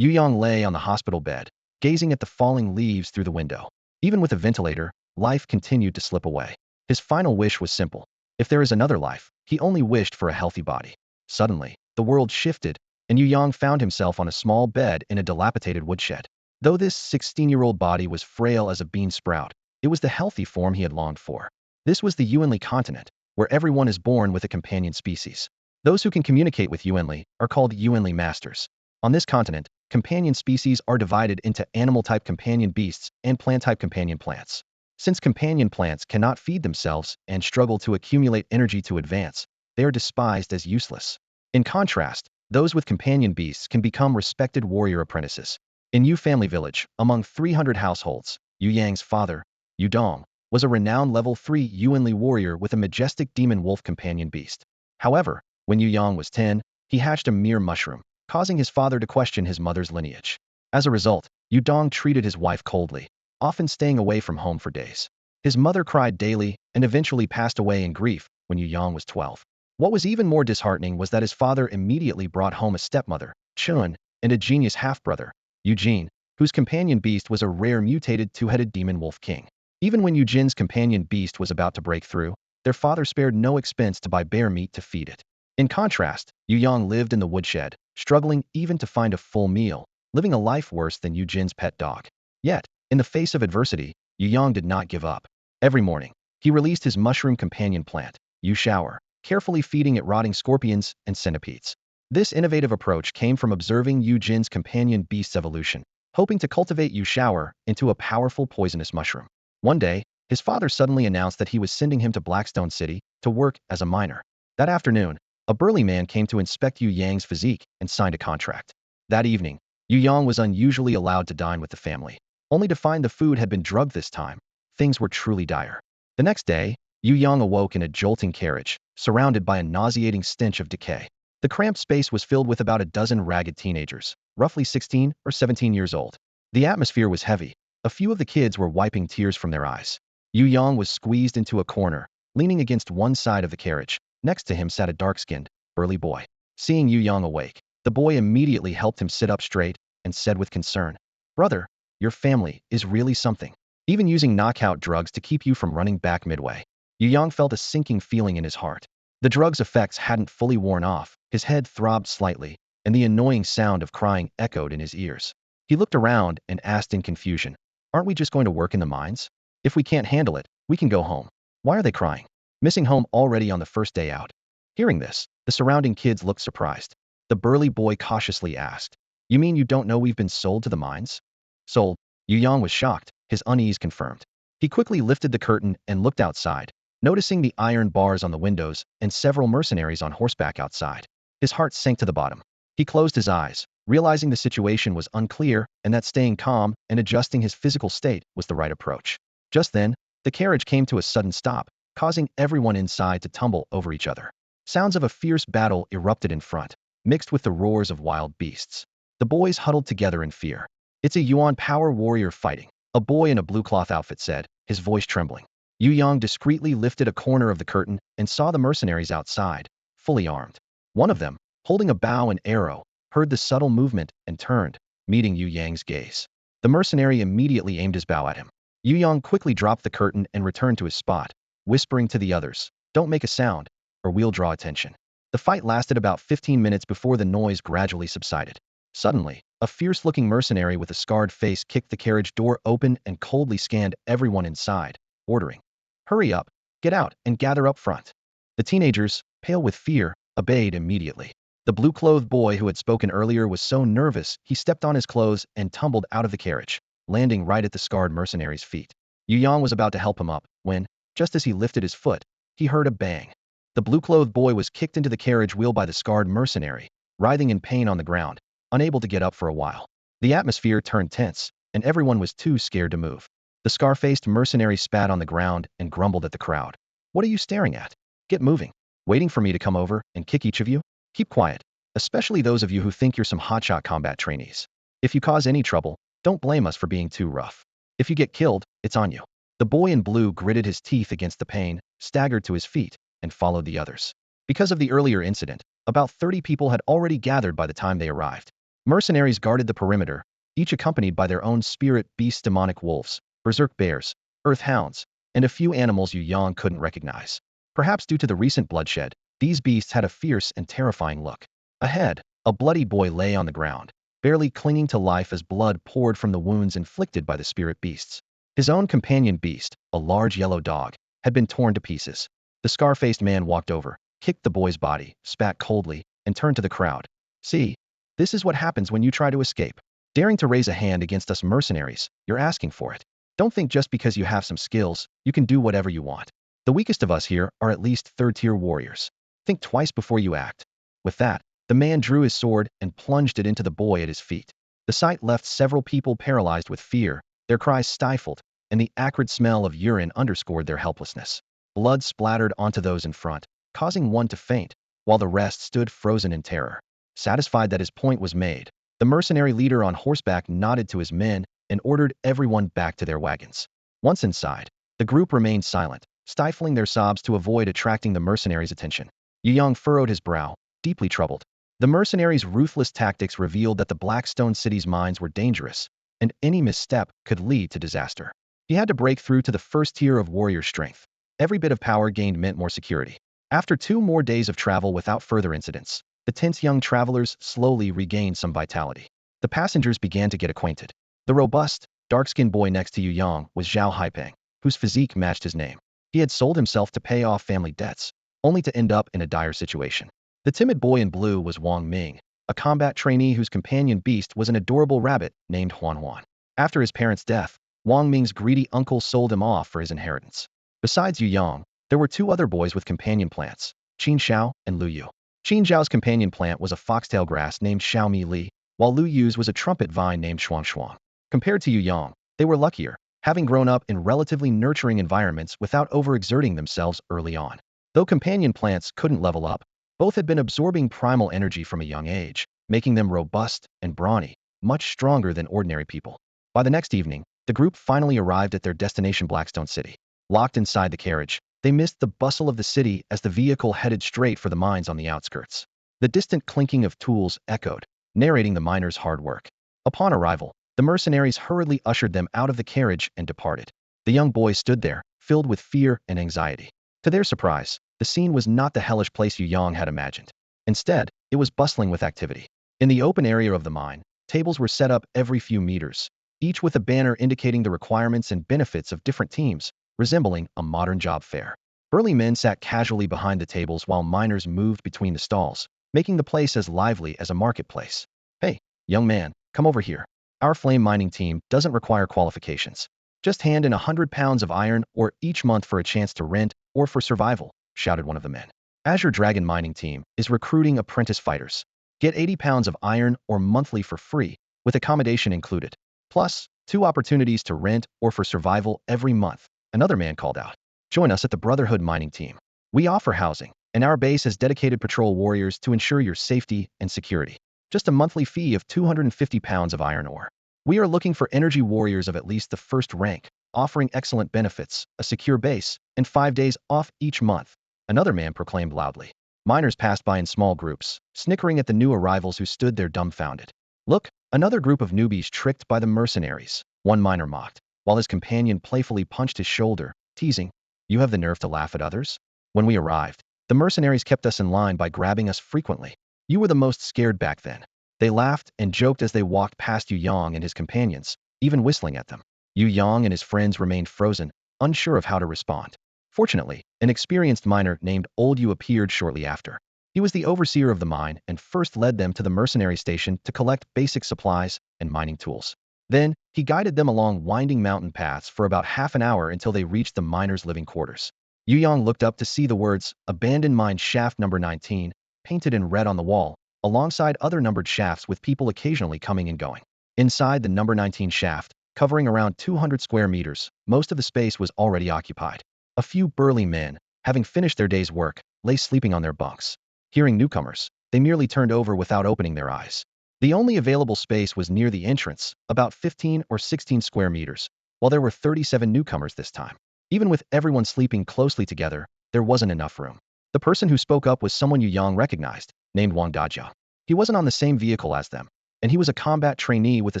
Yu Yang lay on the hospital bed, gazing at the falling leaves through the window. Even with a ventilator, life continued to slip away. His final wish was simple. If there is another life, he only wished for a healthy body. Suddenly, the world shifted, and Yu Yang found himself on a small bed in a dilapidated woodshed. Though this 16-year-old body was frail as a bean sprout, it was the healthy form he had longed for. This was the Yuanli continent, where everyone is born with a companion species. Those who can communicate with Yuanli are called Yuanli masters. On this continent, companion species are divided into animal-type companion beasts and plant-type companion plants. Since companion plants cannot feed themselves and struggle to accumulate energy to advance, they are despised as useless. In contrast, those with companion beasts can become respected warrior apprentices. In Yu family village, among 300 households, Yu Yang's father, Yu Dong, was a renowned level 3 Yuanli warrior with a majestic demon wolf companion beast. However, when Yu Yang was 10, he hatched a mere mushroom, causing his father to question his mother's lineage. As a result, Yu Dong treated his wife coldly, often staying away from home for days. His mother cried daily and eventually passed away in grief when Yu Yang was 12. What was even more disheartening was that his father immediately brought home a stepmother, Chun, and a genius half-brother, Eugene, whose companion beast was a rare mutated two-headed demon wolf king. Even when Eugene's companion beast was about to break through, their father spared no expense to buy bear meat to feed it. In contrast, Yu Yang lived in the woodshed, struggling even to find a full meal, living a life worse than Eugene's pet dog. Yet, in the face of adversity, Yu Yang did not give up. Every morning, he released his mushroom companion plant, Yu Shower, carefully feeding it rotting scorpions and centipedes. This innovative approach came from observing Eugene's companion beast's evolution, hoping to cultivate Yu Shower into a powerful poisonous mushroom. One day, his father suddenly announced that he was sending him to Blackstone City to work as a miner. That afternoon, a burly man came to inspect Yu Yang's physique and signed a contract. That evening, Yu Yang was unusually allowed to dine with the family, only to find the food had been drugged this time. Things were truly dire. The next day, Yu Yang awoke in a jolting carriage, surrounded by a nauseating stench of decay. The cramped space was filled with about a dozen ragged teenagers, roughly 16 or 17 years old. The atmosphere was heavy. A few of the kids were wiping tears from their eyes. Yu Yang was squeezed into a corner, leaning against one side of the carriage. Next to him sat a dark-skinned, burly boy. Seeing Yu Yang awake, the boy immediately helped him sit up straight and said with concern, "Brother, your family is really something. Even using knockout drugs to keep you from running back midway." Yu Yang felt a sinking feeling in his heart. The drug's effects hadn't fully worn off, his head throbbed slightly, and the annoying sound of crying echoed in his ears. He looked around and asked in confusion, "Aren't we just going to work in the mines? If we can't handle it, we can go home. Why are they crying? Missing home already on the first day out?" Hearing this, the surrounding kids looked surprised. The burly boy cautiously asked, "You mean you don't know we've been sold to the mines?" Sold? Yu Yang was shocked, his unease confirmed. He quickly lifted the curtain and looked outside, noticing the iron bars on the windows and several mercenaries on horseback outside. His heart sank to the bottom. He closed his eyes, realizing the situation was unclear and that staying calm and adjusting his physical state was the right approach. Just then, the carriage came to a sudden stop, causing everyone inside to tumble over each other. Sounds of a fierce battle erupted in front, mixed with the roars of wild beasts. The boys huddled together in fear. "It's a Yuan power warrior fighting," a boy in a blue cloth outfit said, his voice trembling. Yu Yang discreetly lifted a corner of the curtain and saw the mercenaries outside, fully armed. One of them, holding a bow and arrow, heard the subtle movement and turned, meeting Yu Yang's gaze. The mercenary immediately aimed his bow at him. Yu Yang quickly dropped the curtain and returned to his spot, whispering to the others, "Don't make a sound, or we'll draw attention." The fight lasted about 15 minutes before the noise gradually subsided. Suddenly, a fierce-looking mercenary with a scarred face kicked the carriage door open and coldly scanned everyone inside, ordering, "Hurry up, get out, and gather up front." The teenagers, pale with fear, obeyed immediately. The blue-clothed boy who had spoken earlier was so nervous he stepped on his clothes and tumbled out of the carriage, landing right at the scarred mercenary's feet. Yu Yang was about to help him up when, just as he lifted his foot, he heard a bang. The blue-clothed boy was kicked into the carriage wheel by the scarred mercenary, writhing in pain on the ground, unable to get up for a while. The atmosphere turned tense, and everyone was too scared to move. The scar-faced mercenary spat on the ground and grumbled at the crowd. "What are you staring at? Get moving. Waiting for me to come over and kick each of you? Keep quiet, especially those of you who think you're some hotshot combat trainees. If you cause any trouble, don't blame us for being too rough. If you get killed, it's on you." The boy in blue gritted his teeth against the pain, staggered to his feet, and followed the others. Because of the earlier incident, about 30 people had already gathered by the time they arrived. Mercenaries guarded the perimeter, each accompanied by their own spirit beast, demonic wolves, berserk bears, earth hounds, and a few animals Yu Yang couldn't recognize. Perhaps due to the recent bloodshed, these beasts had a fierce and terrifying look. Ahead, a bloody boy lay on the ground, barely clinging to life as blood poured from the wounds inflicted by the spirit beasts. His own companion beast, a large yellow dog, had been torn to pieces. The scar-faced man walked over, kicked the boy's body, spat coldly, and turned to the crowd. See, this is what happens when you try to escape. Daring to raise a hand against us mercenaries, you're asking for it. Don't think just because you have some skills, you can do whatever you want. The weakest of us here are at least third-tier warriors. Think twice before you act. With that, the man drew his sword and plunged it into the boy at his feet. The sight left several people paralyzed with fear, their cries stifled, and the acrid smell of urine underscored their helplessness. Blood splattered onto those in front, causing one to faint, while the rest stood frozen in terror. Satisfied that his point was made, the mercenary leader on horseback nodded to his men and ordered everyone back to their wagons. Once inside, the group remained silent, stifling their sobs to avoid attracting the mercenaries' attention. Yu Yang furrowed his brow, deeply troubled. The mercenaries' ruthless tactics revealed that the Blackstone City's mines were dangerous, and any misstep could lead to disaster. He had to break through to the first tier of warrior strength. Every bit of power gained meant more security. After 2 more days of travel without further incidents, the tense young travelers slowly regained some vitality. The passengers began to get acquainted. The robust, dark-skinned boy next to Yu Yang was Zhao Haipeng, whose physique matched his name. He had sold himself to pay off family debts, only to end up in a dire situation. The timid boy in blue was Wang Ming, a combat trainee whose companion beast was an adorable rabbit named Huan Huan. After his parents' death, Wang Ming's greedy uncle sold him off for his inheritance. Besides Yu Yang, there were 2 other boys with companion plants, Qin Xiao and Lu Yu. Qin Xiao's companion plant was a foxtail grass named Xiaomi Li, while Lu Yu's was a trumpet vine named Shuang Shuang. Compared to Yu Yang, they were luckier, having grown up in relatively nurturing environments without overexerting themselves early on. Though companion plants couldn't level up, both had been absorbing primal energy from a young age, making them robust and brawny, much stronger than ordinary people. By the next evening, the group finally arrived at their destination, Blackstone City. Locked inside the carriage, they missed the bustle of the city as the vehicle headed straight for the mines on the outskirts. The distant clinking of tools echoed, narrating the miners' hard work. Upon arrival, the mercenaries hurriedly ushered them out of the carriage and departed. The young boy stood there, filled with fear and anxiety. To their surprise, the scene was not the hellish place Yu Yang had imagined. Instead, it was bustling with activity. In the open area of the mine, tables were set up every few meters, each with a banner indicating the requirements and benefits of different teams, resembling a modern job fair. Burly men sat casually behind the tables while miners moved between the stalls, making the place as lively as a marketplace. Hey, young man, come over here. Our flame mining team doesn't require qualifications. Just hand in 100 pounds of iron or each month for a chance to rent or for survival, shouted one of the men. Azure Dragon mining team is recruiting apprentice fighters. Get 80 pounds of iron or monthly for free, with accommodation included. Plus, 2 opportunities to rent or for survival every month, another man called out. Join us at the Brotherhood mining team. We offer housing, and our base has dedicated patrol warriors to ensure your safety and security. Just a monthly fee of 250 pounds of iron ore. We are looking for energy warriors of at least the first rank, offering excellent benefits, a secure base, and 5 days off each month, another man proclaimed loudly. Miners passed by in small groups, snickering at the new arrivals who stood there dumbfounded. Look, another group of newbies tricked by the mercenaries, one miner mocked, while his companion playfully punched his shoulder, teasing, you have the nerve to laugh at others? When we arrived, the mercenaries kept us in line by grabbing us frequently. You were the most scared back then. They laughed and joked as they walked past Yu Yang and his companions, even whistling at them. Yu Yang and his friends remained frozen, unsure of how to respond. Fortunately, an experienced miner named Old Yu appeared shortly after. He was the overseer of the mine and first led them to the mercenary station to collect basic supplies and mining tools. Then, he guided them along winding mountain paths for about half an hour until they reached the miners' living quarters. Yu Yang looked up to see the words, Abandoned Mine Shaft Number 19, painted in red on the wall, alongside other numbered shafts with people occasionally coming and going. Inside the number 19 shaft, covering around 200 square meters, most of the space was already occupied. A few burly men, having finished their day's work, lay sleeping on their bunks. Hearing newcomers, they merely turned over without opening their eyes. The only available space was near the entrance, about 15 or 16 square meters, while there were 37 newcomers this time. Even with everyone sleeping closely together, there wasn't enough room. The person who spoke up was someone Yu Yang recognized, named Wang Dajia. He wasn't on the same vehicle as them. and he was a combat trainee with a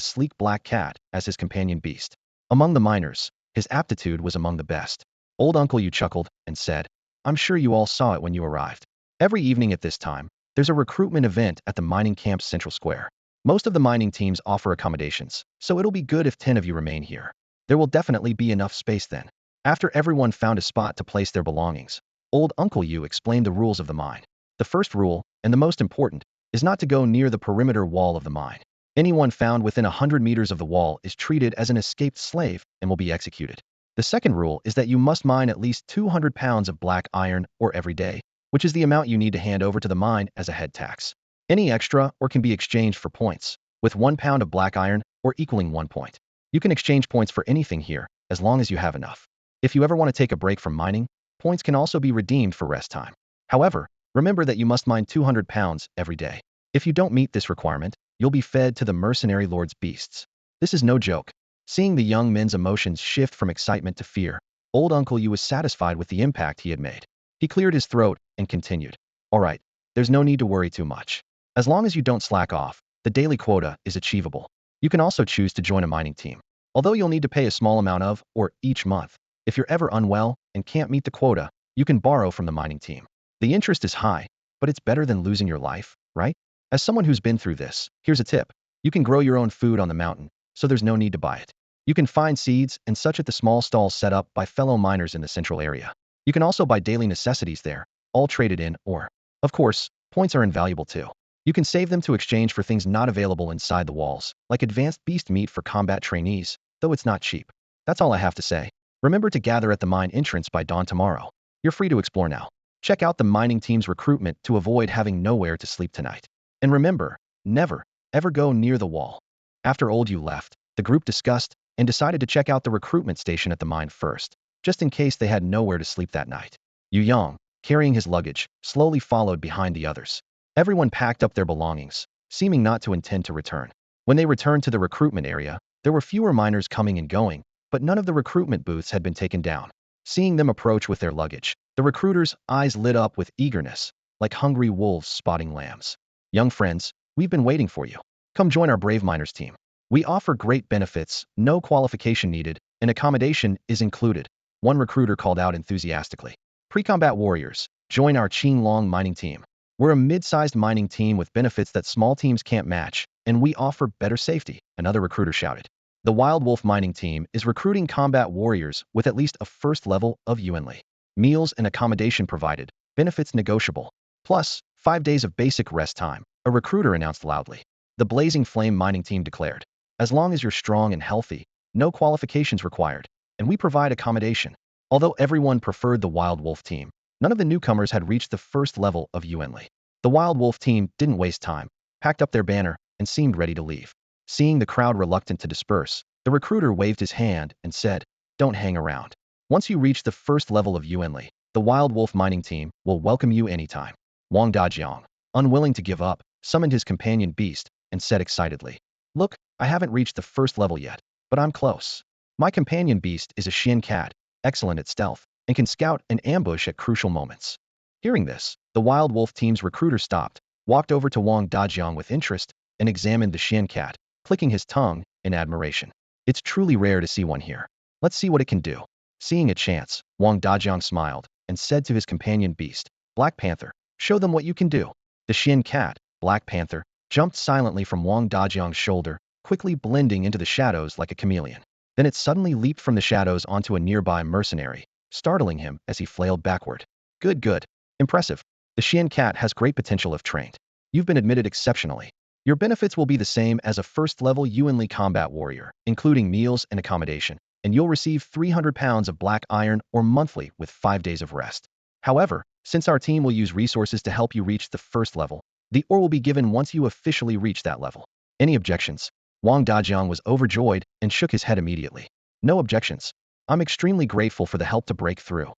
sleek black cat as his companion beast. Among the miners, his aptitude was among the best. Old Uncle Yu chuckled and said, I'm sure you all saw it when you arrived. Every evening at this time, there's a recruitment event at the mining camp's central square. Most of the mining teams offer accommodations, so it'll be good if 10 of you remain here. There will definitely be enough space then. After everyone found a spot to place their belongings, Old Uncle Yu explained the rules of the mine. The first rule, and the most important, is not to go near the perimeter wall of the mine. Anyone found within 100 meters of the wall is treated as an escaped slave and will be executed. The second rule is that you must mine at least 200 pounds of black iron ore every day, which is the amount you need to hand over to the mine as a head tax. Any extra or can be exchanged for points, with 1 pound of black iron or equaling 1 point. You can exchange points for anything here, as long as you have enough. If you ever want to take a break from mining, points can also be redeemed for rest time. However, remember that you must mine 200 pounds every day. If you don't meet this requirement, you'll be fed to the mercenary lord's beasts. This is no joke. Seeing the young men's emotions shift from excitement to fear, Old Uncle Yu was satisfied with the impact he had made. He cleared his throat and continued. All right, there's no need to worry too much. As long as you don't slack off, the daily quota is achievable. You can also choose to join a mining team. Although you'll need to pay a small amount of, or each month, if you're ever unwell and can't meet the quota, you can borrow from the mining team. The interest is high, but it's better than losing your life, right? As someone who's been through this, here's a tip. You can grow your own food on the mountain, so there's no need to buy it. You can find seeds and such at the small stalls set up by fellow miners in the central area. You can also buy daily necessities there, all traded in or, of course, points are invaluable too. You can save them to exchange for things not available inside the walls, like advanced beast meat for combat trainees, though it's not cheap. That's all I have to say. Remember to gather at the mine entrance by dawn tomorrow. You're free to explore now. Check out the mining team's recruitment to avoid having nowhere to sleep tonight. And remember, never, ever go near the wall. After Old Yu left, the group discussed and decided to check out the recruitment station at the mine first, just in case they had nowhere to sleep that night. Yu Yang, carrying his luggage, slowly followed behind the others. Everyone packed up their belongings, seeming not to intend to return. When they returned to the recruitment area, there were fewer miners coming and going, but none of the recruitment booths had been taken down. Seeing them approach with their luggage, the recruiters' eyes lit up with eagerness, like hungry wolves spotting lambs. Young friends, we've been waiting for you. Come join our brave miners team. We offer great benefits, no qualification needed, and accommodation is included. One recruiter called out enthusiastically. Pre-combat warriors, join our Qinglong mining team. We're a mid-sized mining team with benefits that small teams can't match, and we offer better safety, another recruiter shouted. The Wild Wolf mining team is recruiting combat warriors with at least a first level of Yuanli. Meals and accommodation provided, benefits negotiable. Plus, 5 days of basic rest time, a recruiter announced loudly. The Blazing Flame mining team declared. As long as you're strong and healthy, no qualifications required, and we provide accommodation. Although everyone preferred the Wild Wolf team, none of the newcomers had reached the first level of Yuanli. The Wild Wolf team didn't waste time, packed up their banner, and seemed ready to leave. Seeing the crowd reluctant to disperse, the recruiter waved his hand and said, don't hang around. Once you reach the first level of Yuanli, the Wild Wolf mining team will welcome you anytime. Wang Dajiang, unwilling to give up, summoned his companion beast and said excitedly, look, I haven't reached the first level yet, but I'm close. My companion beast is a Xian cat, excellent at stealth, and can scout and ambush at crucial moments. Hearing this, the Wild Wolf team's recruiter stopped, walked over to Wang Dajiang with interest, and examined the Xian cat, clicking his tongue in admiration. It's truly rare to see one here. Let's see what it can do. Seeing a chance, Wang Dajiang smiled and said to his companion beast, Black Panther, show them what you can do. The Xian cat, Black Panther, jumped silently from Wang Dajiang's shoulder, quickly blending into the shadows like a chameleon. Then it suddenly leaped from the shadows onto a nearby mercenary, startling him as he flailed backward. Good, good. Impressive. The Xian cat has great potential if trained. You've been admitted exceptionally. Your benefits will be the same as a first-level Yuanli combat warrior, including meals and accommodation, and you'll receive 300 pounds of black iron ore monthly with 5 days of rest. However, since our team will use resources to help you reach the first level, the ore will be given once you officially reach that level. Any objections? Wang Dajiang was overjoyed and shook his head immediately. No objections. I'm extremely grateful for the help to break through.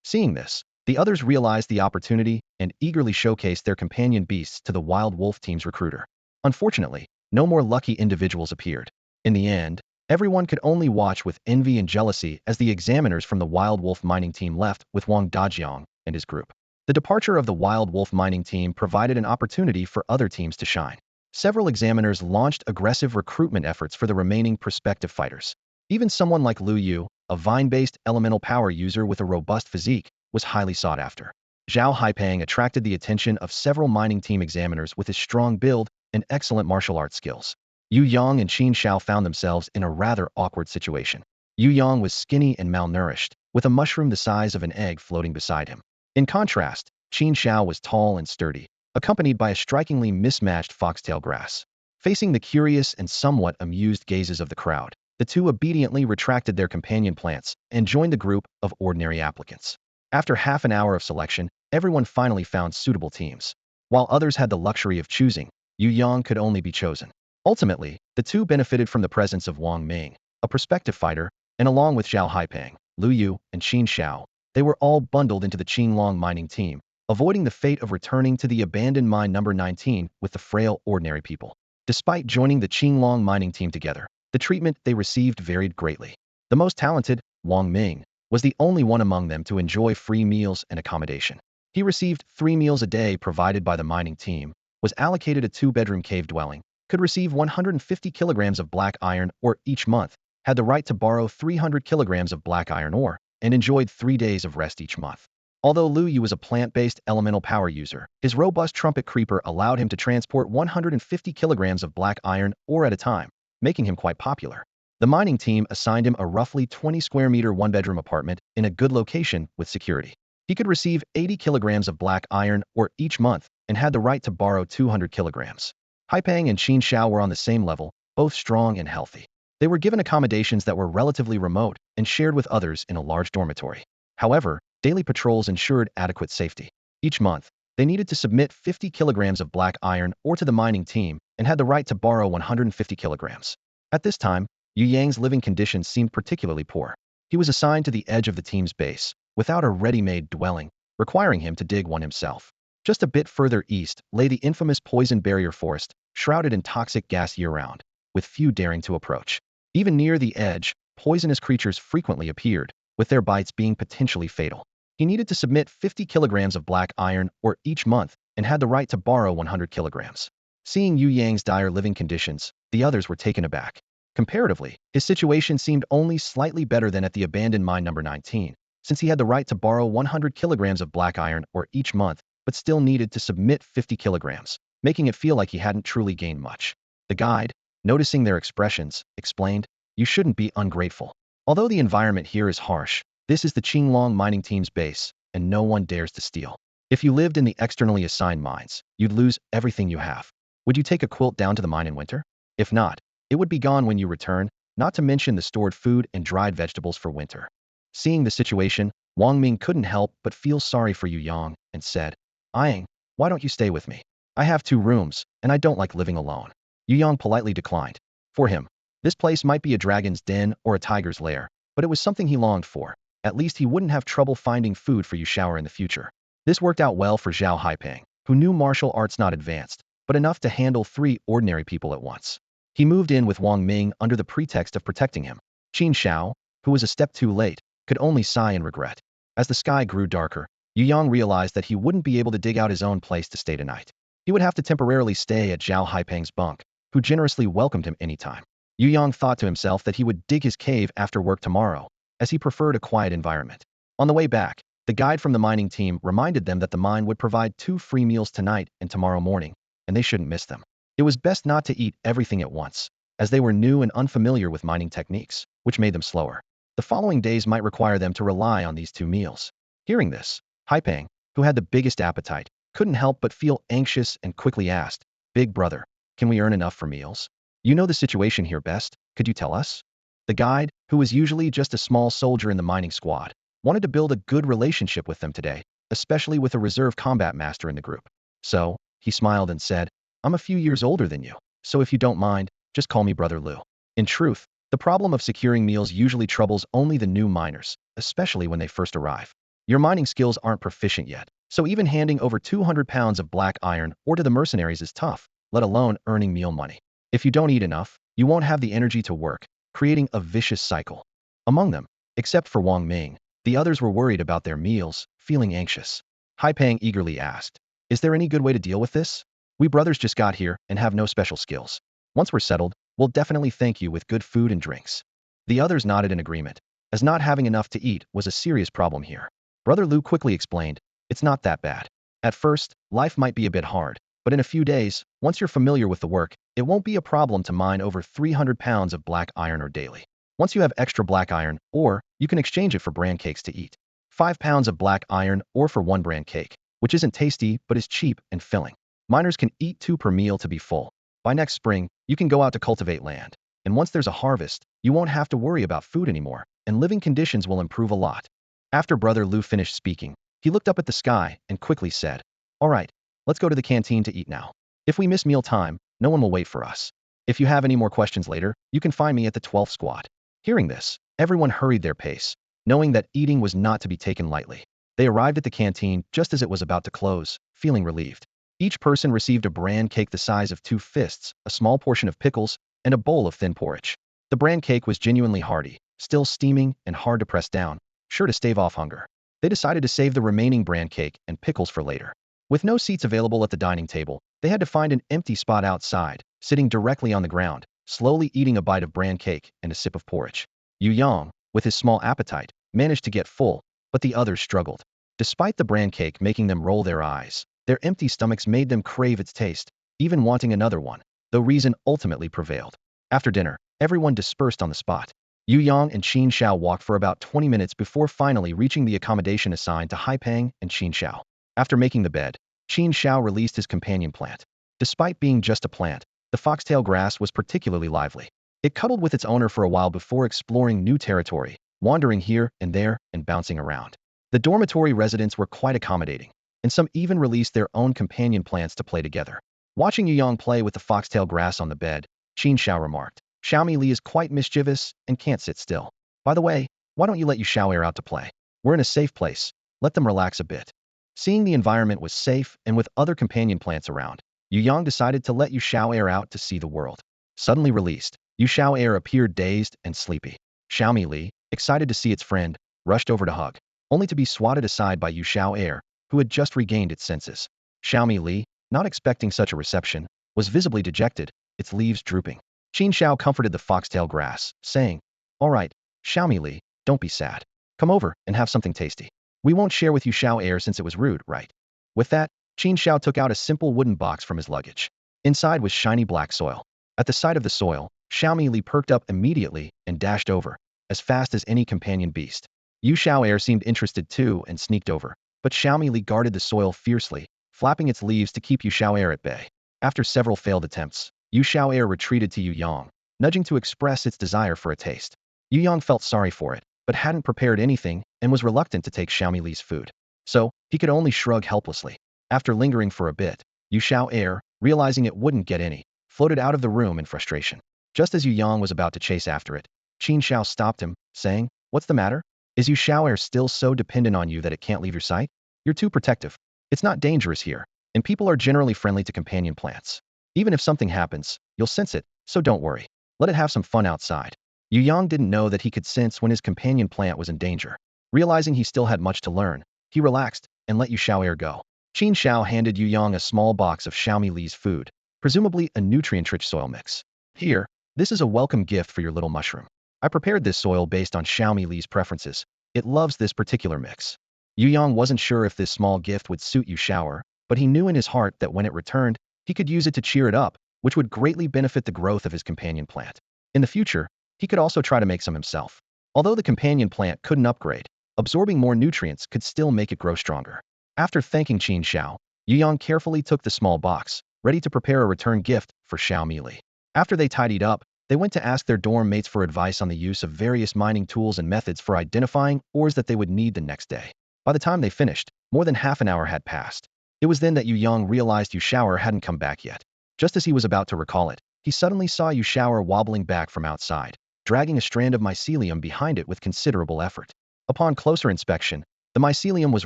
Seeing this, the others realized the opportunity and eagerly showcased their companion beasts to the Wild Wolf team's recruiter. Unfortunately, no more lucky individuals appeared. In the end, everyone could only watch with envy and jealousy as the examiners from the Wild Wolf mining team left with Wang Dajiang and his group. The departure of the Wild Wolf mining team provided an opportunity for other teams to shine. Several examiners launched aggressive recruitment efforts for the remaining prospective fighters. Even someone like Lu Yu, a vine-based elemental power user with a robust physique, was highly sought after. Zhao Haipeng attracted the attention of several mining team examiners with his strong build and excellent martial arts skills. Yu Yang and Qin Shao found themselves in a rather awkward situation. Yu Yang was skinny and malnourished, with a mushroom the size of an egg floating beside him. In contrast, Qin Shao was tall and sturdy, accompanied by a strikingly mismatched foxtail grass. Facing the curious and somewhat amused gazes of the crowd, the two obediently retracted their companion plants and joined the group of ordinary applicants. After half an hour of selection, everyone finally found suitable teams. While others had the luxury of choosing, Yu Yang could only be chosen. Ultimately, the two benefited from the presence of Wang Ming, a prospective fighter, and along with Zhao Haipeng, Lu Yu, and Qin Shao, they were all bundled into the Qinglong mining team, avoiding the fate of returning to the abandoned mine number 19 with the frail ordinary people. Despite joining the Qinglong mining team together, the treatment they received varied greatly. The most talented, Wang Ming, was the only one among them to enjoy free meals and accommodation. He received 3 meals a day provided by the mining team, was allocated a 2-bedroom cave dwelling, could receive 150 kilograms of black iron ore each month, had the right to borrow 300 kilograms of black iron ore, and enjoyed 3 days of rest each month. Although Lu Yu was a plant-based elemental power user, his robust trumpet creeper allowed him to transport 150 kilograms of black iron ore at a time, making him quite popular. The mining team assigned him a roughly 20 square meter 1-bedroom apartment in a good location with security. He could receive 80 kilograms of black iron ore each month and had the right to borrow 200 kilograms. Haipeng and Qin Shao were on the same level, both strong and healthy. They were given accommodations that were relatively remote and shared with others in a large dormitory. However, daily patrols ensured adequate safety. Each month, they needed to submit 50 kilograms of black iron ore to the mining team and had the right to borrow 150 kilograms. At this time, Yu Yang's living conditions seemed particularly poor. He was assigned to the edge of the team's base, without a ready-made dwelling, requiring him to dig one himself. Just a bit further east lay the infamous poison barrier forest, shrouded in toxic gas year-round, with few daring to approach. Even near the edge, poisonous creatures frequently appeared, with their bites being potentially fatal. He needed to submit 50 kilograms of black iron ore each month and had the right to borrow 100 kilograms. Seeing Yu Yang's dire living conditions, the others were taken aback. Comparatively, his situation seemed only slightly better than at the abandoned mine number 19, since he had the right to borrow 100 kilograms of black iron ore each month, but still needed to submit 50 kilograms, making it feel like he hadn't truly gained much. The guide, noticing their expressions, explained, "You shouldn't be ungrateful. Although the environment here is harsh, this is the Qinglong mining team's base, and no one dares to steal. If you lived in the externally assigned mines, you'd lose everything you have. Would you take a quilt down to the mine in winter? If not, it would be gone when you return, not to mention the stored food and dried vegetables for winter." Seeing the situation, Wang Ming couldn't help but feel sorry for Yu Yang and said, "Aying, why don't you stay with me? I have 2 rooms, and I don't like living alone." Yu Yang politely declined. For him, this place might be a dragon's den or a tiger's lair, but it was something he longed for. At least he wouldn't have trouble finding food for Yu Shao in the future. This worked out well for Zhao Haipeng, who knew martial arts not advanced, but enough to handle 3 ordinary people at once. He moved in with Wang Ming under the pretext of protecting him. Qin Shao, who was a step too late, could only sigh in regret. As the sky grew darker, Yu Yang realized that he wouldn't be able to dig out his own place to stay tonight. He would have to temporarily stay at Zhao Haipeng's bunk, who generously welcomed him anytime. Yu Yang thought to himself that he would dig his cave after work tomorrow, as he preferred a quiet environment. On the way back, the guide from the mining team reminded them that the mine would provide 2 free meals tonight and tomorrow morning, and they shouldn't miss them. It was best not to eat everything at once, as they were new and unfamiliar with mining techniques, which made them slower. The following days might require them to rely on these 2 meals. Hearing this, Haipeng, who had the biggest appetite, couldn't help but feel anxious and quickly asked, "Big brother, can we earn enough for meals? You know the situation here best, could you tell us?" The guide, who was usually just a small soldier in the mining squad, wanted to build a good relationship with them today, especially with a reserve combat master in the group. So, he smiled and said, "I'm a few years older than you, so if you don't mind, just call me Brother Lu." In truth, the problem of securing meals usually troubles only the new miners, especially when they first arrive. Your mining skills aren't proficient yet, so even handing over 200 pounds of black iron ore to the mercenaries is tough, let alone earning meal money. If you don't eat enough, you won't have the energy to work, creating a vicious cycle. Among them, except for Wang Ming, the others were worried about their meals, feeling anxious. Haipeng eagerly asked, "Is there any good way to deal with this? We brothers just got here and have no special skills. Once we're settled, we'll definitely thank you with good food and drinks." The others nodded in agreement, as not having enough to eat was a serious problem here. Brother Lu quickly explained, "It's not that bad. At first, life might be a bit hard, but in a few days, once you're familiar with the work, it won't be a problem to mine over 300 pounds of black iron ore daily. Once you have extra black iron ore, you can exchange it for bran cakes to eat. 5 pounds of black iron ore for 1 bran cake, which isn't tasty but is cheap and filling. Miners can eat 2 per meal to be full. By next spring, you can go out to cultivate land. And once there's a harvest, you won't have to worry about food anymore, and living conditions will improve a lot." After Brother Lu finished speaking, he looked up at the sky and quickly said, "All right, let's go to the canteen to eat now. If we miss meal time, no one will wait for us. If you have any more questions later, you can find me at the 12th squad." Hearing this, everyone hurried their pace, knowing that eating was not to be taken lightly. They arrived at the canteen just as it was about to close, feeling relieved. Each person received a bran cake the size of 2 fists, a small portion of pickles, and a bowl of thin porridge. The bran cake was genuinely hearty, still steaming and hard to press down, sure to stave off hunger. They decided to save the remaining bran cake and pickles for later. With no seats available at the dining table, they had to find an empty spot outside, sitting directly on the ground, slowly eating a bite of bran cake and a sip of porridge. Yu Yang, with his small appetite, managed to get full, but the others struggled. Despite the bran cake making them roll their eyes, their empty stomachs made them crave its taste, even wanting another one, though reason ultimately prevailed. After dinner, everyone dispersed on the spot. Yu Yang and Qin Shao walked for about 20 minutes before finally reaching the accommodation assigned to Haipeng and Qin Shao. After making the bed, Qin Shao released his companion plant. Despite being just a plant, the foxtail grass was particularly lively. It cuddled with its owner for a while before exploring new territory, wandering here and there and bouncing around. The dormitory residents were quite accommodating, and some even released their own companion plants to play together. Watching Yu Yang play with the foxtail grass on the bed, Qin Shao remarked, "Xiaomi Li is quite mischievous and can't sit still. By the way, why don't you let Yu Shao Air out to play? We're in a safe place. Let them relax a bit." Seeing the environment was safe and with other companion plants around, Yu Yang decided to let Yu Shao Air out to see the world. Suddenly released, Yu Shao Air appeared dazed and sleepy. Xiaomi Li, excited to see its friend, rushed over to hug, only to be swatted aside by Yu Shao Air, who had just regained its senses. Xiaomi Li, not expecting such a reception, was visibly dejected, its leaves drooping. Qin Shao comforted the foxtail grass, saying, "All right, Xiaomi Li, don't be sad. Come over and have something tasty. We won't share with Yu Shao Air since it was rude, right?" With that, Qin Shao took out a simple wooden box from his luggage. Inside was shiny black soil. At the sight of the soil, Xiaomi Li perked up immediately and dashed over, as fast as any companion beast. Yu Shao Air seemed interested too and sneaked over, but Xiaomi Li guarded the soil fiercely, flapping its leaves to keep Yu Shao Air at bay. After several failed attempts, Yu Shao Air retreated to Yu Yang, nudging to express its desire for a taste. Yu Yang felt sorry for it, but hadn't prepared anything and was reluctant to take Xiaomi Li's food. So, he could only shrug helplessly. After lingering for a bit, Yu Shao Air, realizing it wouldn't get any, floated out of the room in frustration. Just as Yu Yang was about to chase after it, Qin Shao stopped him, saying, "What's the matter? Is Yu Shao Air still so dependent on you that it can't leave your sight? You're too protective. It's not dangerous here, and people are generally friendly to companion plants. Even if something happens, you'll sense it, so don't worry. Let it have some fun outside." Yu Yang didn't know that he could sense when his companion plant was in danger. Realizing he still had much to learn, he relaxed and let Yu Shao Air go. Qin Shao handed Yu Yang a small box of Xiaomi Li's food, presumably a nutrient-rich soil mix. "Here, this is a welcome gift for your little mushroom. I prepared this soil based on Xiaomi Li's preferences. It loves this particular mix." Yu Yang wasn't sure if this small gift would suit Yu Shao, but he knew in his heart that when it returned, he could use it to cheer it up, which would greatly benefit the growth of his companion plant. In the future, he could also try to make some himself. Although the companion plant couldn't upgrade, absorbing more nutrients could still make it grow stronger. After thanking Qin Shao, Yu Yang carefully took the small box, ready to prepare a return gift for Xiaomi Li. After they tidied up, they went to ask their dorm mates for advice on the use of various mining tools and methods for identifying ores that they would need the next day. By the time they finished, more than half an hour had passed. It was then that Yu Yang realized Yu Shao hadn't come back yet. Just as he was about to recall it, he suddenly saw Yu Shao wobbling back from outside, dragging a strand of mycelium behind it with considerable effort. Upon closer inspection, the mycelium was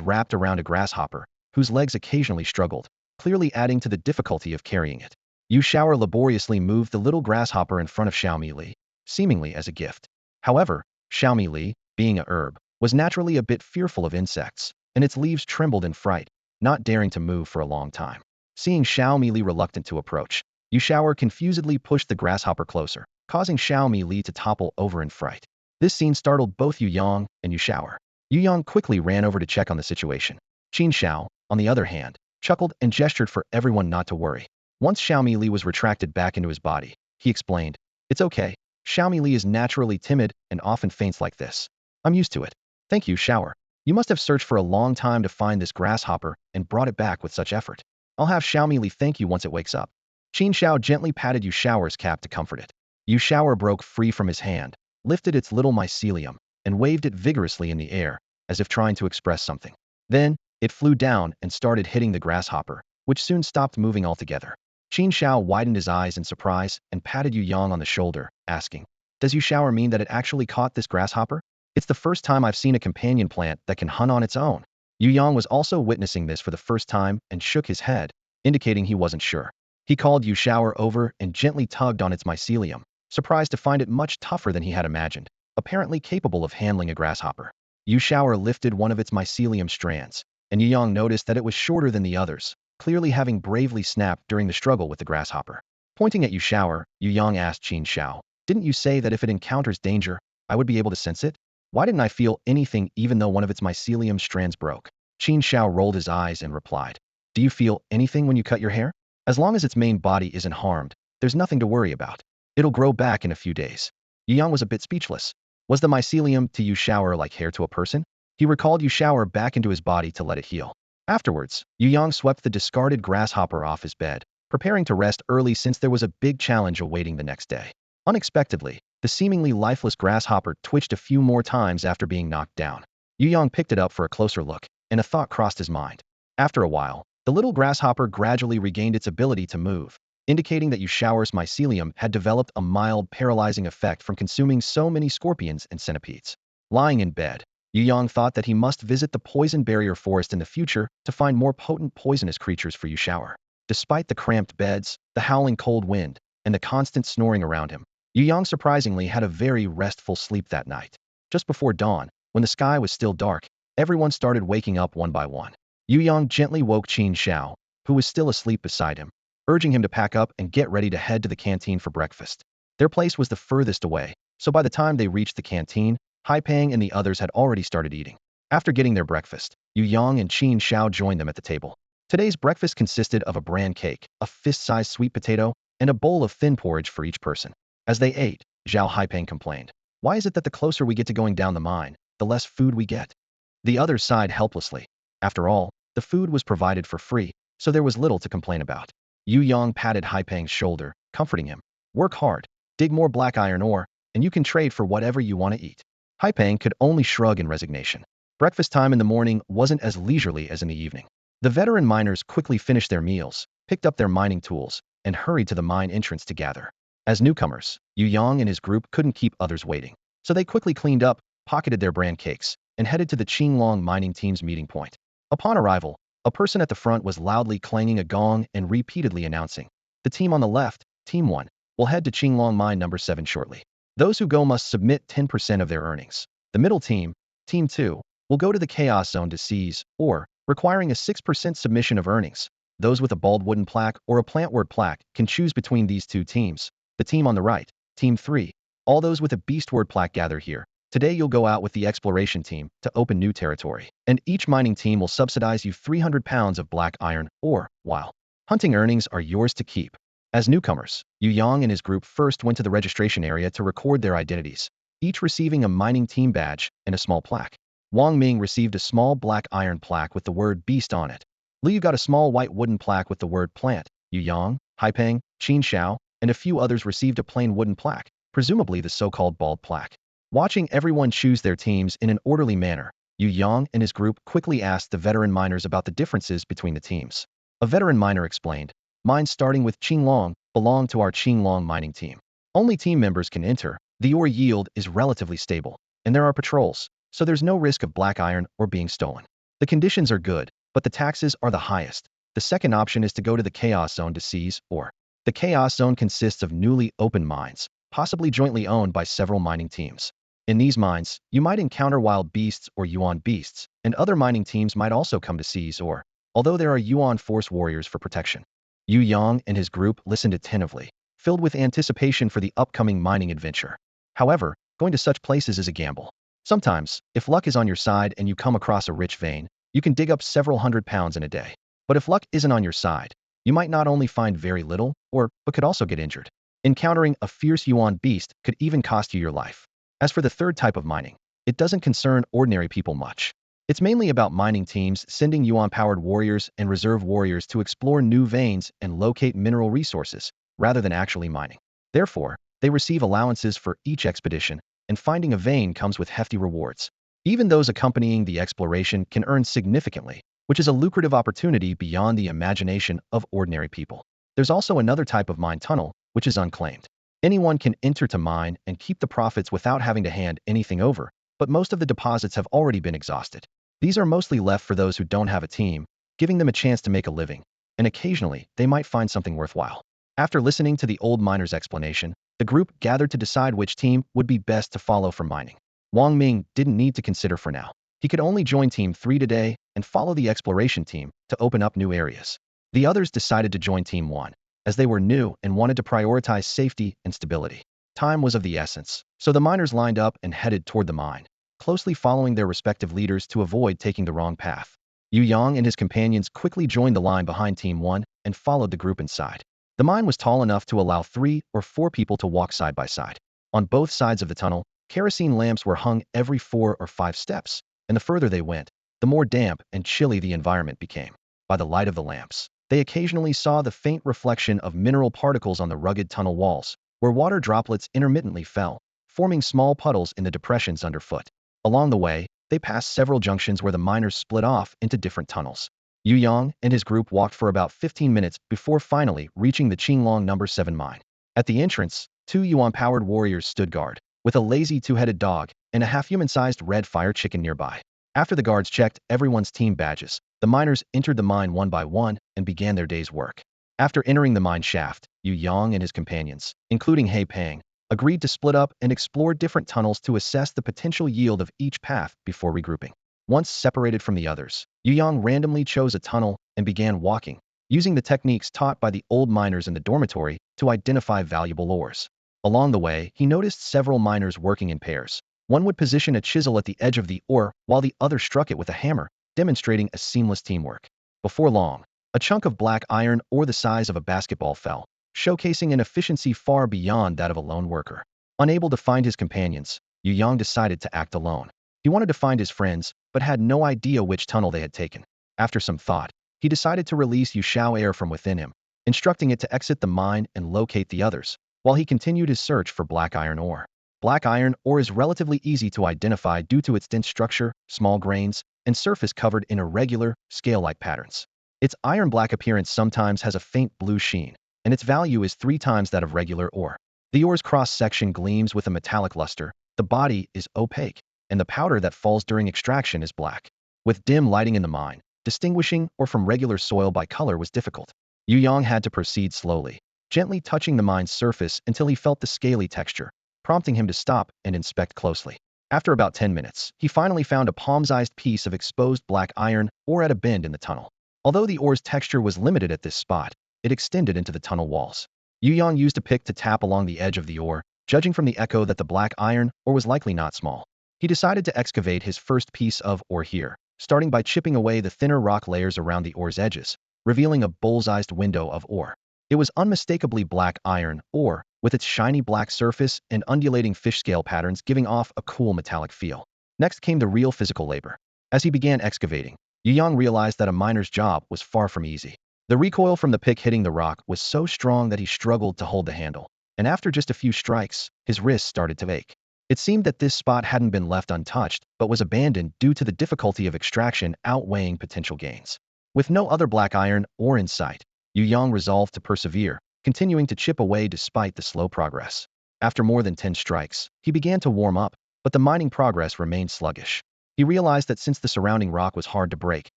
wrapped around a grasshopper, whose legs occasionally struggled, clearly adding to the difficulty of carrying it. Yu Shao laboriously moved the little grasshopper in front of Xiaomi Li, seemingly as a gift. However, Xiaomi Li, being a herb, was naturally a bit fearful of insects, and its leaves trembled in fright, not daring to move for a long time. Seeing Xiao Li reluctant to approach, Yu Xiaoer confusedly pushed the grasshopper closer, causing Xiao Li to topple over in fright. This scene startled both Yu Yang and Yu Xiaoer. Yu Yang quickly ran over to check on the situation. Qin Xiao, on the other hand, chuckled and gestured for everyone not to worry. Once Xiao Li was retracted back into his body, he explained, "It's okay. Xiao Li is naturally timid and often faints like this. I'm used to it. Thank you, Xiaoer. You must have searched for a long time to find this grasshopper and brought it back with such effort. I'll have Xiao Li thank you once it wakes up." Qin Xiao gently patted Yu Xiaoer's cap to comfort it. Yu Xiaoer broke free from his hand, lifted its little mycelium, and waved it vigorously in the air, as if trying to express something. Then, it flew down and started hitting the grasshopper, which soon stopped moving altogether. Qin Xiao widened his eyes in surprise and patted Yu Yang on the shoulder, asking, "Does Yu Xiaoer mean that it actually caught this grasshopper? It's the first time I've seen a companion plant that can hunt on its own." Yu Yang was also witnessing this for the first time and shook his head, indicating he wasn't sure. He called Yu Xiaoer over and gently tugged on its mycelium, surprised to find it much tougher than he had imagined, apparently capable of handling a grasshopper. Yu Xiaoer lifted one of its mycelium strands, and Yu Yang noticed that it was shorter than the others, clearly having bravely snapped during the struggle with the grasshopper. Pointing at Yu Xiaoer, Yu Yang asked Qin Xiao, "Didn't you say that if it encounters danger, I would be able to sense it? Why didn't I feel anything even though one of its mycelium strands broke?" Qin Xiao rolled his eyes and replied, "Do you feel anything when you cut your hair? As long as its main body isn't harmed, there's nothing to worry about. It'll grow back in a few days." Yu Yang was a bit speechless. Was the mycelium to Yu Xiaoer like hair to a person? He recalled Yu Xiaoer back into his body to let it heal. Afterwards, Yu Yang swept the discarded grasshopper off his bed, preparing to rest early since there was a big challenge awaiting the next day. Unexpectedly, the seemingly lifeless grasshopper twitched a few more times after being knocked down. Yu Yang picked it up for a closer look, and a thought crossed his mind. After a while, the little grasshopper gradually regained its ability to move, indicating that Yu Xiaoer's mycelium had developed a mild paralyzing effect from consuming so many scorpions and centipedes. Lying in bed, Yu Yang thought that he must visit the poison barrier forest in the future to find more potent poisonous creatures for Yu Xiaoer. Despite the cramped beds, the howling cold wind, and the constant snoring around him, Yu Yang surprisingly had a very restful sleep that night. Just before dawn, when the sky was still dark, everyone started waking up one by one. Yu Yang gently woke Qin Xiao, who was still asleep beside him, urging him to pack up and get ready to head to the canteen for breakfast. Their place was the furthest away, so by the time they reached the canteen, Haipeng and the others had already started eating. After getting their breakfast, Yu Yang and Qin Xiao joined them at the table. Today's breakfast consisted of a bran cake, a fist-sized sweet potato, and a bowl of thin porridge for each person. As they ate, Zhao Haipeng complained, "Why is it that the closer we get to going down the mine, the less food we get?" The others sighed helplessly. After all, the food was provided for free, so there was little to complain about. Yu Yang patted Haipeng's shoulder, comforting him. "Work hard, dig more black iron ore, and you can trade for whatever you want to eat." Haipeng could only shrug in resignation. Breakfast time in the morning wasn't as leisurely as in the evening. The veteran miners quickly finished their meals, picked up their mining tools, and hurried to the mine entrance to gather. As newcomers, Yu Yang and his group couldn't keep others waiting, so they quickly cleaned up, pocketed their bran cakes, and headed to the Qinglong mining team's meeting point. Upon arrival, a person at the front was loudly clanging a gong and repeatedly announcing, "The team on the left, Team 1, will head to Qinglong Mine number 7 shortly. Those who go must submit 10% of their earnings. The middle team, Team 2, will go to the Chaos Zone to seize, or, requiring a 6% submission of earnings. Those with a bald wooden plaque or a plant word plaque can choose between these two teams. The team on the right, Team 3, all those with a beast word plaque gather here. Today you'll go out with the exploration team to open new territory, and each mining team will subsidize you 300 pounds of black iron ore, while hunting earnings are yours to keep." As newcomers, Yu Yang and his group first went to the registration area to record their identities, each receiving a mining team badge and a small plaque. Wang Ming received a small black iron plaque with the word beast on it. Liu got a small white wooden plaque with the word plant. Yu Yang, Haipeng, Qin Xiao, and a few others received a plain wooden plaque, presumably the so-called bald plaque. Watching everyone choose their teams in an orderly manner, Yu Yang and his group quickly asked the veteran miners about the differences between the teams. A veteran miner explained, "Mines starting with Qinglong belong to our Qinglong mining team. Only team members can enter, the ore yield is relatively stable, and there are patrols, so there's no risk of black iron or being stolen. The conditions are good, but the taxes are the highest. The second option is to go to the Chaos Zone to seize, or the Chaos Zone consists of newly opened mines, possibly jointly owned by several mining teams. In these mines, you might encounter wild beasts or yuan beasts, and other mining teams might also come to seize or although there are Yuan force warriors for protection. Yu Yang and his group listened attentively, filled with anticipation for the upcoming mining adventure. However, going to such places is a gamble. Sometimes, if luck is on your side and you come across a rich vein, you can dig up several £100s in a day. But if luck isn't on your side, you might not only find very little, but could also get injured. Encountering a fierce Yuan beast could even cost you your life. As for the third type of mining, it doesn't concern ordinary people much. It's mainly about mining teams sending Yuan-powered warriors and reserve warriors to explore new veins and locate mineral resources, rather than actually mining. Therefore, they receive allowances for each expedition, and finding a vein comes with hefty rewards. Even those accompanying the exploration can earn significantly, which is a lucrative opportunity beyond the imagination of ordinary people. There's also another type of mine tunnel, which is unclaimed. Anyone can enter to mine and keep the profits without having to hand anything over, but most of the deposits have already been exhausted. These are mostly left for those who don't have a team, giving them a chance to make a living, and occasionally they might find something worthwhile. After listening to the old miner's explanation, the group gathered to decide which team would be best to follow for mining. Wang Ming didn't need to consider for now. He could only join Team 3 today and follow the exploration team to open up new areas. The others decided to join Team 1, as they were new and wanted to prioritize safety and stability. Time was of the essence, so the miners lined up and headed toward the mine, closely following their respective leaders to avoid taking the wrong path. Yu Yang and his companions quickly joined the line behind Team 1 and followed the group inside. The mine was tall enough to allow 3 or 4 people to walk side by side. On both sides of the tunnel, kerosene lamps were hung every 4 or 5 steps, and the further they went, the more damp and chilly the environment became. By the light of the lamps, they occasionally saw the faint reflection of mineral particles on the rugged tunnel walls, where water droplets intermittently fell, forming small puddles in the depressions underfoot. Along the way, they passed several junctions where the miners split off into different tunnels. Yu Yang and his group walked for about 15 minutes before finally reaching the Qinglong No. 7 mine. At the entrance, 2 Yuan-powered warriors stood guard, with a lazy 2-headed dog and a half-human-sized red fire chicken nearby. After the guards checked everyone's team badges, the miners entered the mine one by one and began their day's work. After entering the mine shaft, Yu Yang and his companions, including He Peng, agreed to split up and explore different tunnels to assess the potential yield of each path before regrouping. Once separated from the others, Yu Yang randomly chose a tunnel and began walking, using the techniques taught by the old miners in the dormitory to identify valuable ores. Along the way, he noticed several miners working in pairs. One would position a chisel at the edge of the ore while the other struck it with a hammer, demonstrating a seamless teamwork. Before long, a chunk of black iron ore the size of a basketball fell, showcasing an efficiency far beyond that of a lone worker. Unable to find his companions, Yu Yang decided to act alone. He wanted to find his friends, but had no idea which tunnel they had taken. After some thought, he decided to release Yu Shao air from within him, instructing it to exit the mine and locate the others, while he continued his search for black iron ore. Black iron ore is relatively easy to identify due to its dense structure, small grains, and surface covered in irregular, scale-like patterns. Its iron-black appearance sometimes has a faint blue sheen, and its value is 3 times that of regular ore. The ore's cross-section gleams with a metallic luster, the body is opaque, and the powder that falls during extraction is black. With dim lighting in the mine, distinguishing ore from regular soil by color was difficult. Yu Yang had to proceed slowly, gently touching the mine's surface until he felt the scaly texture, prompting him to stop and inspect closely. After about 10 minutes, he finally found a palm-sized piece of exposed black iron ore at a bend in the tunnel. Although the ore's texture was limited at this spot, it extended into the tunnel walls. Yu Yang used a pick to tap along the edge of the ore, judging from the echo that the black iron ore was likely not small. He decided to excavate his first piece of ore here, starting by chipping away the thinner rock layers around the ore's edges, revealing a bull's-eyed window of ore. It was unmistakably black iron ore, with its shiny black surface and undulating fish scale patterns giving off a cool metallic feel. Next came the real physical labor. As he began excavating, Yu Yang realized that a miner's job was far from easy. The recoil from the pick hitting the rock was so strong that he struggled to hold the handle, and after just a few strikes, his wrists started to ache. It seemed that this spot hadn't been left untouched, but was abandoned due to the difficulty of extraction outweighing potential gains. With no other black iron ore in sight, Yu Yang resolved to persevere, continuing to chip away despite the slow progress. After more than 10 strikes, he began to warm up, but the mining progress remained sluggish. He realized that since the surrounding rock was hard to break,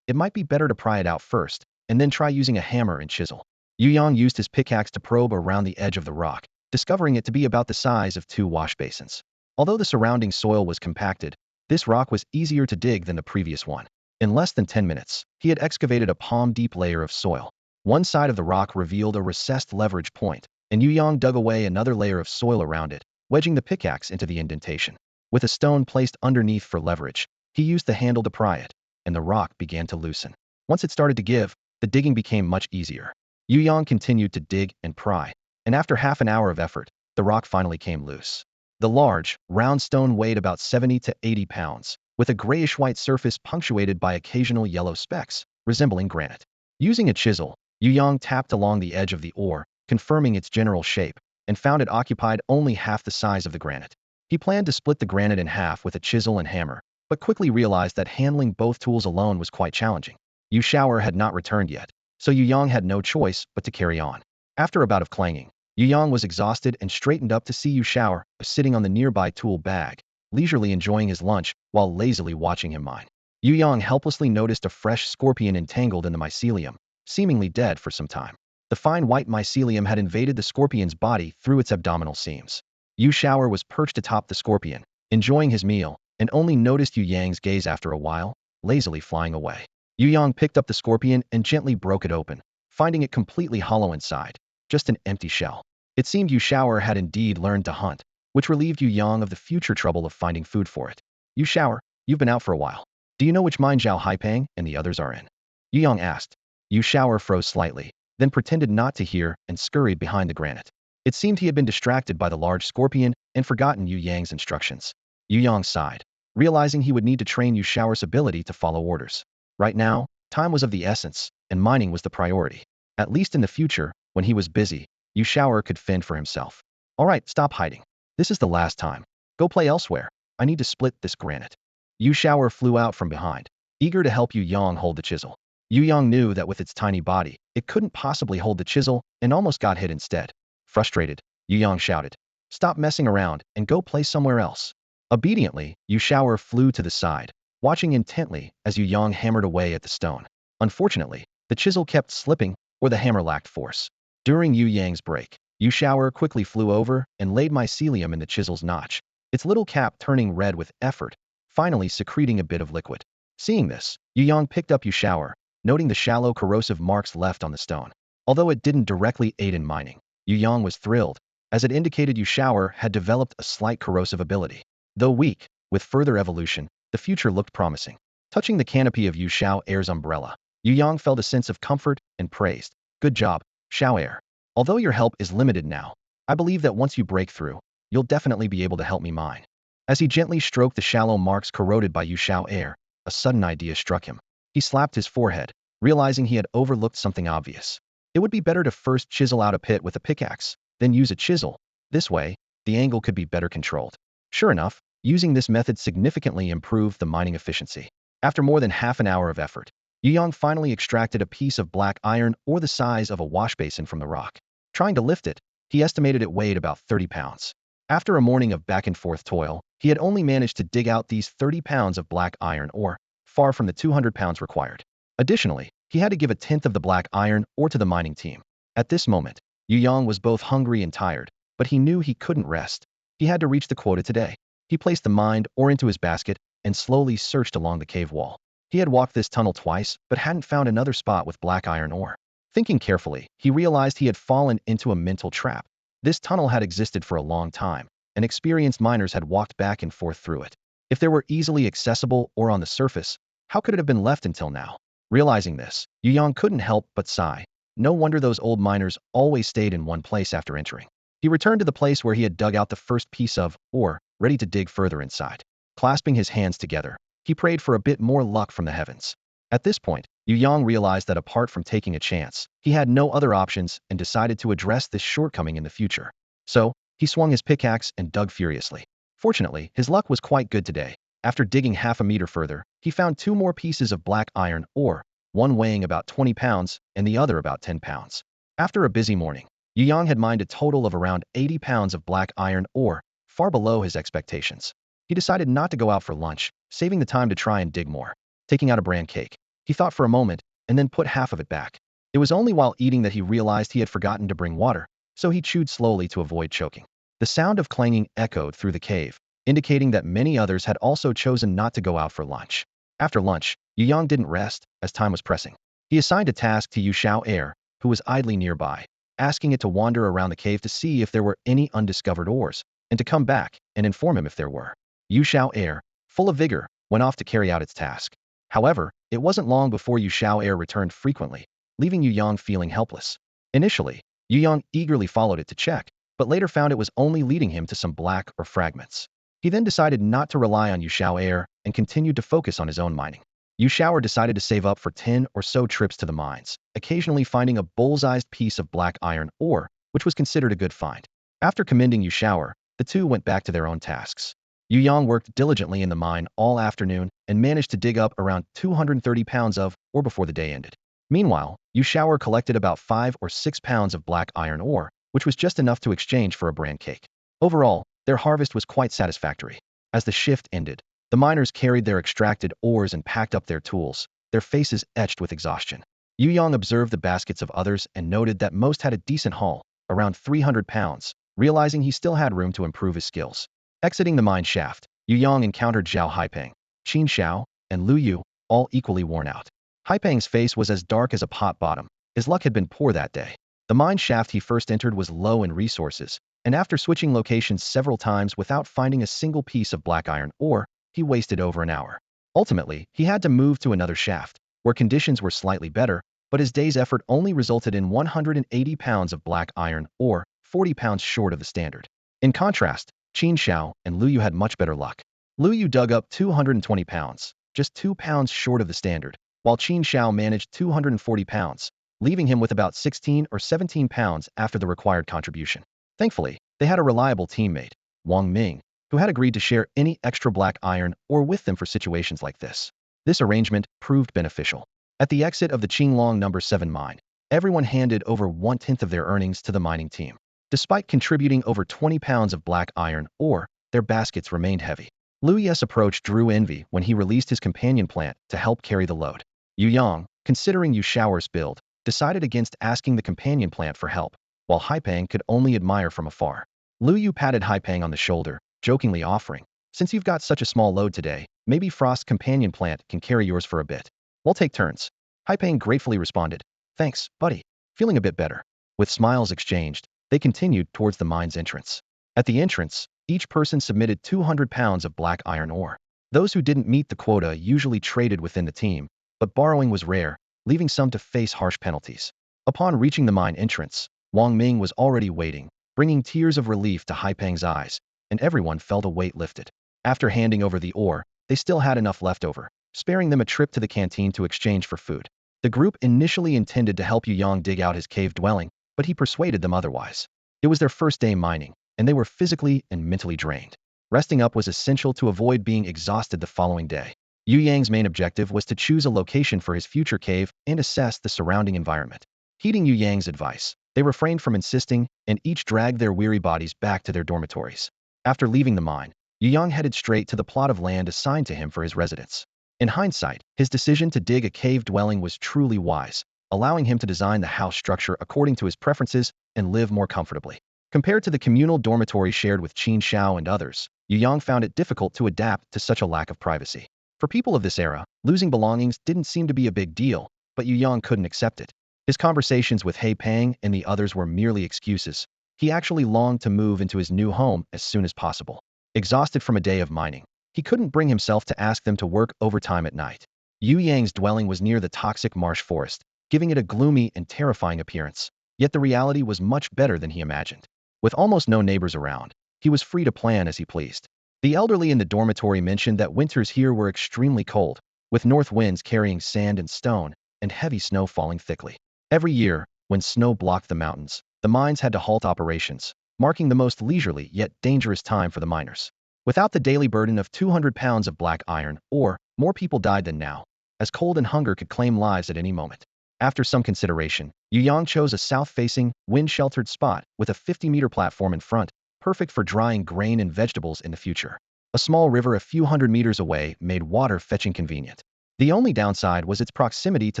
it might be better to pry it out first, and then try using a hammer and chisel. Yu Yang used his pickaxe to probe around the edge of the rock, discovering it to be about the size of 2 wash basins. Although the surrounding soil was compacted, this rock was easier to dig than the previous one. In less than 10 minutes, he had excavated a palm-deep layer of soil. One side of the rock revealed a recessed leverage point, and Yu Yang dug away another layer of soil around it, wedging the pickaxe into the indentation. With a stone placed underneath for leverage, he used the handle to pry it, and the rock began to loosen. Once it started to give, the digging became much easier. Yu Yang continued to dig and pry, and after half an hour of effort, the rock finally came loose. The large, round stone weighed about 70 to 80 pounds, with a grayish-white surface punctuated by occasional yellow specks, resembling granite. Using a chisel, Yu Yang tapped along the edge of the ore, confirming its general shape, and found it occupied only half the size of the granite. He planned to split the granite in half with a chisel and hammer, but quickly realized that handling both tools alone was quite challenging. Yu Shower had not returned yet, so Yu Yang had no choice but to carry on. After a bout of clanging, Yu Yang was exhausted and straightened up to see Yu Shower sitting on the nearby tool bag, leisurely enjoying his lunch while lazily watching him mine. Yu Yang helplessly noticed a fresh scorpion entangled in the mycelium, seemingly dead for some time. The fine white mycelium had invaded the scorpion's body through its abdominal seams. Yu Shower was perched atop the scorpion, enjoying his meal, and only noticed Yu Yang's gaze after a while, lazily flying away. Yu Yang picked up the scorpion and gently broke it open, finding it completely hollow inside, just an empty shell. It seemed Yu Shower had indeed learned to hunt, which relieved Yu Yang of the future trouble of finding food for it. Yu Shower, you've been out for a while. Do you know which mine Zhao Haipang and the others are in? Yu Yang asked. Yu Shower froze slightly, then pretended not to hear and scurried behind the granite. It seemed he had been distracted by the large scorpion and forgotten Yu Yang's instructions. Yu Yang sighed, realizing he would need to train Yu Shower's ability to follow orders. Right now, time was of the essence, and mining was the priority. At least in the future, when he was busy, Yu Shower could fend for himself. All right, stop hiding. This is the last time. Go play elsewhere. I need to split this granite. Yu Shower flew out from behind, eager to help Yu Yang hold the chisel. Yu Yang knew that with its tiny body, it couldn't possibly hold the chisel and almost got hit instead. Frustrated, Yu Yang shouted, "Stop messing around and go play somewhere else." Obediently, Yu Shower flew to the side, watching intently as Yu Yang hammered away at the stone. Unfortunately, the chisel kept slipping or the hammer lacked force. During Yu Yang's break, Yu Shower quickly flew over and laid mycelium in the chisel's notch, its little cap turning red with effort, finally secreting a bit of liquid. Seeing this, Yu Yang picked up Yu Shower, noting the shallow corrosive marks left on the stone. Although it didn't directly aid in mining, Yu Yang was thrilled, as it indicated Yu Shower had developed a slight corrosive ability. Though weak, with further evolution, the future looked promising. Touching the canopy of Yu Shower's umbrella, Yu Yang felt a sense of comfort and praised. "Good job, Shower. Although your help is limited now, I believe that once you break through, you'll definitely be able to help me mine." As he gently stroked the shallow marks corroded by Yu Shower, a sudden idea struck him. He slapped his forehead, realizing he had overlooked something obvious. It would be better to first chisel out a pit with a pickaxe, then use a chisel. This way, the angle could be better controlled. Sure enough, using this method significantly improved the mining efficiency. After more than half an hour of effort, Yu Yang finally extracted a piece of black iron or the size of a wash basin from the rock. Trying to lift it, he estimated it weighed about 30 pounds. After a morning of back-and-forth toil, he had only managed to dig out these 30 pounds of black iron ore, far from the 200 pounds required. Additionally, he had to give a tenth of the black iron ore to the mining team. At this moment, Yu Yang was both hungry and tired, but he knew he couldn't rest. He had to reach the quota today. He placed the mined ore into his basket and slowly searched along the cave wall. He had walked this tunnel twice, but hadn't found another spot with black iron ore. Thinking carefully, he realized he had fallen into a mental trap. This tunnel had existed for a long time, and experienced miners had walked back and forth through it. If they were easily accessible or on the surface, how could it have been left until now? Realizing this, Yu Yang couldn't help but sigh. No wonder those old miners always stayed in one place after entering. He returned to the place where he had dug out the first piece of ore, ready to dig further inside. Clasping his hands together, he prayed for a bit more luck from the heavens. At this point, Yu Yang realized that apart from taking a chance, he had no other options and decided to address this shortcoming in the future. So, he swung his pickaxe and dug furiously. Fortunately, his luck was quite good today. After digging half a meter further, he found two more pieces of black iron ore, one weighing about 20 pounds and the other about 10 pounds. After a busy morning, Yu Yang had mined a total of around 80 pounds of black iron ore, far below his expectations. He decided not to go out for lunch, saving the time to try and dig more. Taking out a bran cake, he thought for a moment and then put half of it back. It was only while eating that he realized he had forgotten to bring water, so he chewed slowly to avoid choking. The sound of clanging echoed through the cave, indicating that many others had also chosen not to go out for lunch. After lunch, Yu Yang didn't rest, as time was pressing. He assigned a task to Yu Xiao Air, who was idly nearby, asking it to wander around the cave to see if there were any undiscovered ores, and to come back and inform him if there were. Yu Xiao Air, full of vigor, went off to carry out its task. However, it wasn't long before Yu Xiao Air returned frequently, leaving Yu Yang feeling helpless. Initially, Yu Yang eagerly followed it to check, but later found it was only leading him to some black or fragments. He then decided not to rely on Yu Xiao Air and continued to focus on his own mining. Yu Xiao decided to save up for 10 or so trips to the mines, occasionally finding a bullsized piece of black iron ore, which was considered a good find. After commending Yu Xiao, the two went back to their own tasks. Yu Yang worked diligently in the mine all afternoon and managed to dig up around 230 pounds of ore before the day ended. Meanwhile, Yu Xiao collected about 5 or 6 pounds of black iron ore, which was just enough to exchange for a bran cake. Overall, their harvest was quite satisfactory. As the shift ended, the miners carried their extracted ores and packed up their tools, their faces etched with exhaustion. Yu Yang observed the baskets of others and noted that most had a decent haul, around 300 pounds, realizing he still had room to improve his skills. Exiting the mine shaft, Yu Yang encountered Zhao Haipeng, Qin Xiao, and Lu Yu, all equally worn out. Haipeng's face was as dark as a pot bottom. His luck had been poor that day. The mine shaft he first entered was low in resources, and after switching locations several times without finding a single piece of black iron ore, he wasted over an hour. Ultimately, he had to move to another shaft, where conditions were slightly better, but his day's effort only resulted in 180 pounds of black iron ore, 40 pounds short of the standard. In contrast, Qin Xiao and Lu Yu had much better luck. Lu Yu dug up 220 pounds, just 2 pounds short of the standard, while Qin Xiao managed 240 pounds, leaving him with about 16 or 17 pounds after the required contribution. Thankfully, they had a reliable teammate, Wang Ming, who had agreed to share any extra black iron ore with them for situations like this. This arrangement proved beneficial. At the exit of the Qinglong No. 7 mine, everyone handed over 1/10 of their earnings to the mining team. Despite contributing over 20 pounds of black iron ore, their baskets remained heavy. Lu Y's approach drew envy when he released his companion plant to help carry the load. Yu Yang, considering Yu Xiao's build, decided against asking the companion plant for help, while Haipeng could only admire from afar. Lu Yu patted Haipeng on the shoulder, jokingly offering, "Since you've got such a small load today, maybe Frost's companion plant can carry yours for a bit. We'll take turns." Haipeng gratefully responded, "Thanks, buddy." Feeling a bit better. With smiles exchanged, they continued towards the mine's entrance. At the entrance, each person submitted 200 pounds of black iron ore. Those who didn't meet the quota usually traded within the team, but borrowing was rare, leaving some to face harsh penalties. Upon reaching the mine entrance, Wang Ming was already waiting, bringing tears of relief to Haipeng's eyes, and everyone felt a weight lifted. After handing over the ore, they still had enough left over, sparing them a trip to the canteen to exchange for food. The group initially intended to help Yu Yang dig out his cave dwelling, but he persuaded them otherwise. It was their first day mining, and they were physically and mentally drained. Resting up was essential to avoid being exhausted the following day. Yu Yang's main objective was to choose a location for his future cave and assess the surrounding environment. Heeding Yu Yang's advice, they refrained from insisting and each dragged their weary bodies back to their dormitories. After leaving the mine, Yu Yang headed straight to the plot of land assigned to him for his residence. In hindsight, his decision to dig a cave dwelling was truly wise, allowing him to design the house structure according to his preferences and live more comfortably. Compared to the communal dormitory shared with Qin Xiao and others, Yu Yang found it difficult to adapt to such a lack of privacy. For people of this era, losing belongings didn't seem to be a big deal, but Yu Yang couldn't accept it. His conversations with Hei Peng and the others were merely excuses. He actually longed to move into his new home as soon as possible. Exhausted from a day of mining, he couldn't bring himself to ask them to work overtime at night. Yu Yang's dwelling was near the toxic marsh forest, giving it a gloomy and terrifying appearance. Yet the reality was much better than he imagined. With almost no neighbors around, he was free to plan as he pleased. The elderly in the dormitory mentioned that winters here were extremely cold, with north winds carrying sand and stone, and heavy snow falling thickly. Every year, when snow blocked the mountains, the mines had to halt operations, marking the most leisurely yet dangerous time for the miners. Without the daily burden of 200 pounds of black iron ore, more people died than now, as cold and hunger could claim lives at any moment. After some consideration, Yu Yang chose a south-facing, wind-sheltered spot with a 50-meter platform in front, perfect for drying grain and vegetables in the future. A small river a few hundred meters away made water fetching convenient. The only downside was its proximity to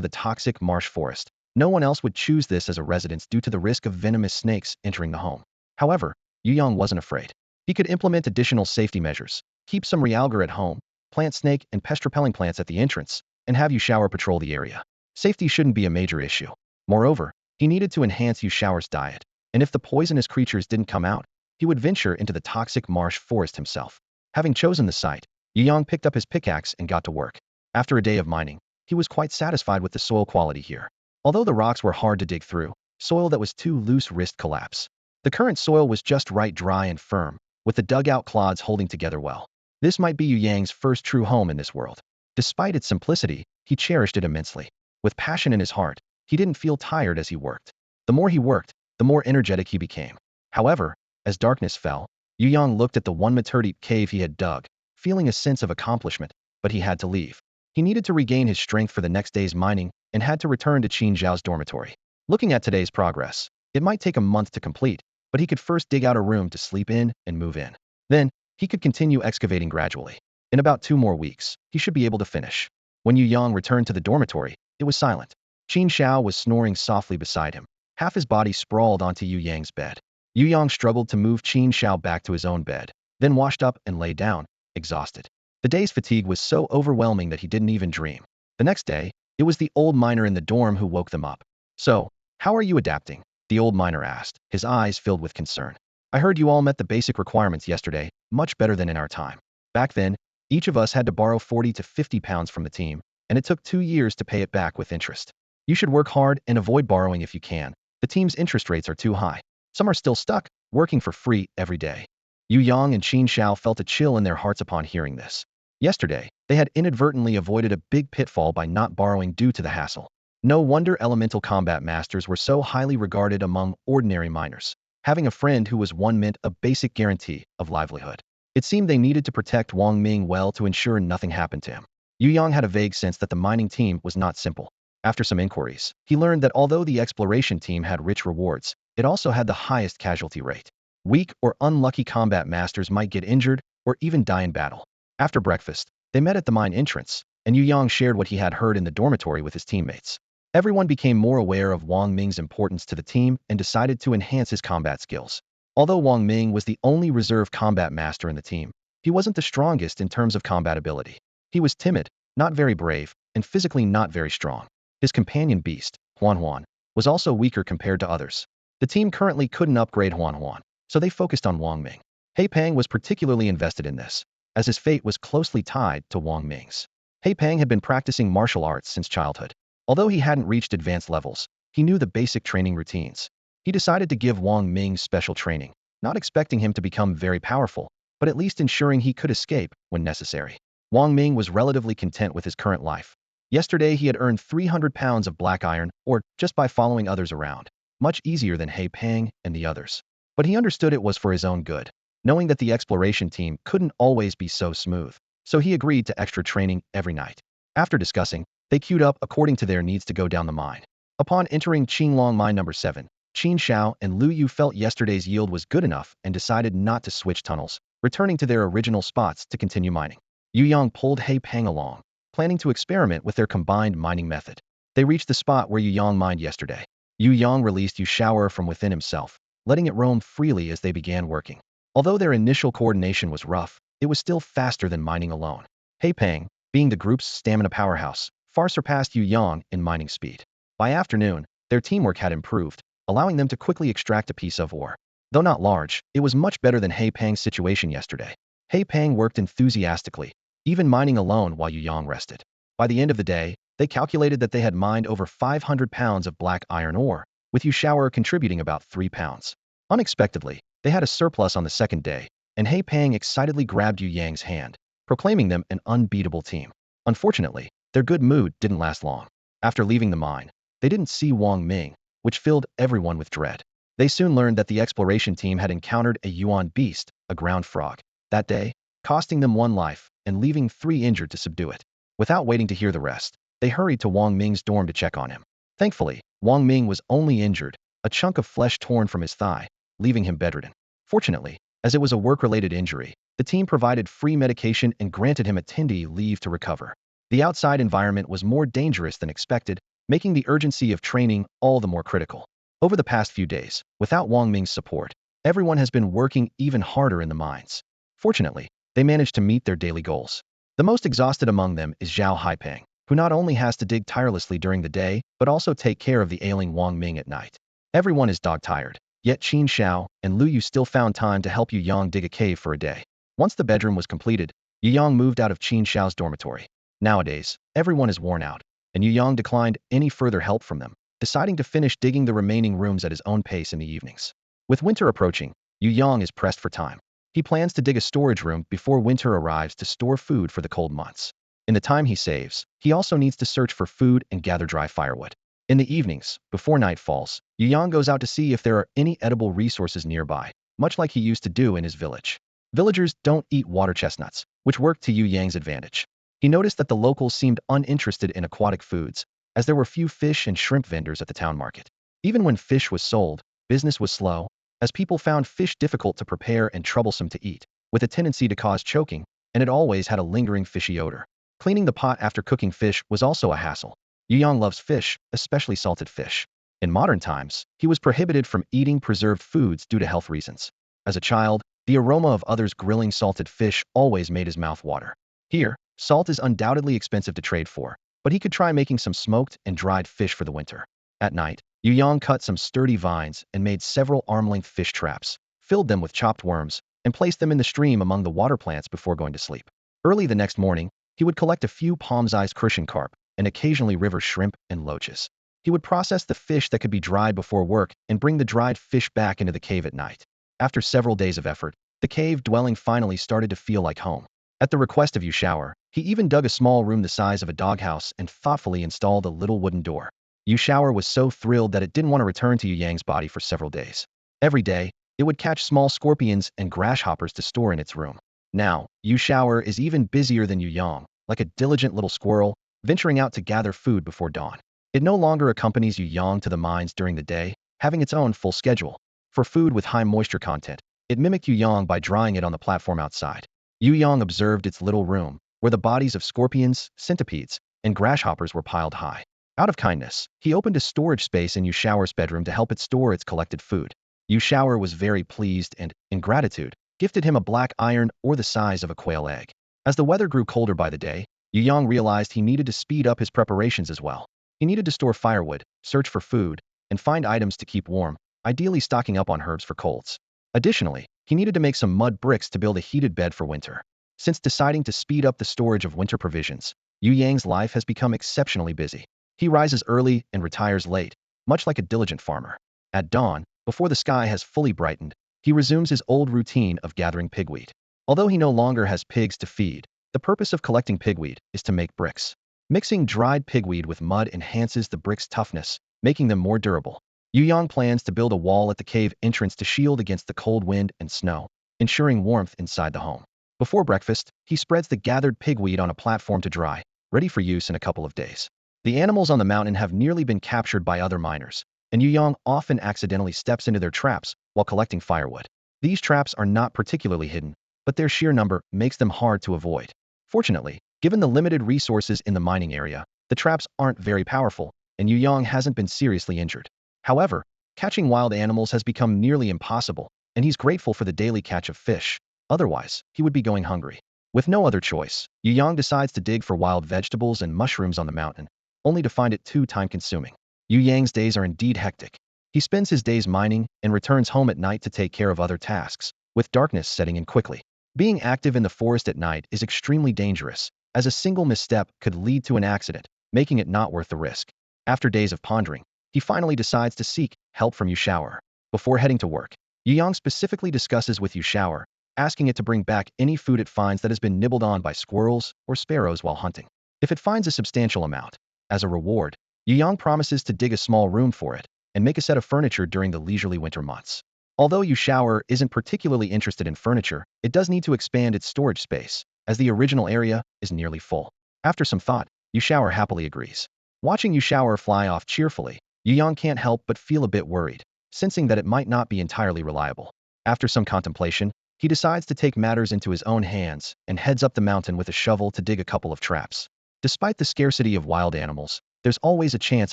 the toxic marsh forest. No one else would choose this as a residence due to the risk of venomous snakes entering the home. However, Yu Yang wasn't afraid. He could implement additional safety measures, keep some realgar at home, plant snake and pest repelling plants at the entrance, and have Yu Shower patrol the area. Safety shouldn't be a major issue. Moreover, he needed to enhance Yu Shower's diet, and if the poisonous creatures didn't come out, he would venture into the toxic marsh forest himself. Having chosen the site, Yu Yang picked up his pickaxe and got to work. After a day of mining, he was quite satisfied with the soil quality here. Although the rocks were hard to dig through, soil that was too loose risked collapse. The current soil was just right, dry and firm, with the dugout clods holding together well. This might be Yu Yang's first true home in this world. Despite its simplicity, he cherished it immensely. With passion in his heart, he didn't feel tired as he worked. The more he worked, the more energetic he became. However, as darkness fell, Yu Yang looked at the one-meter deep cave he had dug, feeling a sense of accomplishment, but he had to leave. He needed to regain his strength for the next day's mining and had to return to Qin Zhao's dormitory. Looking at today's progress, it might take a month to complete, but he could first dig out a room to sleep in and move in. Then, he could continue excavating gradually. In about 2 more weeks, he should be able to finish. When Yu Yang returned to the dormitory, it was silent. Qin Zhao was snoring softly beside him. Half his body sprawled onto Yu Yang's bed. Yu Yang struggled to move Qin Zhao back to his own bed, then washed up and lay down, exhausted. The day's fatigue was so overwhelming that he didn't even dream. The next day, it was the old miner in the dorm who woke them up. "So, how are you adapting?" the old miner asked, his eyes filled with concern. "I heard you all met the basic requirements yesterday, much better than in our time. Back then, each of us had to borrow 40 to 50 pounds from the team, and it took 2 years to pay it back with interest. You should work hard and avoid borrowing if you can. The team's interest rates are too high. Some are still stuck, working for free every day." Yu Yang and Qin Zhao felt a chill in their hearts upon hearing this. Yesterday, they had inadvertently avoided a big pitfall by not borrowing due to the hassle. No wonder elemental combat masters were so highly regarded among ordinary miners. Having a friend who was one meant a basic guarantee of livelihood. It seemed they needed to protect Wang Ming well to ensure nothing happened to him. Yu Yang had a vague sense that the mining team was not simple. After some inquiries, he learned that although the exploration team had rich rewards, it also had the highest casualty rate. Weak or unlucky combat masters might get injured or even die in battle. After breakfast, they met at the mine entrance, and Yu Yang shared what he had heard in the dormitory with his teammates. Everyone became more aware of Wang Ming's importance to the team and decided to enhance his combat skills. Although Wang Ming was the only reserve combat master in the team, he wasn't the strongest in terms of combat ability. He was timid, not very brave, and physically not very strong. His companion beast, Huan Huan, was also weaker compared to others. The team currently couldn't upgrade Huan Huan, so they focused on Wang Ming. He Peng was particularly invested in this, as his fate was closely tied to Wang Ming's. He Peng had been practicing martial arts since childhood. Although he hadn't reached advanced levels, he knew the basic training routines. He decided to give Wang Ming special training, not expecting him to become very powerful, but at least ensuring he could escape when necessary. Wang Ming was relatively content with his current life. Yesterday he had earned 300 pounds of black iron, or just by following others around. Much easier than He Peng and the others. But he understood it was for his own good, knowing that the exploration team couldn't always be so smooth. So he agreed to extra training every night. After discussing, they queued up according to their needs to go down the mine. Upon entering Qinglong Mine number 7, Qin Xiao and Lu Yu felt yesterday's yield was good enough and decided not to switch tunnels, returning to their original spots to continue mining. Yu Yang pulled He Peng along, planning to experiment with their combined mining method. They reached the spot where Yu Yang mined yesterday. Yu Yang released Yu Shower from within himself, letting it roam freely as they began working. Although their initial coordination was rough, it was still faster than mining alone. He Peng, being the group's stamina powerhouse, far surpassed Yu Yang in mining speed. By afternoon, their teamwork had improved, allowing them to quickly extract a piece of ore. Though not large, it was much better than He Peng's situation yesterday. He Peng worked enthusiastically, even mining alone while Yu Yang rested. By the end of the day, they calculated that they had mined over 500 pounds of black iron ore, with Yu Shower contributing about 3 pounds. Unexpectedly, they had a surplus on the second day, and He Peng excitedly grabbed Yu Yang's hand, proclaiming them an unbeatable team. Unfortunately, their good mood didn't last long. After leaving the mine, they didn't see Wang Ming, which filled everyone with dread. They soon learned that the exploration team had encountered a Yuan beast, a ground frog, that day, costing them 1 life and leaving 3 injured to subdue it. Without waiting to hear the rest, they hurried to Wang Ming's dorm to check on him. Thankfully, Wang Ming was only injured, a chunk of flesh torn from his thigh, leaving him bedridden. Fortunately, as it was a work-related injury, the team provided free medication and granted him a 10-day leave to recover. The outside environment was more dangerous than expected, making the urgency of training all the more critical. Over the past few days, without Wang Ming's support, everyone has been working even harder in the mines. Fortunately, they managed to meet their daily goals. The most exhausted among them is Zhao Haipeng. who not only has to dig tirelessly during the day, but also take care of the ailing Wang Ming at night. Everyone is dog-tired, yet Qin Xiao and Lu Yu still found time to help Yu Yang dig a cave for a day. Once the bedroom was completed, Yu Yang moved out of Qin Xiao's dormitory. Nowadays, everyone is worn out, and Yu Yang declined any further help from them, deciding to finish digging the remaining rooms at his own pace in the evenings. With winter approaching, Yu Yang is pressed for time. He plans to dig a storage room before winter arrives to store food for the cold months. In the time he saves, he also needs to search for food and gather dry firewood. In the evenings, before night falls, Yu Yang goes out to see if there are any edible resources nearby, much like he used to do in his village. Villagers don't eat water chestnuts, which worked to Yu Yang's advantage. He noticed that the locals seemed uninterested in aquatic foods, as there were few fish and shrimp vendors at the town market. Even when fish was sold, business was slow, as people found fish difficult to prepare and troublesome to eat, with a tendency to cause choking, and it always had a lingering fishy odor. Cleaning the pot after cooking fish was also a hassle. Yu Yang loves fish, especially salted fish. In modern times, he was prohibited from eating preserved foods due to health reasons. As a child, the aroma of others grilling salted fish always made his mouth water. Here, salt is undoubtedly expensive to trade for, but he could try making some smoked and dried fish for the winter. At night, Yu Yang cut some sturdy vines and made several arm-length fish traps, filled them with chopped worms, and placed them in the stream among the water plants before going to sleep. Early the next morning, he would collect a few palm-sized crucian carp, and occasionally river shrimp and loaches. He would process the fish that could be dried before work and bring the dried fish back into the cave at night. After several days of effort, the cave dwelling finally started to feel like home. At the request of Yu Shower, he even dug a small room the size of a doghouse and thoughtfully installed a little wooden door. Yu Shower was so thrilled that it didn't want to return to Yu Yang's body for several days. Every day, it would catch small scorpions and grasshoppers to store in its room. Now, Yu Shower is even busier than Yu Yang, like a diligent little squirrel, venturing out to gather food before dawn. It no longer accompanies Yu Yang to the mines during the day, having its own full schedule. For food with high moisture content, it mimicked Yu Yang by drying it on the platform outside. Yu Yang observed its little room, where the bodies of scorpions, centipedes, and grasshoppers were piled high. Out of kindness, he opened a storage space in Yu Shower's bedroom to help it store its collected food. Yu Shower was very pleased and, in gratitude, gifted him a black iron or the size of a quail egg. As the weather grew colder by the day, Yu Yang realized he needed to speed up his preparations as well. He needed to store firewood, search for food, and find items to keep warm, ideally stocking up on herbs for colds. Additionally, he needed to make some mud bricks to build a heated bed for winter. Since deciding to speed up the storage of winter provisions, Yu Yang's life has become exceptionally busy. He rises early and retires late, much like a diligent farmer. At dawn, before the sky has fully brightened, he resumes his old routine of gathering pigweed. Although he no longer has pigs to feed, the purpose of collecting pigweed is to make bricks. Mixing dried pigweed with mud enhances the bricks' toughness, making them more durable. Yu Yang plans to build a wall at the cave entrance to shield against the cold wind and snow, ensuring warmth inside the home. Before breakfast, he spreads the gathered pigweed on a platform to dry, ready for use in a couple of days. The animals on the mountain have nearly been captured by other miners, and Yu Yang often accidentally steps into their traps while collecting firewood. These traps are not particularly hidden, but their sheer number makes them hard to avoid. Fortunately, given the limited resources in the mining area, the traps aren't very powerful, and Yu Yang hasn't been seriously injured. However, catching wild animals has become nearly impossible, and he's grateful for the daily catch of fish. Otherwise, he would be going hungry. With no other choice, Yu Yang decides to dig for wild vegetables and mushrooms on the mountain, only to find it too time-consuming. Yu Yang's days are indeed hectic. He spends his days mining and returns home at night to take care of other tasks, with darkness setting in quickly. Being active in the forest at night is extremely dangerous, as a single misstep could lead to an accident, making it not worth the risk. After days of pondering, he finally decides to seek help from Yu Shower. Before heading to work, Yu Yang specifically discusses with Yu Shower, asking it to bring back any food it finds that has been nibbled on by squirrels or sparrows while hunting. If it finds a substantial amount, as a reward, Yu Yang promises to dig a small room for it and make a set of furniture during the leisurely winter months. Although Yu Shower isn't particularly interested in furniture, it does need to expand its storage space, as the original area is nearly full. After some thought, Yu Shower happily agrees. Watching Yu Shower fly off cheerfully, Yu Yang can't help but feel a bit worried, sensing that it might not be entirely reliable. After some contemplation, he decides to take matters into his own hands and heads up the mountain with a shovel to dig a couple of traps. Despite the scarcity of wild animals, there's always a chance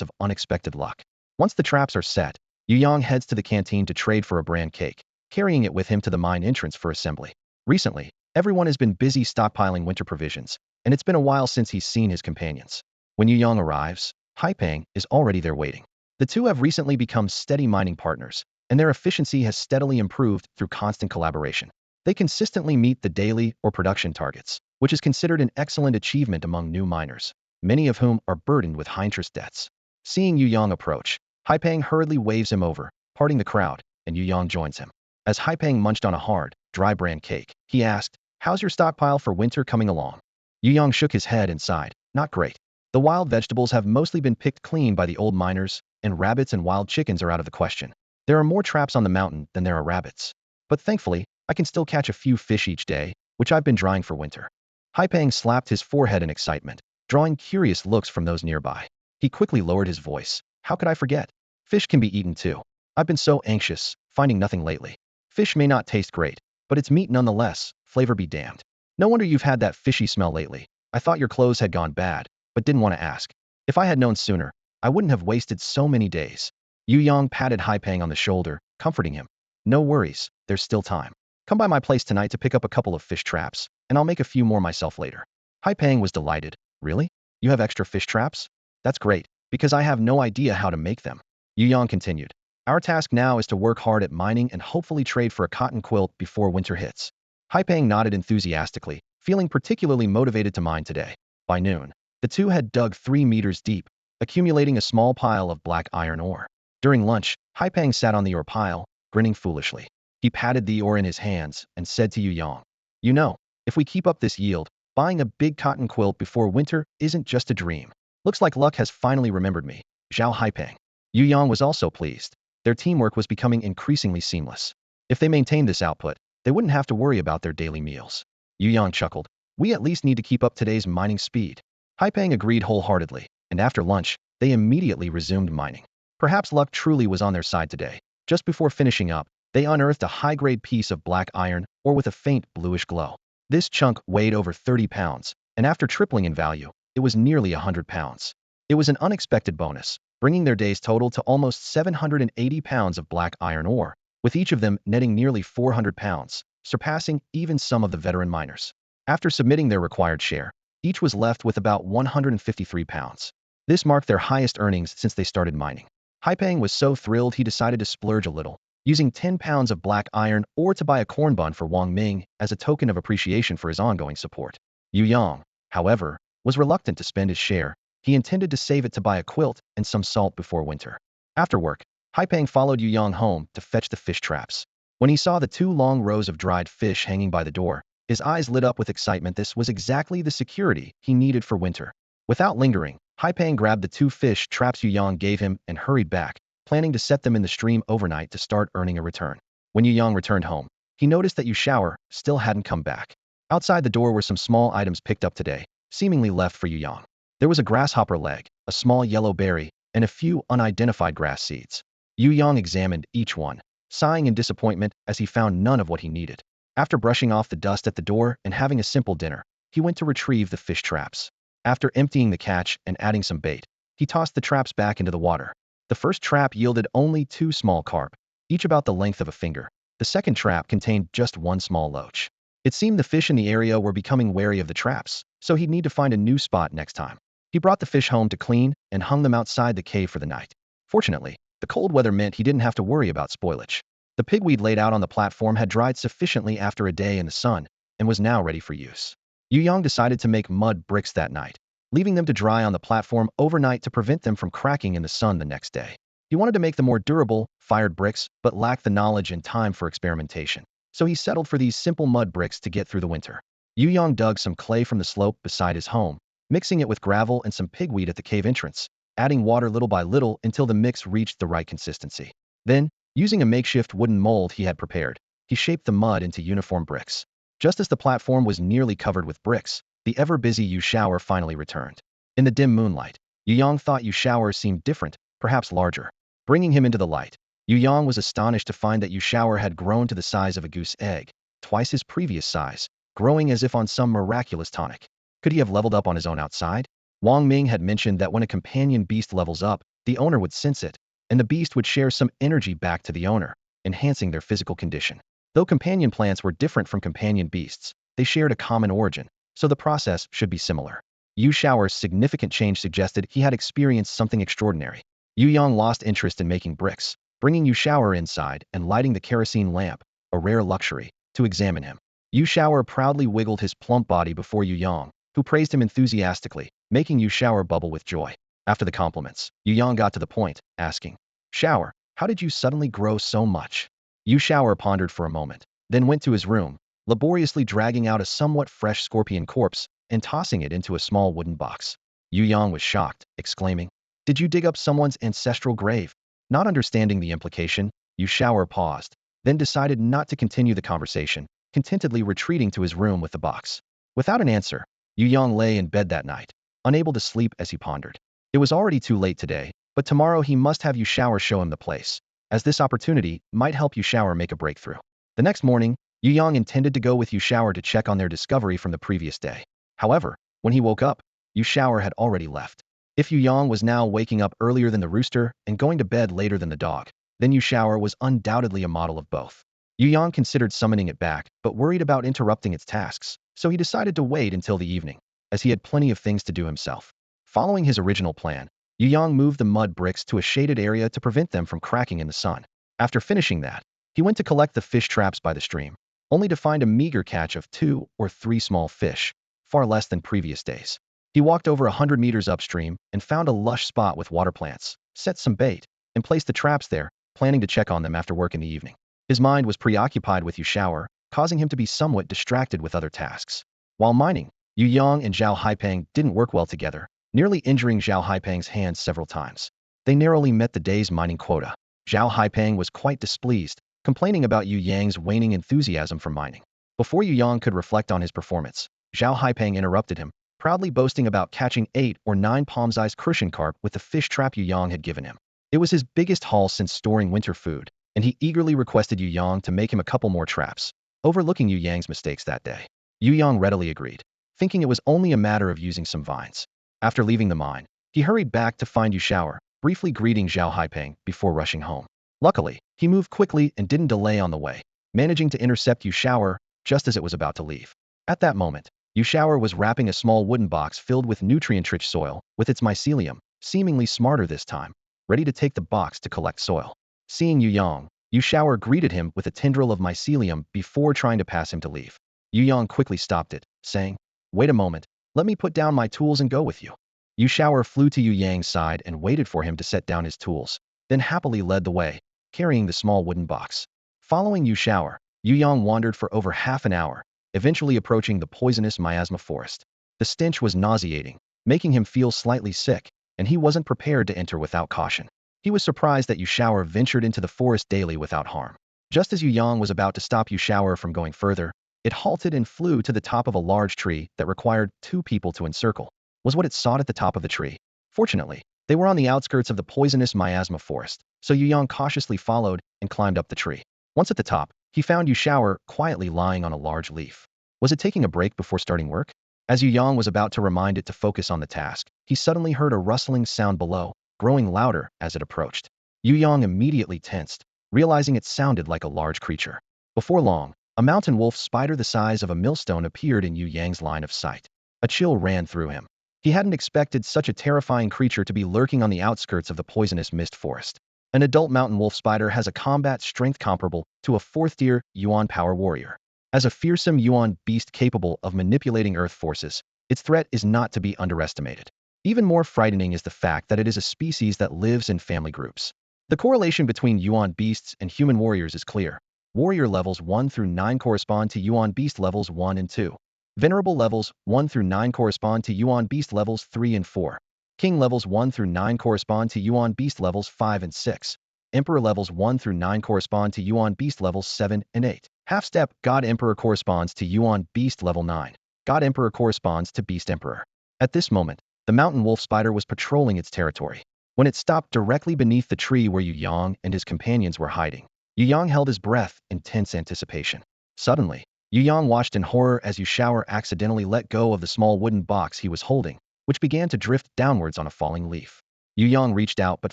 of unexpected luck. Once the traps are set, Yu Yang heads to the canteen to trade for a bran cake, carrying it with him to the mine entrance for assembly. Recently, everyone has been busy stockpiling winter provisions, and it's been a while since he's seen his companions. When Yu Yang arrives, Haipeng is already there waiting. The two have recently become steady mining partners, and their efficiency has steadily improved through constant collaboration. They consistently meet the daily or production targets, which is considered an excellent achievement among new miners, many of whom are burdened with high-interest debts. Seeing Yu Yang approach, Haipeng hurriedly waves him over, parting the crowd, and Yu Yang joins him. As Haipeng munched on a hard, dry bran cake, he asked, "How's your stockpile for winter coming along?" Yu Yang shook his head and sighed, "Not great. The wild vegetables have mostly been picked clean by the old miners, and rabbits and wild chickens are out of the question. There are more traps on the mountain than there are rabbits. But thankfully, I can still catch a few fish each day, which I've been drying for winter." Haipeng slapped his forehead in excitement, drawing curious looks from those nearby. He quickly lowered his voice. "How could I forget? Fish can be eaten too. I've been so anxious, finding nothing lately. Fish may not taste great, but it's meat nonetheless, flavor be damned. No wonder you've had that fishy smell lately. I thought your clothes had gone bad, but didn't want to ask. If I had known sooner, I wouldn't have wasted so many days." Yu Yang patted Haipeng on the shoulder, comforting him. "No worries, there's still time. Come by my place tonight to pick up a couple of fish traps, and I'll make a few more myself later." Haipeng was delighted. "Really? You have extra fish traps? That's great, because I have no idea how to make them." Yu Yang continued. "Our task now is to work hard at mining and hopefully trade for a cotton quilt before winter hits." Haipeng nodded enthusiastically, feeling particularly motivated to mine today. By noon, the two had dug 3 meters deep, accumulating a small pile of black iron ore. During lunch, Haipeng sat on the ore pile, grinning foolishly. He patted the ore in his hands and said to Yu Yang, "You know, if we keep up this yield, buying a big cotton quilt before winter isn't just a dream. Looks like luck has finally remembered me." Zhao Haipeng. Yu Yang was also pleased. Their teamwork was becoming increasingly seamless. If they maintained this output, they wouldn't have to worry about their daily meals. Yu Yang chuckled. "We at least need to keep up today's mining speed." Haipeng agreed wholeheartedly, and after lunch, they immediately resumed mining. Perhaps luck truly was on their side today. Just before finishing up, they unearthed a high-grade piece of black iron ore with a faint bluish glow. This chunk weighed over 30 pounds, and after tripling in value, it was nearly 100 pounds. It was an unexpected bonus, bringing their day's total to almost 780 pounds of black iron ore, with each of them netting nearly 400 pounds, surpassing even some of the veteran miners. After submitting their required share, each was left with about 153 pounds. This marked their highest earnings since they started mining. Haipeng was so thrilled he decided to splurge a little, using 10 pounds of black iron ore to buy a corn bun for Wang Ming as a token of appreciation for his ongoing support. Yu Yang, however, was reluctant to spend his share. He intended to save it to buy a quilt and some salt before winter. After work, Haipeng followed Yu Yang home to fetch the fish traps. When he saw the 2 long rows of dried fish hanging by the door, his eyes lit up with excitement. This was exactly the security he needed for winter. Without lingering, Haipeng grabbed the 2 fish traps Yu Yang gave him and hurried back, planning to set them in the stream overnight to start earning a return. When Yu Yang returned home, he noticed that Yu Shower still hadn't come back. Outside the door were some small items picked up today, seemingly left for Yu Yang. There was a grasshopper leg, a small yellow berry, and a few unidentified grass seeds. Yu Yang examined each one, sighing in disappointment as he found none of what he needed. After brushing off the dust at the door and having a simple dinner, he went to retrieve the fish traps. After emptying the catch and adding some bait, he tossed the traps back into the water. The first trap yielded only 2 small carp, each about the length of a finger. The second trap contained just 1 small loach. It seemed the fish in the area were becoming wary of the traps, so he'd need to find a new spot next time. He brought the fish home to clean and hung them outside the cave for the night. Fortunately, the cold weather meant he didn't have to worry about spoilage. The pigweed laid out on the platform had dried sufficiently after a day in the sun and was now ready for use. Yu Yang decided to make mud bricks that night, leaving them to dry on the platform overnight to prevent them from cracking in the sun the next day. He wanted to make them more durable, fired bricks, but lacked the knowledge and time for experimentation, so he settled for these simple mud bricks to get through the winter. Yu Yang dug some clay from the slope beside his home, mixing it with gravel and some pigweed at the cave entrance, adding water little by little until the mix reached the right consistency. Then, using a makeshift wooden mold he had prepared, he shaped the mud into uniform bricks. Just as the platform was nearly covered with bricks, the ever-busy Yu Shower finally returned. In the dim moonlight, Yu Yang thought Yu Shower seemed different, perhaps larger. Bringing him into the light, Yu Yang was astonished to find that Yu Shower had grown to the size of a goose egg, twice his previous size, growing as if on some miraculous tonic. Could he have leveled up on his own outside? Wang Ming had mentioned that when a companion beast levels up, the owner would sense it, and the beast would share some energy back to the owner, enhancing their physical condition. Though companion plants were different from companion beasts, they shared a common origin, so the process should be similar. Yu Shao's significant change suggested he had experienced something extraordinary. Yu Yang lost interest in making bricks, bringing Yu Shao inside and lighting the kerosene lamp, a rare luxury, to examine him. Yu Shao proudly wiggled his plump body before Yu Yang, who praised him enthusiastically, making Yu Shao bubble with joy. After the compliments, Yu Yang got to the point, asking, "Shao, how did you suddenly grow so much?" Yu Shao pondered for a moment, then went to his room, laboriously dragging out a somewhat fresh scorpion corpse and tossing it into a small wooden box. Yu Yang was shocked, exclaiming, "Did you dig up someone's ancestral grave?" Not understanding the implication, Yu Shao paused, then decided not to continue the conversation, contentedly retreating to his room with the box. Without an answer, Yu Yang lay in bed that night, unable to sleep as he pondered. It was already too late today, but tomorrow he must have Yu Shao show him the place, as this opportunity might help Yu Shao make a breakthrough. The next morning, Yu Yang intended to go with Yu Shao to check on their discovery from the previous day. However, when he woke up, Yu Shao had already left. If Yu Yang was now waking up earlier than the rooster and going to bed later than the dog, then Yu Shao was undoubtedly a model of both. Yu Yang considered summoning it back, but worried about interrupting its tasks, so he decided to wait until the evening, as he had plenty of things to do himself. Following his original plan, Yu Yang moved the mud bricks to a shaded area to prevent them from cracking in the sun. After finishing that, he went to collect the fish traps by the stream, only to find a meager catch of 2 or 3 small fish, far less than previous days. He walked over 100 meters upstream and found a lush spot with water plants, set some bait, and placed the traps there, planning to check on them after work in the evening. His mind was preoccupied with Yu Shao, causing him to be somewhat distracted with other tasks. While mining, Yu Yang and Zhao Haipeng didn't work well together, nearly injuring Zhao Haipeng's hands several times. They narrowly met the day's mining quota. Zhao Haipeng was quite displeased, complaining about Yu Yang's waning enthusiasm for mining. Before Yu Yang could reflect on his performance, Zhao Haipeng interrupted him, proudly boasting about catching 8 or 9 palm-sized crucian carp with the fish trap Yu Yang had given him. It was his biggest haul since storing winter food, and he eagerly requested Yu Yang to make him a couple more traps, overlooking Yu Yang's mistakes that day. Yu Yang readily agreed, thinking it was only a matter of using some vines. After leaving the mine, he hurried back to find Yu Shao, briefly greeting Zhao Haipeng before rushing home. Luckily, he moved quickly and didn't delay on the way, managing to intercept Yu Shao just as it was about to leave. At that moment, Yu Shao was wrapping a small wooden box filled with nutrient-rich soil, with its mycelium, seemingly smarter this time, ready to take the box to collect soil. Seeing Yu Yang, Yu Shao greeted him with a tendril of mycelium before trying to pass him to leave. Yu Yang quickly stopped it, saying, "Wait a moment, let me put down my tools and go with you." Yu Shao flew to Yu Yang's side and waited for him to set down his tools, then happily led the way, carrying the small wooden box. Following Yu Shao, Yu Yang wandered for over half an hour, eventually approaching the poisonous miasma forest. The stench was nauseating, making him feel slightly sick, and he wasn't prepared to enter without caution. He was surprised that Yu Shao ventured into the forest daily without harm. Just as Yu Yang was about to stop Yu Shao from going further, it halted and flew to the top of a large tree that required 2 people to encircle. Was what it sought at the top of the tree. Fortunately, they were on the outskirts of the poisonous miasma forest, so Yu Yang cautiously followed and climbed up the tree. Once at the top, he found Yu Shao quietly lying on a large leaf. Was it taking a break before starting work? As Yu Yang was about to remind it to focus on the task, he suddenly heard a rustling sound below, growing louder as it approached. Yu Yang immediately tensed, realizing it sounded like a large creature. Before long, a mountain wolf spider the size of a millstone appeared in Yu Yang's line of sight. A chill ran through him. He hadn't expected such a terrifying creature to be lurking on the outskirts of the poisonous mist forest. An adult mountain wolf spider has a combat strength comparable to a 4th-tier Yuan power warrior. As a fearsome Yuan beast capable of manipulating earth forces, its threat is not to be underestimated. Even more frightening is the fact that it is a species that lives in family groups. The correlation between Yuan beasts and human warriors is clear. Warrior levels 1 through 9 correspond to Yuan beast levels 1 and 2. Venerable levels 1 through 9 correspond to Yuan beast levels 3 and 4. King levels 1 through 9 correspond to Yuan beast levels 5 and 6. Emperor levels 1 through 9 correspond to Yuan beast levels 7 and 8. Half-step God Emperor corresponds to Yuan beast level 9. God Emperor corresponds to Beast Emperor. At this moment, the mountain wolf spider was patrolling its territory. When it stopped directly beneath the tree where Yu Yang and his companions were hiding, Yu Yang held his breath in tense anticipation. Suddenly, Yu Yang watched in horror as Yu Shao accidentally let go of the small wooden box he was holding, which began to drift downwards on a falling leaf. Yu Yang reached out but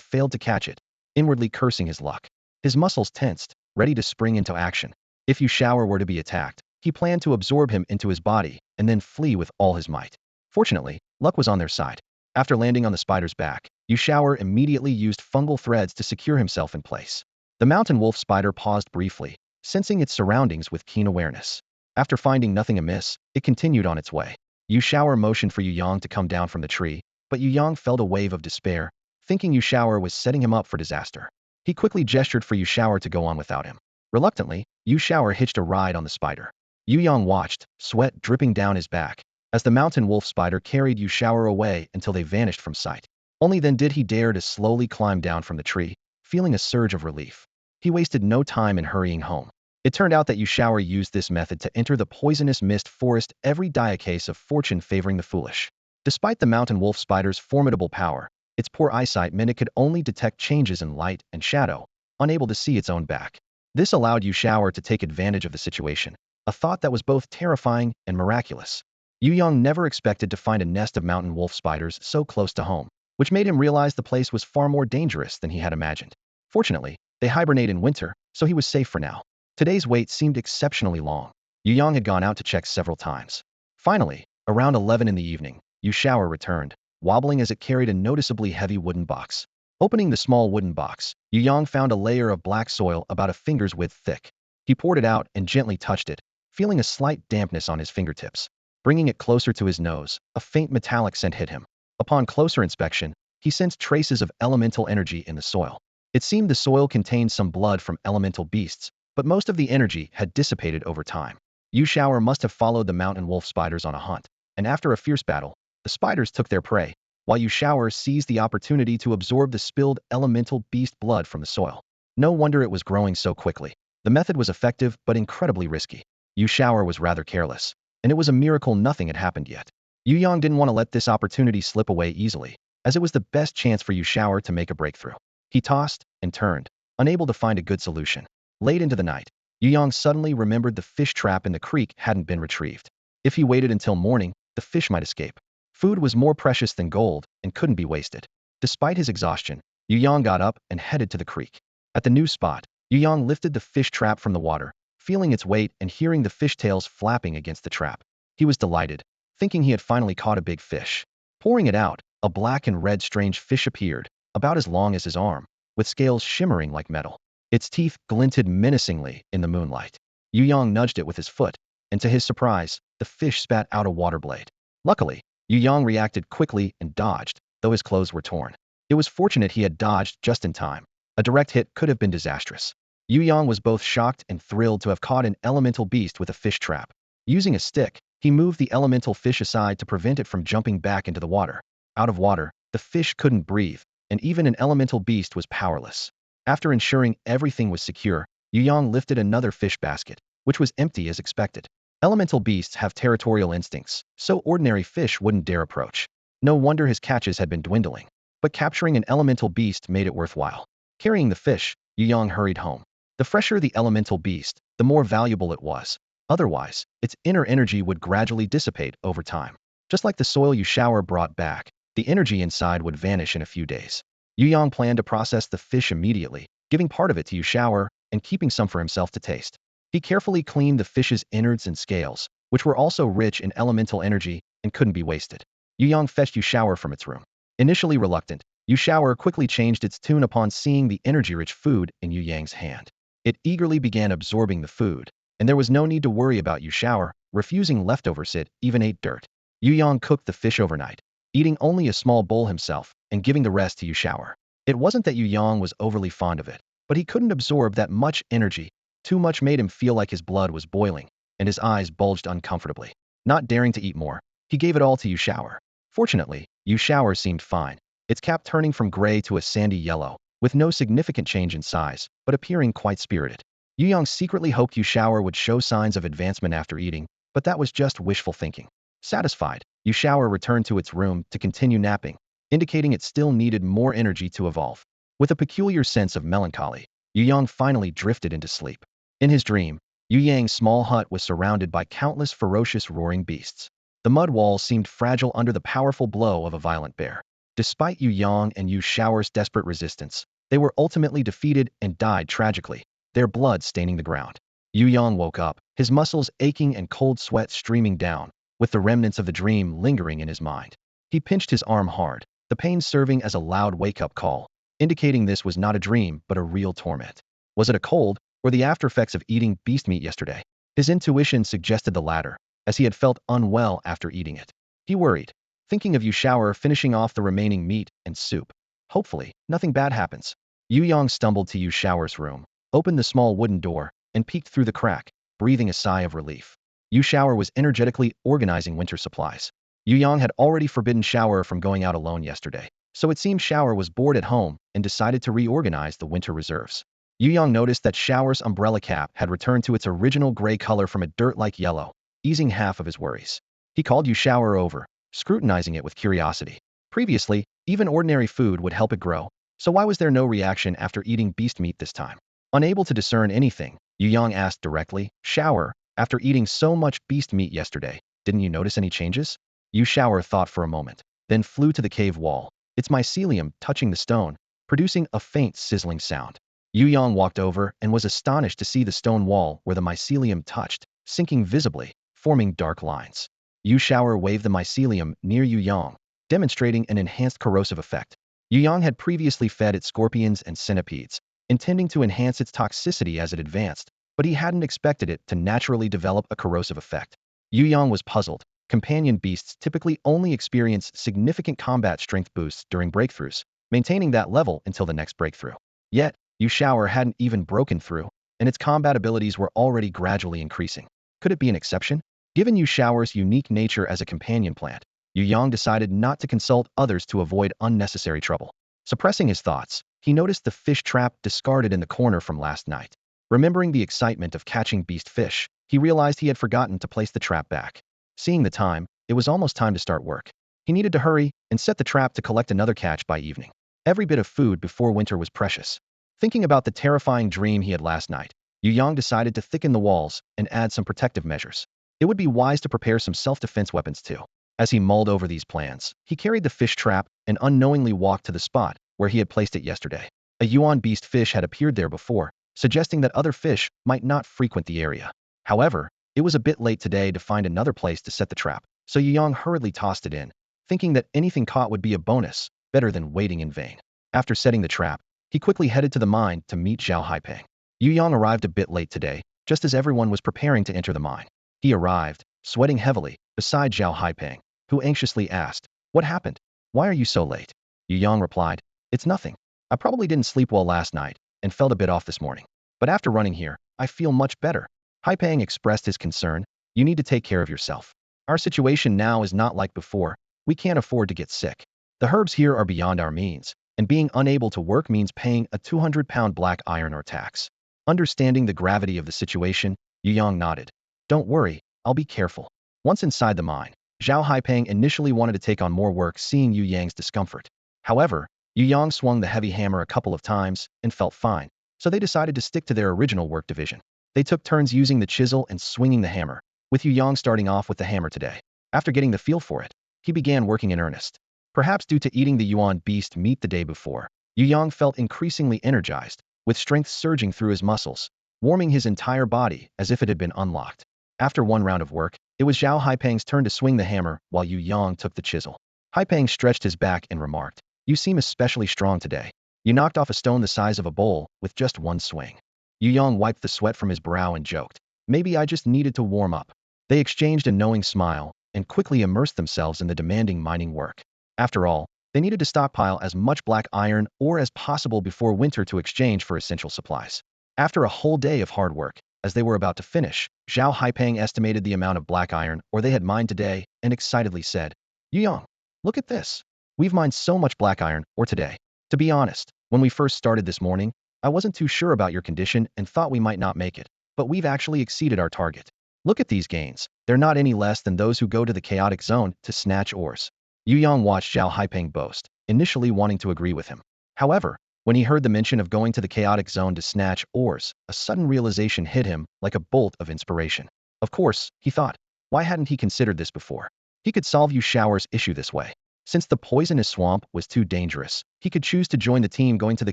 failed to catch it, inwardly cursing his luck. His muscles tensed, ready to spring into action. If Yu Shao were to be attacked, he planned to absorb him into his body and then flee with all his might. Fortunately, Luck was on their side. After landing on the spider's back, Yu Shower immediately used fungal threads to secure himself in place. The mountain wolf spider paused briefly, sensing its surroundings with keen awareness. After finding nothing amiss, it continued on its way. Yu Shower motioned for Yu Yang to come down from the tree, but Yu Yang felt a wave of despair, thinking Yu Shower was setting him up for disaster. He quickly gestured for Yu Shower to go on without him. Reluctantly, Yu Shower hitched a ride on the spider. Yu Yang watched, sweat dripping down his back, as the mountain wolf spider carried Yu Shower away until they vanished from sight. Only then did he dare to slowly climb down from the tree, feeling a surge of relief. He wasted no time in hurrying home. It turned out that Yu Shower used this method to enter the poisonous mist forest, every diocese of fortune favoring the foolish. Despite the mountain wolf spider's formidable power, its poor eyesight meant it could only detect changes in light and shadow, unable to see its own back. This allowed Yu Shower to take advantage of the situation, a thought that was both terrifying and miraculous. Yu Yang never expected to find a nest of mountain wolf spiders so close to home, which made him realize the place was far more dangerous than he had imagined. Fortunately, they hibernate in winter, so he was safe for now. Today's wait seemed exceptionally long. Yu Yang had gone out to check several times. Finally, around 11 in the evening, Yu Shower returned, wobbling as it carried a noticeably heavy wooden box. Opening the small wooden box, Yu Yang found a layer of black soil about a finger's width thick. He poured it out and gently touched it, feeling a slight dampness on his fingertips. Bringing it closer to his nose, a faint metallic scent hit him. Upon closer inspection, he sensed traces of elemental energy in the soil. It seemed the soil contained some blood from elemental beasts, but most of the energy had dissipated over time. Yu Shower must have followed the mountain wolf spiders on a hunt, and after a fierce battle, the spiders took their prey, while Yu Shower seized the opportunity to absorb the spilled elemental beast blood from the soil. No wonder it was growing so quickly. The method was effective but incredibly risky. Yu Shower was rather careless, and it was a miracle nothing had happened yet. Yu Yang didn't want to let this opportunity slip away easily, as it was the best chance for Yu Shower to make a breakthrough. He tossed and turned, unable to find a good solution. Late into the night, Yu Yang suddenly remembered the fish trap in the creek hadn't been retrieved. If he waited until morning, the fish might escape. Food was more precious than gold and couldn't be wasted. Despite his exhaustion, Yu Yang got up and headed to the creek. At the new spot, Yu Yang lifted the fish trap from the water, feeling its weight and hearing the fishtails flapping against the trap. He was delighted, thinking he had finally caught a big fish. Pouring it out, a black and red strange fish appeared, about as long as his arm, with scales shimmering like metal. Its teeth glinted menacingly in the moonlight. Yu Yang nudged it with his foot, and to his surprise, the fish spat out a water blade. Luckily, Yu Yang reacted quickly and dodged, though his clothes were torn. It was fortunate he had dodged just in time. A direct hit could have been disastrous. Yu Yang was both shocked and thrilled to have caught an elemental beast with a fish trap. Using a stick, he moved the elemental fish aside to prevent it from jumping back into the water. Out of water, the fish couldn't breathe, and even an elemental beast was powerless. After ensuring everything was secure, Yu Yang lifted another fish basket, which was empty as expected. Elemental beasts have territorial instincts, so ordinary fish wouldn't dare approach. No wonder his catches had been dwindling. But capturing an elemental beast made it worthwhile. Carrying the fish, Yu Yang hurried home. The fresher the elemental beast, the more valuable it was. Otherwise, its inner energy would gradually dissipate over time. Just like the soil Yu Shower brought back, the energy inside would vanish in a few days. Yu Yang planned to process the fish immediately, giving part of it to Yu Shower and keeping some for himself to taste. He carefully cleaned the fish's innards and scales, which were also rich in elemental energy and couldn't be wasted. Yu Yang fetched Yu Shower from its room. Initially reluctant, Yu Shower quickly changed its tune upon seeing the energy-rich food in Yu Yang's hand. It eagerly began absorbing the food, and there was no need to worry about Yu Shower refusing leftovers. It even ate dirt. Yu Yang cooked the fish overnight, eating only a small bowl himself and giving the rest to Yu Shower. It wasn't that Yu Yang was overly fond of it, but he couldn't absorb that much energy. Too much made him feel like his blood was boiling, and his eyes bulged uncomfortably. Not daring to eat more, he gave it all to Yu Shower. Fortunately, Yu Shower seemed fine, its cap turning from gray to a sandy yellow, with no significant change in size, but appearing quite spirited. Yu Yang secretly hoped Yu Shower would show signs of advancement after eating, but that was just wishful thinking. Satisfied, Yu Shower returned to its room to continue napping, indicating it still needed more energy to evolve. With a peculiar sense of melancholy, Yu Yang finally drifted into sleep. In his dream, Yu Yang's small hut was surrounded by countless ferocious roaring beasts. The mud walls seemed fragile under the powerful blow of a violent bear. Despite Yu Yang and Yu Shower's desperate resistance, they were ultimately defeated and died tragically, their blood staining the ground. Yu Yang woke up, his muscles aching and cold sweat streaming down, with the remnants of the dream lingering in his mind. He pinched his arm hard, the pain serving as a loud wake-up call, indicating this was not a dream but a real torment. Was it a cold, or the aftereffects of eating beast meat yesterday? His intuition suggested the latter, as he had felt unwell after eating it. He worried, thinking of Yu Shower finishing off the remaining meat and soup. Hopefully, nothing bad happens. Yu Yang stumbled to Yu Shower's room, opened the small wooden door, and peeked through the crack, breathing a sigh of relief. Yu Shower was energetically organizing winter supplies. Yu Yang had already forbidden Shower from going out alone yesterday, so it seemed Shower was bored at home and decided to reorganize the winter reserves. Yu Yang noticed that Shower's umbrella cap had returned to its original gray color from a dirt-like yellow, easing half of his worries. He called Yu Shower over, scrutinizing it with curiosity. Previously, even ordinary food would help it grow, so why was there no reaction after eating beast meat this time? Unable to discern anything, Yu Yang asked directly, Shower, after eating so much beast meat yesterday, didn't you notice any changes? Yu Shower thought for a moment, then flew to the cave wall, its mycelium touching the stone, producing a faint sizzling sound. Yu Yang walked over and was astonished to see the stone wall where the mycelium touched, sinking visibly, forming dark lines. Yu Shower waved the mycelium near Yu Yang, demonstrating an enhanced corrosive effect. Yu Yang had previously fed it scorpions and centipedes, intending to enhance its toxicity as it advanced, but he hadn't expected it to naturally develop a corrosive effect. Yu Yang was puzzled. Companion beasts typically only experience significant combat strength boosts during breakthroughs, maintaining that level until the next breakthrough. Yet, Yu Shower hadn't even broken through, and its combat abilities were already gradually increasing. Could it be an exception? Given Yu Shower's unique nature as a companion plant, Yu Yang decided not to consult others to avoid unnecessary trouble. Suppressing his thoughts, he noticed the fish trap discarded in the corner from last night. Remembering the excitement of catching beast fish, he realized he had forgotten to place the trap back. Seeing the time, it was almost time to start work. He needed to hurry and set the trap to collect another catch by evening. Every bit of food before winter was precious. Thinking about the terrifying dream he had last night, Yu Yang decided to thicken the walls and add some protective measures. It would be wise to prepare some self-defense weapons too. As he mulled over these plans, he carried the fish trap and unknowingly walked to the spot where he had placed it yesterday. A Yuan beast fish had appeared there before, suggesting that other fish might not frequent the area. However, it was a bit late today to find another place to set the trap, so Yu Yang hurriedly tossed it in, thinking that anything caught would be a bonus, better than waiting in vain. After setting the trap, he quickly headed to the mine to meet Zhao Haipeng. Yu Yang arrived a bit late today, just as everyone was preparing to enter the mine. He arrived, sweating heavily, beside Zhao Haipeng, who anxiously asked, "What happened? Why are you so late?" Yu Yang replied, "It's nothing. I probably didn't sleep well last night and felt a bit off this morning. But after running here, I feel much better." Haipeng expressed his concern, "You need to take care of yourself. Our situation now is not like before. We can't afford to get sick. The herbs here are beyond our means, and being unable to work means paying a 200-pound black iron or tax." Understanding the gravity of the situation, Yu Yang nodded. "Don't worry, I'll be careful." Once inside the mine, Zhao Haipeng initially wanted to take on more work seeing Yu Yang's discomfort. However, Yu Yang swung the heavy hammer a couple of times and felt fine, so they decided to stick to their original work division. They took turns using the chisel and swinging the hammer, with Yu Yang starting off with the hammer today. After getting the feel for it, he began working in earnest. Perhaps due to eating the Yuan beast meat the day before, Yu Yang felt increasingly energized, with strength surging through his muscles, warming his entire body as if it had been unlocked. After one round of work, it was Zhao Haipeng's turn to swing the hammer while Yu Yang took the chisel. Haipeng stretched his back and remarked, "You seem especially strong today. You knocked off a stone the size of a bowl with just one swing." Yu Yang wiped the sweat from his brow and joked, "Maybe I just needed to warm up." They exchanged a knowing smile and quickly immersed themselves in the demanding mining work. After all, they needed to stockpile as much black iron ore as possible before winter to exchange for essential supplies. After a whole day of hard work, as they were about to finish, Zhao Haipeng estimated the amount of black iron ore they had mined today and excitedly said, "Yu Yang, look at this. We've mined so much black iron ore today. To be honest, when we first started this morning, I wasn't too sure about your condition and thought we might not make it, but we've actually exceeded our target. Look at these gains. They're not any less than those who go to the chaotic zone to snatch ores." Yu Yang watched Zhao Haipeng boast, initially wanting to agree with him. However, when he heard the mention of going to the chaotic zone to snatch ores, a sudden realization hit him like a bolt of inspiration. Of course, he thought, why hadn't he considered this before? He could solve Yu Shower's issue this way. Since the poisonous swamp was too dangerous, he could choose to join the team going to the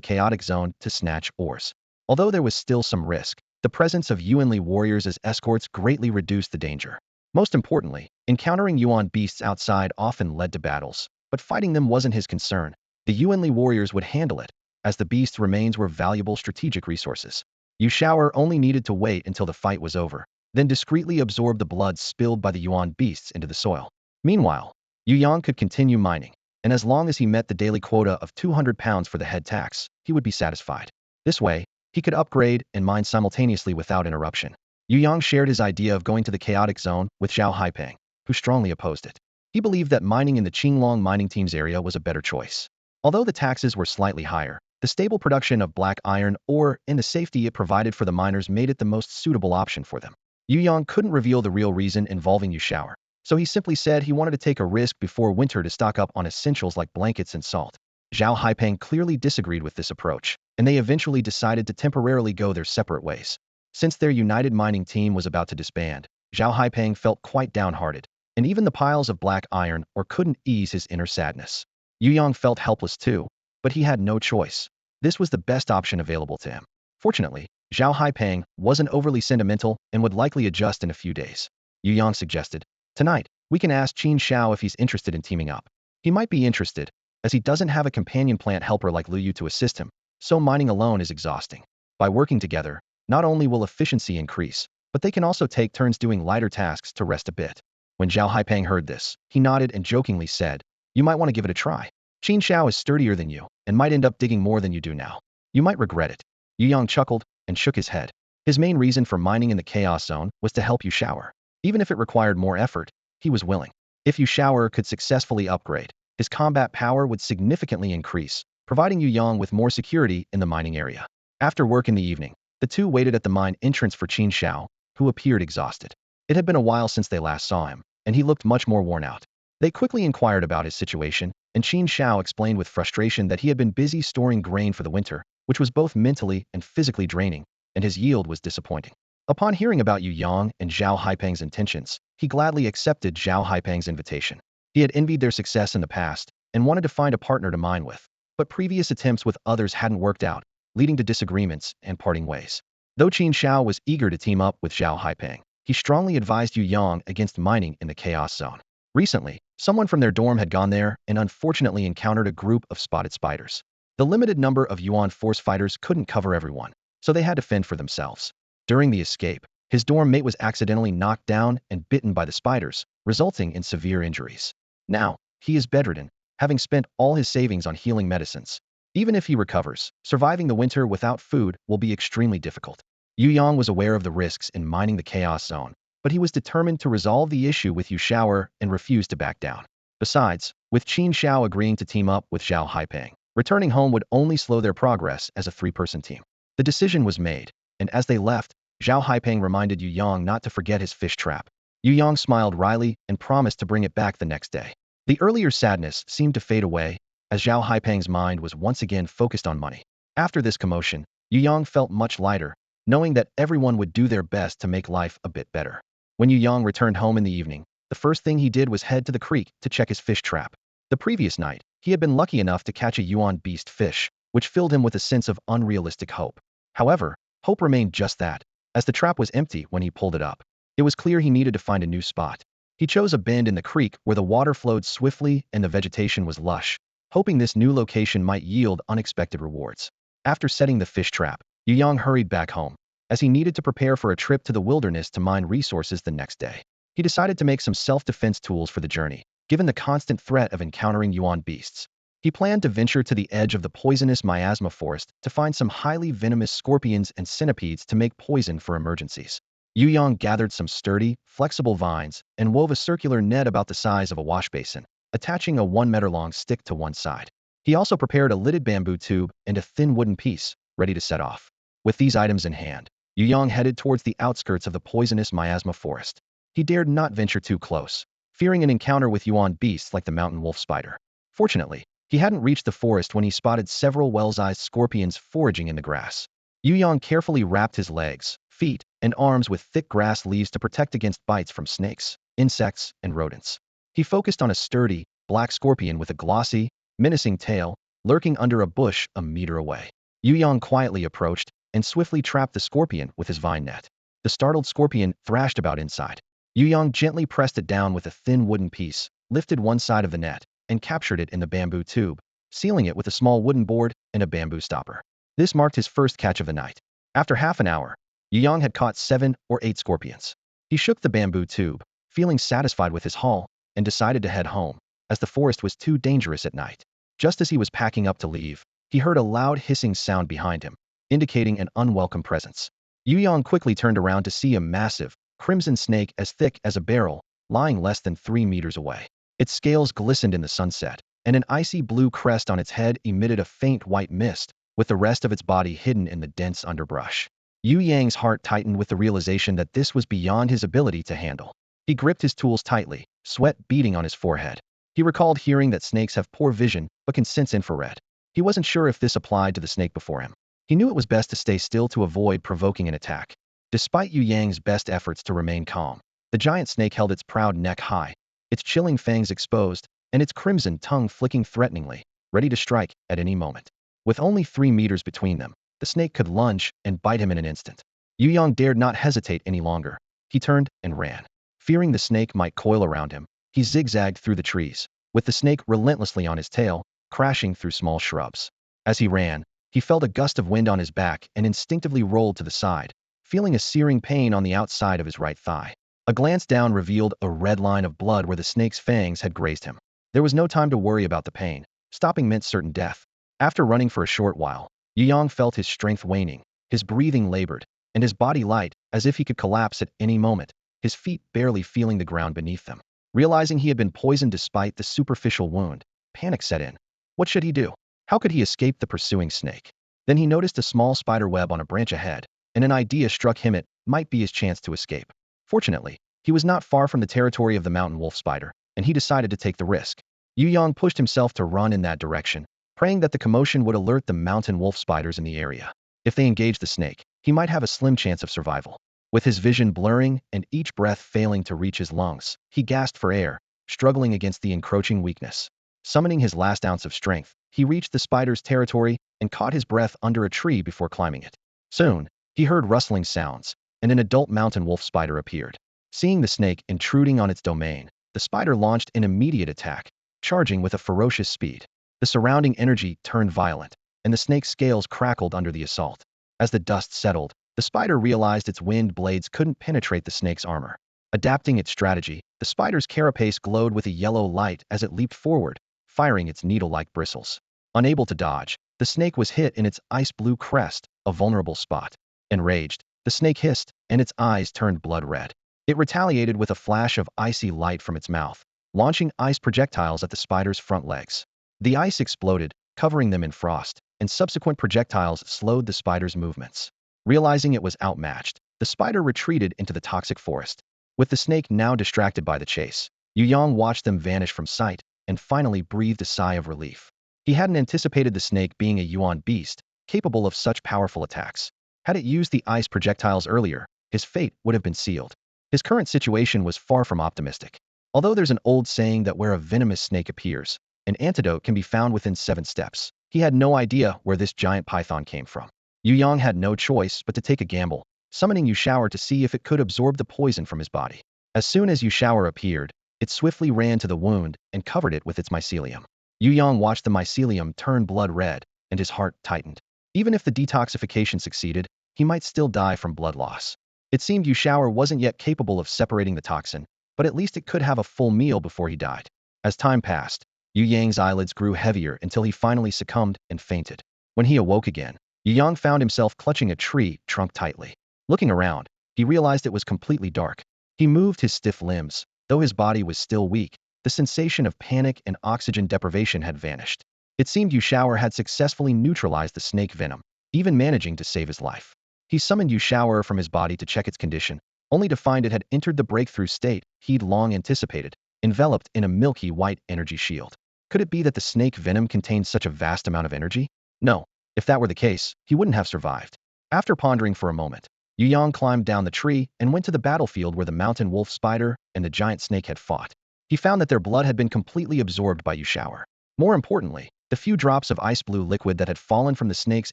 chaotic zone to snatch ores. Although there was still some risk, the presence of Yuanli warriors as escorts greatly reduced the danger. Most importantly, encountering yuan beasts outside often led to battles, but fighting them wasn't his concern. The Yuanli warriors would handle it, as the beast's remains were valuable strategic resources. Yu Shower only needed to wait until the fight was over, then discreetly absorb the blood spilled by the yuan beasts into the soil. Meanwhile, Yu Yang could continue mining, and as long as he met the daily quota of 200 pounds for the head tax, he would be satisfied. This way, he could upgrade and mine simultaneously without interruption. Yu Yang shared his idea of going to the chaotic zone with Zhao Haipeng, who strongly opposed it. He believed that mining in the Qinglong mining team's area was a better choice. Although the taxes were slightly higher, the stable production of black iron ore and the safety it provided for the miners made it the most suitable option for them. Yu Yang couldn't reveal the real reason involving Yu Shower, so he simply said he wanted to take a risk before winter to stock up on essentials like blankets and salt. Zhao Haipeng clearly disagreed with this approach, and they eventually decided to temporarily go their separate ways. Since their united mining team was about to disband, Zhao Haipeng felt quite downhearted, and even the piles of black iron ore couldn't ease his inner sadness. Yu Yang felt helpless too, but he had no choice. This was the best option available to him. Fortunately, Zhao Haipeng wasn't overly sentimental and would likely adjust in a few days. Yu Yang suggested, "Tonight, we can ask Qin Xiao if he's interested in teaming up. He might be interested, as he doesn't have a companion plant helper like Lu Yu to assist him, so mining alone is exhausting. By working together, not only will efficiency increase, but they can also take turns doing lighter tasks to rest a bit." When Zhao Haipeng heard this, he nodded and jokingly said, "You might want to give it a try. Qin Xiao is sturdier than you, and might end up digging more than you do now. You might regret it." Yu Yang chuckled and shook his head. His main reason for mining in the Chaos Zone was to help Yu Shower. Even if it required more effort, he was willing. If Yu Shower could successfully upgrade, his combat power would significantly increase, providing Yu Yang with more security in the mining area. After work in the evening, the two waited at the mine entrance for Qin Xiao, who appeared exhausted. It had been a while since they last saw him, and he looked much more worn out. They quickly inquired about his situation, and Qin Xiao explained with frustration that he had been busy storing grain for the winter, which was both mentally and physically draining, and his yield was disappointing. Upon hearing about Yu Yang and Zhao Haipeng's intentions, he gladly accepted Zhao Haipeng's invitation. He had envied their success in the past and wanted to find a partner to mine with, but previous attempts with others hadn't worked out, leading to disagreements and parting ways. Though Qin Xiao was eager to team up with Zhao Haipeng, he strongly advised Yu Yang against mining in the Chaos Zone. Recently, someone from their dorm had gone there and unfortunately encountered a group of spotted spiders. The limited number of Yuan force fighters couldn't cover everyone, so they had to fend for themselves. During the escape, his dorm mate was accidentally knocked down and bitten by the spiders, resulting in severe injuries. Now, he is bedridden, having spent all his savings on healing medicines. Even if he recovers, surviving the winter without food will be extremely difficult. Yu Yang was aware of the risks in mining the Chaos Zone, but he was determined to resolve the issue with Yu Shower and refused to back down. Besides, with Qin Xiao agreeing to team up with Zhao Haipeng, returning home would only slow their progress as a three-person team. The decision was made, and as they left, Zhao Haipeng reminded Yu Yang not to forget his fish trap. Yu Yang smiled wryly and promised to bring it back the next day. The earlier sadness seemed to fade away, as Zhao Haipeng's mind was once again focused on money. After this commotion, Yu Yang felt much lighter, knowing that everyone would do their best to make life a bit better. When Yu Yang returned home in the evening, the first thing he did was head to the creek to check his fish trap. The previous night, he had been lucky enough to catch a yuan beast fish, which filled him with a sense of unrealistic hope. However, hope remained just that, as the trap was empty when he pulled it up. It was clear he needed to find a new spot. He chose a bend in the creek where the water flowed swiftly and the vegetation was lush, hoping this new location might yield unexpected rewards. After setting the fish trap, Yu Yang hurried back home, as he needed to prepare for a trip to the wilderness to mine resources the next day. He decided to make some self-defense tools for the journey, given the constant threat of encountering yuan beasts. He planned to venture to the edge of the poisonous miasma forest to find some highly venomous scorpions and centipedes to make poison for emergencies. Yu Yang gathered some sturdy, flexible vines and wove a circular net about the size of a wash basin, attaching a 1-meter-long stick to one side. He also prepared a lidded bamboo tube and a thin wooden piece, ready to set off. With these items in hand, Yu Yang headed towards the outskirts of the poisonous miasma forest. He dared not venture too close, fearing an encounter with yuan beasts like the mountain wolf spider. Fortunately, he hadn't reached the forest when he spotted several well-sized scorpions foraging in the grass. Yu Yang carefully wrapped his legs, feet, and arms with thick grass leaves to protect against bites from snakes, insects, and rodents. He focused on a sturdy, black scorpion with a glossy, menacing tail, lurking under a bush a meter away. Yu Yang quietly approached and swiftly trapped the scorpion with his vine net. The startled scorpion thrashed about inside. Yu Yang gently pressed it down with a thin wooden piece, lifted one side of the net, and captured it in the bamboo tube, sealing it with a small wooden board and a bamboo stopper. This marked his first catch of the night. After half an hour, Yu Yang had caught 7 or 8 scorpions. He shook the bamboo tube, feeling satisfied with his haul, and decided to head home, as the forest was too dangerous at night. Just as he was packing up to leave, he heard a loud hissing sound behind him, indicating an unwelcome presence. Yu Yang quickly turned around to see a massive, crimson snake as thick as a barrel, lying less than 3 meters away. Its scales glistened in the sunset, and an icy blue crest on its head emitted a faint white mist, with the rest of its body hidden in the dense underbrush. Yu Yang's heart tightened with the realization that this was beyond his ability to handle. He gripped his tools tightly, sweat beading on his forehead. He recalled hearing that snakes have poor vision but can sense infrared. He wasn't sure if this applied to the snake before him. He knew it was best to stay still to avoid provoking an attack. Despite Yu Yang's best efforts to remain calm, the giant snake held its proud neck high, its chilling fangs exposed, and its crimson tongue flicking threateningly, ready to strike at any moment. With only 3 meters between them, the snake could lunge and bite him in an instant. Yu Yang dared not hesitate any longer. He turned and ran. Fearing the snake might coil around him, he zigzagged through the trees, with the snake relentlessly on his tail, crashing through small shrubs. As he ran, he felt a gust of wind on his back and instinctively rolled to the side, feeling a searing pain on the outside of his right thigh. A glance down revealed a red line of blood where the snake's fangs had grazed him. There was no time to worry about the pain. Stopping meant certain death. After running for a short while, Yu Yang felt his strength waning, his breathing labored, and his body light, as if he could collapse at any moment, his feet barely feeling the ground beneath them. Realizing he had been poisoned despite the superficial wound, panic set in. What should he do? How could he escape the pursuing snake? Then he noticed a small spider web on a branch ahead, and an idea struck him: it might be his chance to escape. Fortunately, he was not far from the territory of the mountain wolf spider, and he decided to take the risk. Yu Yang pushed himself to run in that direction, praying that the commotion would alert the mountain wolf spiders in the area. If they engaged the snake, he might have a slim chance of survival. With his vision blurring and each breath failing to reach his lungs, he gasped for air, struggling against the encroaching weakness. Summoning his last ounce of strength, he reached the spider's territory and caught his breath under a tree before climbing it. Soon, he heard rustling sounds, and an adult mountain wolf spider appeared. Seeing the snake intruding on its domain, the spider launched an immediate attack, charging with a ferocious speed. The surrounding energy turned violent, and the snake's scales crackled under the assault. As the dust settled, the spider realized its winged blades couldn't penetrate the snake's armor. Adapting its strategy, the spider's carapace glowed with a yellow light as it leaped forward, firing its needle-like bristles. Unable to dodge, the snake was hit in its ice-blue crest, a vulnerable spot. Enraged, the snake hissed, and its eyes turned blood red. It retaliated with a flash of icy light from its mouth, launching ice projectiles at the spider's front legs. The ice exploded, covering them in frost, and subsequent projectiles slowed the spider's movements. Realizing it was outmatched, the spider retreated into the toxic forest. With the snake now distracted by the chase, Yu Yang watched them vanish from sight and finally breathed a sigh of relief. He hadn't anticipated the snake being a Yuan beast, capable of such powerful attacks. Had it used the ice projectiles earlier, his fate would have been sealed. His current situation was far from optimistic. Although there's an old saying that where a venomous snake appears, an antidote can be found within 7 steps, he had no idea where this giant python came from. Yu Yang had no choice but to take a gamble, summoning Yushower to see if it could absorb the poison from his body. As soon as Yushower appeared, it swiftly ran to the wound and covered it with its mycelium. Yu Yang watched the mycelium turn blood red, and his heart tightened. Even if the detoxification succeeded, he might still die from blood loss. It seemed Yushower wasn't yet capable of separating the toxin, but at least it could have a full meal before he died. As time passed, Yu Yang's eyelids grew heavier until he finally succumbed and fainted. When he awoke again, Yu Yang found himself clutching a tree trunk tightly. Looking around, he realized it was completely dark. He moved his stiff limbs. Though his body was still weak, the sensation of panic and oxygen deprivation had vanished. It seemed Yushower had successfully neutralized the snake venom, even managing to save his life. He summoned Yushower from his body to check its condition, only to find it had entered the breakthrough state he'd long anticipated, enveloped in a milky white energy shield. Could it be that the snake venom contained such a vast amount of energy? No. If that were the case, he wouldn't have survived. After pondering for a moment, Yu Yang climbed down the tree and went to the battlefield where the mountain wolf spider and the giant snake had fought. He found that their blood had been completely absorbed by Yushower. More importantly, the few drops of ice-blue liquid that had fallen from the snake's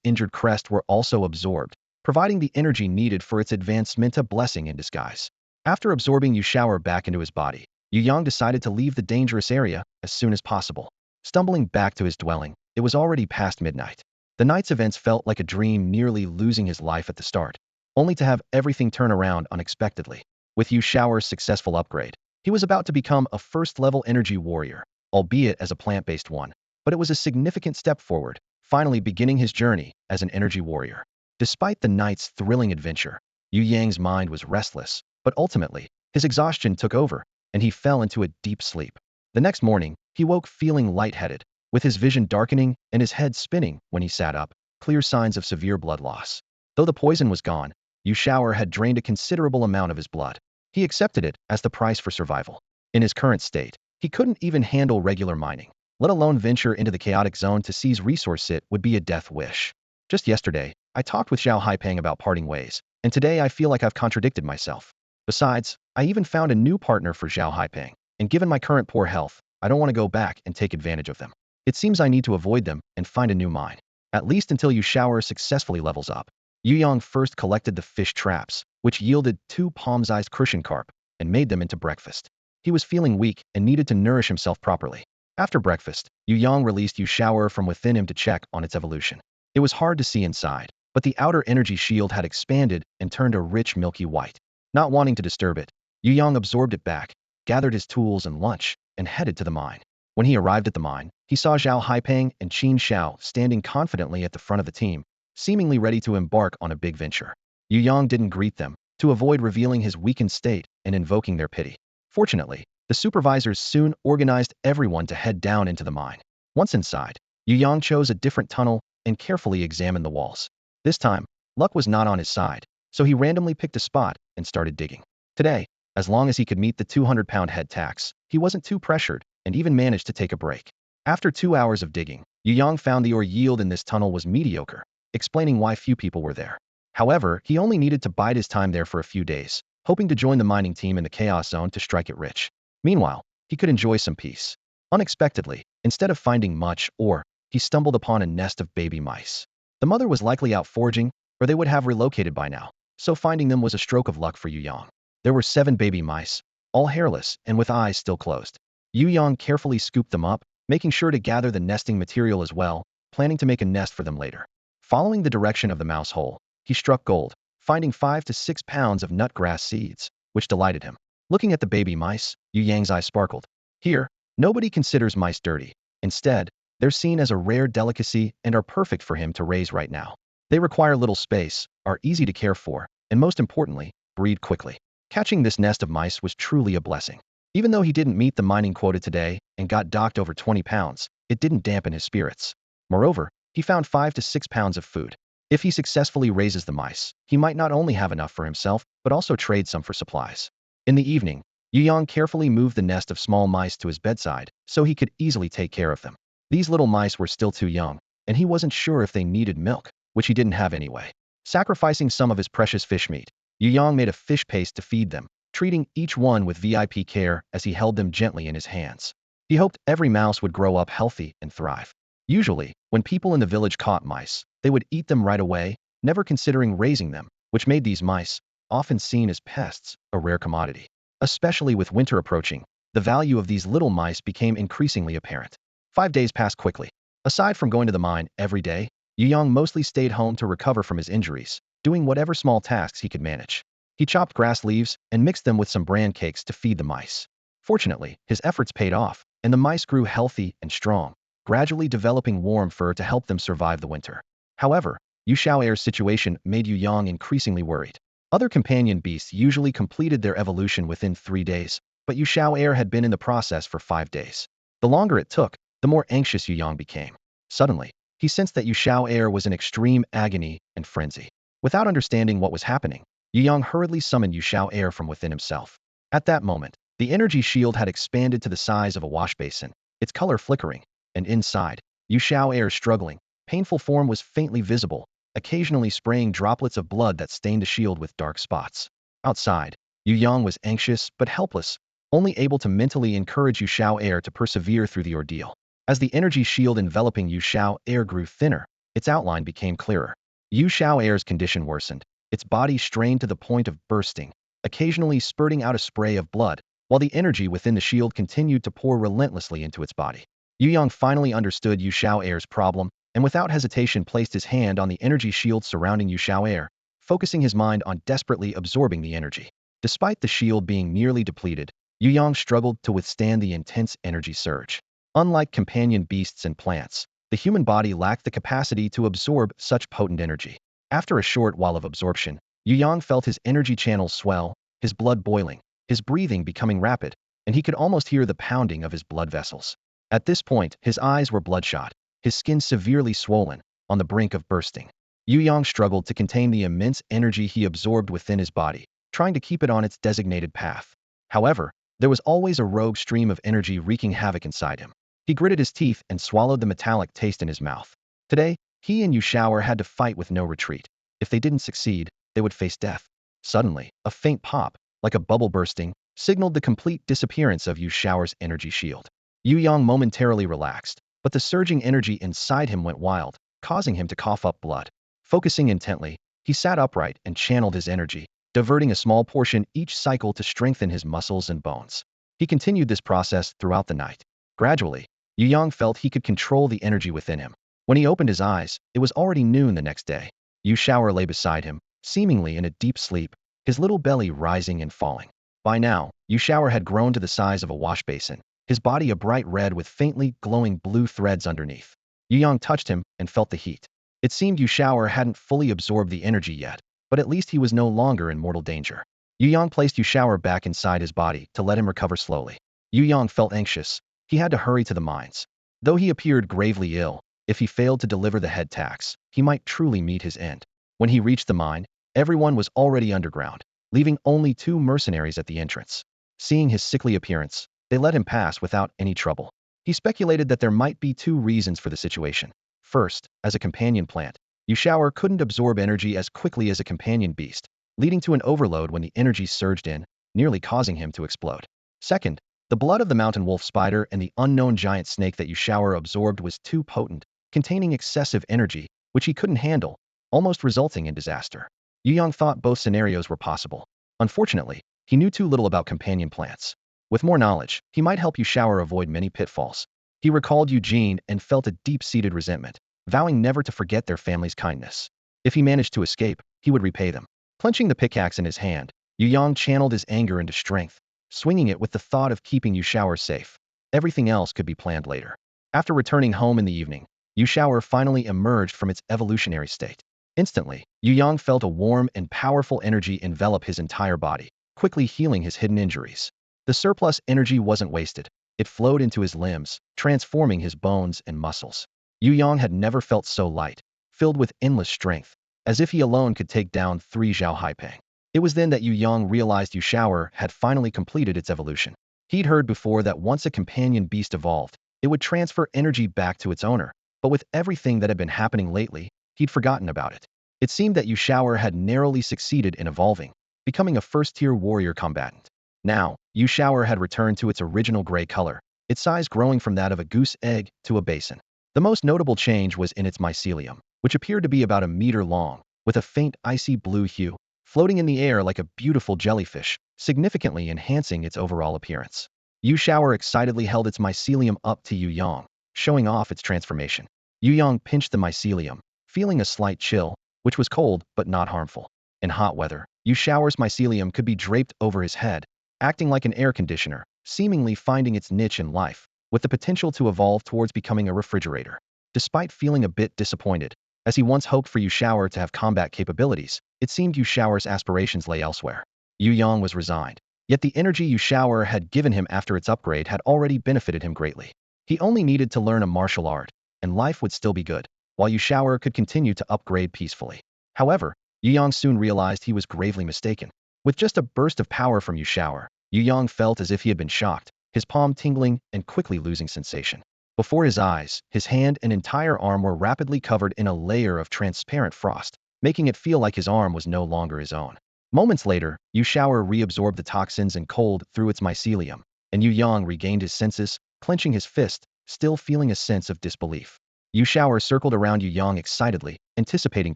injured crest were also absorbed, providing the energy needed for its advancement, a blessing in disguise. After absorbing Yu Shower back into his body, Yu Yang decided to leave the dangerous area as soon as possible. Stumbling back to his dwelling, it was already past midnight. The night's events felt like a dream, nearly losing his life at the start, only to have everything turn around unexpectedly. With Yu Shower's successful upgrade, he was about to become a first-level energy warrior, albeit as a plant-based one. But it was a significant step forward, finally beginning his journey as an energy warrior. Despite the night's thrilling adventure, Yu Yang's mind was restless, but ultimately, his exhaustion took over, and he fell into a deep sleep. The next morning, he woke feeling lightheaded, with his vision darkening and his head spinning. When he sat up, clear signs of severe blood loss. Though the poison was gone, Yu Shower had drained a considerable amount of his blood. He accepted it as the price for survival. In his current state, he couldn't even handle regular mining, let alone venture into the chaotic zone to seize resource. It would be a death wish. Just yesterday, I talked with Zhao Haipeng about parting ways, and today I feel like I've contradicted myself. Besides, I even found a new partner for Zhao Haipeng, and given my current poor health, I don't want to go back and take advantage of them. It seems I need to avoid them and find a new mine, at least until Yu Shower successfully levels up. Yu Yang first collected the fish traps, which yielded 2 palm-sized crucian carp, and made them into breakfast. He was feeling weak and needed to nourish himself properly. After breakfast, Yu Yang released Yu Shower from within him to check on its evolution. It was hard to see inside, but the outer energy shield had expanded and turned a rich milky white. Not wanting to disturb it, Yu Yang absorbed it back, gathered his tools and lunch, and headed to the mine. When he arrived at the mine, he saw Zhao Haipeng and Qin Xiao standing confidently at the front of the team, seemingly ready to embark on a big venture. Yu Yang didn't greet them, to avoid revealing his weakened state and invoking their pity. Fortunately, the supervisors soon organized everyone to head down into the mine. Once inside, Yu Yang chose a different tunnel and carefully examined the walls. This time, luck was not on his side, so he randomly picked a spot and started digging. Today, as long as he could meet the 200-pound head tax, he wasn't too pressured and even managed to take a break. After 2 hours of digging, Yu Yang found the ore yield in this tunnel was mediocre, explaining why few people were there. However, he only needed to bide his time there for a few days, hoping to join the mining team in the Chaos Zone to strike it rich. Meanwhile, he could enjoy some peace. Unexpectedly, instead of finding much ore, he stumbled upon a nest of baby mice. The mother was likely out foraging, or they would have relocated by now, so finding them was a stroke of luck for Yu Yang. There were 7 baby mice, all hairless and with eyes still closed. Yu Yang carefully scooped them up, making sure to gather the nesting material as well, planning to make a nest for them later. Following the direction of the mouse hole, he struck gold, finding 5 to 6 pounds of nutgrass seeds, which delighted him. Looking at the baby mice, Yu Yang's eyes sparkled. Here, nobody considers mice dirty. Instead, they're seen as a rare delicacy and are perfect for him to raise right now. They require little space, are easy to care for, and most importantly, breed quickly. Catching this nest of mice was truly a blessing. Even though he didn't meet the mining quota today and got docked over 20 pounds, it didn't dampen his spirits. Moreover, he found 5 to 6 pounds of food. If he successfully raises the mice, he might not only have enough for himself, but also trade some for supplies. In the evening, Yu Yang carefully moved the nest of small mice to his bedside so he could easily take care of them. These little mice were still too young, and he wasn't sure if they needed milk, which he didn't have anyway. Sacrificing some of his precious fish meat, Yu Yang made a fish paste to feed them, treating each one with VIP care as he held them gently in his hands. He hoped every mouse would grow up healthy and thrive. Usually, when people in the village caught mice, they would eat them right away, never considering raising them, which made these mice, often seen as pests, a rare commodity. Especially with winter approaching, the value of these little mice became increasingly apparent. 5 days passed quickly. Aside from going to the mine every day, Yu Yang mostly stayed home to recover from his injuries, doing whatever small tasks he could manage. He chopped grass leaves and mixed them with some bran cakes to feed the mice. Fortunately, his efforts paid off, and the mice grew healthy and strong, gradually developing warm fur to help them survive the winter. However, Yu Xiaoer's situation made Yu Yang increasingly worried. Other companion beasts usually completed their evolution within 3 days, but Yu Xiaoer had been in the process for 5 days. The longer it took, the more anxious Yu Yang became. Suddenly, he sensed that Yu Xiaoer was in extreme agony and frenzy. Without understanding what was happening, Yu Yang hurriedly summoned Yu Xiaoer from within himself. At that moment, the energy shield had expanded to the size of a wash basin, its color flickering, and inside, Yu Xiaoer's struggling, painful form was faintly visible, occasionally spraying droplets of blood that stained the shield with dark spots. Outside, Yu Yang was anxious but helpless, only able to mentally encourage Yu Xiaoer to persevere through the ordeal. As the energy shield enveloping Yu Xiaoer grew thinner, its outline became clearer. Yu Xiaoer's condition worsened, its body strained to the point of bursting, occasionally spurting out a spray of blood, while the energy within the shield continued to pour relentlessly into its body. Yu Yang finally understood Yu Xiao'er's problem, and without hesitation placed his hand on the energy shield surrounding Yu Xiao'er, focusing his mind on desperately absorbing the energy. Despite the shield being nearly depleted, Yu Yang struggled to withstand the intense energy surge. Unlike companion beasts and plants, the human body lacked the capacity to absorb such potent energy. After a short while of absorption, Yu Yang felt his energy channels swell, his blood boiling, his breathing becoming rapid, and he could almost hear the pounding of his blood vessels. At this point, his eyes were bloodshot, his skin severely swollen, on the brink of bursting. Yu Yang struggled to contain the immense energy he absorbed within his body, trying to keep it on its designated path. However, there was always a rogue stream of energy wreaking havoc inside him. He gritted his teeth and swallowed the metallic taste in his mouth. Today, he and Yu Xiao'er had to fight with no retreat. If they didn't succeed, they would face death. Suddenly, a faint pop, like a bubble bursting, signaled the complete disappearance of Yu Xiao'er's energy shield. Yu Yang momentarily relaxed, but the surging energy inside him went wild, causing him to cough up blood. Focusing intently, he sat upright and channeled his energy, diverting a small portion each cycle to strengthen his muscles and bones. He continued this process throughout the night. Gradually, Yu Yang felt he could control the energy within him. When he opened his eyes, it was already noon the next day. Yu Xiao'er lay beside him, seemingly in a deep sleep, his little belly rising and falling. By now, Yu Xiao'er had grown to the size of a wash basin, his body a bright red with faintly glowing blue threads underneath. Yu Yang touched him and felt the heat. It seemed Yu Xiao'er hadn't fully absorbed the energy yet, but at least he was no longer in mortal danger. Yu Yang placed Yu Xiao'er back inside his body to let him recover slowly. Yu Yang felt anxious. He had to hurry to the mines. Though he appeared gravely ill, if he failed to deliver the head tax, he might truly meet his end. When he reached the mine, everyone was already underground, leaving only 2 mercenaries at the entrance. Seeing his sickly appearance, they let him pass without any trouble. He speculated that there might be 2 reasons for the situation. First, as a companion plant, Yu Xiao'er couldn't absorb energy as quickly as a companion beast, leading to an overload when the energy surged in, nearly causing him to explode. Second, the blood of the mountain wolf spider and the unknown giant snake that Yu Xiao'er absorbed was too potent, containing excessive energy, which he couldn't handle, almost resulting in disaster. Yu Yang thought both scenarios were possible. Unfortunately, he knew too little about companion plants. With more knowledge, he might help Yu Xiao'er avoid many pitfalls. He recalled Eugene and felt a deep-seated resentment, vowing never to forget their family's kindness. If he managed to escape, he would repay them. Clenching the pickaxe in his hand, Yu Yang channeled his anger into strength, swinging it with the thought of keeping Yu Xiao'er safe. Everything else could be planned later. After returning home in the evening, Yu Xiao'er finally emerged from its evolutionary state. Instantly, Yu Yang felt a warm and powerful energy envelop his entire body, quickly healing his hidden injuries. The surplus energy wasn't wasted. It flowed into his limbs, transforming his bones and muscles. Yu Yang had never felt so light, filled with endless strength, as if he alone could take down 3 Zhao Haipeng. It was then that Yu Yang realized Yu Xiao'er had finally completed its evolution. He'd heard before that once a companion beast evolved, it would transfer energy back to its owner, but with everything that had been happening lately, he'd forgotten about it. It seemed that Yu Xiao'er had narrowly succeeded in evolving, becoming a first-tier warrior combatant. Now, Yu Xiao'er had returned to its original gray color, its size growing from that of a goose egg to a basin. The most notable change was in its mycelium, which appeared to be about a meter long, with a faint icy blue hue, floating in the air like a beautiful jellyfish, significantly enhancing its overall appearance. Yu Xiao'er excitedly held its mycelium up to Yu Yang, showing off its transformation. Yu Yang pinched the mycelium, feeling a slight chill, which was cold but not harmful. In hot weather, Yu Xiao'er's mycelium could be draped over his head, acting like an air conditioner, seemingly finding its niche in life, with the potential to evolve towards becoming a refrigerator. Despite feeling a bit disappointed, as he once hoped for Yu Xiao'er to have combat capabilities, it seemed Yu Xiao'er's aspirations lay elsewhere. Yu Yang was resigned. Yet the energy Yu Xiao'er had given him after its upgrade had already benefited him greatly. He only needed to learn a martial art, and life would still be good, while Yu Xiao'er could continue to upgrade peacefully. However, Yu Yang soon realized he was gravely mistaken. With just a burst of power from Yu Xiao'er, Yu Yang felt as if he had been shocked, his palm tingling and quickly losing sensation. Before his eyes, his hand and entire arm were rapidly covered in a layer of transparent frost, making it feel like his arm was no longer his own. Moments later, Yu Xiao'er reabsorbed the toxins and cold through its mycelium, and Yu Yang regained his senses, clenching his fist, still feeling a sense of disbelief. Yu Xiao'er circled around Yu Yang excitedly, anticipating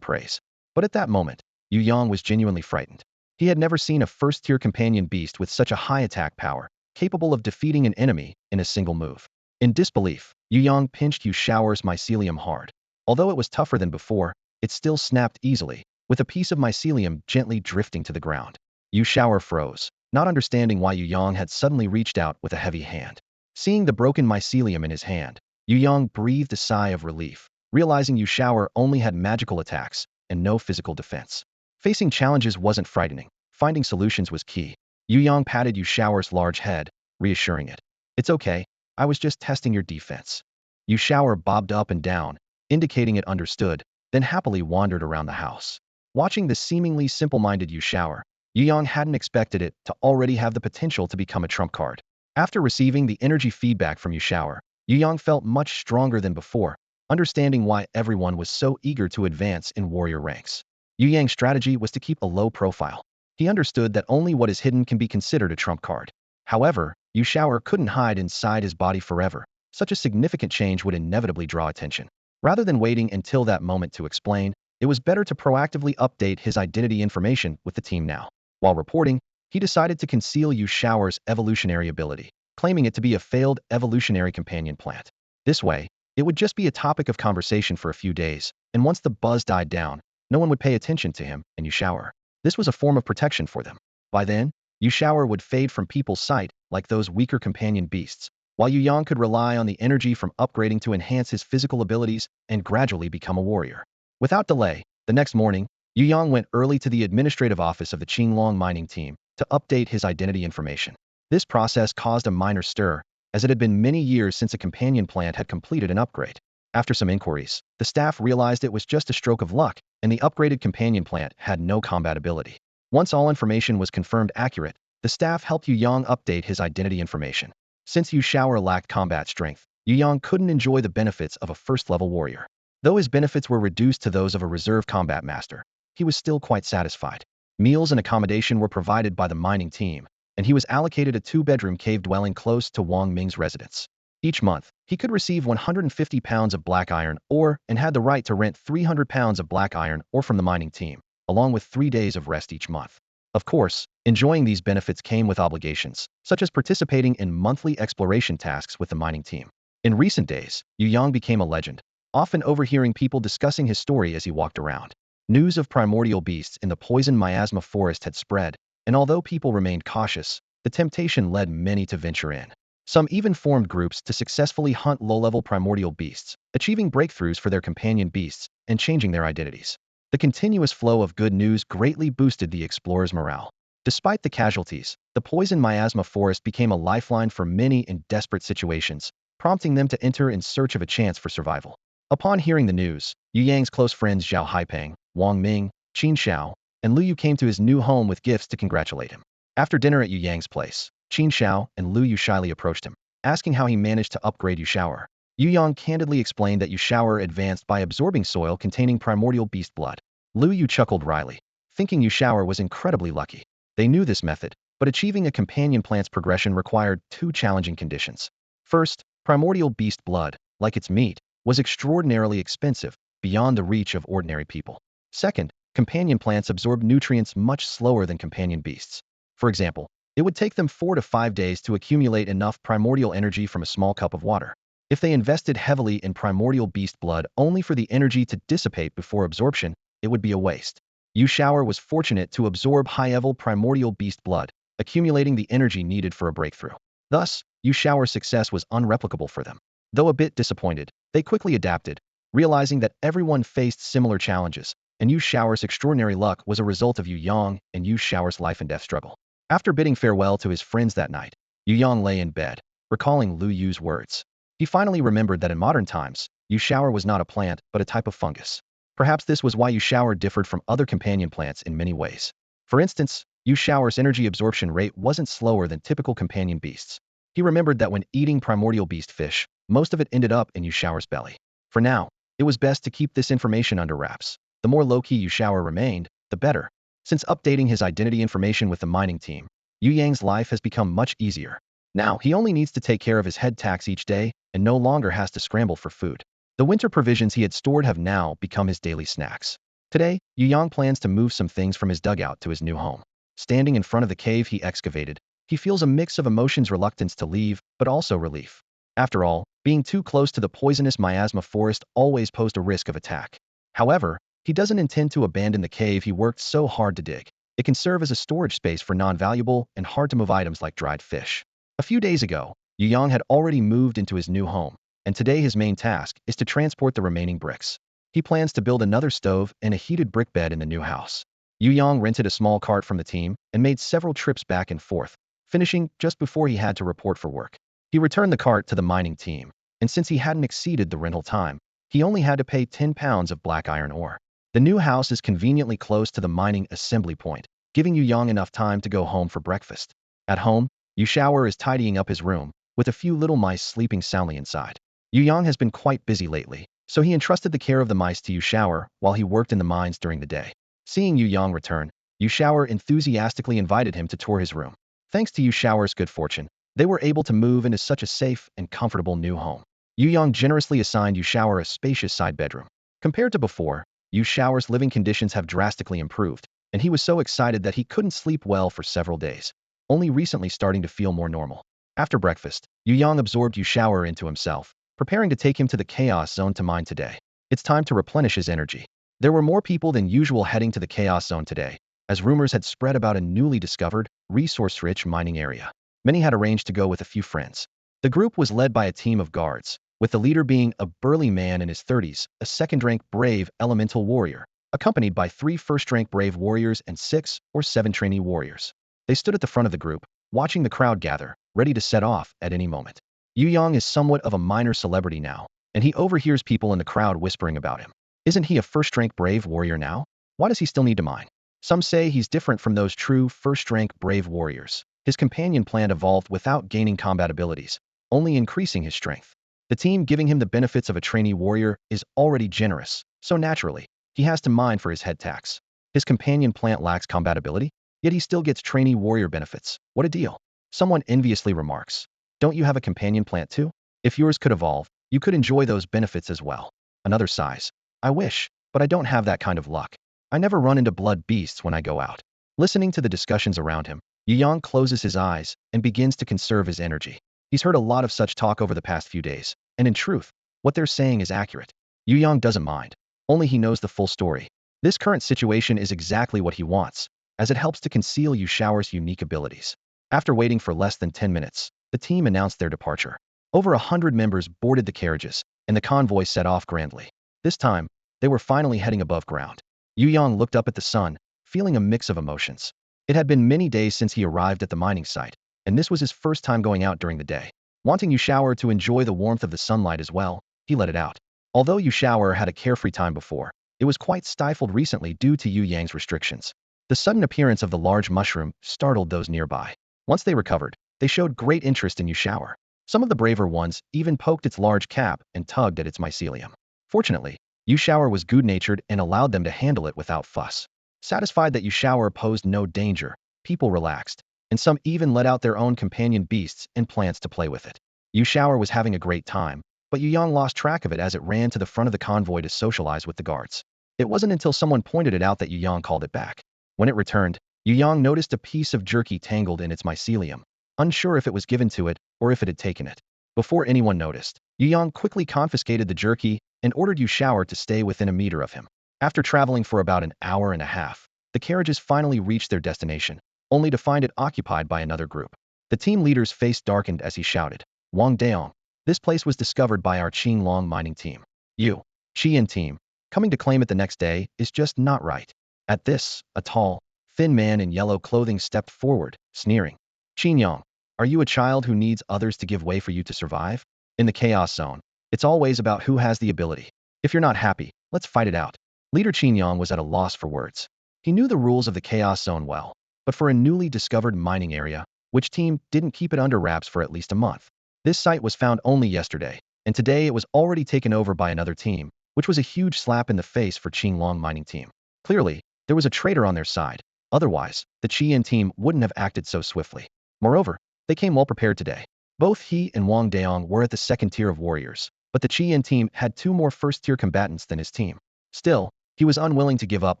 praise. But at that moment, Yu Yang was genuinely frightened. He had never seen a first-tier companion beast with such a high attack power, capable of defeating an enemy in a single move. In disbelief, Yu Yang pinched Yu Shao's mycelium hard. Although it was tougher than before, it still snapped easily, with a piece of mycelium gently drifting to the ground. Yu Shao froze, not understanding why Yu Yang had suddenly reached out with a heavy hand. Seeing the broken mycelium in his hand, Yu Yang breathed a sigh of relief, realizing Yu Shao only had magical attacks and no physical defense. Facing challenges wasn't frightening. Finding solutions was key. Yu Yang patted Yu Shao's large head, reassuring it. It's okay, I was just testing your defense. Yu Shao bobbed up and down, indicating it understood, then happily wandered around the house. Watching the seemingly simple-minded Yu Shao, Yu Yang hadn't expected it to already have the potential to become a trump card. After receiving the energy feedback from Yu Shao, Yu Yang felt much stronger than before, understanding why everyone was so eager to advance in warrior ranks. Yu Yang's strategy was to keep a low profile. He understood that only what is hidden can be considered a trump card. However, Yu Shao couldn't hide inside his body forever. Such a significant change would inevitably draw attention. Rather than waiting until that moment to explain, it was better to proactively update his identity information with the team now. While reporting, he decided to conceal Yu Shao's evolutionary ability, claiming it to be a failed evolutionary companion plant. This way, it would just be a topic of conversation for a few days, and once the buzz died down, no one would pay attention to him and Yu Shao. This was a form of protection for them. By then, Yu Shao would fade from people's sight like those weaker companion beasts, while Yu Yang could rely on the energy from upgrading to enhance his physical abilities and gradually become a warrior. Without delay, the next morning, Yu Yang went early to the administrative office of the Qinglong mining team to update his identity information. This process caused a minor stir, as it had been many years since a companion plant had completed an upgrade. After some inquiries, the staff realized it was just a stroke of luck, and the upgraded companion plant had no combat ability. Once all information was confirmed accurate, the staff helped Yu Yang update his identity information. Since Yu Shao lacked combat strength, Yu Yang couldn't enjoy the benefits of a first-level warrior. Though his benefits were reduced to those of a reserve combat master, he was still quite satisfied. Meals and accommodation were provided by the mining team, and he was allocated a two-bedroom cave dwelling close to Wang Ming's residence. Each month, he could receive 150 pounds of black iron ore and had the right to rent 300 pounds of black iron ore from the mining team, along with 3 days of rest each month. Of course, enjoying these benefits came with obligations, such as participating in monthly exploration tasks with the mining team. In recent days, Yu Yang became a legend, often overhearing people discussing his story as he walked around. News of primordial beasts in the poison miasma forest had spread, and although people remained cautious, the temptation led many to venture in. Some even formed groups to successfully hunt low-level primordial beasts, achieving breakthroughs for their companion beasts and changing their identities. The continuous flow of good news greatly boosted the explorers' morale. Despite the casualties, the poison miasma forest became a lifeline for many in desperate situations, prompting them to enter in search of a chance for survival. Upon hearing the news, Yu Yang's close friends Zhao Haipeng, Wang Ming, Qin Shao, and Lu Yu came to his new home with gifts to congratulate him. After dinner at Yu Yang's place, Qin Shao and Lu Yu shyly approached him, asking how he managed to upgrade Yu Shao. Yu Yang candidly explained that Yu Shao advanced by absorbing soil containing primordial beast blood. Lu Yu chuckled wryly, thinking Yu Shao was incredibly lucky. They knew this method, but achieving a companion plant's progression required two challenging conditions. First, primordial beast blood, like its meat, was extraordinarily expensive, beyond the reach of ordinary people. Second, companion plants absorb nutrients much slower than companion beasts. For example, it would take them 4 to 5 days to accumulate enough primordial energy from a small cup of water. If they invested heavily in primordial beast blood only for the energy to dissipate before absorption, it would be a waste. Yu Shao was fortunate to absorb high-level primordial beast blood, accumulating the energy needed for a breakthrough. Thus, Yu Shao's success was unreplicable for them. Though a bit disappointed, they quickly adapted, realizing that everyone faced similar challenges, and Yu Shao's extraordinary luck was a result of Yu Yang and Yu Shao's life and death struggle. After bidding farewell to his friends that night, Yu Yang lay in bed, recalling Lu Yu's words. He finally remembered that in modern times, Yu Shao was not a plant but a type of fungus. Perhaps this was why Yu Shao differed from other companion plants in many ways. For instance, Yu Shao's energy absorption rate wasn't slower than typical companion beasts. He remembered that when eating primordial beast fish, most of it ended up in Yu Shao's belly. For now, it was best to keep this information under wraps. The more low-key Yu Shao remained, the better. Since updating his identity information with the mining team, Yu Yang's life has become much easier. Now, he only needs to take care of his head tax each day and no longer has to scramble for food. The winter provisions he had stored have now become his daily snacks. Today, Yu Yang plans to move some things from his dugout to his new home. Standing in front of the cave he excavated, he feels a mix of emotions: reluctance to leave, but also relief. After all, being too close to the poisonous miasma forest always posed a risk of attack. However, he doesn't intend to abandon the cave he worked so hard to dig. It can serve as a storage space for non-valuable and hard-to-move items like dried fish. A few days ago, Yu Yang had already moved into his new home, and today his main task is to transport the remaining bricks. He plans to build another stove and a heated brick bed in the new house. Yu Yang rented a small cart from the team and made several trips back and forth, finishing just before he had to report for work. He returned the cart to the mining team, and since he hadn't exceeded the rental time, he only had to pay 10 pounds of black iron ore. The new house is conveniently close to the mining assembly point, giving Yu Yang enough time to go home for breakfast. At home, Yu Shower is tidying up his room, with a few little mice sleeping soundly inside. Yu Yang has been quite busy lately, so he entrusted the care of the mice to Yu Shower while he worked in the mines during the day. Seeing Yu Yang return, Yu Shower enthusiastically invited him to tour his room. Thanks to Yu Shower's good fortune, they were able to move into such a safe and comfortable new home. Yu Yang generously assigned Yu Shower a spacious side bedroom. Compared to before, Yu Shower's living conditions have drastically improved, and he was so excited that he couldn't sleep well for several days, only recently starting to feel more normal. After breakfast, Yu Yang absorbed Yu Shower into himself, preparing to take him to the Chaos Zone to mine today. It's time to replenish his energy. There were more people than usual heading to the Chaos Zone today, as rumors had spread about a newly discovered, resource-rich mining area. Many had arranged to go with a few friends. The group was led by a team of guards, with the leader being a burly man in his 30s, a second-rank brave elemental warrior, accompanied by 3 first-rank brave warriors and 6 or 7 trainee warriors. They stood at the front of the group, watching the crowd gather, ready to set off at any moment. Yu Yang is somewhat of a minor celebrity now, and he overhears people in the crowd whispering about him. Isn't he a first-rank brave warrior now? Why does he still need to mine? Some say he's different from those true first-rank brave warriors. His companion plant evolved without gaining combat abilities, only increasing his strength. The team giving him the benefits of a trainee warrior is already generous, so naturally, he has to mine for his head tax. His companion plant lacks combat ability, yet he still gets trainee warrior benefits. What a deal. Someone enviously remarks. Don't you have a companion plant too? If yours could evolve, you could enjoy those benefits as well. Another sighs. I wish, but I don't have that kind of luck. I never run into blood beasts when I go out. Listening to the discussions around him, Yu Yang closes his eyes and begins to conserve his energy. He's heard a lot of such talk over the past few days, and in truth, what they're saying is accurate. Yu Yang doesn't mind, only he knows the full story. This current situation is exactly what he wants, as it helps to conceal Yu Shower's unique abilities. After waiting for less than 10 minutes, the team announced their departure. Over 100 members boarded the carriages, and the convoy set off grandly. This time, they were finally heading above ground. Yu Yang looked up at the sun, feeling a mix of emotions. It had been many days since he arrived at the mining site, and this was his first time going out during the day. Wanting Yu Shower to enjoy the warmth of the sunlight as well, he let it out. Although Yu Shower had a carefree time before, it was quite stifled recently due to Yu Yang's restrictions. The sudden appearance of the large mushroom startled those nearby. Once they recovered, they showed great interest in Yu Shower. Some of the braver ones even poked its large cap and tugged at its mycelium. Fortunately, Yu Shower was good-natured and allowed them to handle it without fuss. Satisfied that Yu Shower posed no danger, people relaxed, and some even let out their own companion beasts and plants to play with it. Yu Shower was having a great time, but Yu Yang lost track of it as it ran to the front of the convoy to socialize with the guards. It wasn't until someone pointed it out that Yu Yang called it back. When it returned, Yu Yang noticed a piece of jerky tangled in its mycelium, unsure if it was given to it or if it had taken it. Before anyone noticed, Yu Yang quickly confiscated the jerky and ordered Yu Shower to stay within a meter of him. After traveling for about an hour and a half, the carriages finally reached their destination, only to find it occupied by another group. The team leader's face darkened as he shouted, Wang Daong, this place was discovered by our Qinglong mining team. You, Qian team, coming to claim it the next day is just not right. At this, a tall, thin man in yellow clothing stepped forward, sneering. Qinyang, are you a child who needs others to give way for you to survive? In the Chaos Zone, it's always about who has the ability. If you're not happy, let's fight it out. Leader Qinyang was at a loss for words. He knew the rules of the Chaos Zone well, but for a newly discovered mining area, which team didn't keep it under wraps for at least a month? This site was found only yesterday, and today it was already taken over by another team, which was a huge slap in the face for Qinglong mining team. Clearly, there was a traitor on their side. Otherwise, the Qian team wouldn't have acted so swiftly. Moreover, they came well prepared today. Both he and Wang Daong were at the second tier of warriors, but the Qian team had 2 more first-tier combatants than his team. Still, he was unwilling to give up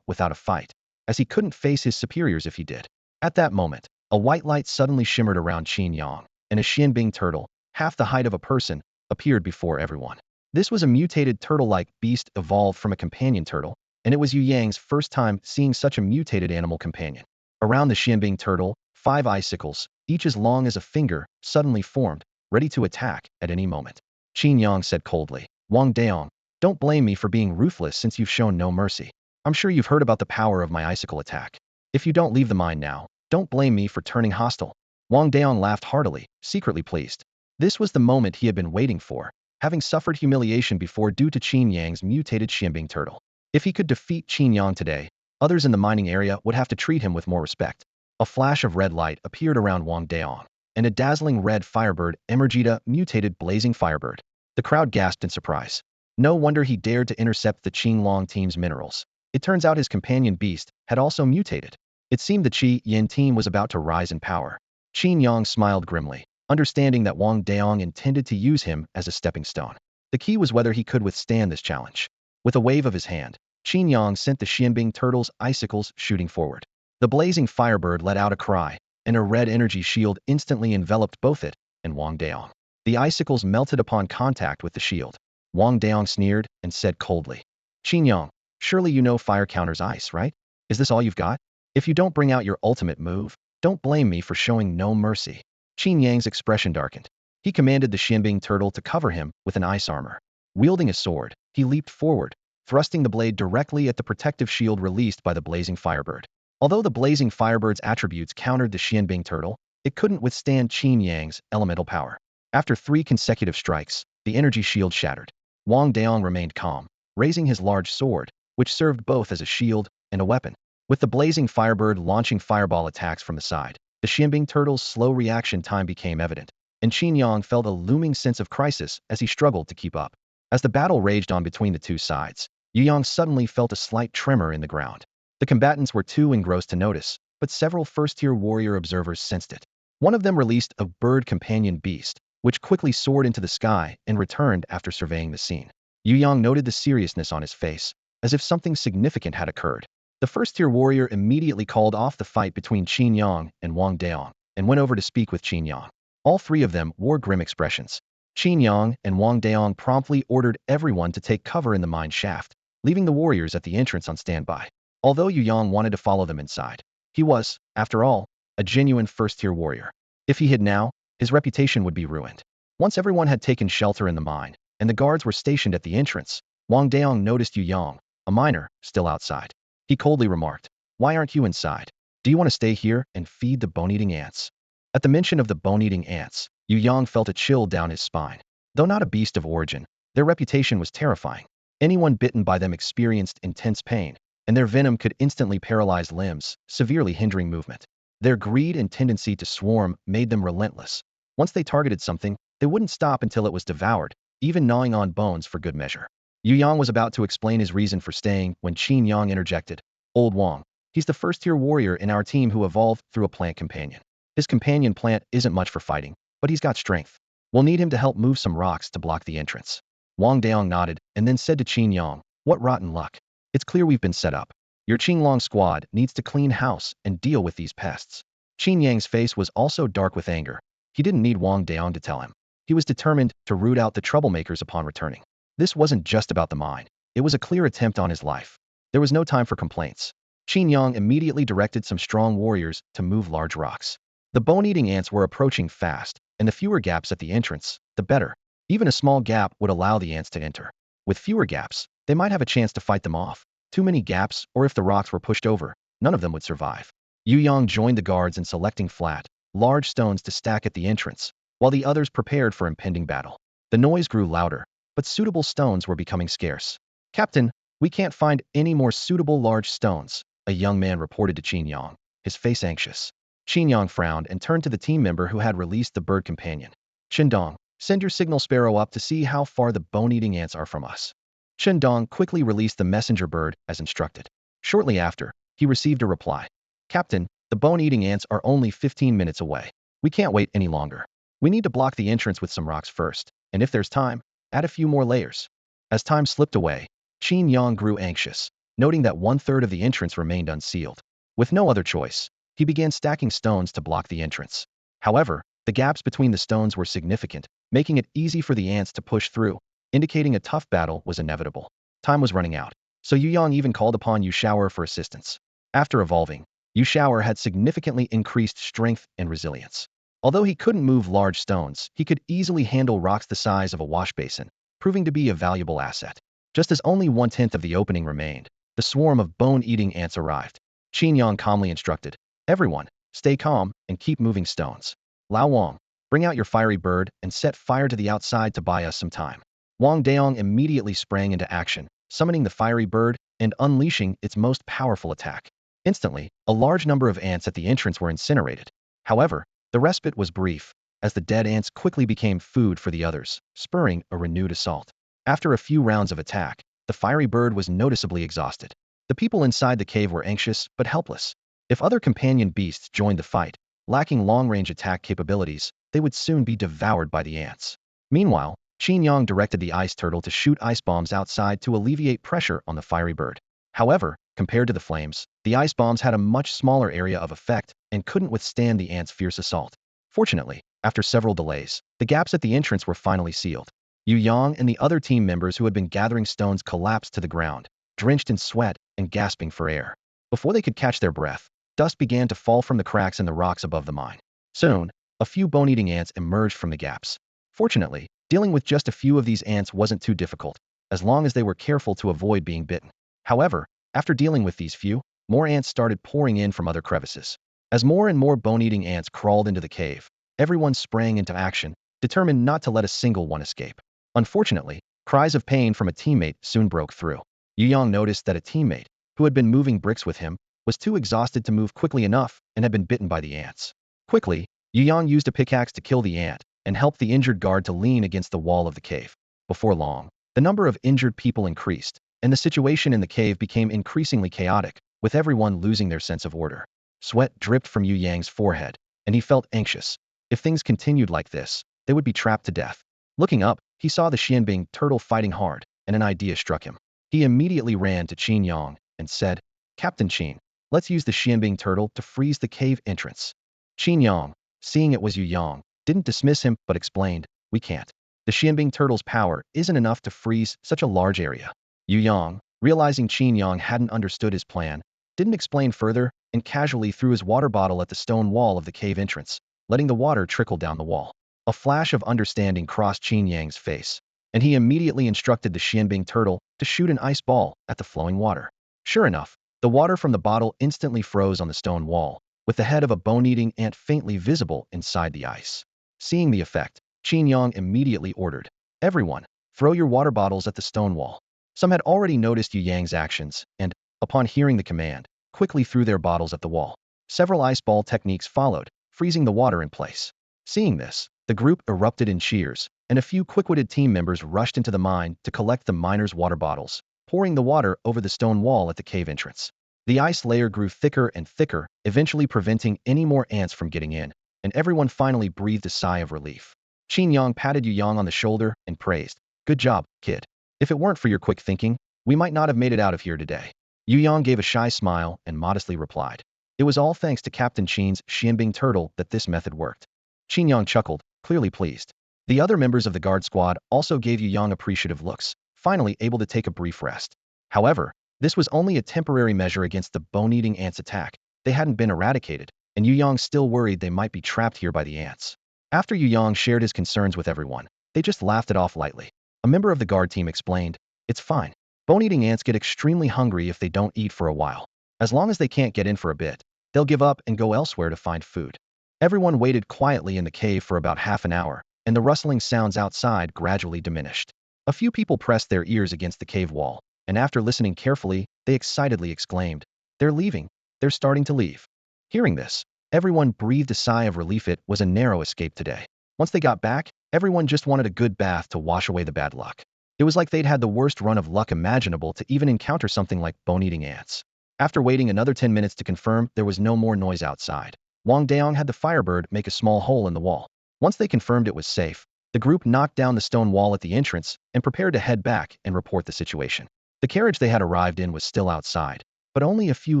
without a fight, as he couldn't face his superiors if he did. At that moment, a white light suddenly shimmered around Qin Yang, and a Xianbing turtle, half the height of a person, appeared before everyone. This was a mutated turtle-like beast evolved from a companion turtle, and it was Yu Yang's first time seeing such a mutated animal companion. Around the Xianbing turtle, 5 icicles, each as long as a finger, suddenly formed, ready to attack at any moment. Qin Yang said coldly, "Wang Daong, don't blame me for being ruthless since you've shown no mercy. I'm sure you've heard about the power of my icicle attack. If you don't leave the mine now, don't blame me for turning hostile." Wang Daong laughed heartily, secretly pleased. This was the moment he had been waiting for, having suffered humiliation before due to Qin Yang's mutated Xianbing turtle. If he could defeat Qin Yang today, others in the mining area would have to treat him with more respect. A flash of red light appeared around Wang Daong, and a dazzling red firebird emerged, a mutated blazing firebird. The crowd gasped in surprise. No wonder he dared to intercept the Qin Long team's minerals. It turns out his companion beast had also mutated. It seemed the Qi Yin team was about to rise in power. Qin Yang smiled grimly, understanding that Wang Daong intended to use him as a stepping stone. The key was whether he could withstand this challenge. With a wave of his hand, Qin Yang sent the Xianbing turtle's icicles shooting forward. The blazing firebird let out a cry, and a red energy shield instantly enveloped both it and Wang Daong. The icicles melted upon contact with the shield. Wang Daong sneered and said coldly, "Qin Yang, surely you know fire counters ice, right? Is this all you've got? If you don't bring out your ultimate move, don't blame me for showing no mercy." Qin Yang's expression darkened. He commanded the Xianbing turtle to cover him with an ice armor. Wielding a sword, he leaped forward, thrusting the blade directly at the protective shield released by the blazing firebird. Although the blazing firebird's attributes countered the Xianbing turtle, it couldn't withstand Qin Yang's elemental power. After 3 consecutive strikes, the energy shield shattered. Wang Daong remained calm, raising his large sword, which served both as a shield and a weapon. With the blazing firebird launching fireball attacks from the side, the Xianbing turtle's slow reaction time became evident, and Qin Yang felt a looming sense of crisis as he struggled to keep up. As the battle raged on between the two sides, Yu Yang suddenly felt a slight tremor in the ground. The combatants were too engrossed to notice, but several first-tier warrior observers sensed it. One of them released a bird companion beast, which quickly soared into the sky and returned after surveying the scene. Yu Yang noted the seriousness on his face, as if something significant had occurred. The first-tier warrior immediately called off the fight between Qin Yang and Wang Daong, and went over to speak with Qin Yang. All 3 of them wore grim expressions. Qin Yang and Wang Daong promptly ordered everyone to take cover in the mine shaft, leaving the warriors at the entrance on standby. Although Yu Yang wanted to follow them inside, he was, after all, a genuine first-tier warrior. If he hid now, his reputation would be ruined. Once everyone had taken shelter in the mine, and the guards were stationed at the entrance, Wang Daong noticed Yu Yang, a miner, still outside. He coldly remarked, "Why aren't you inside? Do you want to stay here and feed the bone-eating ants?" At the mention of the bone-eating ants, Yu Yang felt a chill down his spine. Though not a beast of origin, their reputation was terrifying. Anyone bitten by them experienced intense pain, and their venom could instantly paralyze limbs, severely hindering movement. Their greed and tendency to swarm made them relentless. Once they targeted something, they wouldn't stop until it was devoured, even gnawing on bones for good measure. Yu Yang was about to explain his reason for staying when Qin Yang interjected, "Old Wang, he's the first-tier warrior in our team who evolved through a plant companion. His companion plant isn't much for fighting, but he's got strength. We'll need him to help move some rocks to block the entrance." Wang Daong nodded and then said to Qin Yang, "What rotten luck. It's clear we've been set up. Your Qinglong squad needs to clean house and deal with these pests." Qin Yang's face was also dark with anger. He didn't need Wang Daong to tell him. He was determined to root out the troublemakers upon returning. This wasn't just about the mine. It was a clear attempt on his life. There was no time for complaints. Qin Yang immediately directed some strong warriors to move large rocks. The bone-eating ants were approaching fast, and the fewer gaps at the entrance, the better. Even a small gap would allow the ants to enter. With fewer gaps, they might have a chance to fight them off. Too many gaps, or if the rocks were pushed over, none of them would survive. Yu Yang joined the guards in selecting flat, large stones to stack at the entrance, while the others prepared for impending battle. The noise grew louder, but suitable stones were becoming scarce. "Captain, we can't find any more suitable large stones," a young man reported to Qin Yang, his face anxious. Qin Yang frowned and turned to the team member who had released the bird companion. "Shindong, send your signal sparrow up to see how far the bone-eating ants are from us." Shindong quickly released the messenger bird as instructed. Shortly after, he received a reply. "Captain, the bone-eating ants are only 15 minutes away. We can't wait any longer. We need to block the entrance with some rocks first, and if there's time, add a few more layers." As time slipped away, Qin Yang grew anxious, noting that 1/3 of the entrance remained unsealed. With no other choice, He began stacking stones to block the entrance. However, the gaps between the stones were significant, making it easy for the ants to push through, indicating a tough battle was inevitable. Time was running out, so Yu Yang even called upon Yu Shower for assistance. After evolving, Yu Shower had significantly increased strength and resilience. Although he couldn't move large stones, he could easily handle rocks the size of a wash basin, proving to be a valuable asset. Just as only 1/10 of the opening remained, the swarm of bone-eating ants arrived. Qin Yang calmly instructed, "Everyone, stay calm and keep moving stones. Lao Wang, bring out your fiery bird and set fire to the outside to buy us some time." Wang Daong immediately sprang into action, summoning the fiery bird and unleashing its most powerful attack. Instantly, a large number of ants at the entrance were incinerated. However, the respite was brief, as the dead ants quickly became food for the others, spurring a renewed assault. After a few rounds of attack, the fiery bird was noticeably exhausted. The people inside the cave were anxious but helpless. If other companion beasts joined the fight, lacking long-range attack capabilities, they would soon be devoured by the ants. Meanwhile, Qin Yang directed the ice turtle to shoot ice bombs outside to alleviate pressure on the fiery bird. However, compared to the flames, the ice bombs had a much smaller area of effect and couldn't withstand the ants' fierce assault. Fortunately, after several delays, the gaps at the entrance were finally sealed. Yu Yang and the other team members who had been gathering stones collapsed to the ground, drenched in sweat and gasping for air. Before they could catch their breath, dust began to fall from the cracks in the rocks above the mine. Soon, a few bone-eating ants emerged from the gaps. Fortunately, dealing with just a few of these ants wasn't too difficult, as long as they were careful to avoid being bitten. However, after dealing with these few, more ants started pouring in from other crevices. As more and more bone-eating ants crawled into the cave, everyone sprang into action, determined not to let a single one escape. Unfortunately, cries of pain from a teammate soon broke through. Yu Yang noticed that a teammate, who had been moving bricks with him, was too exhausted to move quickly enough and had been bitten by the ants. Quickly, Yu Yang used a pickaxe to kill the ant and helped the injured guard to lean against the wall of the cave. Before long, the number of injured people increased, and the situation in the cave became increasingly chaotic, with everyone losing their sense of order. Sweat dripped from Yu Yang's forehead, and he felt anxious. If things continued like this, they would be trapped to death. Looking up, he saw the Xianbing turtle fighting hard, and an idea struck him. He immediately ran to Qin Yang and said, "Captain Qin, let's use the Xianbing turtle to freeze the cave entrance." Qin Yang, seeing it was Yu Yang, didn't dismiss him but explained, "We can't. The Xianbing turtle's power isn't enough to freeze such a large area." Yu Yang, realizing Qin Yang hadn't understood his plan, didn't explain further and casually threw his water bottle at the stone wall of the cave entrance, letting the water trickle down the wall. A flash of understanding crossed Qin Yang's face, and he immediately instructed the Xianbing turtle to shoot an ice ball at the flowing water. Sure enough, the water from the bottle instantly froze on the stone wall, with the head of a bone-eating ant faintly visible inside the ice. Seeing the effect, Qin Yang immediately ordered, "Everyone, throw your water bottles at the stone wall." Some had already noticed Yu Yang's actions, and, upon hearing the command, quickly threw their bottles at the wall. Several ice ball techniques followed, freezing the water in place. Seeing this, the group erupted in cheers, and a few quick-witted team members rushed into the mine to collect the miners' water bottles, pouring the water over the stone wall at the cave entrance. The ice layer grew thicker and thicker, eventually preventing any more ants from getting in, and everyone finally breathed a sigh of relief. Qin Yang patted Yu Yang on the shoulder and praised, "Good job, kid. If it weren't for your quick thinking, we might not have made it out of here today." Yu Yang gave a shy smile and modestly replied, "It was all thanks to Captain Qin's Xianbing turtle that this method worked." Qin Yang chuckled, clearly pleased. The other members of the guard squad also gave Yu Yang appreciative looks, finally able to take a brief rest. However, this was only a temporary measure against the bone-eating ants' attack. They hadn't been eradicated, and Yu Yang still worried they might be trapped here by the ants. After Yu Yang shared his concerns with everyone, they just laughed it off lightly. A member of the guard team explained, "It's fine. Bone-eating ants get extremely hungry if they don't eat for a while. As long as they can't get in for a bit, they'll give up and go elsewhere to find food." Everyone waited quietly in the cave for about half an hour, and the rustling sounds outside gradually diminished. A few people pressed their ears against the cave wall, and after listening carefully, they excitedly exclaimed, "They're leaving. They're starting to leave." Hearing this, everyone breathed a sigh of relief. It was a narrow escape today. Once they got back, everyone just wanted a good bath to wash away the bad luck. It was like they'd had the worst run of luck imaginable to even encounter something like bone-eating ants. After waiting another 10 minutes to confirm there was no more noise outside, Wang Daong had the firebird make a small hole in the wall. Once they confirmed it was safe, the group knocked down the stone wall at the entrance and prepared to head back and report the situation. The carriage they had arrived in was still outside, but only a few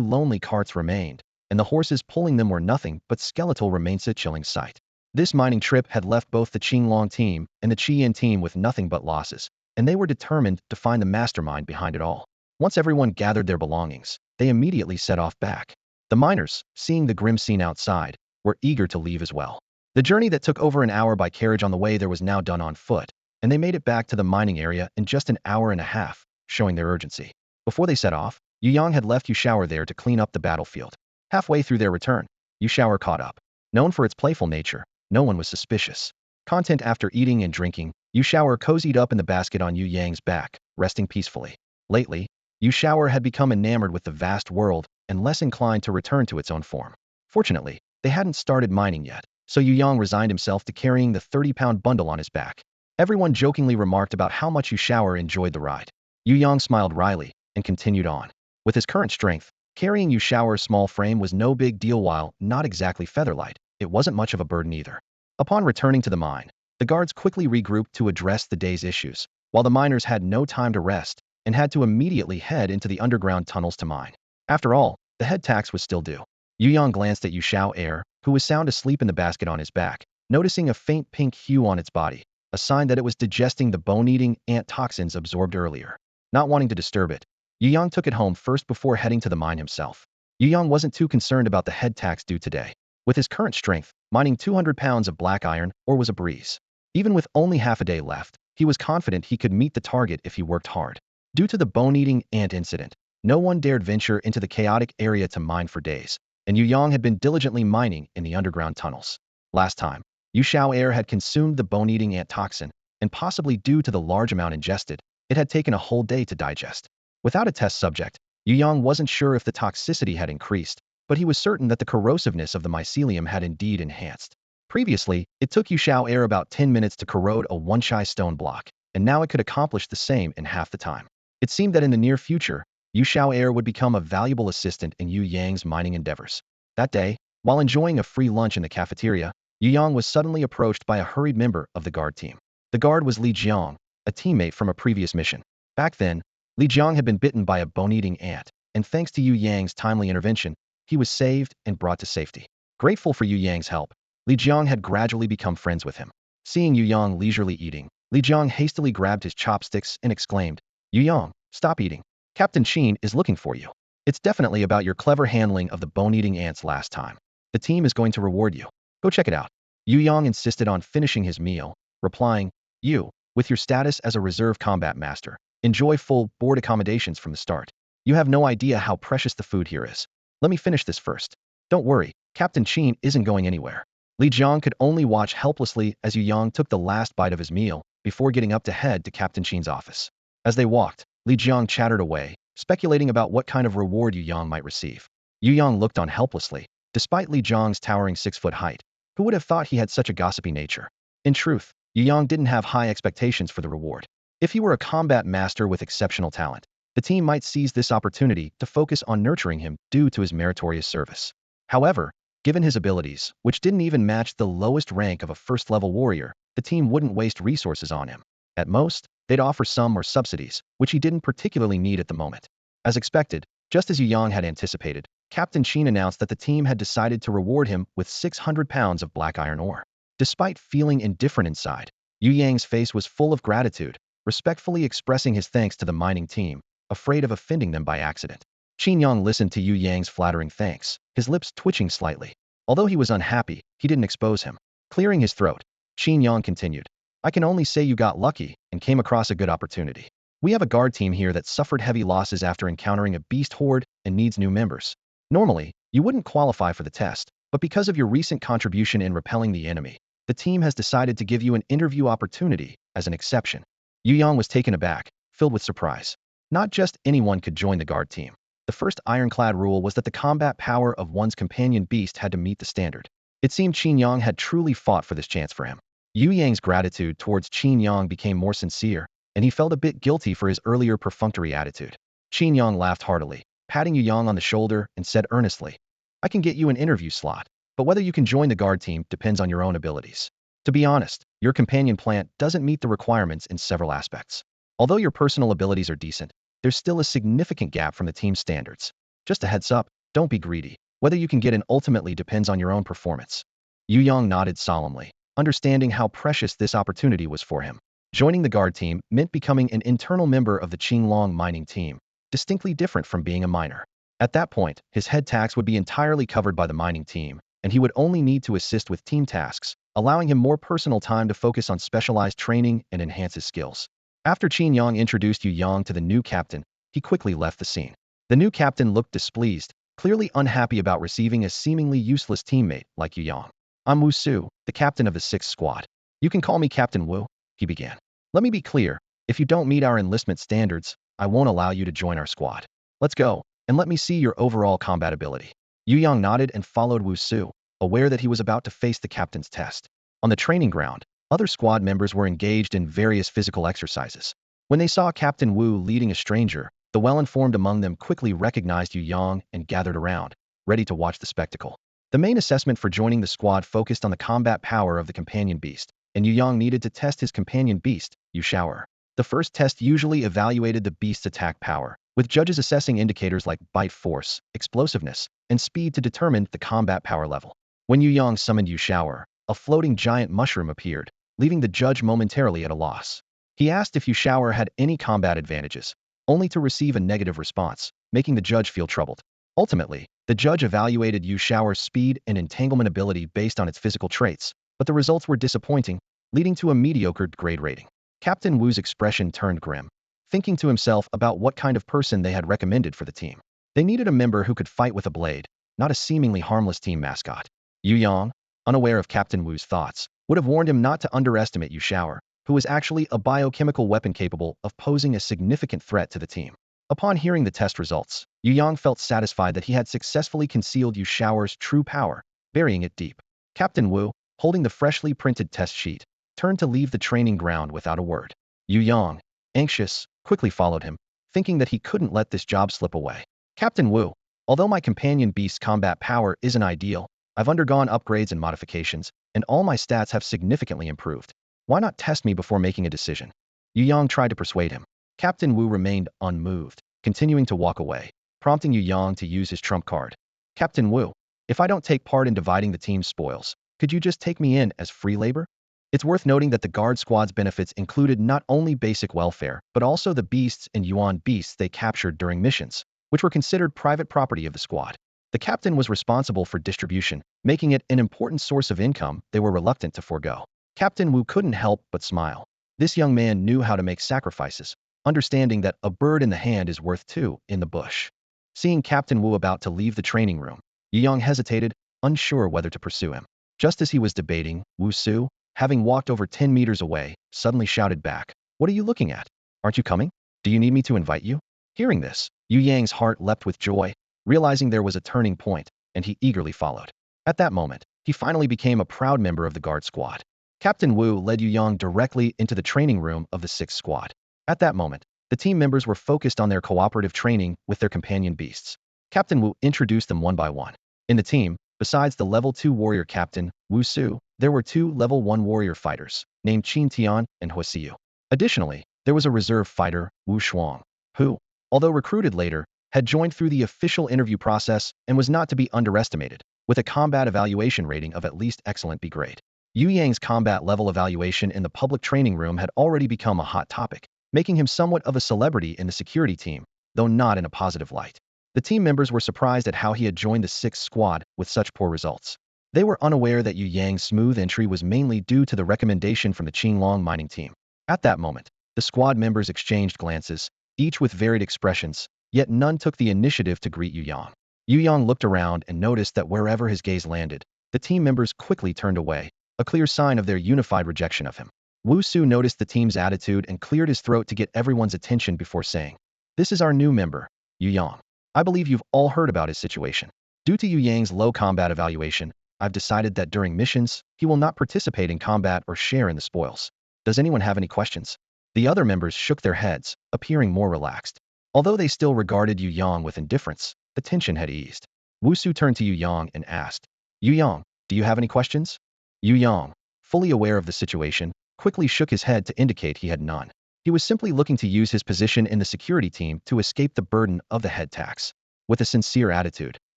lonely carts remained, and the horses pulling them were nothing but skeletal remains, a chilling sight. This mining trip had left both the Qinglong team and the Qian team with nothing but losses, and they were determined to find the mastermind behind it all. Once everyone gathered their belongings, they immediately set off back. The miners, seeing the grim scene outside, were eager to leave as well. The journey that took over an hour by carriage on the way there was now done on foot, and they made it back to the mining area in just an hour and a half, showing their urgency. Before they set off, Yu Yang had left Yu Shower there to clean up the battlefield. Halfway through their return, Yu Shower caught up. Known for its playful nature, no one was suspicious. Content after eating and drinking, Yu Shower cozied up in the basket on Yu Yang's back, resting peacefully. Lately, Yu Shower had become enamored with the vast world and less inclined to return to its own form. Fortunately, they hadn't started mining yet, so Yu Yang resigned himself to carrying the 30-pound bundle on his back. Everyone jokingly remarked about how much Yu Shower enjoyed the ride. Yu Yang smiled wryly and continued on. With his current strength, carrying Yu Shower's small frame was no big deal. While not exactly featherlight, it wasn't much of a burden either. Upon returning to the mine, the guards quickly regrouped to address the day's issues, while the miners had no time to rest and had to immediately head into the underground tunnels to mine. After all, the head tax was still due. Yu Yang glanced at Yu Shower, who was sound asleep in the basket on his back, noticing a faint pink hue on its body, a sign that it was digesting the bone-eating ant toxins absorbed earlier. Not wanting to disturb it, Yu Yang took it home first before heading to the mine himself. Yu Yang wasn't too concerned about the head tax due today. With his current strength, mining 200 pounds of black iron ore was a breeze. Even with only half a day left, he was confident he could meet the target if he worked hard. Due to the bone-eating ant incident, no one dared venture into the chaotic area to mine for days, and Yu Yang had been diligently mining in the underground tunnels. Last time, Yu Shower had consumed the bone-eating ant toxin, and possibly due to the large amount ingested, it had taken a whole day to digest. Without a test subject, Yu Yang wasn't sure if the toxicity had increased, but he was certain that the corrosiveness of the mycelium had indeed enhanced. Previously, it took Yu Shower about 10 minutes to corrode a one-shy stone block, and now it could accomplish the same in half the time. It seemed that in the near future, Yu Shower would become a valuable assistant in Yu Yang's mining endeavors. That day, while enjoying a free lunch in the cafeteria, Yu Yang was suddenly approached by a hurried member of the guard team. The guard was Li Jiang, a teammate from a previous mission. Back then, Li Jiang had been bitten by a bone-eating ant, and thanks to Yu Yang's timely intervention, he was saved and brought to safety. Grateful for Yu Yang's help, Li Jiang had gradually become friends with him. Seeing Yu Yang leisurely eating, Li Jiang hastily grabbed his chopsticks and exclaimed, "Yu Yang, stop eating. Captain Qin is looking for you. It's definitely about your clever handling of the bone-eating ants last time. The team is going to reward you. Go check it out." Yu Yang insisted on finishing his meal, replying, "You, with your status as a reserve combat master, enjoy full board accommodations from the start. You have no idea how precious the food here is. Let me finish this first. Don't worry, Captain Qin isn't going anywhere." Li Jiang could only watch helplessly as Yu Yang took the last bite of his meal before getting up to head to Captain Qin's office. As they walked, Li Jiang chattered away, speculating about what kind of reward Yu Yang might receive. Yu Yang looked on helplessly, despite Li Jiang's towering 6-foot height. Who would have thought he had such a gossipy nature? In truth, Yu Yang didn't have high expectations for the reward. If he were a combat master with exceptional talent, the team might seize this opportunity to focus on nurturing him due to his meritorious service. However, given his abilities, which didn't even match the lowest rank of a first-level warrior, the team wouldn't waste resources on him. At most, they'd offer some or subsidies, which he didn't particularly need at the moment. As expected, just as Yu Yang had anticipated, Captain Qin announced that the team had decided to reward him with 600 pounds of black iron ore. Despite feeling indifferent inside, Yu Yang's face was full of gratitude, respectfully expressing his thanks to the mining team, afraid of offending them by accident. Qin Yang listened to Yu Yang's flattering thanks, his lips twitching slightly. Although he was unhappy, he didn't expose him. Clearing his throat, Qin Yang continued, "I can only say you got lucky and came across a good opportunity. We have a guard team here that suffered heavy losses after encountering a beast horde and needs new members. Normally, you wouldn't qualify for the test, but because of your recent contribution in repelling the enemy, the team has decided to give you an interview opportunity as an exception." Yu Yang was taken aback, filled with surprise. Not just anyone could join the guard team. The first ironclad rule was that the combat power of one's companion beast had to meet the standard. It seemed Qin Yang had truly fought for this chance for him. Yu Yang's gratitude towards Qin Yang became more sincere, and he felt a bit guilty for his earlier perfunctory attitude. Qin Yang laughed heartily, patting Yu Yang on the shoulder and said earnestly, "I can get you an interview slot, but whether you can join the guard team depends on your own abilities. To be honest, your companion plant doesn't meet the requirements in several aspects. Although your personal abilities are decent, there's still a significant gap from the team's standards. Just a heads up, don't be greedy. Whether you can get in ultimately depends on your own performance. Yu Yang nodded solemnly, understanding how precious this opportunity was for him. Joining the guard team meant becoming an internal member of the Qinglong mining team, distinctly different from being a miner. At that point, his head tax would be entirely covered by the mining team, and he would only need to assist with team tasks, allowing him more personal time to focus on specialized training and enhance his skills. After Qin Yang introduced Yu Yang to the new captain, he quickly left the scene. The new captain looked displeased, clearly unhappy about receiving a seemingly useless teammate like Yu Yang. I'm Wu Su, the captain of the 6th squad. You can call me Captain Wu, he began. Let me be clear, if you don't meet our enlistment standards, I won't allow you to join our squad. Let's go, and let me see your overall combat ability. Yu Yang nodded and followed Wu Su, aware that he was about to face the captain's test. On the training ground, other squad members were engaged in various physical exercises. When they saw Captain Wu leading a stranger, the well-informed among them quickly recognized Yu Yang and gathered around, ready to watch the spectacle. The main assessment for joining the squad focused on the combat power of the companion beast, and Yu Yang needed to test his companion beast, Yu Shower. The first test usually evaluated the beast's attack power, with judges assessing indicators like bite force, explosiveness, and speed to determine the combat power level. When Yu Yang summoned Yu Shower, a floating giant mushroom appeared, leaving the judge momentarily at a loss. He asked if Yu Shower had any combat advantages, only to receive a negative response, making the judge feel troubled. Ultimately, the judge evaluated Yu Shower's speed and entanglement ability based on its physical traits, but the results were disappointing, leading to a mediocre grade rating. Captain Wu's expression turned grim, thinking to himself about what kind of person they had recommended for the team. They needed a member who could fight with a blade, not a seemingly harmless team mascot. Yu Yang, unaware of Captain Wu's thoughts, would have warned him not to underestimate Yu Shower, who was actually a biochemical weapon capable of posing a significant threat to the team. Upon hearing the test results, Yu Yang felt satisfied that he had successfully concealed Yu Shower's true power, burying it deep. Captain Wu, holding the freshly printed test sheet, turned to leave the training ground without a word. Yu Yang, anxious, quickly followed him, thinking that he couldn't let this job slip away. Captain Wu, although my companion beast's combat power isn't ideal, I've undergone upgrades and modifications, and all my stats have significantly improved. Why not test me before making a decision? Yu Yang tried to persuade him. Captain Wu remained unmoved, continuing to walk away, prompting Yu Yang to use his trump card. Captain Wu, if I don't take part in dividing the team's spoils, could you just take me in as free labor? It's worth noting that the guard squad's benefits included not only basic welfare, but also the beasts and yuan beasts they captured during missions, which were considered private property of the squad. The captain was responsible for distribution, making it an important source of income they were reluctant to forego. Captain Wu couldn't help but smile. This young man knew how to make sacrifices, understanding that a bird in the hand is worth two in the bush. Seeing Captain Wu about to leave the training room, Yu Yang hesitated, unsure whether to pursue him. Just as he was debating, Wu Su, having walked over 10 meters away, suddenly shouted back, "What are you looking at? Aren't you coming? Do you need me to invite you?" Hearing this, Yu Yang's heart leapt with joy, realizing there was a turning point, and he eagerly followed. At that moment, he finally became a proud member of the guard squad. Captain Wu led Yu Yang directly into the training room of the 6th squad. At that moment, the team members were focused on their cooperative training with their companion beasts. Captain Wu introduced them one by one. In the team, besides the level 2 warrior captain, Wu Su, there were 2 level 1 warrior fighters, named Qin Tian and Hu Xiu. Additionally, there was a reserve fighter, Wu Shuang, who, although recruited later, had joined through the official interview process and was not to be underestimated, with a combat evaluation rating of at least excellent B grade. Yu Yang's combat level evaluation in the public training room had already become a hot topic, making him somewhat of a celebrity in the security team, though not in a positive light. The team members were surprised at how he had joined the 6th squad with such poor results. They were unaware that Yu Yang's smooth entry was mainly due to the recommendation from the Qinglong mining team. At that moment, the squad members exchanged glances, each with varied expressions, yet none took the initiative to greet Yu Yang. Yu Yang looked around and noticed that wherever his gaze landed, the team members quickly turned away, a clear sign of their unified rejection of him. Wu Su noticed the team's attitude and cleared his throat to get everyone's attention before saying, "This is our new member, Yu Yang. I believe you've all heard about his situation. Due to Yu Yang's low combat evaluation, I've decided that during missions, he will not participate in combat or share in the spoils. Does anyone have any questions?" The other members shook their heads, appearing more relaxed. Although they still regarded Yu Yang with indifference, the tension had eased. Wu Su turned to Yu Yang and asked, "Yu Yang, do you have any questions?" Yu Yang, fully aware of the situation, quickly shook his head to indicate he had none. He was simply looking to use his position in the security team to escape the burden of the head tax. With a sincere attitude,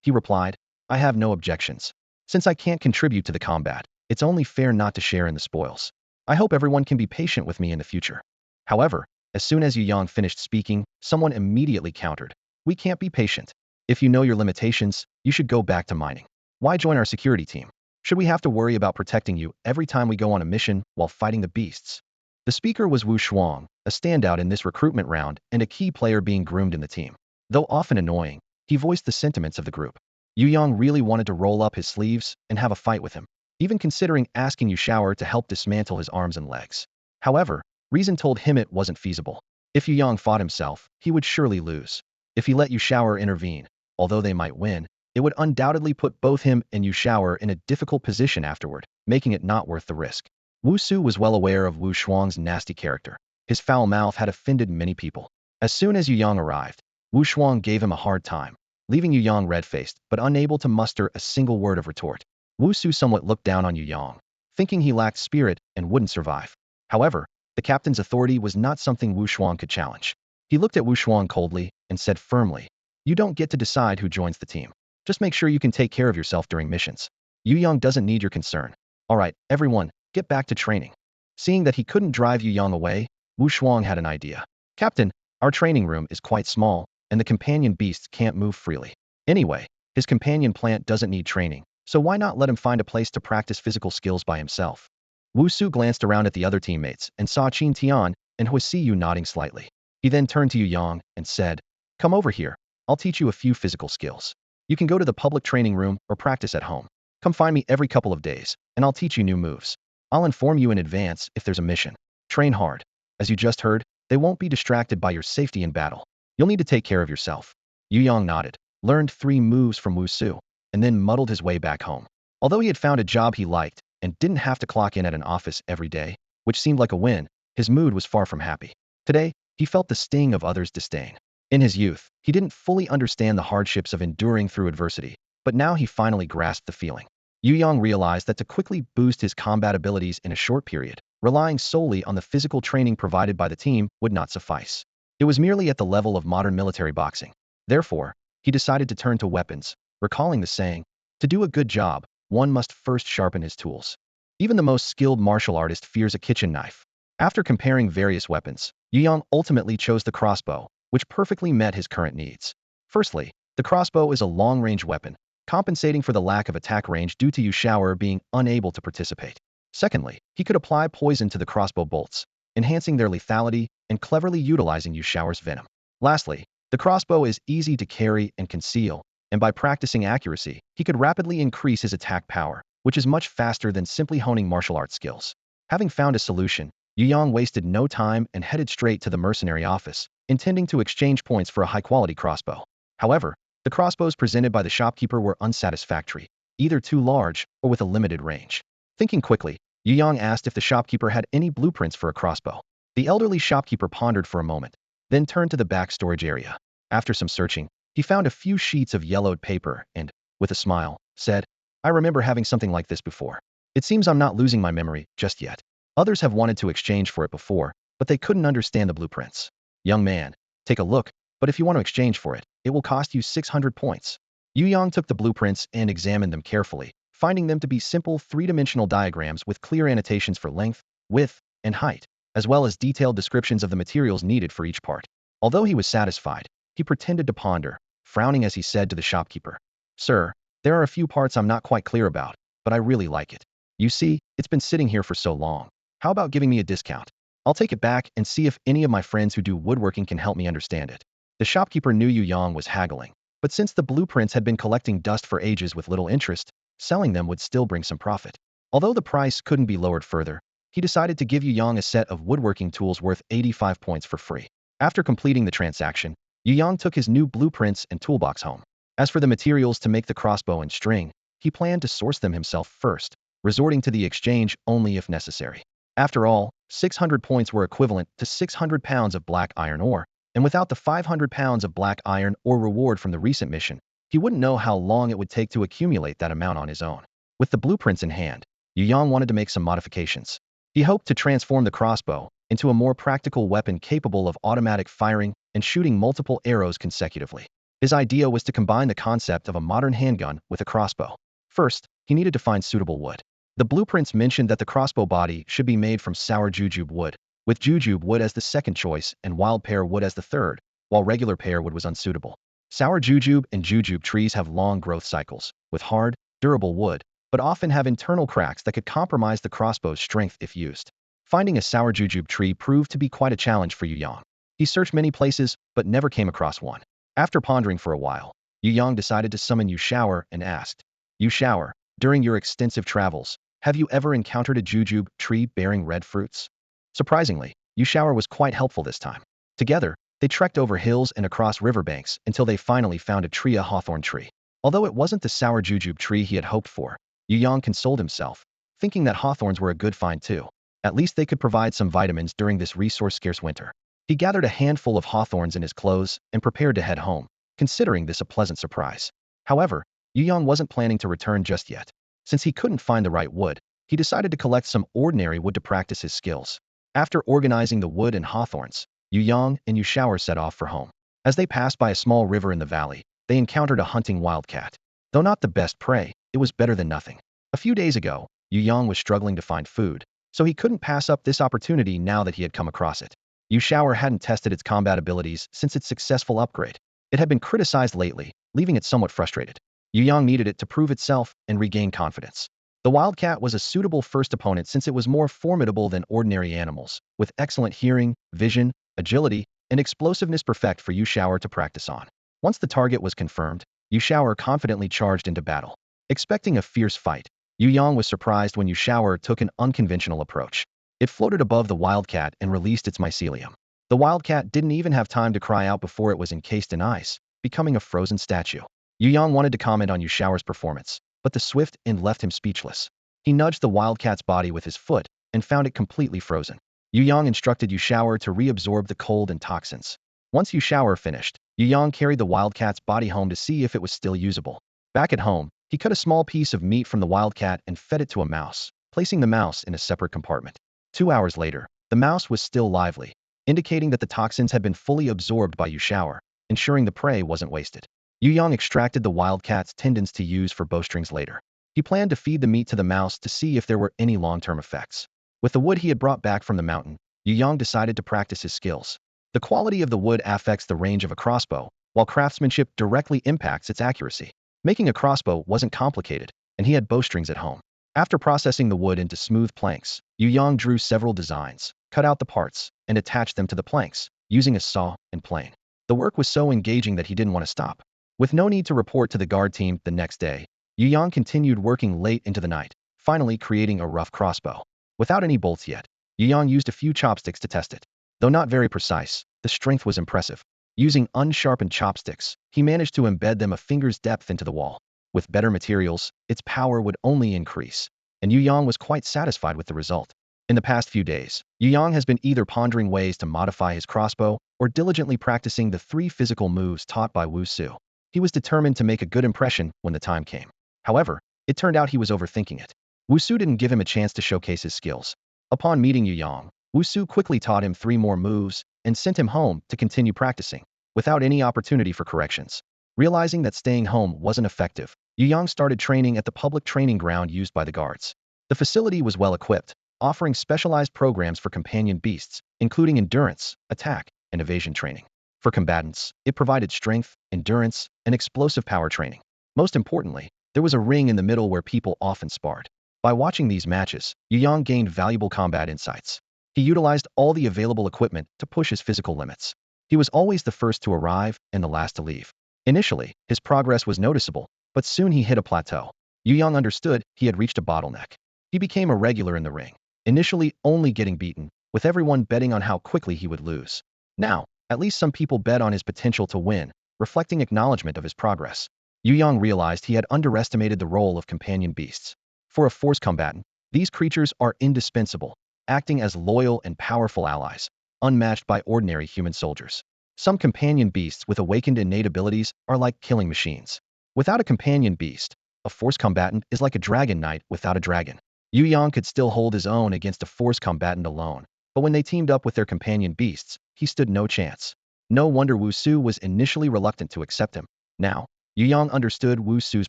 he replied, I have no objections. Since I can't contribute to the combat, it's only fair not to share in the spoils. I hope everyone can be patient with me in the future. However, as soon as Yu Yang finished speaking, someone immediately countered. We can't be patient. If you know your limitations, you should go back to mining. Why join our security team? Should we have to worry about protecting you every time we go on a mission while fighting the beasts? The speaker was Wu Shuang, a standout in this recruitment round and a key player being groomed in the team. Though often annoying, he voiced the sentiments of the group. Yu Yang really wanted to roll up his sleeves and have a fight with him, even considering asking Yu Shower to help dismantle his arms and legs. However, reason told him it wasn't feasible. If Yu Yang fought himself, he would surely lose. If he let Yu Shower intervene, although they might win, it would undoubtedly put both him and Yu Shower in a difficult position afterward, making it not worth the risk. Wu Su was well aware of Wu Shuang's nasty character. His foul mouth had offended many people. As soon as Yu Yang arrived, Wu Shuang gave him a hard time, leaving Yu Yang red-faced but unable to muster a single word of retort. Wu Su somewhat looked down on Yu Yang, thinking he lacked spirit and wouldn't survive. However, the captain's authority was not something Wu Shuang could challenge. He looked at Wu Shuang coldly and said firmly, "You don't get to decide who joins the team. Just make sure you can take care of yourself during missions. Yu Yang doesn't need your concern. Alright, everyone, get back to training." Seeing that he couldn't drive Yu Yang away, Wu Shuang had an idea. "Captain, our training room is quite small, and the companion beasts can't move freely. Anyway, his companion plant doesn't need training, so why not let him find a place to practice physical skills by himself?" Wu Su glanced around at the other teammates and saw Qin Tian and Yu nodding slightly. He then turned to Yu Yang and said, "Come over here. I'll teach you a few physical skills. You can go to the public training room or practice at home. Come find me every couple of days, and I'll teach you new moves. I'll inform you in advance if there's a mission. Train hard. As you just heard, they won't be distracted by your safety in battle. You'll need to take care of yourself." Yu Yang nodded, learned 3 moves from Wu Su, and then muddled his way back home. Although he had found a job he liked and didn't have to clock in at an office every day, which seemed like a win, his mood was far from happy. Today, he felt the sting of others' disdain. In his youth, he didn't fully understand the hardships of enduring through adversity, but now he finally grasped the feeling. Yu Yang realized that to quickly boost his combat abilities in a short period, relying solely on the physical training provided by the team would not suffice. It was merely at the level of modern military boxing. Therefore, he decided to turn to weapons, recalling the saying, "To do a good job, one must first sharpen his tools." Even the most skilled martial artist fears a kitchen knife. After comparing various weapons, Yu Yang ultimately chose the crossbow, which perfectly met his current needs. Firstly, the crossbow is a long-range weapon, compensating for the lack of attack range due to Yu Shower being unable to participate. Secondly, he could apply poison to the crossbow bolts, enhancing their lethality and cleverly utilizing Yu Shower's venom. Lastly, the crossbow is easy to carry and conceal, and by practicing accuracy, he could rapidly increase his attack power, which is much faster than simply honing martial arts skills. Having found a solution, Yu Yang wasted no time and headed straight to the mercenary office, intending to exchange points for a high-quality crossbow. However, the crossbows presented by the shopkeeper were unsatisfactory, either too large or with a limited range. Thinking quickly, Yu Yang asked if the shopkeeper had any blueprints for a crossbow. The elderly shopkeeper pondered for a moment, then turned to the back storage area. After some searching, he found a few sheets of yellowed paper and, with a smile, said, "I remember having something like this before. It seems I'm not losing my memory just yet. Others have wanted to exchange for it before, but they couldn't understand the blueprints. Young man, take a look, but if you want to exchange for it, it will cost you 600 points." Yu Yang took the blueprints and examined them carefully, finding them to be simple 3-dimensional diagrams with clear annotations for length, width, and height, as well as detailed descriptions of the materials needed for each part. Although he was satisfied, he pretended to ponder, frowning as he said to the shopkeeper, "Sir, there are a few parts I'm not quite clear about, but I really like it. You see, it's been sitting here for so long. How about giving me a discount? I'll take it back and see if any of my friends who do woodworking can help me understand it." The shopkeeper knew Yu Yang was haggling, but since the blueprints had been collecting dust for ages with little interest, selling them would still bring some profit. Although the price couldn't be lowered further, he decided to give Yu Yang a set of woodworking tools worth 85 points for free. After completing the transaction, Yu Yang took his new blueprints and toolbox home. As for the materials to make the crossbow and string, he planned to source them himself first, resorting to the exchange only if necessary. After all, 600 points were equivalent to 600 pounds of black iron ore, and without the 500 pounds of black iron ore reward from the recent mission, he wouldn't know how long it would take to accumulate that amount on his own. With the blueprints in hand, Yu Yang wanted to make some modifications. He hoped to transform the crossbow into a more practical weapon capable of automatic firing and shooting multiple arrows consecutively. His idea was to combine the concept of a modern handgun with a crossbow. First, he needed to find suitable wood. The blueprints mentioned that the crossbow body should be made from sour jujube wood, with jujube wood as the second choice and wild pear wood as the third, while regular pear wood was unsuitable. Sour jujube and jujube trees have long growth cycles, with hard, durable wood, but often have internal cracks that could compromise the crossbow's strength if used. Finding a sour jujube tree proved to be quite a challenge for Yu Yang. He searched many places, but never came across one. After pondering for a while, Yu Yang decided to summon Yu Shower and asked, Yu Shower, during your extensive travels, have you ever encountered a jujube tree bearing red fruits? Surprisingly, Yu Shower was quite helpful this time. Together, they trekked over hills and across riverbanks until they finally found a tria hawthorn tree. Although it wasn't the sour jujube tree he had hoped for, Yu Yang consoled himself, thinking that hawthorns were a good find too. At least they could provide some vitamins during this resource-scarce winter. He gathered a handful of hawthorns in his clothes and prepared to head home, considering this a pleasant surprise. However, Yu Yang wasn't planning to return just yet. Since he couldn't find the right wood, he decided to collect some ordinary wood to practice his skills. After organizing the wood and hawthorns, Yu Yang and Yu Shower set off for home. As they passed by a small river in the valley, they encountered a hunting wildcat. Though not the best prey, it was better than nothing. A few days ago, Yu Yang was struggling to find food, so he couldn't pass up this opportunity now that he had come across it. Yu Shower hadn't tested its combat abilities since its successful upgrade. It had been criticized lately, leaving it somewhat frustrated. Yu Yang needed it to prove itself and regain confidence. The wildcat was a suitable first opponent since it was more formidable than ordinary animals, with excellent hearing, vision, agility, and explosiveness perfect for Yu Shower to practice on. Once the target was confirmed, Yu Shower confidently charged into battle. Expecting a fierce fight, Yu Yang was surprised when Yu Shower took an unconventional approach. It floated above the wildcat and released its mycelium. The wildcat didn't even have time to cry out before it was encased in ice, becoming a frozen statue. Yu Yang wanted to comment on Yu Shower's performance, but the swift end left him speechless. He nudged the wildcat's body with his foot and found it completely frozen. Yu Yang instructed Yu Shower to reabsorb the cold and toxins. Once Yu Shower finished, Yu Yang carried the wildcat's body home to see if it was still usable. Back at home, he cut a small piece of meat from the wildcat and fed it to a mouse, placing the mouse in a separate compartment. 2 hours later, the mouse was still lively, indicating that the toxins had been fully absorbed by Yu Shower, ensuring the prey wasn't wasted. Yu Yang extracted the wildcat's tendons to use for bowstrings later. He planned to feed the meat to the mouse to see if there were any long-term effects. With the wood he had brought back from the mountain, Yu Yang decided to practice his skills. The quality of the wood affects the range of a crossbow, while craftsmanship directly impacts its accuracy. Making a crossbow wasn't complicated, and he had bowstrings at home. After processing the wood into smooth planks, Yu Yang drew several designs, cut out the parts, and attached them to the planks, using a saw and plane. The work was so engaging that he didn't want to stop. With no need to report to the guard team the next day, Yu Yang continued working late into the night, finally creating a rough crossbow. Without any bolts yet, Yu Yang used a few chopsticks to test it. Though not very precise, the strength was impressive. Using unsharpened chopsticks, he managed to embed them a finger's depth into the wall. With better materials, its power would only increase, and Yu Yang was quite satisfied with the result. In the past few days, Yu Yang has been either pondering ways to modify his crossbow or diligently practicing the 3 physical moves taught by Wu Su. He was determined to make a good impression when the time came. However, it turned out he was overthinking it. Wu Su didn't give him a chance to showcase his skills. Upon meeting Yu Yang, Wu Su quickly taught him 3 more moves and sent him home to continue practicing, without any opportunity for corrections. Realizing that staying home wasn't effective, Yu Yang started training at the public training ground used by the guards. The facility was well equipped, offering specialized programs for companion beasts, including endurance, attack, and evasion training. For combatants, it provided strength, endurance, and explosive power training. Most importantly, there was a ring in the middle where people often sparred. By watching these matches, Yu Yang gained valuable combat insights. He utilized all the available equipment to push his physical limits. He was always the first to arrive and the last to leave. Initially, his progress was noticeable, but soon he hit a plateau. Yu Yang understood he had reached a bottleneck. He became a regular in the ring, initially only getting beaten, with everyone betting on how quickly he would lose. Now, at least some people bet on his potential to win, reflecting acknowledgement of his progress. Yu Yang realized he had underestimated the role of companion beasts. For a force combatant, these creatures are indispensable, acting as loyal and powerful allies, unmatched by ordinary human soldiers. Some companion beasts with awakened innate abilities are like killing machines. Without a companion beast, a force combatant is like a dragon knight without a dragon. Yu Yang could still hold his own against a force combatant alone, but when they teamed up with their companion beasts, he stood no chance. No wonder Wu Su was initially reluctant to accept him. Now, Yu Yang understood Wu Su's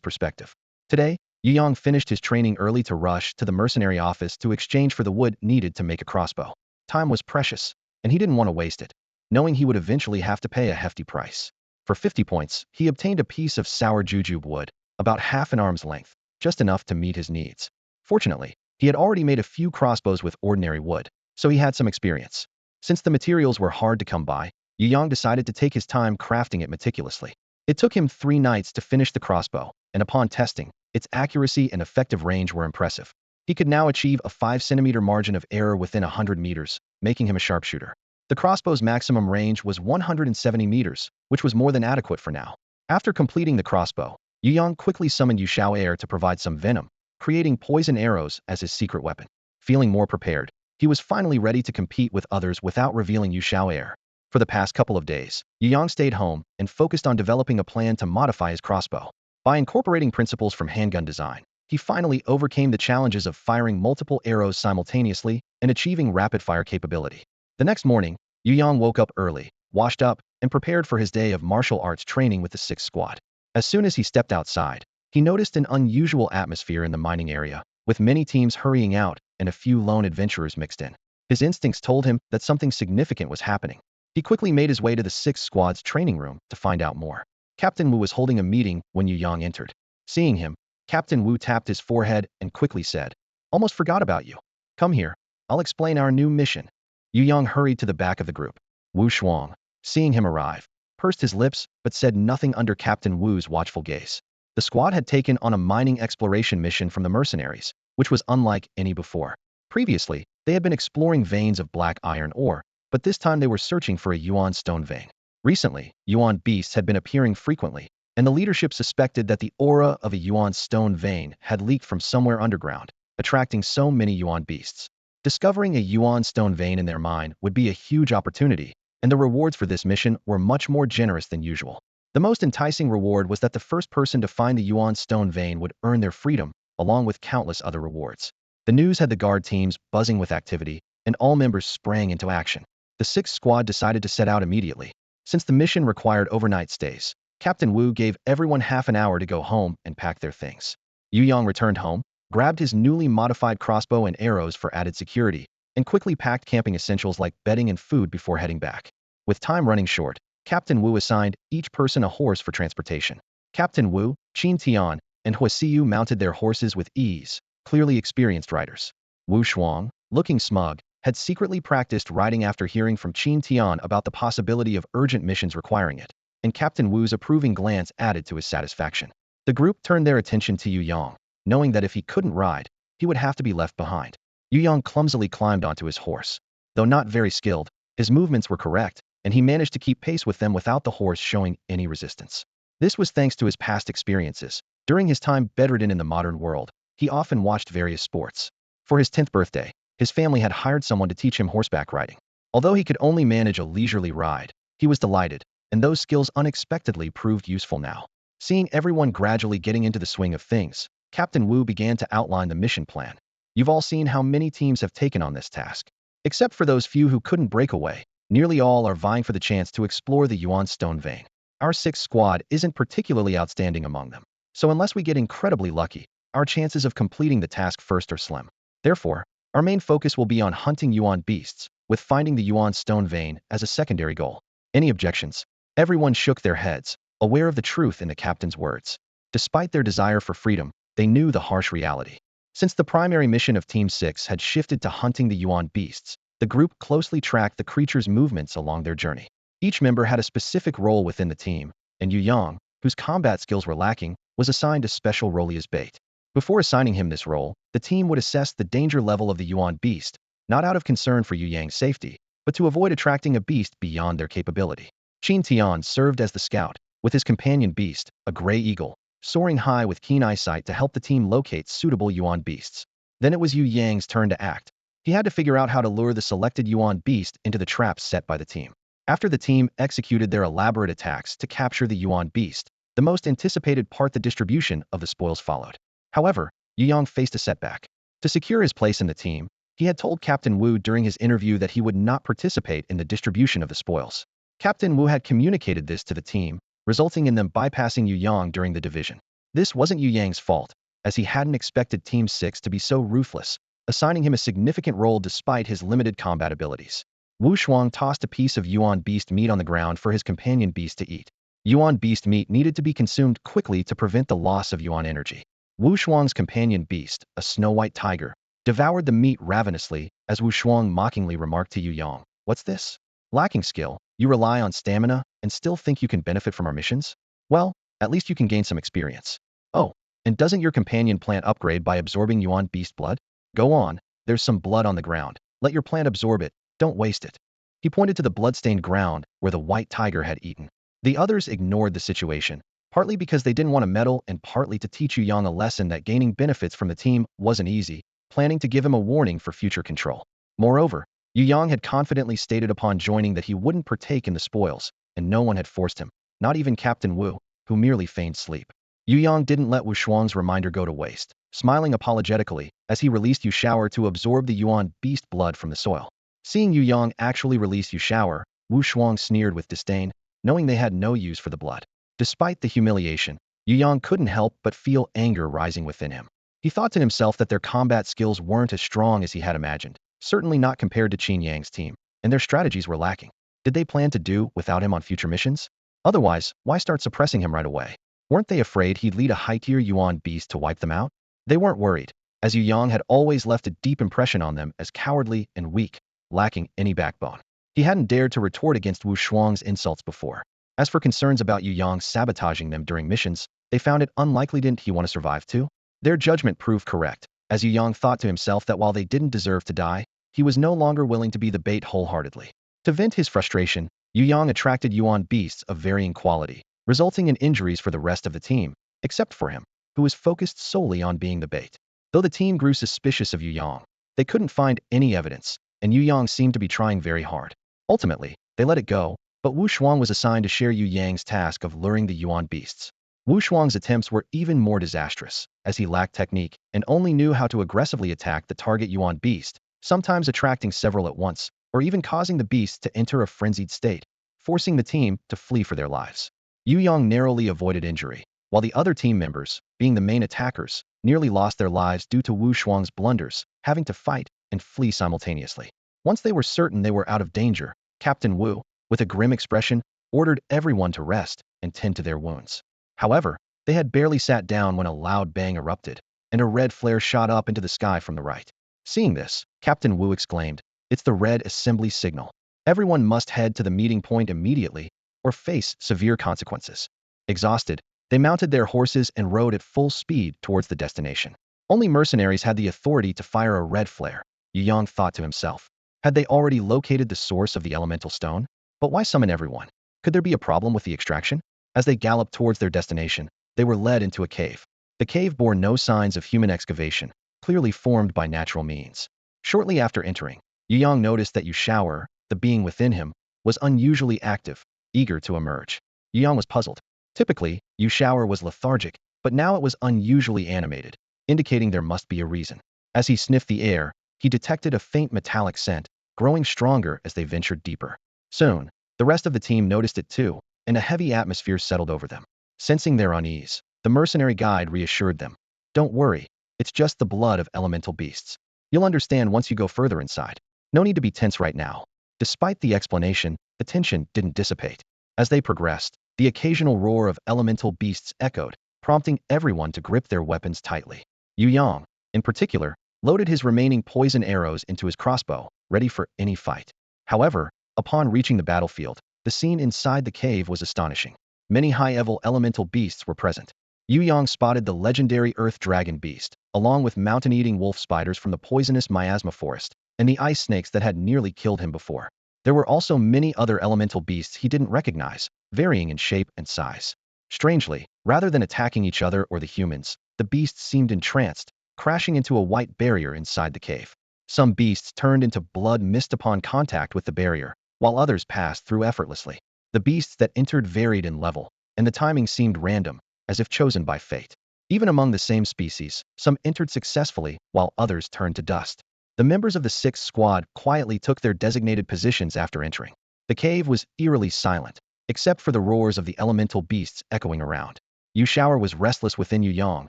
perspective. Today, Yu Yang finished his training early to rush to the mercenary office to exchange for the wood needed to make a crossbow. Time was precious, and he didn't want to waste it, knowing he would eventually have to pay a hefty price. For 50 points, he obtained a piece of sour jujube wood, about half an arm's length, just enough to meet his needs. Fortunately, he had already made a few crossbows with ordinary wood, so he had some experience. Since the materials were hard to come by, Yu Yang decided to take his time crafting it meticulously. It took him 3 nights to finish the crossbow, and upon testing, its accuracy and effective range were impressive. He could now achieve a 5 centimeter margin of error within 100 meters, making him a sharpshooter. The crossbow's maximum range was 170 meters, which was more than adequate for now. After completing the crossbow, Yu Yang quickly summoned Yu Shao Air to provide some venom, creating poison arrows as his secret weapon. Feeling more prepared, he was finally ready to compete with others without revealing Yu Shao Air. For the past couple of days, Yu Yang stayed home and focused on developing a plan to modify his crossbow. By incorporating principles from handgun design, he finally overcame the challenges of firing multiple arrows simultaneously and achieving rapid-fire capability. The next morning, Yu Yang woke up early, washed up, and prepared for his day of martial arts training with the 6th Squad. As soon as he stepped outside, he noticed an unusual atmosphere in the mining area, with many teams hurrying out and a few lone adventurers mixed in. His instincts told him that something significant was happening. He quickly made his way to the 6th Squad's training room to find out more. Captain Wu was holding a meeting when Yu Yang entered. Seeing him, Captain Wu tapped his forehead and quickly said, "Almost forgot about you. Come here. I'll explain our new mission." Yu Yang hurried to the back of the group. Wu Shuang, seeing him arrive, pursed his lips but said nothing under Captain Wu's watchful gaze. The squad had taken on a mining exploration mission from the mercenaries, which was unlike any before. Previously, they had been exploring veins of black iron ore, but this time they were searching for a yuan stone vein. Recently, yuan beasts had been appearing frequently, and the leadership suspected that the aura of a yuan stone vein had leaked from somewhere underground, attracting so many yuan beasts. Discovering a yuan stone vein in their mine would be a huge opportunity, and the rewards for this mission were much more generous than usual. The most enticing reward was that the first person to find the yuan stone vein would earn their freedom, along with countless other rewards. The news had the guard teams buzzing with activity, and all members sprang into action. The 6th Squad decided to set out immediately. Since the mission required overnight stays, Captain Wu gave everyone half an hour to go home and pack their things. Yu Yang returned home, grabbed his newly modified crossbow and arrows for added security, and quickly packed camping essentials like bedding and food before heading back. With time running short, Captain Wu assigned each person a horse for transportation. Captain Wu, Qin Tian, and Huasiyu mounted their horses with ease, clearly experienced riders. Wu Shuang, looking smug, had secretly practiced riding after hearing from Qin Tian about the possibility of urgent missions requiring it, and Captain Wu's approving glance added to his satisfaction. The group turned their attention to Yu Yang, knowing that if he couldn't ride, he would have to be left behind. Yu Yang clumsily climbed onto his horse. Though not very skilled, his movements were correct, and he managed to keep pace with them without the horse showing any resistance. This was thanks to his past experiences. During his time bedridden in the modern world, he often watched various sports. For his 10th birthday, his family had hired someone to teach him horseback riding. Although he could only manage a leisurely ride, he was delighted, and those skills unexpectedly proved useful now. Seeing everyone gradually getting into the swing of things, Captain Wu began to outline the mission plan. You've all seen how many teams have taken on this task. Except for those few who couldn't break away, nearly all are vying for the chance to explore the yuan stone vein. Our 6th Squad isn't particularly outstanding among them, so unless we get incredibly lucky, our chances of completing the task first are slim. Therefore, our main focus will be on hunting yuan beasts, with finding the yuan stone vein as a secondary goal. Any objections? Everyone shook their heads, aware of the truth in the captain's words. Despite their desire for freedom, they knew the harsh reality. Since the primary mission of Team 6 had shifted to hunting the yuan beasts, the group closely tracked the creatures' movements along their journey. Each member had a specific role within the team, and Yu Yang, whose combat skills were lacking, was assigned a special role as bait. Before assigning him this role, the team would assess the danger level of the yuan beast, not out of concern for Yu Yang's safety, but to avoid attracting a beast beyond their capability. Qin Tian served as the scout, with his companion beast, a gray eagle, soaring high with keen eyesight to help the team locate suitable yuan beasts. Then it was Yu Yang's turn to act. He had to figure out how to lure the selected yuan beast into the traps set by the team. After the team executed their elaborate attacks to capture the yuan beast, the most anticipated part, the distribution of the spoils, followed. However, Yu Yang faced a setback. To secure his place in the team, he had told Captain Wu during his interview that he would not participate in the distribution of the spoils. Captain Wu had communicated this to the team, resulting in them bypassing Yu Yang during the division. This wasn't Yu Yang's fault, as he hadn't expected Team 6 to be so ruthless, assigning him a significant role despite his limited combat abilities. Wu Shuang tossed a piece of Yuan beast meat on the ground for his companion beast to eat. Yuan beast meat needed to be consumed quickly to prevent the loss of Yuan energy. Wu Shuang's companion beast, a snow-white tiger, devoured the meat ravenously as Wu Shuang mockingly remarked to Yu Yang, "What's this? Lacking skill, you rely on stamina and still think you can benefit from our missions? Well, at least you can gain some experience. Oh, and doesn't your companion plant upgrade by absorbing Yuan beast blood? Go on, there's some blood on the ground. Let your plant absorb it, don't waste it." He pointed to the blood-stained ground where the white tiger had eaten. The others ignored the situation, partly because they didn't want to meddle and partly to teach Yu Yang a lesson that gaining benefits from the team wasn't easy, planning to give him a warning for future control. Moreover, Yu Yang had confidently stated upon joining that he wouldn't partake in the spoils, and no one had forced him, not even Captain Wu, who merely feigned sleep. Yu Yang didn't let Wu Shuang's reminder go to waste, smiling apologetically as he released Yu Shower to absorb the Yuan beast blood from the soil. Seeing Yu Yang actually release Yu Shower, Wu Shuang sneered with disdain, knowing they had no use for the blood. Despite the humiliation, Yu Yang couldn't help but feel anger rising within him. He thought to himself that their combat skills weren't as strong as he had imagined, certainly not compared to Qin Yang's team, and their strategies were lacking. Did they plan to do without him on future missions? Otherwise, why start suppressing him right away? Weren't they afraid he'd lead a high-tier Yuan beast to wipe them out? They weren't worried, as Yu Yang had always left a deep impression on them as cowardly and weak, lacking any backbone. He hadn't dared to retort against Wu Shuang's insults before. As for concerns about Yu Yang sabotaging them during missions, they found it unlikely. Didn't he want to survive too? Their judgment proved correct, as Yu Yang thought to himself that while they didn't deserve to die, he was no longer willing to be the bait wholeheartedly. To vent his frustration, Yu Yang attracted Yuan beasts of varying quality, resulting in injuries for the rest of the team, except for him, who was focused solely on being the bait. Though the team grew suspicious of Yu Yang, they couldn't find any evidence, and Yu Yang seemed to be trying very hard. Ultimately, they let it go, but Wu Shuang was assigned to share Yu Yang's task of luring the Yuan beasts. Wu Shuang's attempts were even more disastrous, as he lacked technique and only knew how to aggressively attack the target Yuan beast, sometimes attracting several at once, or even causing the beasts to enter a frenzied state, forcing the team to flee for their lives. Yu Yang narrowly avoided injury, while the other team members, being the main attackers, nearly lost their lives due to Wu Shuang's blunders, having to fight and flee simultaneously. Once they were certain they were out of danger, Captain Wu, with a grim expression, ordered everyone to rest and tend to their wounds. However, they had barely sat down when a loud bang erupted, and a red flare shot up into the sky from the right. Seeing this, Captain Wu exclaimed, "It's the red assembly signal. Everyone must head to the meeting point immediately, or face severe consequences." Exhausted, they mounted their horses and rode at full speed towards the destination. Only mercenaries had the authority to fire a red flare, Yu Yang thought to himself. Had they already located the source of the elemental stone? But why summon everyone? Could there be a problem with the extraction? As they galloped towards their destination, they were led into a cave. The cave bore no signs of human excavation, clearly formed by natural means. Shortly after entering, Yu Yang noticed that Yu Shower, the being within him, was unusually active, eager to emerge. Yu Yang was puzzled. Typically, Yu Shower was lethargic, but now it was unusually animated, indicating there must be a reason. As he sniffed the air, he detected a faint metallic scent, growing stronger as they ventured deeper. Soon, the rest of the team noticed it too, and a heavy atmosphere settled over them. Sensing their unease, the mercenary guide reassured them. "Don't worry, it's just the blood of elemental beasts. You'll understand once you go further inside. No need to be tense right now." Despite the explanation, the tension didn't dissipate. As they progressed, the occasional roar of elemental beasts echoed, prompting everyone to grip their weapons tightly. Yu Yang, in particular, loaded his remaining poison arrows into his crossbow, ready for any fight. However, upon reaching the battlefield, the scene inside the cave was astonishing. Many high-level elemental beasts were present. Yu Yang spotted the legendary earth dragon beast, along with mountain-eating wolf spiders from the poisonous miasma forest, and the ice snakes that had nearly killed him before. There were also many other elemental beasts he didn't recognize, varying in shape and size. Strangely, rather than attacking each other or the humans, the beasts seemed entranced, crashing into a white barrier inside the cave. Some beasts turned into blood mist upon contact with the barrier, while others passed through effortlessly. The beasts that entered varied in level, and the timing seemed random, as if chosen by fate. Even among the same species, some entered successfully, while others turned to dust. The members of the sixth squad quietly took their designated positions after entering. The cave was eerily silent, except for the roars of the elemental beasts echoing around. Yu Shower was restless within Yu Yang,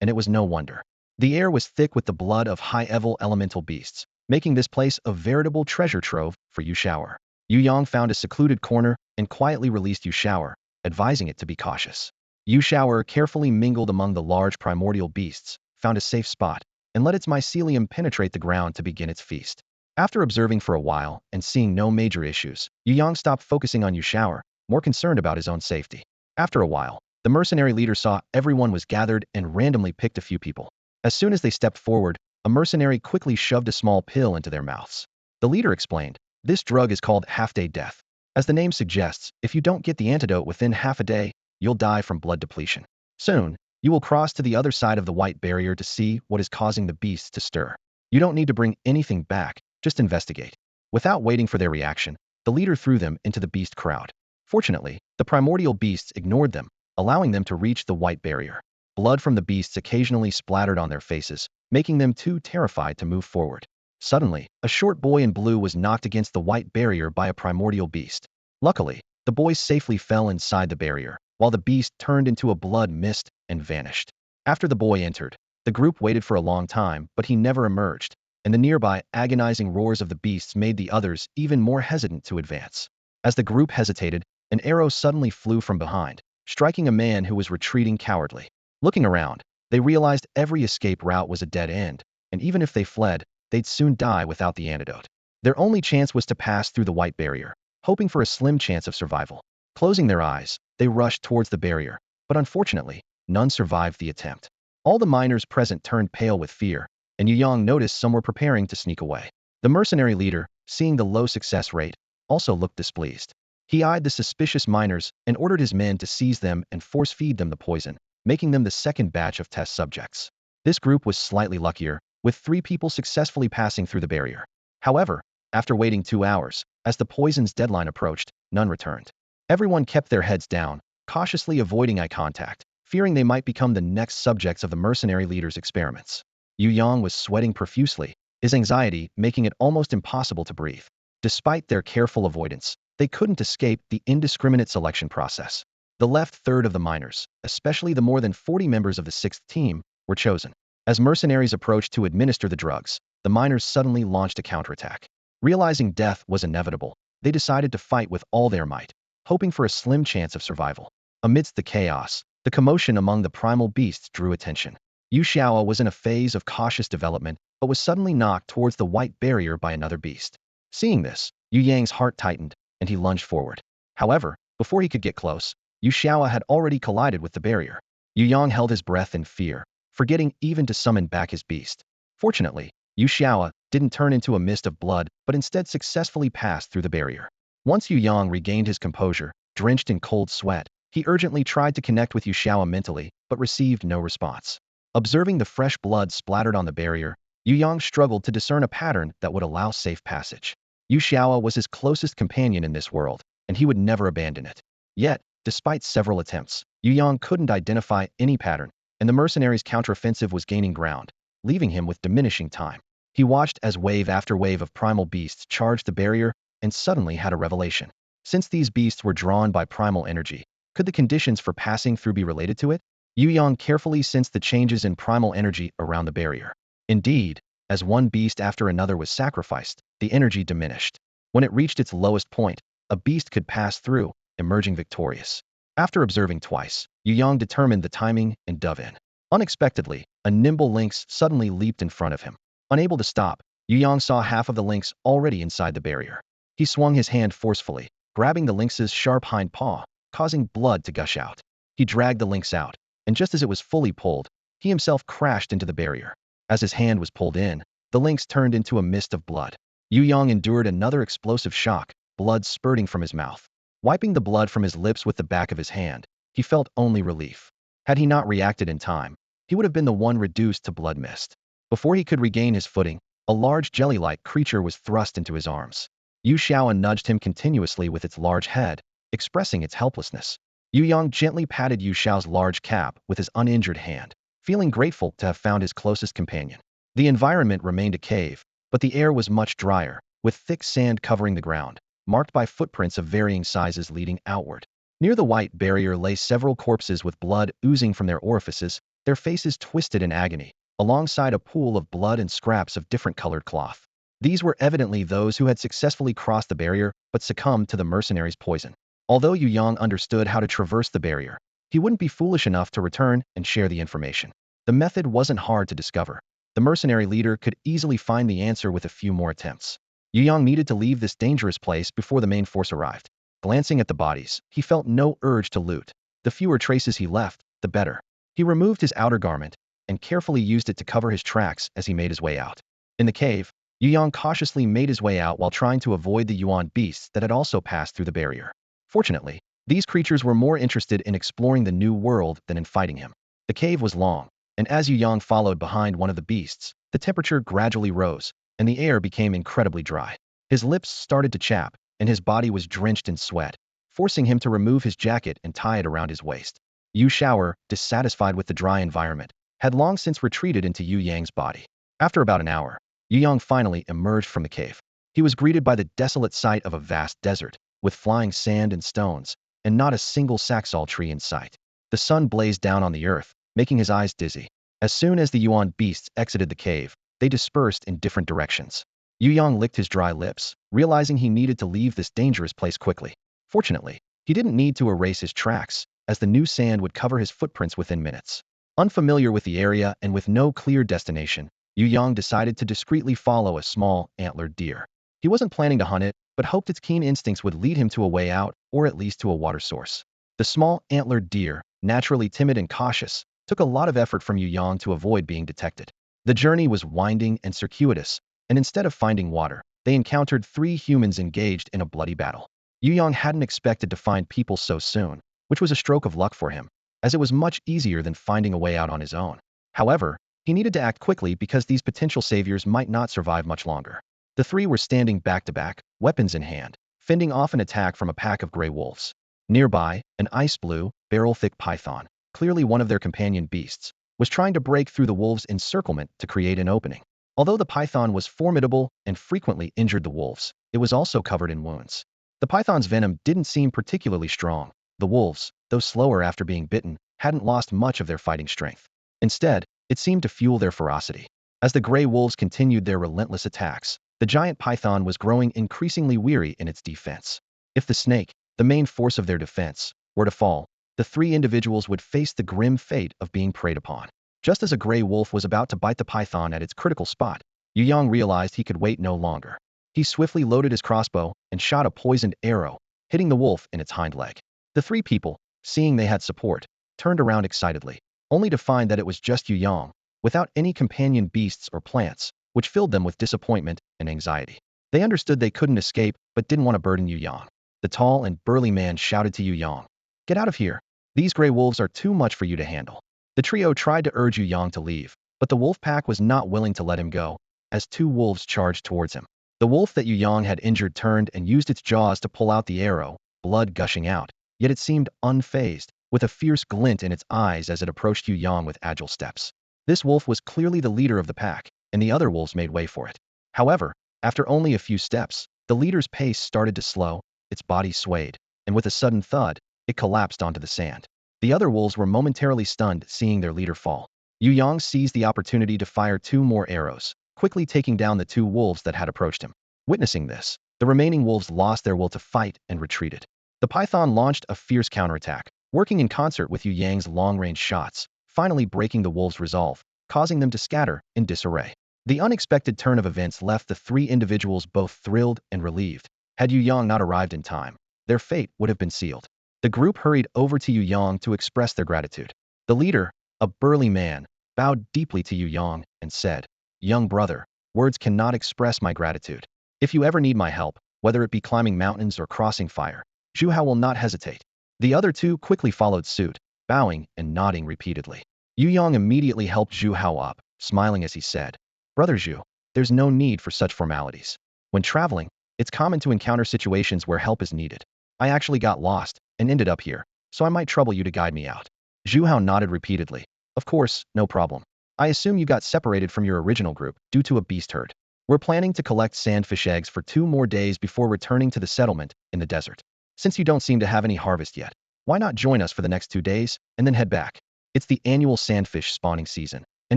and it was no wonder. The air was thick with the blood of high-level elemental beasts, making this place a veritable treasure trove for Yu Shower. Yu Yang found a secluded corner and quietly released Yu Shower, advising it to be cautious. Yu Shower carefully mingled among the large primordial beasts, found a safe spot, and let its mycelium penetrate the ground to begin its feast. After observing for a while and seeing no major issues, Yu Yang stopped focusing on Yu Shower, more concerned about his own safety. After a while, the mercenary leader saw everyone was gathered and randomly picked a few people. As soon as they stepped forward, a mercenary quickly shoved a small pill into their mouths. The leader explained, "This drug is called half-day death. As the name suggests, if you don't get the antidote within half a day, you'll die from blood depletion. Soon, you will cross to the other side of the white barrier to see what is causing the beasts to stir. You don't need to bring anything back, just investigate." Without waiting for their reaction, the leader threw them into the beast crowd. Fortunately, the primordial beasts ignored them, allowing them to reach the white barrier. Blood from the beasts occasionally splattered on their faces, making them too terrified to move forward. Suddenly, a short boy in blue was knocked against the white barrier by a primordial beast. Luckily, the boy safely fell inside the barrier, while the beast turned into a blood mist and vanished. After the boy entered, the group waited for a long time, but he never emerged, and the nearby agonizing roars of the beasts made the others even more hesitant to advance. As the group hesitated, an arrow suddenly flew from behind, striking a man who was retreating cowardly. Looking around, they realized every escape route was a dead end, and even if they fled, they'd soon die without the antidote. Their only chance was to pass through the white barrier, hoping for a slim chance of survival. Closing their eyes, they rushed towards the barrier, but unfortunately, none survived the attempt. All the miners present turned pale with fear, and Yu Yang noticed some were preparing to sneak away. The mercenary leader, seeing the low success rate, also looked displeased. He eyed the suspicious miners and ordered his men to seize them and force-feed them the poison, making them the second batch of test subjects. This group was slightly luckier, with 3 people successfully passing through the barrier. However, after waiting 2 hours, as the poison's deadline approached, none returned. Everyone kept their heads down, cautiously avoiding eye contact, fearing they might become the next subjects of the mercenary leader's experiments. Yu Yang was sweating profusely, his anxiety making it almost impossible to breathe. Despite their careful avoidance, they couldn't escape the indiscriminate selection process. The left third of the miners, especially the more than 40 members of the 6th team, were chosen. As mercenaries approached to administer the drugs, the miners suddenly launched a counterattack. Realizing death was inevitable, they decided to fight with all their might, hoping for a slim chance of survival. Amidst the chaos, the commotion among the primal beasts drew attention. Yu Xiao was in a phase of cautious development, but was suddenly knocked towards the white barrier by another beast. Seeing this, Yu Yang's heart tightened, and he lunged forward. However, before he could get close, Yu Xiao had already collided with the barrier. Yu Yang held his breath in fear, forgetting even to summon back his beast. Fortunately, Yu Xiao didn't turn into a mist of blood, but instead successfully passed through the barrier. Once Yu Yang regained his composure, drenched in cold sweat, he urgently tried to connect with Yu Xiao mentally, but received no response. Observing the fresh blood splattered on the barrier, Yu Yang struggled to discern a pattern that would allow safe passage. Yu Xiao was his closest companion in this world, and he would never abandon it. Yet, despite several attempts, Yu Yang couldn't identify any pattern, and the mercenaries' counteroffensive was gaining ground, leaving him with diminishing time. He watched as wave after wave of primal beasts charged the barrier and suddenly had a revelation. Since these beasts were drawn by primal energy, could the conditions for passing through be related to it? Yu Yang carefully sensed the changes in primal energy around the barrier. Indeed, as one beast after another was sacrificed, the energy diminished. When it reached its lowest point, a beast could pass through, emerging victorious. After observing twice, Yu Yang determined the timing and dove in. Unexpectedly, a nimble lynx suddenly leaped in front of him. Unable to stop, Yu Yang saw half of the lynx already inside the barrier. He swung his hand forcefully, grabbing the lynx's sharp hind paw, causing blood to gush out. He dragged the lynx out, and just as it was fully pulled, he himself crashed into the barrier. As his hand was pulled in, the lynx turned into a mist of blood. Yu Yang endured another explosive shock, blood spurting from his mouth. Wiping the blood from his lips with the back of his hand, he felt only relief. Had he not reacted in time, he would have been the one reduced to blood mist. Before he could regain his footing, a large jelly-like creature was thrust into his arms. Yu Xiao nudged him continuously with its large head, expressing its helplessness. Yu Yang gently patted Yu Xiao's large cap with his uninjured hand, feeling grateful to have found his closest companion. The environment remained a cave, but the air was much drier, with thick sand covering the ground, marked by footprints of varying sizes leading outward. Near the white barrier lay several corpses with blood oozing from their orifices, their faces twisted in agony, alongside a pool of blood and scraps of different colored cloth. These were evidently those who had successfully crossed the barrier but succumbed to the mercenaries' poison. Although Yu Yang understood how to traverse the barrier, he wouldn't be foolish enough to return and share the information. The method wasn't hard to discover. The mercenary leader could easily find the answer with a few more attempts. Yu Yang needed to leave this dangerous place before the main force arrived. Glancing at the bodies, he felt no urge to loot. The fewer traces he left, the better. He removed his outer garment and carefully used it to cover his tracks as he made his way out. In the cave, Yu Yang cautiously made his way out while trying to avoid the Yuan beasts that had also passed through the barrier. Fortunately, these creatures were more interested in exploring the new world than in fighting him. The cave was long, and as Yu Yang followed behind one of the beasts, the temperature gradually rose, and the air became incredibly dry. His lips started to chap, and his body was drenched in sweat, forcing him to remove his jacket and tie it around his waist. Yu Shaoer, dissatisfied with the dry environment, had long since retreated into Yu Yang's body. After about an hour, Yu Yang finally emerged from the cave. He was greeted by the desolate sight of a vast desert, with flying sand and stones, and not a single saxaul tree in sight. The sun blazed down on the earth, making his eyes dizzy. As soon as the Yuan beasts exited the cave, they dispersed in different directions. Yu Yang licked his dry lips, realizing he needed to leave this dangerous place quickly. Fortunately, he didn't need to erase his tracks, as the new sand would cover his footprints within minutes. Unfamiliar with the area and with no clear destination, Yu Yang decided to discreetly follow a small, antlered deer. He wasn't planning to hunt it, but hoped its keen instincts would lead him to a way out, or at least to a water source. The small, antlered deer, naturally timid and cautious, took a lot of effort from Yu Yang to avoid being detected. The journey was winding and circuitous, and instead of finding water, they encountered 3 humans engaged in a bloody battle. Yu Yang hadn't expected to find people so soon, which was a stroke of luck for him, as it was much easier than finding a way out on his own. However, he needed to act quickly because these potential saviors might not survive much longer. The 3 were standing back to back, weapons in hand, fending off an attack from a pack of gray wolves. Nearby, an ice blue, barrel-thick python, clearly one of their companion beasts, was trying to break through the wolves' encirclement to create an opening. Although the python was formidable and frequently injured the wolves, it was also covered in wounds. The python's venom didn't seem particularly strong. The wolves, though slower after being bitten, hadn't lost much of their fighting strength. Instead, it seemed to fuel their ferocity. As the gray wolves continued their relentless attacks, the giant python was growing increasingly weary in its defense. If the snake, the main force of their defense, were to fall, the 3 individuals would face the grim fate of being preyed upon. Just as a gray wolf was about to bite the python at its critical spot, Yu Yang realized he could wait no longer. He swiftly loaded his crossbow and shot a poisoned arrow, hitting the wolf in its hind leg. The 3 people, seeing they had support, turned around excitedly, only to find that it was just Yu Yang, without any companion beasts or plants, which filled them with disappointment and anxiety. They understood they couldn't escape, but didn't want to burden Yu Yang. The tall and burly man shouted to Yu Yang, "Get out of here. These gray wolves are too much for you to handle." The trio tried to urge Yu Yang to leave, but the wolf pack was not willing to let him go, as 2 wolves charged towards him. The wolf that Yu Yang had injured turned and used its jaws to pull out the arrow, blood gushing out, yet it seemed unfazed, with a fierce glint in its eyes as it approached Yu Yang with agile steps. This wolf was clearly the leader of the pack, and the other wolves made way for it. However, after only a few steps, the leader's pace started to slow, its body swayed, and with a sudden thud, it collapsed onto the sand. The other wolves were momentarily stunned seeing their leader fall. Yu Yang seized the opportunity to fire 2 more arrows, quickly taking down the 2 wolves that had approached him. Witnessing this, the remaining wolves lost their will to fight and retreated. The python launched a fierce counterattack, working in concert with Yu Yang's long-range shots, finally breaking the wolves' resolve, causing them to scatter in disarray. The unexpected turn of events left the 3 individuals both thrilled and relieved. Had Yu Yang not arrived in time, their fate would have been sealed. The group hurried over to Yu Yang to express their gratitude. The leader, a burly man, bowed deeply to Yu Yang and said, "Young brother, words cannot express my gratitude. If you ever need my help, whether it be climbing mountains or crossing fire, Zhu Hao will not hesitate." The other 2 quickly followed suit, bowing and nodding repeatedly. Yu Yang immediately helped Zhu Hao up, smiling as he said, "Brother Zhu, there's no need for such formalities. When traveling, it's common to encounter situations where help is needed. I actually got lost and ended up here, so I might trouble you to guide me out." Zhu Hao nodded repeatedly. "Of course, no problem. I assume you got separated from your original group due to a beast herd." We're planning to collect sandfish eggs for 2 more days before returning to the settlement in the desert. Since you don't seem to have any harvest yet, why not join us for the next 2 days and then head back? It's the annual sandfish spawning season, and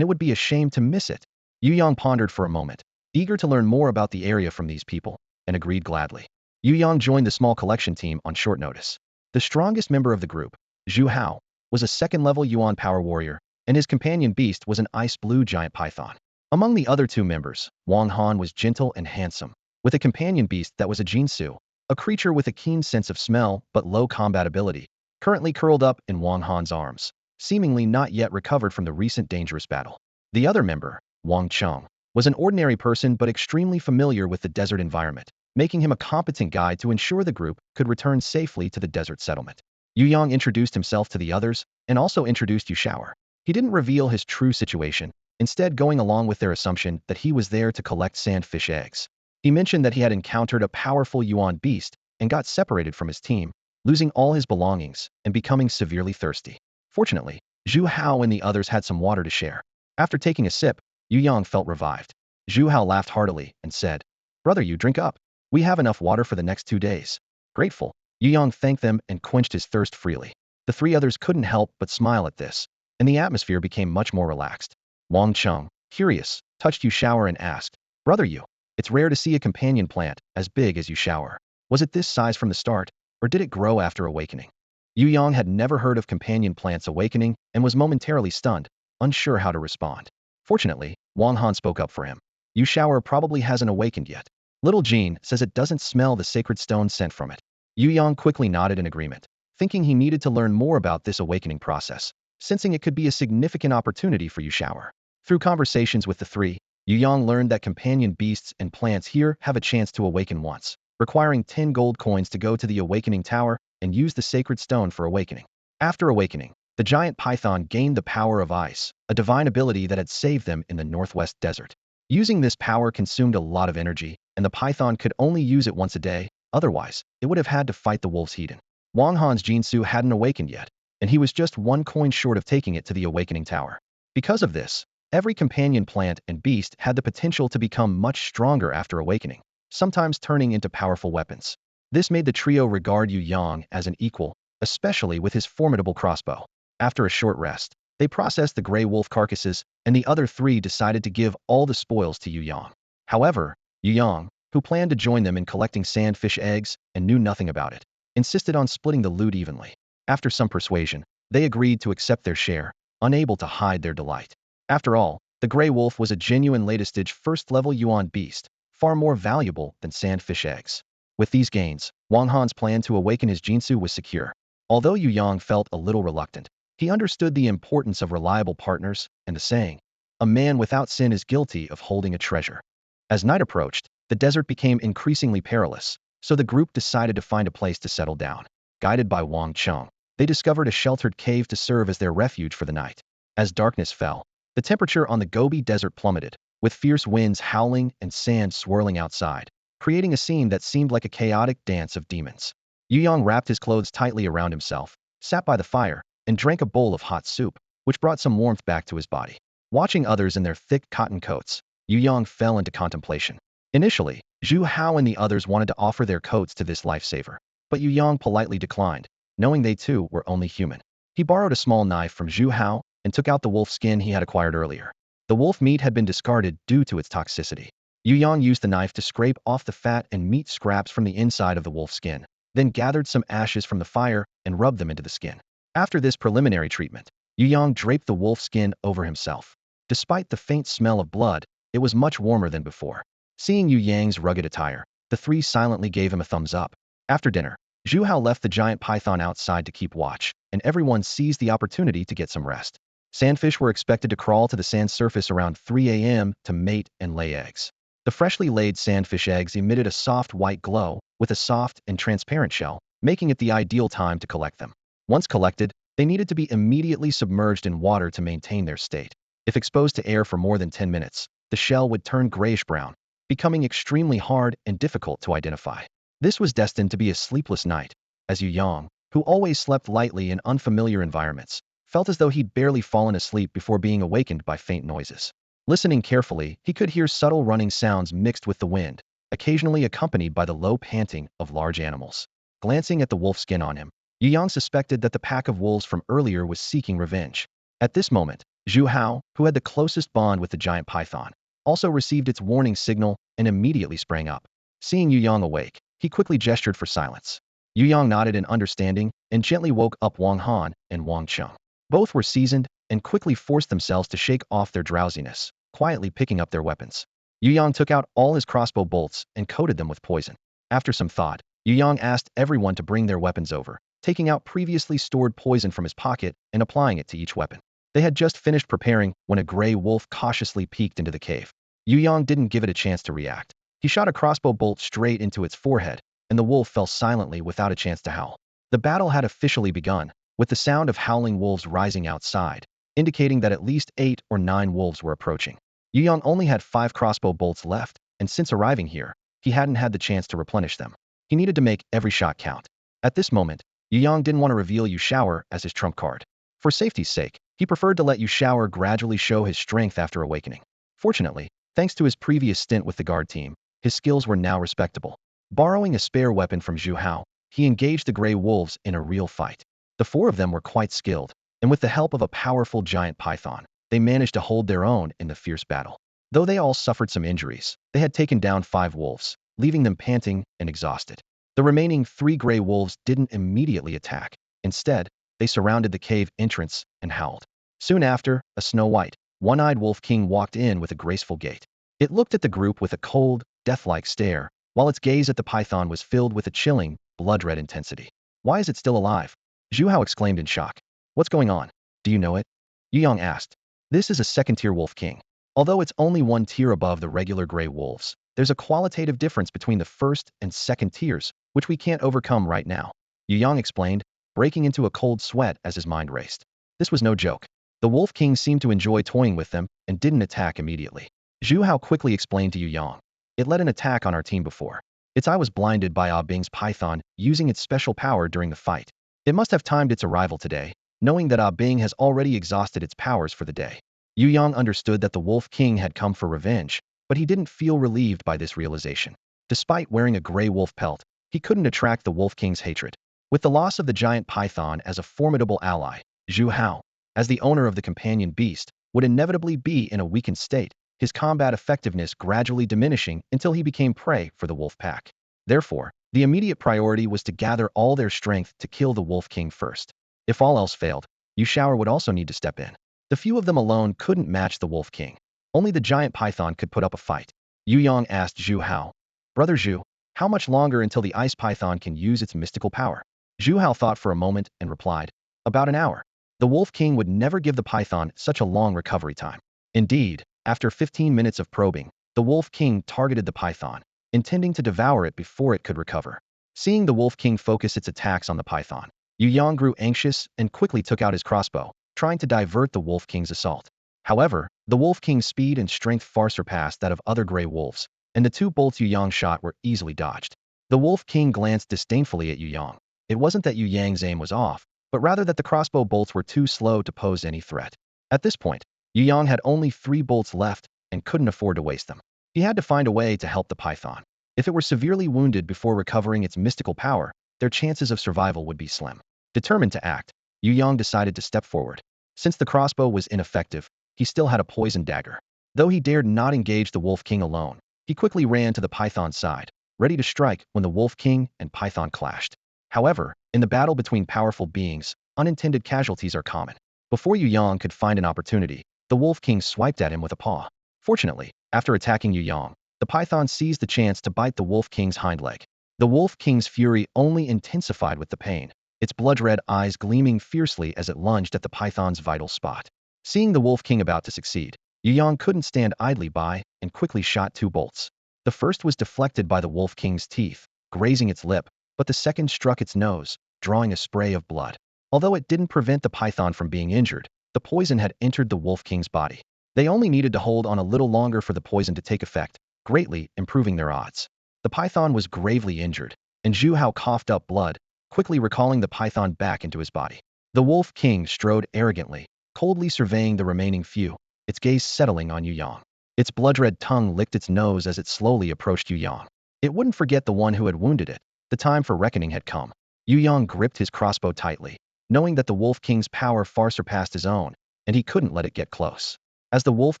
it would be a shame to miss it. Yu Yang pondered for a moment, eager to learn more about the area from these people, and agreed gladly. Yu Yang joined the small collection team on short notice. The strongest member of the group, Zhu Hao, was a second-level Yuan power warrior, and his companion beast was an ice-blue giant python. Among the other 2 members, Wang Han was gentle and handsome, with a companion beast that was a Jinsu, a creature with a keen sense of smell but low combat ability, currently curled up in Wang Han's arms, seemingly not yet recovered from the recent dangerous battle. The other member, Wang Cheng, was an ordinary person but extremely familiar with the desert environment, making him a competent guide to ensure the group could return safely to the desert settlement. Yu Yang introduced himself to the others and also introduced Yu Shower. He didn't reveal his true situation, instead going along with their assumption that he was there to collect sandfish eggs. He mentioned that he had encountered a powerful Yuan beast and got separated from his team, losing all his belongings and becoming severely thirsty. Fortunately, Zhu Hao and the others had some water to share. After taking a sip, Yu Yang felt revived. Zhu Hao laughed heartily and said, "Brother, you drink up. We have enough water for the next 2 days." Grateful, Yu Yang thanked them and quenched his thirst freely. The 3 others couldn't help but smile at this, and the atmosphere became much more relaxed. Wang Cheng, curious, touched Yu Shower and asked, "Brother Yu, it's rare to see a companion plant as big as Yu Shower. Was it this size from the start, or did it grow after awakening?" Yu Yang had never heard of companion plants awakening and was momentarily stunned, unsure how to respond. Fortunately, Wang Han spoke up for him. "Yu Shower probably hasn't awakened yet. Little Jean says it doesn't smell the sacred stone sent from it." Yu Yang quickly nodded in agreement, thinking he needed to learn more about this awakening process, sensing it could be a significant opportunity for Yu Shower. Through conversations with the 3, Yu Yang learned that companion beasts and plants here have a chance to awaken once, requiring 10 gold coins to go to the awakening tower and use the sacred stone for awakening. After awakening, the giant python gained the power of ice, a divine ability that had saved them in the northwest desert. Using this power consumed a lot of energy, and the python could only use it once a day, otherwise, it would have had to fight the wolf's heathen. Wang Han's Jinsu hadn't awakened yet, and he was just 1 coin short of taking it to the awakening tower. Because of this, every companion plant and beast had the potential to become much stronger after awakening, sometimes turning into powerful weapons. This made the trio regard Yu Yang as an equal, especially with his formidable crossbow. After a short rest, they processed the gray wolf carcasses, and the other 3 decided to give all the spoils to Yu Yang. However, Yu Yang, who planned to join them in collecting sandfish eggs and knew nothing about it, insisted on splitting the loot evenly. After some persuasion, they agreed to accept their share, unable to hide their delight. After all, the gray wolf was a genuine latest-stage first-level Yuan beast, far more valuable than sandfish eggs. With these gains, Wang Han's plan to awaken his Jinsu was secure. Although Yu Yang felt a little reluctant, he understood the importance of reliable partners and the saying, "A man without sin is guilty of holding a treasure." As night approached, the desert became increasingly perilous, so the group decided to find a place to settle down. Guided by Wang Cheng, they discovered a sheltered cave to serve as their refuge for the night. As darkness fell, the temperature on the Gobi Desert plummeted, with fierce winds howling and sand swirling outside, creating a scene that seemed like a chaotic dance of demons. Yu Yang wrapped his clothes tightly around himself, sat by the fire, and drank a bowl of hot soup, which brought some warmth back to his body. Watching others in their thick cotton coats, Yu Yang fell into contemplation. Initially, Zhu Hao and the others wanted to offer their coats to this lifesaver, but Yu Yang politely declined, knowing they too were only human. He borrowed a small knife from Zhu Hao and took out the wolf skin he had acquired earlier. The wolf meat had been discarded due to its toxicity. Yu Yang used the knife to scrape off the fat and meat scraps from the inside of the wolf skin, then gathered some ashes from the fire and rubbed them into the skin. After this preliminary treatment, Yu Yang draped the wolf skin over himself. Despite the faint smell of blood, it was much warmer than before. Seeing Yu Yang's rugged attire, the 3 silently gave him a thumbs up. After dinner, Zhu Hao left the giant python outside to keep watch, and everyone seized the opportunity to get some rest. Sandfish were expected to crawl to the sand surface around 3 a.m. to mate and lay eggs. The freshly laid sandfish eggs emitted a soft white glow, with a soft and transparent shell, making it the ideal time to collect them. Once collected, they needed to be immediately submerged in water to maintain their state. If exposed to air for more than 10 minutes, the shell would turn grayish-brown, becoming extremely hard and difficult to identify. This was destined to be a sleepless night, as Yu Yang, who always slept lightly in unfamiliar environments, felt as though he'd barely fallen asleep before being awakened by faint noises. Listening carefully, he could hear subtle running sounds mixed with the wind, occasionally accompanied by the low panting of large animals. Glancing at the wolf skin on him, Yu Yang suspected that the pack of wolves from earlier was seeking revenge. At this moment, Zhu Hao, who had the closest bond with the giant python, also received its warning signal and immediately sprang up. Seeing Yu Yang awake, he quickly gestured for silence. Yu Yang nodded in understanding and gently woke up Wang Han and Wang Cheng. Both were seasoned and quickly forced themselves to shake off their drowsiness, quietly picking up their weapons. Yu Yang took out all his crossbow bolts and coated them with poison. After some thought, Yu Yang asked everyone to bring their weapons over, taking out previously stored poison from his pocket and applying it to each weapon. They had just finished preparing when a gray wolf cautiously peeked into the cave. Yu Yang didn't give it a chance to react. He shot a crossbow bolt straight into its forehead, and the wolf fell silently without a chance to howl. The battle had officially begun, with the sound of howling wolves rising outside, indicating that at least 8 or 9 wolves were approaching. Yu Yang only had 5 crossbow bolts left, and since arriving here, he hadn't had the chance to replenish them. He needed to make every shot count. At this moment, Yu Yang didn't want to reveal Yu Shower as his trump card. For safety's sake, he preferred to let Yu Shower gradually show his strength after awakening. Fortunately, thanks to his previous stint with the guard team, his skills were now respectable. Borrowing a spare weapon from Zhu Hao, he engaged the gray wolves in a real fight. The 4 of them were quite skilled, and with the help of a powerful giant python, they managed to hold their own in the fierce battle. Though they all suffered some injuries, they had taken down 5 wolves, leaving them panting and exhausted. The remaining 3 gray wolves didn't immediately attack. Instead, they surrounded the cave entrance and howled. Soon after, a snow-white, one-eyed wolf king walked in with a graceful gait. It looked at the group with a cold, death-like stare, while its gaze at the python was filled with a chilling, blood-red intensity. "Why is it still alive?" Zhu Hao exclaimed in shock. "What's going on? Do you know it?" Yu Yang asked. "This is a second-tier wolf king. Although it's only 1 tier above the regular gray wolves, there's a qualitative difference between the first and second tiers, which we can't overcome right now," Yu Yang explained, breaking into a cold sweat as his mind raced. This was no joke. The Wolf King seemed to enjoy toying with them and didn't attack immediately. Zhu Hao quickly explained to Yu Yang. "It led an attack on our team before. Its eye was blinded by Ah Bing's python using its special power during the fight. It must have timed its arrival today, knowing that Ah Bing has already exhausted its powers for the day." Yu Yang understood that the Wolf King had come for revenge, but he didn't feel relieved by this realization. Despite wearing a gray wolf pelt, he couldn't attract the Wolf King's hatred. With the loss of the giant python as a formidable ally, Zhu Hao, as the owner of the companion beast, would inevitably be in a weakened state, his combat effectiveness gradually diminishing until he became prey for the wolf pack. Therefore, the immediate priority was to gather all their strength to kill the Wolf King first. If all else failed, Yu Shower would also need to step in. The few of them alone couldn't match the Wolf King. Only the giant python could put up a fight. Yu Yang asked Zhu Hao, "Brother Zhu, how much longer until the ice python can use its mystical power?" Zhu Hao thought for a moment and replied, "About an hour." The Wolf King would never give the python such a long recovery time. Indeed, after 15 minutes of probing, the Wolf King targeted the python, intending to devour it before it could recover. Seeing the Wolf King focus its attacks on the python, Yu Yang grew anxious and quickly took out his crossbow, trying to divert the Wolf King's assault. However, the Wolf King's speed and strength far surpassed that of other gray wolves, and the 2 bolts Yu Yang shot were easily dodged. The Wolf King glanced disdainfully at Yu Yang. It wasn't that Yu Yang's aim was off, but rather that the crossbow bolts were too slow to pose any threat. At this point, Yu Yang had only 3 bolts left and couldn't afford to waste them. He had to find a way to help the python. If it were severely wounded before recovering its mystical power, their chances of survival would be slim. Determined to act, Yu Yang decided to step forward. Since the crossbow was ineffective, he still had a poison dagger. Though he dared not engage the Wolf King alone, he quickly ran to the python's side, ready to strike when the Wolf King and python clashed. However, in the battle between powerful beings, unintended casualties are common. Before Yu Yang could find an opportunity, the Wolf King swiped at him with a paw. Fortunately, after attacking Yu Yang, the python seized the chance to bite the Wolf King's hind leg. The Wolf King's fury only intensified with the pain, its blood-red eyes gleaming fiercely as it lunged at the python's vital spot. Seeing the Wolf King about to succeed, Yu Yang couldn't stand idly by and quickly shot 2 bolts. The first was deflected by the Wolf King's teeth, grazing its lip, but the second struck its nose, drawing a spray of blood. Although it didn't prevent the python from being injured, the poison had entered the Wolf King's body. They only needed to hold on a little longer for the poison to take effect, greatly improving their odds. The python was gravely injured, and Zhu Hao coughed up blood, quickly recalling the python back into his body. The Wolf King strode arrogantly, coldly surveying the remaining few. its gaze settling on Yu Yang. Its blood-red tongue licked its nose as it slowly approached Yu Yang. It wouldn't forget the one who had wounded it. The time for reckoning had come. Yu Yang gripped his crossbow tightly, knowing that the Wolf King's power far surpassed his own, and he couldn't let it get close. As the Wolf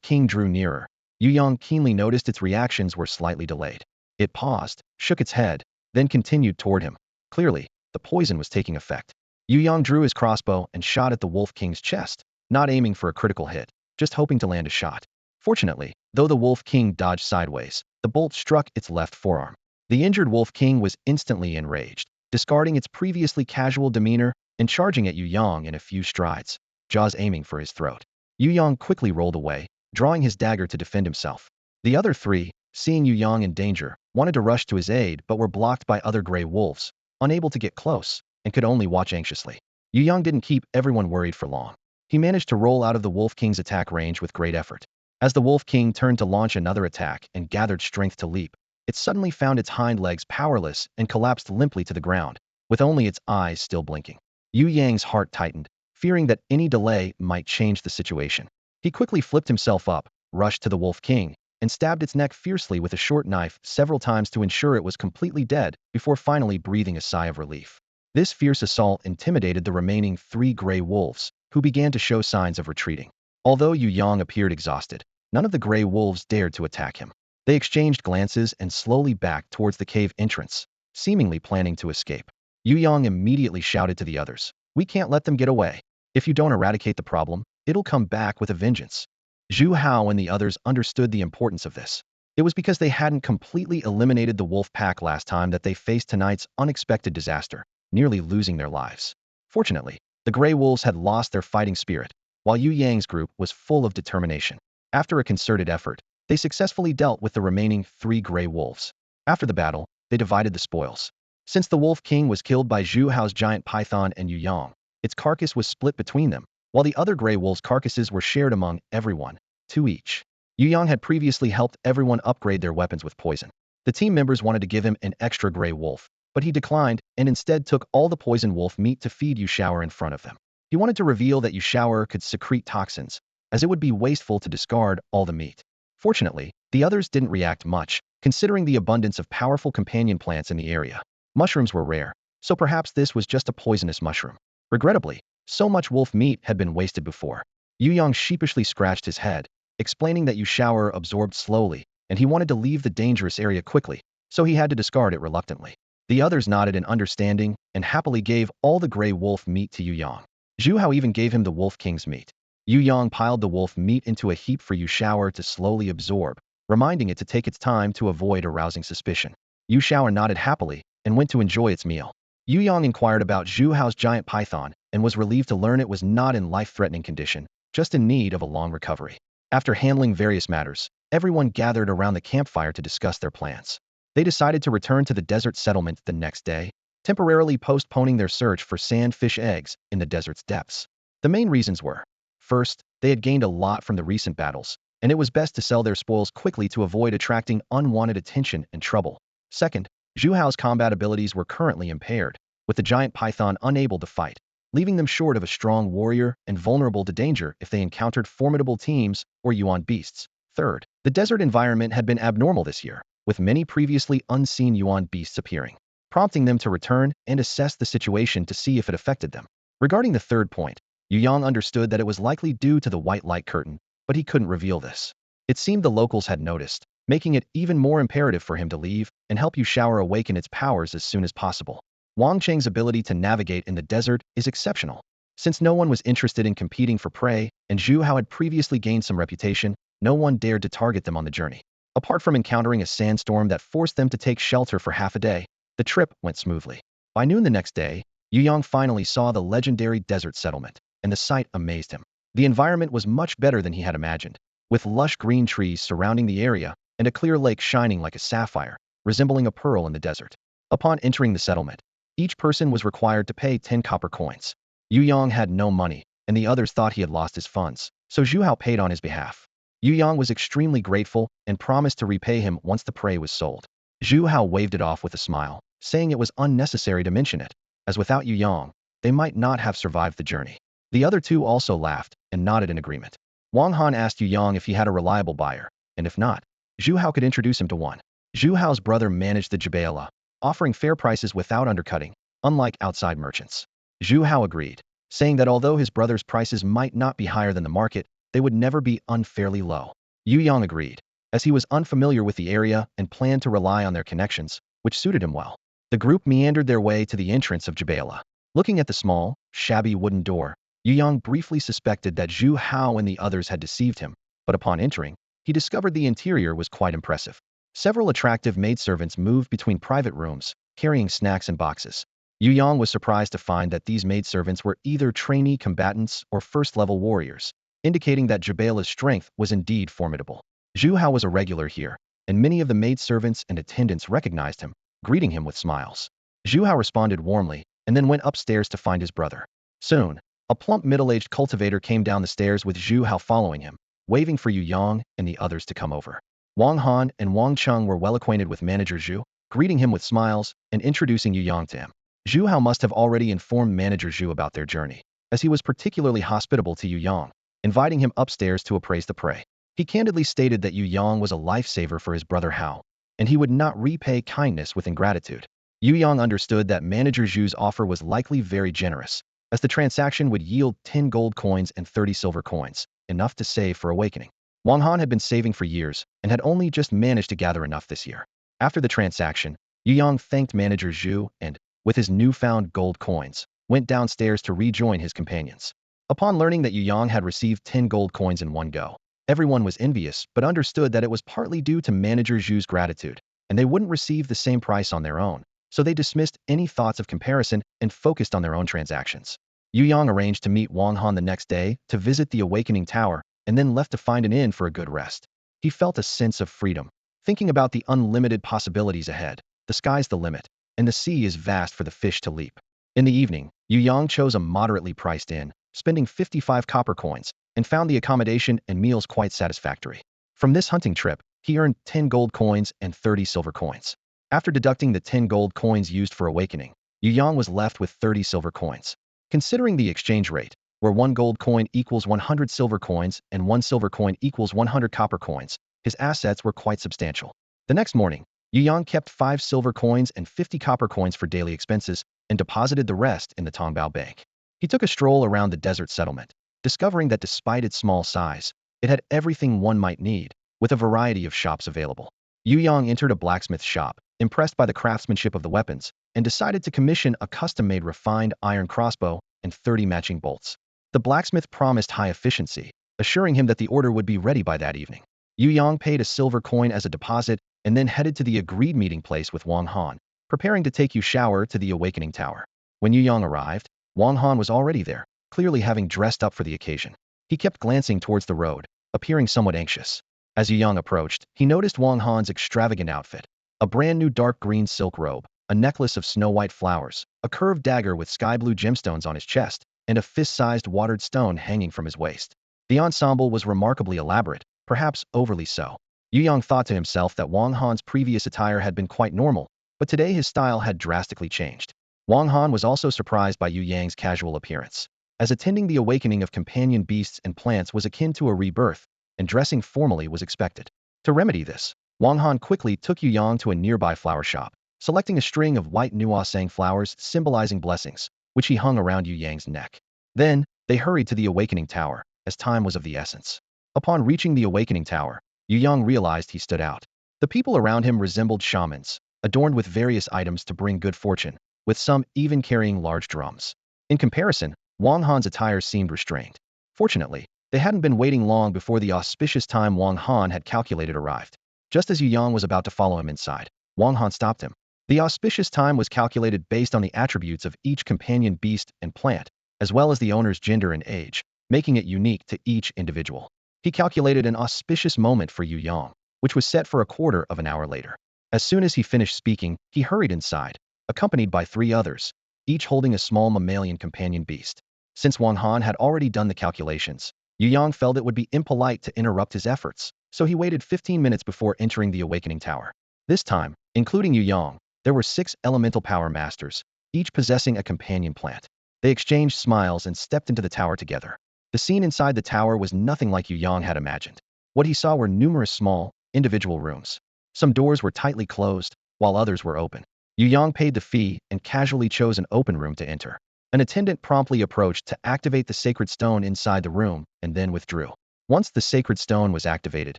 King drew nearer, Yu Yang keenly noticed its reactions were slightly delayed. It paused, shook its head, then continued toward him. Clearly, the poison was taking effect. Yu Yang drew his crossbow and shot at the Wolf King's chest, not aiming for a critical hit, just hoping to land a shot. Fortunately, though the Wolf King dodged sideways, the bolt struck its left forearm. The injured Wolf King was instantly enraged, discarding its previously casual demeanor and charging at Yu Yang in a few strides, jaws aiming for his throat. Yu Yang quickly rolled away, drawing his dagger to defend himself. The other three, seeing Yu Yang in danger, wanted to rush to his aid but were blocked by other gray wolves, unable to get close, and could only watch anxiously. Yu Yang didn't keep everyone worried for long. He managed to roll out of the Wolf King's attack range with great effort. As the Wolf King turned to launch another attack and gathered strength to leap, it suddenly found its hind legs powerless and collapsed limply to the ground, with only its eyes still blinking. Yu Yang's heart tightened, fearing that any delay might change the situation. He quickly flipped himself up, rushed to the Wolf King, and stabbed its neck fiercely with a short knife several times to ensure it was completely dead before finally breathing a sigh of relief. This fierce assault intimidated the remaining 3 gray wolves, who began to show signs of retreating. Although Yu Yang appeared exhausted, none of the gray wolves dared to attack him. They exchanged glances and slowly backed towards the cave entrance, seemingly planning to escape. Yu Yang immediately shouted to the others, "We can't let them get away. If you don't eradicate the problem, it'll come back with a vengeance." Zhu Hao and the others understood the importance of this. It was because they hadn't completely eliminated the wolf pack last time that they faced tonight's unexpected disaster, nearly losing their lives. Fortunately, the gray wolves had lost their fighting spirit, while Yu Yang's group was full of determination. After a concerted effort, they successfully dealt with the remaining 3 gray wolves. After the battle, they divided the spoils. Since the Wolf King was killed by Zhu Hao's giant python and Yu Yang, its carcass was split between them, while the other gray wolves' carcasses were shared among everyone, 2 each. Yu Yang had previously helped everyone upgrade their weapons with poison. The team members wanted to give him an extra gray wolf, but he declined and instead took all the poison wolf meat to feed Yu Shower in front of them. He wanted to reveal that Yu Shower could secrete toxins, as it would be wasteful to discard all the meat. Fortunately, the others didn't react much, considering the abundance of powerful companion plants in the area. Mushrooms were rare, so perhaps this was just a poisonous mushroom. Regrettably, so much wolf meat had been wasted before. Yu Yang sheepishly scratched his head, explaining that Yu Shower absorbed slowly, and he wanted to leave the dangerous area quickly, so he had to discard it reluctantly. The others nodded in understanding and happily gave all the gray wolf meat to Yu Yang. Zhu Hao even gave him the Wolf King's meat. Yu Yang piled the wolf meat into a heap for Yu Shower to slowly absorb, reminding it to take its time to avoid arousing suspicion. Yu Shower nodded happily and went to enjoy its meal. Yu Yang inquired about Zhu Hao's giant python and was relieved to learn it was not in life-threatening condition, just in need of a long recovery. After handling various matters, everyone gathered around the campfire to discuss their plans. They decided to return to the desert settlement the next day, temporarily postponing their search for sandfish eggs in the desert's depths. The main reasons were: first, they had gained a lot from the recent battles, and it was best to sell their spoils quickly to avoid attracting unwanted attention and trouble. Second, Zhu Hao's combat abilities were currently impaired, with the giant python unable to fight, leaving them short of a strong warrior and vulnerable to danger if they encountered formidable teams or yuan beasts. Third, the desert environment had been abnormal this year, with many previously unseen yuan beasts appearing, prompting them to return and assess the situation to see if it affected them. Regarding the third point, Yu Yang understood that it was likely due to the white light curtain, but he couldn't reveal this. It seemed the locals had noticed, making it even more imperative for him to leave and help Yu Shower awaken its powers as soon as possible. Wang Cheng's ability to navigate in the desert is exceptional. Since no one was interested in competing for prey, and Zhu Hao had previously gained some reputation, no one dared to target them on the journey. Apart from encountering a sandstorm that forced them to take shelter for half a day, the trip went smoothly. By noon the next day, Yu Yang finally saw the legendary desert settlement, and the sight amazed him. The environment was much better than he had imagined, with lush green trees surrounding the area and a clear lake shining like a sapphire, resembling a pearl in the desert. Upon entering the settlement, each person was required to pay 10 copper coins. Yu Yang had no money, and the others thought he had lost his funds, so Zhu Hao paid on his behalf. Yu Yang was extremely grateful and promised to repay him once the prey was sold. Zhu Hao waved it off with a smile, saying it was unnecessary to mention it, as without Yu Yang, they might not have survived the journey. The other two also laughed and nodded in agreement. Wang Han asked Yu Yang if he had a reliable buyer, and if not, Zhu Hao could introduce him to one. Zhu Hao's brother managed the Jabala, offering fair prices without undercutting, unlike outside merchants. Zhu Hao agreed, saying that although his brother's prices might not be higher than the market, they would never be unfairly low. Yu Yang agreed, as he was unfamiliar with the area and planned to rely on their connections, which suited him well. The group meandered their way to the entrance of Jabala. Looking at the small, shabby wooden door, Yu Yang briefly suspected that Zhu Hao and the others had deceived him, but upon entering, he discovered the interior was quite impressive. Several attractive maidservants moved between private rooms, carrying snacks and boxes. Yu Yang was surprised to find that these maidservants were either trainee combatants or first-level warriors, indicating that Jabala's strength was indeed formidable. Zhu Hao was a regular here, and many of the maidservants and attendants recognized him, greeting him with smiles. Zhu Hao responded warmly, and then went upstairs to find his brother. Soon, a plump middle-aged cultivator came down the stairs with Zhu Hao following him, waving for Yu Yang and the others to come over. Wang Han and Wang Cheng were well acquainted with manager Zhu, greeting him with smiles and introducing Yu Yang to him. Zhu Hao must have already informed manager Zhu about their journey, as he was particularly hospitable to Yu Yang, inviting him upstairs to appraise the prey. He candidly stated that Yu Yang was a lifesaver for his brother Hao, and he would not repay kindness with ingratitude. Yu Yang understood that manager Zhu's offer was likely very generous, as the transaction would yield 10 gold coins and 30 silver coins, enough to save for awakening. Wang Han had been saving for years and had only just managed to gather enough this year. After the transaction, Yu Yang thanked manager Zhu and, with his newfound gold coins, went downstairs to rejoin his companions. Upon learning that Yu Yang had received 10 gold coins in one go, everyone was envious but understood that it was partly due to manager Zhu's gratitude, and they wouldn't receive the same price on their own, so they dismissed any thoughts of comparison and focused on their own transactions. Yu Yang arranged to meet Wang Han the next day to visit the Awakening Tower and then left to find an inn for a good rest. He felt a sense of freedom, thinking about the unlimited possibilities ahead. The sky's the limit, and the sea is vast for the fish to leap. In the evening, Yu Yang chose a moderately priced inn, spending 55 copper coins, and found the accommodation and meals quite satisfactory. From this hunting trip, he earned 10 gold coins and 30 silver coins. After deducting the 10 gold coins used for awakening, Yu Yang was left with 30 silver coins. Considering the exchange rate, where 1 gold coin equals 100 silver coins and 1 silver coin equals 100 copper coins, his assets were quite substantial. The next morning, Yu Yang kept 5 silver coins and 50 copper coins for daily expenses and deposited the rest in the Tongbao Bank. He took a stroll around the desert settlement, discovering that despite its small size, it had everything one might need, with a variety of shops available. Yu Yang entered a blacksmith shop, impressed by the craftsmanship of the weapons, and decided to commission a custom-made refined iron crossbow and 30 matching bolts. The blacksmith promised high efficiency, assuring him that the order would be ready by that evening. Yu Yang paid a silver coin as a deposit and then headed to the agreed meeting place with Wang Han, preparing to take Yu Shower to the Awakening Tower. When Yu Yang arrived, Wang Han was already there, clearly having dressed up for the occasion. He kept glancing towards the road, appearing somewhat anxious. As Yu Yang approached, he noticed Wang Han's extravagant outfit, a brand new dark green silk robe, a necklace of snow-white flowers, a curved dagger with sky-blue gemstones on his chest, and a fist-sized watered stone hanging from his waist. The ensemble was remarkably elaborate, perhaps overly so. Yu Yang thought to himself that Wang Han's previous attire had been quite normal, but today his style had drastically changed. Wang Han was also surprised by Yu Yang's casual appearance, as attending the awakening of companion beasts and plants was akin to a rebirth, and dressing formally was expected. To remedy this, Wang Han quickly took Yu Yang to a nearby flower shop, selecting a string of white nuasang flowers symbolizing blessings, which he hung around Yu Yang's neck. Then, they hurried to the Awakening Tower, as time was of the essence. Upon reaching the Awakening Tower, Yu Yang realized he stood out. The people around him resembled shamans, adorned with various items to bring good fortune, with some even carrying large drums. In comparison, Wang Han's attire seemed restrained. Fortunately, they hadn't been waiting long before the auspicious time Wang Han had calculated arrived. Just as Yu Yang was about to follow him inside, Wang Han stopped him. The auspicious time was calculated based on the attributes of each companion beast and plant, as well as the owner's gender and age, making it unique to each individual. He calculated an auspicious moment for Yu Yang, which was set for a quarter of an hour later. As soon as he finished speaking, he hurried inside, accompanied by 3 others, each holding a small mammalian companion beast. Since Wang Han had already done the calculations, Yu Yang felt it would be impolite to interrupt his efforts, so he waited 15 minutes before entering the Awakening Tower. This time, including Yu Yang, there were 6 elemental power masters, each possessing a companion plant. They exchanged smiles and stepped into the tower together. The scene inside the tower was nothing like Yu Yang had imagined. What he saw were numerous small, individual rooms. Some doors were tightly closed, while others were open. Yu Yang paid the fee and casually chose an open room to enter. An attendant promptly approached to activate the sacred stone inside the room and then withdrew. Once the sacred stone was activated,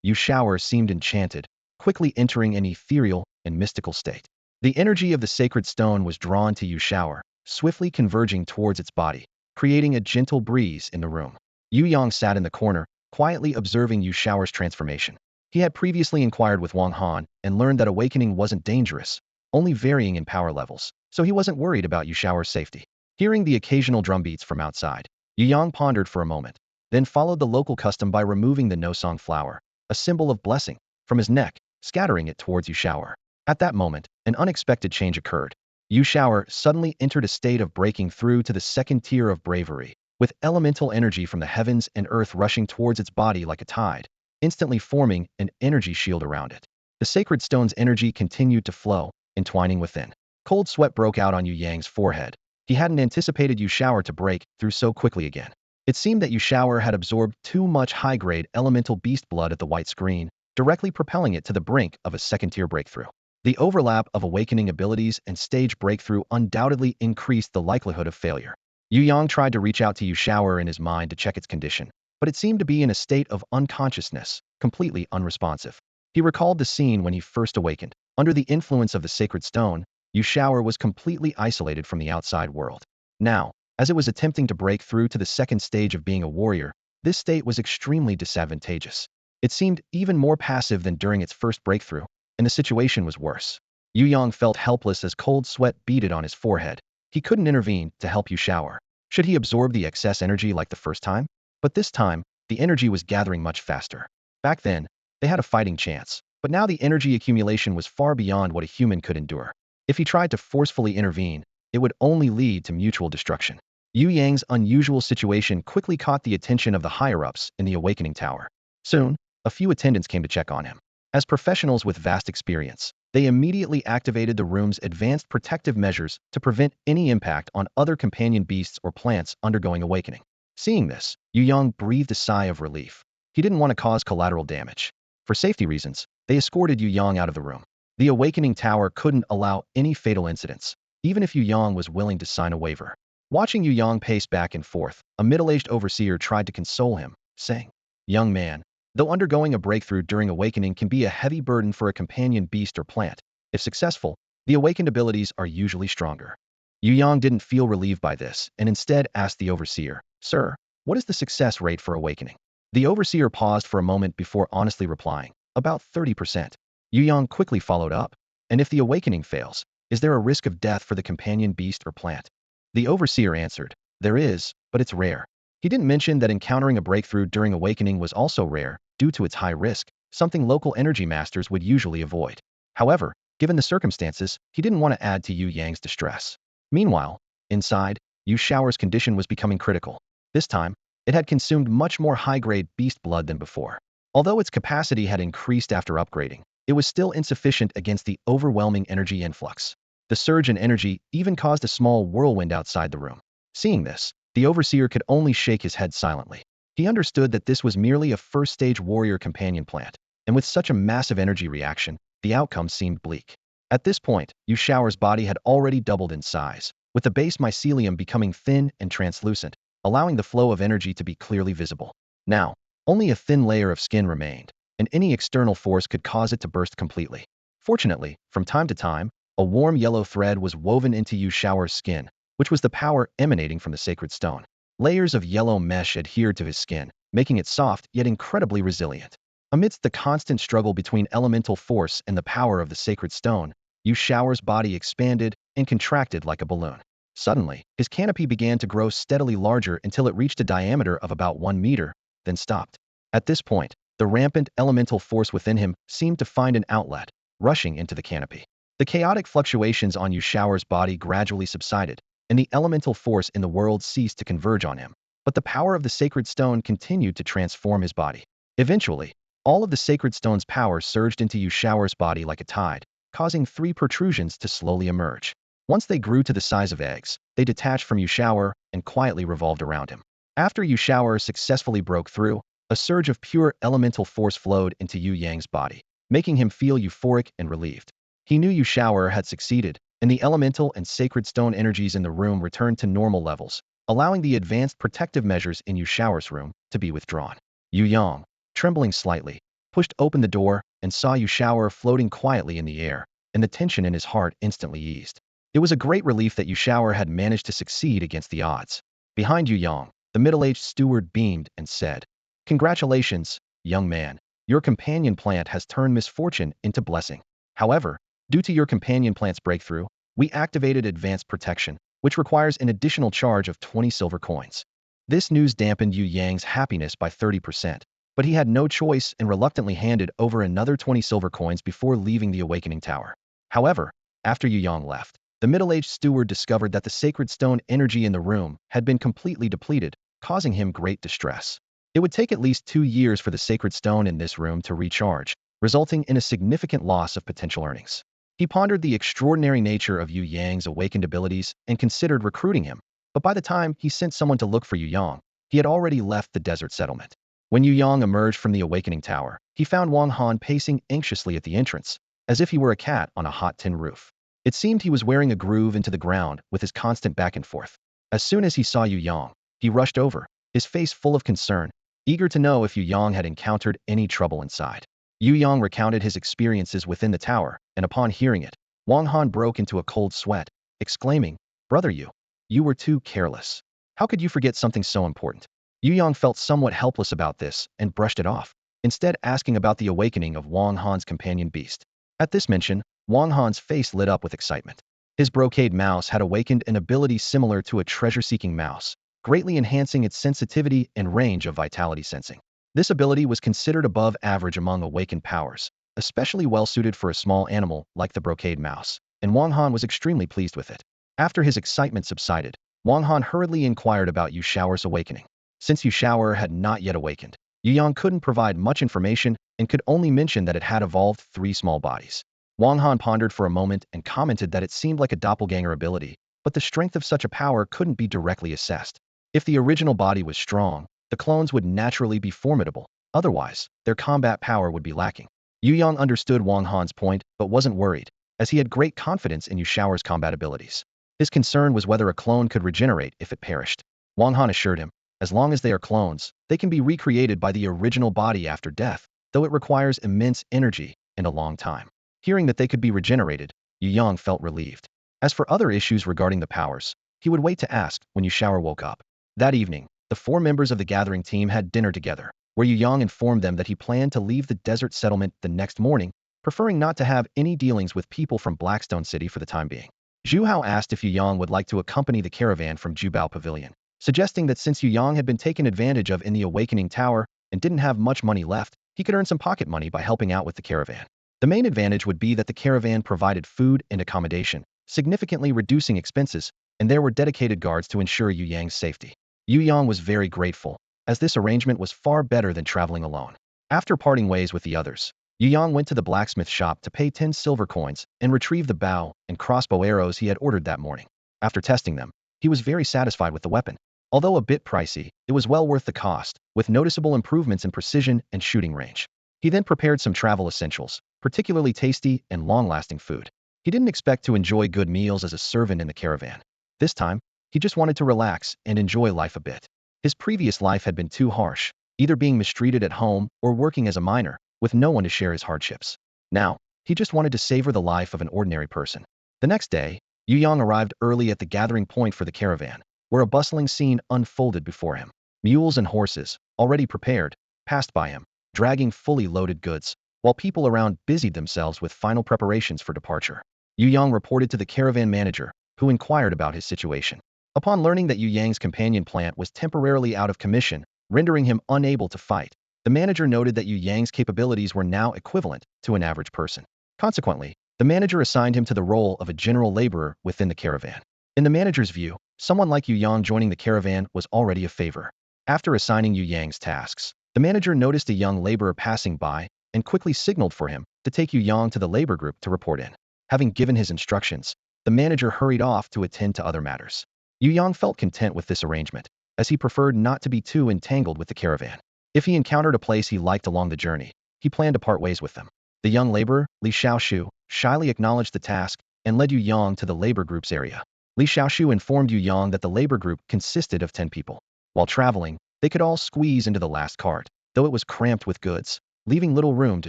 Yu Shower seemed enchanted, quickly entering an ethereal and mystical state. The energy of the sacred stone was drawn to Yu Shower, swiftly converging towards its body, creating a gentle breeze in the room. Yu Yang sat in the corner, quietly observing Yu Shower's transformation. He had previously inquired with Wang Han and learned that awakening wasn't dangerous, only varying in power levels, so he wasn't worried about Yu Shower's safety. Hearing the occasional drumbeats from outside, Yu Yang pondered for a moment, then followed the local custom by removing the no-song flower, a symbol of blessing, from his neck, scattering it towards Yu Shower. At that moment, an unexpected change occurred. Yu Shower suddenly entered a state of breaking through to the second tier of bravery, with elemental energy from the heavens and earth rushing towards its body like a tide, instantly forming an energy shield around it. The sacred stone's energy continued to flow, entwining within. Cold sweat broke out on Yu Yang's forehead. He hadn't anticipated Yu Shower to break through so quickly again. It seemed that Yu Shower had absorbed too much high-grade elemental beast blood at the white screen, directly propelling it to the brink of a second-tier breakthrough. The overlap of awakening abilities and stage breakthrough undoubtedly increased the likelihood of failure. Yu Yang tried to reach out to Yu Shower in his mind to check its condition, but it seemed to be in a state of unconsciousness, completely unresponsive. He recalled the scene when he first awakened. Under the influence of the sacred stone, Yu Shower was completely isolated from the outside world. Now, as it was attempting to break through to the second stage of being a warrior, this state was extremely disadvantageous. It seemed even more passive than during its first breakthrough, and the situation was worse. Yu Yang felt helpless as cold sweat beaded on his forehead. He couldn't intervene to help Yu Shower. Should he absorb the excess energy like the first time? But this time, the energy was gathering much faster. Back then, they had a fighting chance, but now the energy accumulation was far beyond what a human could endure. If he tried to forcefully intervene, it would only lead to mutual destruction. Yu Yang's unusual situation quickly caught the attention of the higher-ups in the Awakening Tower. Soon, a few attendants came to check on him. As professionals with vast experience, they immediately activated the room's advanced protective measures to prevent any impact on other companion beasts or plants undergoing awakening. Seeing this, Yu Yang breathed a sigh of relief. He didn't want to cause collateral damage. For safety reasons, they escorted Yu Yang out of the room. The Awakening Tower couldn't allow any fatal incidents, even if Yu Yang was willing to sign a waiver. Watching Yu Yang pace back and forth, a middle-aged overseer tried to console him, saying, "Young man, though undergoing a breakthrough during awakening can be a heavy burden for a companion beast or plant, if successful, the awakened abilities are usually stronger." Yu Yang didn't feel relieved by this and instead asked the overseer, "Sir, what is the success rate for awakening?" The overseer paused for a moment before honestly replying, "About 30%. Yu Yang quickly followed up, "And if the awakening fails, is there a risk of death for the companion beast or plant?" The overseer answered, "There is, but it's rare." He didn't mention that encountering a breakthrough during awakening was also rare, due to its high risk, something local energy masters would usually avoid. However, given the circumstances, he didn't want to add to Yu Yang's distress. Meanwhile, inside, Yu Shower's condition was becoming critical. This time, it had consumed much more high-grade beast blood than before. Although its capacity had increased after upgrading, it was still insufficient against the overwhelming energy influx. The surge in energy even caused a small whirlwind outside the room. Seeing this, the overseer could only shake his head silently. He understood that this was merely a first-stage warrior companion plant, and with such a massive energy reaction, the outcome seemed bleak. At this point, Yu Shower's body had already doubled in size, with the base mycelium becoming thin and translucent, allowing the flow of energy to be clearly visible. Now, only a thin layer of skin remained, and any external force could cause it to burst completely. Fortunately, from time to time, a warm yellow thread was woven into Yu Shower's skin, which was the power emanating from the sacred stone. Layers of yellow mesh adhered to his skin, making it soft yet incredibly resilient. Amidst the constant struggle between elemental force and the power of the sacred stone, Yu Shower's body expanded and contracted like a balloon. Suddenly, his canopy began to grow steadily larger until it reached a diameter of about 1 meter, then stopped. At this point, the rampant elemental force within him seemed to find an outlet, rushing into the canopy. The chaotic fluctuations on Yu Shower's body gradually subsided, and the elemental force in the world ceased to converge on him. But the power of the sacred stone continued to transform his body. Eventually, all of the sacred stone's power surged into Yu Shower's body like a tide, causing 3 protrusions to slowly emerge. Once they grew to the size of eggs, they detached from Yu Shower and quietly revolved around him. After Yu Shower successfully broke through, a surge of pure elemental force flowed into Yu Yang's body, making him feel euphoric and relieved. He knew Yu Shower had succeeded, and the elemental and sacred stone energies in the room returned to normal levels, allowing the advanced protective measures in Yu Shower's room to be withdrawn. Yu Yang, trembling slightly, pushed open the door and saw Yu Shower floating quietly in the air, and the tension in his heart instantly eased. It was a great relief that Yu Shower had managed to succeed against the odds. Behind Yu Yang, the middle-aged steward beamed and said, "Congratulations, young man. Your companion plant has turned misfortune into blessing. However, due to your companion plant's breakthrough, we activated advanced protection, which requires an additional charge of 20 silver coins." This news dampened Yu Yang's happiness by 30%, but he had no choice and reluctantly handed over another 20 silver coins before leaving the awakening tower. However, after Yu Yang left, the middle-aged steward discovered that the sacred stone energy in the room had been completely depleted, causing him great distress. It would take at least 2 years for the sacred stone in this room to recharge, resulting in a significant loss of potential earnings. He pondered the extraordinary nature of Yu Yang's awakened abilities and considered recruiting him, but by the time he sent someone to look for Yu Yang, he had already left the desert settlement. When Yu Yang emerged from the awakening tower, he found Wang Han pacing anxiously at the entrance, as if he were a cat on a hot tin roof. It seemed he was wearing a groove into the ground with his constant back and forth. As soon as he saw Yu Yang, he rushed over, his face full of concern, eager to know if Yu Yang had encountered any trouble inside. Yu Yang recounted his experiences within the tower, and upon hearing it, Wang Han broke into a cold sweat, exclaiming, "Brother Yu, you were too careless. How could you forget something so important?" Yu Yang felt somewhat helpless about this and brushed it off, instead asking about the awakening of Wang Han's companion beast. At this mention, Wang Han's face lit up with excitement. His brocade mouse had awakened an ability similar to a treasure-seeking mouse, greatly enhancing its sensitivity and range of vitality sensing. This ability was considered above average among awakened powers, especially well-suited for a small animal like the brocade mouse, and Wang Han was extremely pleased with it. After his excitement subsided, Wang Han hurriedly inquired about Yu Shower's awakening. Since Yu Shower had not yet awakened, Yu Yang couldn't provide much information and could only mention that it had evolved 3 small bodies. Wang Han pondered for a moment and commented that it seemed like a doppelganger ability, but the strength of such a power couldn't be directly assessed. If the original body was strong, the clones would naturally be formidable. Otherwise, their combat power would be lacking. Yu Yang understood Wang Han's point, but wasn't worried, as he had great confidence in Yu Shower's combat abilities. His concern was whether a clone could regenerate if it perished. Wang Han assured him, as long as they are clones, they can be recreated by the original body after death, though it requires immense energy and a long time. Hearing that they could be regenerated, Yu Yang felt relieved. As for other issues regarding the powers, he would wait to ask when Yu Shower woke up. That evening, the 4 members of the gathering team had dinner together, where Yu Yang informed them that he planned to leave the desert settlement the next morning, preferring not to have any dealings with people from Blackstone City for the time being. Zhu Hao asked if Yu Yang would like to accompany the caravan from Jubao Pavilion, suggesting that since Yu Yang had been taken advantage of in the Awakening Tower and didn't have much money left, he could earn some pocket money by helping out with the caravan. The main advantage would be that the caravan provided food and accommodation, significantly reducing expenses, and there were dedicated guards to ensure Yu Yang's safety. Yu Yang was very grateful, as this arrangement was far better than traveling alone. After parting ways with the others, Yu Yang went to the blacksmith shop to pay 10 silver coins and retrieve the bow and crossbow arrows he had ordered that morning. After testing them, he was very satisfied with the weapon. Although a bit pricey, it was well worth the cost, with noticeable improvements in precision and shooting range. He then prepared some travel essentials, particularly tasty and long-lasting food. He didn't expect to enjoy good meals as a servant in the caravan. This time, he just wanted to relax and enjoy life a bit. His previous life had been too harsh, either being mistreated at home or working as a miner, with no one to share his hardships. Now, he just wanted to savor the life of an ordinary person. The next day, Yu Yang arrived early at the gathering point for the caravan, where a bustling scene unfolded before him. Mules and horses, already prepared, passed by him, dragging fully loaded goods, while people around busied themselves with final preparations for departure. Yu Yang reported to the caravan manager, who inquired about his situation. Upon learning that Yu Yang's companion plant was temporarily out of commission, rendering him unable to fight, the manager noted that Yu Yang's capabilities were now equivalent to an average person. Consequently, the manager assigned him to the role of a general laborer within the caravan. In the manager's view, someone like Yu Yang joining the caravan was already a favor. After assigning Yu Yang's tasks, the manager noticed a young laborer passing by and quickly signaled for him to take Yu Yang to the labor group to report in. Having given his instructions, the manager hurried off to attend to other matters. Yu Yang felt content with this arrangement, as he preferred not to be too entangled with the caravan. If he encountered a place he liked along the journey, he planned to part ways with them. The young laborer, Li Xiaoshu, shyly acknowledged the task and led Yu Yang to the labor group's area. Li Xiaoshu informed Yu Yang that the labor group consisted of 10 people. While traveling, they could all squeeze into the last cart, though it was cramped with goods, leaving little room to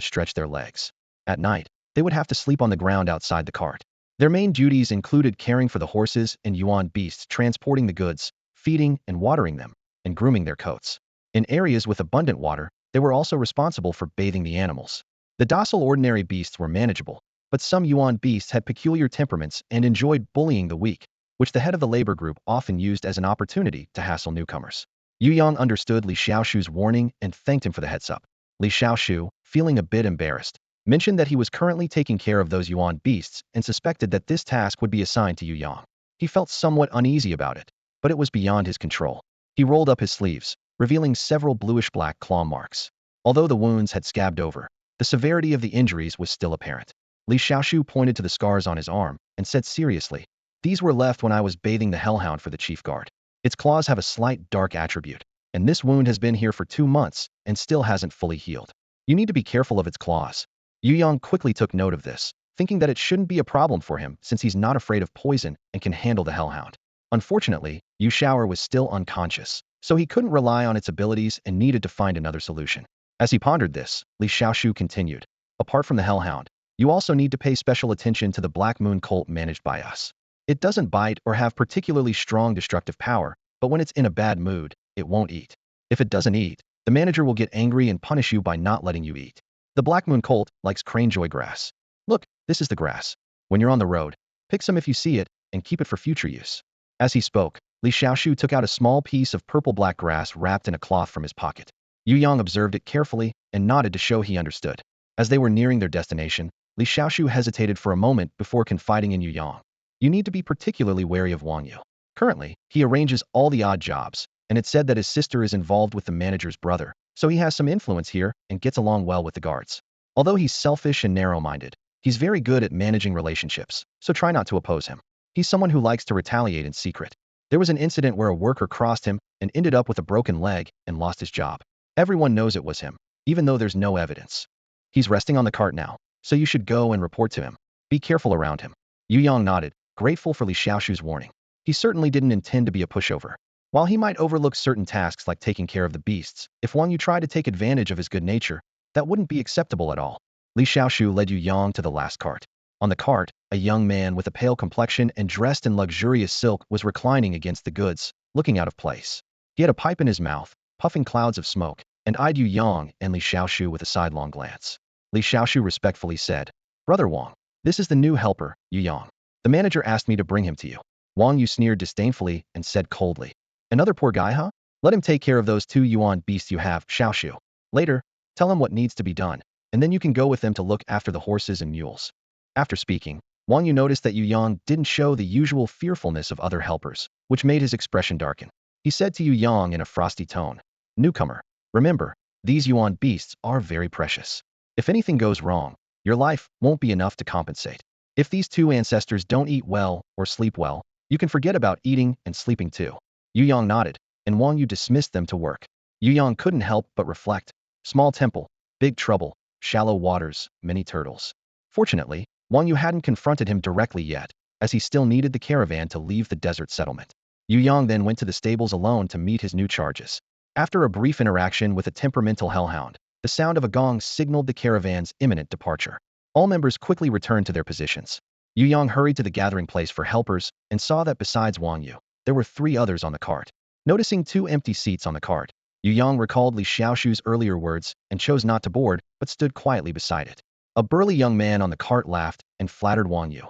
stretch their legs. At night, they would have to sleep on the ground outside the cart. Their main duties included caring for the horses and yuan beasts, transporting the goods, feeding and watering them, and grooming their coats. In areas with abundant water, they were also responsible for bathing the animals. The docile ordinary beasts were manageable, but some yuan beasts had peculiar temperaments and enjoyed bullying the weak, which the head of the labor group often used as an opportunity to hassle newcomers. Yu Yang understood Li Xiaoshu's warning and thanked him for the heads-up. Li Xiaoshu, feeling a bit embarrassed, mentioned that he was currently taking care of those yuan beasts and suspected that this task would be assigned to Yu Yang. He felt somewhat uneasy about it, but it was beyond his control. He rolled up his sleeves, revealing several bluish-black claw marks. Although the wounds had scabbed over, the severity of the injuries was still apparent. Li Xiaoshu pointed to the scars on his arm and said seriously, "These were left when I was bathing the hellhound for the chief guard. Its claws have a slight dark attribute, and this wound has been here for 2 months and still hasn't fully healed. You need to be careful of its claws." Yu Yang quickly took note of this, thinking that it shouldn't be a problem for him since he's not afraid of poison and can handle the hellhound. Unfortunately, Yu Shower was still unconscious, so he couldn't rely on its abilities and needed to find another solution. As he pondered this, Li Xiaoshu continued, "Apart from the hellhound, you also need to pay special attention to the Black Moon cult managed by us. It doesn't bite or have particularly strong destructive power, but when it's in a bad mood, it won't eat. If it doesn't eat, the manager will get angry and punish you by not letting you eat. The Black Moon cult likes cranejoy grass. Look, this is the grass. When you're on the road, pick some if you see it, and keep it for future use." As he spoke, Li Xiaoshu took out a small piece of purple-black grass wrapped in a cloth from his pocket. Yu Yang observed it carefully and nodded to show he understood. As they were nearing their destination, Li Xiaoshu hesitated for a moment before confiding in Yu Yang. "You need to be particularly wary of Wang Yu. Currently, he arranges all the odd jobs, and it's said that his sister is involved with the manager's brother, so he has some influence here and gets along well with the guards. Although he's selfish and narrow-minded, he's very good at managing relationships, so try not to oppose him. He's someone who likes to retaliate in secret. There was an incident where a worker crossed him and ended up with a broken leg and lost his job. Everyone knows it was him, even though there's no evidence. He's resting on the cart now, so you should go and report to him. Be careful around him." Yu Yang nodded, grateful for Li Xiaoshu's warning. He certainly didn't intend to be a pushover. While he might overlook certain tasks like taking care of the beasts, if Wang Yu tried to take advantage of his good nature, that wouldn't be acceptable at all. Li Xiaoshu led Yu Yang to the last cart. On the cart, a young man with a pale complexion and dressed in luxurious silk was reclining against the goods, looking out of place. He had a pipe in his mouth, puffing clouds of smoke, and eyed Yu Yang and Li Xiaoshu with a sidelong glance. Li Xiaoshu respectfully said, "Brother Wang, this is the new helper, Yu Yang. The manager asked me to bring him to you." Wang Yu sneered disdainfully and said coldly, "Another poor guy, huh? Let him take care of those 2 yuan beasts you have, Xiaoshu. Later, tell him what needs to be done, and then you can go with them to look after the horses and mules." After speaking, Wang Yu noticed that Yu Yang didn't show the usual fearfulness of other helpers, which made his expression darken. He said to Yu Yang in a frosty tone, "Newcomer, remember, these yuan beasts are very precious. If anything goes wrong, your life won't be enough to compensate. If these 2 ancestors don't eat well or sleep well, you can forget about eating and sleeping too." Yu Yang nodded, and Wang Yu dismissed them to work. Yu Yang couldn't help but reflect. Small temple, big trouble, shallow waters, many turtles. Fortunately, Wang Yu hadn't confronted him directly yet, as he still needed the caravan to leave the desert settlement. Yu Yang then went to the stables alone to meet his new charges. After a brief interaction with a temperamental hellhound, the sound of a gong signaled the caravan's imminent departure. All members quickly returned to their positions. Yu Yang hurried to the gathering place for helpers and saw that besides Wang Yu, there were 3 others on the cart. Noticing 2 empty seats on the cart, Yu Yang recalled Li Xiaoshu's earlier words and chose not to board, but stood quietly beside it. A burly young man on the cart laughed and flattered Wang Yu.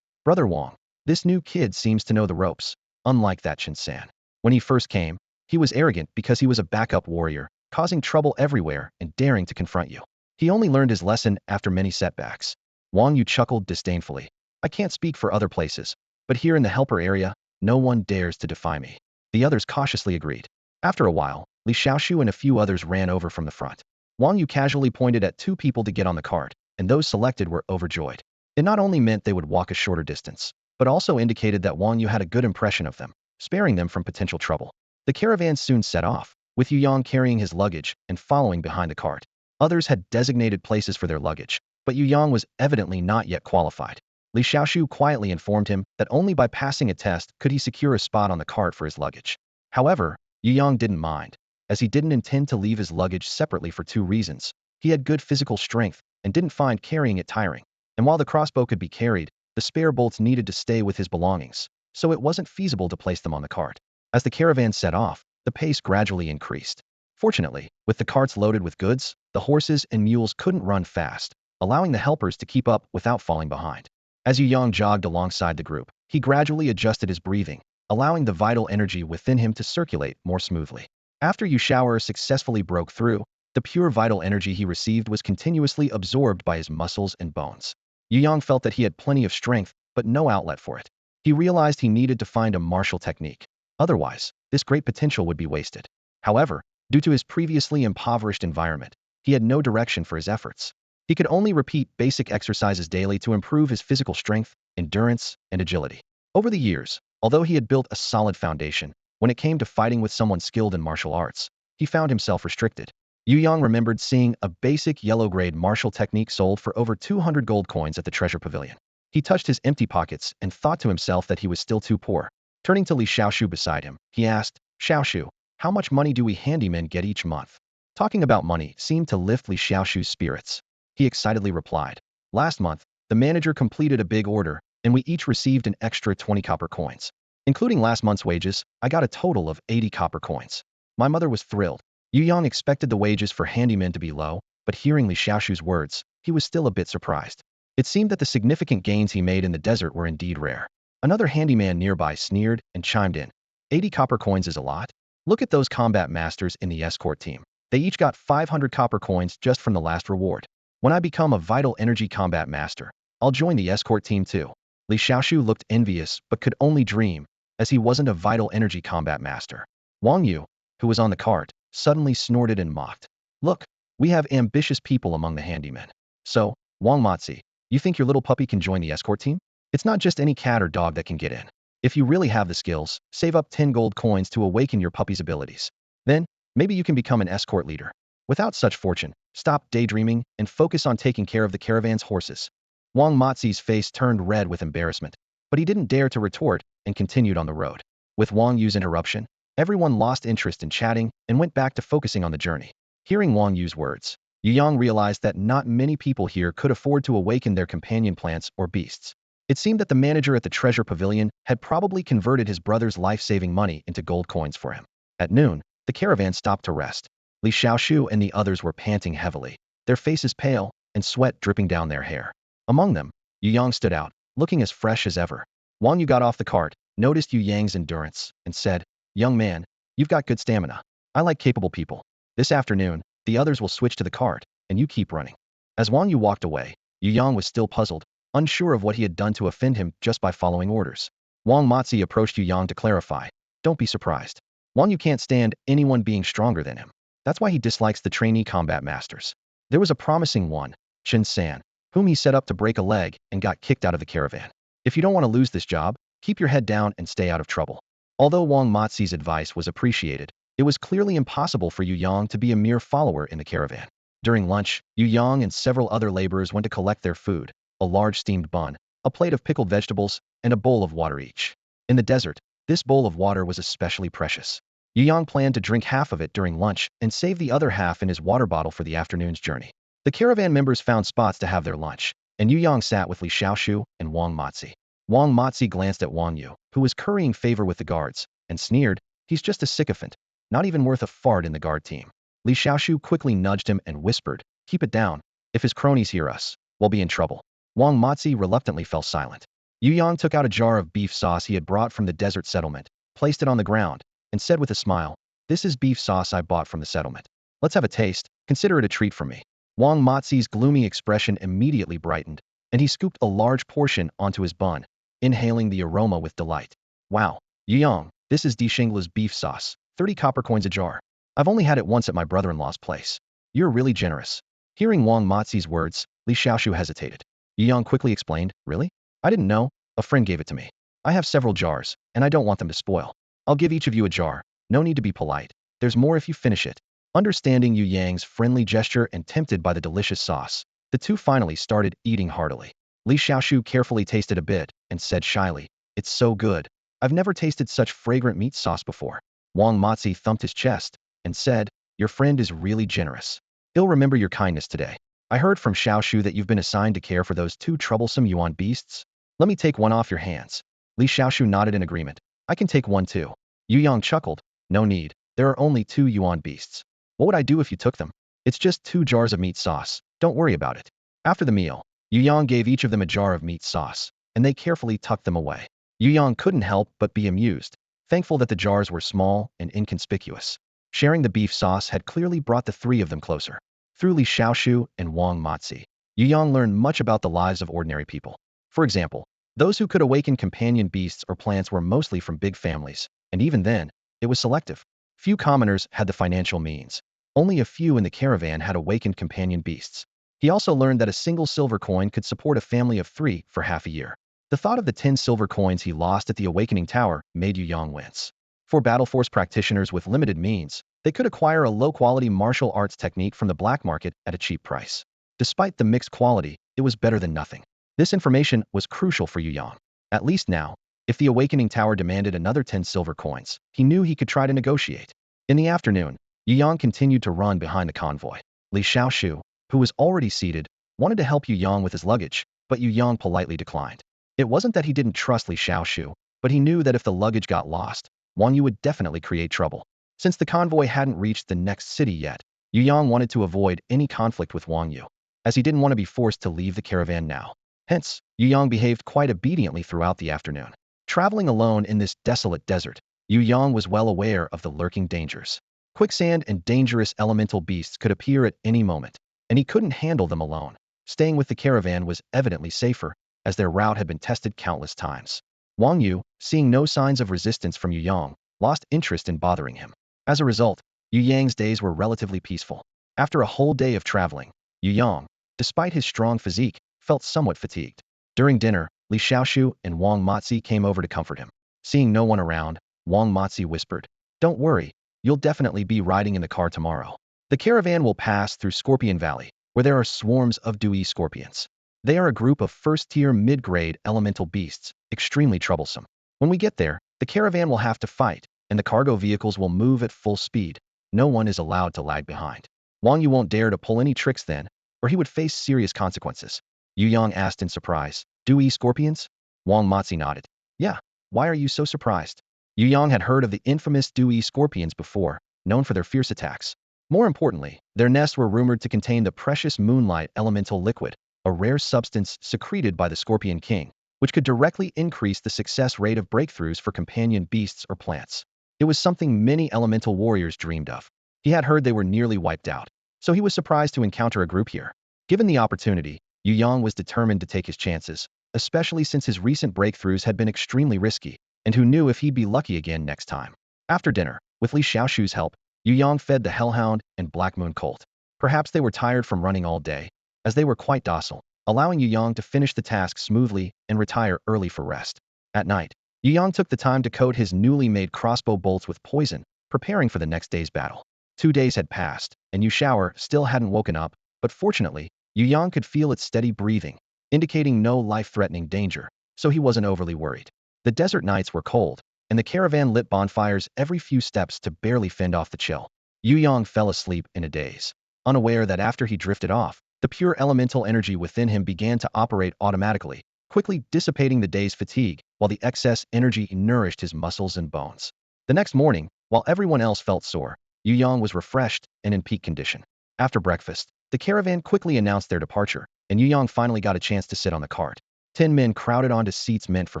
"Brother Wang, this new kid seems to know the ropes, unlike that Chen-san. When he first came, he was arrogant because he was a backup warrior, causing trouble everywhere and daring to confront you. He only learned his lesson after many setbacks." Wang Yu chuckled disdainfully. "I can't speak for other places, but here in the helper area, no one dares to defy me." The others cautiously agreed. After a while, Li Xiaoshu and a few others ran over from the front. Wang Yu casually pointed at 2 people to get on the cart, and those selected were overjoyed. It not only meant they would walk a shorter distance, but also indicated that Wang Yu had a good impression of them, sparing them from potential trouble. The caravan soon set off, with Yu Yang carrying his luggage and following behind the cart. Others had designated places for their luggage, but Yu Yang was evidently not yet qualified. Li Xiaoshu quietly informed him that only by passing a test could he secure a spot on the cart for his luggage. However, Yu Yang didn't mind, as he didn't intend to leave his luggage separately for two reasons. He had good physical strength and didn't find carrying it tiring. And while the crossbow could be carried, the spare bolts needed to stay with his belongings, so it wasn't feasible to place them on the cart. As the caravan set off, the pace gradually increased. Fortunately, with the carts loaded with goods, the horses and mules couldn't run fast, allowing the helpers to keep up without falling behind. As Yu Yang jogged alongside the group, he gradually adjusted his breathing, allowing the vital energy within him to circulate more smoothly. After Yu Shower successfully broke through, the pure vital energy he received was continuously absorbed by his muscles and bones. Yu Yang felt that he had plenty of strength, but no outlet for it. He realized he needed to find a martial technique. Otherwise, this great potential would be wasted. However, due to his previously impoverished environment, he had no direction for his efforts. He could only repeat basic exercises daily to improve his physical strength, endurance, and agility. Over the years, although he had built a solid foundation, when it came to fighting with someone skilled in martial arts, he found himself restricted. Yu Yang remembered seeing a basic yellow-grade martial technique sold for over 200 gold coins at the treasure pavilion. He touched his empty pockets and thought to himself that he was still too poor. Turning to Li Xiaoshu beside him, he asked, "Xiaoshu, how much money do we handymen get each month?" Talking about money seemed to lift Li Xiaoshu's spirits. He excitedly replied, "Last month, the manager completed a big order, and we each received an extra 20 copper coins. Including last month's wages, I got a total of 80 copper coins." My mother was thrilled. Yu Yang expected the wages for handymen to be low, but hearing Li Xiaoshu's words, he was still a bit surprised. It seemed that the significant gains he made in the desert were indeed rare. Another handyman nearby sneered and chimed in, 80 copper coins is a lot? Look at those combat masters in the escort team. They each got 500 copper coins just from the last reward. When I become a vital energy combat master, I'll join the escort team too." Li Xiaoshu looked envious but could only dream, as he wasn't a vital energy combat master. Wang Yu, who was on the cart, suddenly snorted and mocked. "Look, we have ambitious people among the handymen. So, Wang Matzi, you think your little puppy can join the escort team? It's not just any cat or dog that can get in. If you really have the skills, save up 10 gold coins to awaken your puppy's abilities. Then, maybe you can become an escort leader. Without such fortune, stop daydreaming and focus on taking care of the caravan's horses." Wang Matzi's face turned red with embarrassment, but he didn't dare to retort and continued on the road. With Wang Yu's interruption, everyone lost interest in chatting and went back to focusing on the journey. Hearing Wang Yu's words, Yu Yang realized that not many people here could afford to awaken their companion plants or beasts. It seemed that the manager at the treasure pavilion had probably converted his brother's life-saving money into gold coins for him. At noon, the caravan stopped to rest. Li Xiaoshu and the others were panting heavily, their faces pale and sweat dripping down their hair. Among them, Yu Yang stood out, looking as fresh as ever. Wang Yu got off the cart, noticed Yu Yang's endurance, and said, "Young man, you've got good stamina. I like capable people. This afternoon, the others will switch to the cart, and you keep running." As Wang Yu walked away, Yu Yang was still puzzled, unsure of what he had done to offend him just by following orders. Wang Matzi approached Yu Yang to clarify, "Don't be surprised. Wang Yu can't stand anyone being stronger than him. That's why he dislikes the trainee combat masters. There was a promising one, Chen San, whom he set up to break a leg and got kicked out of the caravan. If you don't want to lose this job, keep your head down and stay out of trouble." Although Wang Matzi's advice was appreciated, it was clearly impossible for Yu Yang to be a mere follower in the caravan. During lunch, Yu Yang and several other laborers went to collect their food, a large steamed bun, a plate of pickled vegetables, and a bowl of water each. In the desert, this bowl of water was especially precious. Yu Yang planned to drink half of it during lunch and save the other half in his water bottle for the afternoon's journey. The caravan members found spots to have their lunch, and Yu Yang sat with Li Xiaoshu and Wang Matzi. Wang Matzi glanced at Wang Yu, who was currying favor with the guards, and sneered, "He's just a sycophant, not even worth a fart in the guard team." Li Xiaoshu quickly nudged him and whispered, "Keep it down. If his cronies hear us, we'll be in trouble." Wang Matzi reluctantly fell silent. Yu Yang took out a jar of beef sauce he had brought from the desert settlement, placed it on the ground, and said with a smile, "This is beef sauce I bought from the settlement. Let's have a taste, consider it a treat from me." Wang Matzi's gloomy expression immediately brightened, and he scooped a large portion onto his bun, inhaling the aroma with delight. "Wow, Yu Yang, this is Dishingla's beef sauce, 30 copper coins a jar. I've only had it once at my brother-in-law's place. You're really generous." Hearing Wang Matzi's words, Li Xiaoshu hesitated. Yu Yang quickly explained, "Really? I didn't know. A friend gave it to me. I have several jars, and I don't want them to spoil. I'll give each of you a jar. No need to be polite. There's more if you finish it. Understanding Yu Yang's friendly gesture and tempted by the delicious sauce, the two finally started eating heartily. Li Xiaoshu carefully tasted a bit and said shyly, "It's so good. I've never tasted such fragrant meat sauce before." Wang Matzi thumped his chest and said, "Your friend is really generous. He'll remember your kindness today. I heard from Xiaoshu that you've been assigned to care for those two troublesome Yuan beasts. Let me take one off your hands." Li Xiaoshu nodded in agreement. "I can take one too." Yu Yang chuckled. "No need. There are only two Yuan beasts. What would I do if you took them? It's just 2 jars of meat sauce. Don't worry about it." After the meal, Yu Yang gave each of them a jar of meat sauce, and they carefully tucked them away. Yu Yang couldn't help but be amused, thankful that the jars were small and inconspicuous. Sharing the beef sauce had clearly brought the three of them closer. Through Li Xiaoshu and Wang Matzi, Yu Yang learned much about the lives of ordinary people. For example, those who could awaken companion beasts or plants were mostly from big families, and even then, it was selective. Few commoners had the financial means. Only a few in the caravan had awakened companion beasts. He also learned that a single silver coin could support a family of 3 for half a year. The thought of the 10 silver coins he lost at the Awakening Tower made Yu Yang wince. For battle force practitioners with limited means, they could acquire a low-quality martial arts technique from the black market at a cheap price. Despite the mixed quality, it was better than nothing. This information was crucial for Yu Yang. At least now, if the Awakening Tower demanded another 10 silver coins, he knew he could try to negotiate. In the afternoon, Yu Yang continued to run behind the convoy. Li Xiaoshu, who was already seated, wanted to help Yu Yang with his luggage, but Yu Yang politely declined. It wasn't that he didn't trust Li Xiaoshu, but he knew that if the luggage got lost, Wang Yu would definitely create trouble. Since the convoy hadn't reached the next city yet, Yu Yang wanted to avoid any conflict with Wang Yu, as he didn't want to be forced to leave the caravan now. Hence, Yu Yang behaved quite obediently throughout the afternoon. Traveling alone in this desolate desert, Yu Yang was well aware of the lurking dangers. Quicksand and dangerous elemental beasts could appear at any moment, and he couldn't handle them alone. Staying with the caravan was evidently safer, as their route had been tested countless times. Wang Yu, seeing no signs of resistance from Yu Yang, lost interest in bothering him. As a result, Yu Yang's days were relatively peaceful. After a whole day of traveling, Yu Yang, despite his strong physique, felt somewhat fatigued. During dinner, Li Xiaoshu and Wang Matzi came over to comfort him. Seeing no one around, Wang Matzi whispered, "Don't worry, you'll definitely be riding in the car tomorrow. The caravan will pass through Scorpion Valley, where there are swarms of dewy scorpions. They are a group of first-tier mid-grade elemental beasts, extremely troublesome. When we get there, the caravan will have to fight, and the cargo vehicles will move at full speed. No one is allowed to lag behind. Wang Yu won't dare to pull any tricks then, or he would face serious consequences." Yu Yang asked in surprise, "Dewy scorpions?" Wang Matzi nodded. "Yeah, why are you so surprised?" Yu Yang had heard of the infamous dewy scorpions before, known for their fierce attacks. More importantly, their nests were rumored to contain the precious moonlight elemental liquid, a rare substance secreted by the Scorpion King, which could directly increase the success rate of breakthroughs for companion beasts or plants. It was something many elemental warriors dreamed of. He had heard they were nearly wiped out, so he was surprised to encounter a group here. Given the opportunity, Yu Yang was determined to take his chances, especially since his recent breakthroughs had been extremely risky, and who knew if he'd be lucky again next time. After dinner, with Li Xiaoshu's help, Yu Yang fed the Hellhound and Black Moon Colt. Perhaps they were tired from running all day, as they were quite docile, allowing Yu Yang to finish the task smoothly and retire early for rest. At night, Yu Yang took the time to coat his newly made crossbow bolts with poison, preparing for the next day's battle. 2 days had passed, and Yu Shower still hadn't woken up, but fortunately, Yu Yang could feel its steady breathing, indicating no life-threatening danger, so he wasn't overly worried. The desert nights were cold, and the caravan lit bonfires every few steps to barely fend off the chill. Yu Yang fell asleep in a daze, unaware that after he drifted off, the pure elemental energy within him began to operate automatically, quickly dissipating the day's fatigue, while the excess energy nourished his muscles and bones. The next morning, while everyone else felt sore, Yu Yang was refreshed and in peak condition. After breakfast, the caravan quickly announced their departure, and Yu Yang finally got a chance to sit on the cart. 10 men crowded onto seats meant for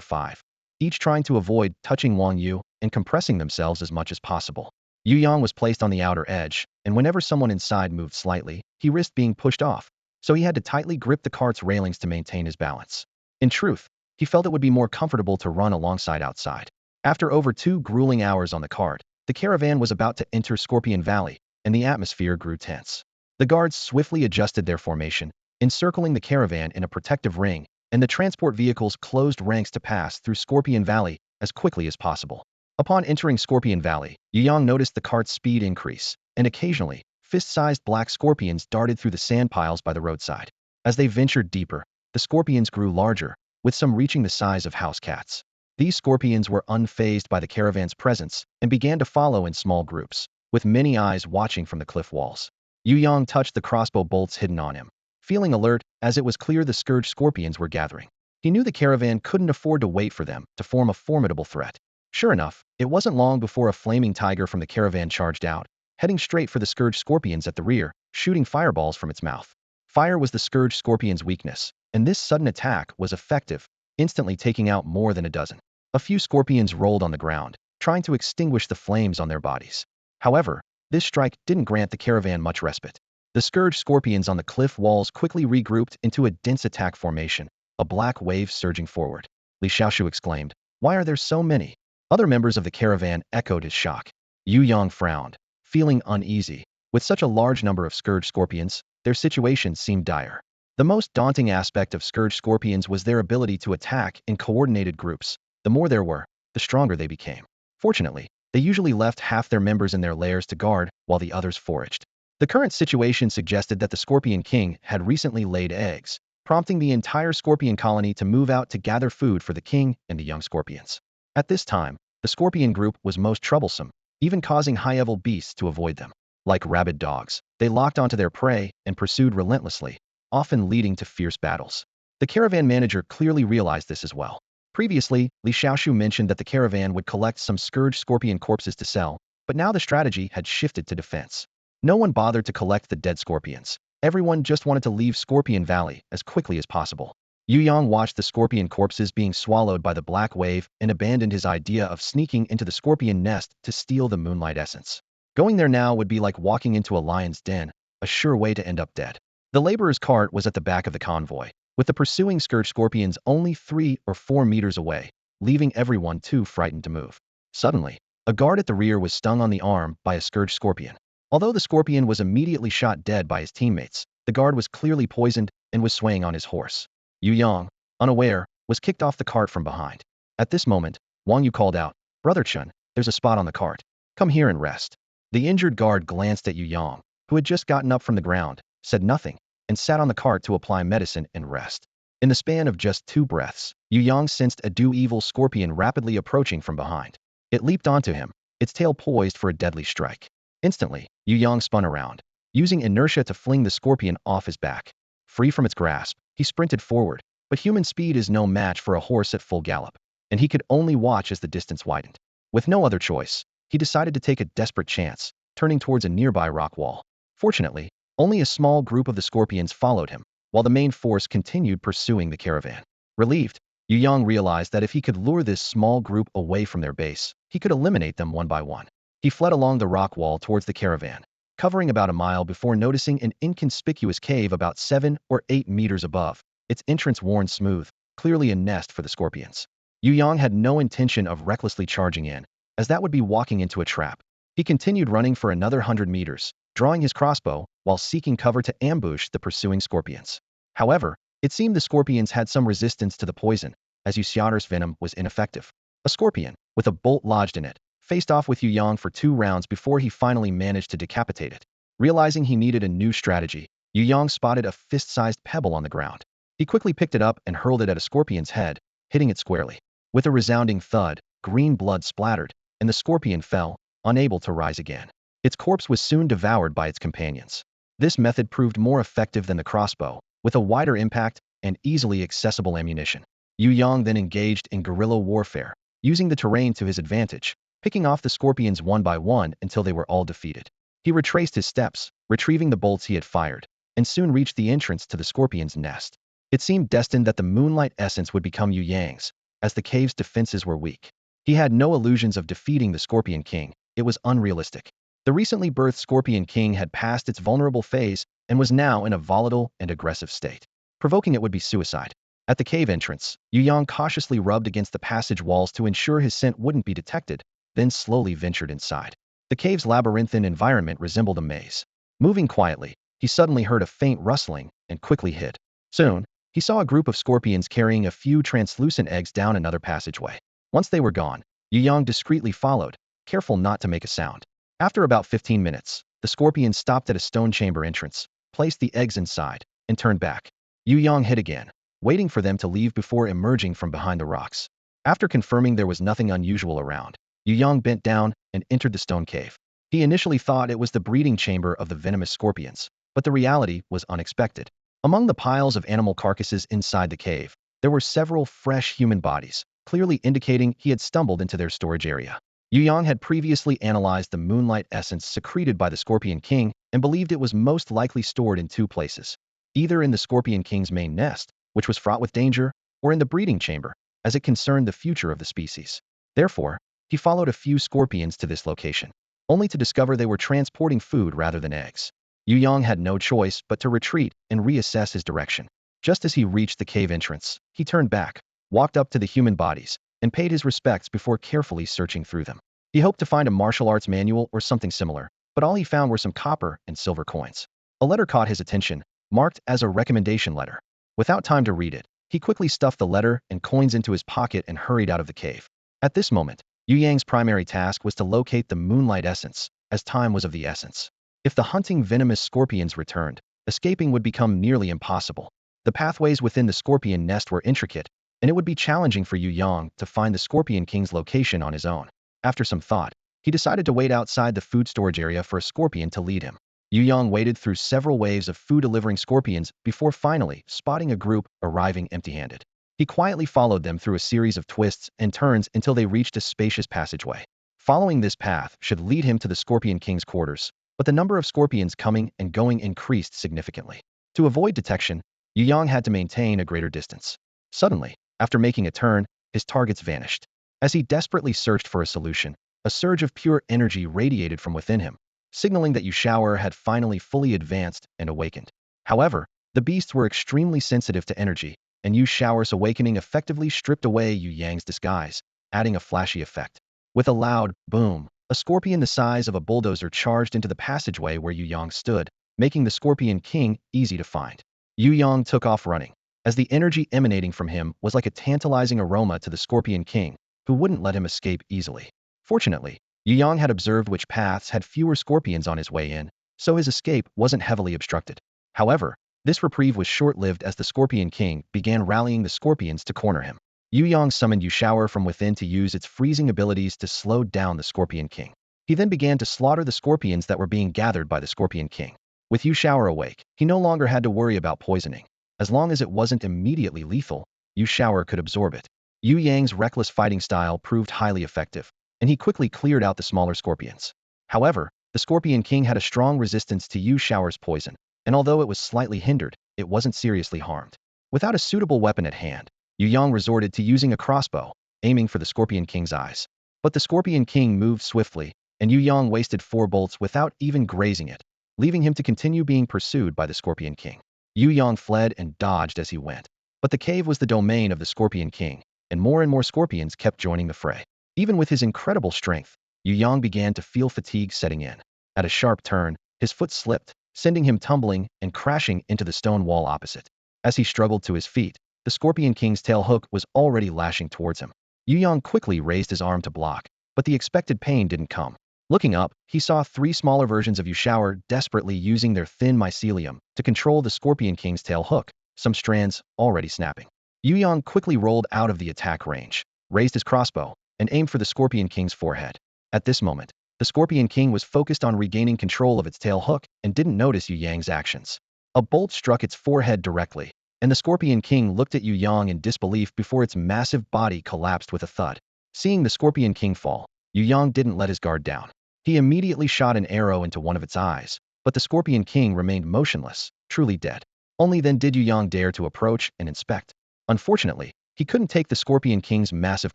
5, each trying to avoid touching Wang Yu and compressing themselves as much as possible. Yu Yang was placed on the outer edge, and whenever someone inside moved slightly, he risked being pushed off, so he had to tightly grip the cart's railings to maintain his balance. In truth, he felt it would be more comfortable to run alongside outside. After over 2 grueling hours on the cart, the caravan was about to enter Scorpion Valley, and the atmosphere grew tense. The guards swiftly adjusted their formation, encircling the caravan in a protective ring, and the transport vehicles closed ranks to pass through Scorpion Valley as quickly as possible. Upon entering Scorpion Valley, Yang noticed the cart's speed increase, and occasionally, fist-sized black scorpions darted through the sand piles by the roadside. As they ventured deeper, the scorpions grew larger, with some reaching the size of house cats. These scorpions were unfazed by the caravan's presence and began to follow in small groups, with many eyes watching from the cliff walls. Yang touched the crossbow bolts hidden on him, feeling alert as it was clear the scourge scorpions were gathering. He knew the caravan couldn't afford to wait for them to form a formidable threat. Sure enough, it wasn't long before a flaming tiger from the caravan charged out, heading straight for the scourge scorpions at the rear, shooting fireballs from its mouth. Fire was the scourge scorpion's weakness, and this sudden attack was effective, instantly taking out more than a dozen. A few scorpions rolled on the ground, trying to extinguish the flames on their bodies. However, this strike didn't grant the caravan much respite. The scourge scorpions on the cliff walls quickly regrouped into a dense attack formation, a black wave surging forward. Li Xiaoshu exclaimed, "Why are there so many?" Other members of the caravan echoed his shock. Yu Yang frowned, feeling uneasy. With such a large number of scourge scorpions, their situation seemed dire. The most daunting aspect of scourge scorpions was their ability to attack in coordinated groups. The more there were, the stronger they became. Fortunately, they usually left half their members in their lairs to guard while the others foraged. The current situation suggested that the Scorpion King had recently laid eggs, prompting the entire scorpion colony to move out to gather food for the king and the young scorpions. At this time, the scorpion group was most troublesome, even causing high-level beasts to avoid them. Like rabid dogs, they locked onto their prey and pursued relentlessly, often leading to fierce battles. The caravan manager clearly realized this as well. Previously, Li Xiaoshu mentioned that the caravan would collect some scourge scorpion corpses to sell, but now the strategy had shifted to defense. No one bothered to collect the dead scorpions. Everyone just wanted to leave Scorpion Valley as quickly as possible. Yu Yang watched the scorpion corpses being swallowed by the black wave and abandoned his idea of sneaking into the scorpion nest to steal the moonlight essence. Going there now would be like walking into a lion's den, a sure way to end up dead. The laborer's cart was at the back of the convoy, with the pursuing scourge scorpions only 3 or 4 meters away, leaving everyone too frightened to move. Suddenly, a guard at the rear was stung on the arm by a scourge scorpion. Although the scorpion was immediately shot dead by his teammates, the guard was clearly poisoned and was swaying on his horse. Yu Yang, unaware, was kicked off the cart from behind. At this moment, Wang Yu called out, "Brother Chun, there's a spot on the cart. Come here and rest." The injured guard glanced at Yu Yang, who had just gotten up from the ground, said nothing, and sat on the cart to apply medicine and rest. In the span of just 2 breaths, Yu Yang sensed a evil scorpion rapidly approaching from behind. It leaped onto him, its tail poised for a deadly strike. Instantly, Yu Yang spun around, using inertia to fling the scorpion off his back. Free from its grasp, he sprinted forward, but human speed is no match for a horse at full gallop, and he could only watch as the distance widened. With no other choice, he decided to take a desperate chance, turning towards a nearby rock wall. Fortunately, only a small group of the scorpions followed him, while the main force continued pursuing the caravan. Relieved, Yu Yang realized that if he could lure this small group away from their base, he could eliminate them one by one. He fled along the rock wall towards the caravan, covering about a mile before noticing an inconspicuous cave about 7 or 8 meters above, its entrance worn smooth, clearly a nest for the scorpions. Yu Yang had no intention of recklessly charging in, as that would be walking into a trap. He continued running for another 100 meters, drawing his crossbow while seeking cover to ambush the pursuing scorpions. However, it seemed the scorpions had some resistance to the poison, as Yu Xiao's venom was ineffective. A scorpion, with a bolt lodged in it, faced off with Yu Yang for 2 rounds before he finally managed to decapitate it. Realizing he needed a new strategy, Yu Yang spotted a fist-sized pebble on the ground. He quickly picked it up and hurled it at a scorpion's head, hitting it squarely. With a resounding thud, green blood splattered, and the scorpion fell, unable to rise again. Its corpse was soon devoured by its companions. This method proved more effective than the crossbow, with a wider impact and easily accessible ammunition. Yu Yang then engaged in guerrilla warfare, using the terrain to his advantage, picking off the scorpions one by one until they were all defeated. He retraced his steps, retrieving the bolts he had fired, and soon reached the entrance to the scorpion's nest. It seemed destined that the moonlight essence would become Yu Yang's, as the cave's defenses were weak. He had no illusions of defeating the Scorpion King. It was unrealistic. The recently birthed Scorpion King had passed its vulnerable phase and was now in a volatile and aggressive state. Provoking it would be suicide. At the cave entrance, Yu Yang cautiously rubbed against the passage walls to ensure his scent wouldn't be detected, then slowly ventured inside. The cave's labyrinthine environment resembled a maze. Moving quietly, he suddenly heard a faint rustling and quickly hid. Soon, he saw a group of scorpions carrying a few translucent eggs down another passageway. Once they were gone, Yu Yang discreetly followed, careful not to make a sound. After about 15 minutes, the scorpion stopped at a stone chamber entrance, placed the eggs inside, and turned back. Yu Yang hid again, waiting for them to leave before emerging from behind the rocks. After confirming there was nothing unusual around, Yu Yang bent down and entered the stone cave. He initially thought it was the breeding chamber of the venomous scorpions, but the reality was unexpected. Among the piles of animal carcasses inside the cave, there were several fresh human bodies, clearly indicating he had stumbled into their storage area. Yu Yang had previously analyzed the moonlight essence secreted by the Scorpion King and believed it was most likely stored in two places, either in the Scorpion King's main nest, which was fraught with danger, or in the breeding chamber, as it concerned the future of the species. Therefore, he followed a few scorpions to this location, only to discover they were transporting food rather than eggs. Yu Yang had no choice but to retreat and reassess his direction. Just as he reached the cave entrance, he turned back, walked up to the human bodies, and paid his respects before carefully searching through them. He hoped to find a martial arts manual or something similar, but all he found were some copper and silver coins. A letter caught his attention, marked as a recommendation letter. Without time to read it, he quickly stuffed the letter and coins into his pocket and hurried out of the cave. At this moment, Yu Yang's primary task was to locate the moonlight essence, as time was of the essence. If the hunting venomous scorpions returned, escaping would become nearly impossible. The pathways within the scorpion nest were intricate, and it would be challenging for Yu Yang to find the Scorpion King's location on his own. After some thought, he decided to wait outside the food storage area for a scorpion to lead him. Yu Yang waded through several waves of food-delivering scorpions before finally spotting a group arriving empty-handed. He quietly followed them through a series of twists and turns until they reached a spacious passageway. Following this path should lead him to the Scorpion King's quarters, but the number of scorpions coming and going increased significantly. To avoid detection, Yu Yang had to maintain a greater distance. Suddenly, after making a turn, his targets vanished. As he desperately searched for a solution, a surge of pure energy radiated from within him, signaling that Yu Shower had finally fully advanced and awakened. However, the beasts were extremely sensitive to energy, and Yu Shower's awakening effectively stripped away Yu Yang's disguise, adding a flashy effect. With a loud boom, a scorpion the size of a bulldozer charged into the passageway where Yu Yang stood, making the Scorpion King easy to find. Yu Yang took off running, as the energy emanating from him was like a tantalizing aroma to the Scorpion King, who wouldn't let him escape easily. Fortunately, Yu Yang had observed which paths had fewer scorpions on his way in, so his escape wasn't heavily obstructed. However, this reprieve was short-lived as the Scorpion King began rallying the scorpions to corner him. Yu Yang summoned Yu Shower from within to use its freezing abilities to slow down the Scorpion King. He then began to slaughter the scorpions that were being gathered by the Scorpion King. With Yu Shower awake, he no longer had to worry about poisoning. As long as it wasn't immediately lethal, Yu Shower could absorb it. Yu Yang's reckless fighting style proved highly effective, and he quickly cleared out the smaller scorpions. However, the Scorpion King had a strong resistance to Yu Shower's poison, and although it was slightly hindered, it wasn't seriously harmed. Without a suitable weapon at hand, Yu Yang resorted to using a crossbow, aiming for the Scorpion King's eyes. But the Scorpion King moved swiftly, and Yu Yang wasted 4 bolts without even grazing it, leaving him to continue being pursued by the Scorpion King. Yu Yang fled and dodged as he went. But the cave was the domain of the Scorpion King, and more scorpions kept joining the fray. Even with his incredible strength, Yu Yang began to feel fatigue setting in. At a sharp turn, his foot slipped, sending him tumbling and crashing into the stone wall opposite. As he struggled to his feet, the Scorpion King's tail hook was already lashing towards him. Yu Yang quickly raised his arm to block, but the expected pain didn't come. Looking up, he saw 3 smaller versions of Yu Shower desperately using their thin mycelium to control the Scorpion King's tail hook, some strands already snapping. Yu Yang quickly rolled out of the attack range, raised his crossbow, and aimed for the Scorpion King's forehead. At this moment, the Scorpion King was focused on regaining control of its tail hook and didn't notice Yu Yang's actions. A bolt struck its forehead directly, and the Scorpion King looked at Yu Yang in disbelief before its massive body collapsed with a thud. Seeing the Scorpion King fall, Yu Yang didn't let his guard down. He immediately shot an arrow into one of its eyes, but the Scorpion King remained motionless, truly dead. Only then did Yu Yang dare to approach and inspect. Unfortunately, he couldn't take the Scorpion King's massive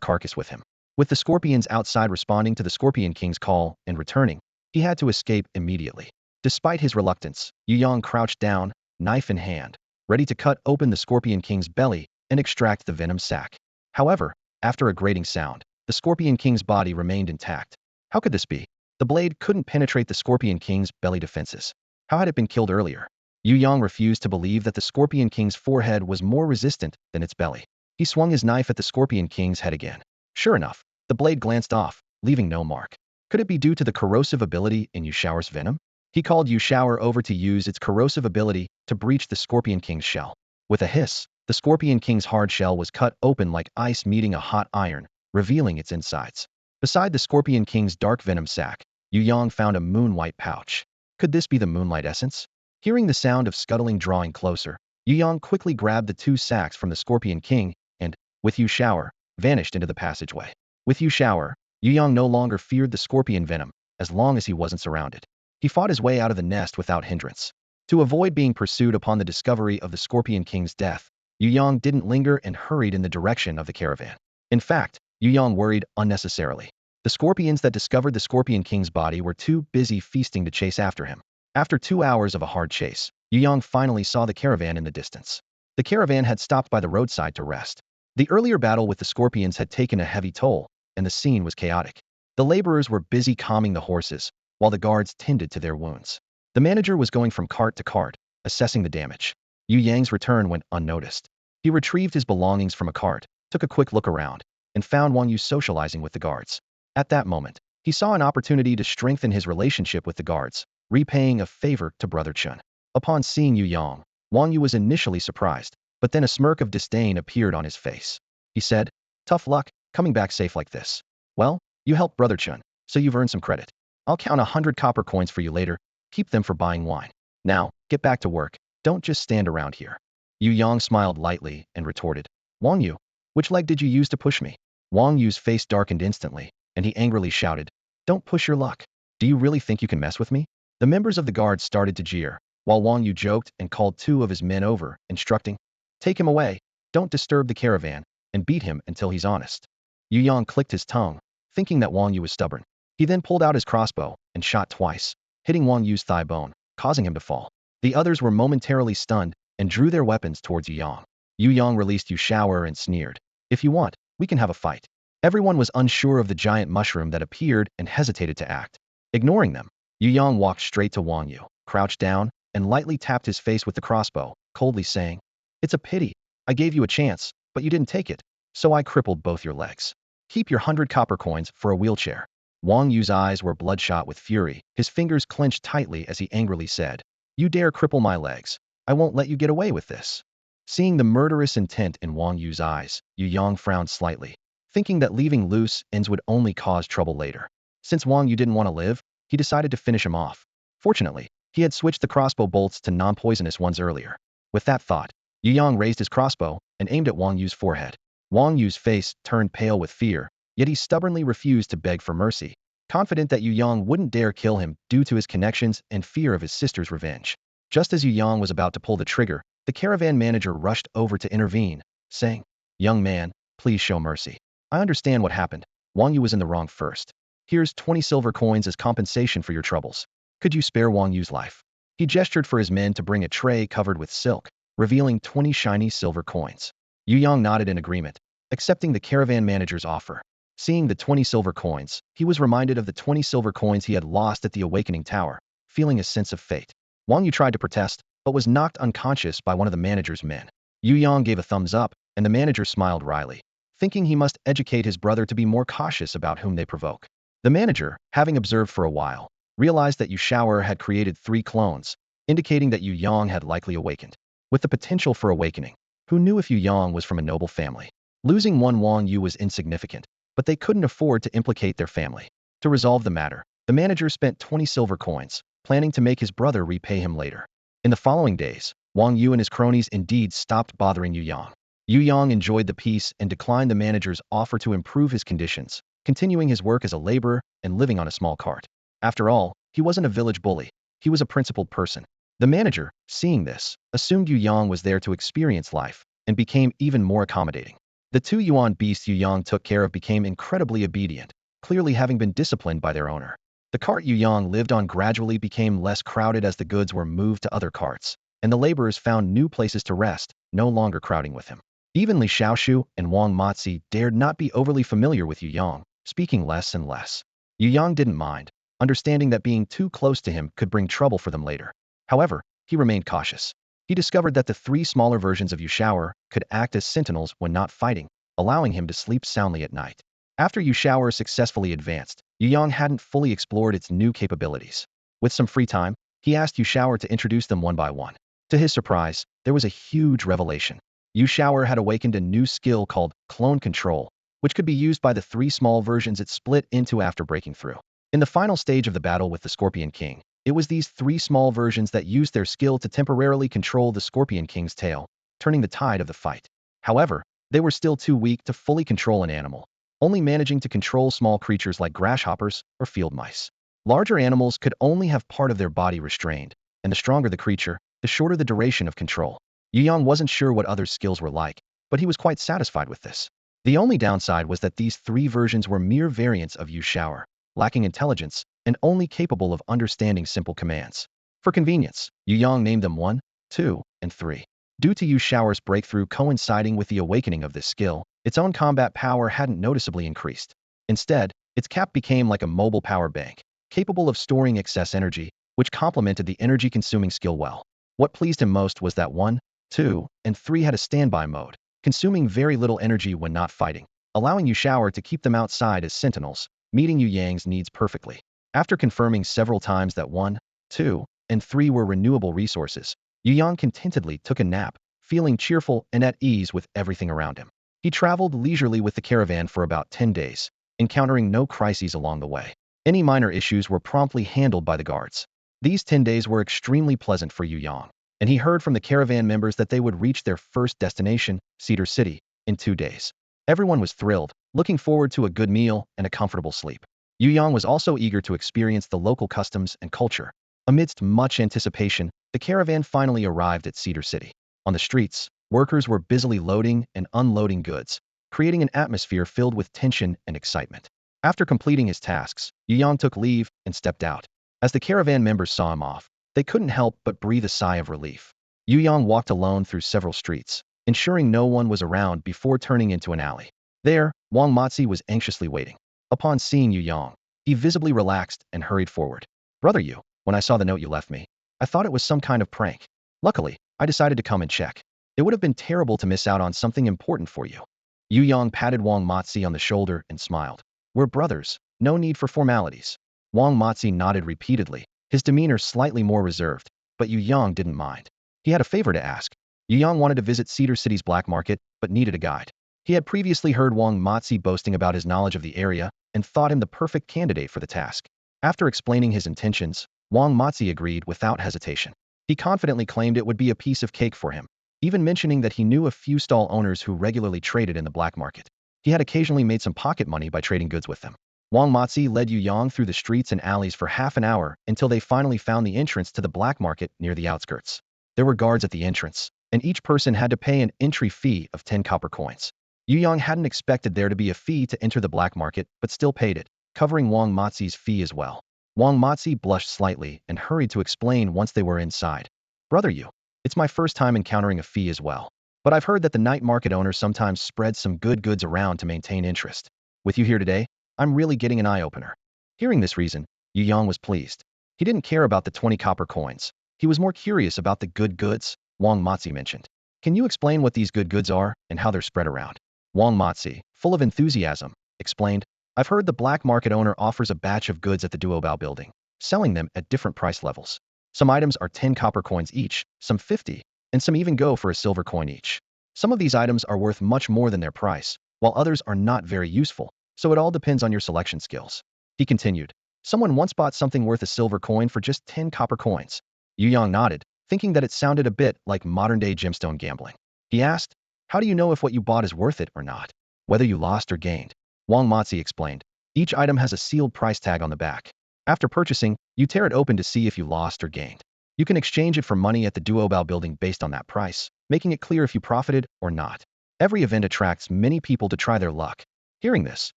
carcass with him. With the scorpions outside responding to the Scorpion King's call and returning, he had to escape immediately. Despite his reluctance, Yu Yang crouched down, knife in hand, ready to cut open the Scorpion King's belly and extract the venom sac. However, after a grating sound, the Scorpion King's body remained intact. How could this be? The blade couldn't penetrate the Scorpion King's belly defenses. How had it been killed earlier? Yu Yang refused to believe that the Scorpion King's forehead was more resistant than its belly. He swung his knife at the Scorpion King's head again. Sure enough, The blade glanced off, leaving no mark. Could it be due to the corrosive ability in Yushao's venom? He called Yushao over to use its corrosive ability to breach the Scorpion King's shell. With a hiss, the Scorpion King's hard shell was cut open like ice meeting a hot iron, revealing its insides. Beside the Scorpion King's dark venom sac, Yu Yang found a moon-white pouch. Could this be the moonlight essence? Hearing the sound of scuttling drawing closer, Yu Yang quickly grabbed the two sacks from the Scorpion King and, with Yu Shower, vanished into the passageway. With Yu Shower, Yu Yang no longer feared the scorpion venom, as long as he wasn't surrounded. He fought his way out of the nest without hindrance. To avoid being pursued upon the discovery of the Scorpion King's death, Yu Yang didn't linger and hurried in the direction of the caravan. In fact, Yu Yang worried unnecessarily. The scorpions that discovered the Scorpion King's body were too busy feasting to chase after him. After 2 hours of a hard chase, Yu Yang finally saw the caravan in the distance. The caravan had stopped by the roadside to rest. The earlier battle with the scorpions had taken a heavy toll, and the scene was chaotic. The laborers were busy calming the horses, while the guards tended to their wounds. The manager was going from cart to cart, assessing the damage. Yu Yang's return went unnoticed. He retrieved his belongings from a cart, took a quick look around, and found Wang Yu socializing with the guards. At that moment, he saw an opportunity to strengthen his relationship with the guards, repaying a favor to Brother Chun. Upon seeing Yu Yang, Wang Yu was initially surprised, but then a smirk of disdain appeared on his face. He said, "Tough luck, coming back safe like this. Well, you helped Brother Chun, so you've earned some credit. I'll count 100 copper coins for you later, keep them for buying wine. Now, get back to work, don't just stand around here." Yu Yang smiled lightly and retorted, "Wang Yu, which leg did you use to push me?" Wang Yu's face darkened instantly, and he angrily shouted, "Don't push your luck. Do you really think you can mess with me?" The members of the guard started to jeer, while Wang Yu joked and called 2 of his men over, instructing, "Take him away, don't disturb the caravan, and beat him until he's honest." Yu Yang clicked his tongue, thinking that Wang Yu was stubborn. He then pulled out his crossbow and shot twice, hitting Wang Yu's thigh bone, causing him to fall. The others were momentarily stunned and drew their weapons towards Yu Yang. Yu Yang released Yu Shower and sneered, "If you want, we can have a fight." Everyone was unsure of the giant mushroom that appeared and hesitated to act. Ignoring them, Yu Yang walked straight to Wang Yu, crouched down, and lightly tapped his face with the crossbow, coldly saying, "It's a pity. I gave you a chance, but you didn't take it, so I crippled both your legs. Keep your 100 copper coins for a wheelchair." Wang Yu's eyes were bloodshot with fury, his fingers clenched tightly as he angrily said, "You dare cripple my legs? I won't let you get away with this." Seeing the murderous intent in Wang Yu's eyes, Yu Yang frowned slightly, thinking that leaving loose ends would only cause trouble later. Since Wang Yu didn't want to live, he decided to finish him off. Fortunately, he had switched the crossbow bolts to non-poisonous ones earlier. With that thought, Yu Yang raised his crossbow and aimed at Wang Yu's forehead. Wang Yu's face turned pale with fear, yet he stubbornly refused to beg for mercy, confident that Yu Yang wouldn't dare kill him due to his connections and fear of his sister's revenge. Just as Yu Yang was about to pull the trigger, the caravan manager rushed over to intervene, saying, "Young man, please show mercy. I understand what happened. Wang Yu was in the wrong first. Here's 20 silver coins as compensation for your troubles. Could you spare Wang Yu's life?" He gestured for his men to bring a tray covered with silk, revealing 20 shiny silver coins. Yu Yang nodded in agreement, accepting the caravan manager's offer. Seeing the 20 silver coins, he was reminded of the 20 silver coins he had lost at the Awakening Tower, feeling a sense of fate. Wang Yu tried to protest, but was knocked unconscious by one of the manager's men. Yu Yang gave a thumbs up, and the manager smiled wryly, thinking he must educate his brother to be more cautious about whom they provoke. The manager, having observed for a while, realized that Yu Shower had created 3 clones, indicating that Yu Yang had likely awakened. With the potential for awakening, who knew if Yu Yang was from a noble family? Losing one Wang Yu was insignificant, but they couldn't afford to implicate their family. To resolve the matter, the manager spent 20 silver coins, planning to make his brother repay him later. In the following days, Wang Yu and his cronies indeed stopped bothering Yu Yang. Yu Yang enjoyed the peace and declined the manager's offer to improve his conditions, continuing his work as a laborer and living on a small cart. After all, he wasn't a village bully, he was a principled person. The manager, seeing this, assumed Yu Yang was there to experience life, and became even more accommodating. The 2 yuan beasts Yu Yang took care of became incredibly obedient, clearly having been disciplined by their owner. The cart Yu Yang lived on gradually became less crowded as the goods were moved to other carts, and the laborers found new places to rest, no longer crowding with him. Even Li Xiaoshu and Wang Matzi dared not be overly familiar with Yu Yang, speaking less and less. Yu Yang didn't mind, understanding that being too close to him could bring trouble for them later. However, he remained cautious. He discovered that the 3 smaller versions of Yu Shower could act as sentinels when not fighting, allowing him to sleep soundly at night. After Yu Shower successfully advanced, Yu Yang hadn't fully explored its new capabilities. With some free time, he asked Yu Shower to introduce them one by one. To his surprise, there was a huge revelation. Yu Shower had awakened a new skill called clone control, which could be used by the three small versions it split into after breaking through. In the final stage of the battle with the Scorpion King, it was these three small versions that used their skill to temporarily control the Scorpion King's tail, turning the tide of the fight. However, they were still too weak to fully control an animal, only managing to control small creatures like grasshoppers or field mice. Larger animals could only have part of their body restrained, and the stronger the creature, the shorter the duration of control. Yu Yang wasn't sure what others' skills were like, but he was quite satisfied with this. The only downside was that these three versions were mere variants of Yu Shower, lacking intelligence, and only capable of understanding simple commands. For convenience, Yu Yang named them 1, 2, and 3. Due to Yu Shower's breakthrough coinciding with the awakening of this skill, its own combat power hadn't noticeably increased. Instead, its cap became like a mobile power bank, capable of storing excess energy, which complemented the energy-consuming skill well. What pleased him most was that 1, 2, and 3 had a standby mode, consuming very little energy when not fighting, allowing Yu Shower to keep them outside as sentinels, meeting Yu Yang's needs perfectly. After confirming several times that 1, 2, and 3 were renewable resources, Yu Yang contentedly took a nap, feeling cheerful and at ease with everything around him. He traveled leisurely with the caravan for about 10 days, encountering no crises along the way. Any minor issues were promptly handled by the guards. These 10 days were extremely pleasant for Yu Yang, and he heard from the caravan members that they would reach their first destination, Cedar City, in 2 days. Everyone was thrilled, looking forward to a good meal and a comfortable sleep. Yu Yang was also eager to experience the local customs and culture. Amidst much anticipation, the caravan finally arrived at Cedar City. On the streets, workers were busily loading and unloading goods, creating an atmosphere filled with tension and excitement. After completing his tasks, Yu Yang took leave and stepped out. As the caravan members saw him off, they couldn't help but breathe a sigh of relief. Yu Yang walked alone through several streets, ensuring no one was around before turning into an alley. There, Wang Matzi was anxiously waiting. Upon seeing Yu Yang, he visibly relaxed and hurried forward. "Brother Yu, when I saw the note you left me, I thought it was some kind of prank. Luckily, I decided to come and check. It would have been terrible to miss out on something important for you." Yu Yang patted Wang Matzi on the shoulder and smiled. "We're brothers, no need for formalities." Wang Matzi nodded repeatedly, his demeanor slightly more reserved, but Yu Yang didn't mind. He had a favor to ask. Yu Yang wanted to visit Cedar City's black market, but needed a guide. He had previously heard Wang Matzi boasting about his knowledge of the area and thought him the perfect candidate for the task. After explaining his intentions, Wang Matzi agreed without hesitation. He confidently claimed it would be a piece of cake for him, even mentioning that he knew a few stall owners who regularly traded in the black market. He had occasionally made some pocket money by trading goods with them. Wang Matzi led Yu Yang through the streets and alleys for half an hour until they finally found the entrance to the black market near the outskirts. There were guards at the entrance, and each person had to pay an entry fee of 10 copper coins. Yu Yang hadn't expected there to be a fee to enter the black market, but still paid it, covering Wang Matzi's fee as well. Wang Matzi blushed slightly and hurried to explain once they were inside. "Brother Yu, it's my first time encountering a fee as well, but I've heard that the night market owner sometimes spreads some good goods around to maintain interest. With you here today, I'm really getting an eye-opener." Hearing this reason, Yu Yang was pleased. He didn't care about the 20 copper coins. He was more curious about the good goods Wang Matzi mentioned. "Can you explain what these good goods are and how they're spread around?" Wang Matzi, full of enthusiasm, explained, "I've heard the black market owner offers a batch of goods at the Duobao building, selling them at different price levels. Some items are 10 copper coins each, some 50, and some even go for a silver coin each. Some of these items are worth much more than their price, while others are not very useful, so it all depends on your selection skills." He continued, "Someone once bought something worth a silver coin for just 10 copper coins." Yu Yang nodded, thinking that it sounded a bit like modern-day gemstone gambling. He asked, "How do you know if what you bought is worth it or not? Whether you lost or gained?" Wang Matzi explained, "Each item has a sealed price tag on the back. After purchasing, you tear it open to see if you lost or gained. You can exchange it for money at the Duobao building based on that price, making it clear if you profited or not. Every event attracts many people to try their luck." Hearing this,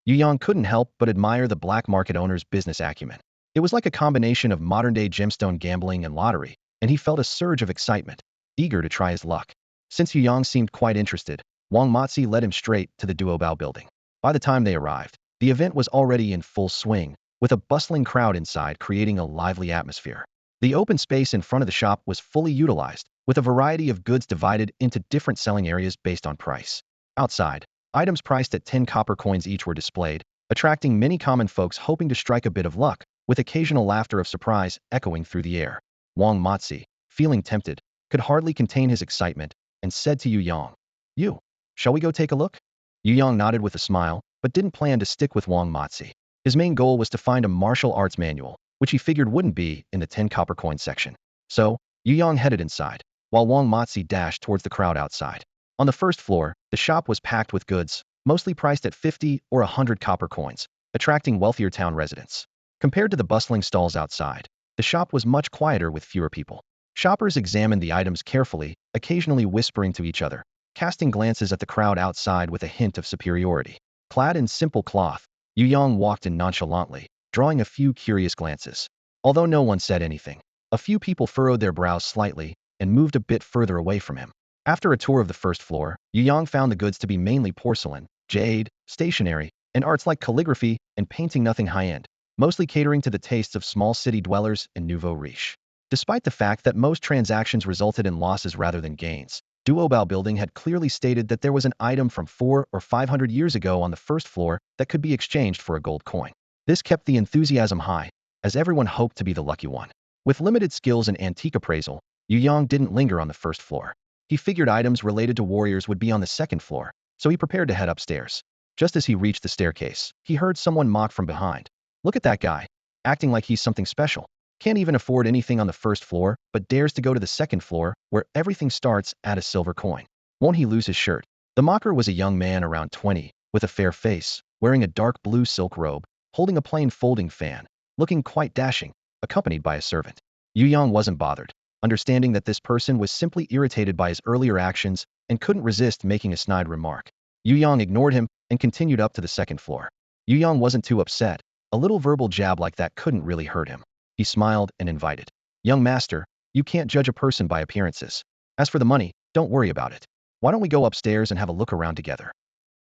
Yu Yang couldn't help but admire the black market owner's business acumen. It was like a combination of modern-day gemstone gambling and lottery, and he felt a surge of excitement, eager to try his luck. Since Yu Yang seemed quite interested, Wang Matzi led him straight to the Duobao building. By the time they arrived, the event was already in full swing, with a bustling crowd inside creating a lively atmosphere. The open space in front of the shop was fully utilized, with a variety of goods divided into different selling areas based on price. Outside, Items priced at 10 copper coins each were displayed, attracting many common folks hoping to strike a bit of luck, with occasional laughter of surprise echoing through the air. Wang Matzi, feeling tempted, could hardly contain his excitement, and said to Yu Yang, "You, shall we go take a look?" Yu Yang nodded with a smile, but didn't plan to stick with Wang Matzi. His main goal was to find a martial arts manual, which he figured wouldn't be in the 10 copper coin section. So, Yu Yang headed inside, while Wang Matzi dashed towards the crowd outside. On the first floor, the shop was packed with goods, mostly priced at 50 or 100 copper coins, attracting wealthier town residents. Compared to the bustling stalls outside, the shop was much quieter with fewer people. Shoppers examined the items carefully, occasionally whispering to each other, casting glances at the crowd outside with a hint of superiority. Clad in simple cloth, Yu Yang walked in nonchalantly, drawing a few curious glances. Although no one said anything, a few people furrowed their brows slightly and moved a bit further away from him. After a tour of the first floor, Yu Yang found the goods to be mainly porcelain, jade, stationery, and arts like calligraphy and painting, nothing high-end, mostly catering to the tastes of small city dwellers and nouveau riche. Despite the fact that most transactions resulted in losses rather than gains, Duobao Building had clearly stated that there was an item from 400 or 500 years ago on the first floor that could be exchanged for a gold coin. This kept the enthusiasm high, as everyone hoped to be the lucky one. With limited skills in antique appraisal, Yu Yang didn't linger on the first floor. He figured items related to warriors would be on the second floor, so he prepared to head upstairs. Just as he reached the staircase, he heard someone mock from behind. "Look at that guy, acting like he's something special. Can't even afford anything on the first floor, but dares to go to the second floor, where everything starts at a silver coin. Won't he lose his shirt?" The mocker was a young man around 20, with a fair face, wearing a dark blue silk robe, holding a plain folding fan, looking quite dashing, accompanied by a servant. Yu Yang wasn't bothered, understanding that this person was simply irritated by his earlier actions and couldn't resist making a snide remark. Yu Yang ignored him and continued up to the second floor. Yu Yang wasn't too upset. A little verbal jab like that couldn't really hurt him. He smiled and invited, "Young master, you can't judge a person by appearances. As for the money, don't worry about it. Why don't we go upstairs and have a look around together?"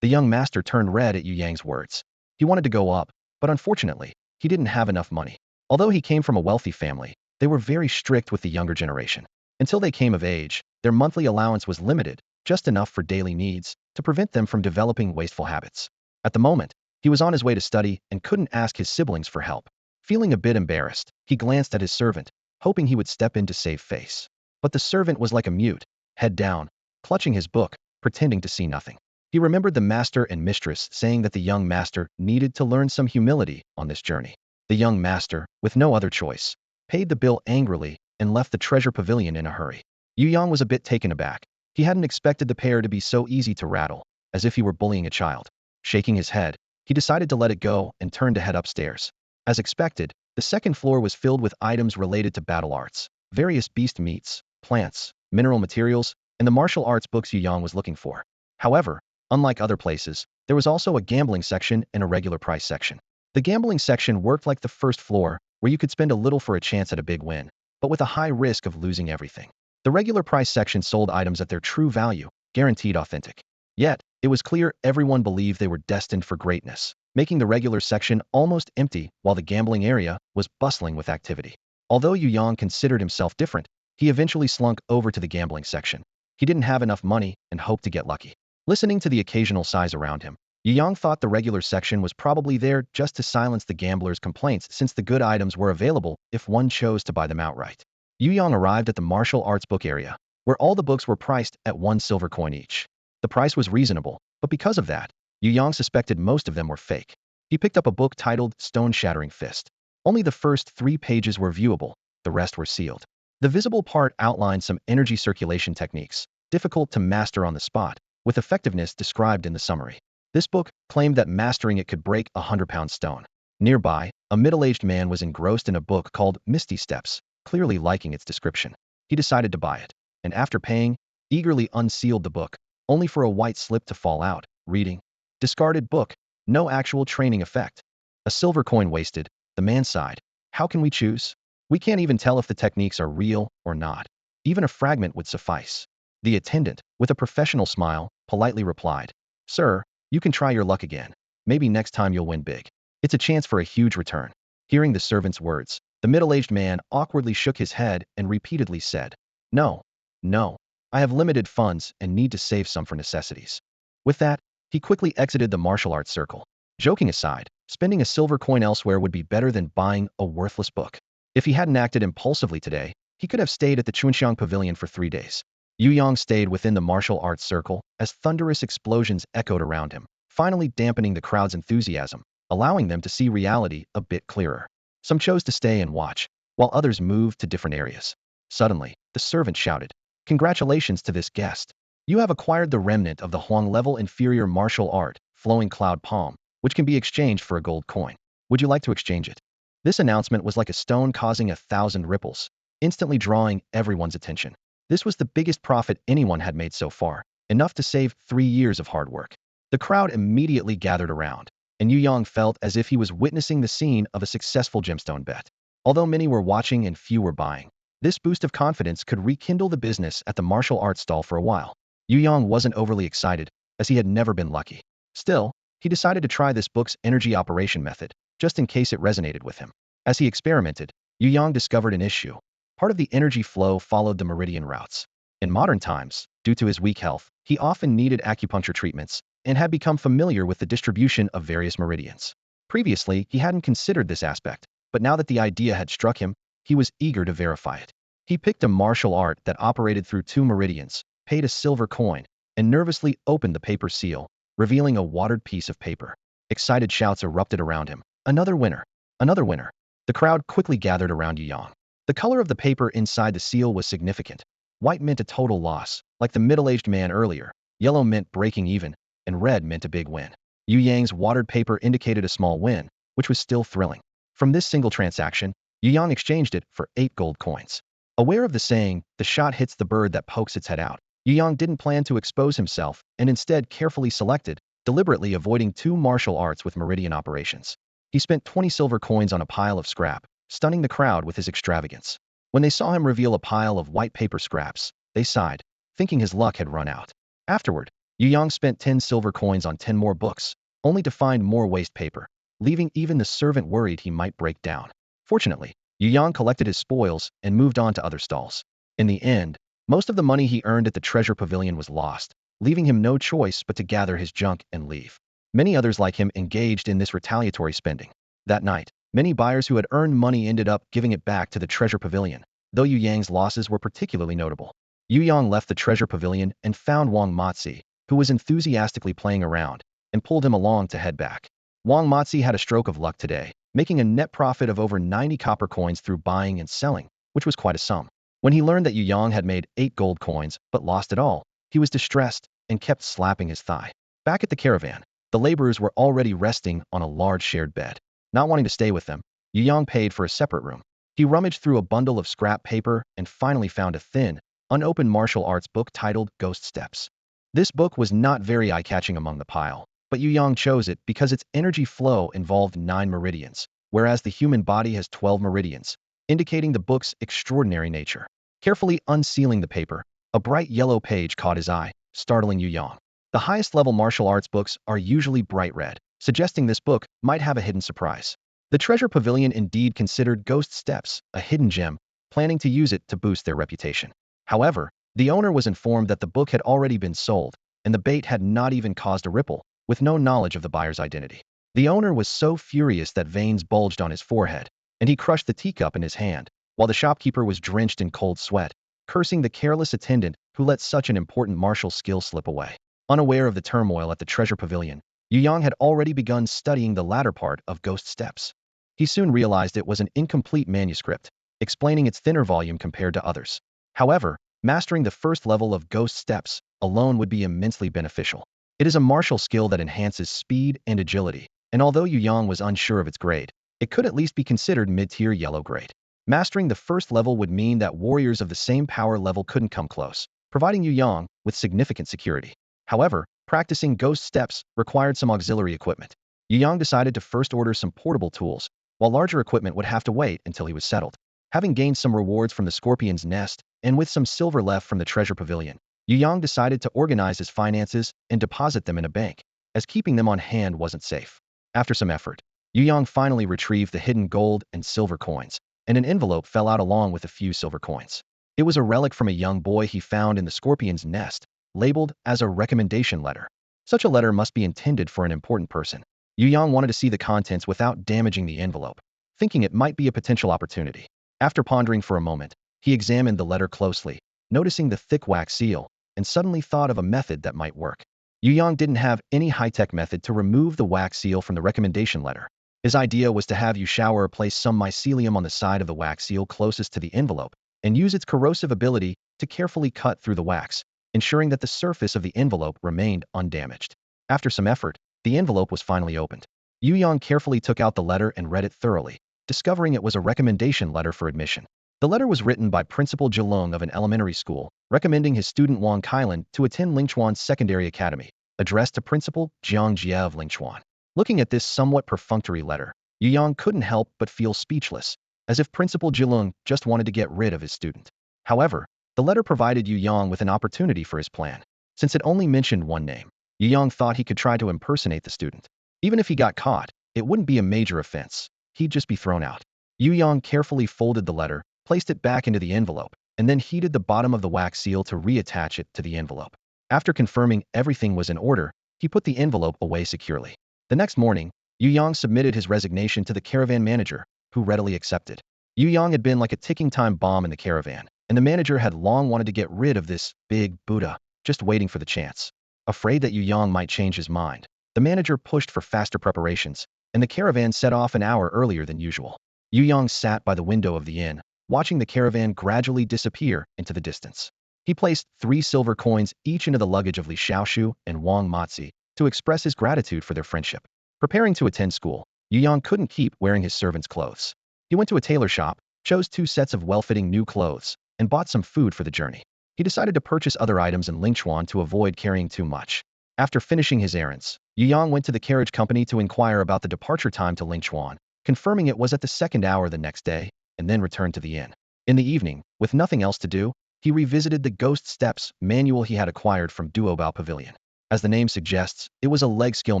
The young master turned red at Yu Yang's words. He wanted to go up, but unfortunately, he didn't have enough money. Although he came from a wealthy family, they were very strict with the younger generation. Until they came of age, their monthly allowance was limited, just enough for daily needs, to prevent them from developing wasteful habits. At the moment, he was on his way to study and couldn't ask his siblings for help. Feeling a bit embarrassed, he glanced at his servant, hoping he would step in to save face. But the servant was like a mute, head down, clutching his book, pretending to see nothing. He remembered the master and mistress saying that the young master needed to learn some humility on this journey. The young master, with no other choice, paid the bill angrily and left the treasure pavilion in a hurry. Yu Yang was a bit taken aback. He hadn't expected the pair to be so easy to rattle, as if he were bullying a child. Shaking his head, he decided to let it go and turned to head upstairs. As expected, the second floor was filled with items related to battle arts, various beast meats, plants, mineral materials, and the martial arts books Yu Yang was looking for. However, unlike other places, there was also a gambling section and a regular price section. The gambling section worked like the first floor, where you could spend a little for a chance at a big win, but with a high risk of losing everything. The regular price section sold items at their true value, guaranteed authentic. Yet, it was clear everyone believed they were destined for greatness, making the regular section almost empty while the gambling area was bustling with activity. Although Yu Yang considered himself different, he eventually slunk over to the gambling section. He didn't have enough money and hoped to get lucky. Listening to the occasional sighs around him, Yu Yang thought the regular section was probably there just to silence the gamblers' complaints, since the good items were available if one chose to buy them outright. Yu Yang arrived at the martial arts book area, where all the books were priced at 1 silver coin each. The price was reasonable, but because of that, Yu Yang suspected most of them were fake. He picked up a book titled Stone Shattering Fist. Only the first 3 pages were viewable, the rest were sealed. The visible part outlined some energy circulation techniques, difficult to master on the spot, with effectiveness described in the summary. This book claimed that mastering it could break a 100-pound stone. Nearby, a middle-aged man was engrossed in a book called Misty Steps, clearly liking its description. He decided to buy it, and after paying, eagerly unsealed the book, only for a white slip to fall out, reading, "Discarded book, no actual training effect." A silver coin wasted, the man sighed. "How can we choose? We can't even tell if the techniques are real or not. Even a fragment would suffice." The attendant, with a professional smile, politely replied, "Sir, you can try your luck again. Maybe next time you'll win big. It's a chance for a huge return." Hearing the servant's words, the middle-aged man awkwardly shook his head and repeatedly said, "No, no. I have limited funds and need to save some for necessities." With that, He quickly exited the martial arts circle. Joking aside, spending a silver coin elsewhere would be better than buying a worthless book. If he hadn't acted impulsively today, he could have stayed at the Chunxiang Pavilion for 3 days. Yu Yang stayed within the martial arts circle as thunderous explosions echoed around him, finally dampening the crowd's enthusiasm, allowing them to see reality a bit clearer. Some chose to stay and watch, while others moved to different areas. Suddenly, the servant shouted, "Congratulations to this guest. You have acquired the remnant of the Huang-level inferior martial art, flowing cloud palm, which can be exchanged for a gold coin. Would you like to exchange it?" This announcement was like a stone causing 1,000 ripples, instantly drawing everyone's attention. This was the biggest profit anyone had made so far, enough to save 3 years of hard work. The crowd immediately gathered around, and Yu Yang felt as if he was witnessing the scene of a successful gemstone bet. Although many were watching and few were buying, this boost of confidence could rekindle the business at the martial arts stall for a while. Yu Yang wasn't overly excited, as he had never been lucky. Still, he decided to try this book's energy operation method, just in case it resonated with him. As he experimented, Yu Yang discovered an issue. Part of the energy flow followed the meridian routes. In modern times, due to his weak health, he often needed acupuncture treatments and had become familiar with the distribution of various meridians. Previously, he hadn't considered this aspect, but now that the idea had struck him, he was eager to verify it. He picked a martial art that operated through 2 meridians, paid a silver coin, and nervously opened the paper seal, revealing a watered piece of paper. Excited shouts erupted around him. "Another winner! Another winner!" The crowd quickly gathered around Yu Yang. The color of the paper inside the seal was significant. White meant a total loss, like the middle-aged man earlier. Yellow meant breaking even, and red meant a big win. Yu Yang's watered paper indicated a small win, which was still thrilling. From this single transaction, Yu Yang exchanged it for 8 gold coins. Aware of the saying, "The shot hits the bird that pokes its head out," Yu Yang didn't plan to expose himself and instead carefully selected, deliberately avoiding 2 martial arts with meridian operations. He spent 20 silver coins on a pile of scrap, stunning the crowd with his extravagance. When they saw him reveal a pile of white paper scraps, they sighed, thinking his luck had run out. Afterward, Yu Yang spent 10 silver coins on 10 more books, only to find more waste paper, leaving even the servant worried he might break down. Fortunately, Yu Yang collected his spoils and moved on to other stalls. In the end, most of the money he earned at the treasure pavilion was lost, leaving him no choice but to gather his junk and leave. Many others like him engaged in this retaliatory spending. That night, many buyers who had earned money ended up giving it back to the treasure pavilion, though Yu Yang's losses were particularly notable. Yu Yang left the treasure pavilion and found Wang Matzi, who was enthusiastically playing around, and pulled him along to head back. Wang Matzi had a stroke of luck today, making a net profit of over 90 copper coins through buying and selling, which was quite a sum. When he learned that Yu Yang had made 8 gold coins but lost it all, he was distressed and kept slapping his thigh. Back at the caravan, the laborers were already resting on a large shared bed. Not wanting to stay with them, Yu Yang paid for a separate room. He rummaged through a bundle of scrap paper and finally found a thin, unopened martial arts book titled Ghost Steps. This book was not very eye-catching among the pile, but Yu Yang chose it because its energy flow involved 9 meridians, whereas the human body has 12 meridians, indicating the book's extraordinary nature. Carefully unsealing the paper, a bright yellow page caught his eye, startling Yu Yang. The highest-level martial arts books are usually bright red, suggesting this book might have a hidden surprise. The treasure pavilion indeed considered Ghost Steps a hidden gem, planning to use it to boost their reputation. However, the owner was informed that the book had already been sold, and the bait had not even caused a ripple, with no knowledge of the buyer's identity. The owner was so furious that veins bulged on his forehead, and he crushed the teacup in his hand, while the shopkeeper was drenched in cold sweat, cursing the careless attendant who let such an important martial skill slip away. Unaware of the turmoil at the treasure pavilion, Yu Yang had already begun studying the latter part of Ghost Steps. He soon realized it was an incomplete manuscript, explaining its thinner volume compared to others. However, mastering the first level of Ghost Steps alone would be immensely beneficial. It is a martial skill that enhances speed and agility, and although Yu Yang was unsure of its grade, it could at least be considered mid-tier yellow grade. Mastering the first level would mean that warriors of the same power level couldn't come close, providing Yu Yang with significant security. However, practicing Ghost Steps required some auxiliary equipment. Yu Yang decided to first order some portable tools, while larger equipment would have to wait until he was settled. Having gained some rewards from the scorpion's nest, and with some silver left from the treasure pavilion, Yu Yang decided to organize his finances and deposit them in a bank, as keeping them on hand wasn't safe. After some effort, Yu Yang finally retrieved the hidden gold and silver coins, and an envelope fell out along with a few silver coins. It was a relic from a young boy he found in the scorpion's nest, labeled as a recommendation letter. Such a letter must be intended for an important person. Yu Yang wanted to see the contents without damaging the envelope, thinking it might be a potential opportunity. After pondering for a moment, he examined the letter closely, noticing the thick wax seal, and suddenly thought of a method that might work. Yu Yang didn't have any high-tech method to remove the wax seal from the recommendation letter. His idea was to have Yu Shower place some mycelium on the side of the wax seal closest to the envelope, and use its corrosive ability to carefully cut through the wax, ensuring that the surface of the envelope remained undamaged. After some effort, the envelope was finally opened. Yu Yang carefully took out the letter and read it thoroughly, discovering it was a recommendation letter for admission. The letter was written by Principal Zhilong of an elementary school, recommending his student Wang Kailan to attend Lingchuan's secondary academy, addressed to Principal Jiang Jie of Lingchuan. Looking at this somewhat perfunctory letter, Yu Yang couldn't help but feel speechless, as if Principal Zhilong just wanted to get rid of his student. However, the letter provided Yu Yang with an opportunity for his plan. Since it only mentioned one name, Yu Yang thought he could try to impersonate the student. Even if he got caught, it wouldn't be a major offense. He'd just be thrown out. Yu Yang carefully folded the letter, placed it back into the envelope, and then heated the bottom of the wax seal to reattach it to the envelope. After confirming everything was in order, he put the envelope away securely. The next morning, Yu Yang submitted his resignation to the caravan manager, who readily accepted. Yu Yang had been like a ticking time bomb in the caravan, and the manager had long wanted to get rid of this big Buddha, just waiting for the chance. Afraid that Yu Yang might change his mind, the manager pushed for faster preparations, and the caravan set off an hour earlier than usual. Yu Yang sat by the window of the inn, watching the caravan gradually disappear into the distance. He placed 3 silver coins each into the luggage of Li Xiaoshu and Wang Matzi to express his gratitude for their friendship. Preparing to attend school, Yu Yang couldn't keep wearing his servant's clothes. He went to a tailor shop, chose 2 sets of well-fitting new clothes, and bought some food for the journey. He decided to purchase other items in Lingchuan to avoid carrying too much. After finishing his errands, Yu Yang went to the carriage company to inquire about the departure time to Lingchuan, confirming it was at the 2nd hour the next day, and then returned to the inn. In the evening, with nothing else to do, he revisited the Ghost Steps manual he had acquired from Duobao Pavilion. As the name suggests, it was a leg skill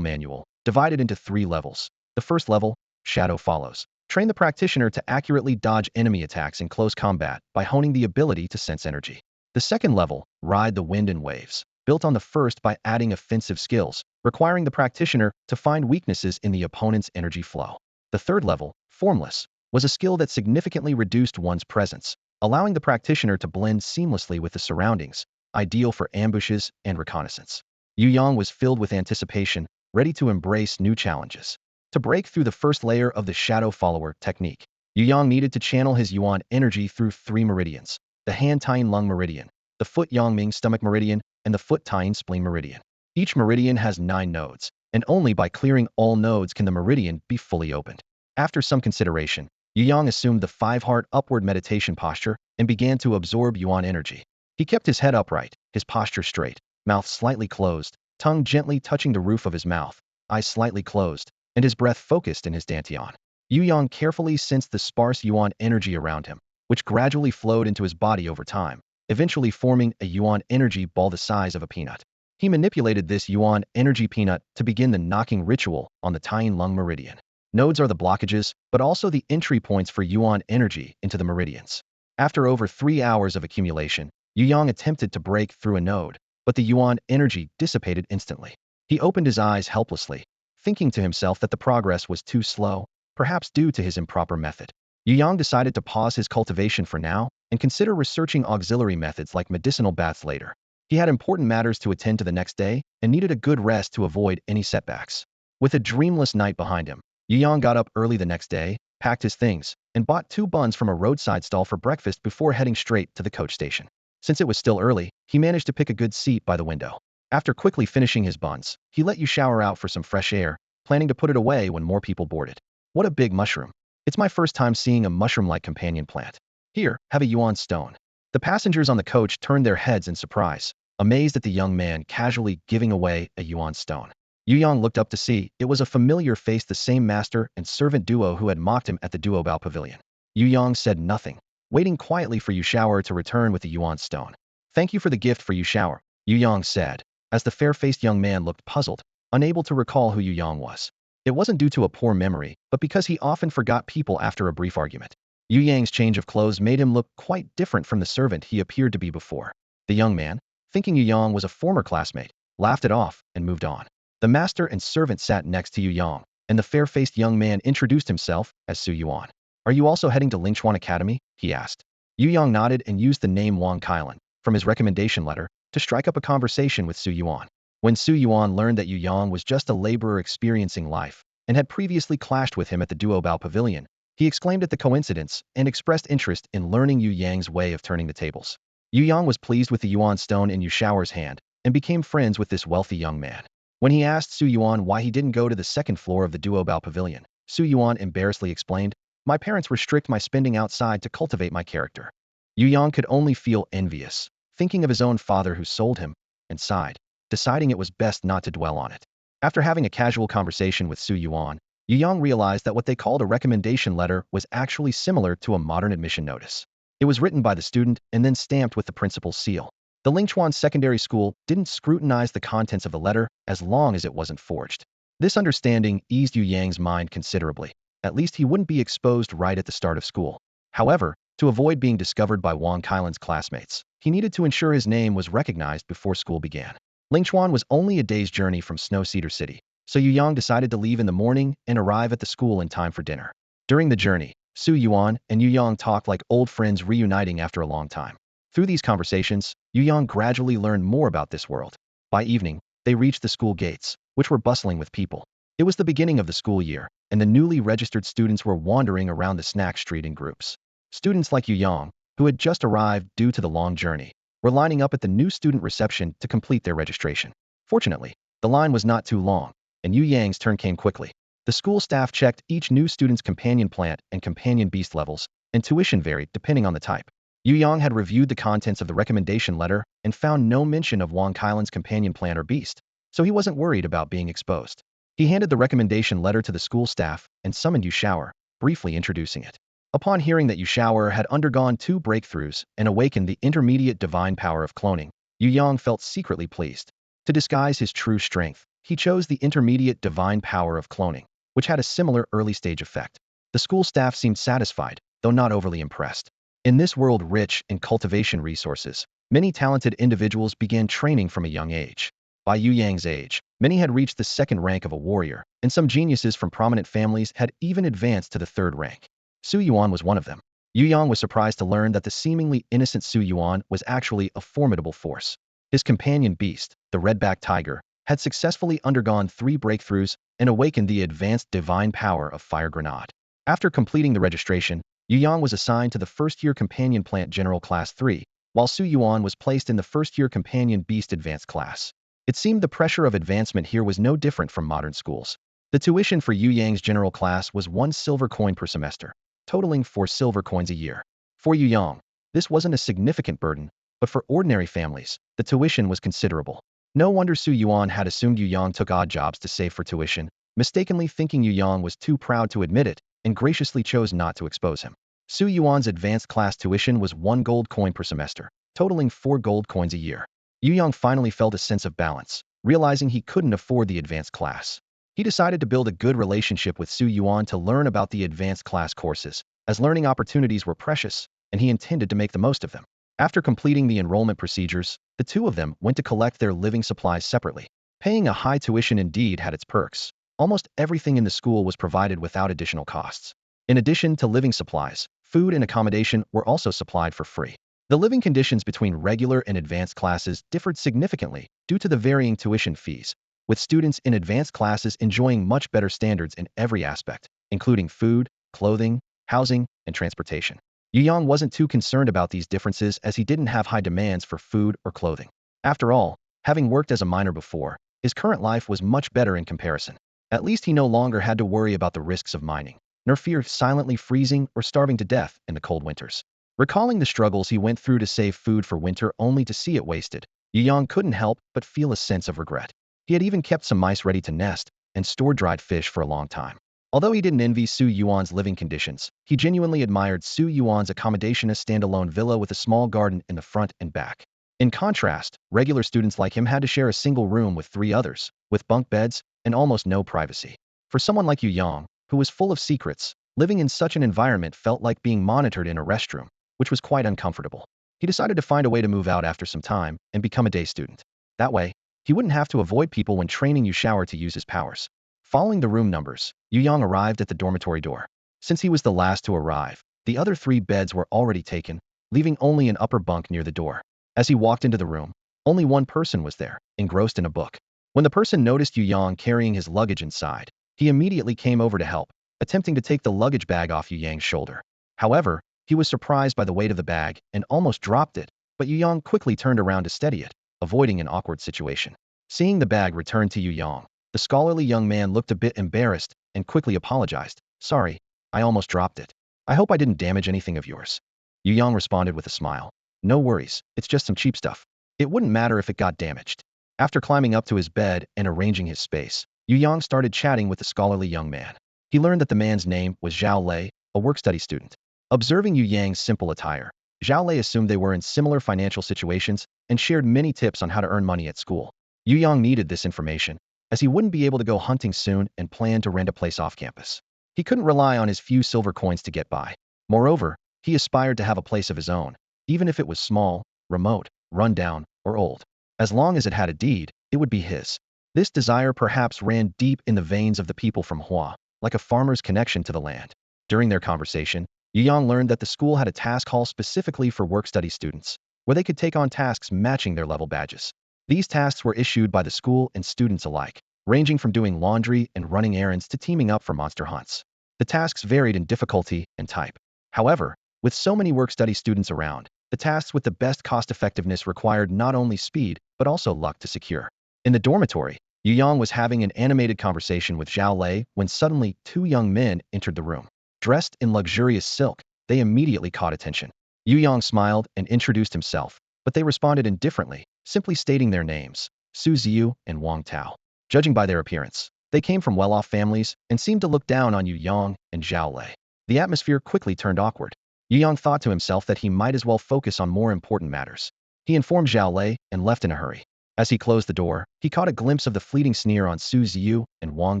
manual, divided into 3 levels. The first level, Shadow Follows, train the practitioner to accurately dodge enemy attacks in close combat by honing the ability to sense energy. The second level, Ride the Wind and Waves, built on the first by adding offensive skills, requiring the practitioner to find weaknesses in the opponent's energy flow. The third level, Formless, was a skill that significantly reduced one's presence, allowing the practitioner to blend seamlessly with the surroundings, ideal for ambushes and reconnaissance. Yu Yang was filled with anticipation, ready to embrace new challenges. To break through the first layer of the Shadow Follower technique, Yu Yang needed to channel his Yuan energy through 3 meridians: the Hand Tying Lung Meridian, the Foot Yangming Stomach Meridian, and the Foot Tying Spleen Meridian. Each meridian has 9 nodes, and only by clearing all nodes can the meridian be fully opened. After some consideration, Yu Yang assumed the 5-heart upward meditation posture and began to absorb Yuan energy. He kept his head upright, his posture straight, mouth slightly closed, tongue gently touching the roof of his mouth, eyes slightly closed, and his breath focused in his dantian. Yu Yang carefully sensed the sparse Yuan energy around him, which gradually flowed into his body over time, eventually forming a Yuan energy ball the size of a peanut. He manipulated this Yuan energy peanut to begin the knocking ritual on the Tying Lung Meridian. Nodes are the blockages, but also the entry points for Yuan energy into the meridians. After over 3 hours of accumulation, Yu Yang attempted to break through a node, but the Yuan energy dissipated instantly. He opened his eyes helplessly, thinking to himself that the progress was too slow, perhaps due to his improper method. Yu Yang decided to pause his cultivation for now and consider researching auxiliary methods like medicinal baths later. He had important matters to attend to the next day and needed a good rest to avoid any setbacks. With a dreamless night behind him, Yu Yang got up early the next day, packed his things, and bought 2 buns from a roadside stall for breakfast before heading straight to the coach station. Since it was still early, he managed to pick a good seat by the window. After quickly finishing his buns, he let Yu shower out for some fresh air, planning to put it away when more people boarded. What a big mushroom. It's my first time seeing a mushroom-like companion plant. Here, have a Yuan stone. The passengers on the coach turned their heads in surprise, amazed at the young man casually giving away a Yuan stone. Yu Yang looked up to see it was a familiar face, the same master and servant duo who had mocked him at the Duobao Pavilion. Yu Yang said nothing, waiting quietly for Yu Shower to return with the Yuan stone. Thank you for the gift for Yu Shower, Yu Yang said, as the fair-faced young man looked puzzled, unable to recall who Yu Yang was. It wasn't due to a poor memory, but because he often forgot people after a brief argument. Yu Yang's change of clothes made him look quite different from the servant he appeared to be before. The young man, thinking Yu Yang was a former classmate, laughed it off, and moved on. The master and servant sat next to Yu Yang, and the fair-faced young man introduced himself as Su Yuan. Are you also heading to Lingchuan Academy? He asked. Yu Yang nodded and used the name Wang Kailan from his recommendation letter to strike up a conversation with Su Yuan. When Su Yuan learned that Yu Yang was just a laborer experiencing life and had previously clashed with him at the Duobao Pavilion, he exclaimed at the coincidence and expressed interest in learning Yu Yang's way of turning the tables. Yu Yang was pleased with the Yuan stone in Yu Shao'er's hand and became friends with this wealthy young man. When he asked Su Yuan why he didn't go to the second floor of the Duobao Pavilion, Su Yuan embarrassedly explained, "My parents restrict my spending outside to cultivate my character." Yu Yang could only feel envious, thinking of his own father who sold him, and sighed, deciding it was best not to dwell on it. After having a casual conversation with Su Yuan, Yu Yang realized that what they called a recommendation letter was actually similar to a modern admission notice. It was written by the student and then stamped with the principal's seal. The Lingchuan Secondary School didn't scrutinize the contents of the letter as long as it wasn't forged. This understanding eased Yu Yang's mind considerably. At least he wouldn't be exposed right at the start of school. However, to avoid being discovered by Wang Kailan's classmates, he needed to ensure his name was recognized before school began. Lingchuan was only a day's journey from Snow Cedar City, so Yu Yang decided to leave in the morning and arrive at the school in time for dinner. During the journey, Su Yuan and Yu Yang talked like old friends reuniting after a long time. Through these conversations, Yu Yang gradually learned more about this world. By evening, they reached the school gates, which were bustling with people. It was the beginning of the school year, and the newly registered students were wandering around the snack street in groups. Students like Yu Yang, who had just arrived due to the long journey, were lining up at the new student reception to complete their registration. Fortunately, the line was not too long, and Yu Yang's turn came quickly. The school staff checked each new student's companion plant and companion beast levels, and tuition varied depending on the type. Yu Yang had reviewed the contents of the recommendation letter and found no mention of Wang Kailan's companion plant or beast, so he wasn't worried about being exposed. He handed the recommendation letter to the school staff and summoned Yu Shao'er, briefly introducing it. Upon hearing that Yu Shao'er had undergone 2 breakthroughs and awakened the intermediate divine power of cloning, Yu Yang felt secretly pleased. To disguise his true strength, he chose the intermediate divine power of cloning, which had a similar early-stage effect. The school staff seemed satisfied, though not overly impressed. In this world rich in cultivation resources, many talented individuals began training from a young age. By Yu Yang's age, many had reached the 2nd rank of a warrior, and some geniuses from prominent families had even advanced to the 3rd rank. Su Yuan was one of them. Yu Yang was surprised to learn that the seemingly innocent Su Yuan was actually a formidable force. His companion beast, the red-backed tiger, had successfully undergone 3 breakthroughs and awakened the advanced divine power of Fire Grenade. After completing the registration, Yu Yang was assigned to the first-year Companion Plant General Class 3, while Su Yuan was placed in the first-year Companion Beast Advanced Class. It seemed the pressure of advancement here was no different from modern schools. The tuition for Yu Yang's general class was 1 silver coin per semester, totaling 4 silver coins a year. For Yu Yang, this wasn't a significant burden, but for ordinary families, the tuition was considerable. No wonder Su Yuan had assumed Yu Yang took odd jobs to save for tuition, mistakenly thinking Yu Yang was too proud to admit it, and graciously chose not to expose him. Su Yuan's advanced class tuition was 1 gold coin per semester, totaling 4 gold coins a year. Yu Yang finally felt a sense of balance, realizing he couldn't afford the advanced class. He decided to build a good relationship with Su Yuan to learn about the advanced class courses, as learning opportunities were precious, and he intended to make the most of them. After completing the enrollment procedures, the two of them went to collect their living supplies separately. Paying a high tuition indeed had its perks. Almost everything in the school was provided without additional costs. In addition to living supplies, food and accommodation were also supplied for free. The living conditions between regular and advanced classes differed significantly due to the varying tuition fees, with students in advanced classes enjoying much better standards in every aspect, including food, clothing, housing, and transportation. Yu Yang wasn't too concerned about these differences as he didn't have high demands for food or clothing. After all, having worked as a miner before, his current life was much better in comparison. At least he no longer had to worry about the risks of mining, nor fear silently freezing or starving to death in the cold winters. Recalling the struggles he went through to save food for winter only to see it wasted, Yu Yang couldn't help but feel a sense of regret. He had even kept some mice ready to nest and stored dried fish for a long time. Although he didn't envy Su Yuan's living conditions, he genuinely admired Su Yuan's accommodation, a standalone villa with a small garden in the front and back. In contrast, regular students like him had to share a single room with 3 others, with bunk beds and almost no privacy. For someone like Yu Yang, who was full of secrets, living in such an environment felt like being monitored in a restroom, which was quite uncomfortable. He decided to find a way to move out after some time and become a day student. That way, He wouldn't have to avoid people when training Yu Shower to use his powers. Following the room numbers, Yu Yang arrived at the dormitory door. Since he was the last to arrive, the other 3 beds were already taken, leaving only an upper bunk near the door. As he walked into the room, only one person was there, engrossed in a book. When the person noticed Yu Yang carrying his luggage inside, he immediately came over to help, attempting to take the luggage bag off Yu Yang's shoulder. However, he was surprised by the weight of the bag and almost dropped it, but Yu Yang quickly turned around to steady it, avoiding an awkward situation. Seeing the bag return to Yu Yang, the scholarly young man looked a bit embarrassed and quickly apologized. "Sorry, I almost dropped it. I hope I didn't damage anything of yours." Yu Yang responded with a smile. "No worries, it's just some cheap stuff. It wouldn't matter if it got damaged." After climbing up to his bed and arranging his space, Yu Yang started chatting with the scholarly young man. He learned that the man's name was Zhao Lei, a work-study student. Observing Yu Yang's simple attire, Zhao Lei assumed they were in similar financial situations and shared many tips on how to earn money at school. Yu Yang needed this information, as he wouldn't be able to go hunting soon and planned to rent a place off campus. He couldn't rely on his few silver coins to get by. Moreover, he aspired to have a place of his own, even if it was small, remote, run down, or old. As long as it had a deed, it would be his. This desire perhaps ran deep in the veins of the people from Hua, like a farmer's connection to the land. During their conversation, Yu Yang learned that the school had a task hall specifically for work-study students, where they could take on tasks matching their level badges. These tasks were issued by the school and students alike, ranging from doing laundry and running errands to teaming up for monster hunts. The tasks varied in difficulty and type. However, with so many work-study students around, the tasks with the best cost-effectiveness required not only speed, but also luck to secure. In the dormitory, Yu Yang was having an animated conversation with Zhao Lei when suddenly 2 young men entered the room. Dressed in luxurious silk, they immediately caught attention. Yu Yang smiled and introduced himself, but they responded indifferently, simply stating their names, Su Ziyu and Wang Tao. Judging by their appearance, they came from well-off families and seemed to look down on Yu Yang and Zhao Lei. The atmosphere quickly turned awkward. Yu Yang thought to himself that he might as well focus on more important matters. He informed Zhao Lei and left in a hurry. As he closed the door, he caught a glimpse of the fleeting sneer on Su Ziyu and Wang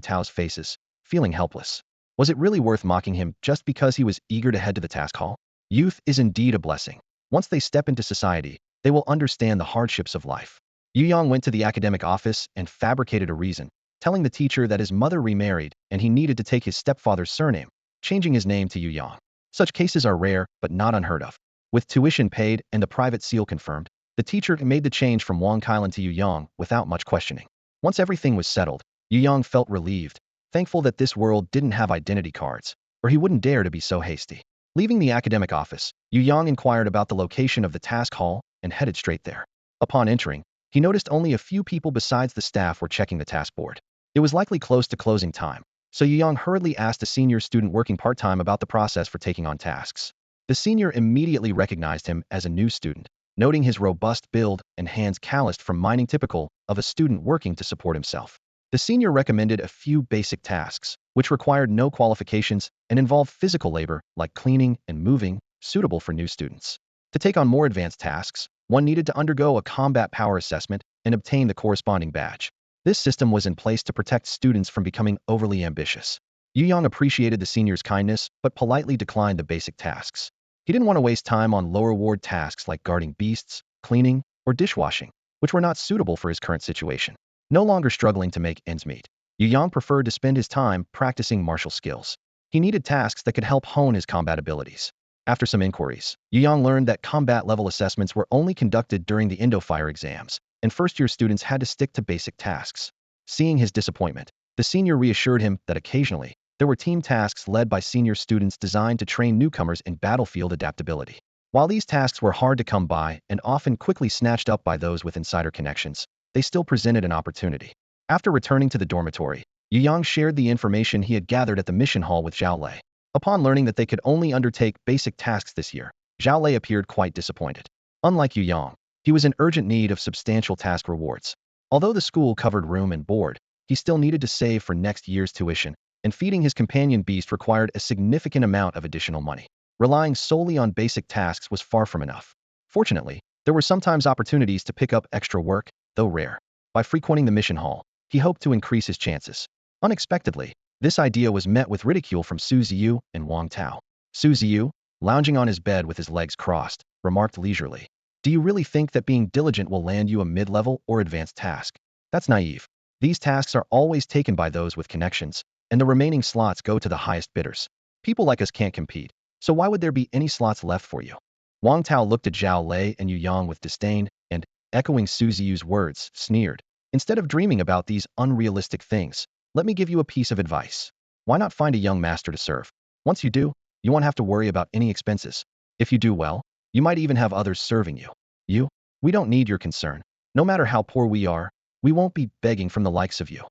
Tao's faces, feeling helpless. Was it really worth mocking him just because he was eager to head to the task hall? Youth is indeed a blessing. Once they step into society, they will understand the hardships of life. Yu Yang went to the academic office and fabricated a reason, telling the teacher that his mother remarried and he needed to take his stepfather's surname, changing his name to Yu Yang. Such cases are rare, but not unheard of. With tuition paid and the private seal confirmed, the teacher made the change from Wang Kailan to Yu Yang without much questioning. Once everything was settled, Yu Yang felt relieved, thankful that this world didn't have identity cards, or he wouldn't dare to be so hasty. Leaving the academic office, Yu Yang inquired about the location of the task hall and headed straight there. Upon entering, he noticed only a few people besides the staff were checking the task board. It was likely close to closing time, so Yu Yang hurriedly asked a senior student working part-time about the process for taking on tasks. The senior immediately recognized him as a new student, noting his robust build and hands calloused from mining typical of a student working to support himself. The senior recommended a few basic tasks, which required no qualifications and involved physical labor like cleaning and moving, suitable for new students. To take on more advanced tasks, one needed to undergo a combat power assessment and obtain the corresponding badge. This system was in place to protect students from becoming overly ambitious. Yu Yang appreciated the senior's kindness, but politely declined the basic tasks. He didn't want to waste time on lower-reward tasks like guarding beasts, cleaning, or dishwashing, which were not suitable for his current situation. No longer struggling to make ends meet, Yu Yang preferred to spend his time practicing martial skills. He needed tasks that could help hone his combat abilities. After some inquiries, Yu Yang learned that combat level assessments were only conducted during the Indo-Fire exams, and first-year students had to stick to basic tasks. Seeing his disappointment, the senior reassured him that occasionally, there were team tasks led by senior students designed to train newcomers in battlefield adaptability. While these tasks were hard to come by and often quickly snatched up by those with insider connections, they still presented an opportunity. After returning to the dormitory, Yu Yang shared the information he had gathered at the mission hall with Zhao Lei. Upon learning that they could only undertake basic tasks this year, Zhao Lei appeared quite disappointed. Unlike Yu Yang, he was in urgent need of substantial task rewards. Although the school covered room and board, he still needed to save for next year's tuition, and feeding his companion beast required a significant amount of additional money. Relying solely on basic tasks was far from enough. Fortunately, there were sometimes opportunities to pick up extra work, though rare. By frequenting the mission hall, he hoped to increase his chances. Unexpectedly, this idea was met with ridicule from Su Ziyu and Wang Tao. Su Ziyu, lounging on his bed with his legs crossed, remarked leisurely, "Do you really think that being diligent will land you a mid-level or advanced task? That's naive. These tasks are always taken by those with connections, and the remaining slots go to the highest bidders. People like us can't compete, so why would there be any slots left for you? Wang Tao looked at Zhao Lei and Yu Yang with disdain, and, echoing Su Ziyu's words, sneered. Instead of dreaming about these unrealistic things, let me give you a piece of advice. Why not find a young master to serve? Once you do, you won't have to worry about any expenses. If you do well, you might even have others serving you. You? We don't need your concern. No matter how poor we are, we won't be begging from the likes of you.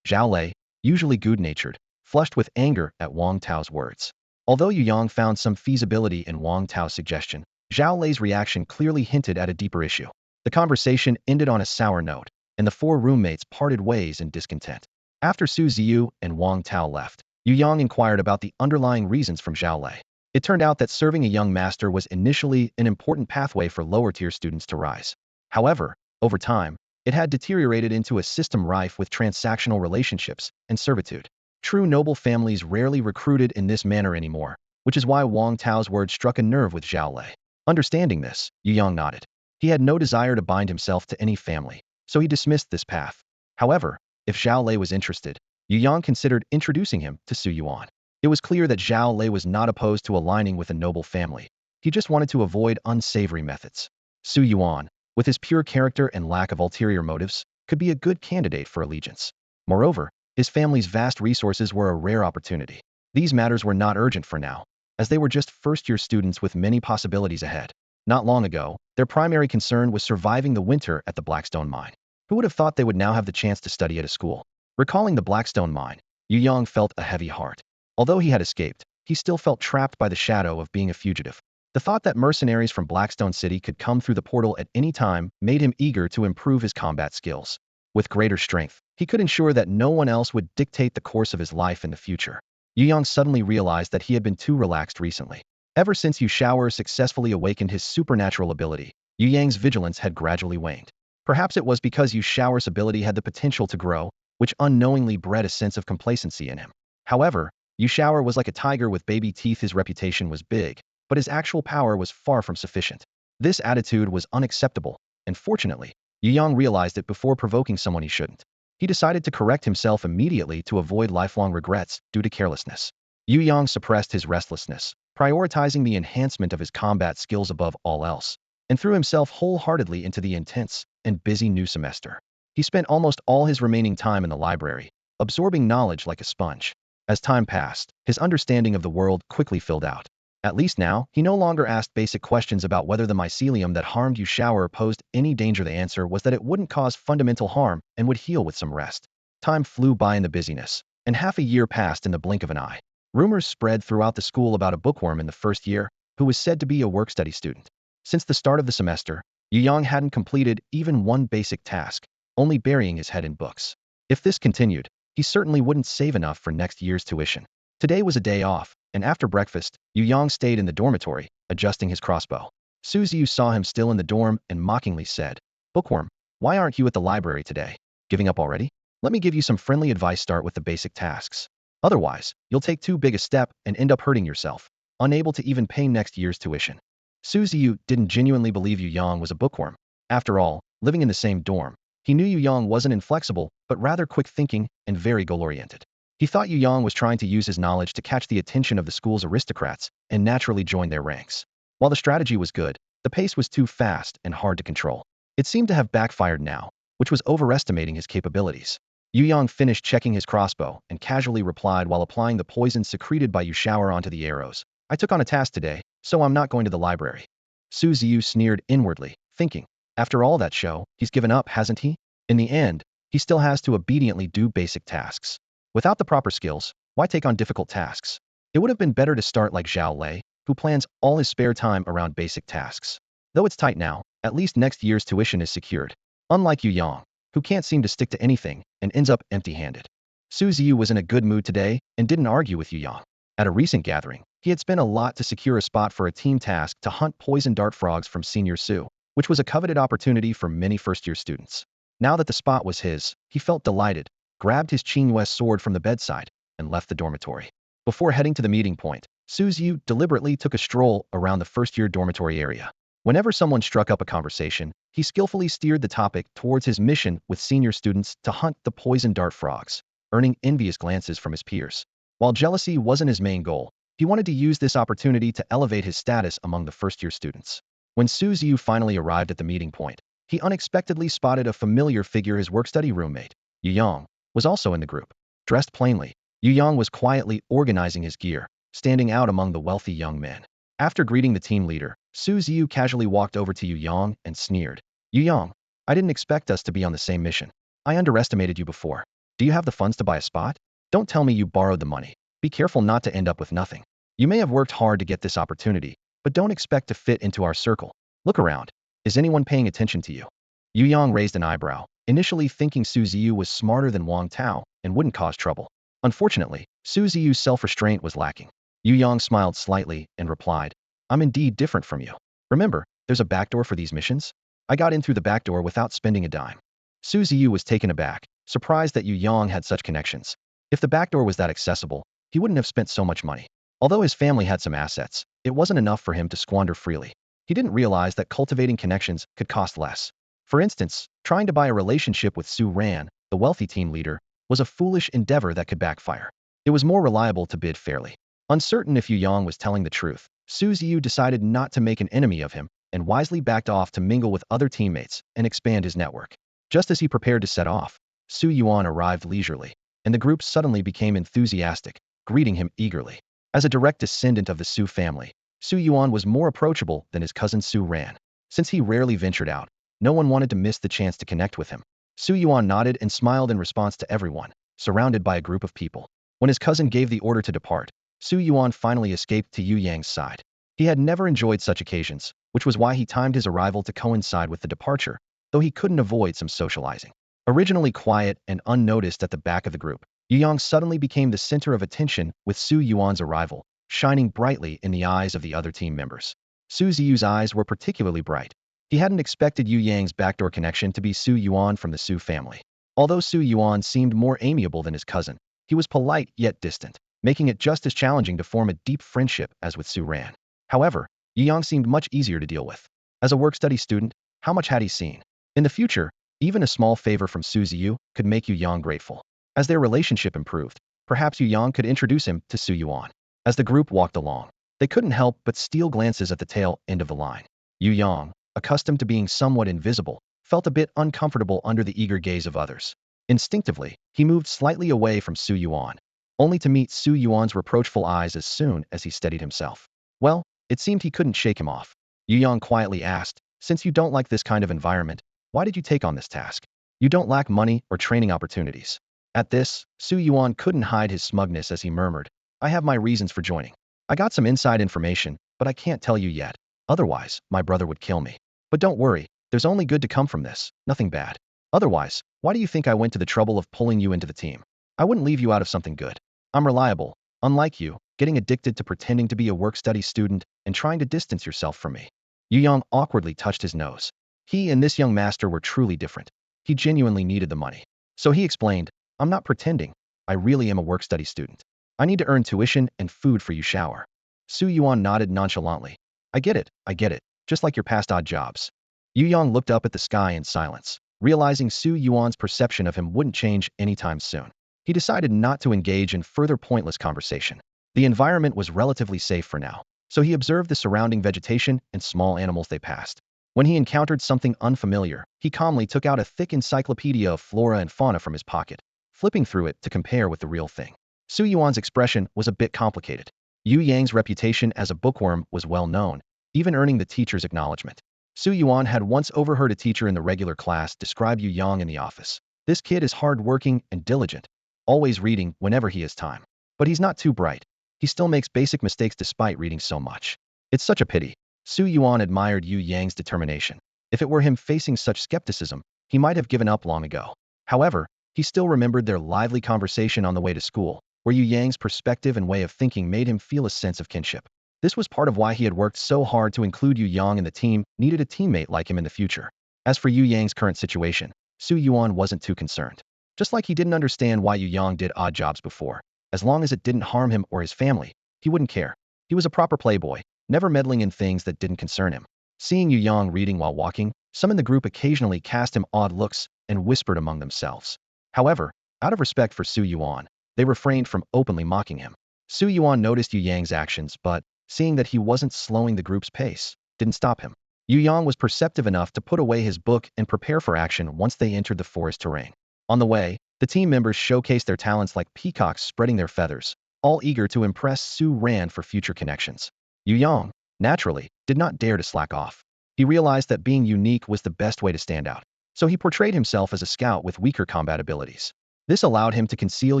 Zhao Lei, usually good-natured, flushed with anger at Wang Tao's words. Although Yu Yang found some feasibility in Wang Tao's suggestion, Zhao Lei's reaction clearly hinted at a deeper issue. The conversation ended on a sour note, and the four roommates parted ways in discontent. After Su Ziyu and Wang Tao left, Yu Yang inquired about the underlying reasons from Zhao Lei. It turned out that serving a young master was initially an important pathway for lower-tier students to rise. However, over time, it had deteriorated into a system rife with transactional relationships and servitude. True noble families rarely recruited in this manner anymore, which is why Wang Tao's words struck a nerve with Zhao Lei. Understanding this, Yu Yang nodded. He had no desire to bind himself to any family, so he dismissed this path. However, if Zhao Lei was interested, Yu Yang considered introducing him to Su Yuan. It was clear that Zhao Lei was not opposed to aligning with a noble family. He just wanted to avoid unsavory methods. Su Yuan, with his pure character and lack of ulterior motives, could be a good candidate for allegiance. Moreover, his family's vast resources were a rare opportunity. These matters were not urgent for now, as they were just first-year students with many possibilities ahead. Not long ago, their primary concern was surviving the winter at the Blackstone mine. Who would have thought they would now have the chance to study at a school? Recalling the Blackstone mine, Yu Yang felt a heavy heart. Although he had escaped, he still felt trapped by the shadow of being a fugitive. The thought that mercenaries from Blackstone City could come through the portal at any time made him eager to improve his combat skills. With greater strength, he could ensure that no one else would dictate the course of his life in the future. Yu Yang suddenly realized that he had been too relaxed recently. Ever since Yu Shaoer successfully awakened his supernatural ability, Yu Yang's vigilance had gradually waned. Perhaps it was because Yu Shaoer's ability had the potential to grow, which unknowingly bred a sense of complacency in him. However, Yu Shaoer was like a tiger with baby teeth. His reputation was big, but his actual power was far from sufficient. This attitude was unacceptable, and fortunately, Yu Yang realized it before provoking someone he shouldn't. He decided to correct himself immediately to avoid lifelong regrets due to carelessness. Yu Yang suppressed his restlessness, prioritizing the enhancement of his combat skills above all else, and threw himself wholeheartedly into the intense and busy new semester. He spent almost all his remaining time in the library, absorbing knowledge like a sponge. As time passed, his understanding of the world quickly filled out. At least now, he no longer asked basic questions about whether the mycelium that harmed Yu Shaoer posed any danger. The answer was that it wouldn't cause fundamental harm and would heal with some rest. Time flew by in the busyness, and half a year passed in the blink of an eye. Rumors spread throughout the school about a bookworm in the first year, who was said to be a work-study student. Since the start of the semester, Yu Yang hadn't completed even one basic task, only burying his head in books. If this continued, he certainly wouldn't save enough for next year's tuition. Today was a day off, and after breakfast, Yu Yang stayed in the dormitory, adjusting his crossbow. Su Ziyu saw him still in the dorm and mockingly said, "Bookworm, why aren't you at the library today? Giving up already? Let me give you some friendly advice. Start with the basic tasks. Otherwise, you'll take too big a step and end up hurting yourself, unable to even pay next year's tuition." Su Ziyu didn't genuinely believe Yu Yang was a bookworm. After all, living in the same dorm, he knew Yu Yang wasn't inflexible, but rather quick-thinking and very goal-oriented. He thought Yu Yang was trying to use his knowledge to catch the attention of the school's aristocrats and naturally join their ranks. While the strategy was good, the pace was too fast and hard to control. It seemed to have backfired now, which was overestimating his capabilities. Yu Yang finished checking his crossbow and casually replied while applying the poison secreted by Yu Shaoer onto the arrows, "I took on a task today, so I'm not going to the library." Su Ziyu sneered inwardly, thinking, after all that show, he's given up, hasn't he? In the end, he still has to obediently do basic tasks. Without the proper skills, why take on difficult tasks? It would have been better to start like Zhao Lei, who plans all his spare time around basic tasks. Though it's tight now, at least next year's tuition is secured. Unlike Yu Yang, who can't seem to stick to anything and ends up empty-handed. Su Ziyu was in a good mood today and didn't argue with Yu Yang. At a recent gathering, he had spent a lot to secure a spot for a team task to hunt poison dart frogs from Senior Su, which was a coveted opportunity for many first-year students. Now that the spot was his, he felt delighted, grabbed his Qingyue sword from the bedside, and left the dormitory. Before heading to the meeting point, Su Ziyu deliberately took a stroll around the first-year dormitory area. Whenever someone struck up a conversation, he skillfully steered the topic towards his mission with senior students to hunt the poison dart frogs, earning envious glances from his peers. While jealousy wasn't his main goal, he wanted to use this opportunity to elevate his status among the first-year students. When Su Ziyu finally arrived at the meeting point, he unexpectedly spotted a familiar figure. His work-study roommate, Yu Yang, was also in the group. Dressed plainly, Yu Yang was quietly organizing his gear, standing out among the wealthy young men. After greeting the team leader, Su Ziyu casually walked over to Yu Yang and sneered. Yu Yang, I didn't expect us to be on the same mission. I underestimated you before. Do you have the funds to buy a spot? Don't tell me you borrowed the money. Be careful not to end up with nothing. You may have worked hard to get this opportunity, but don't expect to fit into our circle. Look around. Is anyone paying attention to you? Yu Yang raised an eyebrow, initially thinking Su Ziyu was smarter than Wang Tao and wouldn't cause trouble. Unfortunately, Su Ziyu's self-restraint was lacking. Yu Yang smiled slightly and replied, I'm indeed different from you. Remember, there's a backdoor for these missions? I got in through the backdoor without spending a dime. Su Ziyu was taken aback, surprised that Yu Yang had such connections. If the backdoor was that accessible, he wouldn't have spent so much money. Although his family had some assets, it wasn't enough for him to squander freely. He didn't realize that cultivating connections could cost less. For instance, trying to buy a relationship with Su Ran, the wealthy team leader, was a foolish endeavor that could backfire. It was more reliable to bid fairly. Uncertain if Yu Yang was telling the truth, Su Ziyu decided not to make an enemy of him and wisely backed off to mingle with other teammates and expand his network. Just as he prepared to set off, Su Yuan arrived leisurely, and the group suddenly became enthusiastic, greeting him eagerly. As a direct descendant of the Su family, Su Yuan was more approachable than his cousin Su Ran. Since he rarely ventured out, no one wanted to miss the chance to connect with him. Su Yuan nodded and smiled in response to everyone, surrounded by a group of people. When his cousin gave the order to depart, Su Yuan finally escaped to Yu Yang's side. He had never enjoyed such occasions, which was why he timed his arrival to coincide with the departure, though he couldn't avoid some socializing. Originally quiet and unnoticed at the back of the group, Yu Yang suddenly became the center of attention with Su Yuan's arrival, shining brightly in the eyes of the other team members. Su Ziyu's eyes were particularly bright. He hadn't expected Yu Yang's backdoor connection to be Su Yuan from the Su family. Although Su Yuan seemed more amiable than his cousin, he was polite yet distant, making it just as challenging to form a deep friendship as with Su Ran. However, Yu Yang seemed much easier to deal with. As a work-study student, how much had he seen? In the future, even a small favor from Su Ziyu could make Yu Yang grateful. As their relationship improved, perhaps Yu Yang could introduce him to Su Yuan. As the group walked along, they couldn't help but steal glances at the tail end of the line. Yu Yang, accustomed to being somewhat invisible, felt a bit uncomfortable under the eager gaze of others. Instinctively, he moved slightly away from Su Yuan, only to meet Su Yuan's reproachful eyes as soon as he steadied himself. Well, it seemed he couldn't shake him off. Yu Yang quietly asked, since you don't like this kind of environment, why did you take on this task? You don't lack money or training opportunities. At this, Su Yuan couldn't hide his smugness as he murmured, I have my reasons for joining. I got some inside information, but I can't tell you yet. Otherwise, my brother would kill me. But don't worry, there's only good to come from this, nothing bad. Otherwise, why do you think I went to the trouble of pulling you into the team? I wouldn't leave you out of something good. I'm reliable. Unlike you, getting addicted to pretending to be a work-study student and trying to distance yourself from me. Yu Yang awkwardly touched his nose. He and this young master were truly different. He genuinely needed the money. So he explained, I'm not pretending. I really am a work-study student. I need to earn tuition and food for you shower. Su Yuan nodded nonchalantly. I get it, just like your past odd jobs. Yu Yang looked up at the sky in silence, realizing Su Yuan's perception of him wouldn't change anytime soon. He decided not to engage in further pointless conversation. The environment was relatively safe for now, so he observed the surrounding vegetation and small animals they passed. When he encountered something unfamiliar, he calmly took out a thick encyclopedia of flora and fauna from his pocket, flipping through it to compare with the real thing. Su Yuan's expression was a bit complicated. Yu Yang's reputation as a bookworm was well known, even earning the teacher's acknowledgement. Su Yuan had once overheard a teacher in the regular class describe Yu Yang in the office. This kid is hard-working and diligent, always reading whenever he has time. But he's not too bright. He still makes basic mistakes despite reading so much. It's such a pity. Su Yuan admired Yu Yang's determination. If it were him facing such skepticism, he might have given up long ago. However, he still remembered their lively conversation on the way to school, where Yu Yang's perspective and way of thinking made him feel a sense of kinship. This was part of why he had worked so hard to include Yu Yang in the team, needed a teammate like him in the future. As for Yu Yang's current situation, Su Yuan wasn't too concerned. Just like he didn't understand why Yu Yang did odd jobs before, as long as it didn't harm him or his family, he wouldn't care. He was a proper playboy, never meddling in things that didn't concern him. Seeing Yu Yang reading while walking, some in the group occasionally cast him odd looks and whispered among themselves. However, out of respect for Su Yuan, they refrained from openly mocking him. Su Yuan noticed Yu Yang's actions, but, seeing that he wasn't slowing the group's pace, didn't stop him. Yu Yang was perceptive enough to put away his book and prepare for action once they entered the forest terrain. On the way, the team members showcased their talents like peacocks spreading their feathers, all eager to impress Su Ran for future connections. Yu Yang, naturally, did not dare to slack off. He realized that being unique was the best way to stand out, so he portrayed himself as a scout with weaker combat abilities. This allowed him to conceal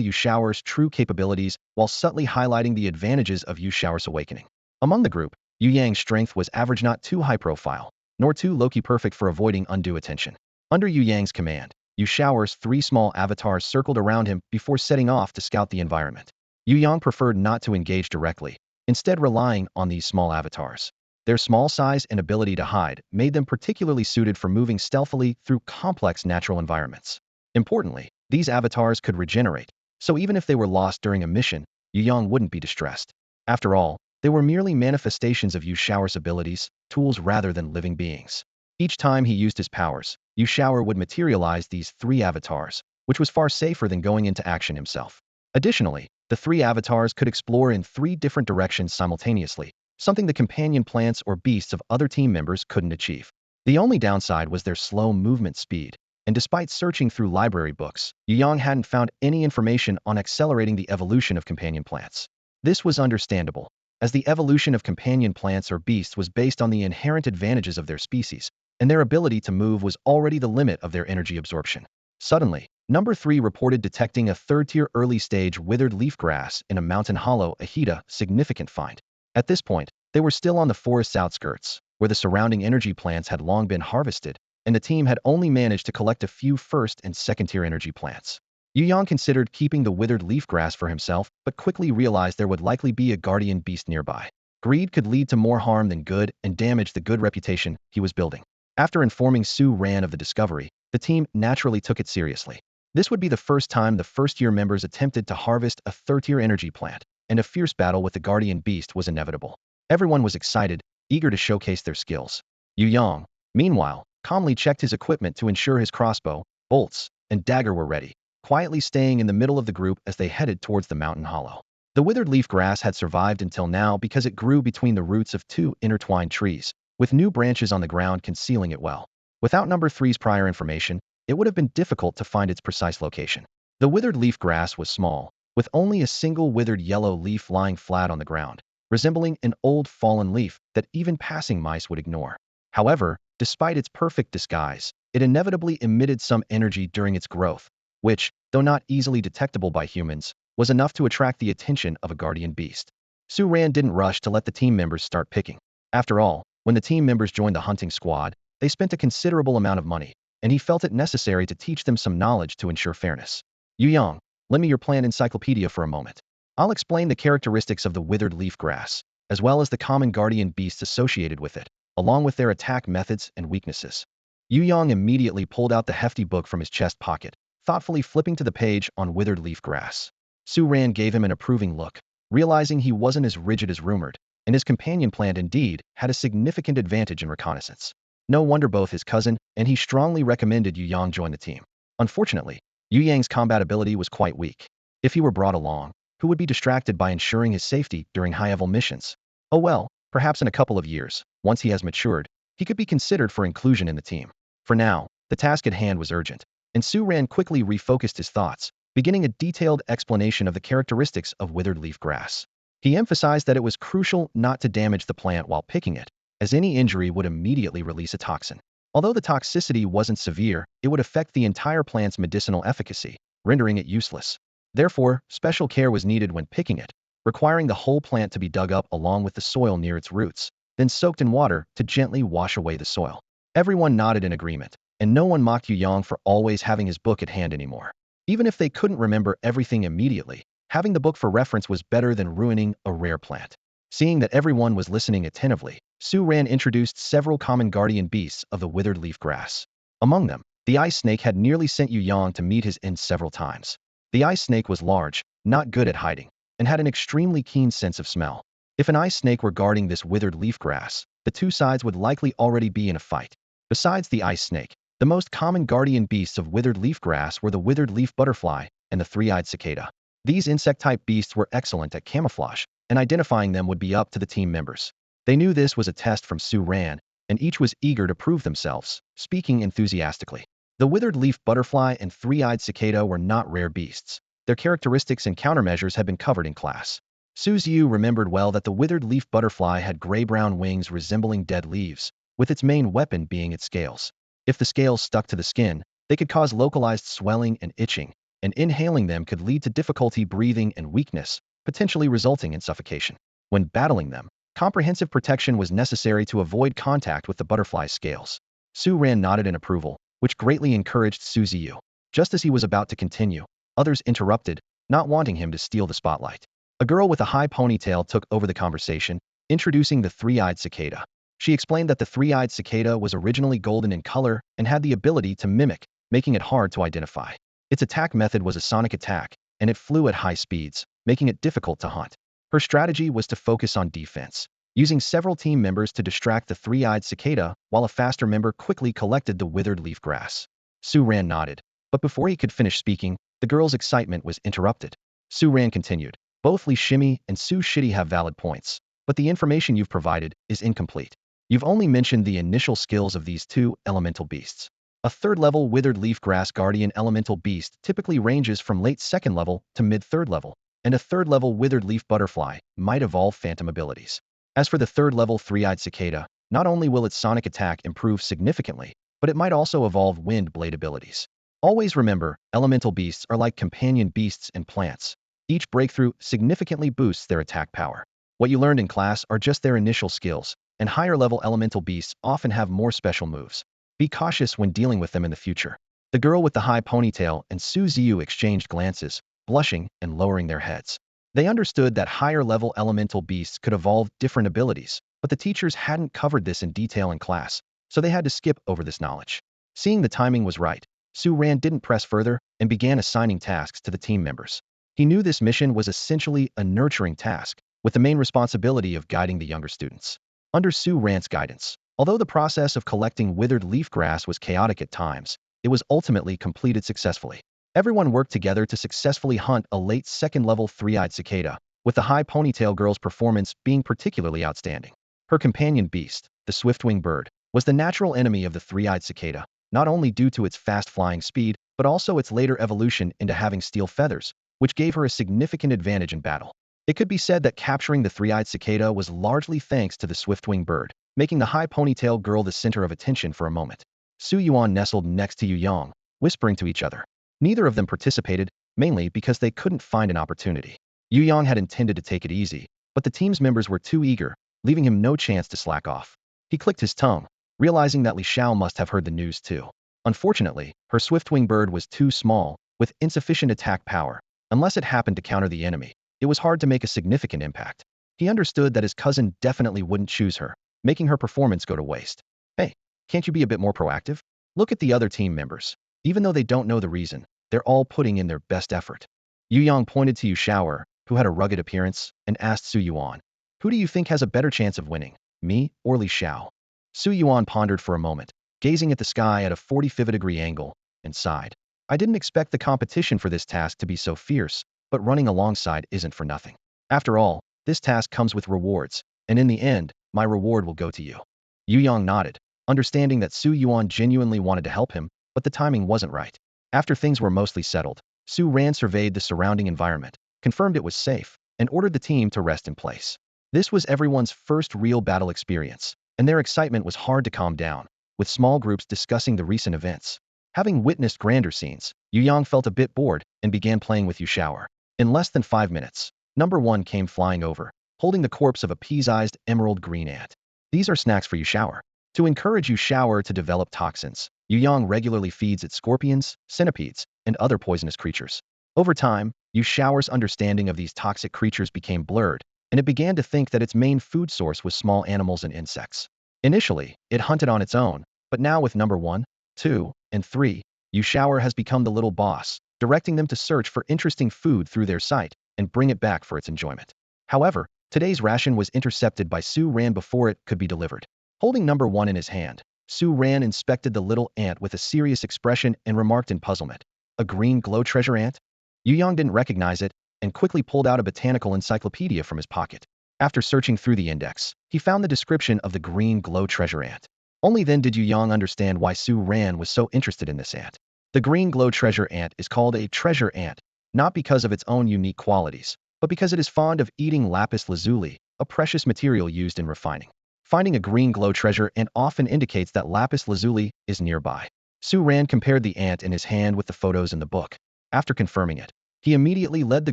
Yu Shao's true capabilities while subtly highlighting the advantages of Yu Shao's awakening. Among the group, Yu Yang's strength was average, not too high profile, nor too low-key perfect for avoiding undue attention. Under Yu Yang's command, Yu Shao's 3 small avatars circled around him before setting off to scout the environment. Yu Yang preferred not to engage directly, instead relying on these small avatars. Their small size and ability to hide made them particularly suited for moving stealthily through complex natural environments. Importantly, these avatars could regenerate, so even if they were lost during a mission, Yu Yang wouldn't be distressed. After all, they were merely manifestations of Yu Shao's abilities, tools rather than living beings. Each time he used his powers, Yu Shao would materialize these 3 avatars, which was far safer than going into action himself. Additionally, the 3 avatars could explore in 3 different directions simultaneously, something the companion plants or beasts of other team members couldn't achieve. The only downside was their slow movement speed, and despite searching through library books, Yu Yang hadn't found any information on accelerating the evolution of companion plants. This was understandable, as the evolution of companion plants or beasts was based on the inherent advantages of their species, and their ability to move was already the limit of their energy absorption. Suddenly, Number 3 reported detecting a 3rd-tier early-stage withered leaf grass in a mountain hollow, a significant find. At this point, they were still on the forest's outskirts, where the surrounding energy plants had long been harvested, and the team had only managed to collect a few 1st and 2nd-tier energy plants. Yu Yang considered keeping the withered leaf grass for himself, but quickly realized there would likely be a guardian beast nearby. Greed could lead to more harm than good and damage the good reputation he was building. After informing Su Ran of the discovery, the team naturally took it seriously. This would be the first time the 1st-year members attempted to harvest a 3rd-tier energy plant, and a fierce battle with the guardian beast was inevitable. Everyone was excited, eager to showcase their skills. Yu Yang, meanwhile, calmly checked his equipment to ensure his crossbow, bolts, and dagger were ready, quietly staying in the middle of the group as they headed towards the mountain hollow. The withered leaf grass had survived until now because it grew between the roots of 2 intertwined trees, with new branches on the ground concealing it well. Without Number 3's prior information, it would have been difficult to find its precise location. The withered leaf grass was small, with only a single withered yellow leaf lying flat on the ground, resembling an old fallen leaf that even passing mice would ignore. However, despite its perfect disguise, it inevitably emitted some energy during its growth, which, though not easily detectable by humans, was enough to attract the attention of a guardian beast. Su Ran didn't rush to let the team members start picking. After all, when the team members joined the hunting squad, they spent a considerable amount of money, and he felt it necessary to teach them some knowledge to ensure fairness. Yu Yang, lend me your plant encyclopedia for a moment. I'll explain the characteristics of the withered leaf grass, as well as the common guardian beasts associated with it, along with their attack methods and weaknesses. Yu Yang immediately pulled out the hefty book from his chest pocket, thoughtfully flipping to the page on withered leaf grass. Su Ran gave him an approving look, realizing he wasn't as rigid as rumored, and his companion plant indeed had a significant advantage in reconnaissance. No wonder both his cousin and he strongly recommended Yu Yang join the team. Unfortunately, Yu Yang's combat ability was quite weak. If he were brought along, who would be distracted by ensuring his safety during high-level missions? Oh well, perhaps in a couple of years, once he has matured, he could be considered for inclusion in the team. For now, the task at hand was urgent, and Su Ran quickly refocused his thoughts, beginning a detailed explanation of the characteristics of withered leaf grass. He emphasized that it was crucial not to damage the plant while picking it, as any injury would immediately release a toxin. Although the toxicity wasn't severe, it would affect the entire plant's medicinal efficacy, rendering it useless. Therefore, special care was needed when picking it, requiring the whole plant to be dug up along with the soil near its roots, then soaked in water to gently wash away the soil. Everyone nodded in agreement, and no one mocked Yu Yang for always having his book at hand anymore. Even if they couldn't remember everything immediately, having the book for reference was better than ruining a rare plant. Seeing that everyone was listening attentively, Su Ran introduced several common guardian beasts of the withered leaf grass. Among them, the ice snake had nearly sent Yu Yang to meet his end several times. The ice snake was large, not good at hiding, and had an extremely keen sense of smell. If an ice snake were guarding this withered leaf grass, the two sides would likely already be in a fight. Besides the ice snake, the most common guardian beasts of withered leaf grass were the withered leaf butterfly and the three-eyed cicada. These insect-type beasts were excellent at camouflage, and identifying them would be up to the team members. They knew this was a test from Su Ran, and each was eager to prove themselves, speaking enthusiastically. The withered leaf butterfly and three-eyed cicada were not rare beasts. Their characteristics and countermeasures had been covered in class. Su Ziyu remembered well that the withered leaf butterfly had gray-brown wings resembling dead leaves, with its main weapon being its scales. If the scales stuck to the skin, they could cause localized swelling and itching, and inhaling them could lead to difficulty breathing and weakness, potentially resulting in suffocation. When battling them, comprehensive protection was necessary to avoid contact with the butterfly's scales. Su Ran nodded in approval, which greatly encouraged Su Ziyu. Just as he was about to continue, others interrupted, not wanting him to steal the spotlight. A girl with a high ponytail took over the conversation, introducing the three-eyed cicada. She explained that the three-eyed cicada was originally golden in color and had the ability to mimic, making it hard to identify. Its attack method was a sonic attack, and it flew at high speeds, making it difficult to hunt. Her strategy was to focus on defense, using several team members to distract the three-eyed cicada while a faster member quickly collected the withered leaf grass. Su Ran nodded, but before he could finish speaking, the girl's excitement was interrupted. Su Ran continued, "Both Li Shimi and Su Shidi have valid points, but the information you've provided is incomplete. You've only mentioned the initial skills of these two elemental beasts. A third-level withered leaf grass guardian elemental beast typically ranges from late second level to mid-third level, and a third-level withered leaf butterfly might evolve phantom abilities. As for the third-level three-eyed cicada, not only will its sonic attack improve significantly, but it might also evolve wind blade abilities. Always remember, elemental beasts are like companion beasts and plants. Each breakthrough significantly boosts their attack power. What you learned in class are just their initial skills, and higher-level elemental beasts often have more special moves. Be cautious when dealing with them in the future." The girl with the high ponytail and Su Ziyu exchanged glances, blushing and lowering their heads. They understood that higher-level elemental beasts could evolve different abilities, but the teachers hadn't covered this in detail in class, so they had to skip over this knowledge. Seeing the timing was right, Su Ran didn't press further and began assigning tasks to the team members. He knew this mission was essentially a nurturing task, with the main responsibility of guiding the younger students. Under Su Ran's guidance, although the process of collecting withered leaf grass was chaotic at times, it was ultimately completed successfully. Everyone worked together to successfully hunt a late second-level three-eyed cicada, with the high ponytail girl's performance being particularly outstanding. Her companion beast, the swift-winged bird, was the natural enemy of the three-eyed cicada, not only due to its fast-flying speed, but also its later evolution into having steel feathers, which gave her a significant advantage in battle. It could be said that capturing the three-eyed cicada was largely thanks to the swift-winged bird, making the high ponytail girl the center of attention for a moment. Su Yuan nestled next to Yu Yang, whispering to each other. Neither of them participated, mainly because they couldn't find an opportunity. Yu Yang had intended to take it easy, but the team's members were too eager, leaving him no chance to slack off. He clicked his tongue, realizing that Li Xiao must have heard the news too. Unfortunately, her swift-winged bird was too small, with insufficient attack power. Unless it happened to counter the enemy, it was hard to make a significant impact. He understood that his cousin definitely wouldn't choose her, making her performance go to waste. "Hey, can't you be a bit more proactive? Look at the other team members. Even though they don't know the reason, they're all putting in their best effort." Yu Yang pointed to Yu Shaoer, who had a rugged appearance, and asked Su Yuan, "Who do you think has a better chance of winning, me or Li Xiao?" Su Yuan pondered for a moment, gazing at the sky at a 45-degree angle, and sighed. "I didn't expect the competition for this task to be so fierce, but running alongside isn't for nothing. After all, this task comes with rewards, and in the end, my reward will go to you." Yu Yang nodded, understanding that Su Yuan genuinely wanted to help him, but the timing wasn't right. After things were mostly settled, Su Ran surveyed the surrounding environment, confirmed it was safe, and ordered the team to rest in place. This was everyone's first real battle experience, and their excitement was hard to calm down, with small groups discussing the recent events. Having witnessed grander scenes, Yu Yang felt a bit bored and began playing with Yu Shaoer. In less than 5 minutes, number 1 came flying over, holding the corpse of a pea-sized emerald green ant. "These are snacks for Yu Shaoer." To encourage Yu Shaoer to develop toxins, Yu Yang regularly feeds it scorpions, centipedes, and other poisonous creatures. Over time, Yu Shaoer's understanding of these toxic creatures became blurred, and it began to think that its main food source was small animals and insects. Initially, it hunted on its own, but now with number 1, 2, and 3, Yu Shaoer has become the little boss, directing them to search for interesting food through their sight and bring it back for its enjoyment. However, Today's ration was intercepted by Su Ran before it could be delivered. Holding number 1 in his hand, Su Ran inspected the little ant with a serious expression and remarked in puzzlement, "A green glow treasure ant?" Yu Yang didn't recognize it and quickly pulled out a botanical encyclopedia from his pocket. After searching through the index, he found the description of the green glow treasure ant. Only then did Yu Yang understand why Su Ran was so interested in this ant. The green glow treasure ant is called a treasure ant, not because of its own unique qualities, but because it is fond of eating lapis lazuli, a precious material used in refining. Finding a green glow treasure ant often indicates that lapis lazuli is nearby. Su Ran compared the ant in his hand with the photos in the book. After confirming it, he immediately led the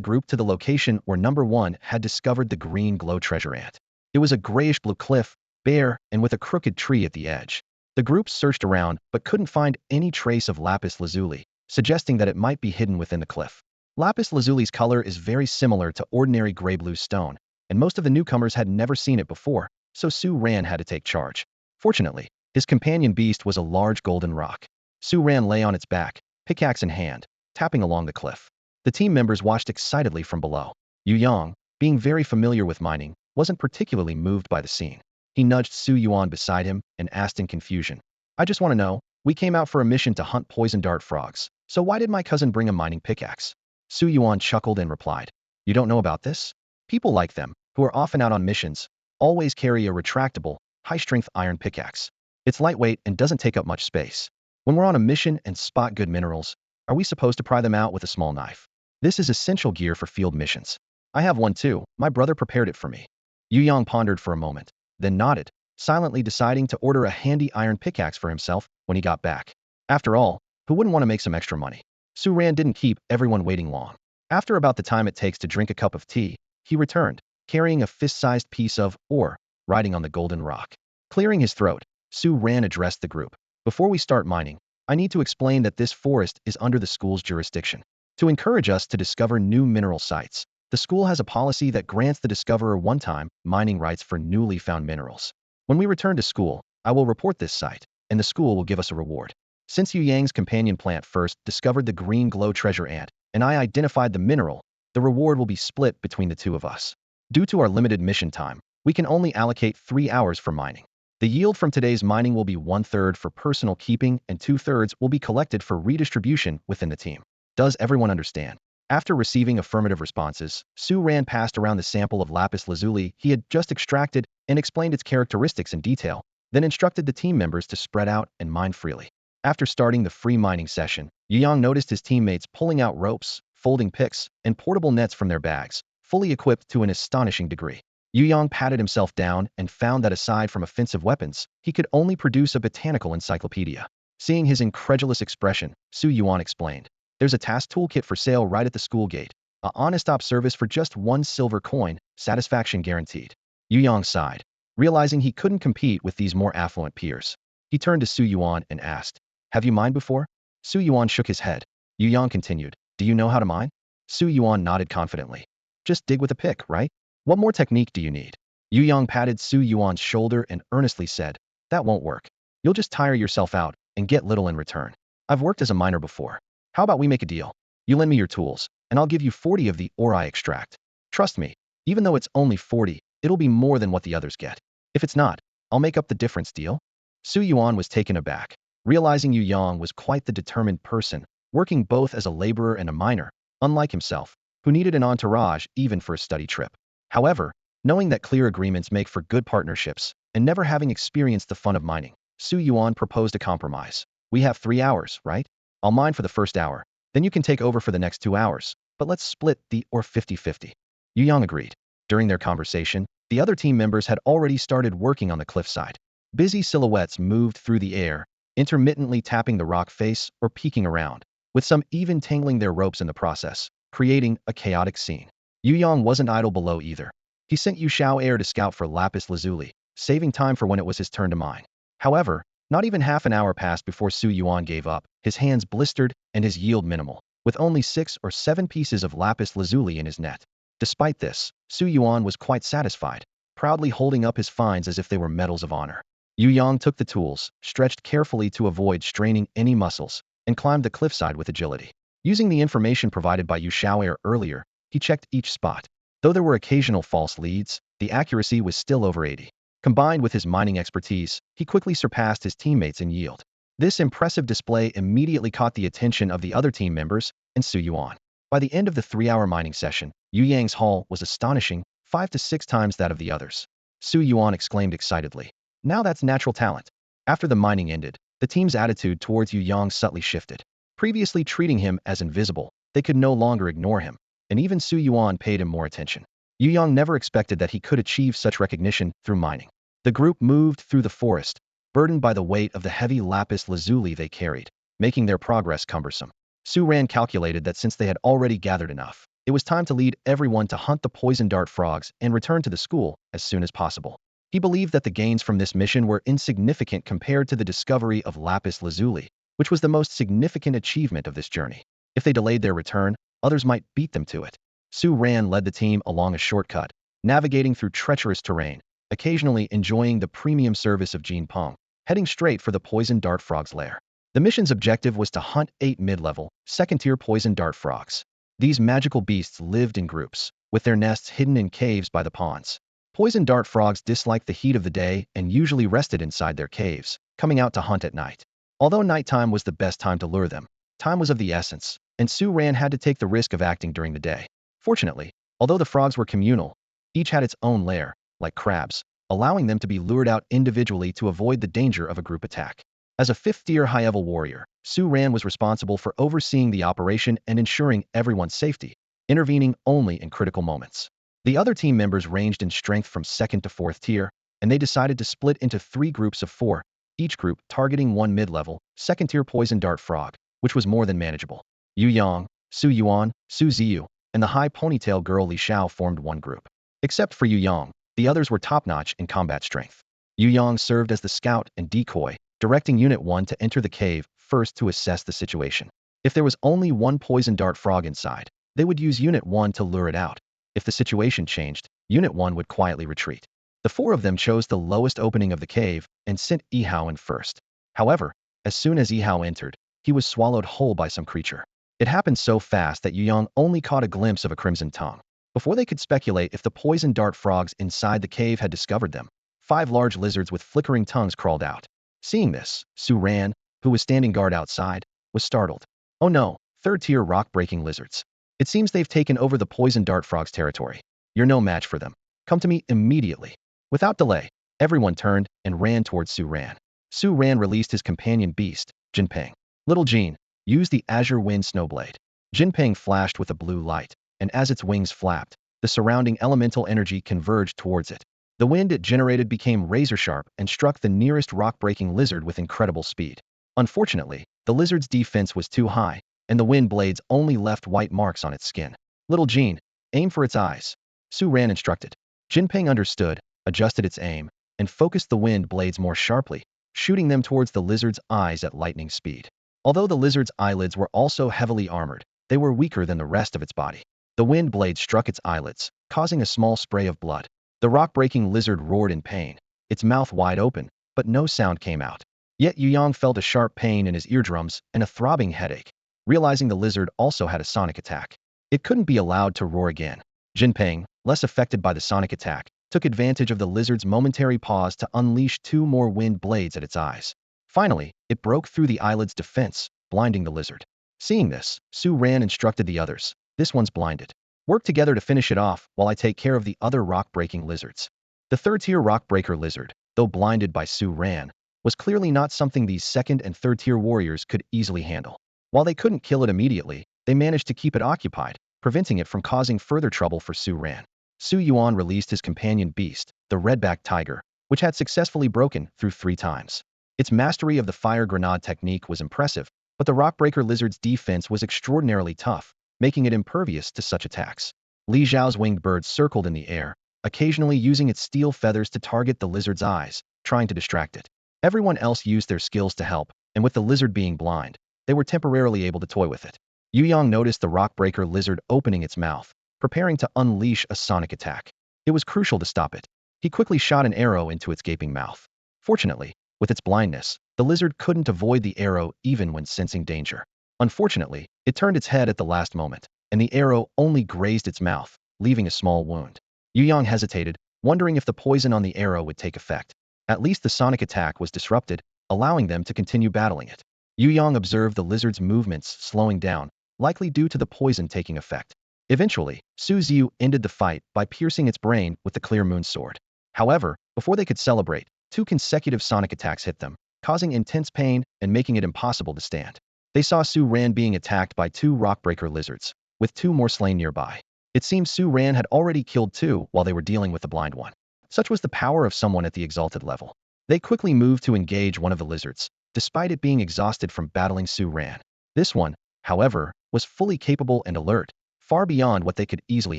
group to the location where number 1 had discovered the green glow treasure ant. It was a grayish-blue cliff, bare, and with a crooked tree at the edge. The group searched around but couldn't find any trace of lapis lazuli, suggesting that it might be hidden within the cliff. Lapis lazuli's color is very similar to ordinary gray-blue stone, and most of the newcomers had never seen it before, so Su Ran had to take charge. Fortunately, his companion beast was a large golden rock. Su Ran lay on its back, pickaxe in hand, tapping along the cliff. The team members watched excitedly from below. Yu Yang, being very familiar with mining, wasn't particularly moved by the scene. He nudged Su Yuan beside him and asked in confusion, "I just want to know, we came out for a mission to hunt poison dart frogs, so why did my cousin bring a mining pickaxe?" Su Yuan chuckled and replied, "You don't know about this? People like them, who are often out on missions, always carry a retractable, high-strength iron pickaxe. It's lightweight and doesn't take up much space. When we're on a mission and spot good minerals, are we supposed to pry them out with a small knife? This is essential gear for field missions. I have one too, my brother prepared it for me." Yu Yang pondered for a moment, then nodded, silently deciding to order a handy iron pickaxe for himself when he got back. After all, who wouldn't want to make some extra money? Su Ran didn't keep everyone waiting long. After about the time it takes to drink a cup of tea, he returned, carrying a fist-sized piece of ore, riding on the golden rock. Clearing his throat, Su Ran addressed the group. "Before we start mining, I need to explain that this forest is under the school's jurisdiction. To encourage us to discover new mineral sites, the school has a policy that grants the discoverer one-time mining rights for newly found minerals. When we return to school, I will report this site, and the school will give us a reward. Since Yu Yang's companion plant first discovered the green glow treasure ant, and I identified the mineral, the reward will be split between the two of us. Due to our limited mission time, we can only allocate 3 hours for mining. The yield from today's mining will be 1/3 for personal keeping and 2/3 will be collected for redistribution within the team. Does everyone understand?" After receiving affirmative responses, Su Ran passed around the sample of lapis lazuli he had just extracted and explained its characteristics in detail, then instructed the team members to spread out and mine freely. After starting the free mining session, Yu Yang noticed his teammates pulling out ropes, folding picks, and portable nets from their bags, fully equipped to an astonishing degree. Yu Yang patted himself down and found that aside from offensive weapons, he could only produce a botanical encyclopedia. Seeing his incredulous expression, Su Yuan explained, "There's a task toolkit for sale right at the school gate. A honest op service for just 1 silver coin, satisfaction guaranteed." Yu Yang sighed, realizing he couldn't compete with these more affluent peers. He turned to Su Yuan and asked, "Have you mined before?" Su Yuan shook his head. Yu Yang continued, "Do you know how to mine?" Su Yuan nodded confidently. "Just dig with a pick, right? What more technique do you need?" Yu Yang patted Su Yuan's shoulder and earnestly said, "That won't work. You'll just tire yourself out and get little in return. I've worked as a miner before. How about we make a deal? You lend me your tools, and I'll give you 40 of the ore I extract. Trust me, even though it's only 40, it'll be more than what the others get. If it's not, I'll make up the difference, deal?" Su Yuan was taken aback, realizing Yu Yang was quite the determined person, working both as a laborer and a miner, unlike himself, who needed an entourage even for a study trip. However, knowing that clear agreements make for good partnerships, and never having experienced the fun of mining, Su Yuan proposed a compromise. "We have 3 hours, right? I'll mine for the first hour, then you can take over for the next 2 hours, but let's split the ore 50-50. Yu Yang agreed. During their conversation, the other team members had already started working on the cliffside. Busy silhouettes moved through the air, intermittently tapping the rock face or peeking around, with some even tangling their ropes in the process, creating a chaotic scene. Yu Yang wasn't idle below either. He sent Yu Xiao'er to scout for lapis lazuli, saving time for when it was his turn to mine. However, not even half an hour passed before Su Yuan gave up, his hands blistered and his yield minimal, with only 6 or 7 pieces of lapis lazuli in his net. Despite this, Su Yuan was quite satisfied, proudly holding up his finds as if they were medals of honor. Yu Yang took the tools, stretched carefully to avoid straining any muscles, and climbed the cliffside with agility. Using the information provided by Yu Xiao'er earlier, he checked each spot. Though there were occasional false leads, the accuracy was still over 80. Combined with his mining expertise, he quickly surpassed his teammates in yield. This impressive display immediately caught the attention of the other team members and Su Yuan. By the end of the 3-hour mining session, Yu Yang's haul was astonishing, 5 to 6 times that of the others. Su Yuan exclaimed excitedly. Now that's natural talent. After the mining ended, the team's attitude towards Yu Yang subtly shifted. Previously treating him as invisible, they could no longer ignore him, and even Su Yuan paid him more attention. Yu Yang never expected that he could achieve such recognition through mining. The group moved through the forest, burdened by the weight of the heavy lapis lazuli they carried, making their progress cumbersome. Su Ran calculated that since they had already gathered enough, it was time to lead everyone to hunt the poison dart frogs and return to the school as soon as possible. He believed that the gains from this mission were insignificant compared to the discovery of lapis lazuli, which was the most significant achievement of this journey. If they delayed their return, others might beat them to it. Su Ran led the team along a shortcut, navigating through treacherous terrain, occasionally enjoying the premium service of Jin Peng, heading straight for the poison dart frog's lair. The mission's objective was to hunt 8 mid-level, second-tier poison dart frogs. These magical beasts lived in groups, with their nests hidden in caves by the ponds. Poison dart frogs disliked the heat of the day and usually rested inside their caves, coming out to hunt at night. Although nighttime was the best time to lure them, time was of the essence, and Su Ran had to take the risk of acting during the day. Fortunately, although the frogs were communal, each had its own lair, like crabs, allowing them to be lured out individually to avoid the danger of a group attack. As a 5th-tier high-level warrior, Su Ran was responsible for overseeing the operation and ensuring everyone's safety, intervening only in critical moments. The other team members ranged in strength from 2nd to 4th tier, and they decided to split into 3 groups of 4, each group targeting 1 mid-level, 2nd-tier poison dart frog, which was more than manageable. Yu Yang, Su Yuan, Su Ziyu, and the high ponytail girl Li Xiao formed one group. Except for Yu Yang, the others were top-notch in combat strength. Yu Yang served as the scout and decoy, directing Unit 1 to enter the cave first to assess the situation. If there was only one poison dart frog inside, they would use Unit 1 to lure it out. If the situation changed, Unit 1 would quietly retreat. The 4 of them chose the lowest opening of the cave and sent Yihao in first. However, as soon as Yihao entered, he was swallowed whole by some creature. It happened so fast that Yu Yang only caught a glimpse of a crimson tongue. Before they could speculate if the poison dart frogs inside the cave had discovered them, 5 large lizards with flickering tongues crawled out. Seeing this, Su Ran, who was standing guard outside, was startled. Oh no, 3rd-tier rock-breaking lizards. It seems they've taken over the poison dart frog's territory. You're no match for them. Come to me immediately. Without delay, everyone turned and ran towards Su Ran. Su Ran released his companion beast, Jinpeng. Little Jin, use the Azure Wind Snowblade. Jinpeng flashed with a blue light, and as its wings flapped, the surrounding elemental energy converged towards it. The wind it generated became razor-sharp and struck the nearest rock-breaking lizard with incredible speed. Unfortunately, the lizard's defense was too high, and the wind blades only left white marks on its skin. Little Jin, aim for its eyes. Su Ran instructed. Jinpeng understood, adjusted its aim, and focused the wind blades more sharply, shooting them towards the lizard's eyes at lightning speed. Although the lizard's eyelids were also heavily armored, they were weaker than the rest of its body. The wind blade struck its eyelids, causing a small spray of blood. The rock-breaking lizard roared in pain, its mouth wide open, but no sound came out. Yet Yu Yang felt a sharp pain in his eardrums and a throbbing headache, realizing the lizard also had a sonic attack. It couldn't be allowed to roar again. Jinpeng, less affected by the sonic attack, took advantage of the lizard's momentary pause to unleash 2 more wind blades at its eyes. Finally, it broke through the eyelid's defense, blinding the lizard. Seeing this, Su Ran instructed the others. This one's blinded. Work together to finish it off while I take care of the other rock-breaking lizards. The 3rd-tier rock-breaker lizard, though blinded by Su Ran, was clearly not something these 2nd and 3rd-tier warriors could easily handle. While they couldn't kill it immediately, they managed to keep it occupied, preventing it from causing further trouble for Su Ran. Su Yuan released his companion beast, the red-backed tiger, which had successfully broken through 3 times. Its mastery of the fire grenade technique was impressive, but the rockbreaker lizard's defense was extraordinarily tough, making it impervious to such attacks. Li Zhao's winged bird circled in the air, occasionally using its steel feathers to target the lizard's eyes, trying to distract it. Everyone else used their skills to help, and with the lizard being blind, they were temporarily able to toy with it. Yu Yang noticed the rockbreaker lizard opening its mouth, preparing to unleash a sonic attack. It was crucial to stop it. He quickly shot an arrow into its gaping mouth. Fortunately, with its blindness, the lizard couldn't avoid the arrow even when sensing danger. Unfortunately, it turned its head at the last moment, and the arrow only grazed its mouth, leaving a small wound. Yu Yang hesitated, wondering if the poison on the arrow would take effect. At least the sonic attack was disrupted, allowing them to continue battling it. Yu Yang observed the lizard's movements slowing down, likely due to the poison taking effect. Eventually, Su Xiu ended the fight by piercing its brain with the clear moon sword. However, before they could celebrate, 2 consecutive sonic attacks hit them, causing intense pain and making it impossible to stand. They saw Su Ran being attacked by 2 rockbreaker lizards, with 2 more slain nearby. It seems Su Ran had already killed 2 while they were dealing with the blind one. Such was the power of someone at the exalted level. They quickly moved to engage one of the lizards, despite it being exhausted from battling Su Ran. This one, however, was fully capable and alert, far beyond what they could easily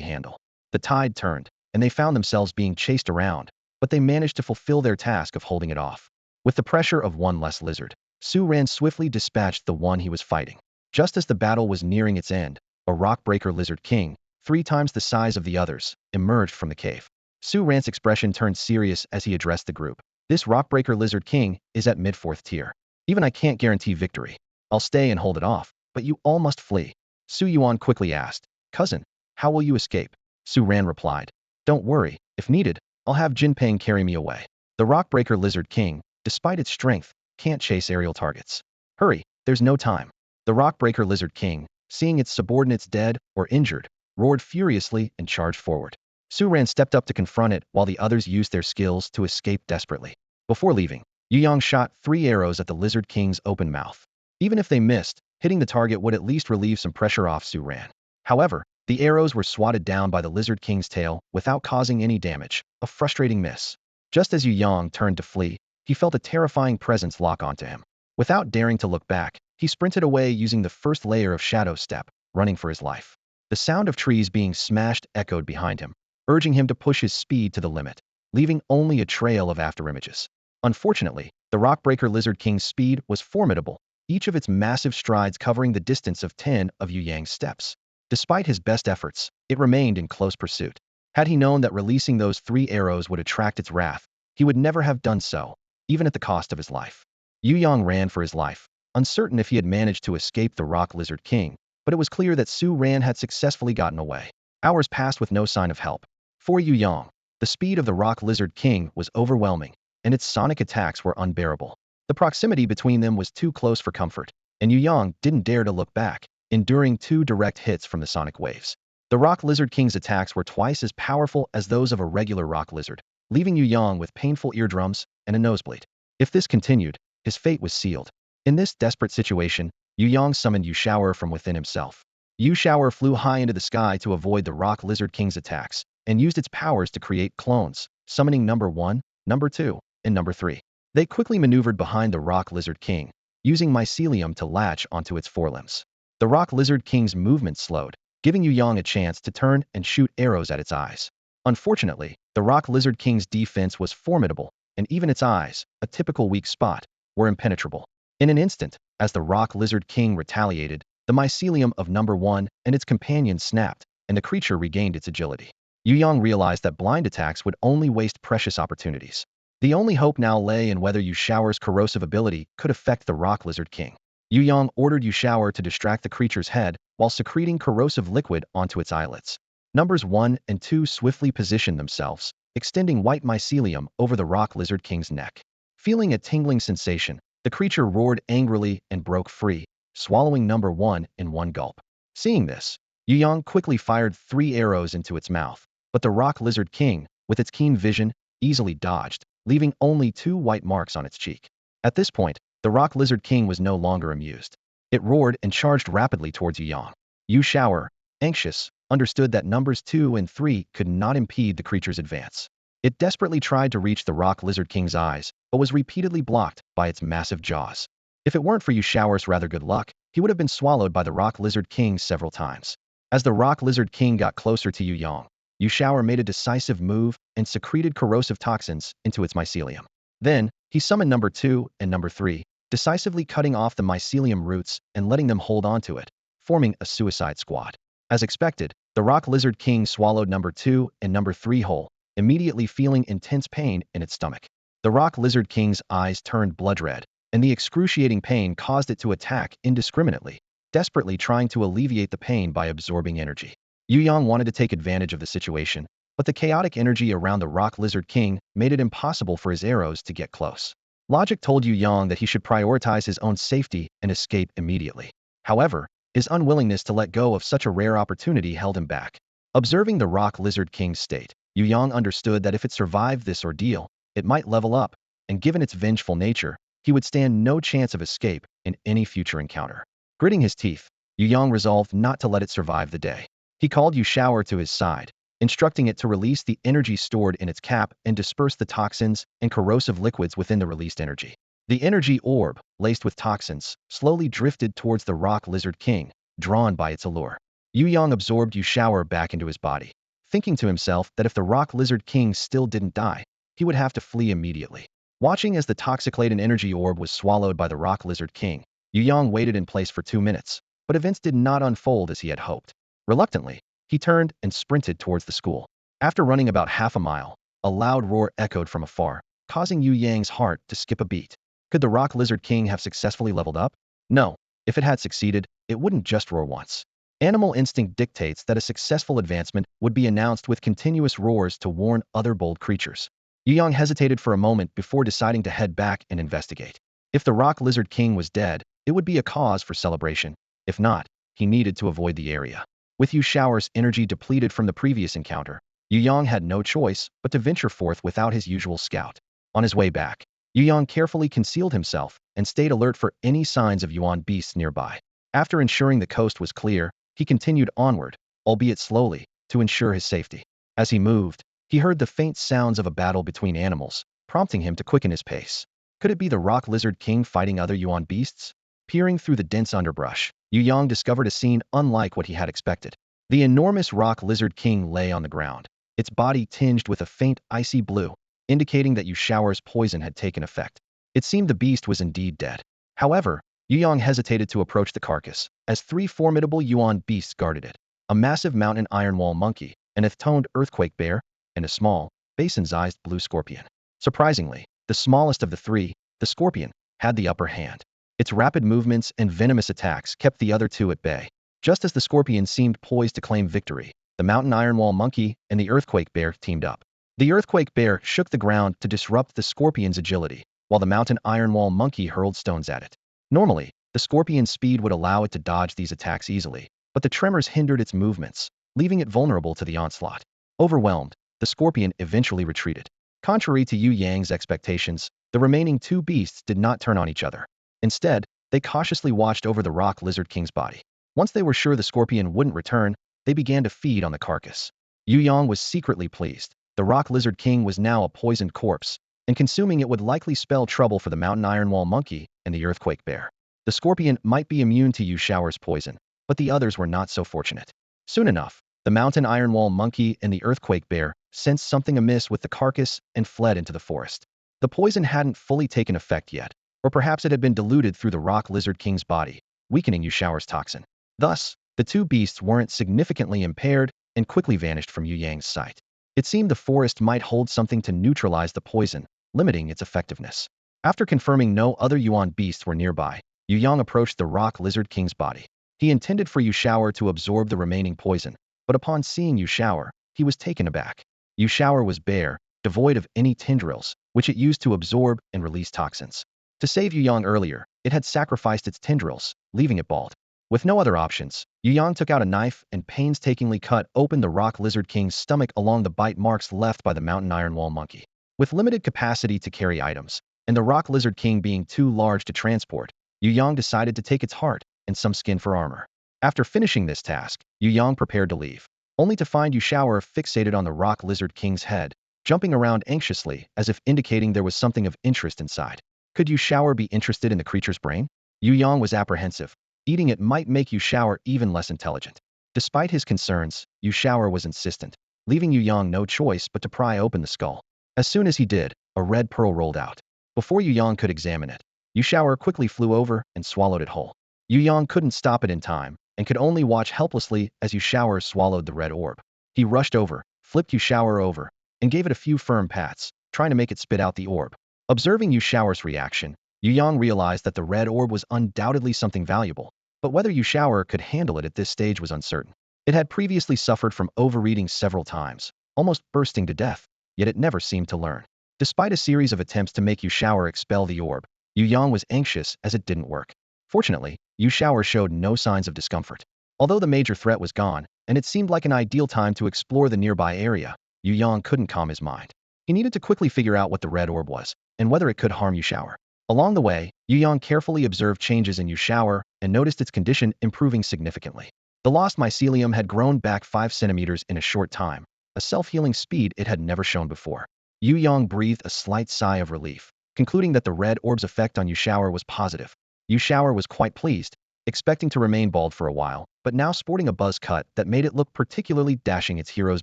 handle. The tide turned, and they found themselves being chased around, but they managed to fulfill their task of holding it off. With the pressure of one less lizard, Su Ran swiftly dispatched the one he was fighting. Just as the battle was nearing its end, a rockbreaker lizard king, 3 times the size of the others, emerged from the cave. Su Ran's expression turned serious as he addressed the group. This rockbreaker lizard king is at mid-4th tier. Even I can't guarantee victory. I'll stay and hold it off, but you all must flee. Su Yuan quickly asked, Cousin, how will you escape? Su Ran replied, Don't worry, if needed, I'll have Jinpeng carry me away. The rockbreaker lizard king, despite its strength, can't chase aerial targets. Hurry, there's no time. The rockbreaker lizard king, seeing its subordinates dead or injured, roared furiously and charged forward. Su Ran stepped up to confront it while the others used their skills to escape desperately. Before leaving, Yu Yang shot 3 arrows at the lizard king's open mouth. Even if they missed, hitting the target would at least relieve some pressure off Su Ran. However, the arrows were swatted down by the lizard king's tail without causing any damage, a frustrating miss. Just as Yu Yang turned to flee, he felt a terrifying presence lock onto him. Without daring to look back, he sprinted away using the first layer of shadow step, running for his life. The sound of trees being smashed echoed behind him, urging him to push his speed to the limit, leaving only a trail of afterimages. Unfortunately, the rockbreaker lizard king's speed was formidable, each of its massive strides covering the distance of 10 of Yu Yang's steps. Despite his best efforts, it remained in close pursuit. Had he known that releasing those 3 arrows would attract its wrath, he would never have done so, even at the cost of his life. Yu Yang ran for his life, uncertain if he had managed to escape the rock lizard king, but it was clear that Su Ran had successfully gotten away. Hours passed with no sign of help. For Yu Yang, the speed of the rock lizard king was overwhelming, and its sonic attacks were unbearable. The proximity between them was too close for comfort, and Yu Yang didn't dare to look back, enduring 2 direct hits from the sonic waves. The rock lizard king's attacks were twice as powerful as those of a regular rock lizard, leaving Yu Yang with painful eardrums and a nosebleed. If this continued, his fate was sealed. In this desperate situation, Yu Yang summoned Yu Shower from within himself. Yu Shower flew high into the sky to avoid the rock lizard king's attacks, and used its powers to create clones, summoning number 1, number 2, and number 3. They quickly maneuvered behind the rock lizard king, using mycelium to latch onto its forelimbs. The rock lizard king's movement slowed, giving Yu Yang a chance to turn and shoot arrows at its eyes. Unfortunately, the rock lizard king's defense was formidable, and even its eyes, a typical weak spot, were impenetrable. In an instant, as the rock lizard king retaliated, the mycelium of number 1 and its companion snapped, and the creature regained its agility. Yu Yang realized that blind attacks would only waste precious opportunities. The only hope now lay in whether Yu Shower's corrosive ability could affect the rock lizard king. Yu Yang ordered Yu Shower to distract the creature's head while secreting corrosive liquid onto its eyelids. Numbers 1 and 2 swiftly positioned themselves, extending white mycelium over the rock lizard king's neck. Feeling a tingling sensation, the creature roared angrily and broke free, swallowing number 1 in one gulp. Seeing this, Yu Yang quickly fired 3 arrows into its mouth, but the rock lizard king, with its keen vision, easily dodged, leaving only 2 white marks on its cheek. At this point, the rock lizard king was no longer amused. It roared and charged rapidly towards Yu Yang. Yu Shower, anxious, understood that numbers 2 and 3 could not impede the creature's advance. It desperately tried to reach the rock lizard king's eyes, but was repeatedly blocked by its massive jaws. If it weren't for Yu Shower's rather good luck, he would have been swallowed by the rock lizard king several times. As the rock lizard king got closer to Yu Yang, Yu Shower made a decisive move and secreted corrosive toxins into its mycelium. Then, he summoned number 2 and number 3, decisively cutting off the mycelium roots and letting them hold onto it, forming a suicide squad. As expected, the rock lizard king swallowed number 2 and number 3 whole, immediately feeling intense pain in its stomach. The rock lizard king's eyes turned blood red, and the excruciating pain caused it to attack indiscriminately, desperately trying to alleviate the pain by absorbing energy. Yu Yang wanted to take advantage of the situation, but the chaotic energy around the Rock Lizard King made it impossible for his arrows to get close. Logic told Yu Yang that he should prioritize his own safety and escape immediately. However, his unwillingness to let go of such a rare opportunity held him back. Observing the Rock Lizard King's state, Yu Yang understood that if it survived this ordeal, it might level up, and given its vengeful nature, he would stand no chance of escape in any future encounter. Gritting his teeth, Yu Yang resolved not to let it survive the day. He called Yu Shower to his side, instructing it to release the energy stored in its cap and disperse the toxins and corrosive liquids within the released energy. The energy orb, laced with toxins, slowly drifted towards the Rock Lizard King, drawn by its allure. Yu Yang absorbed Yu Shower back into his body, thinking to himself that if the Rock Lizard King still didn't die, he would have to flee immediately. Watching as the toxic-laden energy orb was swallowed by the Rock Lizard King, Yu Yang waited in place for 2 minutes, but events did not unfold as he had hoped. Reluctantly, he turned and sprinted towards the school. After running about half a mile, a loud roar echoed from afar, causing Yu Yang's heart to skip a beat. Could the Rock Lizard King have successfully leveled up? No. If it had succeeded, it wouldn't just roar once. Animal instinct dictates that a successful advancement would be announced with continuous roars to warn other bold creatures. Yu Yang hesitated for a moment before deciding to head back and investigate. If the Rock Lizard King was dead, it would be a cause for celebration. If not, he needed to avoid the area. With Yu Shower's energy depleted from the previous encounter, Yu Yang had no choice but to venture forth without his usual scout. On his way back, Yu Yang carefully concealed himself and stayed alert for any signs of Yuan beasts nearby. After ensuring the coast was clear, he continued onward, albeit slowly, to ensure his safety. As he moved, he heard the faint sounds of a battle between animals, prompting him to quicken his pace. Could it be the Rock Lizard King fighting other Yuan beasts? Peering through the dense underbrush, Yu Yang discovered a scene unlike what he had expected. The enormous Rock Lizard King lay on the ground, its body tinged with a faint icy blue, indicating that Yu Shower's poison had taken effect. It seemed the beast was indeed dead. However, Yu Yang hesitated to approach the carcass, as 3 formidable Yuan beasts guarded it. A massive mountain ironwall monkey, an eth-toned earthquake bear, and a small, basin-sized blue scorpion. Surprisingly, the smallest of the 3, the scorpion, had the upper hand. Its rapid movements and venomous attacks kept the other 2 at bay. Just as the scorpion seemed poised to claim victory, the mountain ironwall monkey and the earthquake bear teamed up. The earthquake bear shook the ground to disrupt the scorpion's agility, while the mountain ironwall monkey hurled stones at it. Normally, the scorpion's speed would allow it to dodge these attacks easily, but the tremors hindered its movements, leaving it vulnerable to the onslaught. Overwhelmed, the scorpion eventually retreated. Contrary to Yu Yang's expectations, the remaining 2 beasts did not turn on each other. Instead, they cautiously watched over the Rock Lizard King's body. Once they were sure the scorpion wouldn't return, they began to feed on the carcass. Yu Yang was secretly pleased. The Rock Lizard King was now a poisoned corpse, and consuming it would likely spell trouble for the mountain ironwall monkey and the earthquake bear. The scorpion might be immune to Yu Shower's poison, but the others were not so fortunate. Soon enough, the mountain ironwall monkey and the earthquake bear sensed something amiss with the carcass and fled into the forest. The poison hadn't fully taken effect yet, or perhaps it had been diluted through the Rock Lizard King's body, weakening Yu Shower's toxin. Thus, the 2 beasts weren't significantly impaired and quickly vanished from Yu Yang's sight. It seemed the forest might hold something to neutralize the poison, limiting its effectiveness. After confirming no other Yuan beasts were nearby, Yu Yang approached the Rock Lizard King's body. He intended for Yu Shower to absorb the remaining poison, but upon seeing Yu Shower, he was taken aback. Yu Shower was bare, devoid of any tendrils, which it used to absorb and release toxins. To save Yu Yang earlier, it had sacrificed its tendrils, leaving it bald. With no other options, Yu Yang took out a knife and painstakingly cut open the Rock Lizard King's stomach along the bite marks left by the mountain ironwall monkey. With limited capacity to carry items, and the Rock Lizard King being too large to transport, Yu Yang decided to take its heart and some skin for armor. After finishing this task, Yu Yang prepared to leave, only to find Yu Shower fixated on the Rock Lizard King's head, jumping around anxiously as if indicating there was something of interest inside. Could Yu Shower be interested in the creature's brain? Yu Yang was apprehensive. Eating it might make Yu Shower even less intelligent. Despite his concerns, Yu Shower was insistent, leaving Yu Yang no choice but to pry open the skull. As soon as he did, a red pearl rolled out. Before Yu Yang could examine it, Yu Shower quickly flew over and swallowed it whole. Yu Yang couldn't stop it in time, and could only watch helplessly as Yu Shower swallowed the red orb. He rushed over, flipped Yu Shower over, and gave it a few firm pats, trying to make it spit out the orb. Observing Yu Shower's reaction, Yu Yang realized that the red orb was undoubtedly something valuable, but whether Yu Shower could handle it at this stage was uncertain. It had previously suffered from overeating several times, almost bursting to death, yet it never seemed to learn. Despite a series of attempts to make Yu Shower expel the orb, Yu Yang was anxious as it didn't work. Fortunately, Yu Shower showed no signs of discomfort. Although the major threat was gone, and it seemed like an ideal time to explore the nearby area, Yu Yang couldn't calm his mind. He needed to quickly figure out what the red orb was, and whether it could harm Yu Shower. Along the way, Yu Yang carefully observed changes in Yu Shower and noticed its condition improving significantly. The lost mycelium had grown back 5 centimeters in a short time, a self-healing speed it had never shown before. Yu Yang breathed a slight sigh of relief, concluding that the red orb's effect on Yu Shower was positive. Yu Shower was quite pleased, expecting to remain bald for a while, but now sporting a buzz cut that made it look particularly dashing, its hero's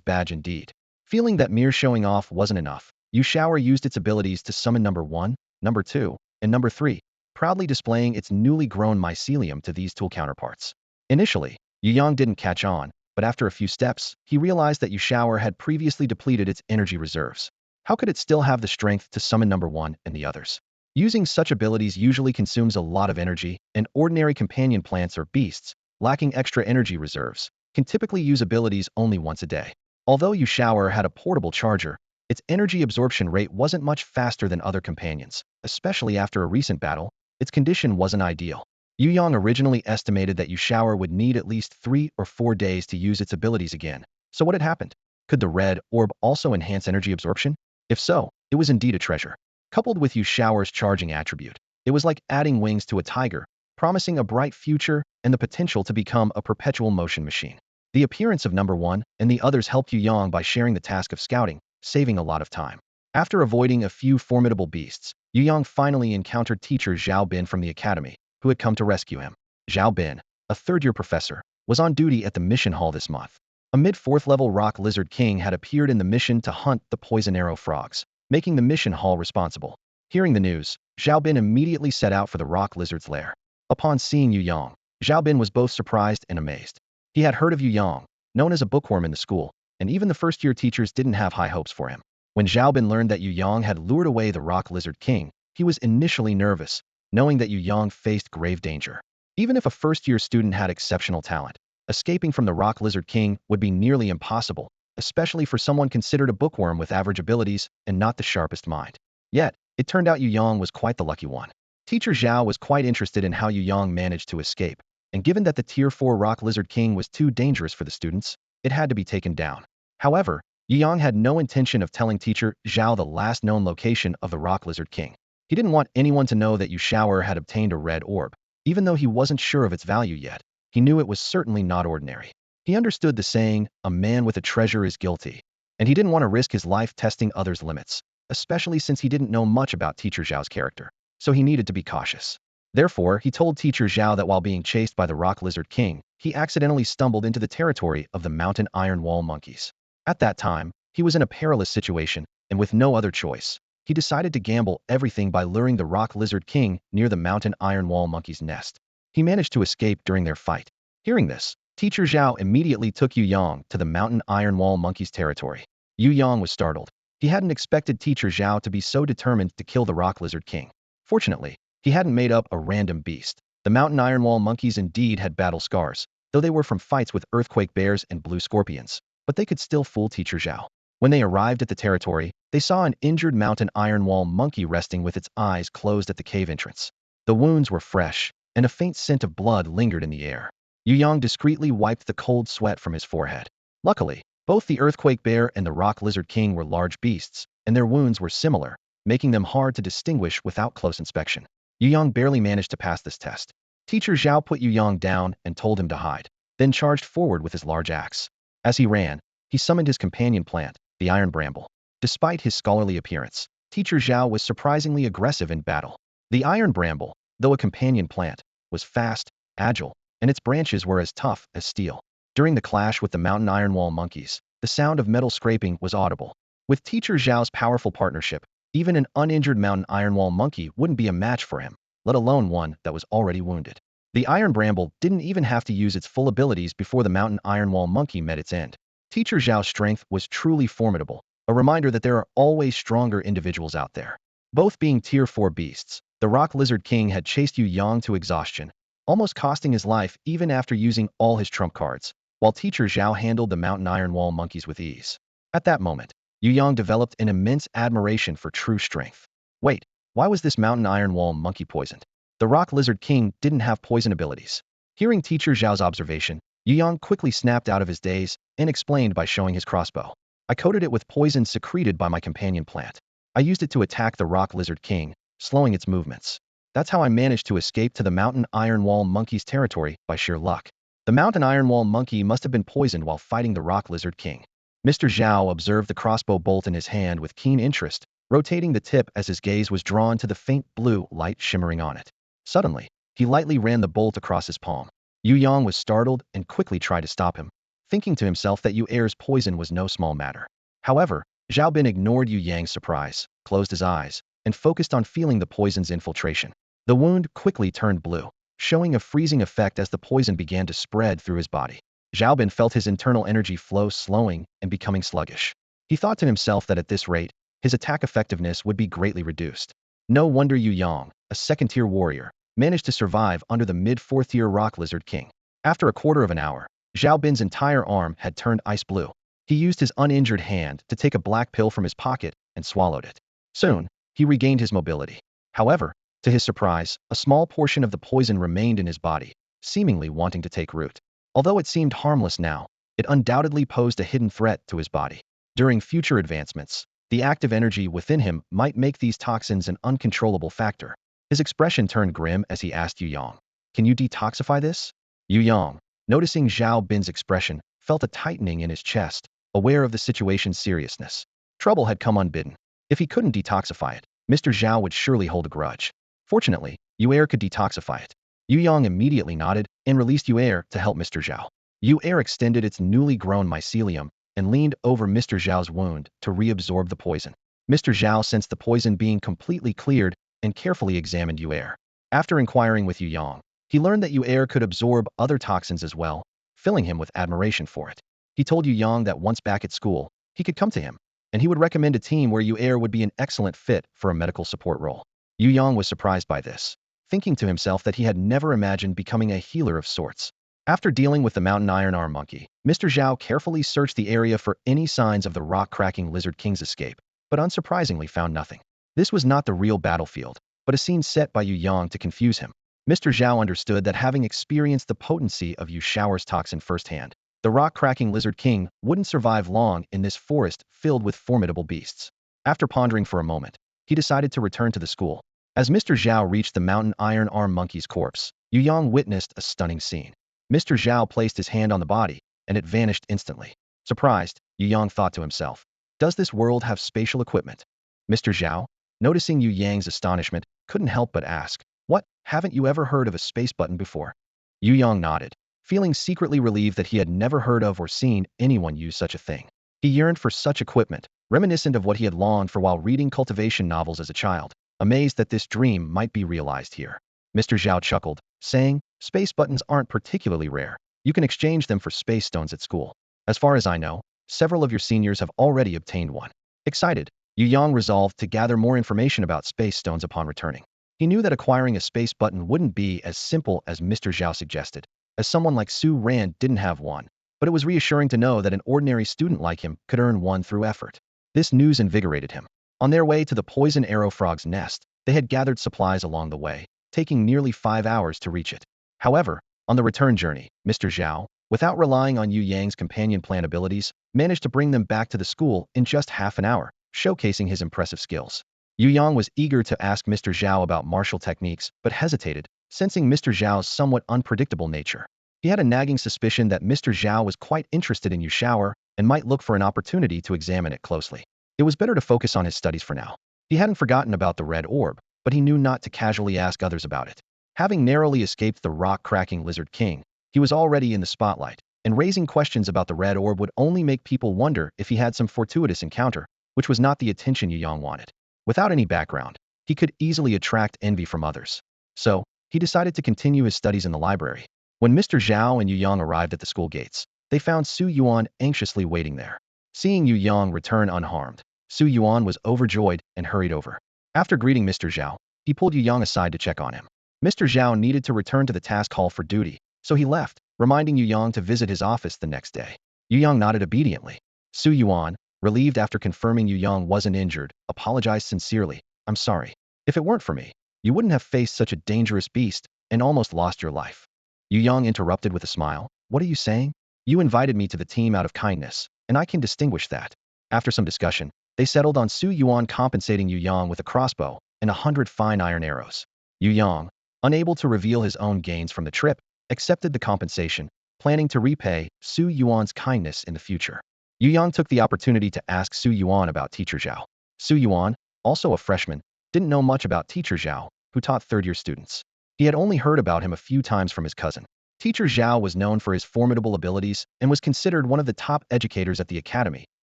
badge indeed. Feeling that mere showing off wasn't enough, Yu Shower used its abilities to summon number 1, number 2, and number 3, proudly displaying its newly grown mycelium to these tool counterparts. Initially, Yu Yang didn't catch on, but after a few steps, he realized that Yu Shower had previously depleted its energy reserves. How could it still have the strength to summon number 1 and the others? Using such abilities usually consumes a lot of energy, and ordinary companion plants or beasts, lacking extra energy reserves, can typically use abilities only once a day. Although Yu Shower had a portable charger, its energy absorption rate wasn't much faster than other companions, especially after a recent battle. Its condition wasn't ideal. Yu Yang originally estimated that Yu Shower would need at least 3 or 4 days to use its abilities again. So what had happened? Could the red orb also enhance energy absorption? If so, it was indeed a treasure. Coupled with Yu Shower's charging attribute, it was like adding wings to a tiger, promising a bright future and the potential to become a perpetual motion machine. The appearance of number 1 and the others helped Yu Yang by sharing the task of scouting, saving a lot of time. After avoiding a few formidable beasts, Yu Yang finally encountered teacher Zhao Bin from the academy, who had come to rescue him. Zhao Bin, a third-year professor, was on duty at the mission hall this month. A mid-4th-level rock lizard king had appeared in the mission to hunt the poison arrow frogs, making the mission hall responsible. Hearing the news, Zhao Bin immediately set out for the rock lizard's lair. Upon seeing Yu Yang, Zhao Bin was both surprised and amazed. He had heard of Yu Yang, known as a bookworm in the school, and even the first-year teachers didn't have high hopes for him. When Zhao Bin learned that Yu Yang had lured away the rock lizard king, he was initially nervous, knowing that Yu Yang faced grave danger. Even if a first-year student had exceptional talent, escaping from the rock lizard king would be nearly impossible, especially for someone considered a bookworm with average abilities and not the sharpest mind. Yet, it turned out Yu Yang was quite the lucky one. Teacher Zhao was quite interested in how Yu Yang managed to escape, and given that the Tier 4 Rock Lizard King was too dangerous for the students, it had to be taken down. However, Yu Yang had no intention of telling Teacher Zhao the last known location of the Rock Lizard King. He didn't want anyone to know that Yu Shower had obtained a red orb. Even though he wasn't sure of its value yet, he knew it was certainly not ordinary. He understood the saying, "A man with a treasure is guilty," and he didn't want to risk his life testing others' limits, especially since he didn't know much about Teacher Zhao's character, so he needed to be cautious. Therefore, he told Teacher Zhao that while being chased by the Rock Lizard King, he accidentally stumbled into the territory of the mountain iron wall monkeys. At that time, he was in a perilous situation, and with no other choice, he decided to gamble everything by luring the Rock Lizard King near the mountain iron wall monkey's nest. He managed to escape during their fight. Hearing this, Teacher Zhao immediately took Yu Yang to the mountain iron wall monkey's territory. Yu Yang was startled. He hadn't expected Teacher Zhao to be so determined to kill the Rock Lizard King. Fortunately, he hadn't made up a random beast. The mountain iron wall monkeys indeed had battle scars, though they were from fights with earthquake bears and blue scorpions, but they could still fool Teacher Zhao. When they arrived at the territory, they saw an injured mountain iron wall monkey resting with its eyes closed at the cave entrance. The wounds were fresh, and a faint scent of blood lingered in the air. Yu Yang discreetly wiped the cold sweat from his forehead. Luckily, both the earthquake bear and the rock lizard king were large beasts, and their wounds were similar, making them hard to distinguish without close inspection. Yu Yang barely managed to pass this test. Teacher Zhao put Yu Yang down and told him to hide, then charged forward with his large axe. As he ran, he summoned his companion plant, the iron bramble. Despite his scholarly appearance, Teacher Zhao was surprisingly aggressive in battle. The iron bramble, though a companion plant, was fast, agile, and its branches were as tough as steel. During the clash with the mountain iron wall monkeys, the sound of metal scraping was audible. With Teacher Zhao's powerful partnership, even an uninjured mountain iron wall monkey wouldn't be a match for him, let alone one that was already wounded. The iron bramble didn't even have to use its full abilities before the mountain iron wall monkey met its end. Teacher Zhao's strength was truly formidable, a reminder that there are always stronger individuals out there. Both being Tier 4 beasts, the Rock Lizard King had chased Yu Yang to exhaustion, almost costing his life even after using all his trump cards. while teacher Zhao handled the mountain iron wall monkeys with ease. At that moment, Yu Yang developed an immense admiration for true strength. Wait, why was this mountain iron wall monkey poisoned? The rock lizard king didn't have poison abilities. Hearing teacher Zhao's observation, Yu Yang quickly snapped out of his daze and explained by showing his crossbow. I coated it with poison secreted by my companion plant. I used it to attack the rock lizard king, slowing its movements. That's how I managed to escape to the mountain iron wall monkey's territory by sheer luck. The mountain iron wall monkey must have been poisoned while fighting the rock lizard king. Mr. Zhao observed the crossbow bolt in his hand with keen interest, rotating the tip as his gaze was drawn to the faint blue light shimmering on it. Suddenly, he lightly ran the bolt across his palm. Yu Yang was startled and quickly tried to stop him, thinking to himself that Yu Er's poison was no small matter. However, Zhao Bin ignored Yu Yang's surprise, closed his eyes, and focused on feeling the poison's infiltration. The wound quickly turned blue, showing a freezing effect as the poison began to spread through his body. Zhao Bin felt his internal energy flow slowing and becoming sluggish. He thought to himself that at this rate, his attack effectiveness would be greatly reduced. No wonder Yu Yang, a second-tier warrior, managed to survive under the mid-4th-tier rock lizard king. After a quarter of an hour, Zhao Bin's entire arm had turned ice blue. He used his uninjured hand to take a black pill from his pocket and swallowed it. Soon, he regained his mobility. However, to his surprise, a small portion of the poison remained in his body, seemingly wanting to take root. Although it seemed harmless now, it undoubtedly posed a hidden threat to his body. During future advancements, the active energy within him might make these toxins an uncontrollable factor. His expression turned grim as he asked Yu Yang, "Can you detoxify this?" Yu Yang, noticing Zhao Bin's expression, felt a tightening in his chest, aware of the situation's seriousness. Trouble had come unbidden. If he couldn't detoxify it, Mr. Zhao would surely hold a grudge. Fortunately, Yu Er could detoxify it. Yu Yang immediately nodded and released Yu Er to help Mr. Zhao. Yu Er extended its newly grown mycelium and leaned over Mr. Zhao's wound to reabsorb the poison. Mr. Zhao sensed the poison being completely cleared and carefully examined Yu Er. After inquiring with Yu Yang, he learned that Yu Er could absorb other toxins as well, filling him with admiration for it. He told Yu Yang that once back at school, he could come to him, and he would recommend a team where Yu Er would be an excellent fit for a medical support role. Yu Yang was surprised by this, thinking to himself that he had never imagined becoming a healer of sorts. After dealing with the mountain iron arm monkey, Mr. Zhao carefully searched the area for any signs of the rock-cracking lizard king's escape, but unsurprisingly found nothing. This was not the real battlefield, but a scene set by Yu Yang to confuse him. Mr. Zhao understood that having experienced the potency of Yu Shao's toxin firsthand, the rock-cracking lizard king wouldn't survive long in this forest filled with formidable beasts. After pondering for a moment, he decided to return to the school. As Mr. Zhao reached the mountain iron arm monkey's corpse, Yu Yang witnessed a stunning scene. Mr. Zhao placed his hand on the body, and it vanished instantly. Surprised, Yu Yang thought to himself, "Does this world have spatial equipment?" Mr. Zhao, noticing Yu Yang's astonishment, couldn't help but ask, "What, haven't you ever heard of a space button before?" Yu Yang nodded, feeling secretly relieved that he had never heard of or seen anyone use such a thing. He yearned for such equipment, reminiscent of what he had longed for while reading cultivation novels as a child, amazed that this dream might be realized here. Mr. Zhao chuckled, saying, "Space buttons aren't particularly rare. You can exchange them for space stones at school. As far as I know, several of your seniors have already obtained one." Excited, Yu Yang resolved to gather more information about space stones upon returning. He knew that acquiring a space button wouldn't be as simple as Mr. Zhao suggested, as someone like Su Ran didn't have one, but it was reassuring to know that an ordinary student like him could earn one through effort. This news invigorated him. On their way to the poison arrow frog's nest, they had gathered supplies along the way, taking nearly 5 hours to reach it. However, on the return journey, Mr. Zhao, without relying on Yu Yang's companion plant abilities, managed to bring them back to the school in just half an hour, showcasing his impressive skills. Yu Yang was eager to ask Mr. Zhao about martial techniques, but hesitated, sensing Mr. Zhao's somewhat unpredictable nature. He had a nagging suspicion that Mr. Zhao was quite interested in Yu Shao and might look for an opportunity to examine it closely. It was better to focus on his studies for now. He hadn't forgotten about the red orb, but he knew not to casually ask others about it. Having narrowly escaped the rock-cracking lizard king, he was already in the spotlight, and raising questions about the red orb would only make people wonder if he had some fortuitous encounter, which was not the attention Yu Yang wanted. Without any background, he could easily attract envy from others. So, he decided to continue his studies in the library. When Mr. Zhao and Yu Yang arrived at the school gates, they found Su Yuan anxiously waiting there. Seeing Yu Yang return unharmed, Su Yuan was overjoyed and hurried over. After greeting Mr. Zhao, he pulled Yu Yang aside to check on him. Mr. Zhao needed to return to the task hall for duty, so he left, reminding Yu Yang to visit his office the next day. Yu Yang nodded obediently. Su Yuan, relieved after confirming Yu Yang wasn't injured, apologized sincerely. I'm sorry. If it weren't for me, you wouldn't have faced such a dangerous beast and almost lost your life. Yu Yang interrupted with a smile. What are you saying? You invited me to the team out of kindness, and I can distinguish that. After some discussion, they settled on Su Yuan compensating Yu Yang with a crossbow and 100 fine iron arrows. Yu Yang, unable to reveal his own gains from the trip, accepted the compensation, planning to repay Su Yuan's kindness in the future. Yu Yang took the opportunity to ask Su Yuan about Teacher Zhao. Su Yuan, also a freshman, didn't know much about Teacher Zhao, who taught third-year students. He had only heard about him a few times from his cousin. Teacher Zhao was known for his formidable abilities and was considered one of the top educators at the academy,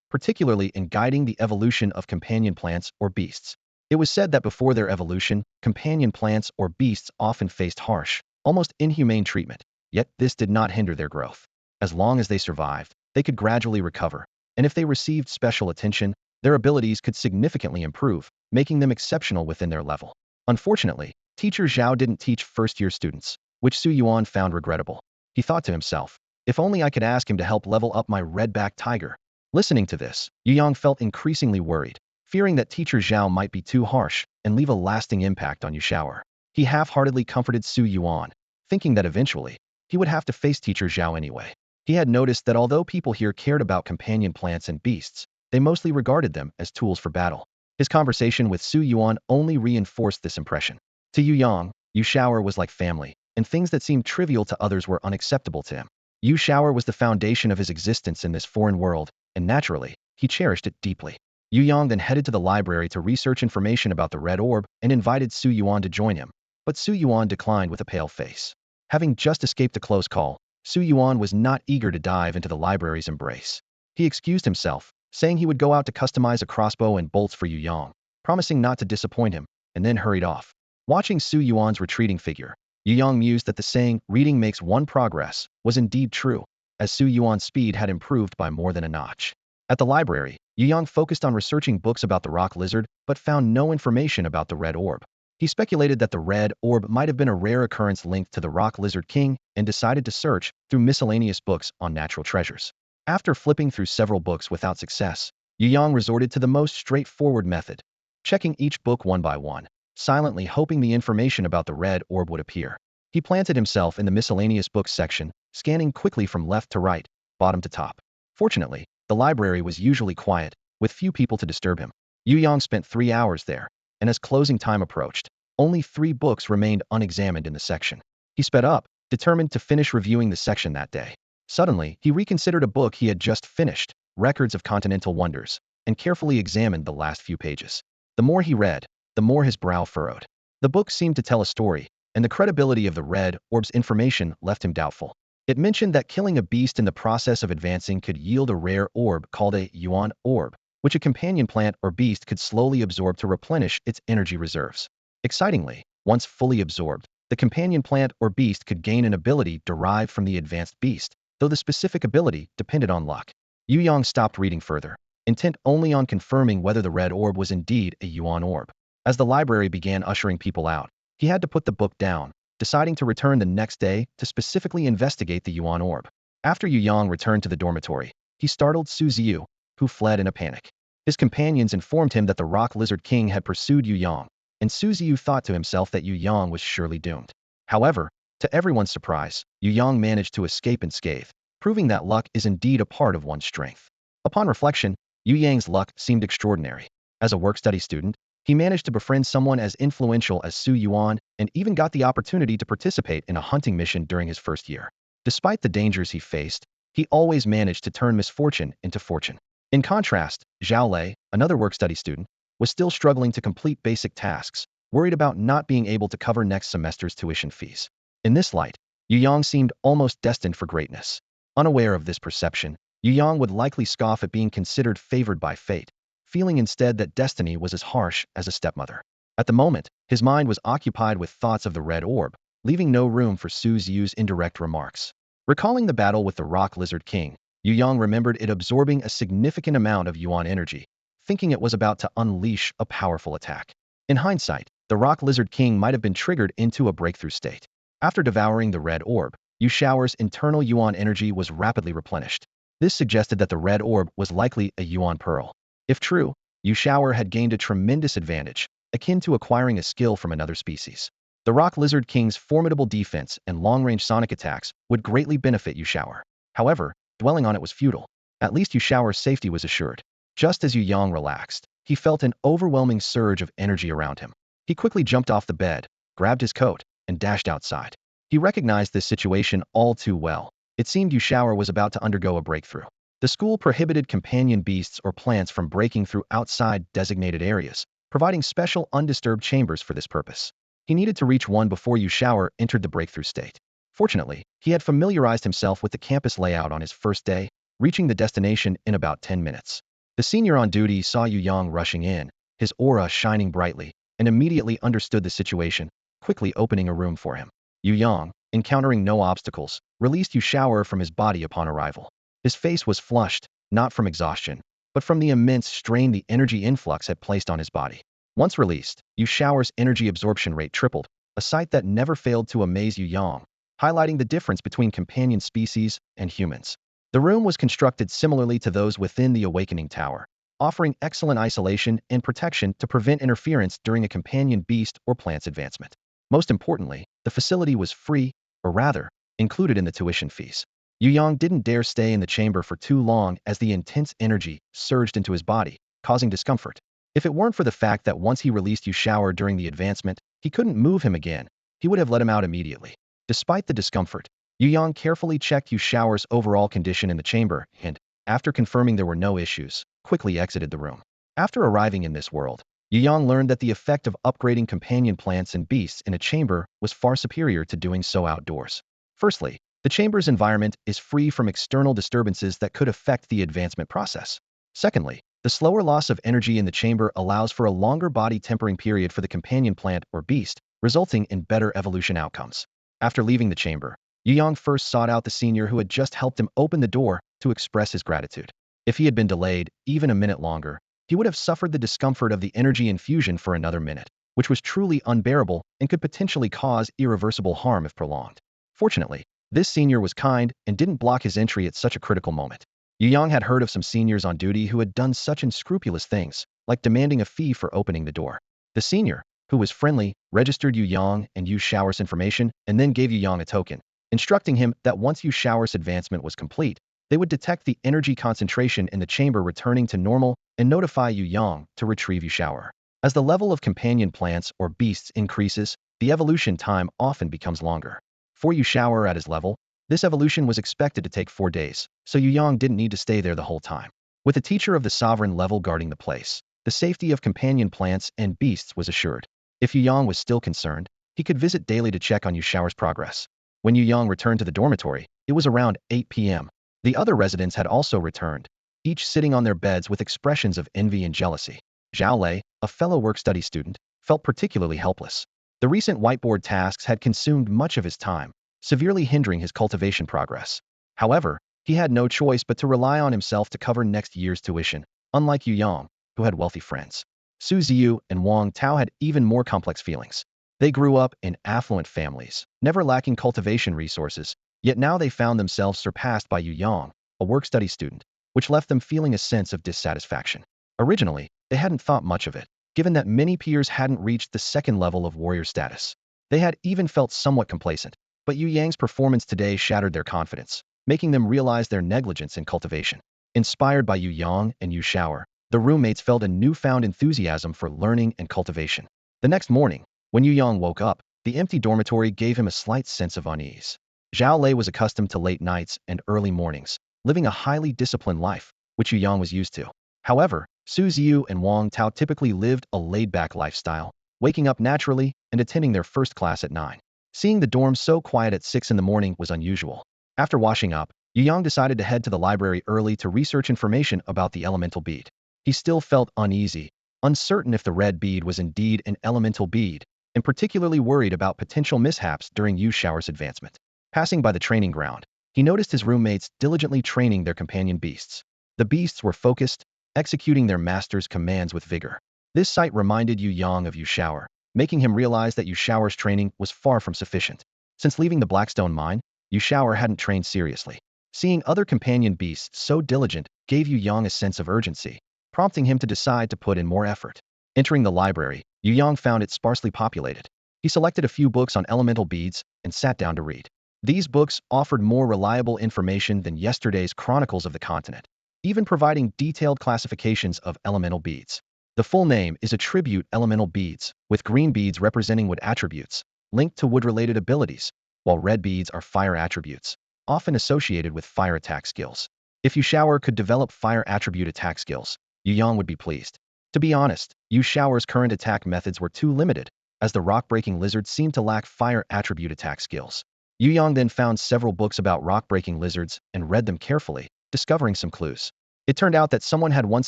particularly in guiding the evolution of companion plants or beasts. It was said that before their evolution, companion plants or beasts often faced harsh, almost inhumane treatment, yet this did not hinder their growth. As long as they survived, they could gradually recover, and if they received special attention, their abilities could significantly improve, making them exceptional within their level. Unfortunately, Teacher Zhao didn't teach first-year students, which Su Yuan found regrettable. He thought to himself, if only I could ask him to help level up my red-backed tiger. Listening to this, Yu Yang felt increasingly worried, fearing that Teacher Zhao might be too harsh and leave a lasting impact on Yushao. He half-heartedly comforted Su Yuan, thinking that eventually, he would have to face Teacher Zhao anyway. He had noticed that although people here cared about companion plants and beasts, they mostly regarded them as tools for battle. His conversation with Su Yuan only reinforced this impression. To Yu Yang, Yushao was like family, and things that seemed trivial to others were unacceptable to him. Yushao was the foundation of his existence in this foreign world, and naturally, he cherished it deeply. Yu Yang then headed to the library to research information about the red orb and invited Su Yuan to join him, but Su Yuan declined with a pale face. Having just escaped a close call, Su Yuan was not eager to dive into the library's embrace. He excused himself, saying he would go out to customize a crossbow and bolts for Yu Yang, promising not to disappoint him, and then hurried off. Watching Su Yuan's retreating figure, Yu Yang mused that the saying, reading makes one progress, was indeed true, as Su Yuan's speed had improved by more than a notch. At the library, Yu Yang focused on researching books about the rock lizard, but found no information about the red orb. He speculated that the red orb might have been a rare occurrence linked to the rock lizard king and decided to search through miscellaneous books on natural treasures. After flipping through several books without success, Yu Yang resorted to the most straightforward method, checking each book one by one, silently hoping the information about the red orb would appear. He planted himself in the miscellaneous books section, scanning quickly from left to right, bottom to top. Fortunately, the library was usually quiet, with few people to disturb him. Yu Yang spent 3 hours there, and as closing time approached, only 3 books remained unexamined in the section. He sped up, determined to finish reviewing the section that day. Suddenly, he reconsidered a book he had just finished, Records of Continental Wonders, and carefully examined the last few pages. The more he read, the more his brow furrowed. The book seemed to tell a story, and the credibility of the red orb's information left him doubtful. It mentioned that killing a beast in the process of advancing could yield a rare orb called a yuan orb, which a companion plant or beast could slowly absorb to replenish its energy reserves. Excitingly, once fully absorbed, the companion plant or beast could gain an ability derived from the advanced beast, though the specific ability depended on luck. Yu Yang stopped reading further, intent only on confirming whether the red orb was indeed a yuan orb. As the library began ushering people out, he had to put the book down, deciding to return the next day to specifically investigate the yuan orb. After Yu Yang returned to the dormitory, he startled Su Ziyu, who fled in a panic. His companions informed him that the rock lizard king had pursued Yu Yang, and Su Ziyu thought to himself that Yu Yang was surely doomed. However, to everyone's surprise, Yu Yang managed to escape unscathed, proving that luck is indeed a part of one's strength. Upon reflection, Yu Yang's luck seemed extraordinary. As a work-study student, he managed to befriend someone as influential as Su Yuan and even got the opportunity to participate in a hunting mission during his first year. Despite the dangers he faced, he always managed to turn misfortune into fortune. In contrast, Zhao Lei, another work-study student, was still struggling to complete basic tasks, worried about not being able to cover next semester's tuition fees. In this light, Yu Yang seemed almost destined for greatness. Unaware of this perception, Yu Yang would likely scoff at being considered favored by fate, feeling instead that destiny was as harsh as a stepmother. At the moment, his mind was occupied with thoughts of the red orb, leaving no room for Su Ziyu's indirect remarks. Recalling the battle with the rock lizard king, Yu Yang remembered it absorbing a significant amount of yuan energy, thinking it was about to unleash a powerful attack. In hindsight, the rock lizard king might have been triggered into a breakthrough state. After devouring the red orb, Yu Shao's internal yuan energy was rapidly replenished. This suggested that the red orb was likely a yuan pearl. If true, Yu Shao had gained a tremendous advantage, akin to acquiring a skill from another species. The Rock Lizard King's formidable defense and long-range sonic attacks would greatly benefit Yu Shao. However, dwelling on it was futile. At least Yu Shao's safety was assured. Just as Yu Yang relaxed, he felt an overwhelming surge of energy around him. He quickly jumped off the bed, grabbed his coat, and dashed outside. He recognized this situation all too well. It seemed Yu Shao was about to undergo a breakthrough. The school prohibited companion beasts or plants from breaking through outside designated areas, providing special undisturbed chambers for this purpose. He needed to reach one before Yu Shao entered the breakthrough state. Fortunately, he had familiarized himself with the campus layout on his first day, reaching the destination in about 10 minutes. The senior on duty saw Yu Yang rushing in, his aura shining brightly, and immediately understood the situation, quickly opening a room for him. Yu Yang, encountering no obstacles, released Yu Shao from his body upon arrival. His face was flushed, not from exhaustion, but from the immense strain the energy influx had placed on his body. Once released, Yu Shao's energy absorption rate tripled, a sight that never failed to amaze Yu Yang, highlighting the difference between companion species and humans. The room was constructed similarly to those within the Awakening Tower, offering excellent isolation and protection to prevent interference during a companion beast or plant's advancement. Most importantly, the facility was free, or rather, included in the tuition fees. Yu Yang didn't dare stay in the chamber for too long as the intense energy surged into his body, causing discomfort. If it weren't for the fact that once he released Yu Shao during the advancement, he couldn't move him again, he would have let him out immediately. Despite the discomfort, Yu Yang carefully checked Yu Shao's overall condition in the chamber and, after confirming there were no issues, quickly exited the room. After arriving in this world, Yu Yang learned that the effect of upgrading companion plants and beasts in a chamber was far superior to doing so outdoors. Firstly, the chamber's environment is free from external disturbances that could affect the advancement process. Secondly, the slower loss of energy in the chamber allows for a longer body tempering period for the companion plant or beast, resulting in better evolution outcomes. After leaving the chamber, Yu Yang first sought out the senior who had just helped him open the door to express his gratitude. If he had been delayed even a minute longer, he would have suffered the discomfort of the energy infusion for another minute, which was truly unbearable and could potentially cause irreversible harm if prolonged. Fortunately, this senior was kind and didn't block his entry at such a critical moment. Yu Yang had heard of some seniors on duty who had done such unscrupulous things, like demanding a fee for opening the door. The senior, who was friendly, registered Yu Yang and Yu Shao's information and then gave Yu Yang a token, instructing him that once Yu Shao's advancement was complete, they would detect the energy concentration in the chamber returning to normal and notify Yu Yang to retrieve Yu Shao. As the level of companion plants or beasts increases, the evolution time often becomes longer. For Yu Shao at his level, this evolution was expected to take 4 days, so Yu Yang didn't need to stay there the whole time. With a teacher of the sovereign level guarding the place, the safety of companion plants and beasts was assured. If Yu Yang was still concerned, he could visit daily to check on Yu Shao's progress. When Yu Yang returned to the dormitory, it was around 8 p.m. The other residents had also returned, each sitting on their beds with expressions of envy and jealousy. Zhao Lei, a fellow work-study student, felt particularly helpless. The recent whiteboard tasks had consumed much of his time, severely hindering his cultivation progress. However, he had no choice but to rely on himself to cover next year's tuition, unlike Yu Yang, who had wealthy friends. Su Ziyu and Wang Tao had even more complex feelings. They grew up in affluent families, never lacking cultivation resources, yet now they found themselves surpassed by Yu Yang, a work-study student, which left them feeling a sense of dissatisfaction. Originally, they hadn't thought much of it, given that many peers hadn't reached the second level of warrior status. They had even felt somewhat complacent, but Yu Yang's performance today shattered their confidence, making them realize their negligence in cultivation. Inspired by Yu Yang and Yu Shao, the roommates felt a newfound enthusiasm for learning and cultivation. The next morning, when Yu Yang woke up, the empty dormitory gave him a slight sense of unease. Zhao Lei was accustomed to late nights and early mornings, living a highly disciplined life, which Yu Yang was used to. However, Su Ziyu and Wang Tao typically lived a laid-back lifestyle, waking up naturally and attending their first class at 9. Seeing the dorm so quiet at 6 in the morning was unusual. After washing up, Yu Yang decided to head to the library early to research information about the elemental bead. He still felt uneasy, uncertain if the red bead was indeed an elemental bead, and particularly worried about potential mishaps during Yu Shao's advancement. Passing by the training ground, he noticed his roommates diligently training their companion beasts. The beasts were focused, executing their master's commands with vigor. This sight reminded Yu Yang of Yu Shao, making him realize that Yu Shao's training was far from sufficient. Since leaving the Blackstone mine, Yu Shower hadn't trained seriously. Seeing other companion beasts so diligent gave Yu Yang a sense of urgency, prompting him to decide to put in more effort. Entering the library, Yu Yang found it sparsely populated. He selected a few books on elemental beads and sat down to read. These books offered more reliable information than yesterday's Chronicles of the Continent, even providing detailed classifications of elemental beads. The full name is Attribute Elemental Beads, with green beads representing wood attributes, linked to wood-related abilities, while red beads are fire attributes, often associated with fire attack skills. If Yu Shower could develop fire attribute attack skills, Yu Yang would be pleased. To be honest, Yu Shower's current attack methods were too limited, as the rock-breaking lizard seemed to lack fire attribute attack skills. Yu Yang then found several books about rock-breaking lizards and read them carefully, discovering some clues. It turned out that someone had once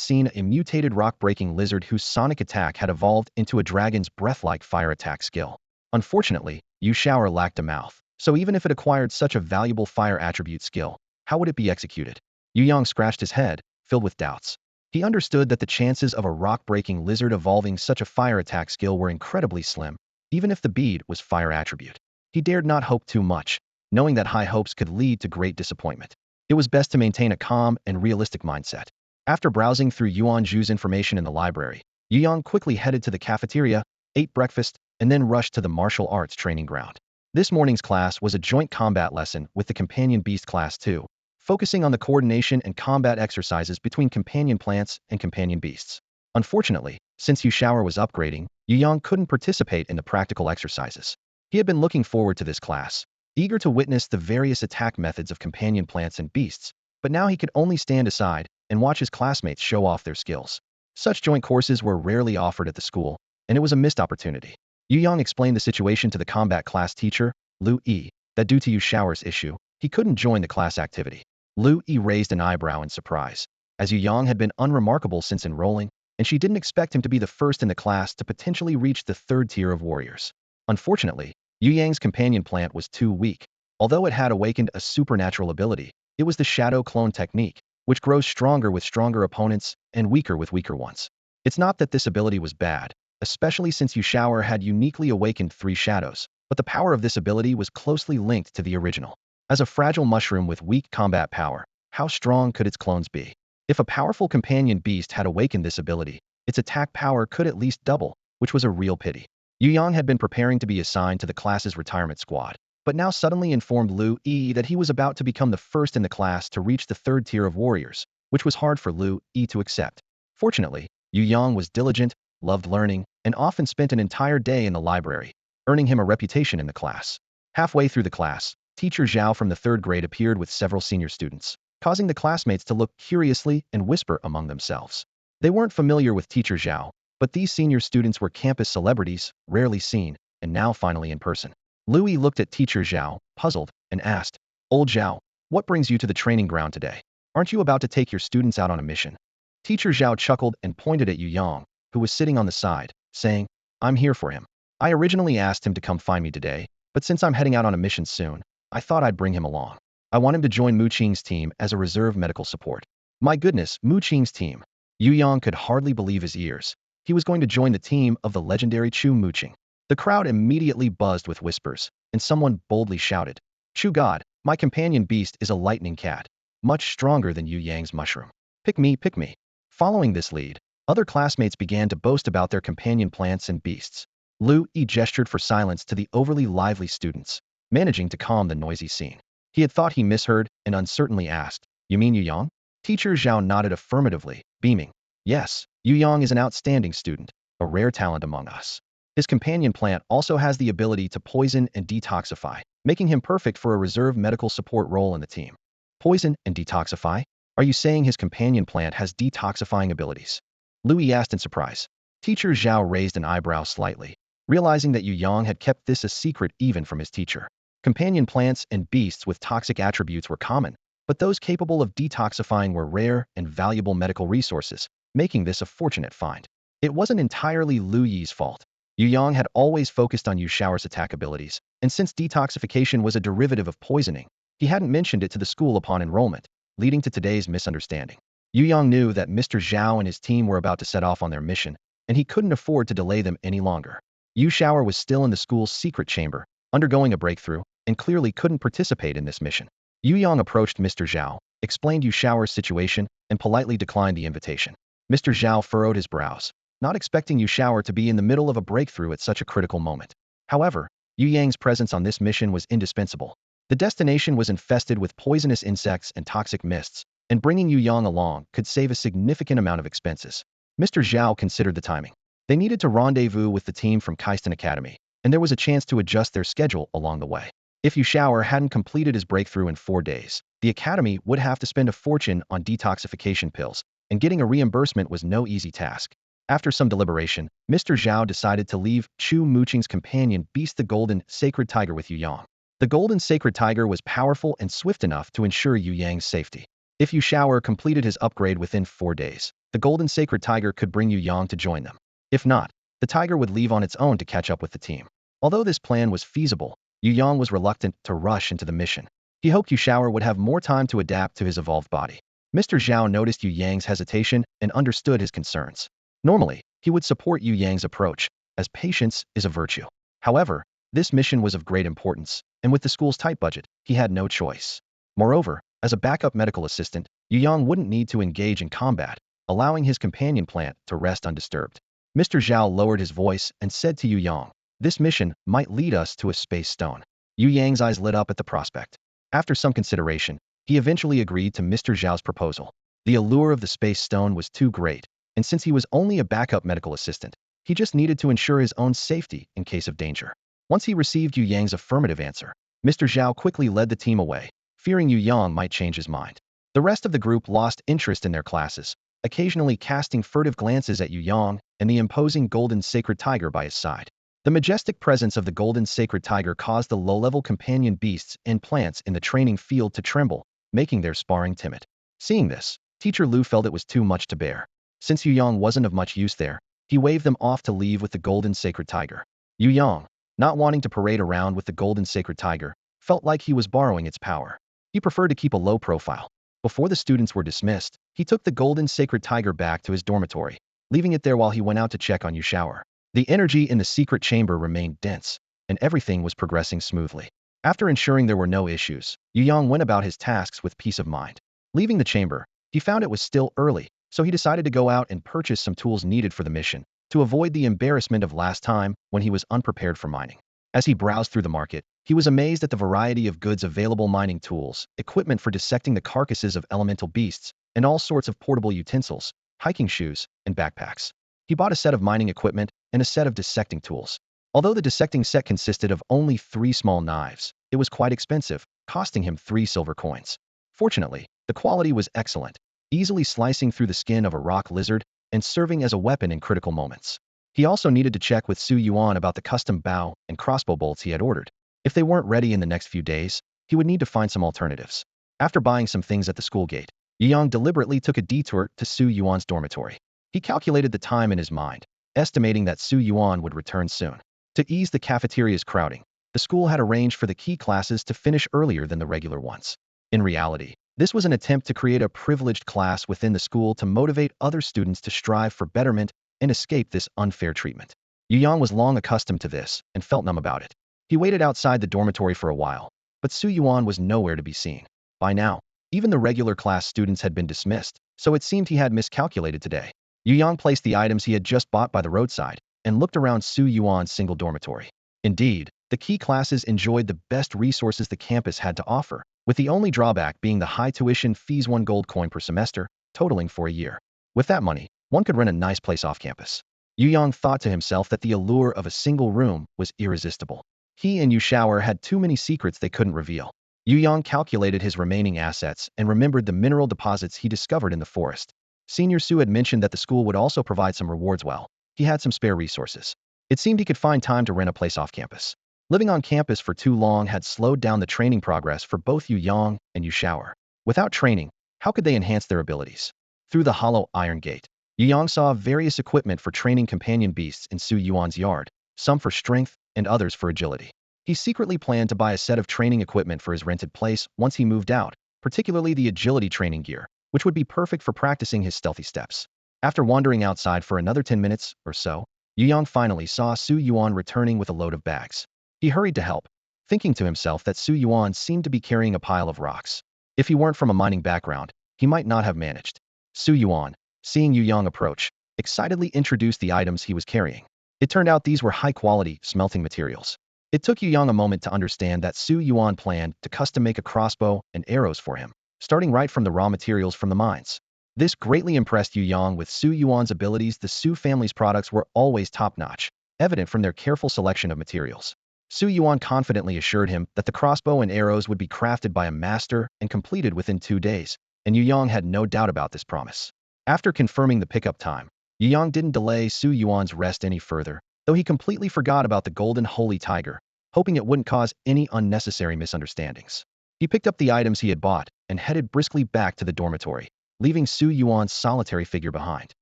seen a mutated rock-breaking lizard whose sonic attack had evolved into a dragon's breath-like fire attack skill. Unfortunately, Yu Shower lacked a mouth, so even if it acquired such a valuable fire attribute skill, how would it be executed? Yu Yang scratched his head, filled with doubts. He understood that the chances of a rock-breaking lizard evolving such a fire attack skill were incredibly slim, even if the bead was fire attribute. He dared not hope too much, knowing that high hopes could lead to great disappointment. It was best to maintain a calm and realistic mindset. After browsing through Yuan Zhu's information in the library, Yu Yang quickly headed to the cafeteria, ate breakfast, and then rushed to the martial arts training ground. This morning's class was a joint combat lesson with the companion beast class 2, focusing on the coordination and combat exercises between companion plants and companion beasts. Unfortunately, since Yu Shower was upgrading, Yu Yang couldn't participate in the practical exercises. He had been looking forward to this class, eager to witness the various attack methods of companion plants and beasts, but now he could only stand aside and watch his classmates show off their skills. Such joint courses were rarely offered at the school, and it was a missed opportunity. Yu Yang explained the situation to the combat class teacher, Lu Yi, that due to Yu Shower's issue, he couldn't join the class activity. Lu Yi raised an eyebrow in surprise, as Yu Yang had been unremarkable since enrolling, and she didn't expect him to be the first in the class to potentially reach the third tier of warriors. Unfortunately, Yu Yang's companion plant was too weak. Although it had awakened a supernatural ability, it was the shadow clone technique, which grows stronger with stronger opponents and weaker with weaker ones. It's not that this ability was bad, especially since Yu Shower had uniquely awakened 3 shadows, but the power of this ability was closely linked to the original. As a fragile mushroom with weak combat power, how strong could its clones be? If a powerful companion beast had awakened this ability, its attack power could at least double, which was a real pity. Yu Yang had been preparing to be assigned to the class's retirement squad, but now suddenly informed Lu Yi that he was about to become the first in the class to reach the third tier of warriors, which was hard for Lu Yi to accept. Fortunately, Yu Yang was diligent, loved learning, and often spent an entire day in the library, earning him a reputation in the class. Halfway through the class, Teacher Zhao from the 3rd grade appeared with several senior students, causing the classmates to look curiously and whisper among themselves. They weren't familiar with Teacher Zhao, but these senior students were campus celebrities, rarely seen, and now finally in person. Louis looked at Teacher Zhao, puzzled, and asked, "Old Zhao, what brings you to the training ground today? Aren't you about to take your students out on a mission?" Teacher Zhao chuckled and pointed at Yu Yang, who was sitting on the side, saying, "I'm here for him. I originally asked him to come find me today, but since I'm heading out on a mission soon, I thought I'd bring him along. I want him to join Mu Qing's team as a reserve medical support." My goodness, Mu Qing's team. Yu Yang could hardly believe his ears. He was going to join the team of the legendary Chu Muqing. The crowd immediately buzzed with whispers, and someone boldly shouted, "Chu God, my companion beast is a lightning cat, much stronger than Yu Yang's mushroom. Pick me, pick me." Following this lead, other classmates began to boast about their companion plants and beasts. Lu Yi gestured for silence to the overly lively students, managing to calm the noisy scene. He had thought he misheard and uncertainly asked, "You mean Yu Yang?" Teacher Zhao nodded affirmatively, beaming. "Yes, Yu Yang is an outstanding student, a rare talent among us. His companion plant also has the ability to poison and detoxify, making him perfect for a reserve medical support role in the team." Poison and detoxify? Are you saying his companion plant has detoxifying abilities? Louis asked in surprise. Teacher Zhao raised an eyebrow slightly, realizing that Yu Yang had kept this a secret even from his teacher. Companion plants and beasts with toxic attributes were common, but those capable of detoxifying were rare and valuable medical resources, making this a fortunate find. It wasn't entirely Lu Yi's fault. Yu Yang had always focused on Yu Shower's attack abilities, and since detoxification was a derivative of poisoning, he hadn't mentioned it to the school upon enrollment, leading to today's misunderstanding. Yu Yang knew that Mr. Zhao and his team were about to set off on their mission, and he couldn't afford to delay them any longer. Yu Shower was still in the school's secret chamber, undergoing a breakthrough, and clearly couldn't participate in this mission. Yu Yang approached Mr. Zhao, explained Yu Shao's situation, and politely declined the invitation. Mr. Zhao furrowed his brows, not expecting Yu Shao to be in the middle of a breakthrough at such a critical moment. However, Yu Yang's presence on this mission was indispensable. The destination was infested with poisonous insects and toxic mists, and bringing Yu Yang along could save a significant amount of expenses. Mr. Zhao considered the timing. They needed to rendezvous with the team from Kaisten Academy, and there was a chance to adjust their schedule along the way. If Yu Shao hadn't completed his breakthrough in 4 days, the Academy would have to spend a fortune on detoxification pills, and getting a reimbursement was no easy task. After some deliberation, Mr. Zhao decided to leave Chu Muqing's companion beast the Golden Sacred Tiger with Yu Yang. The Golden Sacred Tiger was powerful and swift enough to ensure Yu Yang's safety. If Yu Shao completed his upgrade within 4 days, the Golden Sacred Tiger could bring Yu Yang to join them. If not, the tiger would leave on its own to catch up with the team. Although this plan was feasible, Yu Yang was reluctant to rush into the mission. He hoped Yu Shao would have more time to adapt to his evolved body. Mr. Zhao noticed Yu Yang's hesitation and understood his concerns. Normally, he would support Yu Yang's approach, as patience is a virtue. However, this mission was of great importance, and with the school's tight budget, he had no choice. Moreover, as a backup medical assistant, Yu Yang wouldn't need to engage in combat, allowing his companion plant to rest undisturbed. Mr. Zhao lowered his voice and said to Yu Yang, "This mission might lead us to a space stone." Yu Yang's eyes lit up at the prospect. After some consideration, he eventually agreed to Mr. Zhao's proposal. The allure of the space stone was too great, and since he was only a backup medical assistant, he just needed to ensure his own safety in case of danger. Once he received Yu Yang's affirmative answer, Mr. Zhao quickly led the team away, fearing Yu Yang might change his mind. The rest of the group lost interest in their classes, occasionally casting furtive glances at Yu Yang and the imposing Golden Sacred Tiger by his side. The majestic presence of the Golden Sacred Tiger caused the low-level companion beasts and plants in the training field to tremble, making their sparring timid. Seeing this, Teacher Lu felt it was too much to bear. Since Yu Yang wasn't of much use there, he waved them off to leave with the Golden Sacred Tiger. Yu Yang, not wanting to parade around with the Golden Sacred Tiger, felt like he was borrowing its power. He preferred to keep a low profile. Before the students were dismissed, he took the Golden Sacred Tiger back to his dormitory, leaving it there while he went out to check on Yu Shao. The energy in the secret chamber remained dense, and everything was progressing smoothly. After ensuring there were no issues, Yu Yang went about his tasks with peace of mind. Leaving the chamber, he found it was still early, so he decided to go out and purchase some tools needed for the mission, to avoid the embarrassment of last time when he was unprepared for mining. As he browsed through the market, he was amazed at the variety of goods available: mining tools, equipment for dissecting the carcasses of elemental beasts, and all sorts of portable utensils, hiking shoes, and backpacks. He bought a set of mining equipment and a set of dissecting tools. Although the dissecting set consisted of only 3 small knives, it was quite expensive, costing him 3 silver coins. Fortunately, the quality was excellent, easily slicing through the skin of a rock lizard and serving as a weapon in critical moments. He also needed to check with Su Yuan about the custom bow and crossbow bolts he had ordered. If they weren't ready in the next few days, he would need to find some alternatives. After buying some things at the school gate, Yang deliberately took a detour to Su Yuan's dormitory. He calculated the time in his mind, estimating that Su Yuan would return soon. To ease the cafeteria's crowding, the school had arranged for the key classes to finish earlier than the regular ones. In reality, this was an attempt to create a privileged class within the school to motivate other students to strive for betterment and escape this unfair treatment. Yu Yang was long accustomed to this and felt numb about it. He waited outside the dormitory for a while, but Su Yuan was nowhere to be seen. By now, even the regular class students had been dismissed, so it seemed he had miscalculated today. Yu Yang placed the items he had just bought by the roadside and looked around Su Yuan's single dormitory. Indeed, the key classes enjoyed the best resources the campus had to offer, with the only drawback being the high tuition fees: 1 gold coin per semester, totaling for a year. With that money, one could rent a nice place off campus. Yu Yang thought to himself that the allure of a single room was irresistible. He and Yu Shao had too many secrets they couldn't reveal. Yu Yang calculated his remaining assets and remembered the mineral deposits he discovered in the forest. Senior Su had mentioned that the school would also provide some rewards. Well, he had some spare resources. It seemed he could find time to rent a place off campus. Living on campus for too long had slowed down the training progress for both Yu Yang and Yu Shao. Without training, how could they enhance their abilities? Through the hollow iron gate, Yu Yang saw various equipment for training companion beasts in Su Yuan's yard, some for strength and others for agility. He secretly planned to buy a set of training equipment for his rented place once he moved out, particularly the agility training gear, which would be perfect for practicing his stealthy steps. After wandering outside for another 10 minutes or so, Yu Yang finally saw Su Yuan returning with a load of bags. He hurried to help. thinking to himself that Su Yuan seemed to be carrying a pile of rocks. If he weren't from a mining background, he might not have managed. Su Yuan, seeing Yu Yang approach, excitedly introduced the items he was carrying. It turned out these were high-quality smelting materials. It took Yu Yang a moment to understand that Su Yuan planned to custom-make a crossbow and arrows for him, starting right from the raw materials from the mines. This greatly impressed Yu Yang. With Su Yuan's abilities, the Su family's products were always top-notch, evident from their careful selection of materials. Su Yuan confidently assured him that the crossbow and arrows would be crafted by a master and completed within 2 days, and Yu Yang had no doubt about this promise. After confirming the pickup time, Yu Yang didn't delay Su Yuan's rest any further, though he completely forgot about the golden holy tiger, hoping it wouldn't cause any unnecessary misunderstandings. He picked up the items he had bought and headed briskly back to the dormitory, leaving Su Yuan's solitary figure behind.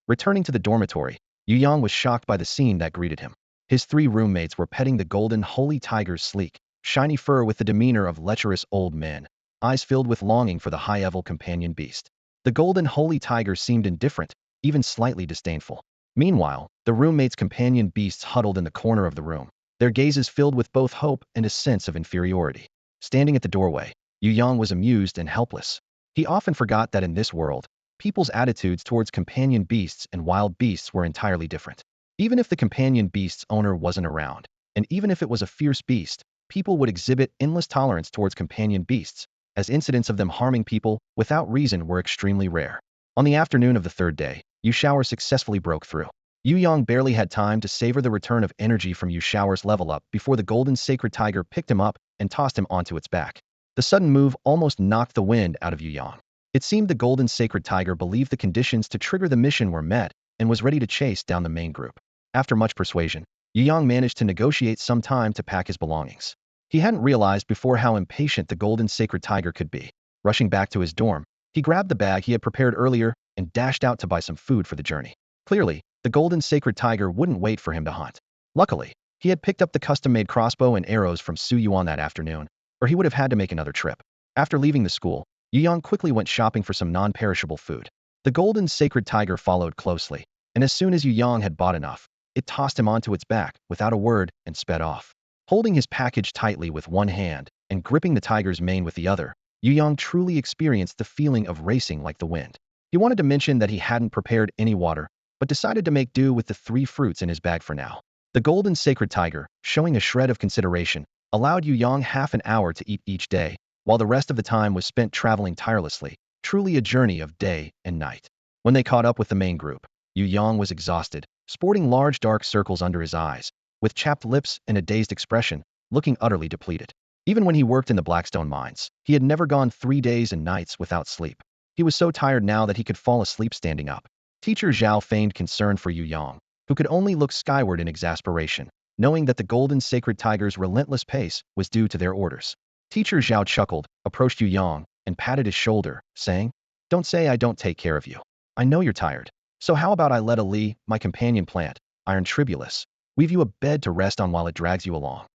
Returning to the dormitory, Yu Yang was shocked by the scene that greeted him. His 3 roommates were petting the golden holy tiger's sleek, shiny fur with the demeanor of lecherous old men, eyes filled with longing for the high-level companion beast. The golden holy tiger seemed indifferent, even slightly disdainful. Meanwhile, the roommates' companion beasts huddled in the corner of the room, their gazes filled with both hope and a sense of inferiority. Standing at the doorway, Yu Yang was amused and helpless. He often forgot that in this world, people's attitudes towards companion beasts and wild beasts were entirely different. Even if the companion beast's owner wasn't around, and even if it was a fierce beast, people would exhibit endless tolerance towards companion beasts, as incidents of them harming people without reason were extremely rare. On the afternoon of the 3rd day, Yu Shower successfully broke through. Yu Yang barely had time to savor the return of energy from Yu Shower's level up before the golden sacred tiger picked him up and tossed him onto its back. The sudden move almost knocked the wind out of Yu Yang. It seemed the golden sacred tiger believed the conditions to trigger the mission were met and was ready to chase down the main group. After much persuasion, Yu Yang managed to negotiate some time to pack his belongings. He hadn't realized before how impatient the golden sacred tiger could be. Rushing back to his dorm, he grabbed the bag he had prepared earlier and dashed out to buy some food for the journey. Clearly, the golden sacred tiger wouldn't wait for him to hunt. Luckily, he had picked up the custom-made crossbow and arrows from Su Yuan that afternoon, or he would have had to make another trip. After leaving the school, Yu Yang quickly went shopping for some non-perishable food. The golden sacred tiger followed closely, and as soon as Yu Yang had bought enough, it tossed him onto its back without a word and sped off. Holding his package tightly with one hand and gripping the tiger's mane with the other, Yu Yang truly experienced the feeling of racing like the wind. He wanted to mention that he hadn't prepared any water, but decided to make do with the 3 fruits in his bag for now. The golden sacred tiger, showing a shred of consideration, allowed Yu Yang half an hour to eat each day, while the rest of the time was spent traveling tirelessly, truly a journey of day and night. When they caught up with the main group, Yu Yang was exhausted, sporting large dark circles under his eyes, with chapped lips and a dazed expression, looking utterly depleted. Even when he worked in the Blackstone mines, he had never gone 3 days and nights without sleep. He was so tired now that he could fall asleep standing up. Teacher Zhao feigned concern for Yu Yang, who could only look skyward in exasperation, knowing that the golden sacred tiger's relentless pace was due to their orders. Teacher Zhao chuckled, approached Yu Yang, and patted his shoulder, saying, "Don't say I don't take care of you. I know you're tired. So how about I let Ali, my companion plant, iron tribulus, weave you a bed to rest on while it drags you along?"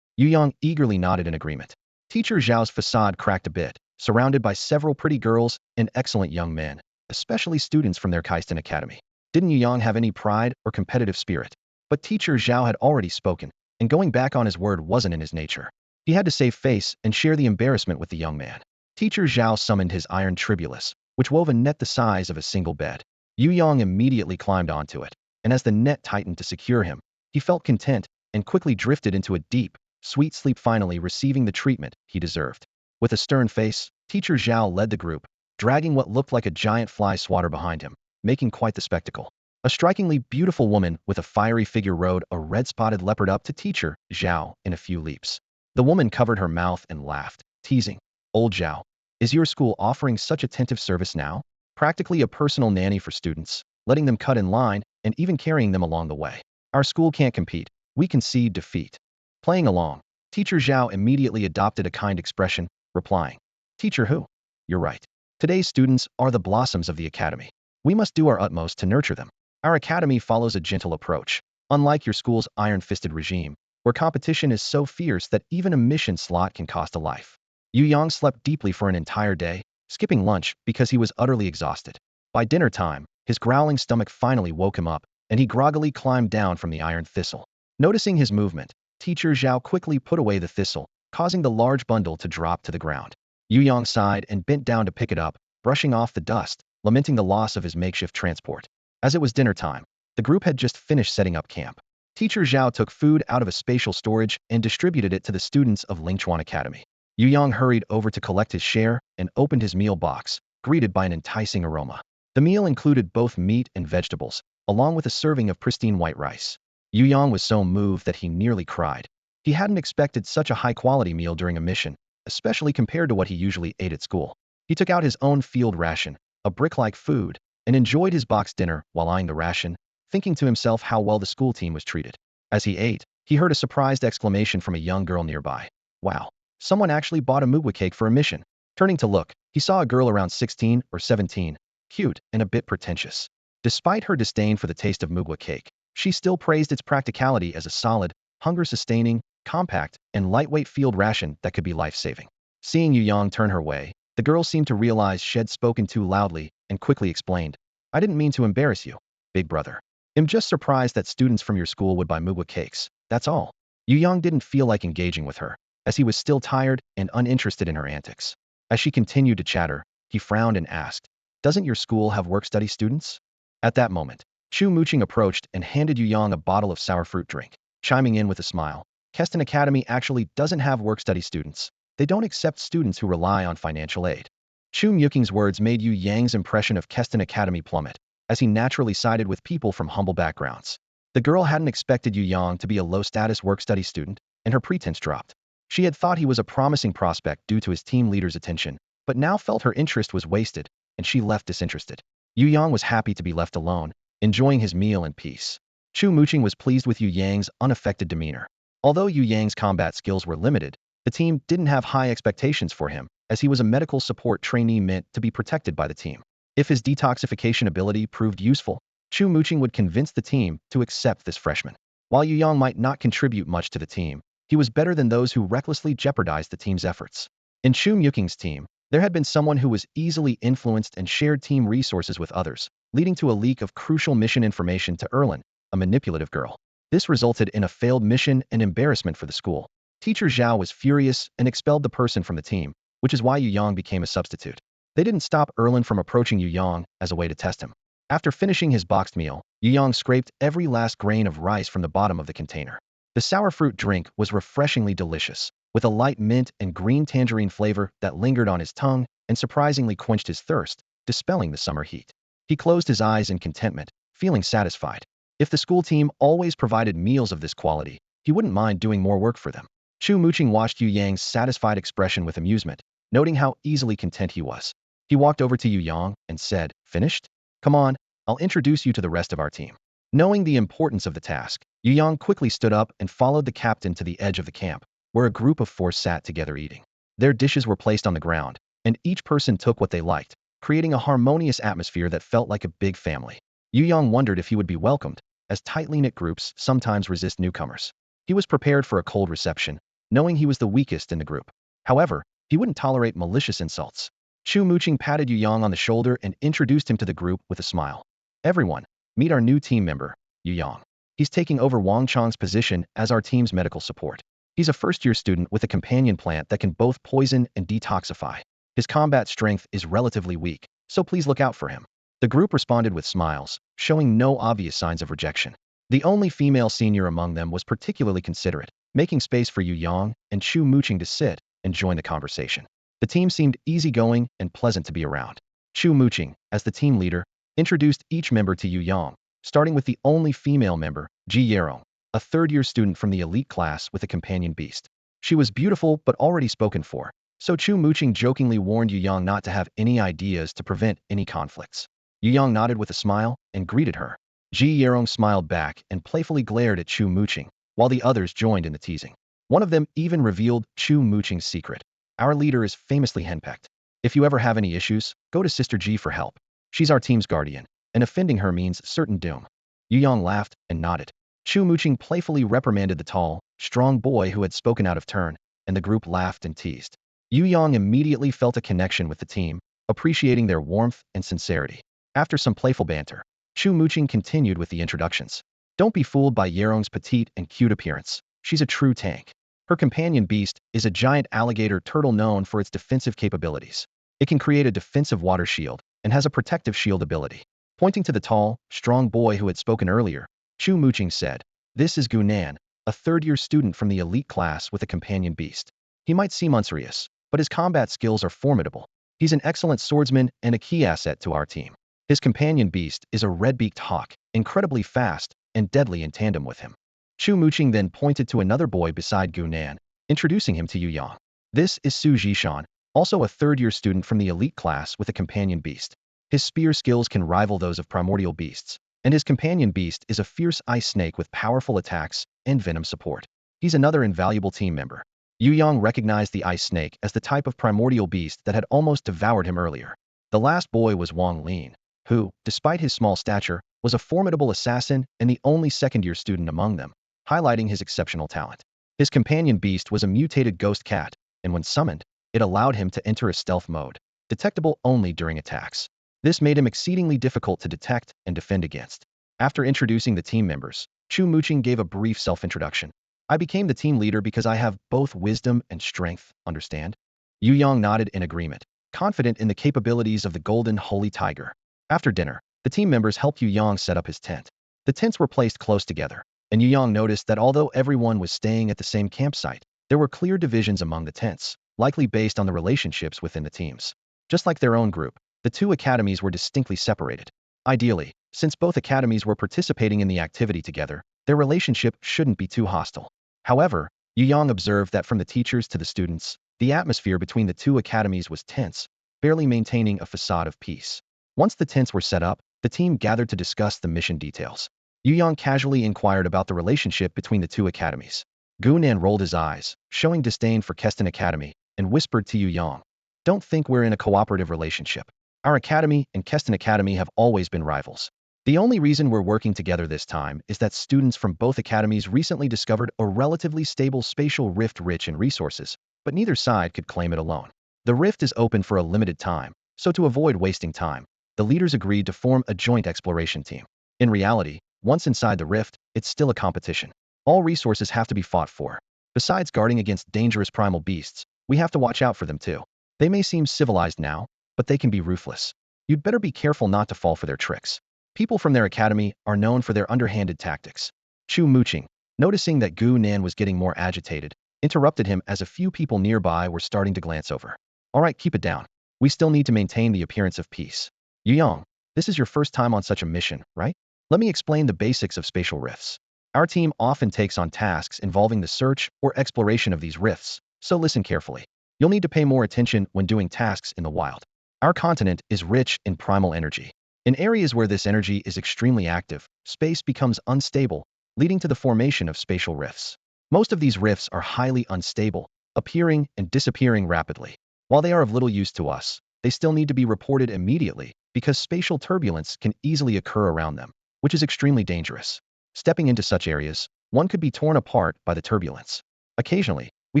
Yu Yang eagerly nodded in agreement. Teacher Zhao's facade cracked a bit, surrounded by several pretty girls and excellent young men, especially students from their Kaisten Academy. Didn't Yu Yang have any pride or competitive spirit? But Teacher Zhao had already spoken, and going back on his word wasn't in his nature. He had to save face and share the embarrassment with the young man. Teacher Zhao summoned his iron tribulus, which wove a net the size of a single bed. Yu Yang immediately climbed onto it, and as the net tightened to secure him, he felt content and quickly drifted into a deep, sweet sleep, finally receiving the treatment he deserved. With a stern face, Teacher Zhao led the group, dragging what looked like a giant fly swatter behind him, making quite the spectacle. A strikingly beautiful woman with a fiery figure rode a red-spotted leopard up to Teacher Zhao in a few leaps. The woman covered her mouth and laughed, teasing, "Old Zhao, is your school offering such attentive service now? Practically a personal nanny for students, letting them cut in line and even carrying them along the way. Our school can't compete. We concede defeat." Playing along, Teacher Zhao immediately adopted a kind expression, replying, "Teacher who? You're right. Today's students are the blossoms of the academy. We must do our utmost to nurture them. Our academy follows a gentle approach, unlike your school's iron-fisted regime, where competition is so fierce that even a mission slot can cost a life." Yu Yang slept deeply for an entire day, skipping lunch because he was utterly exhausted. By dinner time, his growling stomach finally woke him up, and he groggily climbed down from the iron thistle. Noticing his movement, Teacher Zhao quickly put away the thistle, causing the large bundle to drop to the ground. Yu Yang sighed and bent down to pick it up, brushing off the dust, lamenting the loss of his makeshift transport. As it was dinner time, the group had just finished setting up camp. Teacher Zhao took food out of a spatial storage and distributed it to the students of Lingchuan Academy. Yu Yang hurried over to collect his share and opened his meal box, greeted by an enticing aroma. The meal included both meat and vegetables, along with a serving of pristine white rice. Yu Yang was so moved that he nearly cried. He hadn't expected such a high-quality meal during a mission, especially compared to what he usually ate at school. He took out his own field ration, a brick-like food, and enjoyed his box dinner while eyeing the ration, thinking to himself how well the school team was treated. As he ate, he heard a surprised exclamation from a young girl nearby. Wow, someone actually bought a mugwa cake for a mission. Turning to look, he saw a girl around 16 or 17, cute and a bit pretentious. Despite her disdain for the taste of mugwa cake, she still praised its practicality as a solid, hunger-sustaining, compact, and lightweight field ration that could be life-saving. Seeing Yu Yang turn her way, the girl seemed to realize she'd spoken too loudly and quickly explained, "I didn't mean to embarrass you, big brother. I'm just surprised that students from your school would buy mugwa cakes, that's all." Yu Yang didn't feel like engaging with her, as he was still tired and uninterested in her antics. As she continued to chatter, he frowned and asked, "Doesn't your school have work-study students?" At that moment, Chu Muqing approached and handed Yu Yang a bottle of sour fruit drink, chiming in with a smile. Keston Academy actually doesn't have work-study students. They don't accept students who rely on financial aid. Chu Muqing's words made Yu Yang's impression of Keston Academy plummet, as he naturally sided with people from humble backgrounds. The girl hadn't expected Yu Yang to be a low-status work-study student, and her pretense dropped. She had thought he was a promising prospect due to his team leader's attention, but now felt her interest was wasted, and she left disinterested. Yu Yang was happy to be left alone, enjoying his meal in peace. Chu Muqing was pleased with Yu Yang's unaffected demeanor. Although Yu Yang's combat skills were limited, the team didn't have high expectations for him, as he was a medical support trainee meant to be protected by the team. If his detoxification ability proved useful, Chu Muqing would convince the team to accept this freshman. While Yu Yang might not contribute much to the team, he was better than those who recklessly jeopardized the team's efforts. In Chu Muqing's team, there had been someone who was easily influenced and shared team resources with others, leading to a leak of crucial mission information to Erlin, a manipulative girl. This resulted in a failed mission and embarrassment for the school. Teacher Zhao was furious and expelled the person from the team, which is why Yu Yang became a substitute. They didn't stop Erlin from approaching Yu Yang as a way to test him. After finishing his boxed meal, Yu Yang scraped every last grain of rice from the bottom of the container. The sour fruit drink was refreshingly delicious, with a light mint and green tangerine flavor that lingered on his tongue and surprisingly quenched his thirst, dispelling the summer heat. He closed his eyes in contentment, feeling satisfied. If the school team always provided meals of this quality, he wouldn't mind doing more work for them. Chu Muqing watched Yu Yang's satisfied expression with amusement, noting how easily content he was. He walked over to Yu Yang and said, "Finished? Come on, I'll introduce you to the rest of our team." Knowing the importance of the task, Yu Yang quickly stood up and followed the captain to the edge of the camp, where a group of 4 sat together eating. Their dishes were placed on the ground, and each person took what they liked, creating a harmonious atmosphere that felt like a big family. Yu Yang wondered if he would be welcomed, as tightly knit groups sometimes resist newcomers. He was prepared for a cold reception, knowing he was the weakest in the group. However, he wouldn't tolerate malicious insults. Chu Muqing patted Yu Yang on the shoulder and introduced him to the group with a smile. "Everyone, meet our new team member, Yu Yang. He's taking over Wang Chang's position as our team's medical support. He's a first-year student with a companion plant that can both poison and detoxify. His combat strength is relatively weak, so please look out for him." The group responded with smiles, showing no obvious signs of rejection. The only female senior among them was particularly considerate, making space for Yu Yang and Chu Muqing to sit and join the conversation. The team seemed easygoing and pleasant to be around. Chu Muqing, as the team leader, introduced each member to Yu Yang, starting with the only female member, Ji Yerong, a third-year student from the elite class with a companion beast. She was beautiful but already spoken for, so Chu Muqing jokingly warned Yu Yang not to have any ideas to prevent any conflicts. Yu Yang nodded with a smile and greeted her. Ji Yerong smiled back and playfully glared at Chu Muqing, while the others joined in the teasing. One of them even revealed Chu Muqing's secret. "Our leader is famously henpecked. If you ever have any issues, go to Sister Ji for help. She's our team's guardian, and offending her means certain doom." Yu Yang laughed and nodded. Chu Muqing playfully reprimanded the tall, strong boy who had spoken out of turn, and the group laughed and teased. Yu Yang immediately felt a connection with the team, appreciating their warmth and sincerity. After some playful banter, Chu Muqing continued with the introductions. "Don't be fooled by Yerong's petite and cute appearance. She's a true tank. Her companion beast is a giant alligator turtle known for its defensive capabilities. It can create a defensive water shield and has a protective shield ability. Pointing to the tall, strong boy who had spoken earlier, Chu Muqing said, "This is Gunan, a third-year student from the elite class with a companion beast. He might seem unserious, but his combat skills are formidable. He's an excellent swordsman and a key asset to our team. His companion beast is a red-beaked hawk, incredibly fast and deadly in tandem with him." Chu Muqing then pointed to another boy beside Gunan, introducing him to Yu Yang. "This is Su Jishan, also a third-year student from the elite class with a companion beast. His spear skills can rival those of primordial beasts, and his companion beast is a fierce ice snake with powerful attacks and venom support. He's another invaluable team member." Yu Yang recognized the ice snake as the type of primordial beast that had almost devoured him earlier. The last boy was Wang Lin, who, despite his small stature, was a formidable assassin and the only second-year student among them, highlighting his exceptional talent. His companion beast was a mutated ghost cat, and when summoned, it allowed him to enter a stealth mode, detectable only during attacks. This made him exceedingly difficult to detect and defend against. After introducing the team members, Chu Muqing gave a brief self-introduction. "I became the team leader because I have both wisdom and strength, understand?" Yu Yang nodded in agreement, confident in the capabilities of the golden holy tiger. After dinner, the team members helped Yu Yang set up his tent. The tents were placed close together, and Yu Yang noticed that although everyone was staying at the same campsite, there were clear divisions among the tents, likely based on the relationships within the teams. Just like their own group, the two academies were distinctly separated. Ideally, since both academies were participating in the activity together, their relationship shouldn't be too hostile. However, Yu Yang observed that from the teachers to the students, the atmosphere between the two academies was tense, barely maintaining a facade of peace. Once the tents were set up, the team gathered to discuss the mission details. Yu Yang casually inquired about the relationship between the two academies. Gunan rolled his eyes, showing disdain for Keston Academy, and whispered to Yu Yang, "Don't think we're in a cooperative relationship. Our academy and Keston Academy have always been rivals. The only reason we're working together this time is that students from both academies recently discovered a relatively stable spatial rift rich in resources, but neither side could claim it alone. The rift is open for a limited time, so to avoid wasting time, the leaders agreed to form a joint exploration team. In reality, once inside the rift, it's still a competition. All resources have to be fought for. Besides guarding against dangerous primal beasts, we have to watch out for them too. They may seem civilized now, but they can be ruthless. You'd better be careful not to fall for their tricks. People from their academy are known for their underhanded tactics." Chu Muqing, noticing that Gu Nan was getting more agitated, interrupted him as a few people nearby were starting to glance over. "All right, keep it down. We still need to maintain the appearance of peace. Yu Yang, this is your first time on such a mission, right? Let me explain the basics of spatial rifts. Our team often takes on tasks involving the search or exploration of these rifts, so listen carefully. You'll need to pay more attention when doing tasks in the wild. Our continent is rich in primal energy. In areas where this energy is extremely active, space becomes unstable, leading to the formation of spatial rifts. Most of these rifts are highly unstable, appearing and disappearing rapidly. While they are of little use to us, they still need to be reported immediately because spatial turbulence can easily occur around them, which is extremely dangerous. Stepping into such areas, one could be torn apart by the turbulence. Occasionally, we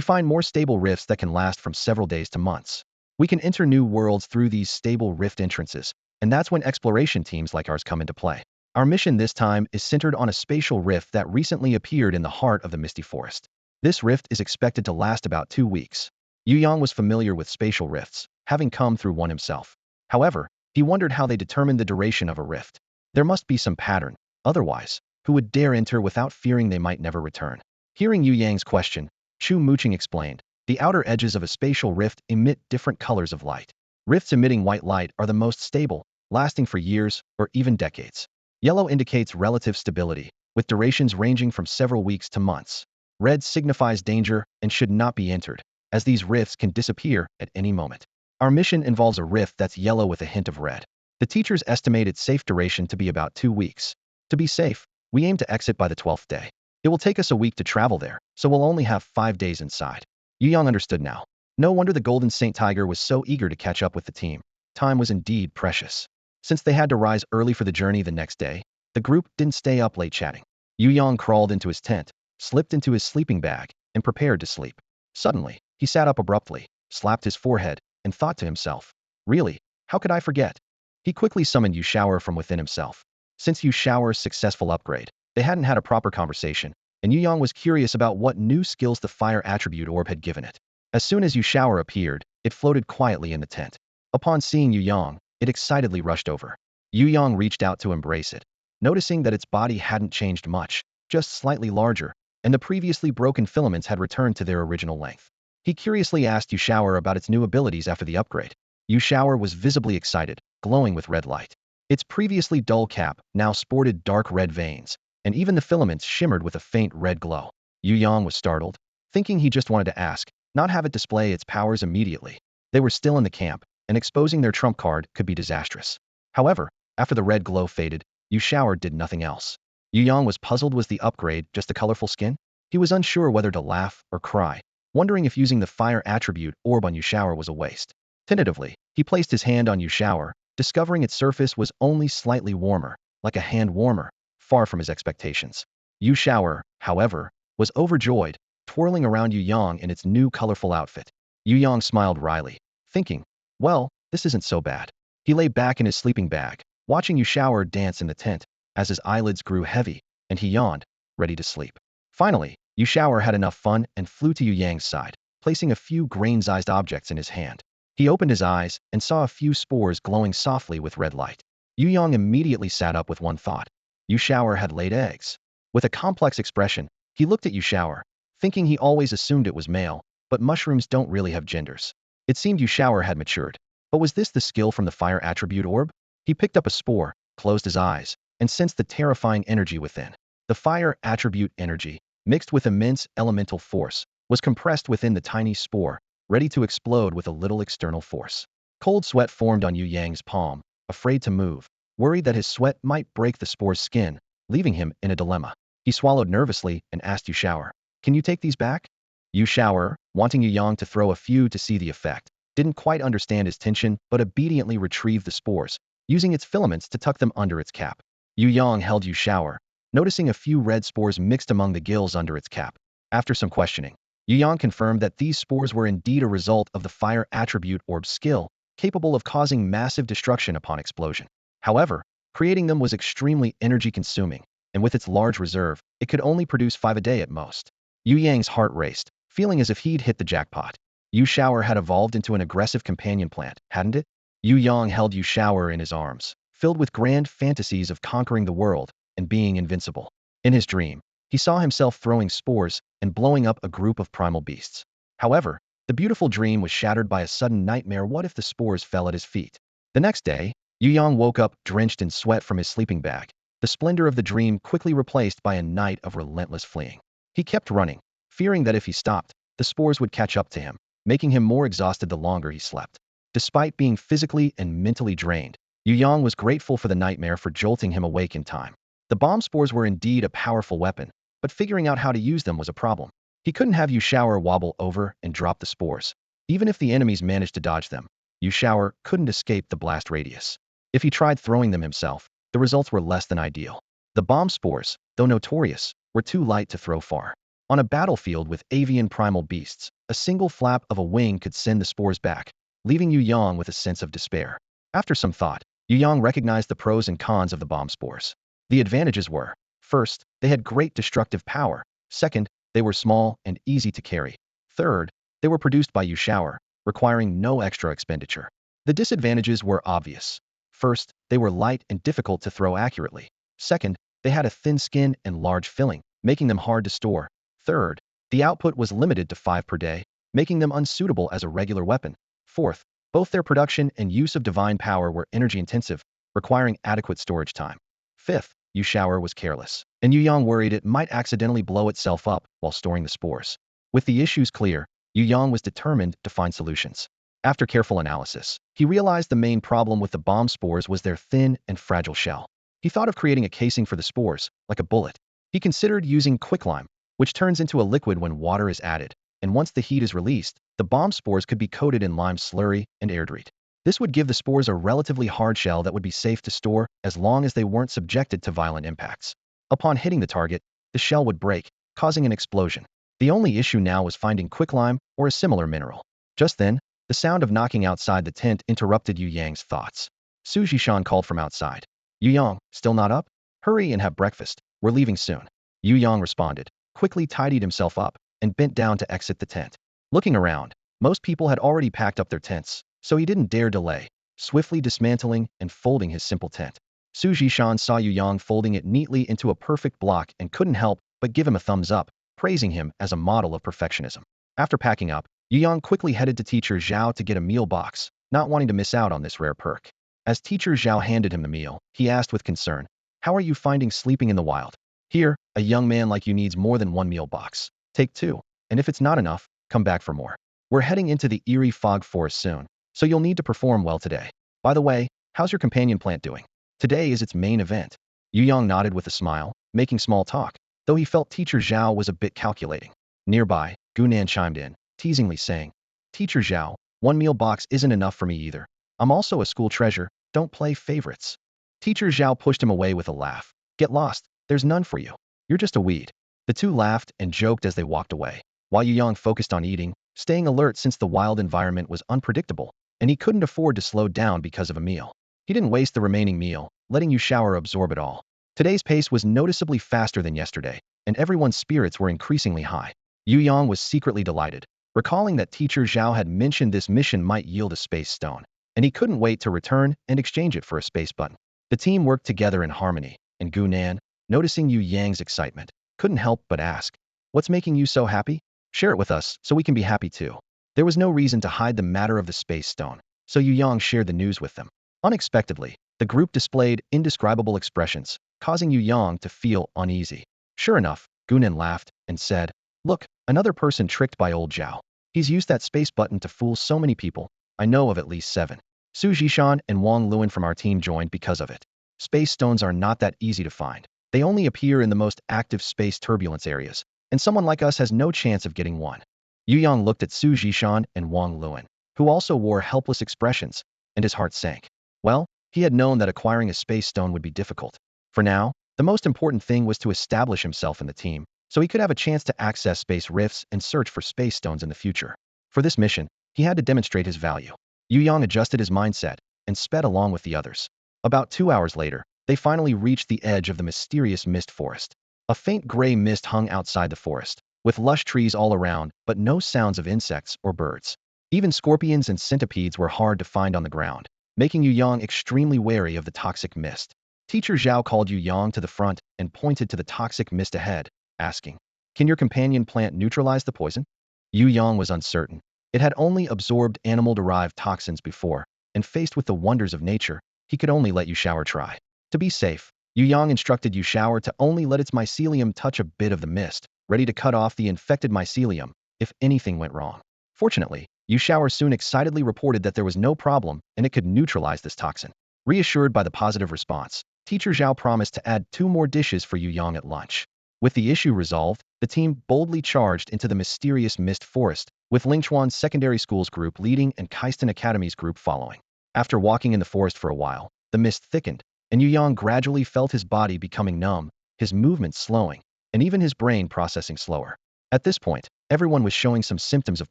find more stable rifts that can last from several days to months. We can enter new worlds through these stable rift entrances, and that's when exploration teams like ours come into play. Our mission this time is centered on a spatial rift that recently appeared in the heart of the Misty Forest. This rift is expected to last about 2 weeks. Yu Yang was familiar with spatial rifts, having come through one himself. However, he wondered how they determined the duration of a rift. There must be some pattern, otherwise, who would dare enter without fearing they might never return? Hearing Yu Yang's question, Chu Muqing explained, "The outer edges of a spatial rift emit different colors of light. Rifts emitting white light are the most stable, lasting for years or even decades. Yellow indicates relative stability, with durations ranging from several weeks to months. Red signifies danger and should not be entered, as these rifts can disappear at any moment. Our mission involves a rift that's yellow with a hint of red. The teachers estimate its safe duration to be about 2 weeks. To be safe, we aim to exit by the 12th day. It will take us a week to travel there, so we'll only have 5 days inside." Yu Yang understood now. No wonder the Golden Saint Tiger was so eager to catch up with the team. Time was indeed precious. Since they had to rise early for the journey the next day, the group didn't stay up late chatting. Yu Yang crawled into his tent, slipped into his sleeping bag, and prepared to sleep. Suddenly, he sat up abruptly, slapped his forehead, and thought to himself, "Really? How could I forget?" He quickly summoned Yu Shower from within himself. Since Yu Shower's successful upgrade, they hadn't had a proper conversation, and Yu Yang was curious about what new skills the fire attribute orb had given it. As soon as Yu Shower appeared, it floated quietly in the tent. Upon seeing Yu Yang, it excitedly rushed over. Yu Yang reached out to embrace it. Noticing that its body hadn't changed much, just slightly larger, and the previously broken filaments had returned to their original length. He curiously asked Yu Shower about its new abilities after the upgrade. Yu Shower was visibly excited, glowing with red light. Its previously dull cap now sported dark red veins, and even the filaments shimmered with a faint red glow. Yu Yang was startled, thinking he just wanted to ask, not have it display its powers immediately. They were still in the camp, and exposing their trump card could be disastrous. However, after the red glow faded, Yu Shower did nothing else. Yu Yang was puzzled. Was the upgrade just the colorful skin? He was unsure whether to laugh or cry, wondering if using the fire attribute orb on Yu Shower was a waste. Tentatively, he placed his hand on Yu Shower, discovering its surface was only slightly warmer, like a hand warmer, far from his expectations. Yu Shower, however, was overjoyed, twirling around Yu Yang in its new colorful outfit. Yu Yang smiled wryly, thinking, well, this isn't so bad. He lay back in his sleeping bag, watching Yu Shower dance in the tent, as his eyelids grew heavy, and he yawned, ready to sleep. Finally, Yu Shower had enough fun and flew to Yu Yang's side, placing a few grain-sized objects in his hand. He opened his eyes and saw a few spores glowing softly with red light. Yu Yang immediately sat up with one thought. Yu Shower had laid eggs. With a complex expression, he looked at Yu Shower, thinking he always assumed it was male, but mushrooms don't really have genders. It seemed Yu Shower had matured. But was this the skill from the fire attribute orb? He picked up a spore, closed his eyes, and sensed the terrifying energy within. The fire attribute energy, mixed with immense elemental force, was compressed within the tiny spore, ready to explode with a little external force. Cold sweat formed on Yu Yang's palm, afraid to move, worried that his sweat might break the spore's skin, leaving him in a dilemma. He swallowed nervously and asked Yu Shower, "Can you take these back?" Yu Shower, wanting Yu Yang to throw a few to see the effect, didn't quite understand his tension but obediently retrieved the spores, using its filaments to tuck them under its cap. Yu Yang held Yu Shower, noticing a few red spores mixed among the gills under its cap. After some questioning, Yu Yang confirmed that these spores were indeed a result of the fire attribute orb skill, capable of causing massive destruction upon explosion. However, creating them was extremely energy-consuming, and with its large reserve, it could only produce 5 a day at most. Yu Yang's heart raced, feeling as if he'd hit the jackpot. Yu Shower had evolved into an aggressive companion plant, hadn't it? Yu Yang held Yu Shower in his arms, filled with grand fantasies of conquering the world and being invincible. In his dream, he saw himself throwing spores and blowing up a group of primal beasts. However, the beautiful dream was shattered by a sudden nightmare. What if the spores fell at his feet? The next day, Yu Yang woke up drenched in sweat from his sleeping bag, the splendor of the dream quickly replaced by a night of relentless fleeing. He kept running, fearing that if he stopped, the spores would catch up to him, making him more exhausted the longer he slept. Despite being physically and mentally drained, Yu Yang was grateful for the nightmare for jolting him awake in time. The bomb spores were indeed a powerful weapon, but figuring out how to use them was a problem. He couldn't have Yu Shower wobble over and drop the spores. Even if the enemies managed to dodge them, Yu Shower couldn't escape the blast radius. If he tried throwing them himself, the results were less than ideal. The bomb spores, though notorious, were too light to throw far. On a battlefield with avian primal beasts, a single flap of a wing could send the spores back, leaving Yu Yang with a sense of despair. After some thought, Yu Yang recognized the pros and cons of the bomb spores. The advantages were, first, they had great destructive power. Second, they were small and easy to carry. Third, they were produced by Yu Shower, requiring no extra expenditure. The disadvantages were obvious. First, they were light and difficult to throw accurately. Second, they had a thin skin and large filling, making them hard to store. Third, the output was limited to 5 per day, making them unsuitable as a regular weapon. Fourth, both their production and use of divine power were energy-intensive, requiring adequate storage time. Fifth, Yu Shower was careless, and Yu Yang worried it might accidentally blow itself up while storing the spores. With the issues clear, Yu Yang was determined to find solutions. After careful analysis, he realized the main problem with the bomb spores was their thin and fragile shell. He thought of creating a casing for the spores, like a bullet. He considered using quicklime, which turns into a liquid when water is added, and once the heat is released, the bomb spores could be coated in lime slurry and air-dried. This would give the spores a relatively hard shell that would be safe to store as long as they weren't subjected to violent impacts. Upon hitting the target, the shell would break, causing an explosion. The only issue now was finding quicklime or a similar mineral. Just then, the sound of knocking outside the tent interrupted Yu Yang's thoughts. Su Jishan called from outside. "Yu Yang, still not up? Hurry and have breakfast. We're leaving soon." Yu Yang responded, quickly tidied himself up and bent down to exit the tent. Looking around, most people had already packed up their tents, so he didn't dare delay, swiftly dismantling and folding his simple tent. Su Jishan saw Yu Yang folding it neatly into a perfect block and couldn't help but give him a thumbs up, praising him as a model of perfectionism. After packing up, Yu Yang quickly headed to Teacher Zhao to get a meal box, not wanting to miss out on this rare perk. As Teacher Zhao handed him the meal, he asked with concern, "How are you finding sleeping in the wild? Here, a young man like you needs more than one meal box. Take two, and if it's not enough, come back for more. We're heading into the eerie fog forest soon, so you'll need to perform well today. By the way, how's your companion plant doing? Today is its main event." Yu Yang nodded with a smile, making small talk, though he felt Teacher Zhao was a bit calculating. Nearby, Gunan chimed in, teasingly saying, "Teacher Zhao, one meal box isn't enough for me either. I'm also a school treasure, don't play favorites." Teacher Zhao pushed him away with a laugh. "Get lost, there's none for you. You're just a weed." The two laughed and joked as they walked away, while Yu Yang focused on eating, staying alert since the wild environment was unpredictable, and he couldn't afford to slow down because of a meal. He didn't waste the remaining meal, letting Yu Shower absorb it all. Today's pace was noticeably faster than yesterday, and everyone's spirits were increasingly high. Yu Yang was secretly delighted, recalling that Teacher Zhao had mentioned this mission might yield a space stone, and he couldn't wait to return and exchange it for a space button. The team worked together in harmony, and Gunan, noticing Yu Yang's excitement, couldn't help but ask, "What's making you so happy? Share it with us so we can be happy too." There was no reason to hide the matter of the space stone, so Yu Yang shared the news with them. Unexpectedly, the group displayed indescribable expressions, causing Yu Yang to feel uneasy. Sure enough, Gunan laughed and said, "Look, another person tricked by old Zhao. He's used that space button to fool so many people. I know of at least 7. Su Jishan and Wang Luan from our team joined because of it. Space stones are not that easy to find. They only appear in the most active space turbulence areas, and someone like us has no chance of getting one." Yu Yang looked at Su Jishan and Wang Luan, who also wore helpless expressions, and his heart sank. Well, he had known that acquiring a space stone would be difficult. For now, the most important thing was to establish himself in the team, so he could have a chance to access space rifts and search for space stones in the future. For this mission, he had to demonstrate his value. Yu Yang adjusted his mindset and sped along with the others. About 2 hours later, they finally reached the edge of the mysterious mist forest. A faint gray mist hung outside the forest, with lush trees all around, but no sounds of insects or birds. Even scorpions and centipedes were hard to find on the ground, making Yu Yang extremely wary of the toxic mist. Teacher Zhao called Yu Yang to the front and pointed to the toxic mist ahead, asking, "Can your companion plant neutralize the poison?" Yu Yang was uncertain. It had only absorbed animal-derived toxins before, and faced with the wonders of nature, he could only let Yu Shower try. To be safe, Yu Yang instructed Yu Shower to only let its mycelium touch a bit of the mist, ready to cut off the infected mycelium if anything went wrong. Fortunately, Yu Shower soon excitedly reported that there was no problem and it could neutralize this toxin. Reassured by the positive response, Teacher Zhao promised to add 2 more dishes for Yu Yang at lunch. With the issue resolved, the team boldly charged into the mysterious mist forest, with Lingchuan Secondary School's group leading and Kaistan Academy's group following. After walking in the forest for a while, the mist thickened, and Yu Yang gradually felt his body becoming numb, his movements slowing, and even his brain processing slower. At this point, everyone was showing some symptoms of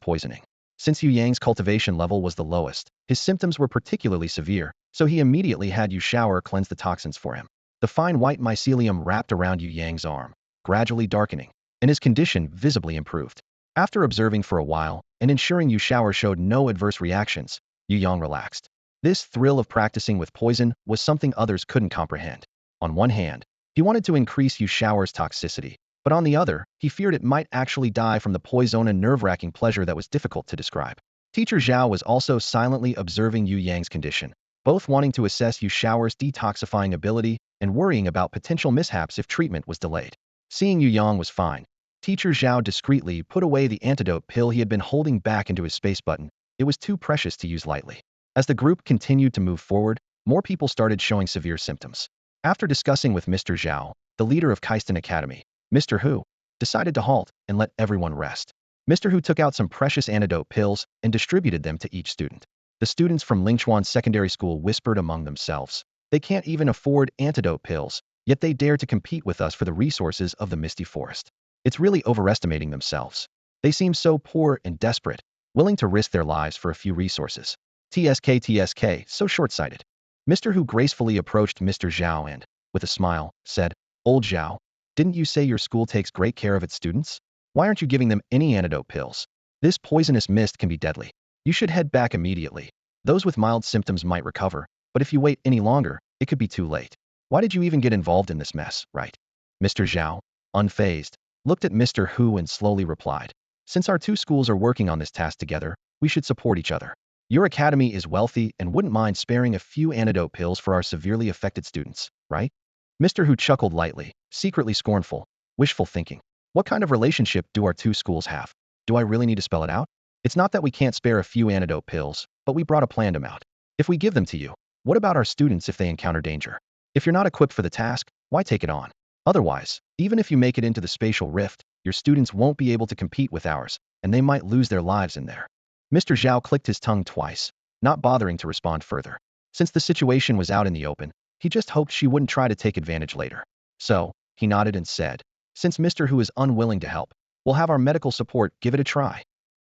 poisoning. Since Yu Yang's cultivation level was the lowest, his symptoms were particularly severe, so he immediately had Yu Shower cleanse the toxins for him. The fine white mycelium wrapped around Yu Yang's arm, gradually darkening, and his condition visibly improved. After observing for a while and ensuring Yu Shower showed no adverse reactions, Yu Yang relaxed. This thrill of practicing with poison was something others couldn't comprehend. On one hand, he wanted to increase Yu Shower's toxicity, but on the other, he feared it might actually die from the poison and nerve-wracking pleasure that was difficult to describe. Teacher Zhao was also silently observing Yu Yang's condition, both wanting to assess Yu Shower's detoxifying ability and worrying about potential mishaps if treatment was delayed. Seeing Yu Yang was fine, Teacher Zhao discreetly put away the antidote pill he had been holding back into his space button. It was too precious to use lightly. As the group continued to move forward, more people started showing severe symptoms. After discussing with Mr. Zhao, the leader of Kaistan Academy, Mr. Hu decided to halt and let everyone rest. Mr. Hu took out some precious antidote pills and distributed them to each student. The students from Lingchuan Secondary School whispered among themselves, "They can't even afford antidote pills, yet they dare to compete with us for the resources of the misty forest. It's really overestimating themselves. They seem so poor and desperate, willing to risk their lives for a few resources. TSK, so short-sighted." Mr. Hu gracefully approached Mr. Zhao and, with a smile, said, "Old Zhao, Didn't you say your school takes great care of its students? Why aren't you giving them any antidote pills? This poisonous mist can be deadly. You should head back immediately. Those with mild symptoms might recover, but if you wait any longer, it could be too late. Why did you even get involved in this mess, right? Mr. Zhao, unfazed, looked at Mr. Hu and slowly replied. Since our two schools are working on this task together, we should support each other. Your academy is wealthy and wouldn't mind sparing a few antidote pills for our severely affected students, right? Mr. Hu chuckled lightly, secretly scornful, wishful thinking. What kind of relationship do our two schools have? Do I really need to spell it out? It's not that we can't spare a few antidote pills, but we brought a planned amount. If we give them to you, what about our students if they encounter danger? If you're not equipped for the task, why take it on? Otherwise, even if you make it into the spatial rift, your students won't be able to compete with ours, and they might lose their lives in there. Mr. Zhao clicked his tongue twice, not bothering to respond further. Since the situation was out in the open, he just hoped she wouldn't try to take advantage later. So, he nodded and said, since Mr. Hu is unwilling to help, we'll have our medical support give it a try.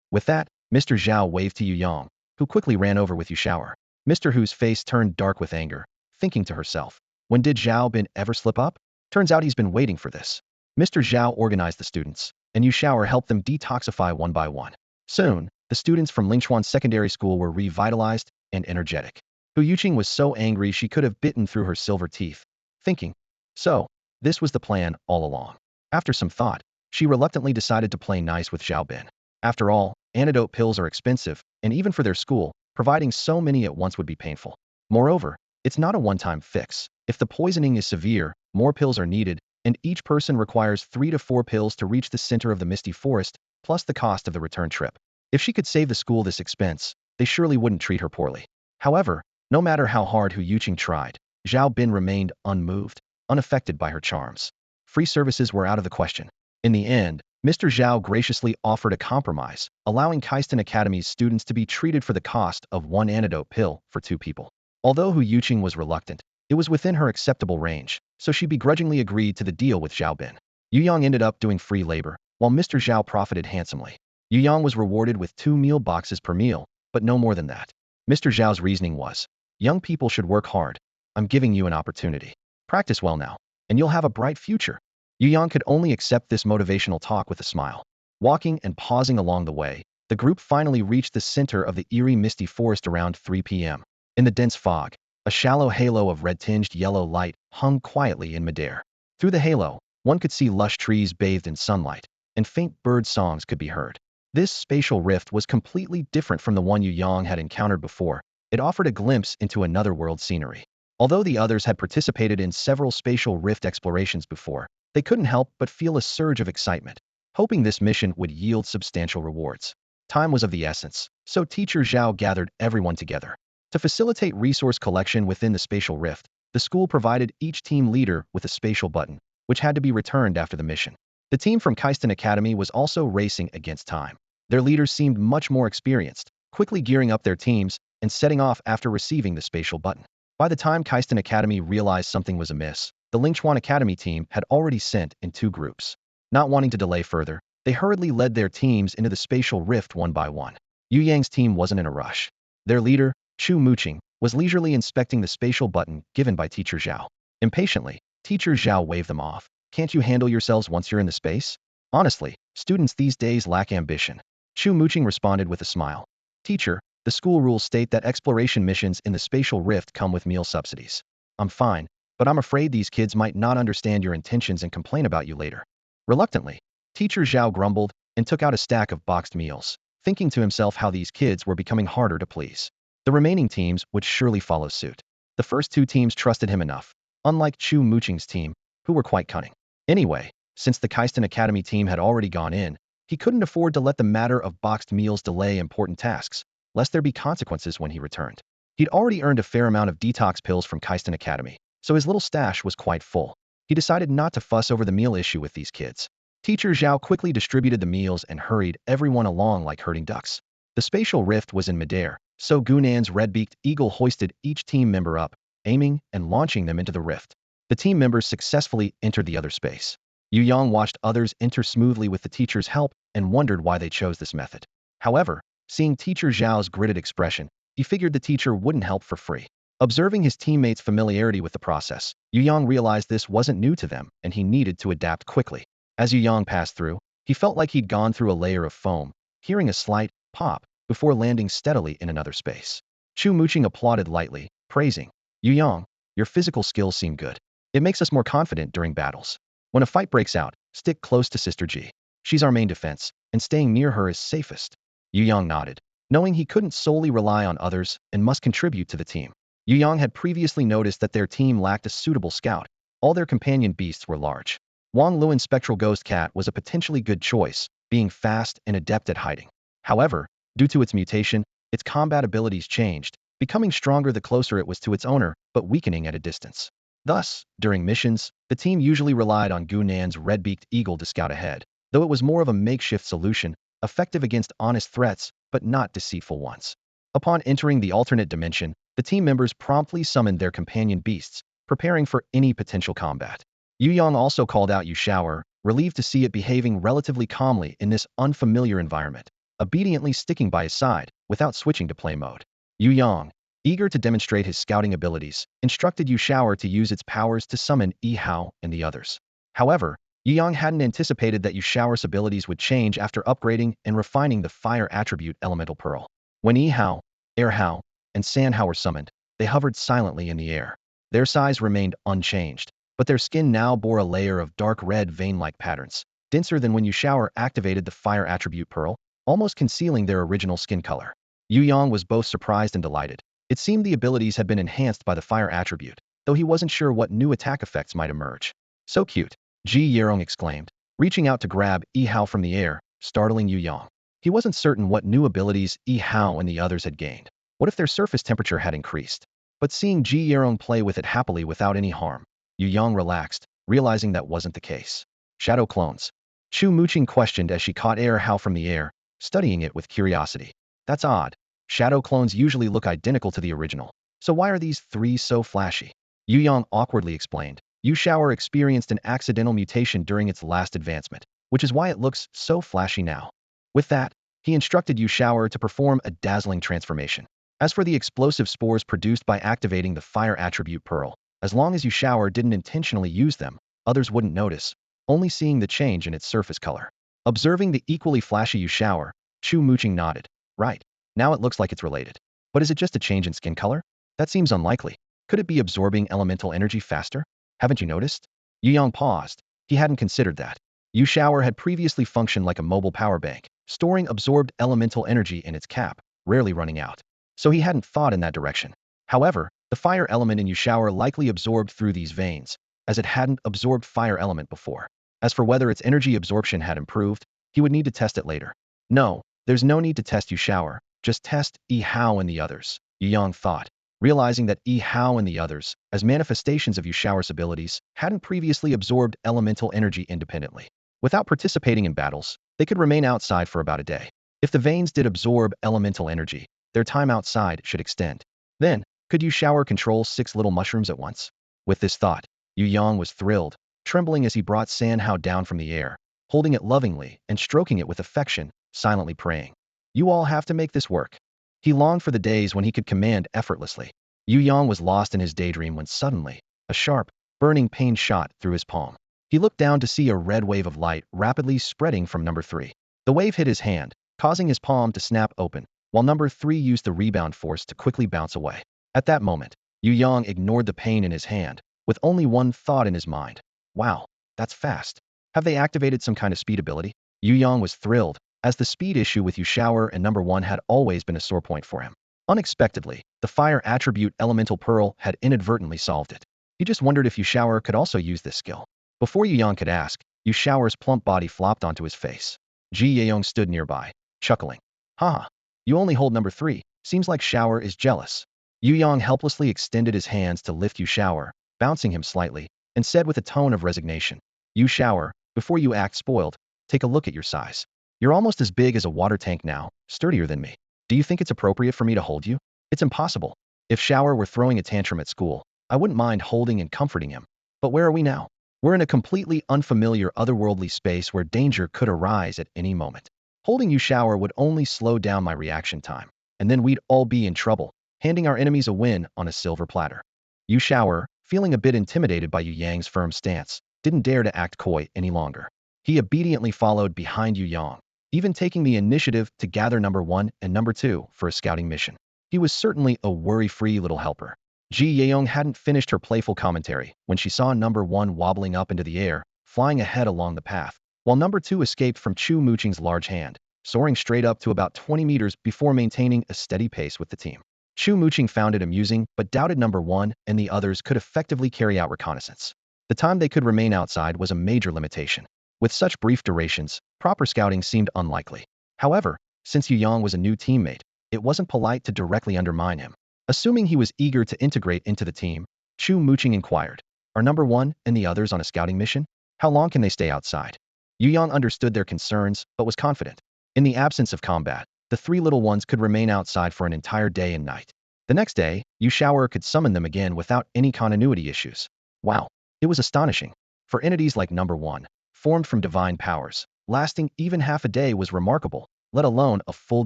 With that, Mr. Zhao waved to Yu Yang, who quickly ran over with Yu Shower. Mr. Hu's face turned dark with anger, thinking to herself, when did Zhao Bin ever slip up? Turns out he's been waiting for this. Mr. Zhao organized the students, and Yu Shower helped them detoxify one by one. Soon, the students from Lingchuan Secondary School were revitalized and energetic. Hu Yuqing was so angry she could have bitten through her silver teeth, thinking, so, this was the plan all along. After some thought, she reluctantly decided to play nice with Zhao Bin. After all, antidote pills are expensive, and even for their school, providing so many at once would be painful. Moreover, it's not a one-time fix. If the poisoning is severe, more pills are needed, and each person requires 3 to 4 pills to reach the center of the misty forest, plus the cost of the return trip. If she could save the school this expense, they surely wouldn't treat her poorly. However, no matter how hard Hu Yuqing tried, Zhao Bin remained unmoved, unaffected by her charms. Free services were out of the question. In the end, Mr. Zhao graciously offered a compromise, allowing Kaisten Academy's students to be treated for the cost of 1 antidote pill for 2 people. Although Hu Yuqing was reluctant, it was within her acceptable range, so she begrudgingly agreed to the deal with Zhao Bin. Yu Yang ended up doing free labor, while Mr. Zhao profited handsomely. Yu Yang was rewarded with 2 meal boxes per meal, but no more than that. Mr. Zhao's reasoning was, young people should work hard. I'm giving you an opportunity. Practice well now, and you'll have a bright future. Yu Yang could only accept this motivational talk with a smile. Walking and pausing along the way, the group finally reached the center of the eerie misty forest around 3 p.m. In the dense fog, a shallow halo of red-tinged yellow light hung quietly in midair. Through the halo, one could see lush trees bathed in sunlight, and faint bird songs could be heard. This spatial rift was completely different from the one Yu Yang had encountered before. It offered a glimpse into another world scenery. Although the others had participated in several spatial rift explorations before, they couldn't help but feel a surge of excitement, hoping this mission would yield substantial rewards. Time was of the essence, so Teacher Zhao gathered everyone together. To facilitate resource collection within the spatial rift, the school provided each team leader with a spatial button, which had to be returned after the mission. The team from Kaisten Academy was also racing against time. Their leaders seemed much more experienced, quickly gearing up their teams and setting off after receiving the spatial button. By the time Kaisten Academy realized something was amiss, the Lingchuan Academy team had already sent in 2 groups. Not wanting to delay further, they hurriedly led their teams into the spatial rift one by one. Yu Yang's team wasn't in a rush. Their leader, Chu Muqing, was leisurely inspecting the spatial button given by Teacher Zhao. Impatiently, Teacher Zhao waved them off. Can't you handle yourselves once you're in the space? Honestly, students these days lack ambition. Chu Muqing responded with a smile. Teacher, the school rules state that exploration missions in the spatial rift come with meal subsidies. I'm fine, but I'm afraid these kids might not understand your intentions and complain about you later. Reluctantly, Teacher Zhao grumbled and took out a stack of boxed meals, thinking to himself how these kids were becoming harder to please. The remaining teams would surely follow suit. The first 2 teams trusted him enough, unlike Chu Muqing's team, who were quite cunning. Anyway, since the Kaisten Academy team had already gone in, he couldn't afford to let the matter of boxed meals delay important tasks, lest there be consequences when he returned. He'd already earned a fair amount of detox pills from Kaisten Academy, so his little stash was quite full. He decided not to fuss over the meal issue with these kids. Teacher Zhao quickly distributed the meals and hurried everyone along like herding ducks. The spatial rift was in midair, so Gunan's red-beaked eagle hoisted each team member up, aiming and launching them into the rift. The team members successfully entered the other space. Yu Yang watched others enter smoothly with the teacher's help and wondered why they chose this method. However, seeing Teacher Zhao's gritted expression, he figured the teacher wouldn't help for free. Observing his teammates' familiarity with the process, Yu Yang realized this wasn't new to them and he needed to adapt quickly. As Yu Yang passed through, he felt like he'd gone through a layer of foam, hearing a slight pop before landing steadily in another space. Chu Muqing applauded lightly, praising, Yu Yang, your physical skills seem good. It makes us more confident during battles. When a fight breaks out, stick close to Sister Ji. She's our main defense, and staying near her is safest. Yu Yang nodded, knowing he couldn't solely rely on others and must contribute to the team. Yu Yang had previously noticed that their team lacked a suitable scout. All their companion beasts were large. Wang Luan's spectral ghost cat was a potentially good choice, being fast and adept at hiding. However, due to its mutation, its combat abilities changed, becoming stronger the closer it was to its owner, but weakening at a distance. Thus, during missions, the team usually relied on Gu Nan's red-beaked eagle to scout ahead, though it was more of a makeshift solution, effective against honest threats, but not deceitful ones. Upon entering the alternate dimension, the team members promptly summoned their companion beasts, preparing for any potential combat. Yu Yang also called out Yu Shower, relieved to see it behaving relatively calmly in this unfamiliar environment, obediently sticking by his side, without switching to play mode. Yu Yang, eager to demonstrate his scouting abilities, instructed Yu Shower to use its powers to summon Yi Hao and the others. However, Yu Yang hadn't anticipated that Yu Shower's abilities would change after upgrading and refining the fire attribute Elemental Pearl. When Yi Hao, Air Hao, and San Hao were summoned, they hovered silently in the air. Their size remained unchanged, but their skin now bore a layer of dark red vein-like patterns, denser than when Yu Shower activated the fire attribute Pearl, almost concealing their original skin color. Yu Yang was both surprised and delighted. It seemed the abilities had been enhanced by the fire attribute, though he wasn't sure what new attack effects might emerge. So cute, Ji Yerong exclaimed, reaching out to grab Yi Hao from the air, startling Yu Yang. He wasn't certain what new abilities Yi Hao and the others had gained. What if their surface temperature had increased? But seeing Ji Yerong play with it happily without any harm, Yu Yang relaxed, realizing that wasn't the case. Shadow clones. Chu Muqing questioned as she caught Air Hao from the air, studying it with curiosity. That's odd. Shadow clones usually look identical to the original. So why are these three so flashy? Yu Yang awkwardly explained. Yu Shower experienced an accidental mutation during its last advancement, which is why it looks so flashy now. With that, he instructed Yu Shower to perform a dazzling transformation. As for the explosive spores produced by activating the fire attribute Pearl, as long as Yu Shower didn't intentionally use them, others wouldn't notice, only seeing the change in its surface color. Observing the equally flashy Yu Shower, Chu Muqing nodded. Right, now it looks like it's related. But is it just a change in skin color? That seems unlikely. Could it be absorbing elemental energy faster? Haven't you noticed? Yu Yang paused. He hadn't considered that. Yu Shower had previously functioned like a mobile power bank, storing absorbed elemental energy in its cap, rarely running out. So he hadn't thought in that direction. However, the fire element in Yu Shower likely absorbed through these veins, as it hadn't absorbed fire element before. As for whether its energy absorption had improved, he would need to test it later. No, there's no need to test Yu Shower, just test Yi Hao and the others, Yu Yang thought, realizing that Yi Hao and the others, as manifestations of Yu Shower's abilities, hadn't previously absorbed elemental energy independently. Without participating in battles, they could remain outside for about a day. If the veins did absorb elemental energy, their time outside should extend. Then, could Yu Shower control 6 little mushrooms at once? With this thought, Yu Yang was thrilled, trembling as he brought San Hao down from the air, holding it lovingly and stroking it with affection, silently praying. You all have to make this work. He longed for the days when he could command effortlessly. Yu Yang was lost in his daydream when suddenly, a sharp, burning pain shot through his palm. He looked down to see a red wave of light rapidly spreading from number 3. The wave hit his hand, causing his palm to snap open, while number 3 used the rebound force to quickly bounce away. At that moment, Yu Yang ignored the pain in his hand, with only one thought in his mind. Wow, that's fast. Have they activated some kind of speed ability? Yu Yang was thrilled, as the speed issue with Yu Shower and number 1 had always been a sore point for him. Unexpectedly, the fire attribute Elemental Pearl had inadvertently solved it. He just wondered if Yu Shower could also use this skill. Before Yu Yang could ask, Yu Shower's plump body flopped onto his face. Ji Yeong stood nearby, chuckling. Haha, you only hold number 3, seems like Shower is jealous. Yu Yang helplessly extended his hands to lift Yu Shower, bouncing him slightly, and said with a tone of resignation, Yu Shower, before you act spoiled, take a look at your size. You're almost as big as a water tank now, sturdier than me. Do you think it's appropriate for me to hold you? It's impossible. If Shower were throwing a tantrum at school, I wouldn't mind holding and comforting him. But where are we now? We're in a completely unfamiliar otherworldly space where danger could arise at any moment. Holding you Shower would only slow down my reaction time, and then we'd all be in trouble, handing our enemies a win on a silver platter. Yu Shaoer, feeling a bit intimidated by Yu Yang's firm stance, didn't dare to act coy any longer. He obediently followed behind Yu Yang, even taking the initiative to gather number 1 and number 2 for a scouting mission. He was certainly a worry-free little helper. Ji Yeong hadn't finished her playful commentary when she saw number 1 wobbling up into the air, flying ahead along the path, while number 2 escaped from Chu Muqing's large hand, soaring straight up to about 20 meters before maintaining a steady pace with the team. Chu Muqing found it amusing but doubted number 1 and the others could effectively carry out reconnaissance. The time they could remain outside was a major limitation. With such brief durations, proper scouting seemed unlikely. However, since Yu Yang was a new teammate, it wasn't polite to directly undermine him. Assuming he was eager to integrate into the team, Chu Muqing inquired, "Are number 1 and the others on a scouting mission? How long can they stay outside?" Yu Yang understood their concerns but was confident. In the absence of combat, the 3 little ones could remain outside for an entire day and night. The next day, Yu Shaoer could summon them again without any continuity issues. Wow, it was astonishing. For entities like number 1, formed from divine powers, lasting even half a day was remarkable, let alone a full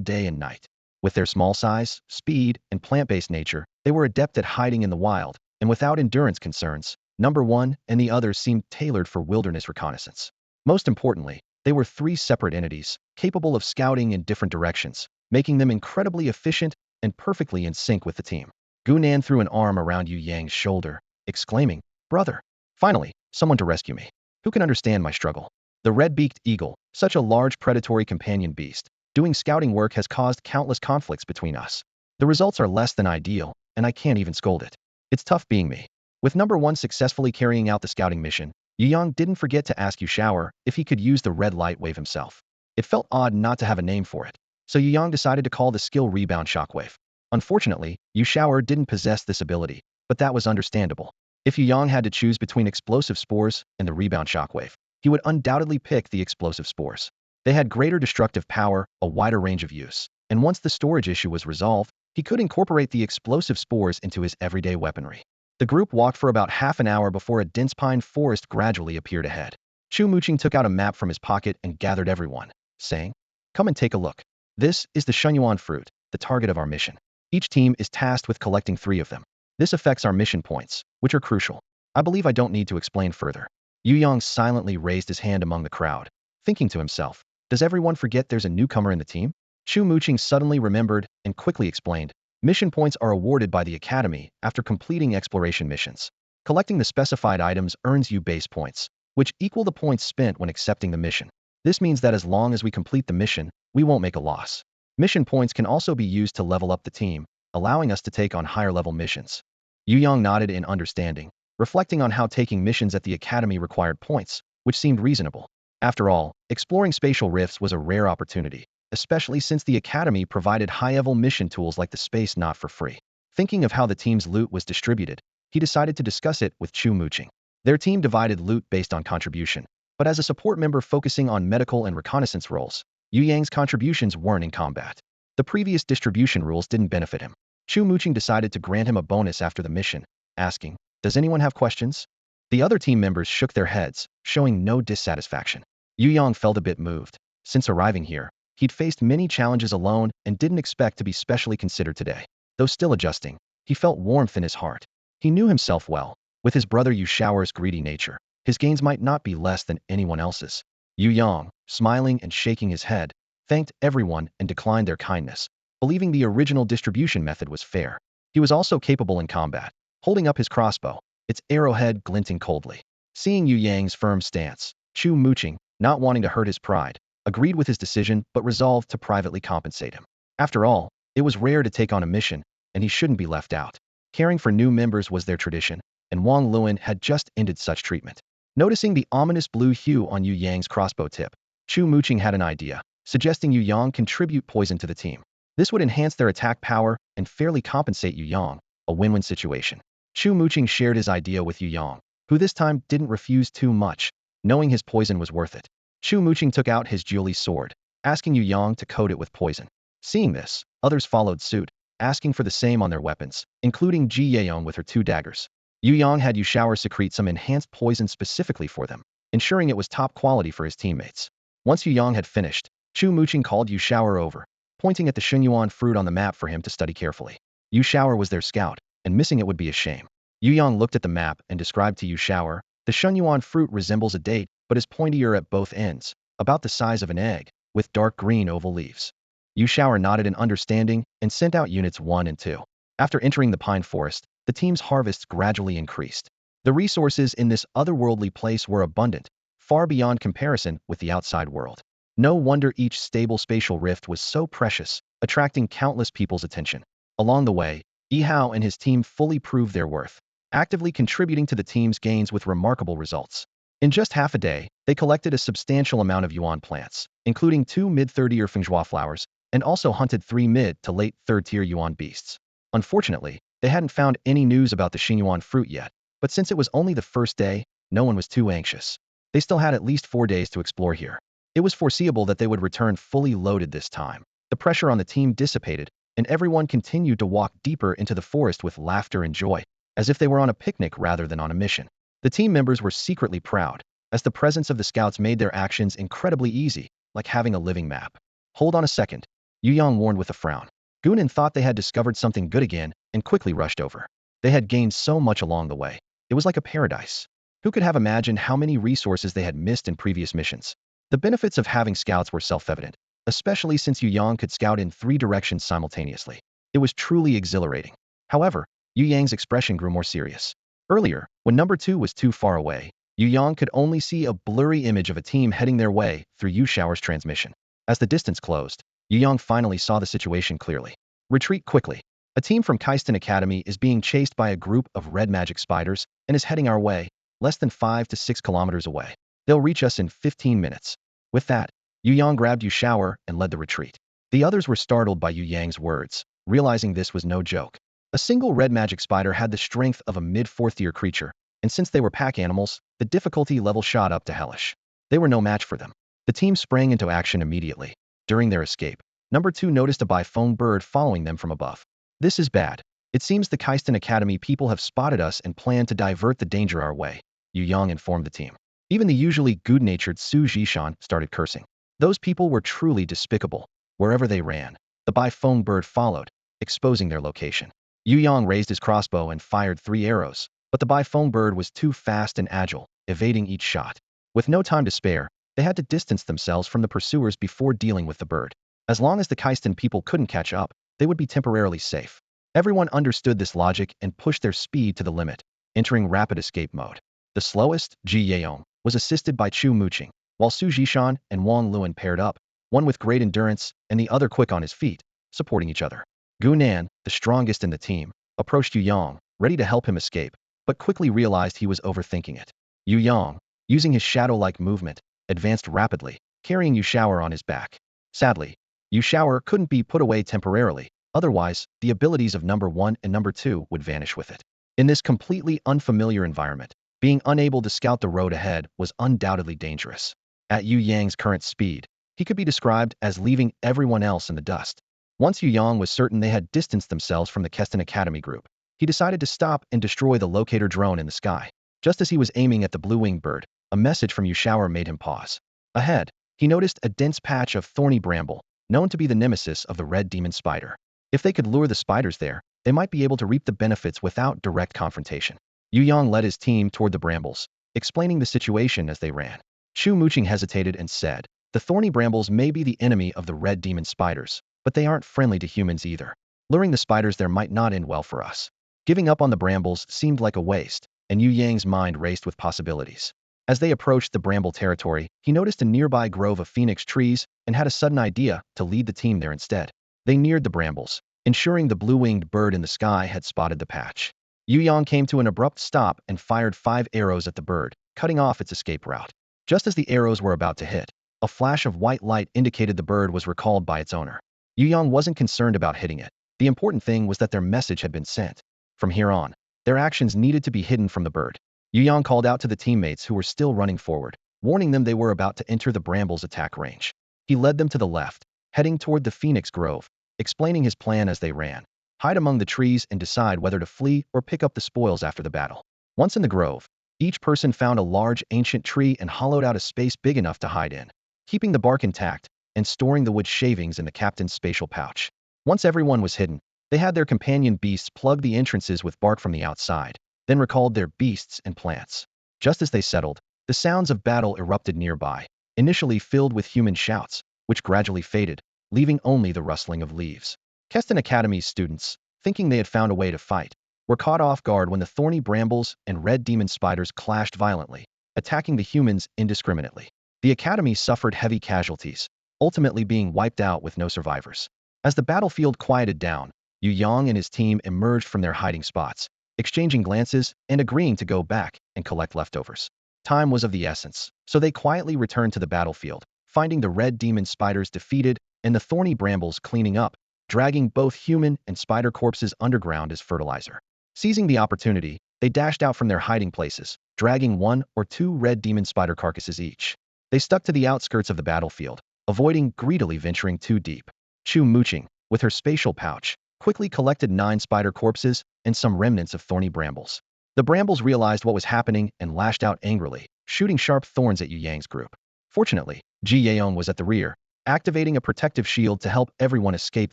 day and night. With their small size, speed, and plant-based nature, they were adept at hiding in the wild, and without endurance concerns, number 1 and the others seemed tailored for wilderness reconnaissance. Most importantly, they were 3 separate entities, capable of scouting in different directions, making them incredibly efficient and perfectly in sync with the team. Gu Nan threw an arm around Yu Yang's shoulder, exclaiming, "Brother! Finally, someone to rescue me. Who can understand my struggle?" The red-beaked eagle, such a large predatory companion beast, doing scouting work has caused countless conflicts between us. The results are less than ideal, and I can't even scold it. It's tough being me. With number 1 successfully carrying out the scouting mission, Yu Yang didn't forget to ask Yu Shaoer if he could use the red light wave himself. It felt odd not to have a name for it, so Yu Yang decided to call the skill rebound shockwave. Unfortunately, Yu Shaoer didn't possess this ability, but that was understandable. If Yu Yang had to choose between explosive spores and the rebound shockwave, he would undoubtedly pick the explosive spores. They had greater destructive power, a wider range of use, and once the storage issue was resolved, he could incorporate the explosive spores into his everyday weaponry. The group walked for about half an hour before a dense pine forest gradually appeared ahead. Chu Muqing took out a map from his pocket and gathered everyone, saying, "Come and take a look. This is the Shenyuan fruit, the target of our mission. Each team is tasked with collecting 3 of them. This affects our mission points, which are crucial. I believe I don't need to explain further." Yu Yang silently raised his hand among the crowd, thinking to himself, "Does everyone forget there's a newcomer in the team?" Chu Muqing suddenly remembered and quickly explained, "Mission points are awarded by the Academy after completing exploration missions. Collecting the specified items earns you base points, which equal the points spent when accepting the mission. This means that as long as we complete the mission, we won't make a loss. Mission points can also be used to level up the team, allowing us to take on higher-level missions." Yu Yang nodded in understanding, reflecting on how taking missions at the Academy required points, which seemed reasonable. After all, exploring spatial rifts was a rare opportunity, especially since the Academy provided high-level mission tools like the space not for free. Thinking of how the team's loot was distributed, he decided to discuss it with Chu Muqing. Their team divided loot based on contribution, but as a support member focusing on medical and reconnaissance roles, Yu Yang's contributions weren't in combat. The previous distribution rules didn't benefit him. Chu Muqing decided to grant him a bonus after the mission, asking, "Does anyone have questions?" The other team members shook their heads, showing no dissatisfaction. Yu Yang felt a bit moved. Since arriving here, he'd faced many challenges alone and didn't expect to be specially considered today. Though still adjusting, he felt warmth in his heart. He knew himself well. With his brother Yu Shaoer's greedy nature, his gains might not be less than anyone else's. Yu Yang, smiling and shaking his head, thanked everyone and declined their kindness, believing the original distribution method was fair. He was also capable in combat, holding up his crossbow, its arrowhead glinting coldly. Seeing Yu Yang's firm stance, Chu Muqing, not wanting to hurt his pride, agreed with his decision but resolved to privately compensate him. After all, it was rare to take on a mission, and he shouldn't be left out. Caring for new members was their tradition, and Wang Luan had just ended such treatment. Noticing the ominous blue hue on Yu Yang's crossbow tip, Chu Muqing had an idea, suggesting Yu Yang contribute poison to the team. This would enhance their attack power and fairly compensate Yu Yang, a win-win situation. Chu Muqing shared his idea with Yu Yang, who this time didn't refuse too much, knowing his poison was worth it. Chu Muqing took out his Julie sword, asking Yu Yang to coat it with poison. Seeing this, others followed suit, asking for the same on their weapons, including Ji Yeong with her 2 daggers. Yu Yang had Yu Shaoer secrete some enhanced poison specifically for them, ensuring it was top quality for his teammates. Once Yu Yang had finished, Chu Muqing called Yu Shaoer over, pointing at the Shenyuan fruit on the map for him to study carefully. Yu Shower was their scout, and missing it would be a shame. Yu Yang looked at the map and described to Yu Shower, the Shenyuan fruit resembles a date, but is pointier at both ends, about the size of an egg, with dark green oval leaves. Yu Shower nodded in understanding and sent out units 1 and 2. After entering the pine forest, the team's harvests gradually increased. The resources in this otherworldly place were abundant, far beyond comparison with the outside world. No wonder each stable spatial rift was so precious, attracting countless people's attention. Along the way, Yihao and his team fully proved their worth, actively contributing to the team's gains with remarkable results. In just half a day, they collected a substantial amount of yuan plants, including 2 mid-third-tier fengzhua flowers, and also hunted 3 mid to late third-tier yuan beasts. Unfortunately, they hadn't found any news about the Xingyuan fruit yet, but since it was only the first day, no one was too anxious. They still had at least 4 days to explore here. It was foreseeable that they would return fully loaded this time. The pressure on the team dissipated, and everyone continued to walk deeper into the forest with laughter and joy, as if they were on a picnic rather than on a mission. The team members were secretly proud, as the presence of the scouts made their actions incredibly easy, like having a living map. Hold on a second, Yu Yang warned with a frown. Gunan thought they had discovered something good again and quickly rushed over. They had gained so much along the way. It was like a paradise. Who could have imagined how many resources they had missed in previous missions? The benefits of having scouts were self-evident, especially since Yu Yang could scout in 3 directions simultaneously. It was truly exhilarating. However, Yu Yang's expression grew more serious. Earlier, when number 2 was too far away, Yu Yang could only see a blurry image of a team heading their way through Yu Shower's transmission. As the distance closed, Yu Yang finally saw the situation clearly. Retreat quickly. A team from Kaisten Academy is being chased by a group of red magic spiders and is heading our way, less than 5 to 6 kilometers away. They'll reach us in 15 minutes. With that, Yu Yang grabbed Yu Shower and led the retreat. The others were startled by Yu Yang's words, realizing this was no joke. A single red magic spider had the strength of a mid-4th-tier creature, and since they were pack animals, the difficulty level shot up to hellish. They were no match for them. The team sprang into action immediately. During their escape, number 2 noticed a bifone bird following them from above. This is bad. It seems the Kaisten Academy people have spotted us and plan to divert the danger our way, Yu Yang informed the team. Even the usually good-natured Su Jishan started cursing. Those people were truly despicable. Wherever they ran, the bifone bird followed, exposing their location. Yu Yang raised his crossbow and fired 3 arrows, but the bifone bird was too fast and agile, evading each shot. With no time to spare, they had to distance themselves from the pursuers before dealing with the bird. As long as the Kaisten people couldn't catch up, they would be temporarily safe. Everyone understood this logic and pushed their speed to the limit, entering rapid escape mode. The slowest, Ji Yeong, was assisted by Chu Muqing, while Su Jishan and Wang Luan paired up, one with great endurance and the other quick on his feet, supporting each other. Gu Nan, the strongest in the team, approached Yu Yang, ready to help him escape, but quickly realized he was overthinking it. Yu Yang, using his shadow-like movement, advanced rapidly, carrying Yu Shower on his back. Sadly, Yu Shower couldn't be put away temporarily, otherwise, the abilities of number 1 and number 2 would vanish with it. In this completely unfamiliar environment, being unable to scout the road ahead was undoubtedly dangerous. At Yu Yang's current speed, he could be described as leaving everyone else in the dust. Once Yu Yang was certain they had distanced themselves from the Kaisten Academy group, he decided to stop and destroy the locator drone in the sky. Just as he was aiming at the blue-winged bird, a message from Yu Shower made him pause. Ahead, he noticed a dense patch of thorny bramble, known to be the nemesis of the red demon spider. If they could lure the spiders there, they might be able to reap the benefits without direct confrontation. Yu Yang led his team toward the brambles, explaining the situation as they ran. Chu Muqing hesitated and said, "The thorny brambles may be the enemy of the red demon spiders, but they aren't friendly to humans either. Luring the spiders there might not end well for us." Giving up on the brambles seemed like a waste, and Yu Yang's mind raced with possibilities. As they approached the bramble territory, he noticed a nearby grove of phoenix trees and had a sudden idea to lead the team there instead. They neared the brambles, ensuring the blue-winged bird in the sky had spotted the patch. Yu Yang came to an abrupt stop and fired 5 arrows at the bird, cutting off its escape route. Just as the arrows were about to hit, a flash of white light indicated the bird was recalled by its owner. Yu Yang wasn't concerned about hitting it. The important thing was that their message had been sent. From here on, their actions needed to be hidden from the bird. Yu Yang called out to the teammates who were still running forward, warning them they were about to enter the bramble's attack range. He led them to the left, heading toward the phoenix grove, explaining his plan as they ran. Hide among the trees and decide whether to flee or pick up the spoils after the battle. Once in the grove, each person found a large ancient tree and hollowed out a space big enough to hide in, keeping the bark intact and storing the wood shavings in the captain's spatial pouch. Once everyone was hidden, They had their companion beasts plug the entrances with bark from the outside, then recalled their beasts and plants. Just as they settled, the sounds of battle erupted nearby, initially filled with human shouts, which gradually faded, leaving only the rustling of leaves. Keston Academy's students, thinking they had found a way to fight, were caught off guard when the thorny brambles and red demon spiders clashed violently, attacking the humans indiscriminately. The academy suffered heavy casualties, ultimately being wiped out with no survivors. As the battlefield quieted down, Yu Yang and his team emerged from their hiding spots, exchanging glances and agreeing to go back and collect leftovers. Time was of the essence, so they quietly returned to the battlefield, finding the red demon spiders defeated and the thorny brambles cleaning up, dragging both human and spider corpses underground as fertilizer. Seizing the opportunity, they dashed out from their hiding places, dragging 1 or 2 red demon spider carcasses each. They stuck to the outskirts of the battlefield, avoiding greedily venturing too deep. Chu Muqing, with her spatial pouch, quickly collected 9 spider corpses and some remnants of thorny brambles. The brambles realized what was happening and lashed out angrily, shooting sharp thorns at Yu Yang's group. Fortunately, Ji Yaong was at the rear, activating a protective shield to help everyone escape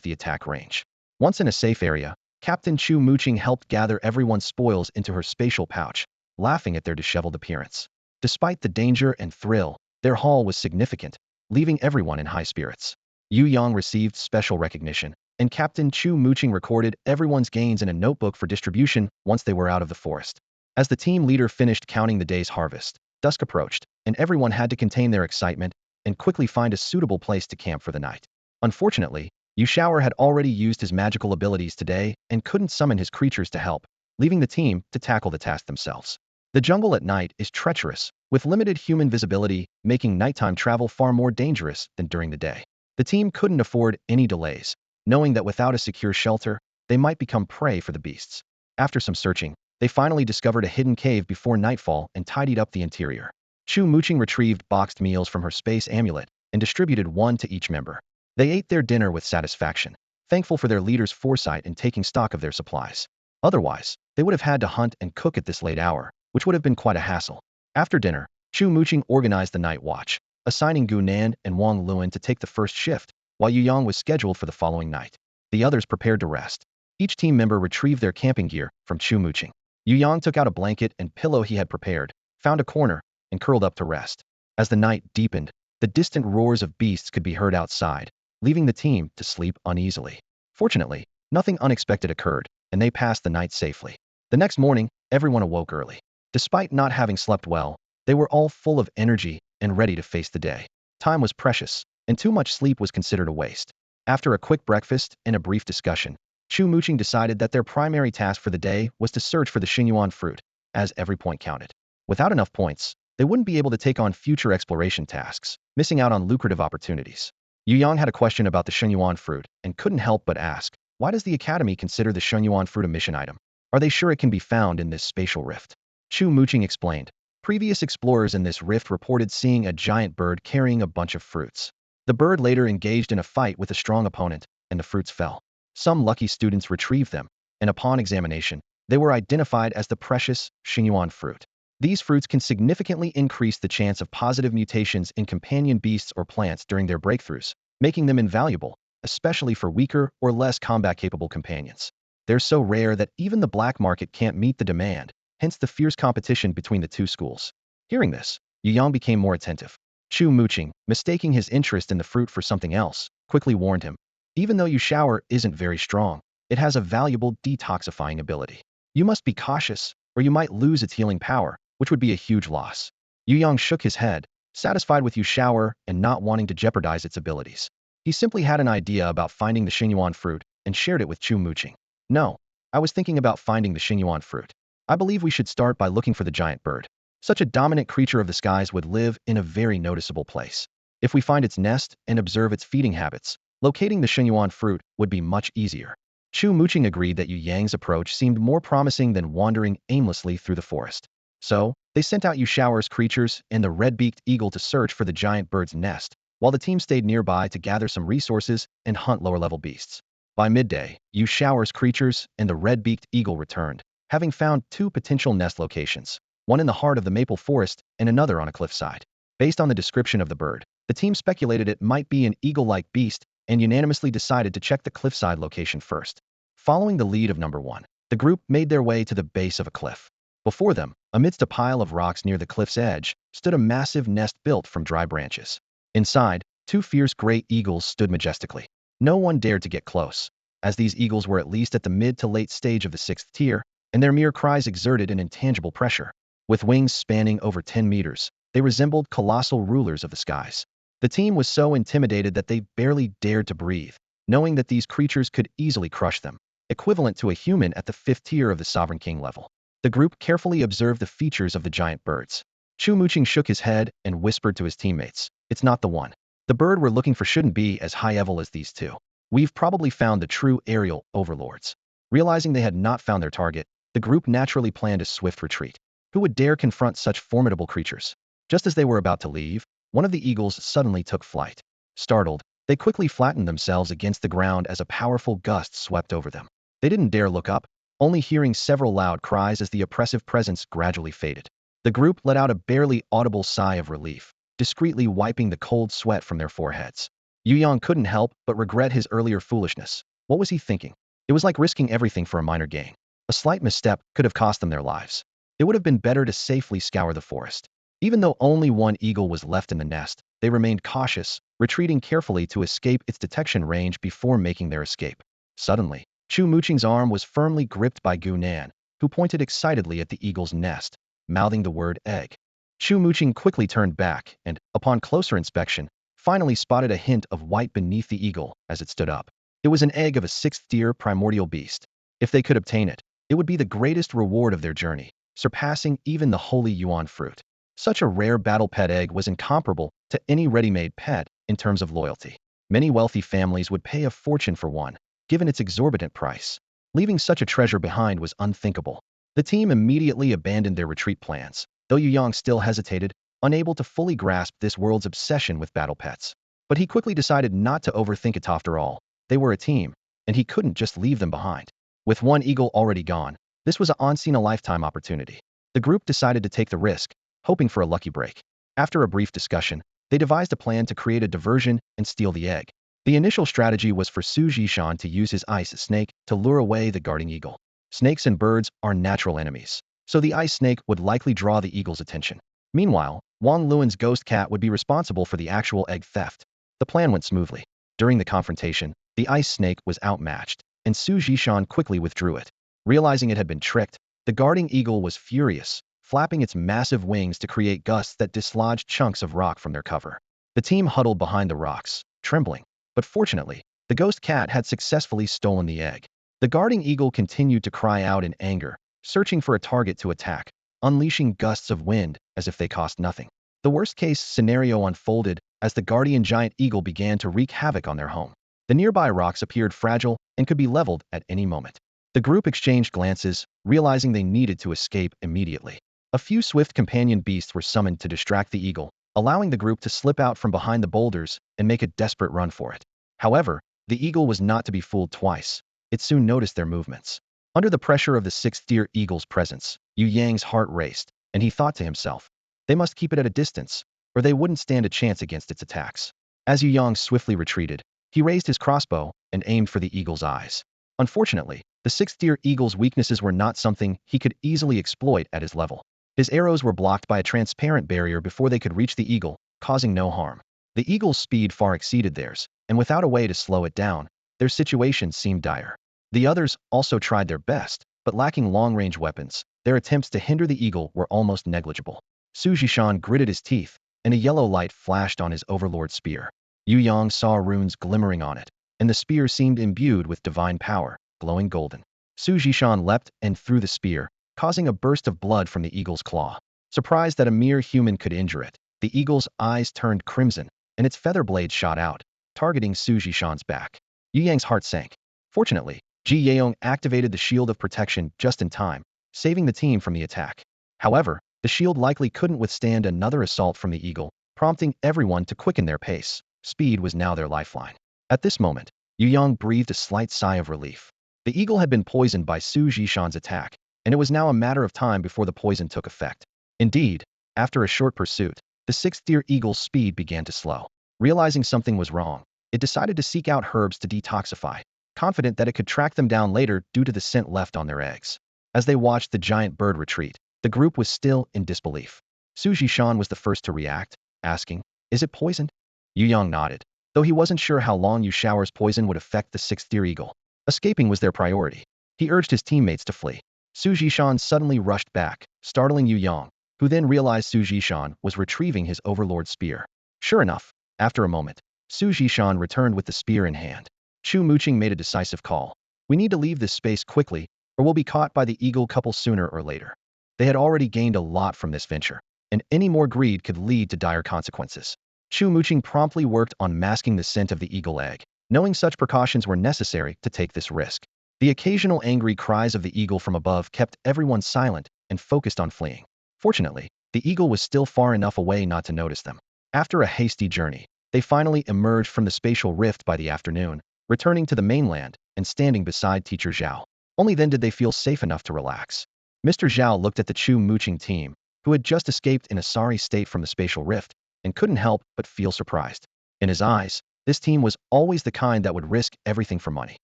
the attack range. Once in a safe area, Captain Chu Muqing helped gather everyone's spoils into her spatial pouch, laughing at their disheveled appearance. Despite the danger and thrill, their haul was significant, leaving everyone in high spirits. Yu Yang received special recognition, and Captain Chu Muqing recorded everyone's gains in a notebook for distribution once they were out of the forest. As the team leader finished counting the day's harvest, dusk approached, and everyone had to contain their excitement and quickly find a suitable place to camp for the night. Unfortunately, Yu Shower had already used his magical abilities today and couldn't summon his creatures to help, leaving the team to tackle the task themselves. The jungle at night is treacherous, with limited human visibility, making nighttime travel far more dangerous than during the day. The team couldn't afford any delays, knowing that without a secure shelter, they might become prey for the beasts. After some searching, they finally discovered a hidden cave before nightfall and tidied up the interior. Chu Muqing retrieved boxed meals from her space amulet and distributed 1 to each member. They ate their dinner with satisfaction, thankful for their leader's foresight in taking stock of their supplies. Otherwise, they would have had to hunt and cook at this late hour, which would have been quite a hassle. After dinner, Chu Muqing organized the night watch, assigning Gu Nan and Wang Luan to take the first shift, while Yu Yang was scheduled for the following night. The others prepared to rest. Each team member retrieved their camping gear from Chu Muqing. Yu Yang took out a blanket and pillow he had prepared, found a corner, and curled up to rest. As the night deepened, the distant roars of beasts could be heard outside, leaving the team to sleep uneasily. Fortunately, nothing unexpected occurred, and they passed the night safely. The next morning, everyone awoke early. Despite not having slept well, they were all full of energy and ready to face the day. Time was precious, and too much sleep was considered a waste. After a quick breakfast and a brief discussion, Chu Muqing decided that their primary task for the day was to search for the Xingyuan fruit, as every point counted. Without enough points, they wouldn't be able to take on future exploration tasks, missing out on lucrative opportunities. Yu Yang had a question about the Xingyuan fruit and couldn't help but ask, why does the Academy consider the Xingyuan fruit a mission item? Are they sure it can be found in this spatial rift? Chu Muqing explained. Previous explorers in this rift reported seeing a giant bird carrying a bunch of fruits. The bird later engaged in a fight with a strong opponent, and the fruits fell. Some lucky students retrieved them, and upon examination, they were identified as the precious Xingyuan fruit. These fruits can significantly increase the chance of positive mutations in companion beasts or plants during their breakthroughs, making them invaluable, especially for weaker or less combat-capable companions. They're so rare that even the black market can't meet the demand, hence the fierce competition between the two schools. Hearing this, Yu Yang became more attentive. Chu Muqing, mistaking his interest in the fruit for something else, quickly warned him. Even though Yu Shower isn't very strong, it has a valuable detoxifying ability. You must be cautious, or you might lose its healing power, which would be a huge loss. Yu Yang shook his head, satisfied with Yu Shower and not wanting to jeopardize its abilities. He simply had an idea about finding the Xingyuan fruit and shared it with Chu Muqing. No, I was thinking about finding the Xingyuan fruit. I believe we should start by looking for the giant bird. Such a dominant creature of the skies would live in a very noticeable place. If we find its nest and observe its feeding habits, locating the Xingyuan fruit would be much easier. Chu Muqing agreed that Yu Yang's approach seemed more promising than wandering aimlessly through the forest. So, they sent out Yu Shower's creatures and the red-beaked eagle to search for the giant bird's nest, while the team stayed nearby to gather some resources and hunt lower-level beasts. By midday, Yu Shower's creatures and the red-beaked eagle returned, having found 2 potential nest locations, one in the heart of the maple forest and another on a cliffside. Based on the description of the bird, the team speculated it might be an eagle-like beast and unanimously decided to check the cliffside location first. Following the lead of number 1, the group made their way to the base of a cliff. Before them, amidst a pile of rocks near the cliff's edge, stood a massive nest built from dry branches. Inside, 2 fierce gray eagles stood majestically. No one dared to get close, as these eagles were at least at the mid to late stage of the 6th tier, and their mere cries exerted an intangible pressure. With wings spanning over 10 meters, they resembled colossal rulers of the skies. The team was so intimidated that they barely dared to breathe, knowing that these creatures could easily crush them, equivalent to a human at the 5th tier of the Sovereign King level. The group carefully observed the features of the giant birds. Chu Muqing shook his head and whispered to his teammates, "It's not the one. The bird we're looking for shouldn't be as high level as these two. We've probably found the true aerial overlords." Realizing they had not found their target, the group naturally planned a swift retreat. Who would dare confront such formidable creatures? Just as they were about to leave, one of the eagles suddenly took flight. Startled, they quickly flattened themselves against the ground as a powerful gust swept over them. They didn't dare look up, only hearing several loud cries as the oppressive presence gradually faded. The group let out a barely audible sigh of relief, discreetly wiping the cold sweat from their foreheads. Yu Yang couldn't help but regret his earlier foolishness. What was he thinking? It was like risking everything for a minor gain. A slight misstep could have cost them their lives. It would have been better to safely scour the forest. Even though only one eagle was left in the nest, they remained cautious, retreating carefully to escape its detection range before making their escape. Suddenly, Chu Muqing's arm was firmly gripped by Gu Nan, who pointed excitedly at the eagle's nest, mouthing the word egg. Chu Muqing quickly turned back and, upon closer inspection, finally spotted a hint of white beneath the eagle as it stood up. It was an egg of a 6th-tier primordial beast. If they could obtain it, it would be the greatest reward of their journey, surpassing even the holy yuan fruit. Such a rare battle pet egg was incomparable to any ready-made pet in terms of loyalty. Many wealthy families would pay a fortune for one, given its exorbitant price. Leaving such a treasure behind was unthinkable. The team immediately abandoned their retreat plans, though Yu Yang still hesitated, unable to fully grasp this world's obsession with battle pets. But he quickly decided not to overthink it after all. They were a team, and he couldn't just leave them behind. With one eagle already gone, this was a once-in-a-lifetime opportunity. The group decided to take the risk, hoping for a lucky break. After a brief discussion, they devised a plan to create a diversion and steal the egg. The initial strategy was for Su Zhishan to use his ice snake to lure away the guarding eagle. Snakes and birds are natural enemies, so the ice snake would likely draw the eagle's attention. Meanwhile, Wang Luan's ghost cat would be responsible for the actual egg theft. The plan went smoothly. During the confrontation, the ice snake was outmatched, and Su Zhishan quickly withdrew it. Realizing it had been tricked, the guarding eagle was furious, flapping its massive wings to create gusts that dislodged chunks of rock from their cover. The team huddled behind the rocks, trembling. But fortunately, the ghost cat had successfully stolen the egg. The guarding eagle continued to cry out in anger, searching for a target to attack, unleashing gusts of wind as if they cost nothing. The worst-case scenario unfolded as the guardian giant eagle began to wreak havoc on their home. The nearby rocks appeared fragile and could be leveled at any moment. The group exchanged glances, realizing they needed to escape immediately. A few swift companion beasts were summoned to distract the eagle, allowing the group to slip out from behind the boulders and make a desperate run for it. However, the eagle was not to be fooled twice. It soon noticed their movements. Under the pressure of the 6th-tier eagle's presence, Yu Yang's heart raced, and he thought to himself, they must keep it at a distance, or they wouldn't stand a chance against its attacks. As Yu Yang swiftly retreated, he raised his crossbow and aimed for the eagle's eyes. Unfortunately, the 6th-tier eagle's weaknesses were not something he could easily exploit at his level. His arrows were blocked by a transparent barrier before they could reach the eagle, causing no harm. The eagle's speed far exceeded theirs, and without a way to slow it down, their situation seemed dire. The others also tried their best, but lacking long-range weapons, their attempts to hinder the eagle were almost negligible. Su Zhishan gritted his teeth, and a yellow light flashed on his overlord spear. Yu Yang saw runes glimmering on it, and the spear seemed imbued with divine power, glowing golden. Su Zhishan leapt and threw the spear, causing a burst of blood from the eagle's claw. Surprised that a mere human could injure it, the eagle's eyes turned crimson, and its feather blades shot out, targeting Su Zhishan's back. Yu Yang's heart sank. Fortunately, Ji Yeong activated the shield of protection just in time, saving the team from the attack. However, the shield likely couldn't withstand another assault from the eagle, prompting everyone to quicken their pace. Speed was now their lifeline. At this moment, Yu Yang breathed a slight sigh of relief. The eagle had been poisoned by Su Zhishan's attack, and it was now a matter of time before the poison took effect. Indeed, after a short pursuit, the 6th-tier eagle's speed began to slow. Realizing something was wrong, it decided to seek out herbs to detoxify. confident that it could track them down later due to the scent left on their eggs. As they watched the giant bird retreat, the group was still in disbelief. Su Jishan was the first to react, asking, "Is it poisoned?" Yu Yang nodded, though he wasn't sure how long Yu Shao's poison would affect the sixth-tier eagle. Escaping was their priority. He urged his teammates to flee. Su Jishan suddenly rushed back, startling Yu Yang, who then realized Su Jishan was retrieving his overlord's spear. Sure enough, after a moment, Su Jishan returned with the spear in hand. Chu Muqing made a decisive call. "We need to leave this space quickly, or we'll be caught by the eagle couple sooner or later." They had already gained a lot from this venture, and any more greed could lead to dire consequences. Chu Muqing promptly worked on masking the scent of the eagle egg, knowing such precautions were necessary to take this risk. The occasional angry cries of the eagle from above kept everyone silent and focused on fleeing. Fortunately, the eagle was still far enough away not to notice them. After a hasty journey, they finally emerged from the spatial rift by the afternoon, returning to the mainland and standing beside Teacher Zhao. Only then did they feel safe enough to relax. Mr. Zhao looked at the Chu Muqing team, who had just escaped in a sorry state from the spatial rift, and couldn't help but feel surprised. In his eyes, this team was always the kind that would risk everything for money.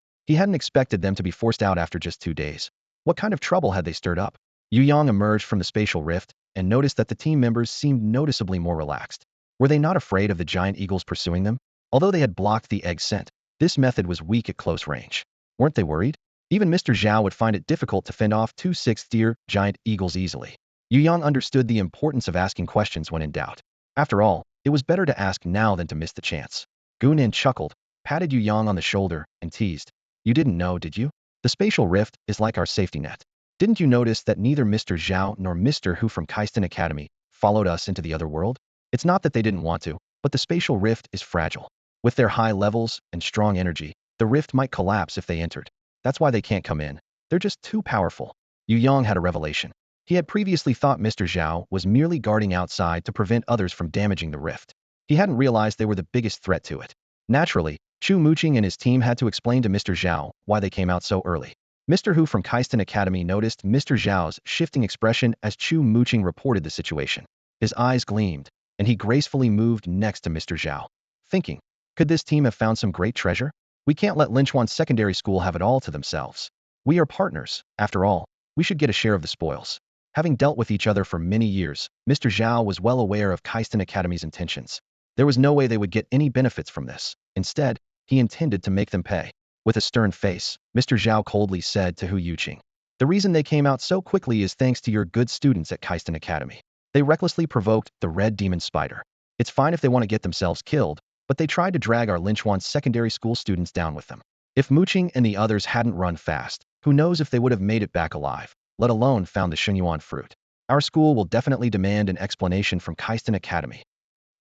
He hadn't expected them to be forced out after just 2 days. What kind of trouble had they stirred up? Yu Yang emerged from the spatial rift and noticed that the team members seemed noticeably more relaxed. Were they not afraid of the giant eagles pursuing them? Although they had blocked the egg scent, this method was weak at close range. Weren't they worried? Even Mr. Zhao would find it difficult to fend off 2 sixth-tier giant eagles easily. Yu Yang understood the importance of asking questions when in doubt. After all, it was better to ask now than to miss the chance. Gu Nin chuckled, patted Yu Yang on the shoulder, and teased. "You didn't know, did you? The spatial rift is like our safety net. Didn't you notice that neither Mr. Zhao nor Mr. Hu from Kaisten Academy followed us into the other world? It's not that they didn't want to, but the spatial rift is fragile. With their high levels and strong energy, the rift might collapse if they entered. That's why they can't come in. They're just too powerful." Yu Yang had a revelation. He had previously thought Mr. Zhao was merely guarding outside to prevent others from damaging the rift. He hadn't realized they were the biggest threat to it. Naturally, Chu Muqing and his team had to explain to Mr. Zhao why they came out so early. Mr. Hu from Kaisten Academy noticed Mr. Zhao's shifting expression as Chu Muqing reported the situation. His eyes gleamed, and he gracefully moved next to Mr. Zhao, thinking, could this team have found some great treasure? We can't let Linchuan Secondary School have it all to themselves. We are partners, after all. We should get a share of the spoils. Having dealt with each other for many years, Mr. Zhao was well aware of Kaisten Academy's intentions. There was no way they would get any benefits from this. Instead, he intended to make them pay. With a stern face, Mr. Zhao coldly said to Hu Yuqing, "The reason they came out so quickly is thanks to your good students at Kaisten Academy. They recklessly provoked the red demon spider. It's fine if they want to get themselves killed, but they tried to drag our Linchuan Secondary School students down with them. If Muqing and the others hadn't run fast, who knows if they would have made it back alive, let alone found the Shenyuan fruit. Our school will definitely demand an explanation from Kaisten Academy."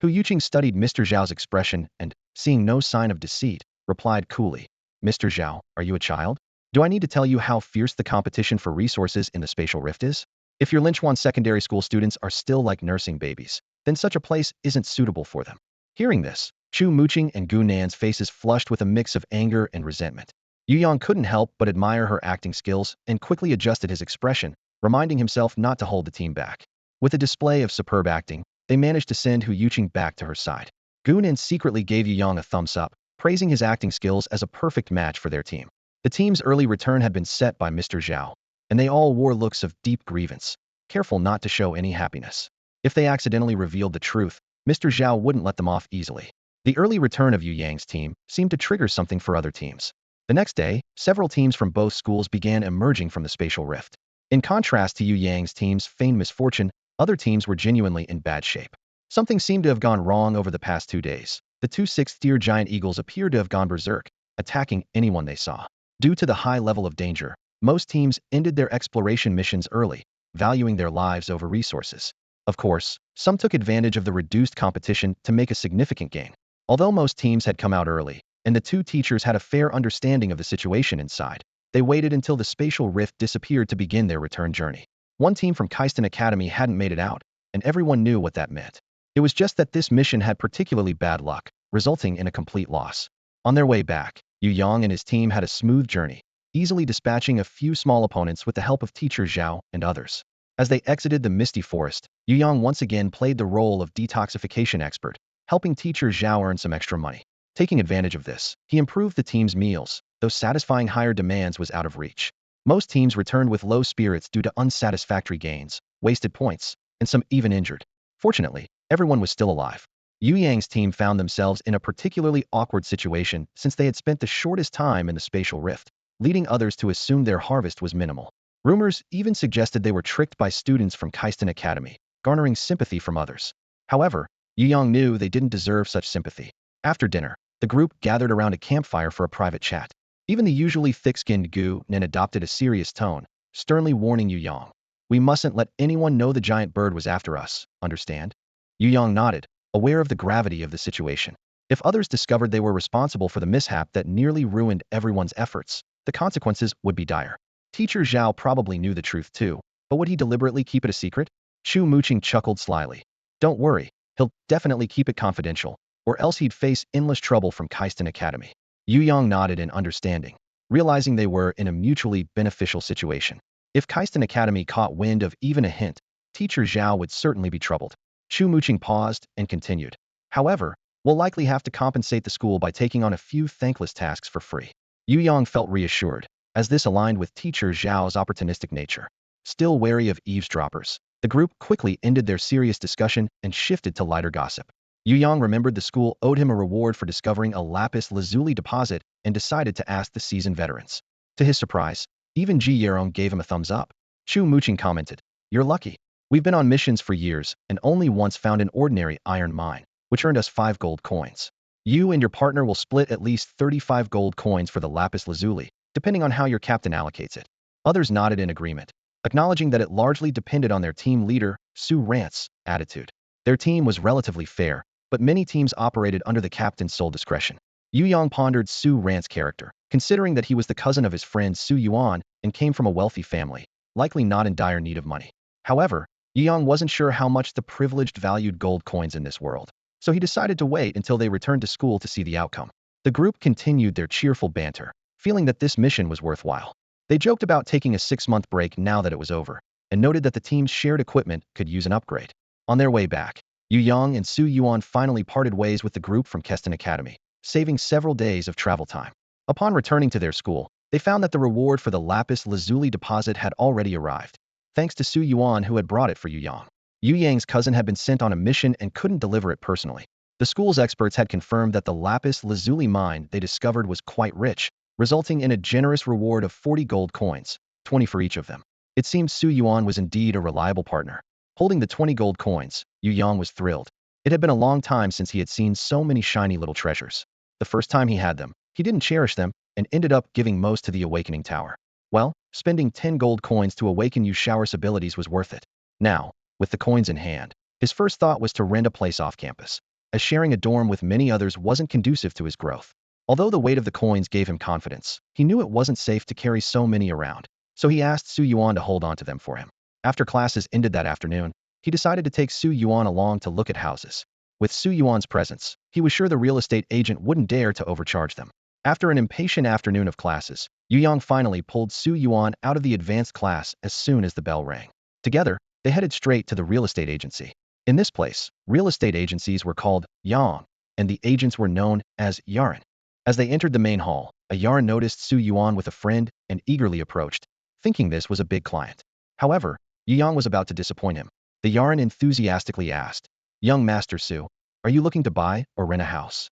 Hu Yuqing studied Mr. Zhao's expression and, seeing no sign of deceit, replied coolly, "Mr. Zhao, are you a child? Do I need to tell you how fierce the competition for resources in the spatial rift is? If your Linchuan Secondary School students are still like nursing babies, then such a place isn't suitable for them." Hearing this, Chu Muqing and Gu Nan's faces flushed with a mix of anger and resentment. Yu Yang couldn't help but admire her acting skills and quickly adjusted his expression, reminding himself not to hold the team back. With a display of superb acting, they managed to send Hu Yuqing back to her side. Gu Nin secretly gave Yu Yang a thumbs up, praising his acting skills as a perfect match for their team. The team's early return had been set by Mr. Zhao, and they all wore looks of deep grievance, careful not to show any happiness. If they accidentally revealed the truth, Mr. Zhao wouldn't let them off easily. The early return of Yu Yang's team seemed to trigger something for other teams. The next day, several teams from both schools began emerging from the spatial rift. In contrast to Yu Yang's team's feigned misfortune, other teams were genuinely in bad shape. Something seemed to have gone wrong over the past 2 days. The 2 sixth-tier giant eagles appeared to have gone berserk, attacking anyone they saw. Due to the high level of danger, most teams ended their exploration missions early, valuing their lives over resources. Of course, some took advantage of the reduced competition to make a significant gain. Although most teams had come out early, and the 2 teachers had a fair understanding of the situation inside, they waited until the spatial rift disappeared to begin their return journey. One team from Kaisten Academy hadn't made it out, and everyone knew what that meant. It was just that this mission had particularly bad luck, resulting in a complete loss. On their way back, Yu Yang and his team had a smooth journey, easily dispatching a few small opponents with the help of Teacher Zhao and others. As they exited the misty forest, Yu Yang once again played the role of detoxification expert, helping Teacher Zhao earn some extra money. Taking advantage of this, he improved the team's meals, though satisfying higher demands was out of reach. Most teams returned with low spirits due to unsatisfactory gains, wasted points, and some even injured. Fortunately, everyone was still alive. Yu Yang's team found themselves in a particularly awkward situation since they had spent the shortest time in the spatial rift, leading others to assume their harvest was minimal. Rumors even suggested they were tricked by students from Keistan Academy, garnering sympathy from others. However, Yu Yang knew they didn't deserve such sympathy. After dinner, the group gathered around a campfire for a private chat. Even the usually thick-skinned Gu Nen adopted a serious tone, sternly warning Yu Yang. We mustn't let anyone know the giant bird was after us, understand? Yu Yang nodded, aware of the gravity of the situation. If others discovered they were responsible for the mishap that nearly ruined everyone's efforts, the consequences would be dire. Teacher Zhao probably knew the truth too, but would he deliberately keep it a secret? Chu Muqing chuckled slyly. Don't worry, he'll definitely keep it confidential, or else he'd face endless trouble from Keistan Academy. Yu Yang nodded in understanding, realizing they were in a mutually beneficial situation. If Keistan Academy caught wind of even a hint, Teacher Zhao would certainly be troubled. Chu Muqing paused and continued. However, we'll likely have to compensate the school by taking on a few thankless tasks for free. Yu Yang felt reassured, as this aligned with Teacher Zhao's opportunistic nature. Still wary of eavesdroppers, the group quickly ended their serious discussion and shifted to lighter gossip. Yu Yang remembered the school owed him a reward for discovering a lapis lazuli deposit and decided to ask the seasoned veterans. To his surprise, even Ji Yerong gave him a thumbs up. Chu Muqing commented, "You're lucky. We've been on missions for years and only once found an ordinary iron mine, which earned us 5 gold coins. You and your partner will split at least 35 gold coins for the lapis lazuli, depending on how your captain allocates it." Others nodded in agreement, acknowledging that it largely depended on their team leader, Su Rant's, attitude. Their team was relatively fair, but many teams operated under the captain's sole discretion. Yu Yang pondered Su Rant's character, considering that he was the cousin of his friend Su Yuan and came from a wealthy family, likely not in dire need of money. However, Yu Yang wasn't sure how much the privileged valued gold coins in this world, so he decided to wait until they returned to school to see the outcome. The group continued their cheerful banter, feeling that this mission was worthwhile. They joked about taking a 6-month break now that it was over, and noted that the team's shared equipment could use an upgrade. On their way back, Yu Yang and Su Yuan finally parted ways with the group from Keistan Academy, saving several days of travel time. Upon returning to their school, they found that the reward for the lapis lazuli deposit had already arrived, thanks to Su Yuan who had brought it for Yu Yang. Yu Yang's cousin had been sent on a mission and couldn't deliver it personally. The school's experts had confirmed that the lapis lazuli mine they discovered was quite rich, resulting in a generous reward of 40 gold coins, 20 for each of them. It seemed Su Yuan was indeed a reliable partner. Holding the 20 gold coins, Yu Yang was thrilled. It had been a long time since he had seen so many shiny little treasures. The first time he had them, he didn't cherish them and ended up giving most to the awakening tower. Well, spending 10 gold coins to awaken Yu Shao's abilities was worth it. Now, with the coins in hand, his first thought was to rent a place off campus, as sharing a dorm with many others wasn't conducive to his growth. Although the weight of the coins gave him confidence, he knew it wasn't safe to carry so many around, so he asked Su Yuan to hold on to them for him. After classes ended that afternoon, he decided to take Su Yuan along to look at houses. With Su Yuan's presence, he was sure the real estate agent wouldn't dare to overcharge them. After an impatient afternoon of classes, Yu Yang finally pulled Su Yuan out of the advanced class as soon as the bell rang. Together, they headed straight to the real estate agency. In this place, real estate agencies were called Yang, and the agents were known as Yaran. As they entered the main hall, a Yaran noticed Su Yuan with a friend and eagerly approached, thinking this was a big client. However, Yu Yang was about to disappoint him. The Yaran enthusiastically asked, "Young Master Su, are you looking to buy or rent a house?"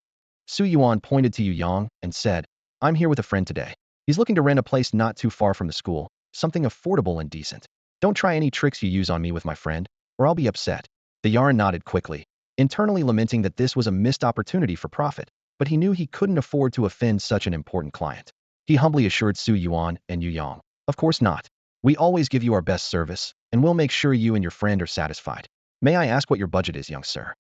Su Yuan pointed to Yu Yang and said, "I'm here with a friend today. He's looking to rent a place not too far from the school, something affordable and decent. Don't try any tricks you use on me with my friend, or I'll be upset." The Yaran nodded quickly, internally lamenting that this was a missed opportunity for profit, but he knew he couldn't afford to offend such an important client. He humbly assured Su Yuan and Yu Yang, "Of course not. We always give you our best service, and we'll make sure you and your friend are satisfied. May I ask what your budget is, young sir?"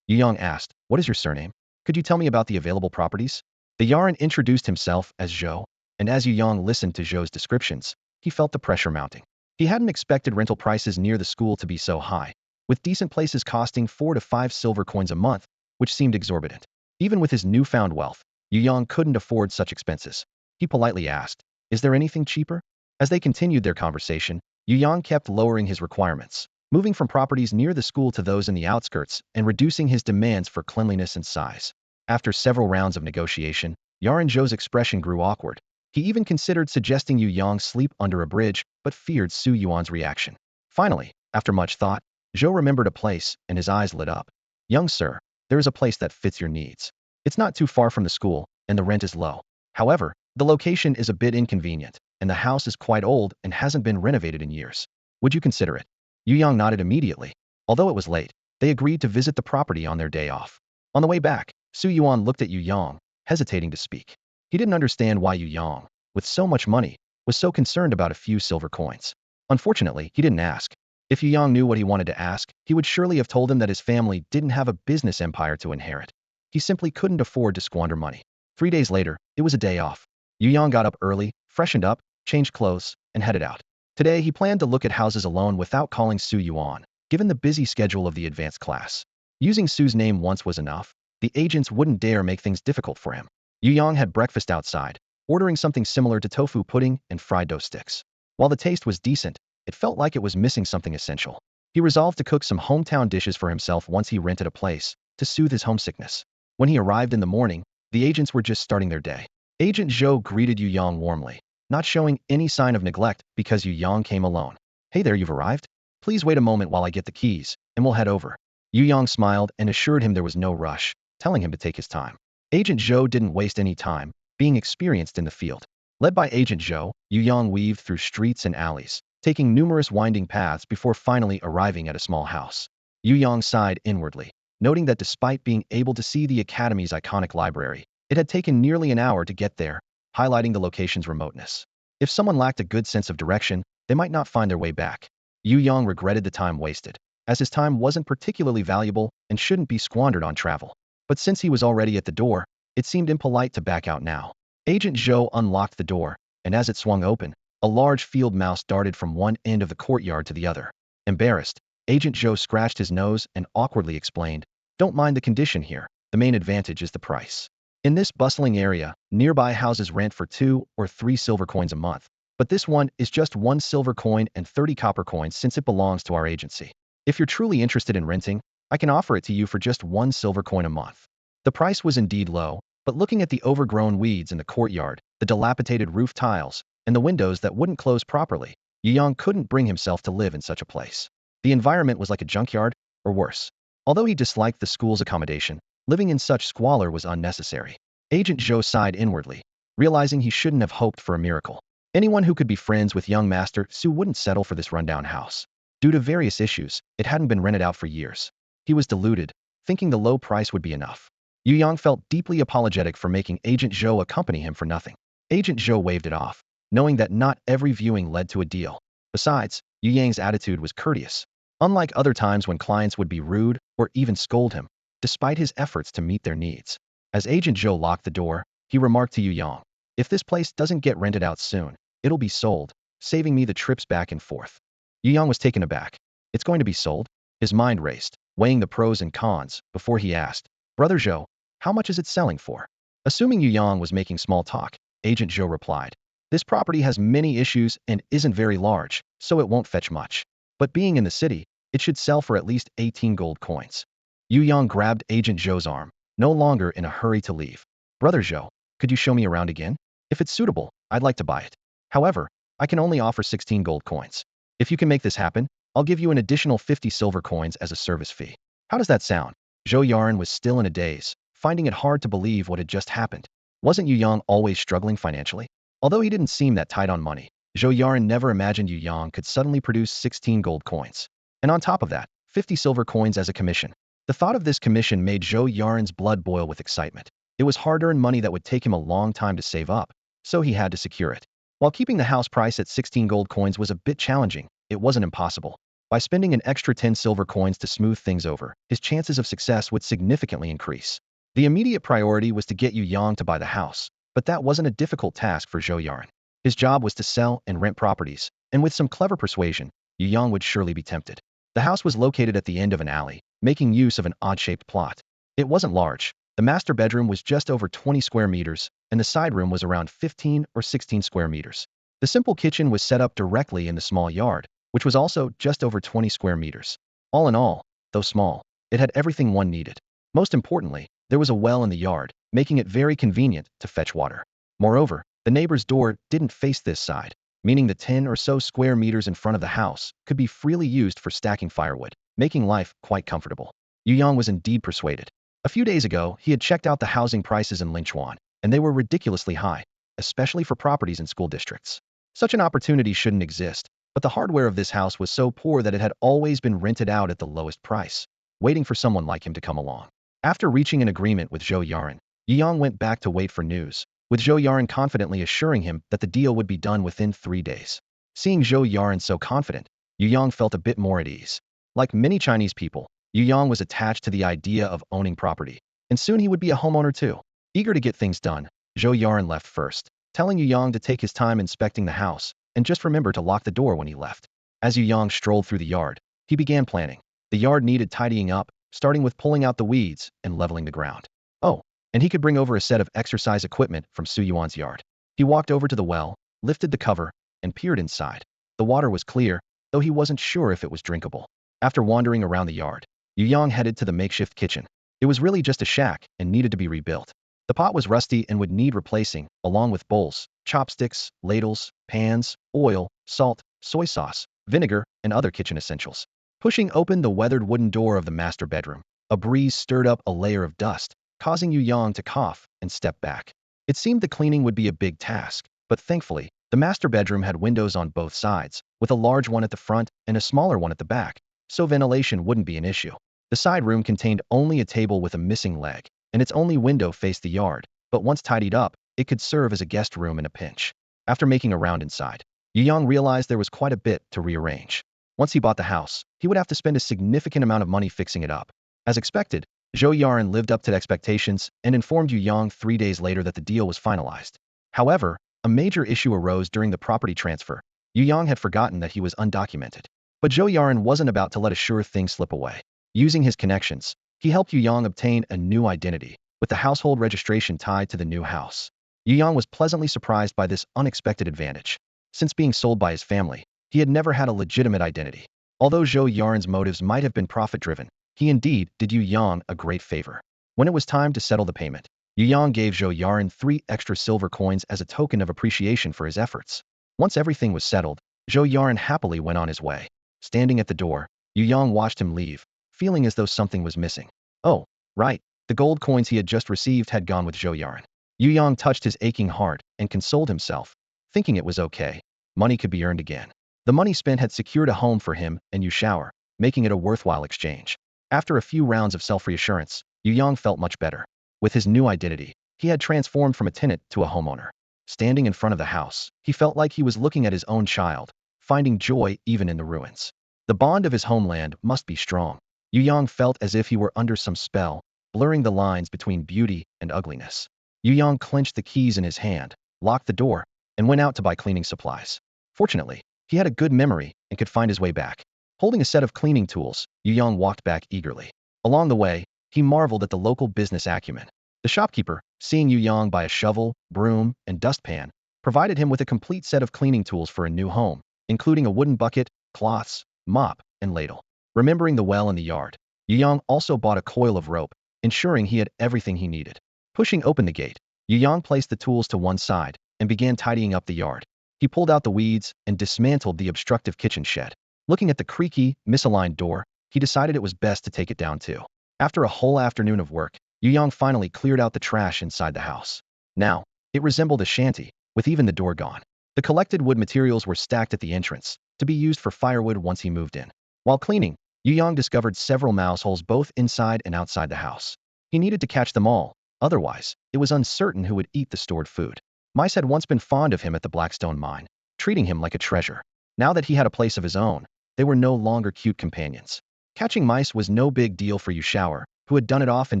Yu Yang asked, "What is your surname? Could you tell me about the available properties?" The Yaran introduced himself as Zhou, and as Yu Yang listened to Zhou's descriptions, he felt the pressure mounting. He hadn't expected rental prices near the school to be so high, with decent places costing 4 to 5 silver coins a month, which seemed exorbitant. Even with his newfound wealth, Yu Yang couldn't afford such expenses. He politely asked, "Is there anything cheaper?" As they continued their conversation, Yu Yang kept lowering his requirements, moving from properties near the school to those in the outskirts and reducing his demands for cleanliness and size. After several rounds of negotiation, Yaran Zhou's expression grew awkward. He even considered suggesting Yu Yang sleep under a bridge, but feared Su Yuan's reaction. Finally, after much thought, Zhou remembered a place, and his eyes lit up. Young sir, there is a place that fits your needs. It's not too far from the school, and the rent is low. However, the location is a bit inconvenient, and the house is quite old and hasn't been renovated in years. Would you consider it? Yu Yang nodded immediately. Although it was late, they agreed to visit the property on their day off. On the way back, Su Yuan looked at Yu Yang, hesitating to speak. He didn't understand why Yu Yang, with so much money, was so concerned about a few silver coins. Unfortunately, he didn't ask. If Yu Yang knew what he wanted to ask, he would surely have told him that his family didn't have a business empire to inherit. He simply couldn't afford to squander money. 3 days later, it was a day off. Yu Yang got up early, freshened up, changed clothes, and headed out. Today, he planned to look at houses alone without calling Su Yuan, given the busy schedule of the advanced class. Using Su's name once was enough. The agents wouldn't dare make things difficult for him. Yu Yang had breakfast outside, ordering something similar to tofu pudding and fried dough sticks. While the taste was decent, it felt like it was missing something essential. He resolved to cook some hometown dishes for himself once he rented a place, to soothe his homesickness. When he arrived in the morning, the agents were just starting their day. Agent Zhou greeted Yu Yang warmly, not showing any sign of neglect because Yu Yang came alone. Hey there, you've arrived? Please wait a moment while I get the keys, and we'll head over. Yu Yang smiled and assured him there was no rush, telling him to take his time. Agent Zhou didn't waste any time, being experienced in the field. Led by Agent Zhou, Yu Yang weaved through streets and alleys, taking numerous winding paths before finally arriving at a small house. Yu Yang sighed inwardly, noting that despite being able to see the Academy's iconic library, it had taken nearly an hour to get there, highlighting the location's remoteness. If someone lacked a good sense of direction, they might not find their way back. Yu Yang regretted the time wasted, as his time wasn't particularly valuable and shouldn't be squandered on travel. But since he was already at the door, it seemed impolite to back out now. Agent Zhou unlocked the door, and as it swung open, a large field mouse darted from one end of the courtyard to the other. Embarrassed, Agent Zhou scratched his nose and awkwardly explained, "Don't mind the condition here, the main advantage is the price. In this bustling area, nearby houses rent for 2 or 3 silver coins a month, but this one is just 1 silver coin and 30 copper coins since it belongs to our agency. If you're truly interested in renting, I can offer it to you for just 1 silver coin a month." The price was indeed low, but looking at the overgrown weeds in the courtyard, the dilapidated roof tiles, and the windows that wouldn't close properly, Yu Yang couldn't bring himself to live in such a place. The environment was like a junkyard, or worse. Although he disliked the school's accommodation, living in such squalor was unnecessary. Agent Zhou sighed inwardly, realizing he shouldn't have hoped for a miracle. Anyone who could be friends with young Master Su wouldn't settle for this rundown house. Due to various issues, it hadn't been rented out for years. He was deluded, thinking the low price would be enough. Yu Yang felt deeply apologetic for making Agent Zhou accompany him for nothing. Agent Zhou waved it off, knowing that not every viewing led to a deal. Besides, Yu Yang's attitude was courteous, unlike other times when clients would be rude or even scold him, despite his efforts to meet their needs. As Agent Zhou locked the door, he remarked to Yu Yang, "If this place doesn't get rented out soon, it'll be sold, saving me the trips back and forth." Yu Yang was taken aback. "It's going to be sold?" His mind raced, weighing the pros and cons, before he asked, "Brother Zhou, how much is it selling for?" Assuming Yu Yang was making small talk, Agent Zhou replied, "This property has many issues and isn't very large, so it won't fetch much. But being in the city, it should sell for at least 18 gold coins." Yu Yang grabbed Agent Zhou's arm, no longer in a hurry to leave. "Brother Zhou, could you show me around again? If it's suitable, I'd like to buy it. However, I can only offer 16 gold coins. If you can make this happen, I'll give you an additional 50 silver coins as a service fee." How does that sound? Zhou Yaran was still in a daze, finding it hard to believe what had just happened. Wasn't Yu Yang always struggling financially? Although he didn't seem that tight on money, Zhou Yaran never imagined Yu Yang could suddenly produce 16 gold coins. And on top of that, 50 silver coins as a commission. The thought of this commission made Zhou Yaran's blood boil with excitement. It was hard-earned money that would take him a long time to save up, so he had to secure it. While keeping the house price at 16 gold coins was a bit challenging, it wasn't impossible. By spending an extra 10 silver coins to smooth things over, his chances of success would significantly increase. The immediate priority was to get Yu Yang to buy the house, but that wasn't a difficult task for Zhou Yaran. His job was to sell and rent properties, and with some clever persuasion, Yu Yang would surely be tempted. The house was located at the end of an alley, making use of an odd-shaped plot. It wasn't large. The master bedroom was just over 20 square meters, and the side room was around 15 or 16 square meters. The simple kitchen was set up directly in the small yard, which was also just over 20 square meters. All in all, though small, it had everything one needed. Most importantly, there was a well in the yard, making it very convenient to fetch water. Moreover, The neighbor's door didn't face this side, meaning the 10 or so square meters in front of the house could be freely used for stacking firewood, making life quite comfortable. Yu Yang was indeed persuaded. A few days ago, he had checked out the housing prices in Linchuan, and they were ridiculously high, especially for properties in school districts. Such an opportunity shouldn't exist, but the hardware of this house was so poor that it had always been rented out at the lowest price, waiting for someone like him to come along. After reaching an agreement with Zhou Yaran, Yu Yang went back to wait for news, with Zhou Yaran confidently assuring him that the deal would be done within 3 days. Seeing Zhou Yaran so confident, Yu Yang felt a bit more at ease. Like many Chinese people, Yu Yang was attached to the idea of owning property, and soon he would be a homeowner too. Eager to get things done, Zhou Yaran left first, telling Yu Yang to take his time inspecting the house, and just remember to lock the door when he left. As Yu Yang strolled through the yard, he began planning. The yard needed tidying up, starting with pulling out the weeds and leveling the ground. Oh, and he could bring over a set of exercise equipment from Su Yuan's yard. He walked over to the well, lifted the cover, and peered inside. The water was clear, though he wasn't sure if it was drinkable. After wandering around the yard, Yu Yang headed to the makeshift kitchen. It was really just a shack and needed to be rebuilt. The pot was rusty and would need replacing, along with bowls, chopsticks, ladles, pans, oil, salt, soy sauce, vinegar, and other kitchen essentials. Pushing open the weathered wooden door of the master bedroom, a breeze stirred up a layer of dust, causing Yu Yang to cough and step back. It seemed the cleaning would be a big task, but thankfully, the master bedroom had windows on both sides, with a large one at the front and a smaller one at the back, so ventilation wouldn't be an issue. The side room contained only a table with a missing leg, and its only window faced the yard, but once tidied up, it could serve as a guest room in a pinch. After making a round inside, Yu Yang realized there was quite a bit to rearrange. Once he bought the house, he would have to spend a significant amount of money fixing it up. As expected, Zhou Yaran lived up to expectations and informed Yu Yang 3 days later that the deal was finalized. However, a major issue arose during the property transfer. Yu Yang had forgotten that he was undocumented. But Zhou Yaran wasn't about to let a sure thing slip away. Using his connections, he helped Yu Yang obtain a new identity, with the household registration tied to the new house. Yu Yang was pleasantly surprised by this unexpected advantage. Since being sold by his family, he had never had a legitimate identity. Although Zhou Yaran's motives might have been profit-driven, he indeed did Yu Yang a great favor. When it was time to settle the payment, Yu Yang gave Zhou Yaran 3 extra silver coins as a token of appreciation for his efforts. Once everything was settled, Zhou Yaran happily went on his way. Standing at the door, Yu Yang watched him leave, feeling as though something was missing. Oh, right, the gold coins he had just received had gone with Zhou Yaran. Yu Yang touched his aching heart and consoled himself, thinking it was okay. Money could be earned again. The money spent had secured a home for him and Yu Shower, making it a worthwhile exchange. After a few rounds of self-reassurance, Yu Yang felt much better. With his new identity, he had transformed from a tenant to a homeowner. Standing in front of the house, he felt like he was looking at his own child, finding joy even in the ruins. The bond of his homeland must be strong. Yu Yang felt as if he were under some spell, blurring the lines between beauty and ugliness. Yu Yang clenched the keys in his hand, locked the door, and went out to buy cleaning supplies. Fortunately, he had a good memory and could find his way back. Holding a set of cleaning tools, Yu Yang walked back eagerly. Along the way, he marveled at the local business acumen. The shopkeeper, seeing Yu Yang buy a shovel, broom, and dustpan, provided him with a complete set of cleaning tools for a new home, including a wooden bucket, cloths, mop, and ladle. Remembering the well in the yard, Yu Yang also bought a coil of rope, ensuring he had everything he needed. Pushing open the gate, Yu Yang placed the tools to one side and began tidying up the yard. He pulled out the weeds and dismantled the obstructive kitchen shed. Looking at the creaky, misaligned door, he decided it was best to take it down too. After a whole afternoon of work, Yu Yang finally cleared out the trash inside the house. Now, it resembled a shanty, with even the door gone. The collected wood materials were stacked at the entrance, to be used for firewood once he moved in. While cleaning, Yu Yang discovered several mouse holes both inside and outside the house. He needed to catch them all, otherwise, it was uncertain who would eat the stored food. Mice had once been fond of him at the Blackstone mine, treating him like a treasure. Now that he had a place of his own, they were no longer cute companions. Catching mice was no big deal for Yu Shower, who had done it often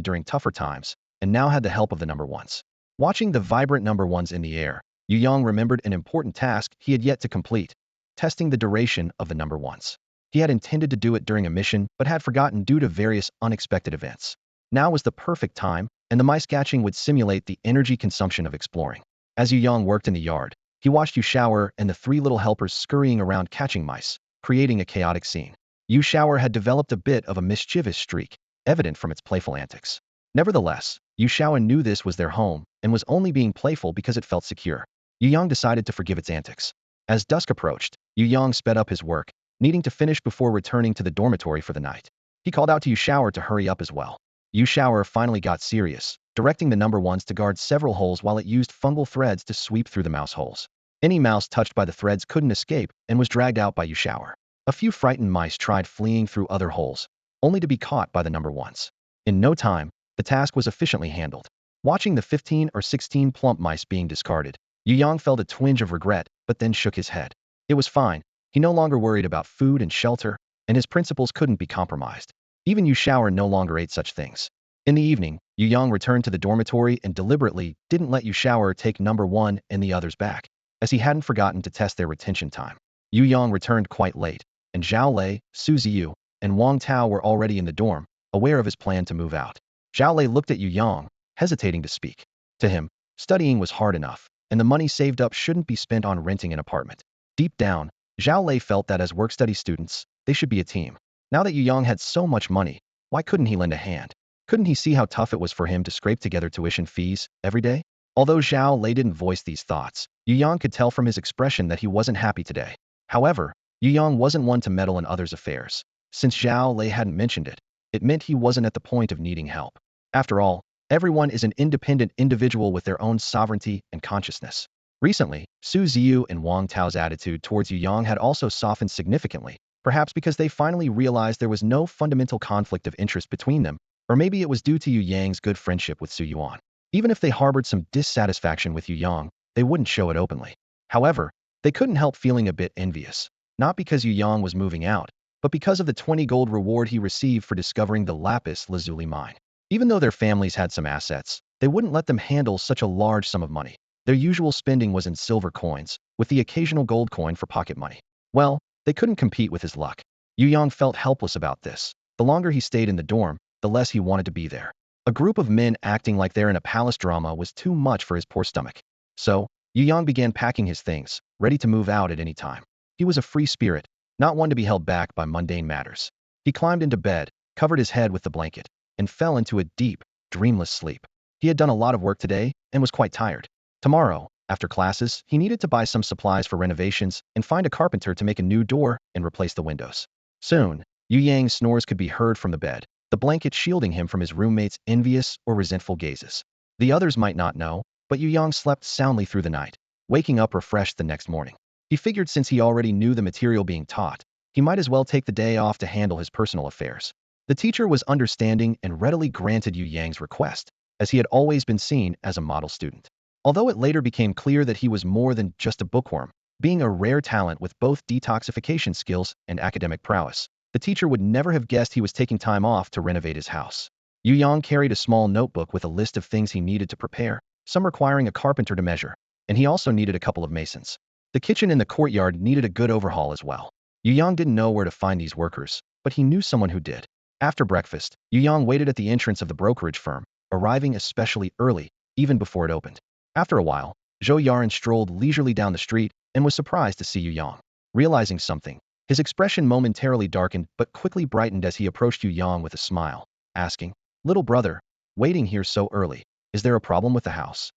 during tougher times, and now had the help of the number ones. Watching the vibrant number ones in the air, Yu Yang remembered an important task he had yet to complete, testing the duration of the number ones. He had intended to do it during a mission, but had forgotten due to various unexpected events. Now was the perfect time, and the mice catching would simulate the energy consumption of exploring. As Yu Yang worked in the yard, he watched Yu Shower and the 3 little helpers scurrying around catching mice, creating a chaotic scene. Yu Shower had developed a bit of a mischievous streak, evident from its playful antics. Nevertheless, Yu Shower knew this was their home, and was only being playful because it felt secure. Yu Yang decided to forgive its antics. As dusk approached, Yu Yang sped up his work, needing to finish before returning to the dormitory for the night. He called out to Yu Shower to hurry up as well. Yu Shower finally got serious, directing the number ones to guard several holes while it used fungal threads to sweep through the mouse holes. Any mouse touched by the threads couldn't escape and was dragged out by Yu Shower. A few frightened mice tried fleeing through other holes, only to be caught by the number ones. In no time, the task was efficiently handled. Watching the 15 or 16 plump mice being discarded, Yu Yang felt a twinge of regret, but then shook his head. It was fine. He no longer worried about food and shelter, and his principles couldn't be compromised. Even Yu Shower no longer ate such things. In the evening, Yu Yang returned to the dormitory and deliberately didn't let Yu Shower take number one and the others back, as he hadn't forgotten to test their retention time. Yu Yang returned quite late, and Zhao Lei, Su Ziyu, and Wang Tao were already in the dorm, aware of his plan to move out. Zhao Lei looked at Yu Yang, hesitating to speak. To him, studying was hard enough, and the money saved up shouldn't be spent on renting an apartment. Deep down, Zhao Lei felt that as work-study students, they should be a team. Now that Yu Yang had so much money, why couldn't he lend a hand? Couldn't he see how tough it was for him to scrape together tuition fees every day? Although Zhao Lei didn't voice these thoughts, Yu Yang could tell from his expression that he wasn't happy today. However, Yu Yang wasn't one to meddle in others' affairs. Since Zhao Lei hadn't mentioned it, it meant he wasn't at the point of needing help. After all, everyone is an independent individual with their own sovereignty and consciousness. Recently, Su Ziyu and Wang Tao's attitude towards Yu Yang had also softened significantly, perhaps because they finally realized there was no fundamental conflict of interest between them, or maybe it was due to Yu Yang's good friendship with Su Yuan. Even if they harbored some dissatisfaction with Yu Yang, they wouldn't show it openly. However, they couldn't help feeling a bit envious, not because Yu Yang was moving out, but because of the 20 gold reward he received for discovering the lapis lazuli mine. Even though their families had some assets, they wouldn't let them handle such a large sum of money. Their usual spending was in silver coins, with the occasional gold coin for pocket money. Well, they couldn't compete with his luck. Yu Yang felt helpless about this. The longer he stayed in the dorm, the less he wanted to be there. A group of men acting like they're in a palace drama was too much for his poor stomach. So, Yu Yang began packing his things, ready to move out at any time. He was a free spirit, not one to be held back by mundane matters. He climbed into bed, covered his head with the blanket, and fell into a deep, dreamless sleep. He had done a lot of work today and was quite tired. Tomorrow, after classes, he needed to buy some supplies for renovations and find a carpenter to make a new door and replace the windows. Soon, Yu Yang's snores could be heard from the bed, the blanket shielding him from his roommates' envious or resentful gazes. The others might not know, but Yu Yang slept soundly through the night, waking up refreshed the next morning. He figured since he already knew the material being taught, he might as well take the day off to handle his personal affairs. The teacher was understanding and readily granted Yu Yang's request, as he had always been seen as a model student. Although it later became clear that he was more than just a bookworm, being a rare talent with both detoxification skills and academic prowess, the teacher would never have guessed he was taking time off to renovate his house. Yu Yang carried a small notebook with a list of things he needed to prepare, some requiring a carpenter to measure, and he also needed a couple of masons. The kitchen in the courtyard needed a good overhaul as well. Yu Yang didn't know where to find these workers, but he knew someone who did. After breakfast, Yu Yang waited at the entrance of the brokerage firm, arriving especially early, even before it opened. After a while, Zhou Yaran strolled leisurely down the street and was surprised to see Yu Yang. Realizing something, his expression momentarily darkened but quickly brightened as he approached Yu Yang with a smile, asking, "Little brother, waiting here so early, is there a problem with the house?"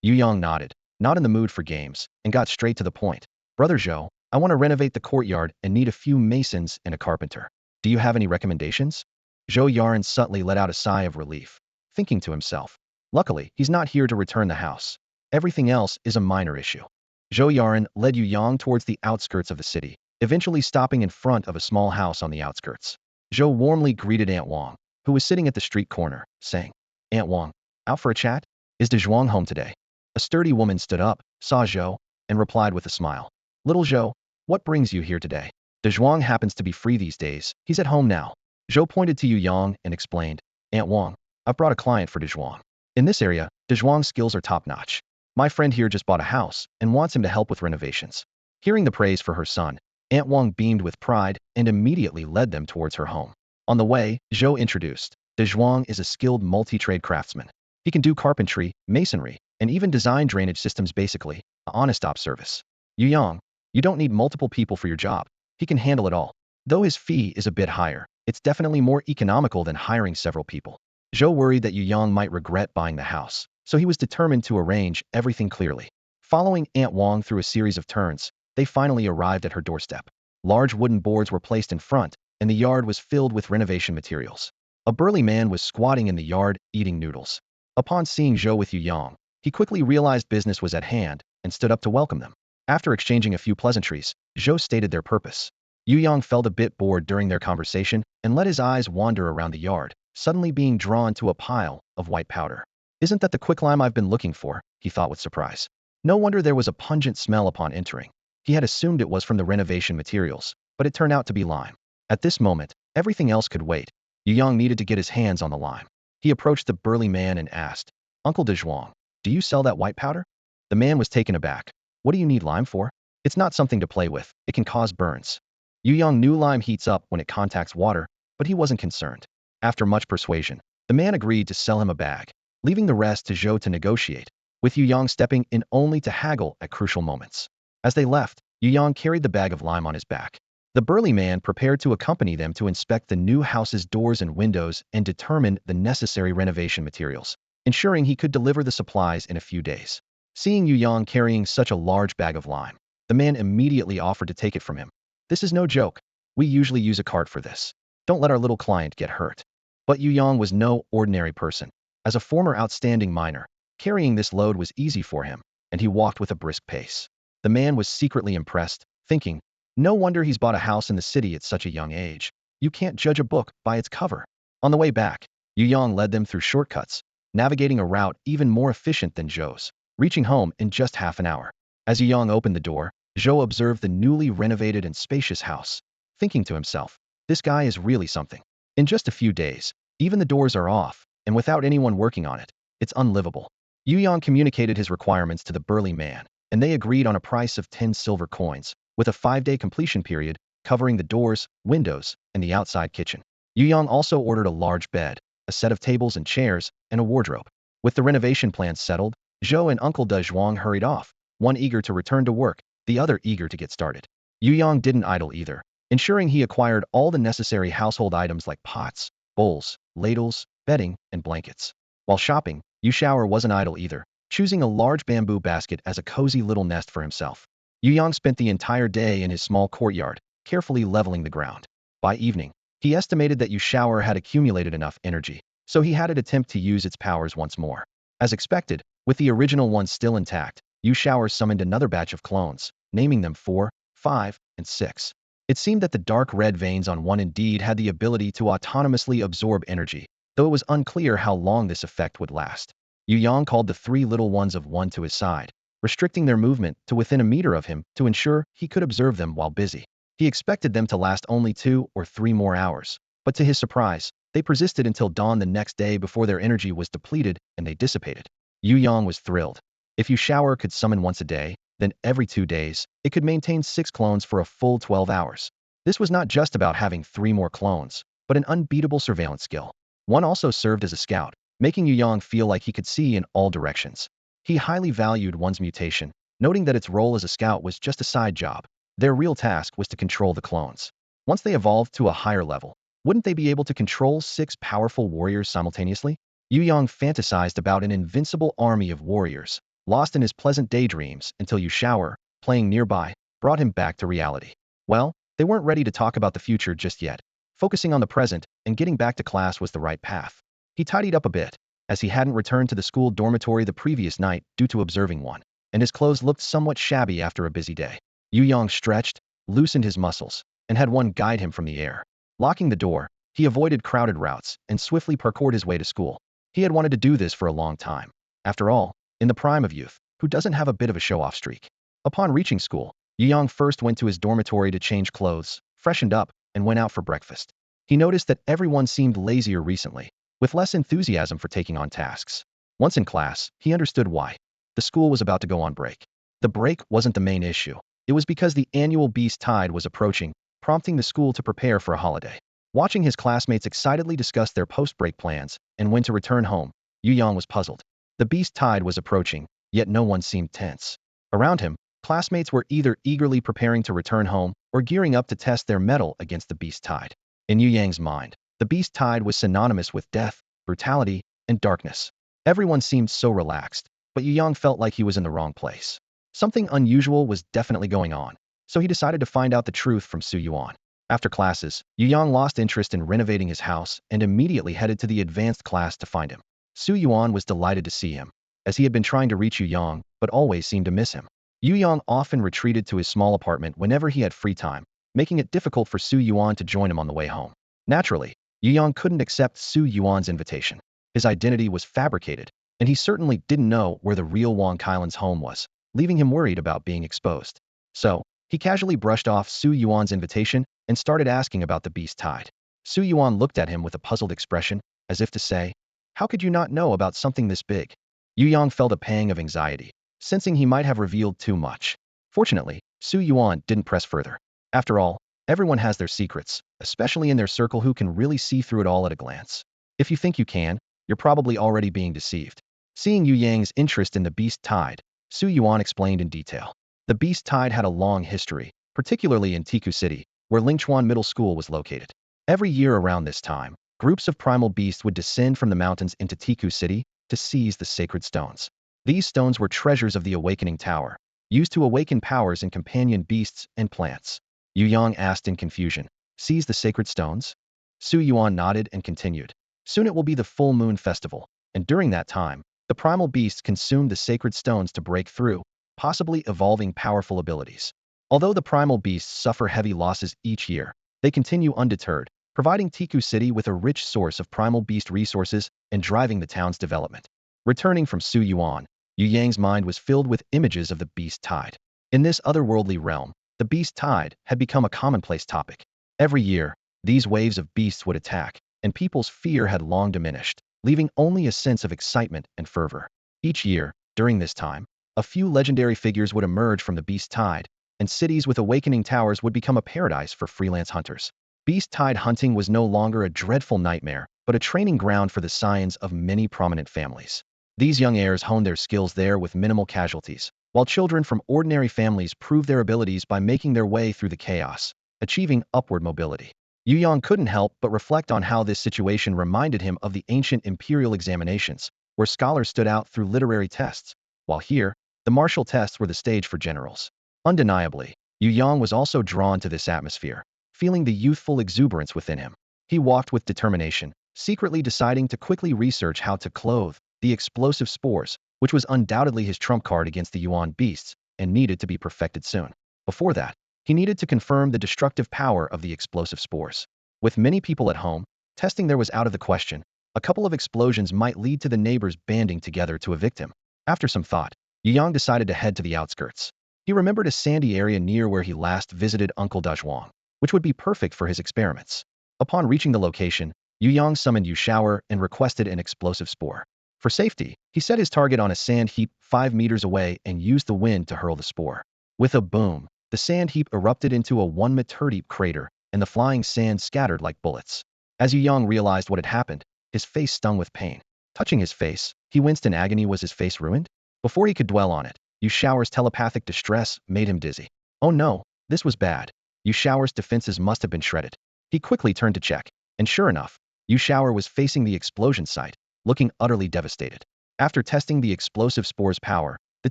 Yu Yang nodded, not in the mood for games, and got straight to the point. "Brother Zhou, I want to renovate the courtyard and need a few masons and a carpenter. Do you have any recommendations?" Zhou Yaran subtly let out a sigh of relief, thinking to himself, "Luckily, he's not here to return the house. Everything else is a minor issue." Zhou Yaran led Yu Yang towards the outskirts of the city, eventually stopping in front of a small house on the outskirts. Zhou warmly greeted Aunt Wang, who was sitting at the street corner, saying, "Aunt Wang, out for a chat? Is De Zhuang home today?" A sturdy woman stood up, saw Zhou, and replied with a smile, "Little Zhou, what brings you here today? De Zhuang happens to be free these days. He's at home now." Zhou pointed to Yu Yang and explained, "Aunt Wang, I've brought a client for De Zhuang. In this area, De Zhuang's skills are top-notch. My friend here just bought a house and wants him to help with renovations." Hearing the praise for her son, Aunt Wang beamed with pride and immediately led them towards her home. On the way, Zhou introduced, "De Zhuang is a skilled multi-trade craftsman. He can do carpentry, masonry, and even design drainage systems basically, a honest op service. Yu Yang, you don't need multiple people for your job. He can handle it all. Though his fee is a bit higher, it's definitely more economical than hiring several people." Zhou worried that Yu Yang might regret buying the house, so he was determined to arrange everything clearly. Following Aunt Wong through a series of turns, they finally arrived at her doorstep. Large wooden boards were placed in front, and the yard was filled with renovation materials. A burly man was squatting in the yard, eating noodles. Upon seeing Zhou with Yu Yang, he quickly realized business was at hand and stood up to welcome them. After exchanging a few pleasantries, Zhou stated their purpose. Yu Yang felt a bit bored during their conversation and let his eyes wander around the yard, suddenly being drawn to a pile of white powder. Isn't that the quicklime I've been looking for? He thought with surprise. No wonder there was a pungent smell upon entering. He had assumed it was from the renovation materials, but it turned out to be lime. At this moment, everything else could wait. Yu Yang needed to get his hands on the lime. He approached the burly man and asked, "Uncle De Zhuang, do you sell that white powder?" The man was taken aback. "What do you need lime for? It's not something to play with. It can cause burns." Yu Yang knew lime heats up when it contacts water, but he wasn't concerned. After much persuasion, the man agreed to sell him a bag, leaving the rest to Zhou to negotiate, with Yu Yang stepping in only to haggle at crucial moments. As they left, Yu Yang carried the bag of lime on his back. The burly man prepared to accompany them to inspect the new house's doors and windows and determine the necessary renovation materials, ensuring he could deliver the supplies in a few days. Seeing Yu Yang carrying such a large bag of lime, the man immediately offered to take it from him. "This is no joke. We usually use a cart for this. Don't let our little client get hurt." But Yu Yang was no ordinary person. As a former outstanding miner, carrying this load was easy for him, and he walked with a brisk pace. The man was secretly impressed, thinking, "No wonder he's bought a house in the city at such a young age. You can't judge a book by its cover." On the way back, Yu Yang led them through shortcuts, navigating a route even more efficient than Zhou's, reaching home in just half an hour. As Yu Yang opened the door, Zhou observed the newly renovated and spacious house, thinking to himself, "This guy is really something. In just a few days, even the doors are off, and without anyone working on it, it's unlivable." Yu Yang communicated his requirements to the burly man, and they agreed on a price of 10 silver coins, with a 5-day completion period covering the doors, windows, and the outside kitchen. Yu Yang also ordered a large bed, a set of tables and chairs, and a wardrobe. With the renovation plans settled, Zhou and Uncle De Zhuang hurried off, one eager to return to work, the other eager to get started. Yu Yang didn't idle either, ensuring he acquired all the necessary household items like pots, bowls, ladles, bedding, and blankets. While shopping, Yu Shower wasn't idle either, choosing a large bamboo basket as a cozy little nest for himself. Yu Yang spent the entire day in his small courtyard, carefully leveling the ground. By evening, he estimated that Yu Shower had accumulated enough energy, so he had it attempt to use its powers once more. As expected, with the original one still intact, Yu Shower summoned another batch of clones, naming them 4, 5, and 6. It seemed that the dark red veins on one indeed had the ability to autonomously absorb energy, though it was unclear how long this effect would last. Yu Yang called the 3 little ones of one to his side, restricting their movement to within a meter of him to ensure he could observe them while busy. He expected them to last only 2 or 3 more hours, but to his surprise, they persisted until dawn the next day before their energy was depleted and they dissipated. Yu Yang was thrilled. If Yu Shower could summon once a day, then every 2 days, it could maintain 6 clones for a full 12 hours. This was not just about having 3 more clones, but an unbeatable surveillance skill. One also served as a scout, making Yu Yang feel like he could see in all directions. He highly valued one's mutation, noting that its role as a scout was just a side job. Their real task was to control the clones. Once they evolved to a higher level, wouldn't they be able to control 6 powerful warriors simultaneously? Yu Yang fantasized about an invincible army of warriors, lost in his pleasant daydreams until Yu Shower, playing nearby, brought him back to reality. Well, they weren't ready to talk about the future just yet. Focusing on the present and getting back to class was the right path. He tidied up a bit, as he hadn't returned to the school dormitory the previous night due to observing one, and his clothes looked somewhat shabby after a busy day. Yu Yang stretched, loosened his muscles, and had one guide him from the air. Locking the door, he avoided crowded routes and swiftly parkoured his way to school. He had wanted to do this for a long time. After all, in the prime of youth, who doesn't have a bit of a show-off streak? Upon reaching school, Yu Yang first went to his dormitory to change clothes, freshened up, and went out for breakfast. He noticed that everyone seemed lazier recently, with less enthusiasm for taking on tasks. Once in class, he understood why. The school was about to go on break. The break wasn't the main issue. It was because the annual Beast Tide was approaching, prompting the school to prepare for a holiday. Watching his classmates excitedly discuss their post-break plans and when to return home, Yu Yang was puzzled. The Beast Tide was approaching, yet no one seemed tense. Around him, classmates were either eagerly preparing to return home or gearing up to test their mettle against the Beast Tide. In Yu Yang's mind, the Beast Tide was synonymous with death, brutality, and darkness. Everyone seemed so relaxed, but Yu Yang felt like he was in the wrong place. Something unusual was definitely going on, so he decided to find out the truth from Su Yuan. After classes, Yu Yang lost interest in renovating his house and immediately headed to the advanced class to find him. Su Yuan was delighted to see him, as he had been trying to reach Yu Yang but always seemed to miss him. Yu Yang often retreated to his small apartment whenever he had free time, making it difficult for Su Yuan to join him on the way home. Naturally, Yu Yang couldn't accept Su Yuan's invitation. His identity was fabricated, and he certainly didn't know where the real Wang Kailan's home was, leaving him worried about being exposed. So, he casually brushed off Su Yuan's invitation and started asking about the beast tide. Su Yuan looked at him with a puzzled expression, as if to say, "How could you not know about something this big?" Yu Yang felt a pang of anxiety, sensing he might have revealed too much. Fortunately, Su Yuan didn't press further. After all, everyone has their secrets, especially in their circle who can really see through it all at a glance. If you think you can, you're probably already being deceived. Seeing Yu Yang's interest in the beast tide, Su Yuan explained in detail. The beast tide had a long history, particularly in Tiku City, where Lingchuan Middle School was located. Every year around this time, groups of primal beasts would descend from the mountains into Tiku City to seize the sacred stones. These stones were treasures of the Awakening Tower, used to awaken powers in companion beasts and plants. Yu Yang asked in confusion, "Seize the sacred stones?" Su Yuan nodded and continued. "Soon it will be the full moon festival, and during that time, the primal beasts consume the sacred stones to break through, possibly evolving powerful abilities. Although the primal beasts suffer heavy losses each year, they continue undeterred, providing Tiku City with a rich source of primal beast resources and driving the town's development." Returning from Su Yuan, Yu Yang's mind was filled with images of the beast tide. In this otherworldly realm, the beast tide had become a commonplace topic. Every year, these waves of beasts would attack, and people's fear had long diminished, leaving only a sense of excitement and fervor. Each year, during this time, a few legendary figures would emerge from the beast tide, and cities with awakening towers would become a paradise for freelance hunters. Beast tide hunting was no longer a dreadful nightmare, but a training ground for the scions of many prominent families. These young heirs honed their skills there with minimal casualties, while children from ordinary families proved their abilities by making their way through the chaos, achieving upward mobility. Yu Yang couldn't help but reflect on how this situation reminded him of the ancient imperial examinations, where scholars stood out through literary tests, while here, the martial tests were the stage for generals. Undeniably, Yu Yang was also drawn to this atmosphere, feeling the youthful exuberance within him. He walked with determination, secretly deciding to quickly research how to clothe the explosive spores, which was undoubtedly his trump card against the Yuan beasts, and needed to be perfected soon. Before that, he needed to confirm the destructive power of the explosive spores. With many people at home, testing there was out of the question. A couple of explosions might lead to the neighbors banding together to evict him. After some thought, Yu Yang decided to head to the outskirts. He remembered a sandy area near where he last visited Uncle Dazhuang, which would be perfect for his experiments. Upon reaching the location, Yu Yang summoned Yu Shower and requested an explosive spore. For safety, he set his target on a sand heap 5 meters away and used the wind to hurl the spore. With a boom, the sand heap erupted into a 1-meter deep crater, and the flying sand scattered like bullets. As Yu Yang realized what had happened, his face stung with pain. Touching his face, he winced in agony. Was his face ruined? Before he could dwell on it, Yu Shower's telepathic distress made him dizzy. Oh no, this was bad. Yu Shower's defenses must have been shredded. He quickly turned to check, and sure enough, Yu Shower was facing the explosion site, looking utterly devastated. After testing the explosive spore's power, the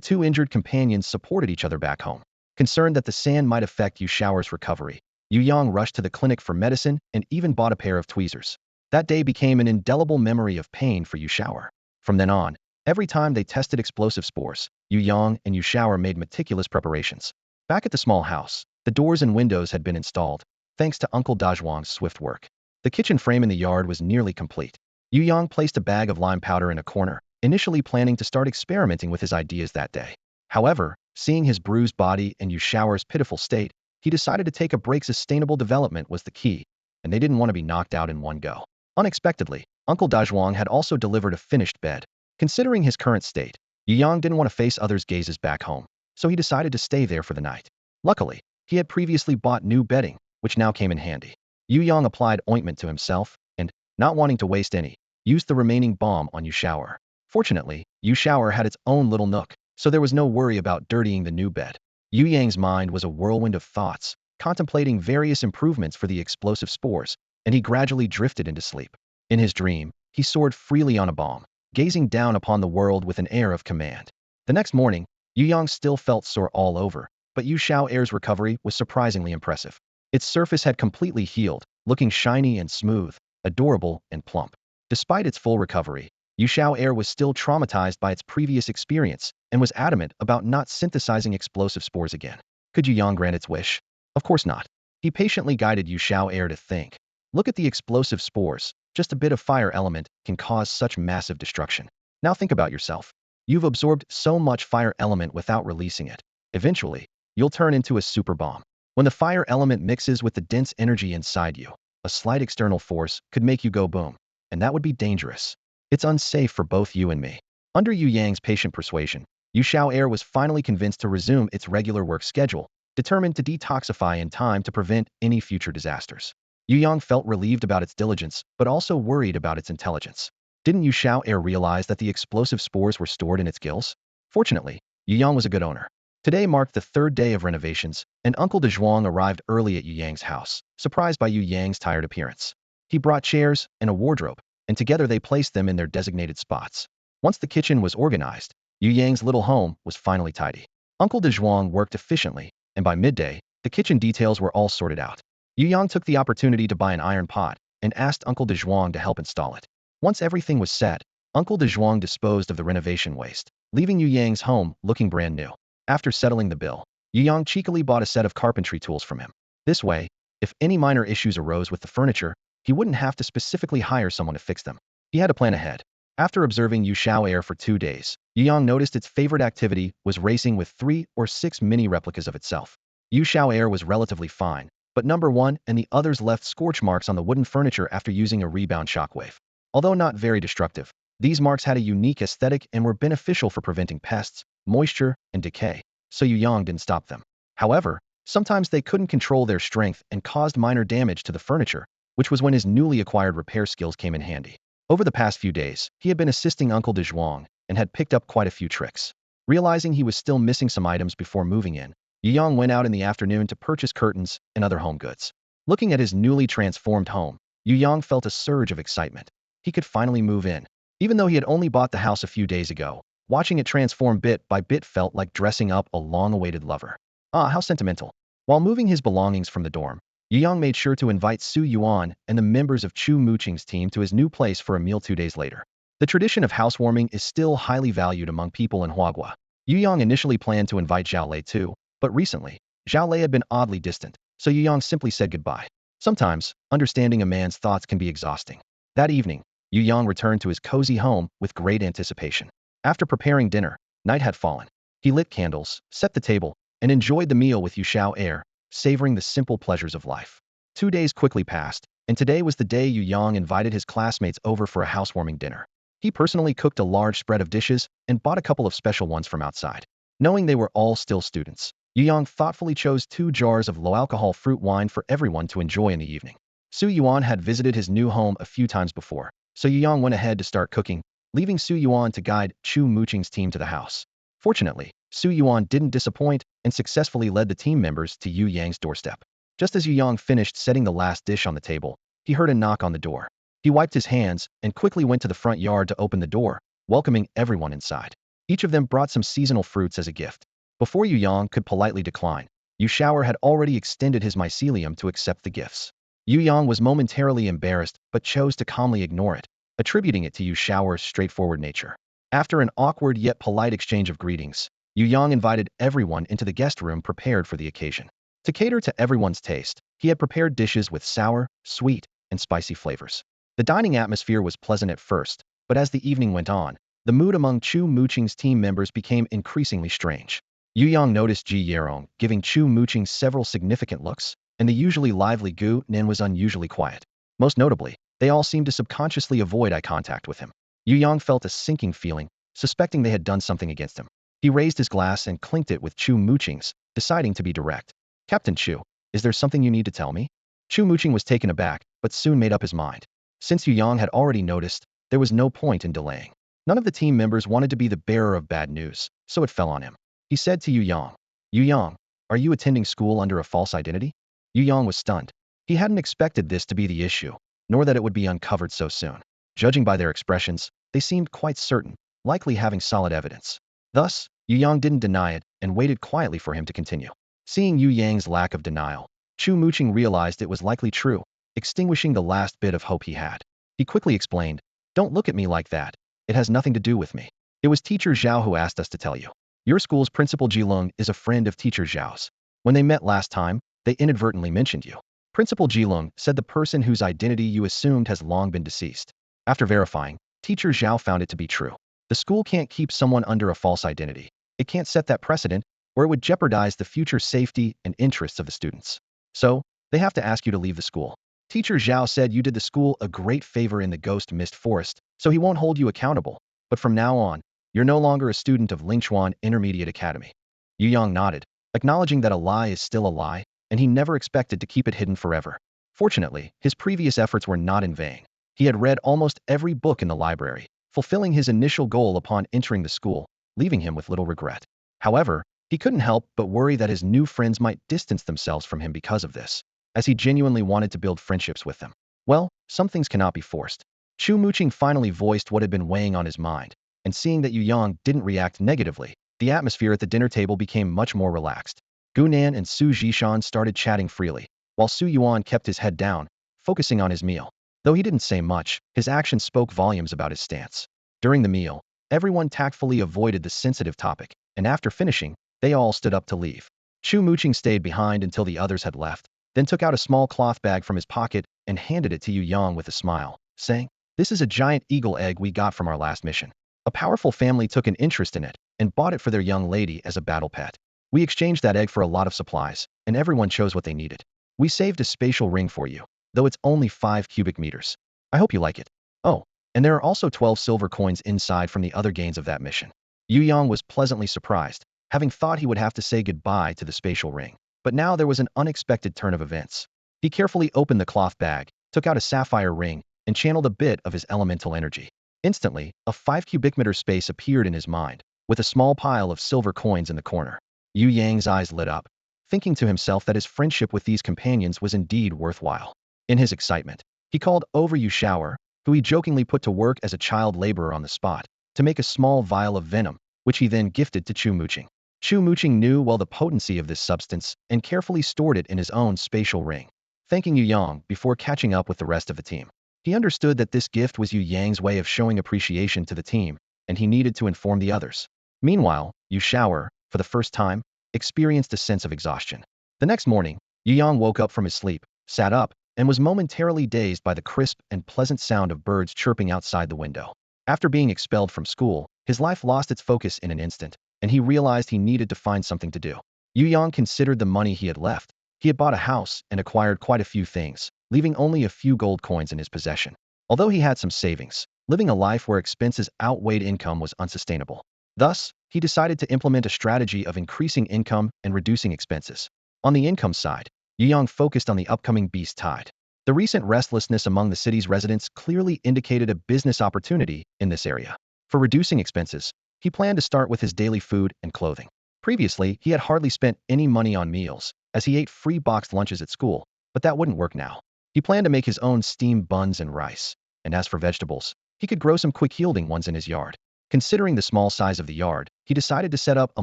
two injured companions supported each other back home. Concerned that the sand might affect Yu Shower's recovery, Yu Yang rushed to the clinic for medicine and even bought a pair of tweezers. That day became an indelible memory of pain for Yu Shower. From then on, every time they tested explosive spores, Yu Yang and Yu Shower made meticulous preparations. Back at the small house, the doors and windows had been installed, thanks to Uncle Dazhuang's swift work. The kitchen frame in the yard was nearly complete. Yu Yang placed a bag of lime powder in a corner, initially planning to start experimenting with his ideas that day. However, seeing his bruised body and Yu Shower's pitiful state, he decided to take a break. Sustainable development was the key, and they didn't want to be knocked out in one go. Unexpectedly, Uncle Dazhuang had also delivered a finished bed. Considering his current state, Yu Yang didn't want to face others' gazes back home, so he decided to stay there for the night. Luckily, he had previously bought new bedding, which now came in handy. Yu Yang applied ointment to himself, and, not wanting to waste any, used the remaining balm on Yu Shower. Fortunately, Yu Shower had its own little nook, so there was no worry about dirtying the new bed. Yu Yang's mind was a whirlwind of thoughts, contemplating various improvements for the explosive spores, and he gradually drifted into sleep. In his dream, he soared freely on a balm, gazing down upon the world with an air of command. The next morning, Yu Yang still felt sore all over, but Yu Xiao'er's recovery was surprisingly impressive. Its surface had completely healed, looking shiny and smooth, adorable and plump. Despite its full recovery, Yu Xiao'er was still traumatized by its previous experience and was adamant about not synthesizing explosive spores again. Could Yu Yang grant its wish? Of course not. He patiently guided Yu Xiao'er to think. Look at the explosive spores. Just a bit of fire element can cause such massive destruction. Now think about yourself. You've absorbed so much fire element without releasing it. Eventually, you'll turn into a super bomb. When the fire element mixes with the dense energy inside you, a slight external force could make you go boom. And that would be dangerous. It's unsafe for both you and me. Under Yu Yang's patient persuasion, Yu Xiao'er was finally convinced to resume its regular work schedule, determined to detoxify in time to prevent any future disasters. Yu Yang felt relieved about its diligence, but also worried about its intelligence. Didn't Yu Xiao'er realize that the explosive spores were stored in its gills? Fortunately, Yu Yang was a good owner. Today marked the third day of renovations, and Uncle De Zhuang arrived early at Yu Yang's house, surprised by Yu Yang's tired appearance. He brought chairs and a wardrobe, and together they placed them in their designated spots. Once the kitchen was organized, Yu Yang's little home was finally tidy. Uncle De Zhuang worked efficiently, and by midday, the kitchen details were all sorted out. Yu Yang took the opportunity to buy an iron pot and asked Uncle De Zhuang to help install it. Once everything was set, Uncle De Zhuang disposed of the renovation waste, leaving Yu Yang's home looking brand new. After settling the bill, Yu Yang cheekily bought a set of carpentry tools from him. This way, if any minor issues arose with the furniture, he wouldn't have to specifically hire someone to fix them. He had a plan ahead. After observing Yu Xiao'er for 2 days, Yu Yang noticed its favorite activity was racing with 3 or 6 mini replicas of itself. Yu Xiao'er was relatively fine, but number 1 and the others left scorch marks on the wooden furniture after using a rebound shockwave. Although not very destructive, these marks had a unique aesthetic and were beneficial for preventing pests, moisture, and decay, so Yu Yang didn't stop them. However, sometimes they couldn't control their strength and caused minor damage to the furniture, which was when his newly acquired repair skills came in handy. Over the past few days, he had been assisting Uncle De Zhuang and had picked up quite a few tricks. Realizing he was still missing some items before moving in, Yu Yang went out in the afternoon to purchase curtains and other home goods. Looking at his newly transformed home, Yu Yang felt a surge of excitement. He could finally move in. Even though he had only bought the house a few days ago, watching it transform bit by bit felt like dressing up a long-awaited lover. Ah, how sentimental. While moving his belongings from the dorm, Yu Yang made sure to invite Su Yuan and the members of Chu Muqing's team to his new place for a meal 2 days later. The tradition of housewarming is still highly valued among people in Huaguo. Yu Yang initially planned to invite Zhao Lei too, but recently, Zhao Lei had been oddly distant, so Yu Yang simply said goodbye. Sometimes, understanding a man's thoughts can be exhausting. That evening, Yu Yang returned to his cozy home with great anticipation. After preparing dinner, night had fallen. He lit candles, set the table, and enjoyed the meal with Yu Xiao'er, savoring the simple pleasures of life. 2 days quickly passed, and today was the day Yu Yang invited his classmates over for a housewarming dinner. He personally cooked a large spread of dishes and bought a couple of special ones from outside. Knowing they were all still students, Yu Yang thoughtfully chose 2 jars of low-alcohol fruit wine for everyone to enjoy in the evening. Su Yuan had visited his new home a few times before, so Yu Yang went ahead to start cooking, leaving Su Yuan to guide Chu Muqing's team to the house. Fortunately, Su Yuan didn't disappoint and successfully led the team members to Yu Yang's doorstep. Just as Yu Yang finished setting the last dish on the table, he heard a knock on the door. He wiped his hands and quickly went to the front yard to open the door, welcoming everyone inside. Each of them brought some seasonal fruits as a gift. Before Yu Yang could politely decline, Yu Xiao'er had already extended his mycelium to accept the gifts. Yu Yang was momentarily embarrassed but chose to calmly ignore it, attributing it to Yu Xiao'er's straightforward nature. After an awkward yet polite exchange of greetings, Yu Yang invited everyone into the guest room prepared for the occasion. To cater to everyone's taste, he had prepared dishes with sour, sweet, and spicy flavors. The dining atmosphere was pleasant at first, but as the evening went on, the mood among Chu Muqing's team members became increasingly strange. Yu Yang noticed Ji Yerong giving Chu Muqing several significant looks, and the usually lively Gu Nin was unusually quiet. Most notably, they all seemed to subconsciously avoid eye contact with him. Yu Yang felt a sinking feeling, suspecting they had done something against him. He raised his glass and clinked it with Chu Muqing's, deciding to be direct. "Captain Chu, is there something you need to tell me?" Chu Muqing was taken aback, but soon made up his mind. Since Yu Yang had already noticed, there was no point in delaying. None of the team members wanted to be the bearer of bad news, so it fell on him. He said to Yu Yang, "Yu Yang, are you attending school under a false identity?" Yu Yang was stunned. He hadn't expected this to be the issue, nor that it would be uncovered so soon. Judging by their expressions, they seemed quite certain, likely having solid evidence. Thus, Yu Yang didn't deny it and waited quietly for him to continue. Seeing Yu Yang's lack of denial, Chu Muqing realized it was likely true, extinguishing the last bit of hope he had. He quickly explained, "Don't look at me like that. It has nothing to do with me. It was Teacher Zhao who asked us to tell you. Your school's principal Jilong is a friend of Teacher Zhao's. When they met last time, they inadvertently mentioned you. Principal Jilong said the person whose identity you assumed has long been deceased. After verifying, Teacher Zhao found it to be true. The school can't keep someone under a false identity. It can't set that precedent, or it would jeopardize the future safety and interests of the students. So, they have to ask you to leave the school. Teacher Zhao said you did the school a great favor in the Ghost Mist Forest, so he won't hold you accountable. But from now on, you're no longer a student of Lingchuan Intermediate Academy." Yu Yang nodded, acknowledging that a lie is still a lie, and he never expected to keep it hidden forever. Fortunately, his previous efforts were not in vain. He had read almost every book in the library, fulfilling his initial goal upon entering the school, leaving him with little regret. However, he couldn't help but worry that his new friends might distance themselves from him because of this, as he genuinely wanted to build friendships with them. Well, some things cannot be forced. Chu Muqing finally voiced what had been weighing on his mind, and seeing that Yu Yang didn't react negatively, the atmosphere at the dinner table became much more relaxed. Gu Nan and Su Zhishan started chatting freely, while Su Yuan kept his head down, focusing on his meal. Though he didn't say much, his actions spoke volumes about his stance. During the meal, everyone tactfully avoided the sensitive topic, and after finishing, they all stood up to leave. Chu Muqing stayed behind until the others had left, then took out a small cloth bag from his pocket and handed it to Yu Yang with a smile, saying, "This is a giant eagle egg we got from our last mission. A powerful family took an interest in it and bought it for their young lady as a battle pet. We exchanged that egg for a lot of supplies, and everyone chose what they needed. We saved a spatial ring for you, though it's only 5 cubic meters. I hope you like it. Oh, and there are also 12 silver coins inside from the other gains of that mission." Yu Yang was pleasantly surprised, having thought he would have to say goodbye to the spatial ring. But now there was an unexpected turn of events. He carefully opened the cloth bag, took out a sapphire ring, and channeled a bit of his elemental energy. Instantly, a 5 cubic meter space appeared in his mind, with a small pile of silver coins in the corner. Yu Yang's eyes lit up, thinking to himself that his friendship with these companions was indeed worthwhile. In his excitement, he called over Yu Shower, who he jokingly put to work as a child laborer on the spot, to make a small vial of venom, which he then gifted to Chu Muqing. Chu Muqing knew well the potency of this substance and carefully stored it in his own spatial ring, thanking Yu Yang before catching up with the rest of the team. He understood that this gift was Yu Yang's way of showing appreciation to the team, and he needed to inform the others. Meanwhile, Yu Shower, for the first time, experienced a sense of exhaustion. The next morning, Yu Yang woke up from his sleep, sat up, and was momentarily dazed by the crisp and pleasant sound of birds chirping outside the window. After being expelled from school, his life lost its focus in an instant, and he realized he needed to find something to do. Yu Yang considered the money he had left. He had bought a house and acquired quite a few things, leaving only a few gold coins in his possession. Although he had some savings, living a life where expenses outweighed income was unsustainable. Thus, he decided to implement a strategy of increasing income and reducing expenses. On the income side, Yu Yang focused on the upcoming beast tide. The recent restlessness among the city's residents clearly indicated a business opportunity in this area. For reducing expenses, he planned to start with his daily food and clothing. Previously, he had hardly spent any money on meals, as he ate free boxed lunches at school, but that wouldn't work now. He planned to make his own steamed buns and rice, and as for vegetables, he could grow some quick-yielding ones in his yard. Considering the small size of the yard, he decided to set up a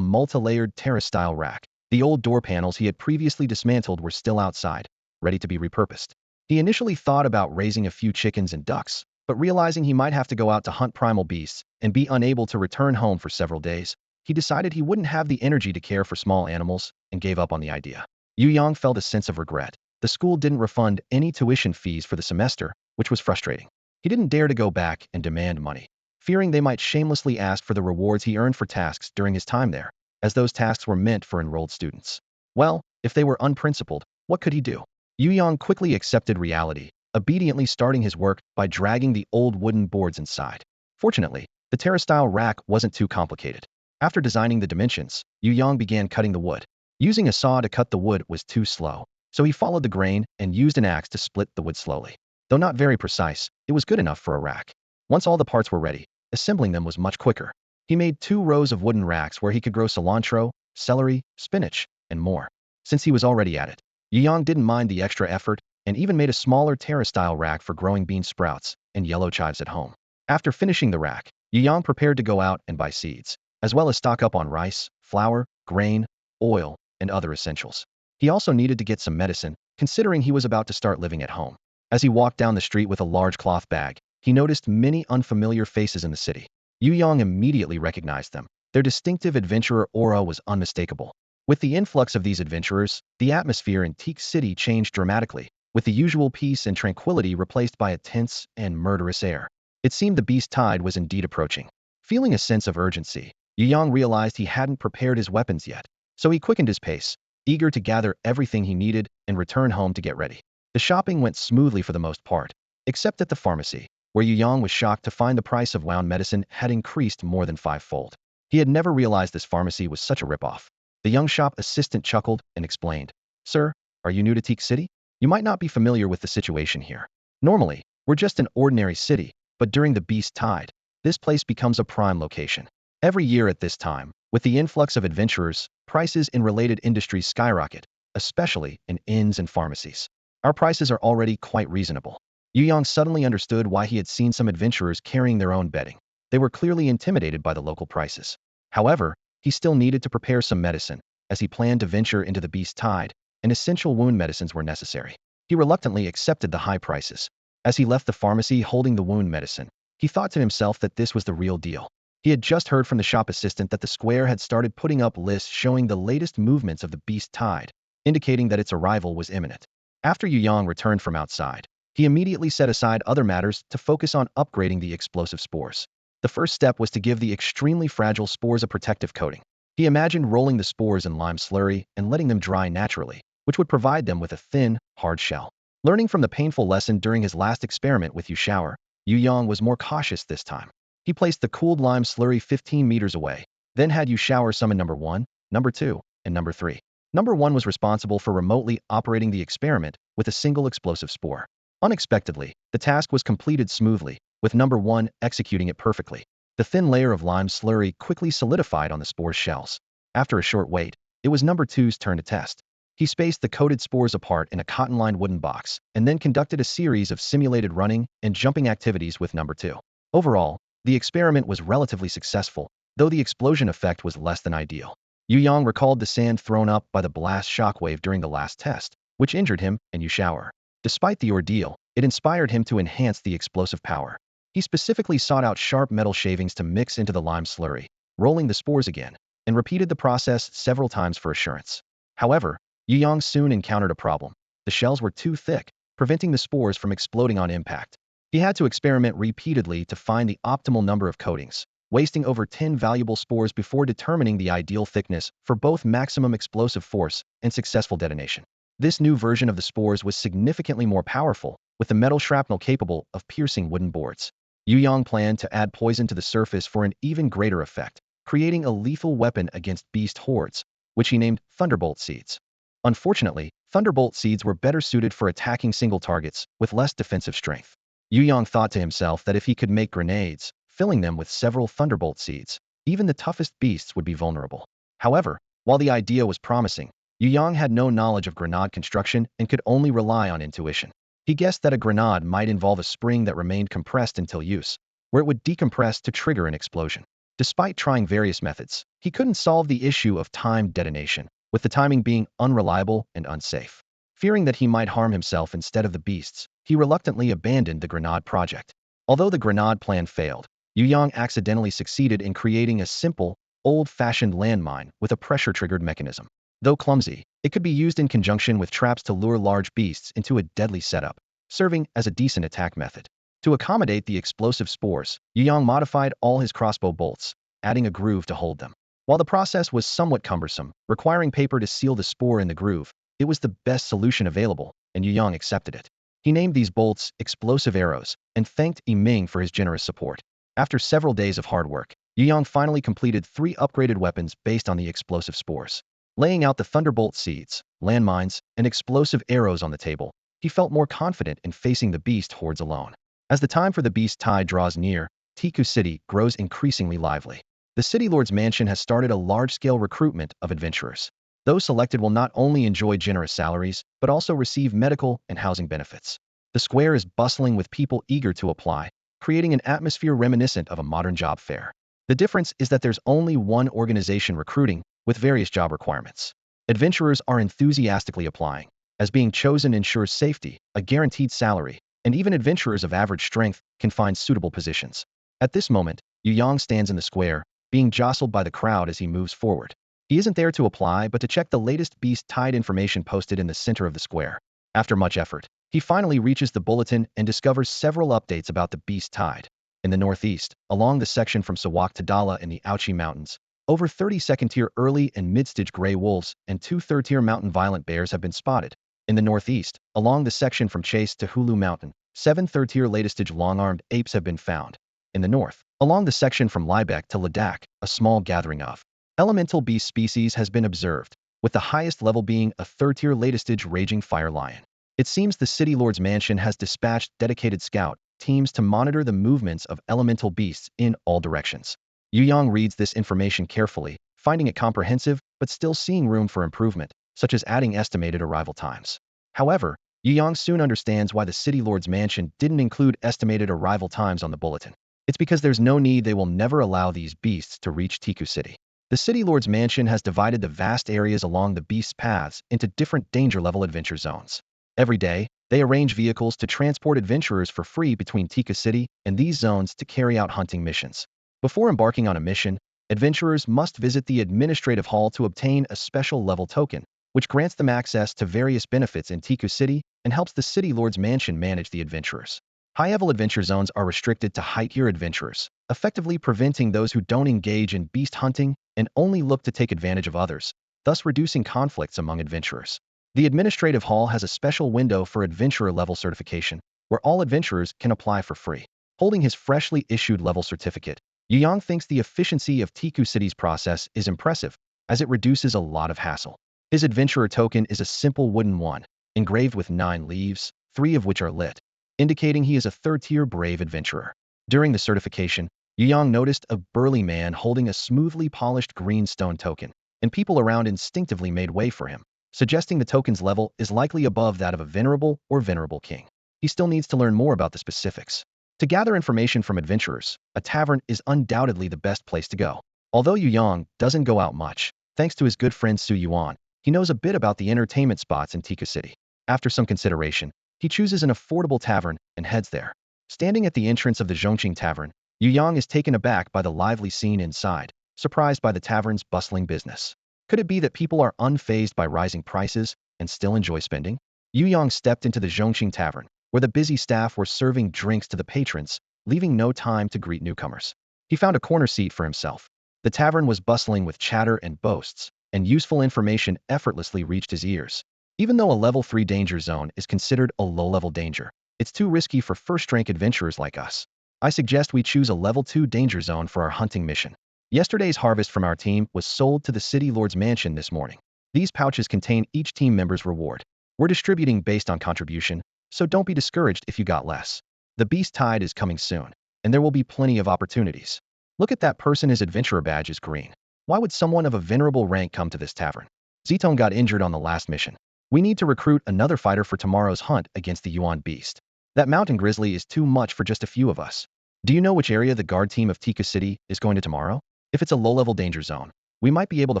multi-layered terrace-style rack. The old door panels he had previously dismantled were still outside, ready to be repurposed. He initially thought about raising a few chickens and ducks, but realizing he might have to go out to hunt primal beasts and be unable to return home for several days, he decided he wouldn't have the energy to care for small animals and gave up on the idea. Yu Yang felt a sense of regret. The school didn't refund any tuition fees for the semester, which was frustrating. He didn't dare to go back and demand money, fearing they might shamelessly ask for the rewards he earned for tasks during his time there, as those tasks were meant for enrolled students. Well, if they were unprincipled, what could he do? Yu Yang quickly accepted reality, obediently starting his work by dragging the old wooden boards inside. Fortunately, the terrace-style rack wasn't too complicated. After designing the dimensions, Yu Yang began cutting the wood. Using a saw to cut the wood was too slow, so he followed the grain and used an axe to split the wood slowly. Though not very precise, it was good enough for a rack. Once all the parts were ready, assembling them was much quicker. He made 2 rows of wooden racks where he could grow cilantro, celery, spinach, and more. Since he was already at it, Yu Yang didn't mind the extra effort and even made a smaller terrace-style rack for growing bean sprouts and yellow chives at home. After finishing the rack, Yu Yang prepared to go out and buy seeds. as well as stock up on rice, flour, grain, oil, and other essentials. He also needed to get some medicine, considering he was about to start living at home. As he walked down the street with a large cloth bag, he noticed many unfamiliar faces in the city. Yu Yong immediately recognized them. Their distinctive adventurer aura was unmistakable. With the influx of these adventurers, the atmosphere in Teak City changed dramatically, with the usual peace and tranquility replaced by a tense and murderous air. It seemed the beast tide was indeed approaching. Feeling a sense of urgency, Yu Yong realized he hadn't prepared his weapons yet, so he quickened his pace, eager to gather everything he needed and return home to get ready. The shopping went smoothly for the most part, except at the pharmacy, where Yu Yong was shocked to find the price of wound medicine had increased more than fivefold. He had never realized this pharmacy was such a ripoff. The young shop assistant chuckled and explained, "Sir, are you new to Teak City? You might not be familiar with the situation here. Normally, we're just an ordinary city, but during the beast tide, this place becomes a prime location. Every year at this time, with the influx of adventurers, prices in related industries skyrocket, especially in inns and pharmacies. Our prices are already quite reasonable." Yu Yong suddenly understood why he had seen some adventurers carrying their own bedding. They were clearly intimidated by the local prices. However, he still needed to prepare some medicine, as he planned to venture into the beast tide, and essential wound medicines were necessary. He reluctantly accepted the high prices. As he left the pharmacy holding the wound medicine, he thought to himself that this was the real deal. He had just heard from the shop assistant that the square had started putting up lists showing the latest movements of the beast tide, indicating that its arrival was imminent. After Yu Yang returned from outside, he immediately set aside other matters to focus on upgrading the explosive spores. The first step was to give the extremely fragile spores a protective coating. He imagined rolling the spores in lime slurry and letting them dry naturally, which would provide them with a thin, hard shell. Learning from the painful lesson during his last experiment with Yu Shower, Yu Yang was more cautious this time. He placed the cooled lime slurry 15 meters away, then had Yu Shower summon number 1, number 2, and number 3. Number 1 was responsible for remotely operating the experiment with a single explosive spore. Unexpectedly, the task was completed smoothly, with number 1 executing it perfectly. The thin layer of lime slurry quickly solidified on the spore's shells. After a short wait, it was number 2's turn to test. He spaced the coated spores apart in a cotton-lined wooden box, and then conducted a series of simulated running and jumping activities with number 2. Overall, the experiment was relatively successful, though the explosion effect was less than ideal. Yu Yang recalled the sand thrown up by the blast shockwave during the last test, which injured him and Yu Shower. Despite the ordeal, it inspired him to enhance the explosive power. He specifically sought out sharp metal shavings to mix into the lime slurry, rolling the spores again, and repeated the process several times for assurance. However, Yu Yang soon encountered a problem. The shells were too thick, preventing the spores from exploding on impact. He had to experiment repeatedly to find the optimal number of coatings, wasting over 10 valuable spores before determining the ideal thickness for both maximum explosive force and successful detonation. This new version of the spores was significantly more powerful, with the metal shrapnel capable of piercing wooden boards. Yu Yang planned to add poison to the surface for an even greater effect, creating a lethal weapon against beast hordes, which he named Thunderbolt Seeds. Unfortunately, Thunderbolt Seeds were better suited for attacking single targets with less defensive strength. Yu Yang thought to himself that if he could make grenades, filling them with several Thunderbolt Seeds, even the toughest beasts would be vulnerable. However, while the idea was promising, Yu Yang had no knowledge of grenade construction and could only rely on intuition. He guessed that a grenade might involve a spring that remained compressed until use, where it would decompress to trigger an explosion. Despite trying various methods, he couldn't solve the issue of timed detonation, with the timing being unreliable and unsafe. Fearing that he might harm himself instead of the beasts, he reluctantly abandoned the grenade project. Although the grenade plan failed, Yu Yang accidentally succeeded in creating a simple, old-fashioned landmine with a pressure-triggered mechanism. Though clumsy, it could be used in conjunction with traps to lure large beasts into a deadly setup, serving as a decent attack method. To accommodate the explosive spores, Yu Yang modified all his crossbow bolts, adding a groove to hold them. While the process was somewhat cumbersome, requiring paper to seal the spore in the groove, it was the best solution available, and Yu Yang accepted it. He named these bolts explosive arrows and thanked Yiming for his generous support. After several days of hard work, Yu Yang finally completed 3 upgraded weapons based on the explosive spores. Laying out the Thunderbolt Seeds, landmines, and explosive arrows on the table, he felt more confident in facing the beast hordes alone. As the time for the beast tide draws near, Tiku City grows increasingly lively. The city lord's mansion has started a large-scale recruitment of adventurers. Those selected will not only enjoy generous salaries, but also receive medical and housing benefits. The square is bustling with people eager to apply, creating an atmosphere reminiscent of a modern job fair. The difference is that there's only one organization recruiting, with various job requirements. Adventurers are enthusiastically applying, as being chosen ensures safety, a guaranteed salary, and even adventurers of average strength can find suitable positions. At this moment, Yu Yang stands in the square, being jostled by the crowd as he moves forward. He isn't there to apply but to check the latest beast tide information posted in the center of the square. After much effort, he finally reaches the bulletin and discovers several updates about the beast tide. In the northeast, along the section from Sawak to Dala in the Ouchi Mountains, over 30 second-tier early and mid-stage gray wolves and 2 third-tier mountain violent bears have been spotted. In the northeast, along the section from Chase to Hulu Mountain, 7 third-tier latest-stage long-armed apes have been found. In the north, along the section from Liebeck to Ladakh, a small gathering of elemental beast species has been observed, with the highest level being a third-tier latest-stage raging fire lion. It seems the City Lord's Mansion has dispatched dedicated scout teams to monitor the movements of elemental beasts in all directions. Yu Yang reads this information carefully, finding it comprehensive but still seeing room for improvement, such as adding estimated arrival times. However, Yu Yang soon understands why the City Lord's Mansion didn't include estimated arrival times on the bulletin. It's because there's no need, they will never allow these beasts to reach Tiku City. The City Lord's Mansion has divided the vast areas along the beast's paths into different danger level adventure zones. Every day, they arrange vehicles to transport adventurers for free between Tika City and these zones to carry out hunting missions. Before embarking on a mission, adventurers must visit the administrative hall to obtain a special level token, which grants them access to various benefits in Tiku City and helps the City Lord's Mansion manage the adventurers. High-level adventure zones are restricted to high-tier adventurers, effectively preventing those who don't engage in beast hunting and only look to take advantage of others, thus reducing conflicts among adventurers. The Administrative Hall has a special window for adventurer-level certification, where all adventurers can apply for free. Holding his freshly issued level certificate, Yu Yang thinks the efficiency of Tiku City's process is impressive, as it reduces a lot of hassle. His adventurer token is a simple wooden one, engraved with 9 leaves, 3 of which are lit, indicating he is a third-tier brave adventurer. During the certification, Yu Yang noticed a burly man holding a smoothly polished green stone token, and people around instinctively made way for him, suggesting the token's level is likely above that of a venerable or venerable king. He still needs to learn more about the specifics. To gather information from adventurers, a tavern is undoubtedly the best place to go. Although Yu Yang doesn't go out much, thanks to his good friend Su Yuan, he knows a bit about the entertainment spots in Tika City. After some consideration, he chooses an affordable tavern and heads there. Standing at the entrance of the Zhongqing Tavern, Yu Yang is taken aback by the lively scene inside, surprised by the tavern's bustling business. Could it be that people are unfazed by rising prices and still enjoy spending? Yu Yang stepped into the Zhongqing Tavern, where the busy staff were serving drinks to the patrons, leaving no time to greet newcomers. He found a corner seat for himself. The tavern was bustling with chatter and boasts, and useful information effortlessly reached his ears. Even though a level 3 danger zone is considered a low-level danger, it's too risky for first-rank adventurers like us. I suggest we choose a level 2 danger zone for our hunting mission. Yesterday's harvest from our team was sold to the City Lord's Mansion this morning. These pouches contain each team member's reward. We're distributing based on contribution, so don't be discouraged if you got less. The beast tide is coming soon, and there will be plenty of opportunities. Look at that person, his adventurer badge is green. Why would someone of a venerable rank come to this tavern? Zitong got injured on the last mission. We need to recruit another fighter for tomorrow's hunt against the Yuan beast. That mountain grizzly is too much for just a few of us. Do you know which area the guard team of Tika City is going to tomorrow? If it's a low-level danger zone, we might be able to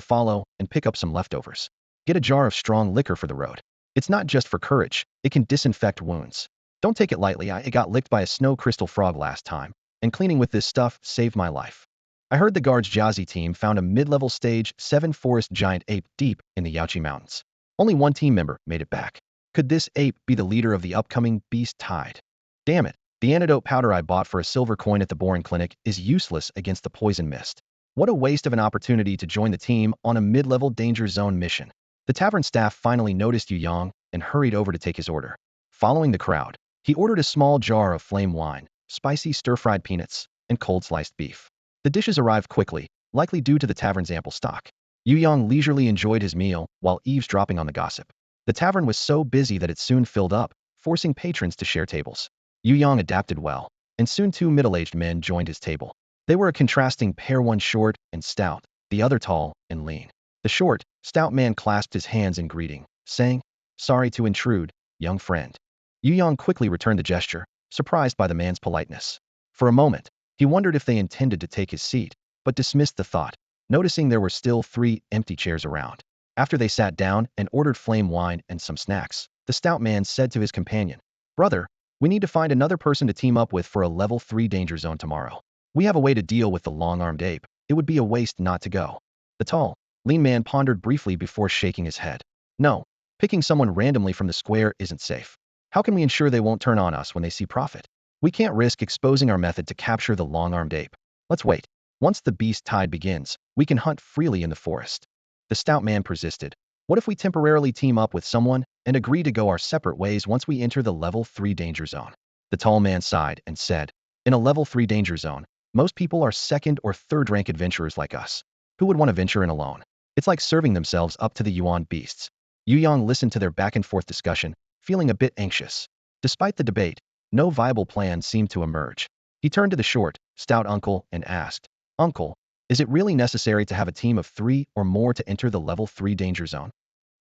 follow and pick up some leftovers. Get a jar of strong liquor for the road. It's not just for courage, it can disinfect wounds. Don't take it lightly, I got licked by a snow crystal frog last time, and cleaning with this stuff saved my life. I heard the guard's Jazzy team found a mid-level stage 7 forest giant ape deep in the Yaoqi Mountains. Only one team member made it back. Could this ape be the leader of the upcoming beast tide? Damn it, the antidote powder I bought for a silver coin at the boring clinic is useless against the poison mist. What a waste of an opportunity to join the team on a mid-level danger zone mission. The tavern staff finally noticed Yu Yang and hurried over to take his order. Following the crowd, he ordered a small jar of flame wine, spicy stir-fried peanuts, and cold sliced beef. The dishes arrived quickly, likely due to the tavern's ample stock. Yu Yang leisurely enjoyed his meal while eavesdropping on the gossip. The tavern was so busy that it soon filled up, forcing patrons to share tables. Yu Yang adapted well, and soon 2 middle-aged men joined his table. They were a contrasting pair, one short and stout, the other tall and lean. The short, stout man clasped his hands in greeting, saying, "Sorry to intrude, young friend." Yu Yang quickly returned the gesture, surprised by the man's politeness. For a moment, he wondered if they intended to take his seat, but dismissed the thought, noticing there were still 3 empty chairs around. After they sat down and ordered flame wine and some snacks, the stout man said to his companion, "Brother, we need to find another person to team up with for a level 3 danger zone tomorrow. We have a way to deal with the long-armed ape. It would be a waste not to go." The tall, lean man pondered briefly before shaking his head. "No, picking someone randomly from the square isn't safe. How can we ensure they won't turn on us when they see profit? We can't risk exposing our method to capture the long-armed ape. Let's wait. Once the beast tide begins, we can hunt freely in the forest." The stout man persisted. "What if we temporarily team up with someone and agree to go our separate ways once we enter the level 3 danger zone?" The tall man sighed and said, "In a level 3 danger zone, most people are second or third rank adventurers like us. Who would want to venture in alone? It's like serving themselves up to the yuan beasts." Yu Yang listened to their back and forth discussion, feeling a bit anxious. Despite the debate, no viable plan seemed to emerge. He turned to the short, stout uncle and asked, "Uncle, is it really necessary to have a team of 3 or more to enter the level 3 danger zone?"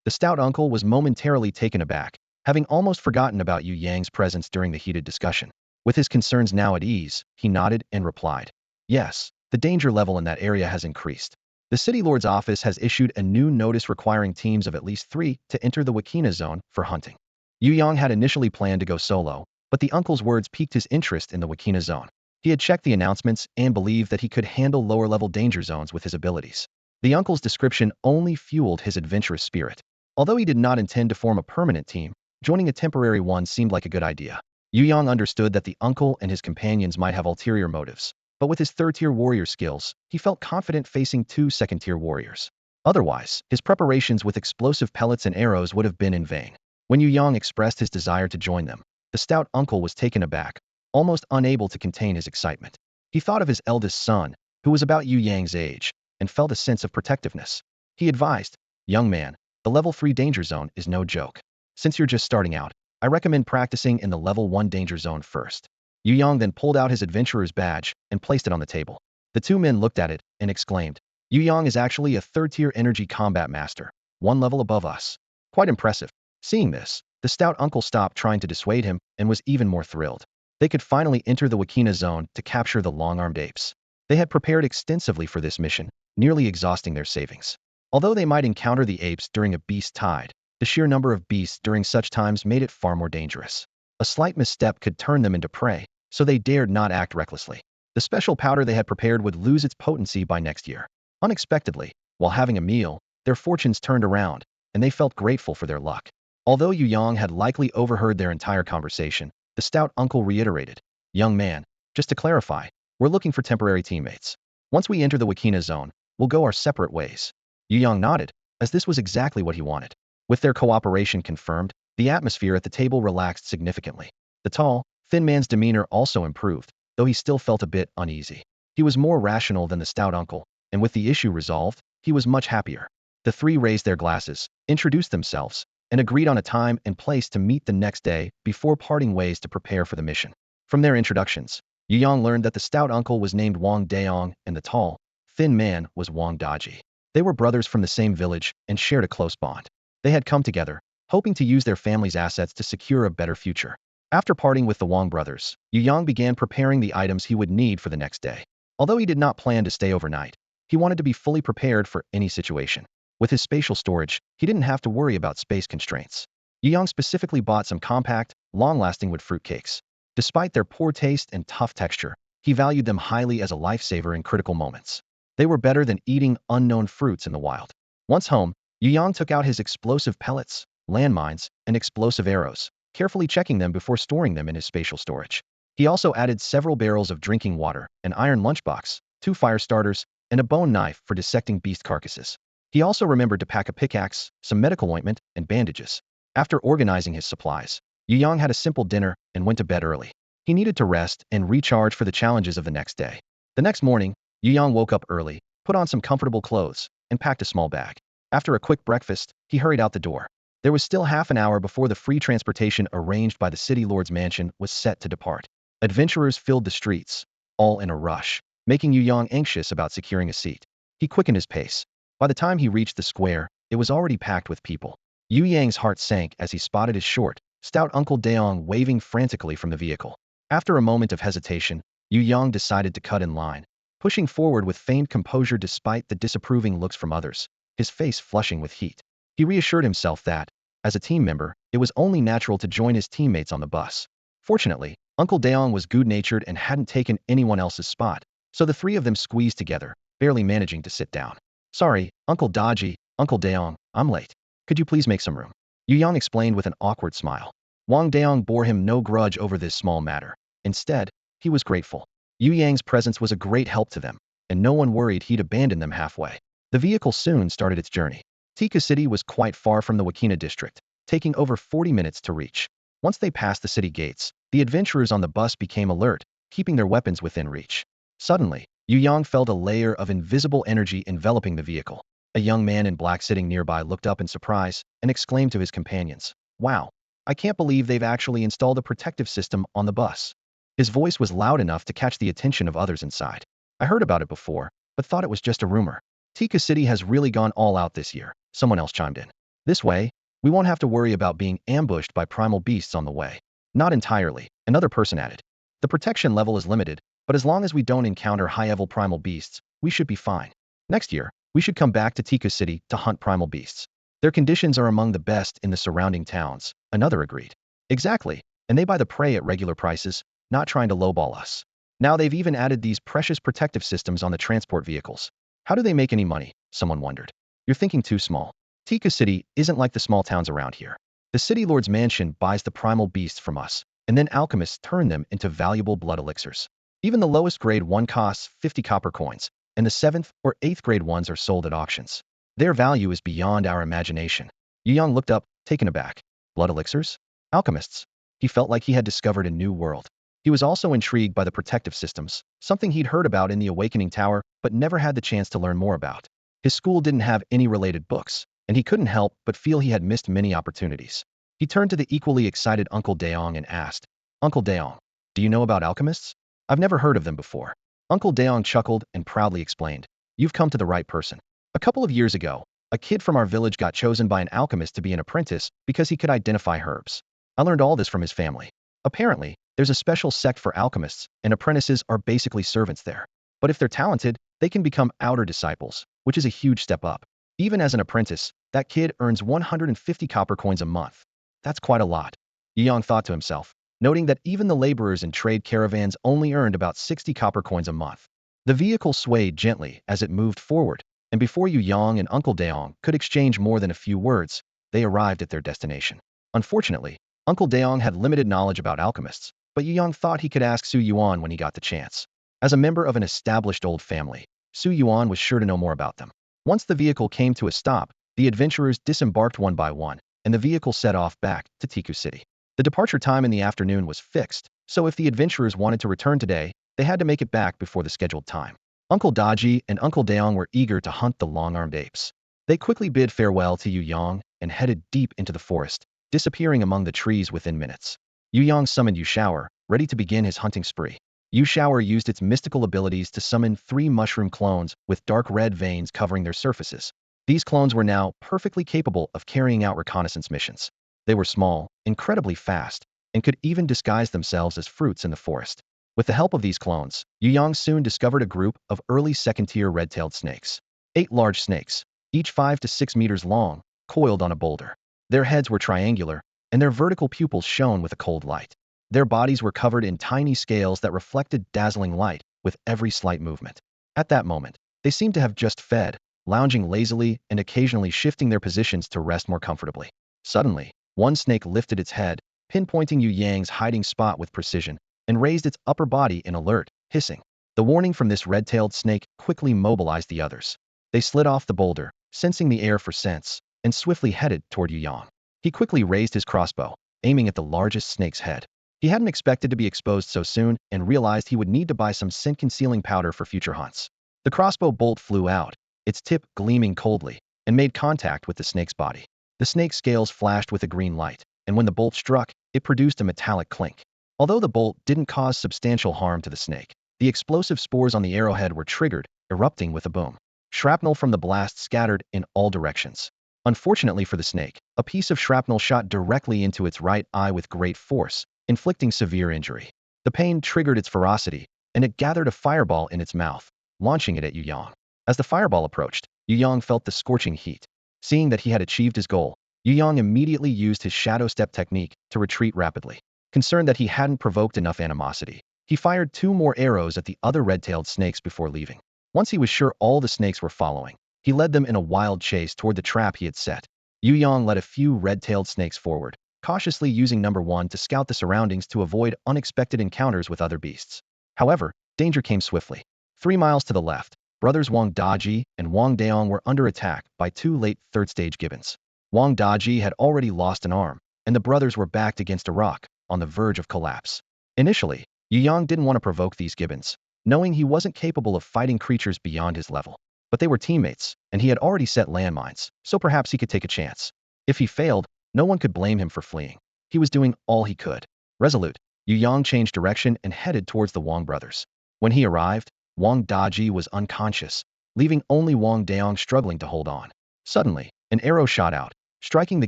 The stout uncle was momentarily taken aback, having almost forgotten about Yu Yang's presence during the heated discussion. With his concerns now at ease, he nodded and replied, "Yes, the danger level in that area has increased. The city lord's office has issued a new notice requiring teams of at least 3 to enter the Wakina zone for hunting." Yu Yang had initially planned to go solo, but the uncle's words piqued his interest in the Wakina zone. He had checked the announcements and believed that he could handle lower-level danger zones with his abilities. The uncle's description only fueled his adventurous spirit. Although he did not intend to form a permanent team, joining a temporary one seemed like a good idea. Yu Yang understood that the uncle and his companions might have ulterior motives, but with his third-tier warrior skills, he felt confident facing 2 second-tier warriors. Otherwise, his preparations with explosive pellets and arrows would have been in vain. When Yu Yang expressed his desire to join them, the stout uncle was taken aback, almost unable to contain his excitement. He thought of his eldest son, who was about Yu Yang's age, and felt a sense of protectiveness. He advised, "Young man, the level 3 danger zone is no joke. Since you're just starting out, I recommend practicing in the level 1 danger zone first." Yu Yang then pulled out his adventurer's badge and placed it on the table. The 2 men looked at it and exclaimed, "Yu Yang is actually a third-tier energy combat master, 1 level above us. Quite impressive." Seeing this, the stout uncle stopped trying to dissuade him and was even more thrilled. They could finally enter the Wakina zone to capture the long-armed apes. They had prepared extensively for this mission, nearly exhausting their savings. Although they might encounter the apes during a beast tide, the sheer number of beasts during such times made it far more dangerous. A slight misstep could turn them into prey, so they dared not act recklessly. The special powder they had prepared would lose its potency by next year. Unexpectedly, while having a meal, their fortunes turned around, and they felt grateful for their luck. Although Yu Yang had likely overheard their entire conversation, the stout uncle reiterated, "Young man, just to clarify, we're looking for temporary teammates. Once we enter the Wakina zone, we'll go our separate ways." Yu Yang nodded, as this was exactly what he wanted. With their cooperation confirmed, the atmosphere at the table relaxed significantly. The tall, thin man's demeanor also improved, though he still felt a bit uneasy. He was more rational than the stout uncle, and with the issue resolved, he was much happier. The 3 raised their glasses, introduced themselves, and agreed on a time and place to meet the next day before parting ways to prepare for the mission. From their introductions, Yu Yang learned that the stout uncle was named Wang Daong and the tall, thin man was Wang Daji. They were brothers from the same village and shared a close bond. They had come together, hoping to use their family's assets to secure a better future. After parting with the Wang brothers, Yu Yang began preparing the items he would need for the next day. Although he did not plan to stay overnight, he wanted to be fully prepared for any situation. With his spatial storage, he didn't have to worry about space constraints. Yu Yang specifically bought some compact, long-lasting wood fruitcakes. Despite their poor taste and tough texture, he valued them highly as a lifesaver in critical moments. They were better than eating unknown fruits in the wild. Once home, Yu Yang took out his explosive pellets, landmines, and explosive arrows, carefully checking them before storing them in his spatial storage. He also added several barrels of drinking water, an iron lunchbox, 2 fire starters, and a bone knife for dissecting beast carcasses. He also remembered to pack a pickaxe, some medical ointment, and bandages. After organizing his supplies, Yu Yang had a simple dinner and went to bed early. He needed to rest and recharge for the challenges of the next day. The next morning, Yu Yang woke up early, put on some comfortable clothes, and packed a small bag. After a quick breakfast, he hurried out the door. There was still half an hour before the free transportation arranged by the city lord's mansion was set to depart. Adventurers filled the streets, all in a rush, making Yu Yang anxious about securing a seat. He quickened his pace. By the time he reached the square, it was already packed with people. Yu Yang's heart sank as he spotted his short, stout Uncle Daong waving frantically from the vehicle. After a moment of hesitation, Yu Yang decided to cut in line. pushing forward with feigned composure despite the disapproving looks from others, his face flushing with heat. He reassured himself that, as a team member, it was only natural to join his teammates on the bus. Fortunately, Uncle Daong was good-natured and hadn't taken anyone else's spot, so the three of them squeezed together, barely managing to sit down. Sorry, Uncle Dodgy, Uncle Daong, I'm late. Could you please make some room? Yu Yang explained with an awkward smile. Wang Daong bore him no grudge over this small matter. Instead, he was grateful. Yu Yang's presence was a great help to them, and no one worried he'd abandon them halfway. The vehicle soon started its journey. Tika City was quite far from the Wakina district, taking over 40 minutes to reach. Once they passed the city gates, the adventurers on the bus became alert, keeping their weapons within reach. Suddenly, Yu Yang felt a layer of invisible energy enveloping the vehicle. A young man in black sitting nearby looked up in surprise and exclaimed to his companions, "Wow, I can't believe they've actually installed a protective system on the bus." His voice was loud enough to catch the attention of others inside. "I heard about it before, but thought it was just a rumor. Tika City has really gone all out this year," someone else chimed in. "This way, we won't have to worry about being ambushed by primal beasts on the way." "Not entirely," another person added. "The protection level is limited, but as long as we don't encounter high-level primal beasts, we should be fine. Next year, we should come back to Tika City to hunt primal beasts. Their conditions are among the best in the surrounding towns," another agreed. "Exactly, and they buy the prey at regular prices, not trying to lowball us. Now they've even added these precious protective systems on the transport vehicles. How do they make any money?" someone wondered. "You're thinking too small. Tika City isn't like the small towns around here. The city lord's mansion buys the primal beasts from us, and then alchemists turn them into valuable blood elixirs. Even the lowest grade one costs 50 copper coins, and the 7th or 8th grade ones are sold at auctions. Their value is beyond our imagination." Yu Yang looked up, taken aback. Blood elixirs? Alchemists? He felt like he had discovered a new world. He was also intrigued by the protective systems, something he'd heard about in the Awakening Tower but never had the chance to learn more about. His school didn't have any related books, and he couldn't help but feel he had missed many opportunities. He turned to the equally excited Uncle Daong and asked, "Uncle Daong, do you know about alchemists? I've never heard of them before." Uncle Daong chuckled and proudly explained, "You've come to the right person. A couple of years ago, a kid from our village got chosen by an alchemist to be an apprentice because he could identify herbs. I learned all this from his family. Apparently, there's a special sect for alchemists, and apprentices are basically servants there. But if they're talented, they can become outer disciples, which is a huge step up. Even as an apprentice, that kid earns 150 copper coins a month. That's quite a lot." Yu Yang thought to himself, noting that even the laborers in trade caravans only earned about 60 copper coins a month. The vehicle swayed gently as it moved forward, and before Yu Yang and Uncle Daong could exchange more than a few words, they arrived at their destination. Unfortunately, Uncle Daong had limited knowledge about alchemists, but Yu Yang thought he could ask Su Yuan when he got the chance. As a member of an established old family, Su Yuan was sure to know more about them. Once the vehicle came to a stop, the adventurers disembarked one by one, and the vehicle set off back to Tiku City. The departure time in the afternoon was fixed, so if the adventurers wanted to return today, they had to make it back before the scheduled time. Uncle Daji and Uncle Daong were eager to hunt the long-armed apes. They quickly bid farewell to Yu Yang and headed deep into the forest, disappearing among the trees within minutes. Yu Yang summoned Yu Shower, ready to begin his hunting spree. Yu Shower used its mystical abilities to summon 3 mushroom clones with dark red veins covering their surfaces. These clones were now perfectly capable of carrying out reconnaissance missions. They were small, incredibly fast, and could even disguise themselves as fruits in the forest. With the help of these clones, Yu Yang soon discovered a group of early second-tier red-tailed snakes. 8 large snakes, each 5 to 6 meters long, coiled on a boulder. Their heads were triangular, and their vertical pupils shone with a cold light. Their bodies were covered in tiny scales that reflected dazzling light with every slight movement. At that moment, they seemed to have just fed, lounging lazily and occasionally shifting their positions to rest more comfortably. Suddenly, one snake lifted its head, pinpointing Yu Yang's hiding spot with precision, and raised its upper body in alert, hissing. The warning from this red-tailed snake quickly mobilized the others. They slid off the boulder, sensing the air for scents, and swiftly headed toward Yu Yang. He quickly raised his crossbow, aiming at the largest snake's head. He hadn't expected to be exposed so soon and realized he would need to buy some scent-concealing powder for future hunts. The crossbow bolt flew out, its tip gleaming coldly, and made contact with the snake's body. The snake's scales flashed with a green light, and when the bolt struck, it produced a metallic clink. Although the bolt didn't cause substantial harm to the snake, the explosive spores on the arrowhead were triggered, erupting with a boom. Shrapnel from the blast scattered in all directions. Unfortunately for the snake, a piece of shrapnel shot directly into its right eye with great force, inflicting severe injury. The pain triggered its ferocity, and it gathered a fireball in its mouth. launching it at Yu Yang. As the fireball approached, Yu Yang felt the scorching heat. Seeing that he had achieved his goal, Yu Yang immediately used his shadow step technique to retreat rapidly. Concerned that he hadn't provoked enough animosity, he fired 2 more arrows at the other red-tailed snakes before leaving. Once he was sure all the snakes were following, he led them in a wild chase toward the trap he had set. Yu Yang led a few red-tailed snakes forward, cautiously using number 1 to scout the surroundings to avoid unexpected encounters with other beasts. However, danger came swiftly. 3 miles to the left, brothers Wang Daji and Wang Daong were under attack by 2 late third-stage gibbons. Wang Daji had already lost an arm, and the brothers were backed against a rock, on the verge of collapse. Initially, Yu Yang didn't want to provoke these gibbons, knowing he wasn't capable of fighting creatures beyond his level. But they were teammates, and he had already set landmines, so perhaps he could take a chance. If he failed, no one could blame him for fleeing. He was doing all he could. Resolute, Yu Yang changed direction and headed towards the Wang brothers. When he arrived, Wang Daji was unconscious, leaving only Wang Daong struggling to hold on. Suddenly, an arrow shot out, striking the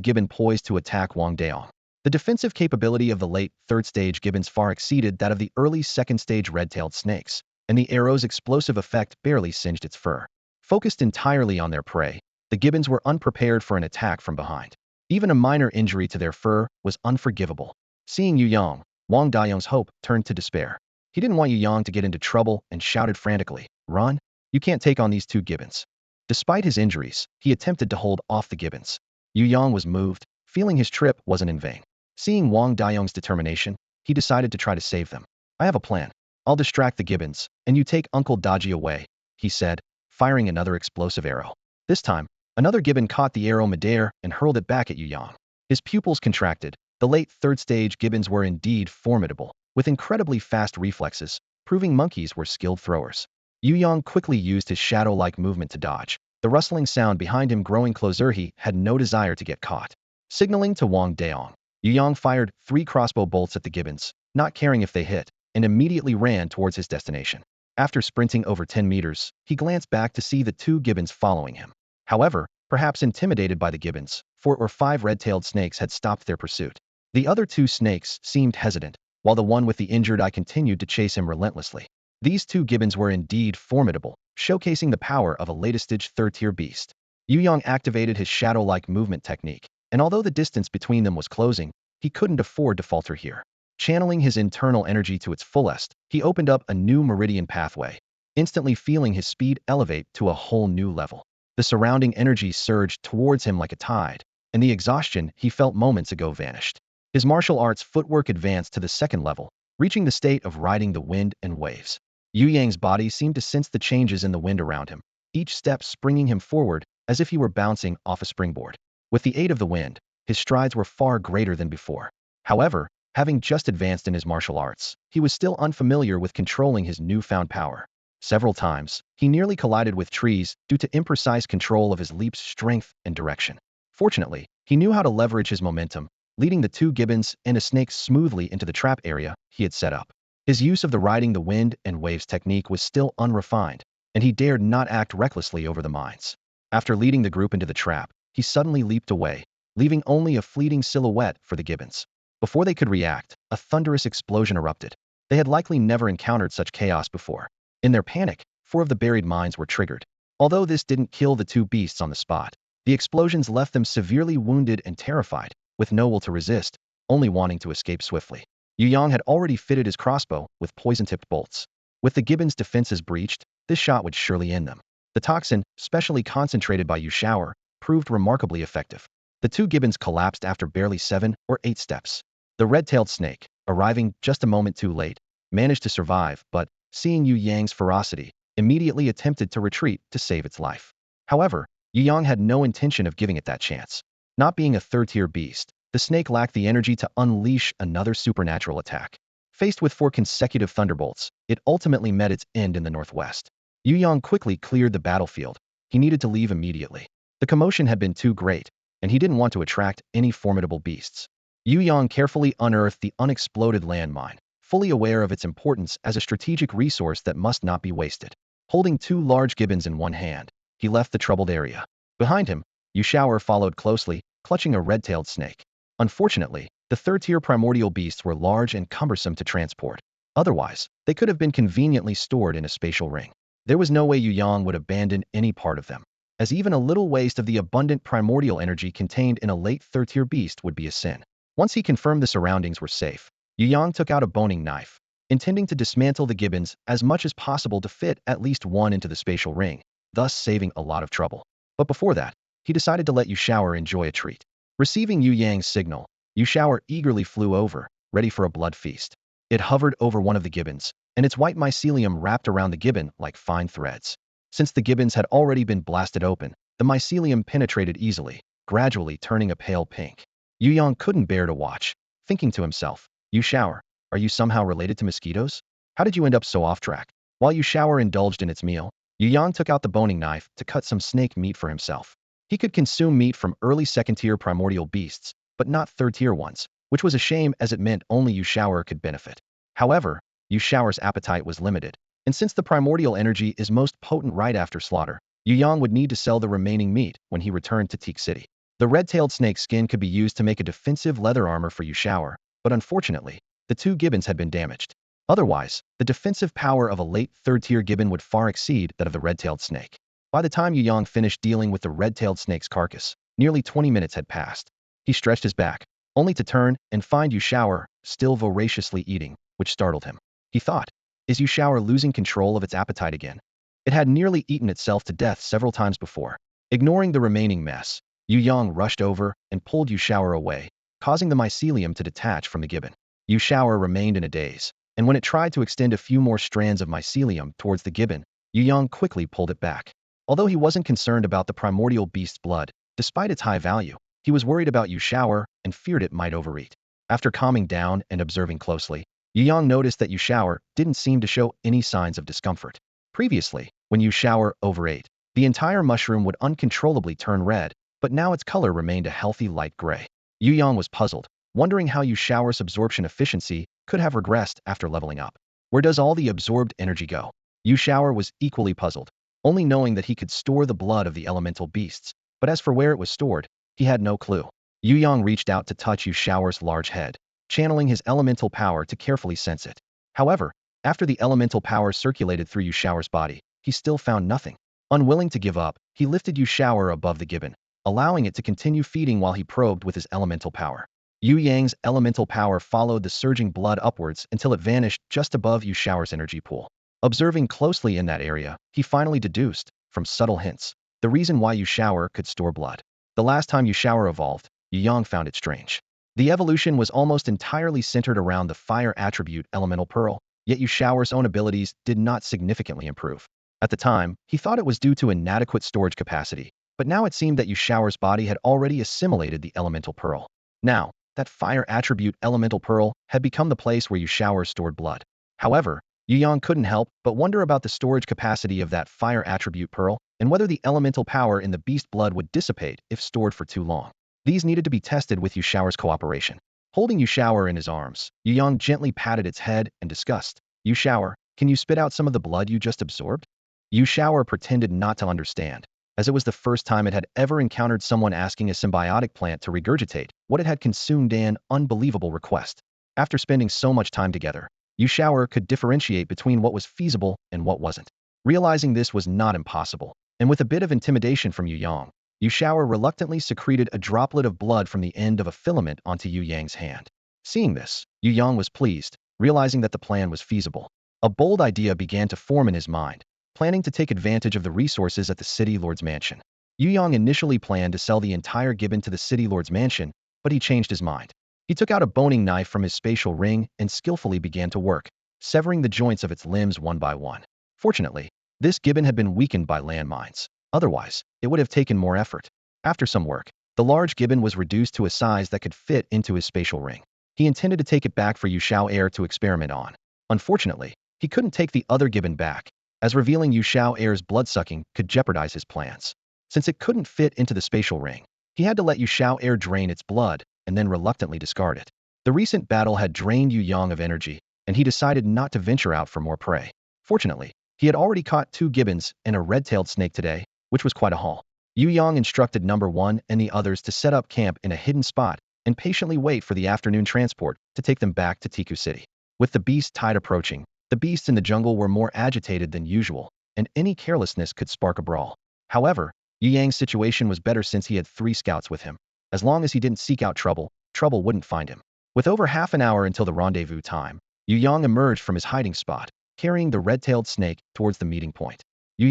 gibbon poised to attack Wang Daong. The defensive capability of the late third-stage gibbons far exceeded that of the early second-stage red-tailed snakes, and the arrow's explosive effect barely singed its fur. Focused entirely on their prey, the gibbons were unprepared for an attack from behind. Even a minor injury to their fur was unforgivable. Seeing Yu Yang, Wang Daong's hope turned to despair. He didn't want Yu Yang to get into trouble and shouted frantically, "Run! You can't take on these 2 gibbons." Despite his injuries, he attempted to hold off the gibbons. Yu Yang was moved, feeling his trip wasn't in vain. Seeing Wang Daong's determination, he decided to try to save them. "I have a plan. I'll distract the gibbons, and you take Uncle Daji away," he said, firing another explosive arrow. This time, another gibbon caught the arrow midair and hurled it back at Yu Yang. His pupils contracted. The late third-stage gibbons were indeed formidable, with incredibly fast reflexes, proving monkeys were skilled throwers. Yu Yang quickly used his shadow-like movement to dodge. The rustling sound behind him growing closer, he had no desire to get caught. Signaling to Wang Daong, Yu Yang fired 3 crossbow bolts at the gibbons, not caring if they hit, and immediately ran towards his destination. After sprinting over 10 meters, he glanced back to see the 2 gibbons following him. However, perhaps intimidated by the gibbons, 4 or 5 red-tailed snakes had stopped their pursuit. The other 2 snakes seemed hesitant, while the one with the injured eye continued to chase him relentlessly. These 2 gibbons were indeed formidable, showcasing the power of a latest-stage third-tier beast. Yu Yang activated his shadow-like movement technique, and although the distance between them was closing, he couldn't afford to falter here. Channeling his internal energy to its fullest, he opened up a new meridian pathway, instantly feeling his speed elevate to a whole new level. The surrounding energy surged towards him like a tide, and the exhaustion he felt moments ago vanished. His martial arts footwork advanced to the 2nd level, reaching the state of riding the wind and waves. Yu Yang's body seemed to sense the changes in the wind around him, each step springing him forward as if he were bouncing off a springboard. With the aid of the wind, his strides were far greater than before. However, having just advanced in his martial arts, he was still unfamiliar with controlling his newfound power. Several times, he nearly collided with trees due to imprecise control of his leap's strength and direction. Fortunately, he knew how to leverage his momentum, leading the 2 gibbons and a snake smoothly into the trap area he had set up. His use of the riding the wind and waves technique was still unrefined, and he dared not act recklessly over the mines. After leading the group into the trap, he suddenly leaped away, leaving only a fleeting silhouette for the gibbons. Before they could react, a thunderous explosion erupted. They had likely never encountered such chaos before. In their panic, 4 of the buried mines were triggered. Although this didn't kill the 2 beasts on the spot, the explosions left them severely wounded and terrified, with no will to resist, only wanting to escape swiftly. Yu Yang had already fitted his crossbow with poison-tipped bolts. With the gibbons' defenses breached, this shot would surely end them. The toxin, specially concentrated by Yu Shower, proved remarkably effective. The 2 gibbons collapsed after barely 7 or 8 steps. The red-tailed snake, arriving just a moment too late, managed to survive, but, seeing Yu Yang's ferocity, immediately attempted to retreat to save its life. However, Yu Yang had no intention of giving it that chance. Not being a third-tier beast, the snake lacked the energy to unleash another supernatural attack. Faced with 4 consecutive thunderbolts, it ultimately met its end in the northwest. Yu Yang quickly cleared the battlefield. He needed to leave immediately. The commotion had been too great, and he didn't want to attract any formidable beasts. Yu Yang carefully unearthed the unexploded landmine, fully aware of its importance as a strategic resource that must not be wasted. Holding 2 large gibbons in one hand, he left the troubled area. Behind him, Yu Shower followed closely, clutching a red-tailed snake. Unfortunately, the third-tier primordial beasts were large and cumbersome to transport. Otherwise, they could have been conveniently stored in a spatial ring. There was no way Yu Yang would abandon any part of them, as even a little waste of the abundant primordial energy contained in a late third-tier beast would be a sin. Once he confirmed the surroundings were safe, Yu Yang took out a boning knife, intending to dismantle the gibbons as much as possible to fit at least one into the spatial ring, thus saving a lot of trouble. But before that, he decided to let Yu Shower enjoy a treat. Receiving Yu Yang's signal, Yu Shower eagerly flew over, ready for a blood feast. It hovered over one of the gibbons, and its white mycelium wrapped around the gibbon like fine threads. Since the gibbons had already been blasted open, the mycelium penetrated easily, gradually turning a pale pink. Yu Yang couldn't bear to watch, thinking to himself, Yu Shower, are you somehow related to mosquitoes? How did you end up so off track? While Yu Shower indulged in its meal, Yu Yang took out the boning knife to cut some snake meat for himself. He could consume meat from early second-tier primordial beasts, but not third-tier ones, which was a shame as it meant only Yu Shower could benefit. However, Yu Shower's appetite was limited, and since the primordial energy is most potent right after slaughter, Yu Yang would need to sell the remaining meat when he returned to Teak City. The red-tailed snake skin could be used to make a defensive leather armor for Yu Shower, but unfortunately, the two gibbons had been damaged. Otherwise, the defensive power of a late third-tier gibbon would far exceed that of the red-tailed snake. By the time Yu Yang finished dealing with the red-tailed snake's carcass, nearly 20 minutes had passed. He stretched his back, only to turn and find Yu Shower still voraciously eating, which startled him. He thought, is Yu Shower losing control of its appetite again? It had nearly eaten itself to death several times before. Ignoring the remaining mess, Yu Yang rushed over and pulled Yu Shower away, causing the mycelium to detach from the gibbon. Yu Shower remained in a daze, and when it tried to extend a few more strands of mycelium towards the gibbon, Yu Yang quickly pulled it back. Although he wasn't concerned about the primordial beast's blood, despite its high value, he was worried about Yu Shower and feared it might overeat. After calming down and observing closely, Yu Yang noticed that Yu Shower didn't seem to show any signs of discomfort. Previously, when Yu Shower overate, the entire mushroom would uncontrollably turn red, but now its color remained a healthy light gray. Yu Yang was puzzled, wondering how Yu Shower's absorption efficiency could have regressed after leveling up. Where does all the absorbed energy go? Yu Shower was equally puzzled, only knowing that he could store the blood of the elemental beasts, but as for where it was stored, he had no clue. Yu Yang reached out to touch Yu Shower's large head, channeling his elemental power to carefully sense it. However, after the elemental power circulated through Yu Shower's body, he still found nothing. Unwilling to give up, he lifted Yu Shower above the gibbon, allowing it to continue feeding while he probed with his elemental power. Yu Yang's elemental power followed the surging blood upwards until it vanished just above Yu Shower's energy pool. Observing closely in that area, he finally deduced, from subtle hints, the reason why Yu Shower could store blood. The last time Yu Shower evolved, Yu Yang found it strange. The evolution was almost entirely centered around the fire attribute elemental pearl, yet Yu Shower's own abilities did not significantly improve. At the time, he thought it was due to inadequate storage capacity, but now it seemed that Yu Shower's body had already assimilated the elemental pearl. Now, that fire attribute elemental pearl had become the place where Yu Shower stored blood. However, Yu Yang couldn't help but wonder about the storage capacity of that fire attribute pearl and whether the elemental power in the beast blood would dissipate if stored for too long. These needed to be tested with Yu Shower's cooperation. Holding Yu Shower in his arms, Yu Yang gently patted its head and discussed, Yu Shower, can you spit out some of the blood you just absorbed? Yu Shower pretended not to understand, as it was the first time it had ever encountered someone asking a symbiotic plant to regurgitate what it had consumed, an unbelievable request. After spending so much time together, Yu Shower could differentiate between what was feasible and what wasn't. Realizing this was not impossible, and with a bit of intimidation from Yu Yang, Yu Shower reluctantly secreted a droplet of blood from the end of a filament onto Yu Yang's hand. Seeing this, Yu Yang was pleased, realizing that the plan was feasible. A bold idea began to form in his mind, planning to take advantage of the resources at the City Lord's mansion. Yu Yang initially planned to sell the entire gibbon to the City Lord's mansion, but he changed his mind. He took out a boning knife from his spatial ring and skillfully began to work, severing the joints of its limbs one by one. Fortunately, this gibbon had been weakened by landmines. Otherwise, it would have taken more effort. After some work, the large gibbon was reduced to a size that could fit into his spatial ring. He intended to take it back for Yu Shower to experiment on. Unfortunately, he couldn't take the other gibbon back, as revealing Yu Shower's blood-sucking could jeopardize his plans. Since it couldn't fit into the spatial ring, he had to let Yu Shower drain its blood and then reluctantly discard it. The recent battle had drained Yu Yang of energy, and he decided not to venture out for more prey. Fortunately, he had already caught 2 gibbons and a red-tailed snake today, which was quite a haul. Yu Yang instructed number 1 and the others to set up camp in a hidden spot and patiently wait for the afternoon transport to take them back to Tiku City. With the beast tide approaching, the beasts in the jungle were more agitated than usual, and any carelessness could spark a brawl. However, Yu Yang's situation was better since he had 3 scouts with him. As long as he didn't seek out trouble, trouble wouldn't find him. With over half an hour until the rendezvous time, Yu Yang emerged from his hiding spot, carrying the red-tailed snake towards the meeting point. Yu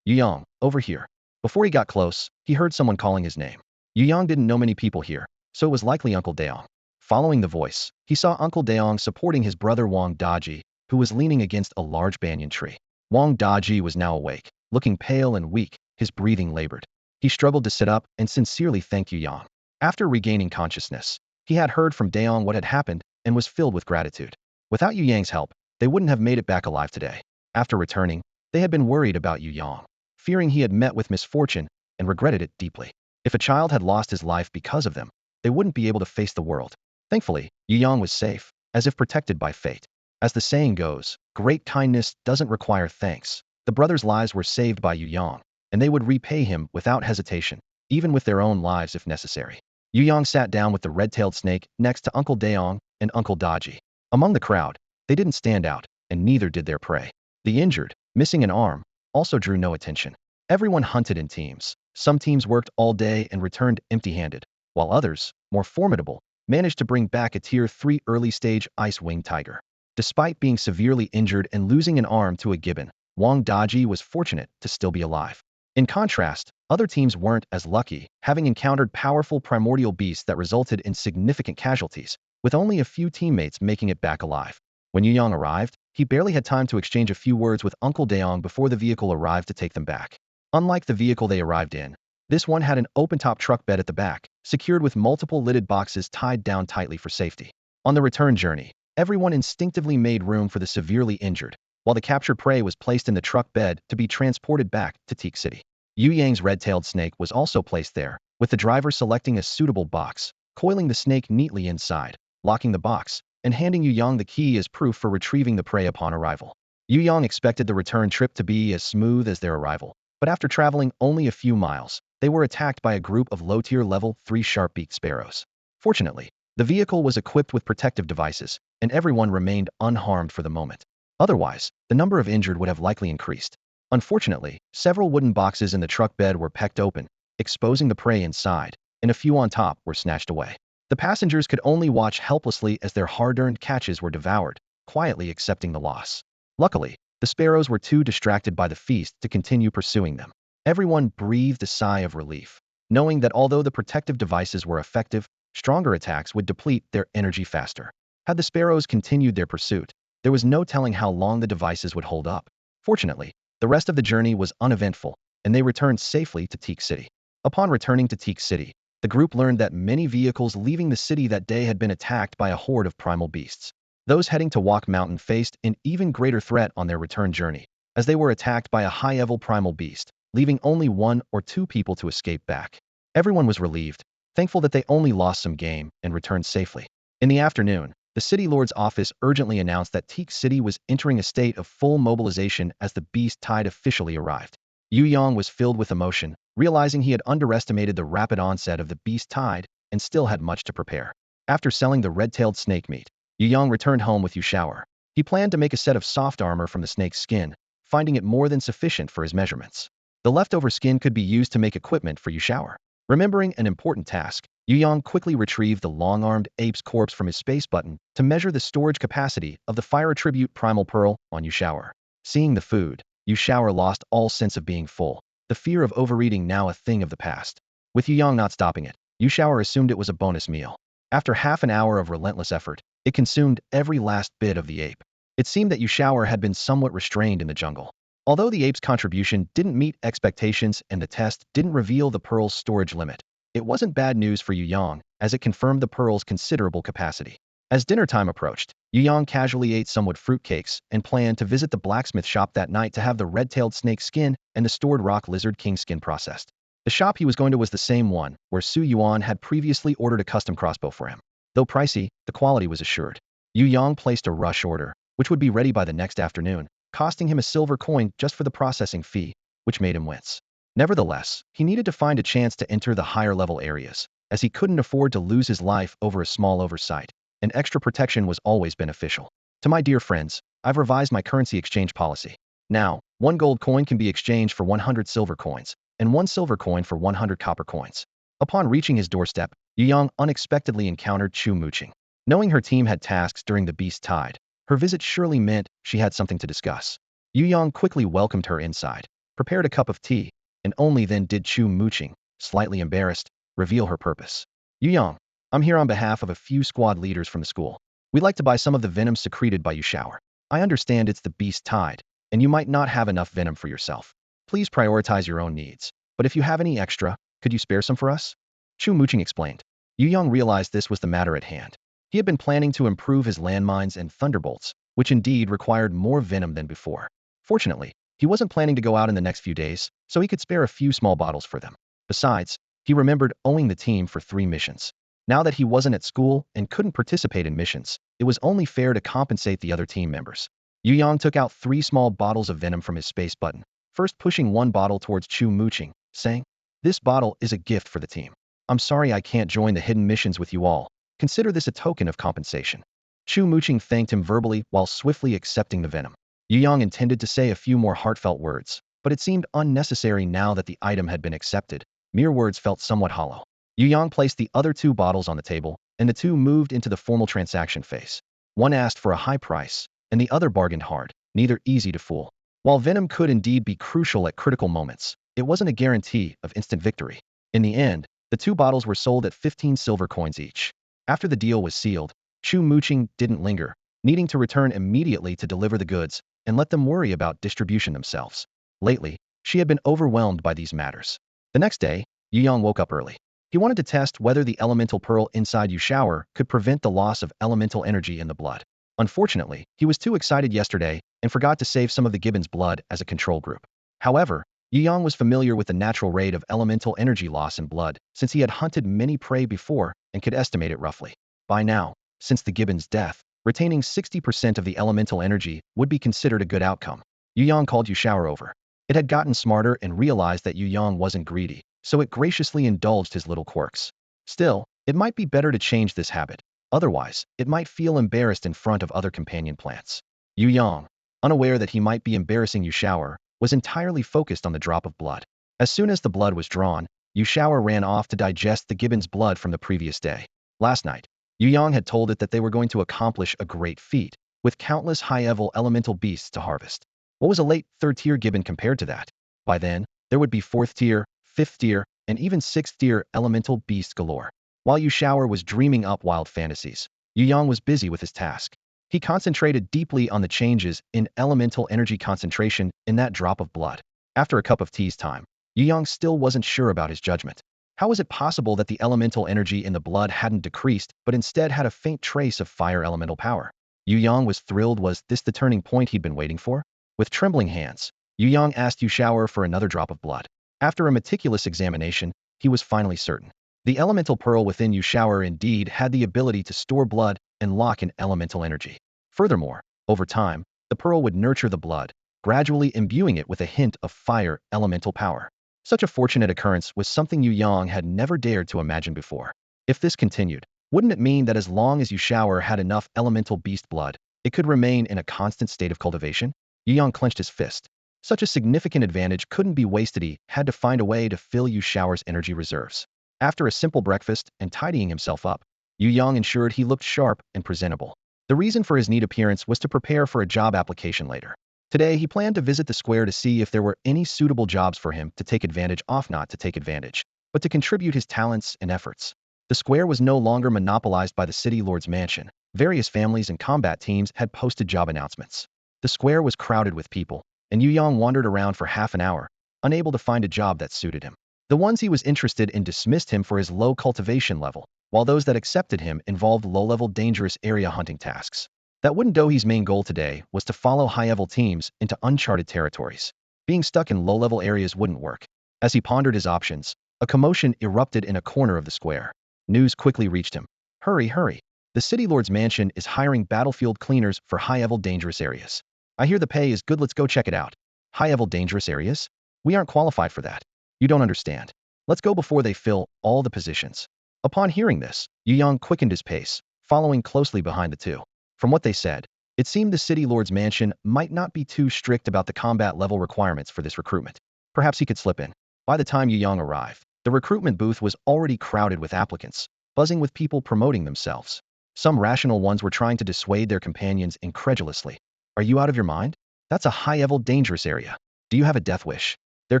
Yang, over here. Before he got close, he heard someone calling his name. Yu Yang didn't know many people here, so it was likely Uncle Daong. Following the voice, he saw Uncle Daong supporting his brother Wang Daji, who was leaning against a large banyan tree. Wang Daji was now awake, looking pale and weak, his breathing labored. He struggled to sit up and sincerely thanked Yu Yang. After regaining consciousness, he had heard from Daong what had happened and was filled with gratitude. Without Yu Yang's help, they wouldn't have made it back alive today. After returning, they had been worried about Yu Yang, fearing he had met with misfortune and regretted it deeply. If a child had lost his life because of them, they wouldn't be able to face the world. Thankfully, Yu Yang was safe, as if protected by fate. As the saying goes, great kindness doesn't require thanks. The brothers' lives were saved by Yu Yang, and they would repay him without hesitation, even with their own lives if necessary. Yu Yang sat down with the red-tailed snake next to Uncle Daong and Uncle Daji. Among the crowd, they didn't stand out, and neither did their prey. The injured, missing an arm, also drew no attention. Everyone hunted in teams. Some teams worked all day and returned empty-handed, while others, more formidable, managed to bring back a Tier 3 early-stage ice-winged tiger. Despite being severely injured and losing an arm to a gibbon, Wang Daji was fortunate to still be alive. In contrast, other teams weren't as lucky, having encountered powerful primordial beasts that resulted in significant casualties, with only a few teammates making it back alive. When Yu Yang arrived, he barely had time to exchange a few words with Uncle Daong before the vehicle arrived to take them back. Unlike the vehicle they arrived in, this one had an open-top truck bed at the back, secured with multiple lidded boxes tied down tightly for safety. On the return journey, everyone instinctively made room for the severely injured, while the captured prey was placed in the truck bed to be transported back to Teak City. Yu Yang's red-tailed snake was also placed there, with the driver selecting a suitable box, coiling the snake neatly inside, locking the box, and handing Yu Yang the key as proof for retrieving the prey upon arrival. Yu Yang expected the return trip to be as smooth as their arrival, but after traveling only a few miles, they were attacked by a group of low-tier level 3 sharp-beaked sparrows. Fortunately, the vehicle was equipped with protective devices, and everyone remained unharmed for the moment. Otherwise, the number of injured would have likely increased. Unfortunately, several wooden boxes in the truck bed were pecked open, exposing the prey inside, and a few on top were snatched away. The passengers could only watch helplessly as their hard-earned catches were devoured, quietly accepting the loss. Luckily, the sparrows were too distracted by the feast to continue pursuing them. Everyone breathed a sigh of relief, knowing that although the protective devices were effective, stronger attacks would deplete their energy faster. Had the sparrows continued their pursuit, there was no telling how long the devices would hold up. Fortunately, the rest of the journey was uneventful, and they returned safely to Teak City. Upon returning to Teak City, the group learned that many vehicles leaving the city that day had been attacked by a horde of primal beasts. Those heading to Walk Mountain faced an even greater threat on their return journey, as they were attacked by a high-level primal beast, leaving only 1 or 2 people to escape back. Everyone was relieved, thankful that they only lost some game and returned safely. In the afternoon, the city lord's office urgently announced that Teak City was entering a state of full mobilization as the beast tide officially arrived. Yu Yang was filled with emotion, realizing he had underestimated the rapid onset of the beast tide and still had much to prepare. After selling the red-tailed snake meat, Yu Yang returned home with Yushao. He planned to make a set of soft armor from the snake's skin, finding it more than sufficient for his measurements. The leftover skin could be used to make equipment for Yushao. Remembering an important task, Yu Yang quickly retrieved the long-armed ape's corpse from his space button to measure the storage capacity of the fire attribute primal pearl on Yushao. Seeing the food, Yushao lost all sense of being full, the fear of overeating now a thing of the past. With Yu Yang not stopping it, Yushao assumed it was a bonus meal. After half an hour of relentless effort, it consumed every last bit of the ape. It seemed that Yushao had been somewhat restrained in the jungle. Although the ape's contribution didn't meet expectations and the test didn't reveal the pearl's storage limit, it wasn't bad news for Yu Yang, as it confirmed the pearl's considerable capacity. As dinner time approached, Yu Yang casually ate some wood fruitcakes and planned to visit the blacksmith shop that night to have the red-tailed snake skin and the stored rock lizard king skin processed. The shop he was going to was the same one where Su Yuan had previously ordered a custom crossbow for him. Though pricey, the quality was assured. Yu Yang placed a rush order, which would be ready by the next afternoon, costing him a silver coin just for the processing fee, which made him wince. Nevertheless, he needed to find a chance to enter the higher-level areas, as he couldn't afford to lose his life over a small oversight, and extra protection was always beneficial. To my dear friends, I've revised my currency exchange policy. Now, 1 gold coin can be exchanged for 100 silver coins, and 1 silver coin for 100 copper coins. Upon reaching his doorstep, Yu Yang unexpectedly encountered Chu Muqing. Knowing her team had tasks during the Beast Tide, her visit surely meant she had something to discuss. Yu Yang quickly welcomed her inside, prepared a cup of tea, and only then did Chu Muqing, slightly embarrassed, reveal her purpose. Yu Yang, I'm here on behalf of a few squad leaders from the school. We'd like to buy some of the venom secreted by you shower. I understand it's the Beast Tide, and you might not have enough venom for yourself. Please prioritize your own needs. But if you have any extra, could you spare some for us? Chu Muqing explained. Yu Yang realized this was the matter at hand. He had been planning to improve his landmines and thunderbolts, which indeed required more venom than before. Fortunately, he wasn't planning to go out in the next few days, so he could spare a few small bottles for them. Besides, he remembered owing the team for 3 missions. Now that he wasn't at school and couldn't participate in missions, it was only fair to compensate the other team members. Yu Yang took out 3 small bottles of venom from his space button, first pushing 1 bottle towards Chu Muqing, saying, "This bottle is a gift for the team. I'm sorry I can't join the hidden missions with you all. Consider this a token of compensation." Chu Muqing thanked him verbally while swiftly accepting the venom. Yu Yang intended to say a few more heartfelt words, but it seemed unnecessary now that the item had been accepted. Mere words felt somewhat hollow. Yu Yang placed the other 2 bottles on the table, and the 2 moved into the formal transaction phase. One asked for a high price, and the other bargained hard, neither easy to fool. While venom could indeed be crucial at critical moments, it wasn't a guarantee of instant victory. In the end, the 2 bottles were sold at 15 silver coins each. After the deal was sealed, Chu Muqing didn't linger, needing to return immediately to deliver the goods and let them worry about distribution themselves. Lately, she had been overwhelmed by these matters. The next day, Yu Yang woke up early. He wanted to test whether the elemental pearl inside Yu shower could prevent the loss of elemental energy in the blood. Unfortunately, he was too excited yesterday and forgot to save some of the gibbon's blood as a control group. However, Yu Yang was familiar with the natural rate of elemental energy loss in blood since he had hunted many prey before and could estimate it roughly. By now, since the gibbon's death, retaining 60% of the elemental energy would be considered a good outcome. Yu Yang called Yu shower over. It had gotten smarter and realized that Yu Yang wasn't greedy, so it graciously indulged his little quirks. Still, it might be better to change this habit. Otherwise, it might feel embarrassed in front of other companion plants. Yu Yang, unaware that he might be embarrassing Yu shower, was entirely focused on the drop of blood. As soon as the blood was drawn, Yu shower ran off to digest the gibbon's blood from the previous day. Last night, Yu Yang had told it that they were going to accomplish a great feat, with countless high-level elemental beasts to harvest. What was a late 3rd-tier gibbon compared to that? By then, there would be 4th-tier, 5th-tier, and even 6th-tier elemental beasts galore. While Yu shower was dreaming up wild fantasies, Yu Yang was busy with his task. He concentrated deeply on the changes in elemental energy concentration in that drop of blood. After a cup of tea's time, Yu Yang still wasn't sure about his judgment. How was it possible that the elemental energy in the blood hadn't decreased, but instead had a faint trace of fire elemental power? Yu Yang was thrilled. Was this the turning point he'd been waiting for? With trembling hands, Yu Yang asked Yu shower for another drop of blood. After a meticulous examination, he was finally certain. The elemental pearl within Yu shower indeed had the ability to store blood and lock in elemental energy. Furthermore, over time, the pearl would nurture the blood, gradually imbuing it with a hint of fire elemental power. Such a fortunate occurrence was something Yu Yang had never dared to imagine before. If this continued, wouldn't it mean that as long as Yu shower had enough elemental beast blood, it could remain in a constant state of cultivation? Yu Yang clenched his fist. Such a significant advantage couldn't be wasted. He had to find a way to fill Yu shower's energy reserves. After a simple breakfast and tidying himself up, Yu Yang ensured he looked sharp and presentable. The reason for his neat appearance was to prepare for a job application later. Today, he planned to visit the square to see if there were any suitable jobs for him to take advantage of, not to take advantage, but to contribute his talents and efforts. The square was no longer monopolized by the city lord's mansion. Various families and combat teams had posted job announcements. The square was crowded with people, and Yu Yang wandered around for half an hour, unable to find a job that suited him. The ones he was interested in dismissed him for his low cultivation level, while those that accepted him involved low-level dangerous area hunting tasks. That wouldn't Dohi's main goal today was to follow high-level teams into uncharted territories. Being stuck in low-level areas wouldn't work. As he pondered his options, a commotion erupted in a corner of the square. News quickly reached him. Hurry, hurry. The city lord's mansion is hiring battlefield cleaners for high-level dangerous areas. I hear the pay is good. Let's go check it out. High-level dangerous areas? We aren't qualified for that. You don't understand. Let's go before they fill all the positions. Upon hearing this, Yu Yang quickened his pace, following closely behind the two. From what they said, It seemed the city lord's mansion might not be too strict about the combat level requirements for this recruitment. Perhaps he could slip in. By the time Yu Yang arrived, the recruitment booth was already crowded with applicants, buzzing with people promoting themselves. Some rational ones were trying to dissuade their companions incredulously. Are you out of your mind? That's a high-level dangerous area. Do you have a death wish? Their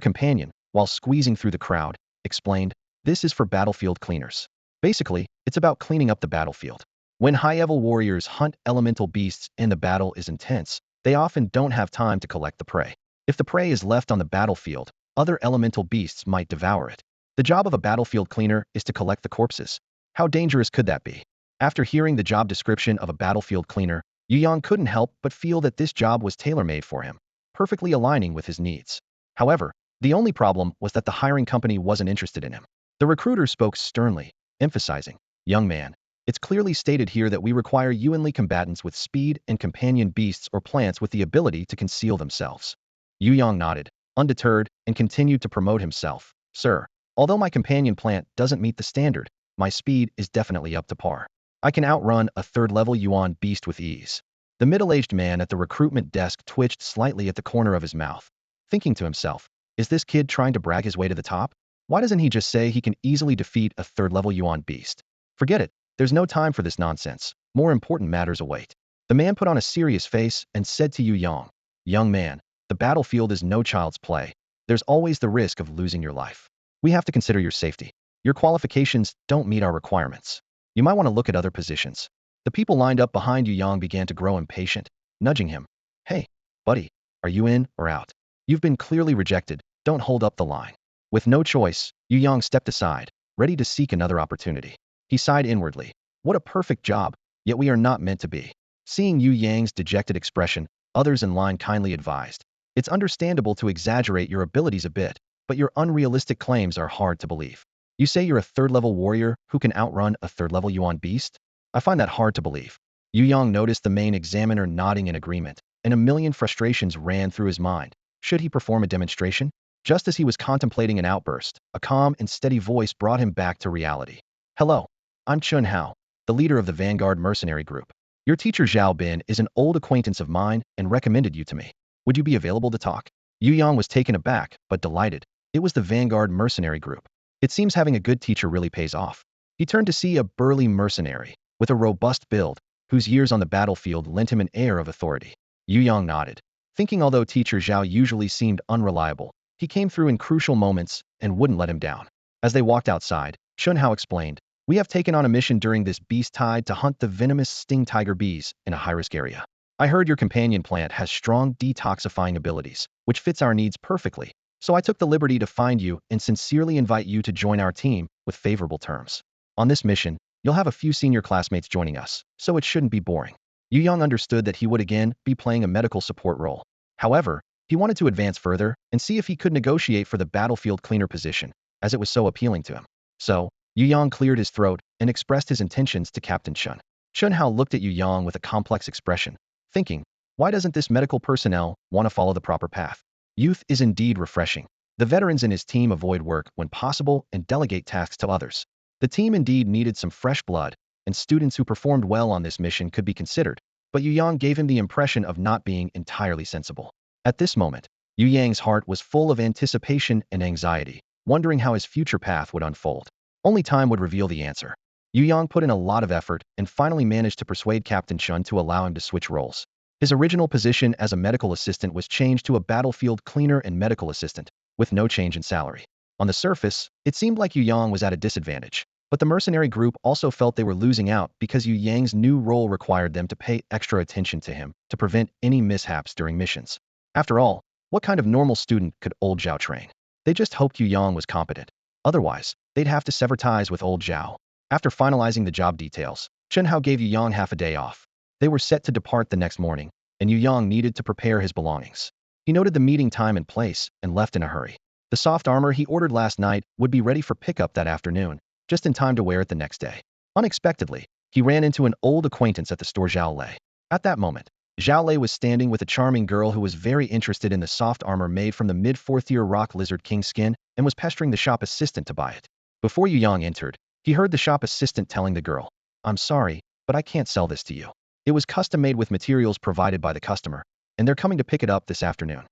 companion, while squeezing through the crowd, explained, this is for battlefield cleaners. Basically, it's about cleaning up the battlefield. When high-level warriors hunt elemental beasts and the battle is intense, they often don't have time to collect the prey. If the prey is left on the battlefield, other elemental beasts might devour it. The job of a battlefield cleaner is to collect the corpses. How dangerous could that be? After hearing the job description of a battlefield cleaner, Yu Yang couldn't help but feel that this job was tailor-made for him, perfectly aligning with his needs. However, the only problem was that the hiring company wasn't interested in him. The recruiter spoke sternly, emphasizing, young man, it's clearly stated here that we require humanly combatants with speed and companion beasts or plants with the ability to conceal themselves. Yu Yang nodded, undeterred, and continued to promote himself. Sir, although my companion plant doesn't meet the standard, my speed is definitely up to par. I can outrun a third-level Yuan beast with ease. The middle-aged man at the recruitment desk twitched slightly at the corner of his mouth, thinking to himself, is this kid trying to brag his way to the top? Why doesn't he just say he can easily defeat a third-level Yuan beast? Forget it. There's no time for this nonsense. More important matters await. The man put on a serious face and said to Yu Yang, young man, the battlefield is no child's play. There's always the risk of losing your life. We have to consider your safety. Your qualifications don't meet our requirements. You might want to look at other positions. The people lined up behind Yu Yang began to grow impatient, nudging him. Hey, buddy, are you in or out? You've been clearly rejected. Don't hold up the line. With no choice, Yu Yang stepped aside, ready to seek another opportunity. He sighed inwardly. What a perfect job, yet we are not meant to be. Seeing Yu Yang's dejected expression, others in line kindly advised. It's understandable to exaggerate your abilities a bit, but your unrealistic claims are hard to believe. You say you're a third-level warrior who can outrun a third-level Yuan beast? I find that hard to believe. Yu Yang noticed the main examiner nodding in agreement, and a million frustrations ran through his mind. Should he perform a demonstration? Just as he was contemplating an outburst, a calm and steady voice brought him back to reality. Hello. I'm Chun Hao, the leader of the Vanguard mercenary group. Your teacher Zhao Bin is an old acquaintance of mine and recommended you to me. Would you be available to talk? Yu Yang was taken aback, but delighted. It was the Vanguard mercenary group. It seems having a good teacher really pays off. He turned to see a burly mercenary, with a robust build, whose years on the battlefield lent him an air of authority. Yu Yang nodded, thinking although teacher Zhao usually seemed unreliable, he came through in crucial moments and wouldn't let him down. As they walked outside, Chun Hao explained, we have taken on a mission during this beast tide to hunt the venomous sting tiger bees in a high-risk area. I heard your companion plant has strong detoxifying abilities, which fits our needs perfectly, so I took the liberty to find you and sincerely invite you to join our team with favorable terms. On this mission, you'll have a few senior classmates joining us, so it shouldn't be boring. Yu Yang understood that he would again be playing a medical support role. However, he wanted to advance further and see if he could negotiate for the battlefield cleaner position, as it was so appealing to him. So, Yu Yang cleared his throat and expressed his intentions to Captain Chun. Chun Hao looked at Yu Yang with a complex expression, thinking, why doesn't this medical personnel want to follow the proper path? Youth is indeed refreshing. The veterans in his team avoid work when possible and delegate tasks to others. The team indeed needed some fresh blood, and students who performed well on this mission could be considered, but Yu Yang gave him the impression of not being entirely sensible. At this moment, Yu Yang's heart was full of anticipation and anxiety, wondering how his future path would unfold. Only time would reveal the answer. Yu Yang put in a lot of effort and finally managed to persuade Captain Chun to allow him to switch roles. His original position as a medical assistant was changed to a battlefield cleaner and medical assistant, with no change in salary. On the surface, it seemed like Yu Yang was at a disadvantage, but the mercenary group also felt they were losing out because Yu Yang's new role required them to pay extra attention to him to prevent any mishaps during missions. After all, what kind of normal student could old Zhao train? They just hoped Yu Yang was competent. Otherwise, they'd have to sever ties with old Zhao. After finalizing the job details, Chun Hao gave Yu Yang half a day off. They were set to depart the next morning, and Yu Yang needed to prepare his belongings. He noted the meeting time and place and left in a hurry. The soft armor he ordered last night would be ready for pickup that afternoon, just in time to wear it the next day. Unexpectedly, he ran into an old acquaintance at the store Zhao Lei. At that moment, Zhao Lei was standing with a charming girl who was very interested in the soft armor made from the mid-4th-tier rock lizard king skin and was pestering the shop assistant to buy it. Before Yu Yang entered, he heard the shop assistant telling the girl, I'm sorry, but I can't sell this to you. It was custom made with materials provided by the customer, and they're coming to pick it up this afternoon.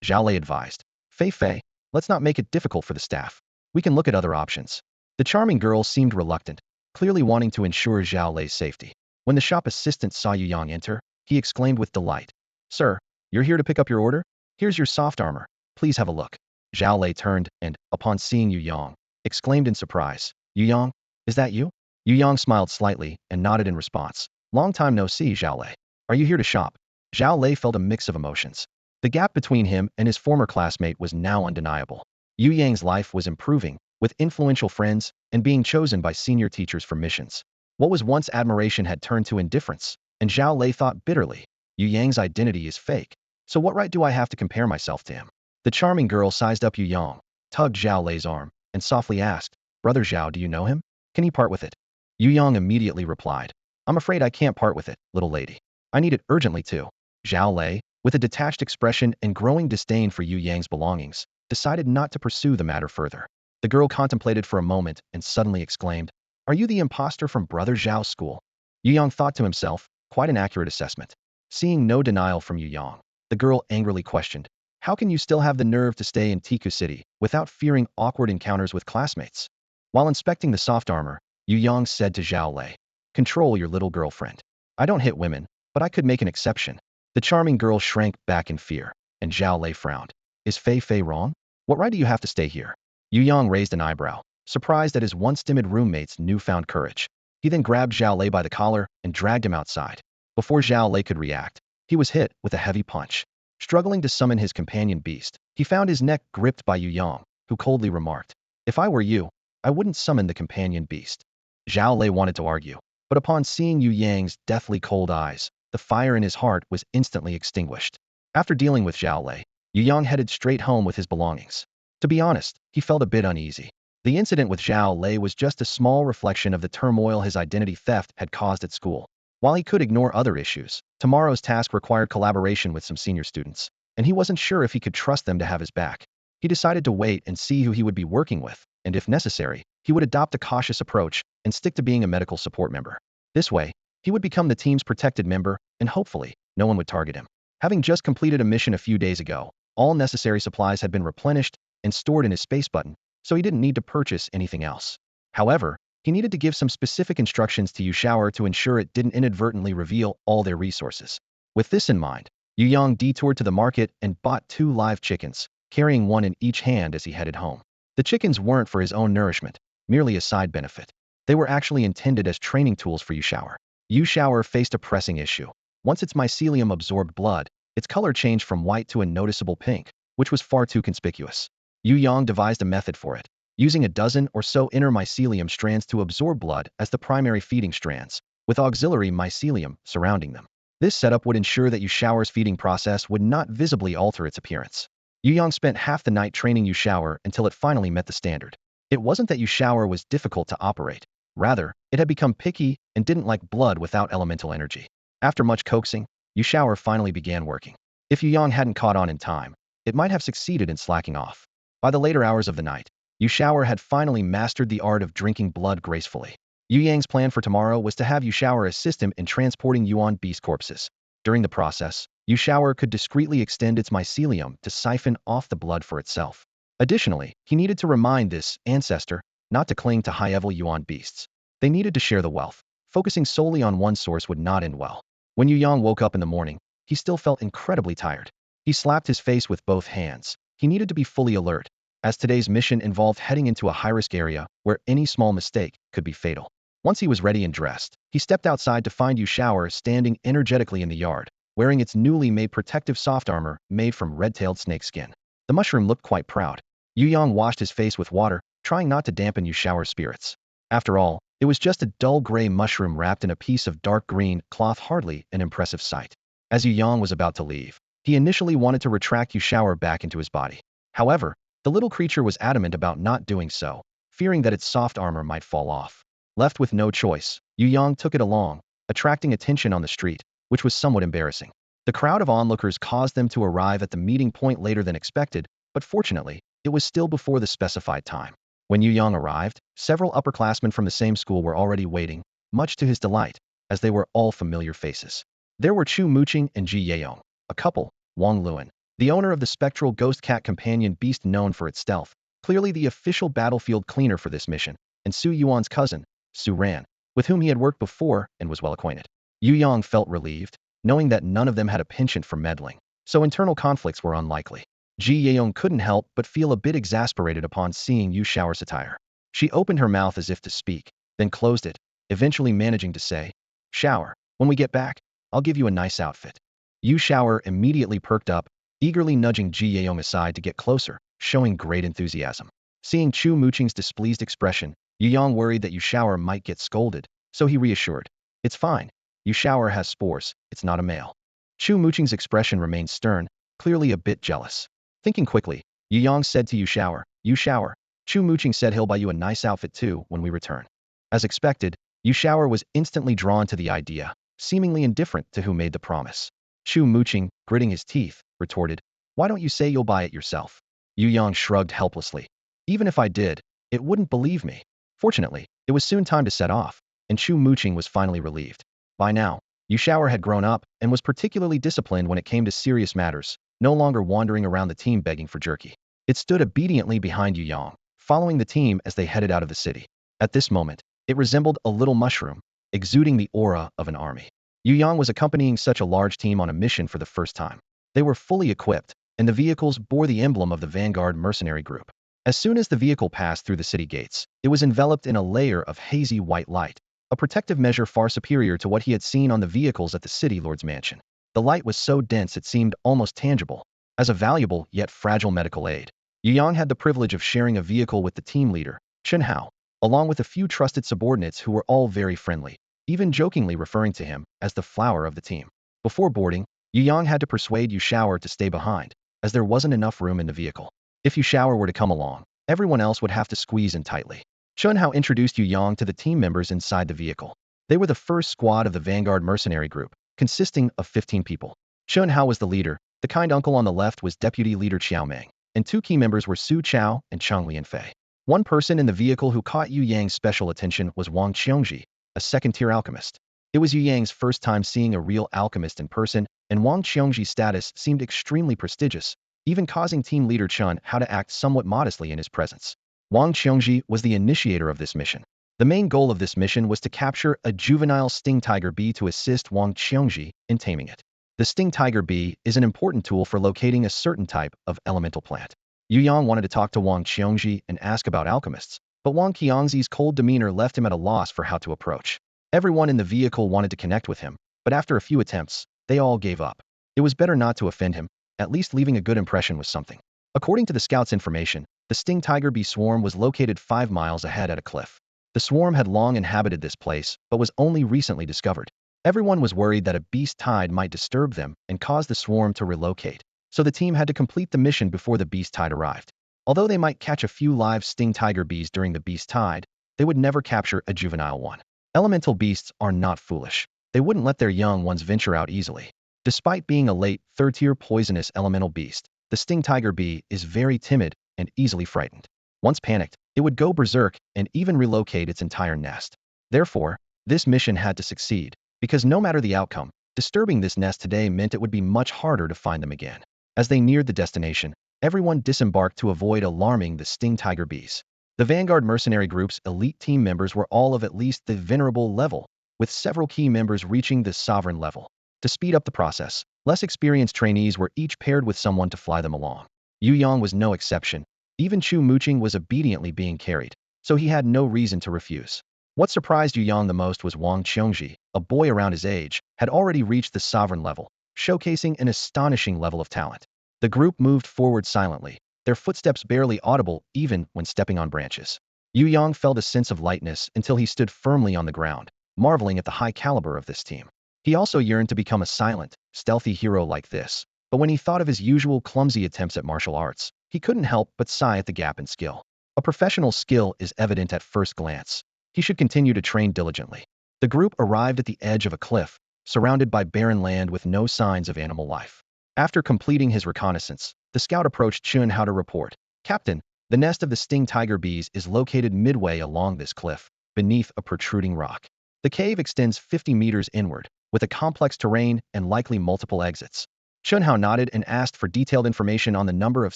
Zhao Lei advised. Fei Fei, let's not make it difficult for the staff. We can look at other options. The charming girl seemed reluctant, clearly wanting to ensure Zhao Lei's safety. When the shop assistant saw Yu Yang enter, he exclaimed with delight. Sir, you're here to pick up your order? Here's your soft armor. Please have a look. Zhao Lei turned and, upon seeing Yu Yang, exclaimed in surprise. Yu Yang, is that you? Yu Yang smiled slightly and nodded in response. Long time no see, Zhao Lei. Are you here to shop? Zhao Lei felt a mix of emotions. The gap between him and his former classmate was now undeniable. Yu Yang's life was improving, with influential friends and being chosen by senior teachers for missions. What was once admiration had turned to indifference, and Zhao Lei thought bitterly, Yu Yang's identity is fake. So what right do I have to compare myself to him? The charming girl sized up Yu Yang, tugged Zhao Lei's arm, and softly asked, Brother Zhao, do you know him? Can he part with it? Yu Yang immediately replied, I'm afraid I can't part with it, little lady. I need it urgently too. Zhao Lei, with a detached expression and growing disdain for Yu Yang's belongings, decided not to pursue the matter further. The girl contemplated for a moment and suddenly exclaimed, Are you the imposter from Brother Zhao's school? Yu Yang thought to himself, quite an accurate assessment. Seeing no denial from Yu Yang, the girl angrily questioned, How can you still have the nerve to stay in Tiku City without fearing awkward encounters with classmates? While inspecting the soft armor, Yu Yang said to Zhao Lei, Control your little girlfriend. I don't hit women, but I could make an exception. The charming girl shrank back in fear, and Zhao Lei frowned. Is Fei Fei wrong? What right do you have to stay here? Yu Yang raised an eyebrow, surprised at his once timid roommate's newfound courage. He then grabbed Zhao Lei by the collar and dragged him outside. Before Zhao Lei could react, he was hit with a heavy punch. Struggling to summon his companion beast, he found his neck gripped by Yu Yang, who coldly remarked, If I were you, I wouldn't summon the companion beast. Zhao Lei wanted to argue, but upon seeing Yu Yang's deathly cold eyes, the fire in his heart was instantly extinguished. After dealing with Zhao Lei, Yu Yang headed straight home with his belongings. To be honest, he felt a bit uneasy. The incident with Zhao Lei was just a small reflection of the turmoil his identity theft had caused at school. While he could ignore other issues, tomorrow's task required collaboration with some senior students, and he wasn't sure if he could trust them to have his back. He decided to wait and see who he would be working with, and if necessary, he would adopt a cautious approach and stick to being a medical support member. This way, he would become the team's protected member, and hopefully, no one would target him. Having just completed a mission a few days ago, all necessary supplies had been replenished and stored in his space button, so he didn't need to purchase anything else. However, he needed to give some specific instructions to Yu Shower to ensure it didn't inadvertently reveal all their resources. With this in mind, Yu Yang detoured to the market and bought 2 live chickens, carrying one in each hand as he headed home. The chickens weren't for his own nourishment, merely a side benefit. They were actually intended as training tools for Yu Shower. Yu Shower faced a pressing issue. Once its mycelium absorbed blood, its color changed from white to a noticeable pink, which was far too conspicuous. Yu Yang devised a method for it, using a dozen or so inner mycelium strands to absorb blood as the primary feeding strands, with auxiliary mycelium surrounding them. This setup would ensure that Yu Shower's feeding process would not visibly alter its appearance. Yu Yang spent half the night training Yu Shower until it finally met the standard. It wasn't that Yu Shower was difficult to operate. Rather, it had become picky and didn't like blood without elemental energy. After much coaxing, Yu Shower finally began working. If Yu Yang hadn't caught on in time, it might have succeeded in slacking off. By the later hours of the night, Yu Shower had finally mastered the art of drinking blood gracefully. Yu Yang's plan for tomorrow was to have Yu Shower assist him in transporting Yuan beast corpses. During the process, Yu Shower could discreetly extend its mycelium to siphon off the blood for itself. Additionally, he needed to remind this ancestor not to cling to high-level Yuan beasts. They needed to share the wealth. Focusing solely on one source would not end well. When Yu Yang woke up in the morning, he still felt incredibly tired. He slapped his face with both hands. He needed to be fully alert, as today's mission involved heading into a high-risk area where any small mistake could be fatal. Once he was ready and dressed, he stepped outside to find Yu Shower standing energetically in the yard, wearing its newly made protective soft armor made from red-tailed snake skin. The mushroom looked quite proud. Yu Yang washed his face with water, trying not to dampen Yu Shower's spirits. After all, it was just a dull gray mushroom wrapped in a piece of dark green cloth, hardly an impressive sight. As Yu Yang was about to leave, he initially wanted to retract Yu Shower back into his body. However, the little creature was adamant about not doing so, fearing that its soft armor might fall off. Left with no choice, Yu Yang took it along, attracting attention on the street, which was somewhat embarrassing. The crowd of onlookers caused them to arrive at the meeting point later than expected, but fortunately, it was still before the specified time. When Yu Yang arrived, several upperclassmen from the same school were already waiting, much to his delight. as they were all familiar faces. There were Chu Muqing and Ji Yeong, a couple, Wang Luan, the owner of the spectral ghost cat companion beast known for its stealth, clearly the official battlefield cleaner for this mission, and Su Yuan's cousin, Su Ran, with whom he had worked before and was well acquainted. Yu Yang felt relieved, knowing that none of them had a penchant for meddling, so internal conflicts were unlikely. Ji Yeong couldn't help but feel a bit exasperated upon seeing Yu Shower's attire. She opened her mouth as if to speak, then closed it, eventually managing to say, "Shower, when we get back, I'll give you a nice outfit." Yu Shower immediately perked up, eagerly nudging Ji Yeong aside to get closer, showing great enthusiasm. Seeing Chu Muqing's displeased expression, Yu Yang worried that Yu Shower might get scolded, so he reassured, "It's fine. Yu Shower has spores, it's not a male." Chu Muqing's expression remained stern, clearly a bit jealous. Thinking quickly, Yu Yang said to Yu Shower, Chu Muqing said he'll buy you a nice outfit too when we return." As expected, Yu Shower was instantly drawn to the idea, seemingly indifferent to who made the promise. Chu Muqing, gritting his teeth, retorted, "Why don't you say you'll buy it yourself?" Yu Yang shrugged helplessly. "Even if I did, it wouldn't believe me." Fortunately, it was soon time to set off, and Chu Muqing was finally relieved. By now, Yu Shower had grown up and was particularly disciplined when it came to serious matters, no longer wandering around the team begging for jerky. It stood obediently behind Yu Yang, following the team as they headed out of the city. At this moment, it resembled a little mushroom, exuding the aura of an army. Yu Yang was accompanying such a large team on a mission for the first time. They were fully equipped, and the vehicles bore the emblem of the Vanguard mercenary group. As soon as the vehicle passed through the city gates, it was enveloped in a layer of hazy white light, a protective measure far superior to what he had seen on the vehicles at the city lord's mansion. The light was so dense it seemed almost tangible. As a valuable yet fragile medical aid, Yu Yang had the privilege of sharing a vehicle with the team leader, Chen Hao, along with a few trusted subordinates who were all very friendly, even jokingly referring to him as the flower of the team. Before boarding, Yu Yang had to persuade Yu Shower to stay behind, as there wasn't enough room in the vehicle. If Yu Shower were to come along, everyone else would have to squeeze in tightly. Chen Hao introduced Yu Yang to the team members inside the vehicle. They were the first squad of the Vanguard mercenary group, consisting of 15 people. Chen Hao was the leader, the kind uncle on the left was Deputy Leader Qiao Meng, and two key members were Su Chao and Cheng Lianfei. One person in the vehicle who caught Yu Yang's special attention was Wang Qiongji, a second-tier alchemist. It was Yu Yang's first time seeing a real alchemist in person, and Wang Qiongji's status seemed extremely prestigious, even causing team leader Chen Hao to act somewhat modestly in his presence. Wang Qiongji was the initiator of this mission. The main goal of this mission was to capture a juvenile sting tiger bee to assist Wang Qiongji in taming it. The sting tiger bee is an important tool for locating a certain type of elemental plant. Yu Yang wanted to talk to Wang Qiongji and ask about alchemists, but Wang Qiongji's cold demeanor left him at a loss for how to approach. Everyone in the vehicle wanted to connect with him, but after a few attempts, they all gave up. It was better not to offend him, at least leaving a good impression was something. According to the scouts' information, the sting tiger bee swarm was located 5 miles ahead at a cliff. The swarm had long inhabited this place, but was only recently discovered. Everyone was worried that a beast tide might disturb them and cause the swarm to relocate, so the team had to complete the mission before the beast tide arrived. Although they might catch a few live sting tiger bees during the beast tide, they would never capture a juvenile one. Elemental beasts are not foolish. They wouldn't let their young ones venture out easily. Despite being a late, third-tier poisonous elemental beast, the sting tiger bee is very timid and easily frightened. Once panicked, it would go berserk and even relocate its entire nest. Therefore, this mission had to succeed, because no matter the outcome, disturbing this nest today meant it would be much harder to find them again. As they neared the destination, everyone disembarked to avoid alarming the sting tiger bees. The Vanguard mercenary group's elite team members were all of at least the venerable level, with several key members reaching the sovereign level. To speed up the process, less experienced trainees were each paired with someone to fly them along. Yu Yang was no exception. Even Chu Muqing was obediently being carried, so he had no reason to refuse. What surprised Yu Yang the most was Wang Qiongji, a boy around his age, had already reached the sovereign level, showcasing an astonishing level of talent. The group moved forward silently, their footsteps barely audible even when stepping on branches. Yu Yang felt a sense of lightness until he stood firmly on the ground, marveling at the high caliber of this team. He also yearned to become a silent, stealthy hero like this, but when he thought of his usual clumsy attempts at martial arts, he couldn't help but sigh at the gap in skill. A professional's skill is evident at first glance. He should continue to train diligently. The group arrived at the edge of a cliff, surrounded by barren land with no signs of animal life. After completing his reconnaissance, the scout approached Chen Hao to report, "Captain, the nest of the sting tiger bees is located midway along this cliff, beneath a protruding rock." The cave extends 50 meters inward, with a complex terrain and likely multiple exits. Shunhao nodded and asked for detailed information on the number of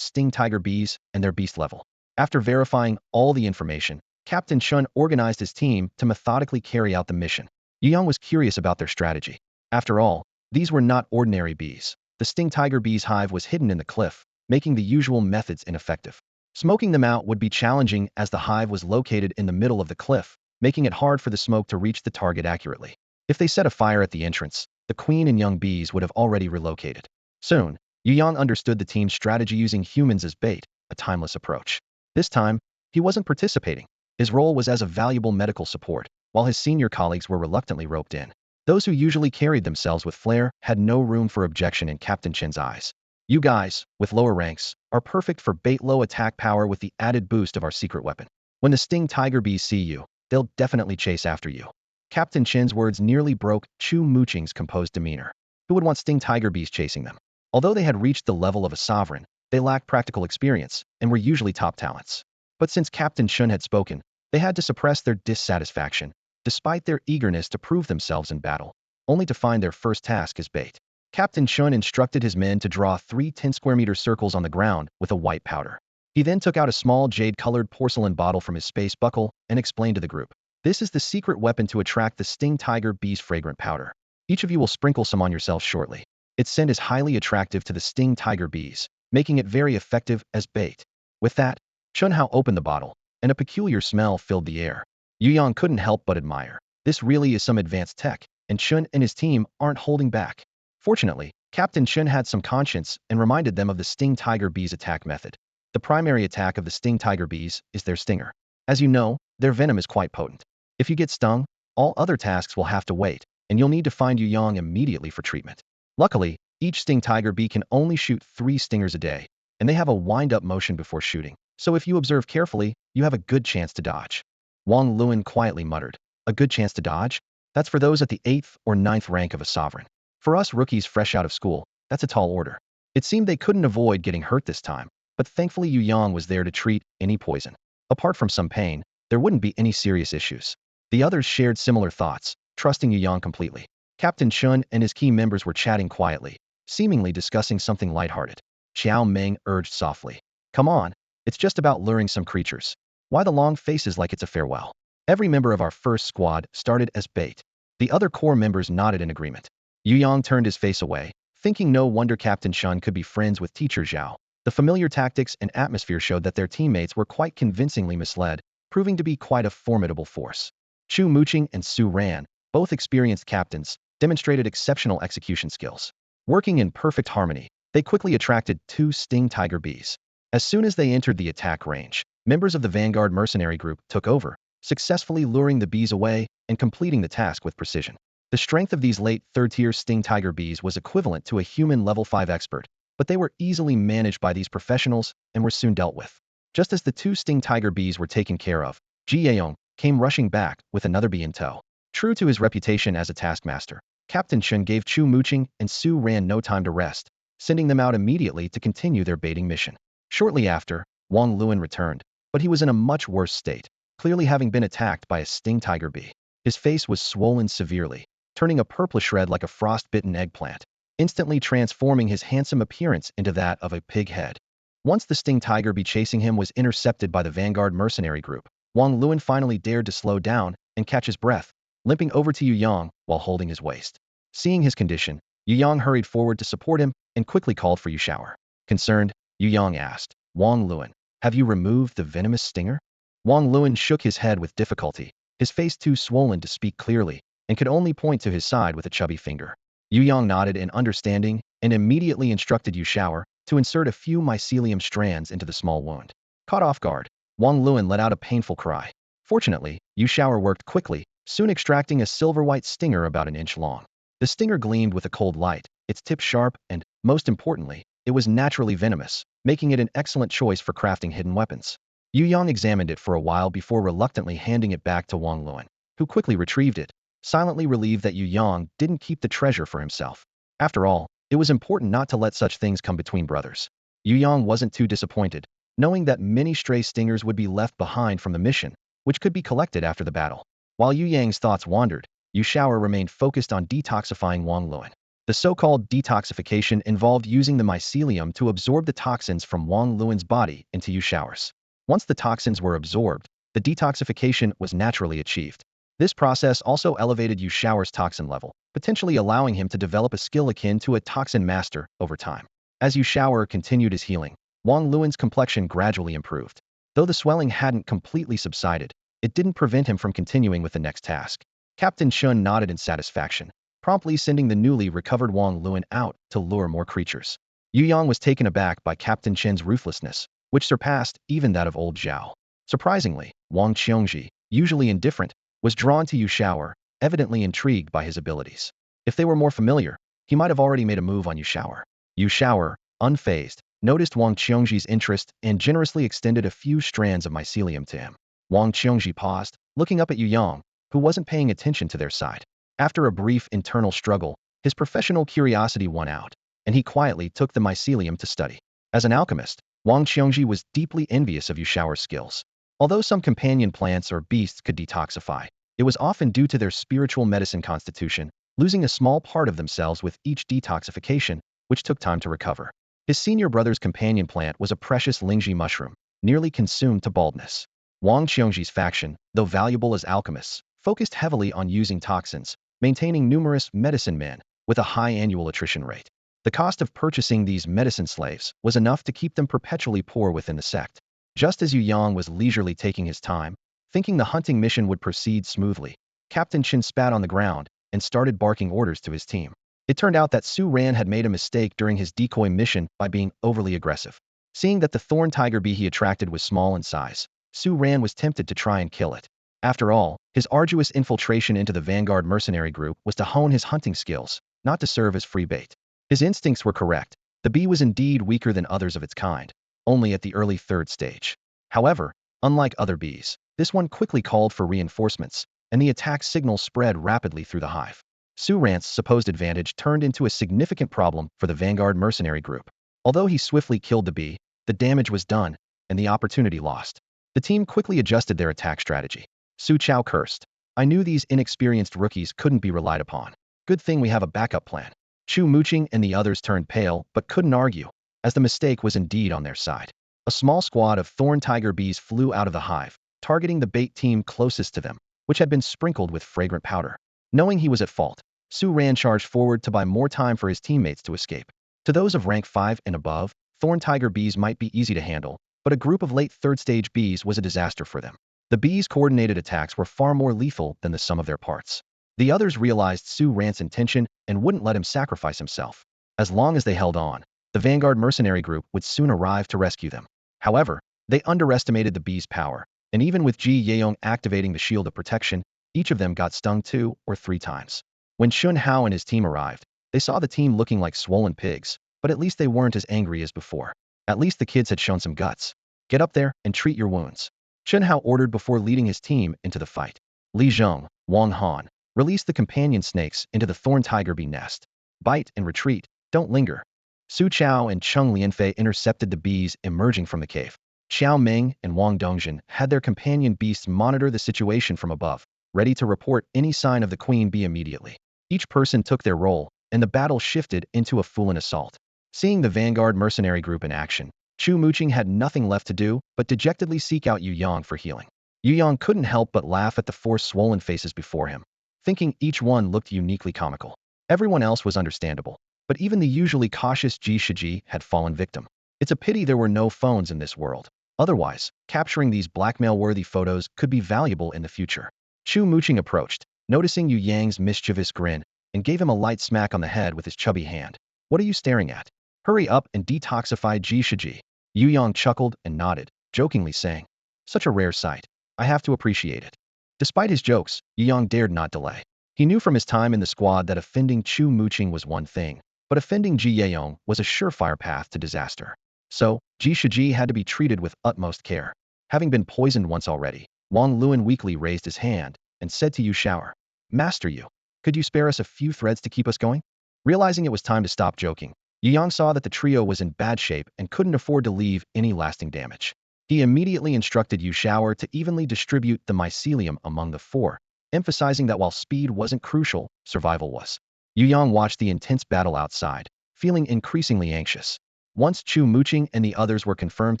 sting tiger bees and their beast level. After verifying all the information, Captain Shun organized his team to methodically carry out the mission. Yu Yang was curious about their strategy. After all, these were not ordinary bees. The sting tiger bee's hive was hidden in the cliff, making the usual methods ineffective. Smoking them out would be challenging as the hive was located in the middle of the cliff, making it hard for the smoke to reach the target accurately. If they set a fire at the entrance, the queen and young bees would have already relocated. Soon, Yu Yang understood the team's strategy using humans as bait, a timeless approach. This time, he wasn't participating. His role was as a valuable medical support, while his senior colleagues were reluctantly roped in. Those who usually carried themselves with flair had no room for objection in Captain Chen's eyes. You guys, with lower ranks, are perfect for bait low attack power with the added boost of our secret weapon. When the sting tiger bees see you, they'll definitely chase after you. Captain Chen's words nearly broke Chu Muqing's composed demeanor. Who would want sting tiger bees chasing them? Although they had reached the level of a sovereign, they lacked practical experience and were usually top talents. But since Captain Shun had spoken, they had to suppress their dissatisfaction, despite their eagerness to prove themselves in battle, only to find their first task as bait. Captain Shun instructed his men to draw 3 10-square-meter circles on the ground with a white powder. He then took out a small jade-colored porcelain bottle from his space buckle and explained to the group, "This is the secret weapon to attract the sting tiger bee's fragrant powder. Each of you will sprinkle some on yourself shortly. Its scent is highly attractive to the sting tiger bees, making it very effective as bait." With that, Chunhao opened the bottle, and a peculiar smell filled the air. Yu Yang couldn't help but admire. This really is some advanced tech, and Chun and his team aren't holding back. Fortunately, Captain Chun had some conscience and reminded them of the sting tiger bees attack method. The primary attack of the sting tiger bees is their stinger. As you know, their venom is quite potent. If you get stung, all other tasks will have to wait, and you'll need to find Yu Yang immediately for treatment. Luckily, each sting tiger bee can only shoot 3 stingers a day, and they have a wind-up motion before shooting. So if you observe carefully, you have a good chance to dodge. Wang Luan quietly muttered, "A good chance to dodge? That's for those at the 8th or 9th rank of a sovereign. For us rookies fresh out of school, that's a tall order." It seemed they couldn't avoid getting hurt this time, but thankfully Yu Yang was there to treat any poison. Apart from some pain, there wouldn't be any serious issues. The others shared similar thoughts, trusting Yu Yang completely. Captain Chun and his key members were chatting quietly, seemingly discussing something lighthearted. Xiao Meng urged softly, "Come on, it's just about luring some creatures. Why the long faces like it's a farewell?" Every member of our first squad started as bait. The other core members nodded in agreement. Yu Yang turned his face away, thinking no wonder Captain Shun could be friends with Teacher Zhao. The familiar tactics and atmosphere showed that their teammates were quite convincingly misled, proving to be quite a formidable force. Chu Muqing and Su Ran, both experienced captains, demonstrated exceptional execution skills. Working in perfect harmony, they quickly attracted 2 sting tiger bees. As soon as they entered the attack range, members of the Vanguard mercenary group took over, successfully luring the bees away and completing the task with precision. The strength of these late third-tier sting tiger bees was equivalent to a human level 5 expert, but they were easily managed by these professionals and were soon dealt with. Just as the 2 sting tiger bees were taken care of, Ji Yeong came rushing back with another bee in tow. True to his reputation as a taskmaster, Captain Chun gave Chu Muqing and Su Ran no time to rest, sending them out immediately to continue their baiting mission. Shortly after, Wang Luan returned, but he was in a much worse state, clearly having been attacked by a sting tiger bee. His face was swollen severely, turning a purplish red like a frost-bitten eggplant, instantly transforming his handsome appearance into that of a pig head. Once the sting tiger bee chasing him was intercepted by the Vanguard mercenary group, Wang Luan finally dared to slow down and catch his breath, limping over to Yu Yang while holding his waist. Seeing his condition, Yu Yang hurried forward to support him and quickly called for Yu Shower. Concerned, Yu Yang asked, "Wang Luan, have you removed the venomous stinger?" Wang Luan shook his head with difficulty, his face too swollen to speak clearly, and could only point to his side with a chubby finger. Yu Yang nodded in understanding and immediately instructed Yu Shower to insert a few mycelium strands into the small wound. Caught off guard, Wang Luan let out a painful cry. Fortunately, Yu Shower worked quickly, soon extracting a silver-white stinger about an inch long. The stinger gleamed with a cold light, its tip sharp and, most importantly, it was naturally venomous, making it an excellent choice for crafting hidden weapons. Yu Yang examined it for a while before reluctantly handing it back to Wang Luan, who quickly retrieved it, silently relieved that Yu Yang didn't keep the treasure for himself. After all, it was important not to let such things come between brothers. Yu Yang wasn't too disappointed, knowing that many stray stingers would be left behind from the mission, which could be collected after the battle. While Yu Yang's thoughts wandered, Yu Shaoer remained focused on detoxifying Wang Luan. The so-called detoxification involved using the mycelium to absorb the toxins from Wang Luan's body into Yu Shaoer's. Once the toxins were absorbed, the detoxification was naturally achieved. This process also elevated Yu Shaoer's toxin level, potentially allowing him to develop a skill akin to a toxin master over time. As Yu Shaoer continued his healing, Wang Luan's complexion gradually improved. Though the swelling hadn't completely subsided, it didn't prevent him from continuing with the next task. Captain Shun nodded in satisfaction, promptly sending the newly recovered Wang Luan out to lure more creatures. Yu Yang was taken aback by Captain Chen's ruthlessness, which surpassed even that of old Zhao. Surprisingly, Wang Qiongji, usually indifferent, was drawn to Yu Shaoer, evidently intrigued by his abilities. If they were more familiar, he might have already made a move on Yu Shaoer. Yu Shaoer, unfazed, noticed Wang Qiongji's interest and generously extended a few strands of mycelium to him. Wang Qiongji paused, looking up at Yu Yang, who wasn't paying attention to their side. After a brief internal struggle, his professional curiosity won out, and he quietly took the mycelium to study. As an alchemist, Wang Qiongji was deeply envious of Yu Shaoer's skills. Although some companion plants or beasts could detoxify, it was often due to their spiritual medicine constitution, losing a small part of themselves with each detoxification, which took time to recover. His senior brother's companion plant was a precious Lingji mushroom, nearly consumed to baldness. Wang Qiongji's faction, though valuable as alchemists, focused heavily on using toxins, maintaining numerous medicine men with a high annual attrition rate. The cost of purchasing these medicine slaves was enough to keep them perpetually poor within the sect. Just as Yu Yang was leisurely taking his time, thinking the hunting mission would proceed smoothly, Captain Qin spat on the ground and started barking orders to his team. It turned out that Su Ran had made a mistake during his decoy mission by being overly aggressive. Seeing that the thorn tiger bee he attracted was small in size, Su Ran was tempted to try and kill it. After all, his arduous infiltration into the vanguard mercenary group was to hone his hunting skills, not to serve as free bait. His instincts were correct. The bee was indeed weaker than others of its kind, only at the early third stage. However, unlike other bees, this one quickly called for reinforcements, and the attack signal spread rapidly through the hive. Su Ran's supposed advantage turned into a significant problem for the vanguard mercenary group. Although he swiftly killed the bee, the damage was done, and the opportunity lost. The team quickly adjusted their attack strategy. Su Chao cursed. I knew these inexperienced rookies couldn't be relied upon. Good thing we have a backup plan. Chu Muqing and the others turned pale but couldn't argue, as the mistake was indeed on their side. A small squad of thorn tiger bees flew out of the hive, targeting the bait team closest to them, which had been sprinkled with fragrant powder. Knowing he was at fault, Su Ran charged forward to buy more time for his teammates to escape. To those of rank 5 and above, thorn tiger bees might be easy to handle, but a group of late third-stage bees was a disaster for them. The bees' coordinated attacks were far more lethal than the sum of their parts. The others realized Su Ran's intention and wouldn't let him sacrifice himself. As long as they held on, the vanguard mercenary group would soon arrive to rescue them. However, they underestimated the bees' power, and even with Ji Yeong activating the shield of protection, each of them got stung 2 or 3 times. When Shun Hao and his team arrived, they saw the team looking like swollen pigs, but at least they weren't as angry as before. At least the kids had shown some guts. Get up there and treat your wounds. Shun Hao ordered before leading his team into the fight. Li Zheng, Wang Han, released the companion snakes into the thorn tiger bee nest. Bite and retreat, don't linger. Su Chao and Cheng Lianfei intercepted the bees emerging from the cave. Xiao Ming and Wang Dongjin had their companion beasts monitor the situation from above, ready to report any sign of the queen bee immediately. Each person took their role, and the battle shifted into a full-on assault. Seeing the vanguard mercenary group in action, Chu Muqing had nothing left to do but dejectedly seek out Yu Yang for healing. Yu Yang couldn't help but laugh at the 4 swollen faces before him, thinking each one looked uniquely comical. Everyone else was understandable, but even the usually cautious Ji Shiji had fallen victim. It's a pity there were no phones in this world. Otherwise, capturing these blackmail-worthy photos could be valuable in the future. Chu Muqing approached, noticing Yu Yang's mischievous grin, and gave him a light smack on the head with his chubby hand. What are you staring at? Hurry up and detoxify Ji Shiji. Yu Yang chuckled and nodded, jokingly saying, such a rare sight. I have to appreciate it. Despite his jokes, Yu Yang dared not delay. He knew from his time in the squad that offending Chu Muqing was one thing, but offending Ji Yeong was a surefire path to disaster. So, Ji Shiji had to be treated with utmost care. Having been poisoned once already, Wang Luan weakly raised his hand and said to Yu Shaoer, Master Yu, could you spare us a few threads to keep us going? Realizing it was time to stop joking, Yu Yang saw that the trio was in bad shape and couldn't afford to leave any lasting damage. He immediately instructed Yu Shaoer to evenly distribute the mycelium among the 4, emphasizing that while speed wasn't crucial, survival was. Yu Yang watched the intense battle outside, feeling increasingly anxious. Once Chu Muqing and the others were confirmed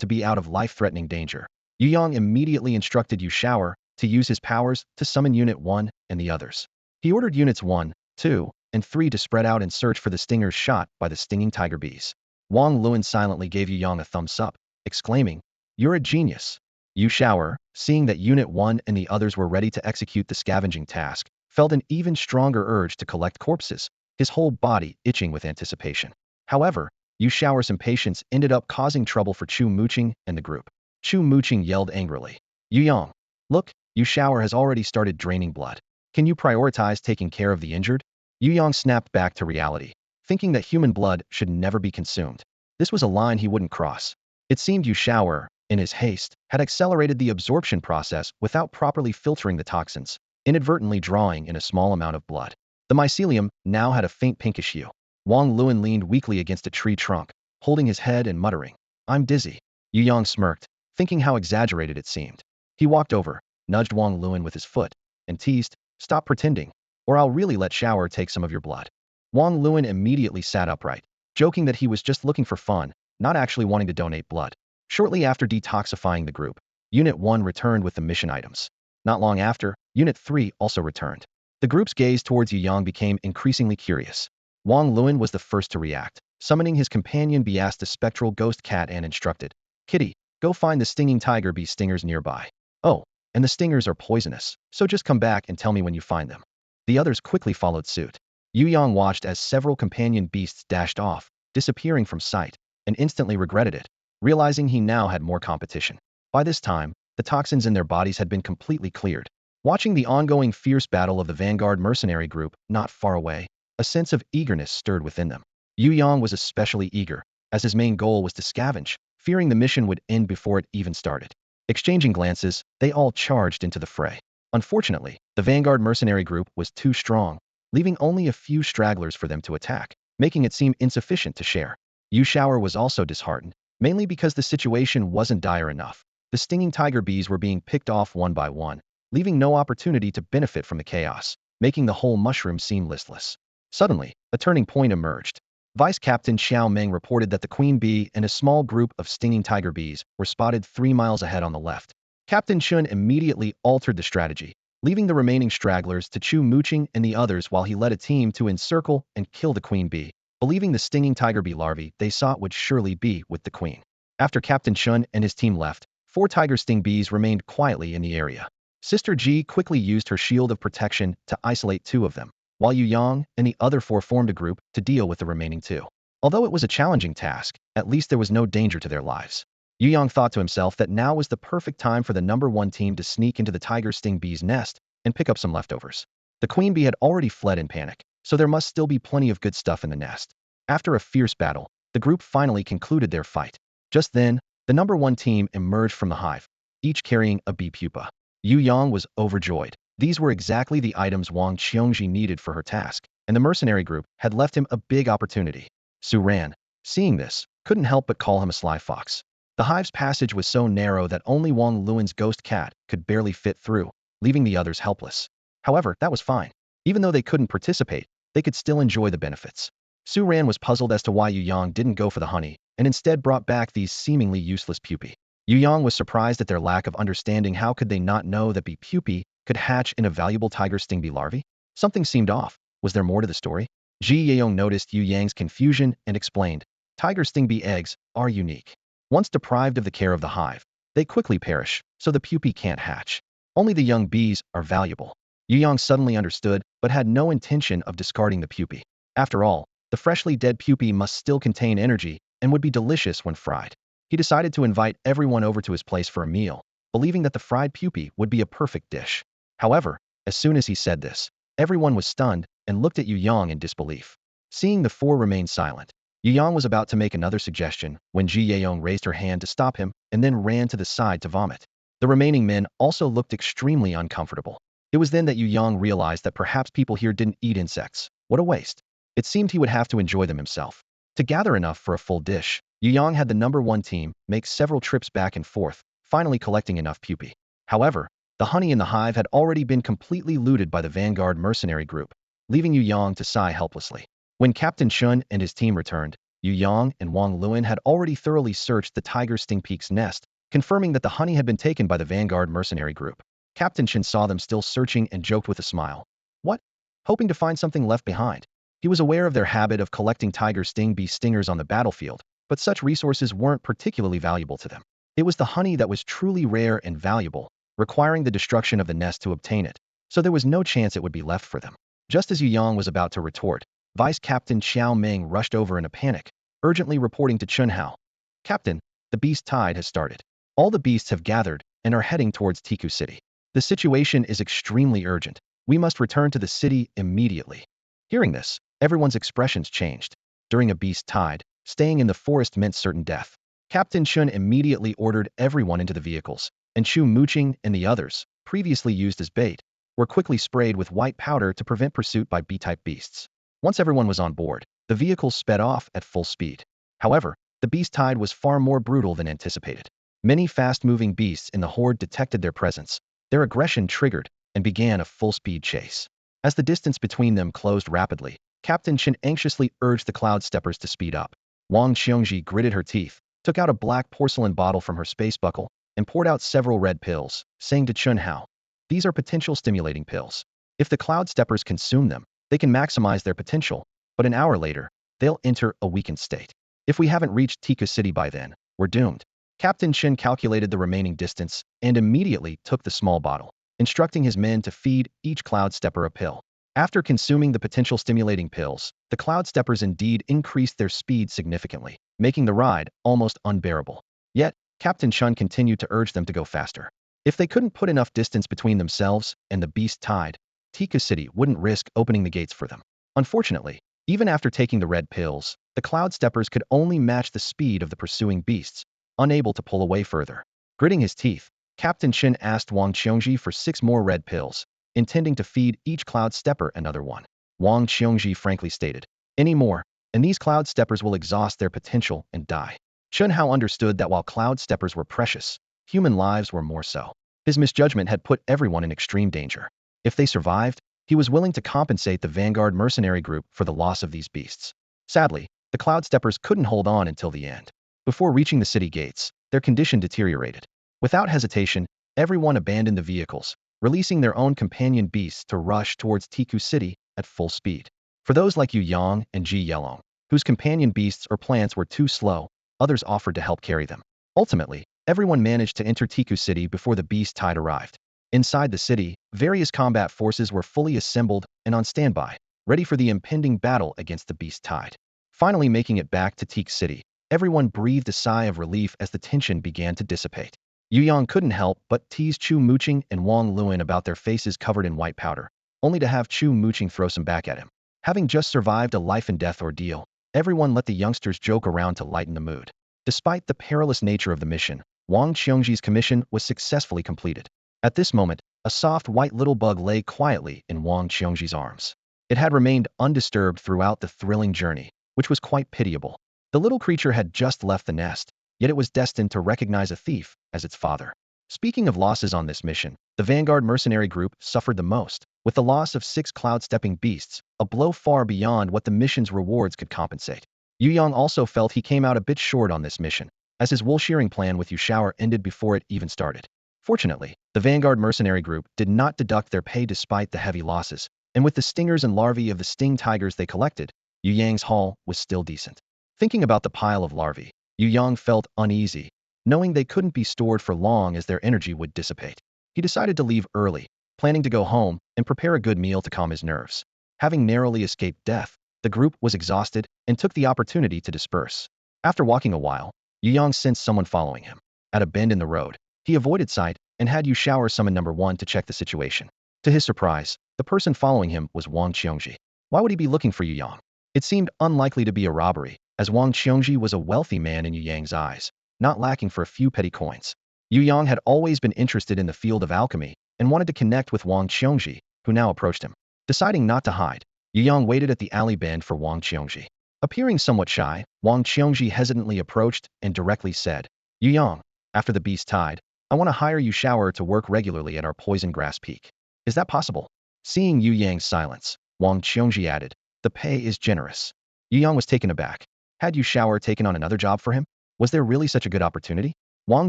to be out of life-threatening danger, Yu Yang immediately instructed Yu Shower to use his powers to summon Unit 1 and the others. He ordered Units 1, 2, and 3 to spread out and search for the stingers shot by the stinging tiger bees. Wang Luan silently gave Yu Yang a thumbs up, exclaiming, "You're a genius." Yu Shower, seeing that Unit 1 and the others were ready to execute the scavenging task, felt an even stronger urge to collect corpses, his whole body itching with anticipation. However, Yu Shower's impatience ended up causing trouble for Chu Muqing and the group. Chu Muqing yelled angrily, "Yu Yang, look, Yu Shower has already started draining blood. Can you prioritize taking care of the injured?" Yu Yang snapped back to reality, thinking that human blood should never be consumed. This was a line he wouldn't cross. It seemed Yu Shower, in his haste, had accelerated the absorption process without properly filtering the toxins, inadvertently drawing in a small amount of blood. The mycelium now had a faint pinkish hue. Wang Luan leaned weakly against a tree trunk, holding his head and muttering, "I'm dizzy." Yu Yang smirked, thinking how exaggerated it seemed. He walked over, nudged Wang Luan with his foot, and teased, "Stop pretending, or I'll really let Shower take some of your blood." Wang Luan immediately sat upright, joking that he was just looking for fun, not actually wanting to donate blood. Shortly after detoxifying the group, Unit 1 returned with the mission items. Not long after, Unit 3 also returned. The group's gaze towards Yu Yang became increasingly curious. Wang Luan was the first to react, summoning his companion Bias the spectral ghost cat and instructed, "Kitty, go find the stinging tiger bee stingers nearby. Oh, and the stingers are poisonous, so just come back and tell me when you find them." The others quickly followed suit. Yu Yang watched as several companion beasts dashed off, disappearing from sight, and instantly regretted it, realizing he now had more competition. By this time, the toxins in their bodies had been completely cleared. Watching the ongoing fierce battle of the vanguard mercenary group not far away, a sense of eagerness stirred within them. Yu Yang was especially eager, as his main goal was to scavenge, fearing the mission would end before it even started. Exchanging glances, they all charged into the fray. Unfortunately, the vanguard mercenary group was too strong, leaving only a few stragglers for them to attack, making it seem insufficient to share. Yu Shower was also disheartened, mainly because the situation wasn't dire enough. The stinging tiger bees were being picked off one by one, leaving no opportunity to benefit from the chaos, making the whole mushroom seem listless. Suddenly, a turning point emerged. Vice Captain Xiao Meng reported that the queen bee and a small group of stinging tiger bees were spotted 3 miles ahead on the left. Captain Chun immediately altered the strategy, leaving the remaining stragglers to Chu Muqing and the others while he led a team to encircle and kill the queen bee, believing the stinging tiger bee larvae they sought would surely be with the queen. After Captain Chun and his team left, 4 tiger sting bees remained quietly in the area. Sister Ji quickly used her shield of protection to isolate 2 of them, while Yu Yang and the other 4 formed a group to deal with the remaining 2. Although it was a challenging task, at least there was no danger to their lives. Yu Yang thought to himself that now was the perfect time for the number 1 team to sneak into the tiger sting bee's nest and pick up some leftovers. The queen bee had already fled in panic, so there must still be plenty of good stuff in the nest. After a fierce battle, the group finally concluded their fight. Just then, the number 1 team emerged from the hive, each carrying a bee pupa. Yu Yang was overjoyed. These were exactly the items Wang Qiongji needed for her task, and the mercenary group had left him a big opportunity. Su Ran, seeing this, couldn't help but call him a sly fox. The hive's passage was so narrow that only Wang Luan's ghost cat could barely fit through, leaving the others helpless. However, that was fine. Even though they couldn't participate, they could still enjoy the benefits. Su Ran was puzzled as to why Yu Yang didn't go for the honey, and instead brought back these seemingly useless pupae. Yu Yang was surprised at their lack of understanding. How could they not know that bee pupae could hatch in a valuable tiger sting bee larvae? Something seemed off. Was there more to the story? Ji Yeong noticed Yu Yang's confusion and explained, "Tiger sting bee eggs are unique. Once deprived of the care of the hive, they quickly perish, so the pupae can't hatch. Only the young bees are valuable." Yu Yang suddenly understood, but had no intention of discarding the pupae. After all, the freshly dead pupae must still contain energy and would be delicious when fried. He decided to invite everyone over to his place for a meal, believing that the fried pupae would be a perfect dish. However, as soon as he said this, everyone was stunned and looked at Yu Yang in disbelief. Seeing the 4 remain silent, Yu Yang was about to make another suggestion when Ji Yeong raised her hand to stop him and then ran to the side to vomit. The remaining men also looked extremely uncomfortable. It was then that Yu Yang realized that perhaps people here didn't eat insects. What a waste. It seemed he would have to enjoy them himself. To gather enough for a full dish, Yu Yang had the number 1 team make several trips back and forth, finally collecting enough pupae. However, The honey in the hive had already been completely looted by the vanguard mercenary group, leaving Yu Yang to sigh helplessly. When Captain Chun and his team returned, Yu Yang and Wang Luan had already thoroughly searched the tiger sting peak's nest, confirming that the honey had been taken by the vanguard mercenary group. Captain Chun saw them still searching and joked with a smile. What? Hoping to find something left behind. He was aware of their habit of collecting tiger sting bee stingers on the battlefield, but such resources weren't particularly valuable to them. It was the honey that was truly rare and valuable, requiring the destruction of the nest to obtain it, so there was no chance it would be left for them. Just as Yu Yang was about to retort, Vice Captain Xiao Meng rushed over in a panic, urgently reporting to Chun Hao. Captain, the beast tide has started. All the beasts have gathered and are heading towards Tiku City. The situation is extremely urgent. We must return to the city immediately. Hearing this, everyone's expressions changed. During a beast tide, staying in the forest meant certain death. Captain Chun immediately ordered everyone into the vehicles, and Chu Muqing and the others, previously used as bait, were quickly sprayed with white powder to prevent pursuit by B-type beasts. Once everyone was on board, the vehicles sped off at full speed. However, the beast tide was far more brutal than anticipated. Many fast-moving beasts in the horde detected their presence. Their aggression triggered and began a full-speed chase. As the distance between them closed rapidly, Captain Chen anxiously urged the Cloud Steppers to speed up. Wang Xiongji gritted her teeth, took out a black porcelain bottle from her space buckle, and poured out several red pills, saying to Chun Hao, "These are potential stimulating pills. If the Cloud Steppers consume them, they can maximize their potential, but an hour later, they'll enter a weakened state. If we haven't reached Tiku City by then, we're doomed." Captain Chen calculated the remaining distance and immediately took the small bottle, instructing his men to feed each Cloud Stepper a pill. After consuming the potential stimulating pills, the Cloud Steppers indeed increased their speed significantly, making the ride almost unbearable. Yet, Captain Chun continued to urge them to go faster. If they couldn't put enough distance between themselves and the beast tide, Tiku City wouldn't risk opening the gates for them. Unfortunately, even after taking the red pills, the Cloud Steppers could only match the speed of the pursuing beasts, unable to pull away further. Gritting his teeth, Captain Chen asked Wang Qiongji for 6 more red pills, intending to feed each Cloud Stepper another one. Wang Qiongji frankly stated, "Any more, and these Cloud Steppers will exhaust their potential and die." Chun Hao understood that while Cloud Steppers were precious, human lives were more so. His misjudgment had put everyone in extreme danger. If they survived, he was willing to compensate the vanguard mercenary group for the loss of these beasts. Sadly, the Cloud Steppers couldn't hold on until the end. Before reaching the city gates, their condition deteriorated. Without hesitation, everyone abandoned the vehicles, releasing their own companion beasts to rush towards Tiku City at full speed. For those like Yu Yang and Ji Yelong, whose companion beasts or plants were too slow, others offered to help carry them. Ultimately, everyone managed to enter Tiku City before the beast tide arrived. Inside the city, various combat forces were fully assembled and on standby, ready for the impending battle against the beast tide. Finally making it back to Tiku City, everyone breathed a sigh of relief as the tension began to dissipate. Yu Yang couldn't help but tease Chu Muqing and Wang Luan about their faces covered in white powder, only to have Chu Muqing throw some back at him. Having just survived a life-and-death ordeal, everyone let the youngsters joke around to lighten the mood. Despite the perilous nature of the mission, Wang Qiongji's commission was successfully completed. At this moment, a soft white little bug lay quietly in Wang Qiongji's arms. It had remained undisturbed throughout the thrilling journey, which was quite pitiable. The little creature had just left the nest, yet it was destined to recognize a thief as its father. Speaking of losses on this mission, the vanguard mercenary group suffered the most, with the loss of 6 cloud-stepping beasts, a blow far beyond what the mission's rewards could compensate. Yu Yang also felt he came out a bit short on this mission, as his wool-shearing plan with Yu Shaoer ended before it even started. Fortunately, the vanguard mercenary group did not deduct their pay despite the heavy losses, and with the stingers and larvae of the sting tigers they collected, Yu Yang's haul was still decent. Thinking about the pile of larvae, Yu Yang felt uneasy, knowing they couldn't be stored for long as their energy would dissipate. He decided to leave early, planning to go home and prepare a good meal to calm his nerves. Having narrowly escaped death, the group was exhausted and took the opportunity to disperse. After walking a while, Yu Yang sensed someone following him. At a bend in the road, he avoided sight and had Yu Shaoer summon number 1 to check the situation. To his surprise, the person following him was Wang Qiongji. Why would he be looking for Yu Yang? It seemed unlikely to be a robbery, as Wang Qiongji was a wealthy man in Yu Yang's eyes, not lacking for a few petty coins. Yu Yang had always been interested in the field of alchemy and wanted to connect with Wang Qiongji, who now approached him. Deciding not to hide, Yu Yang waited at the alley bend for Wang Qiongji. Appearing somewhat shy, Wang Qiongji hesitantly approached and directly said, "Yu Yang, after the beast tide, I want to hire Yu Shower to work regularly at our poison grass peak. Is that possible? Seeing Yu Yang's silence, Wang Qiongji added, the pay is generous. Yu Yang was taken aback. Had Yu Shower taken on another job for him? Was there really such a good opportunity? Wang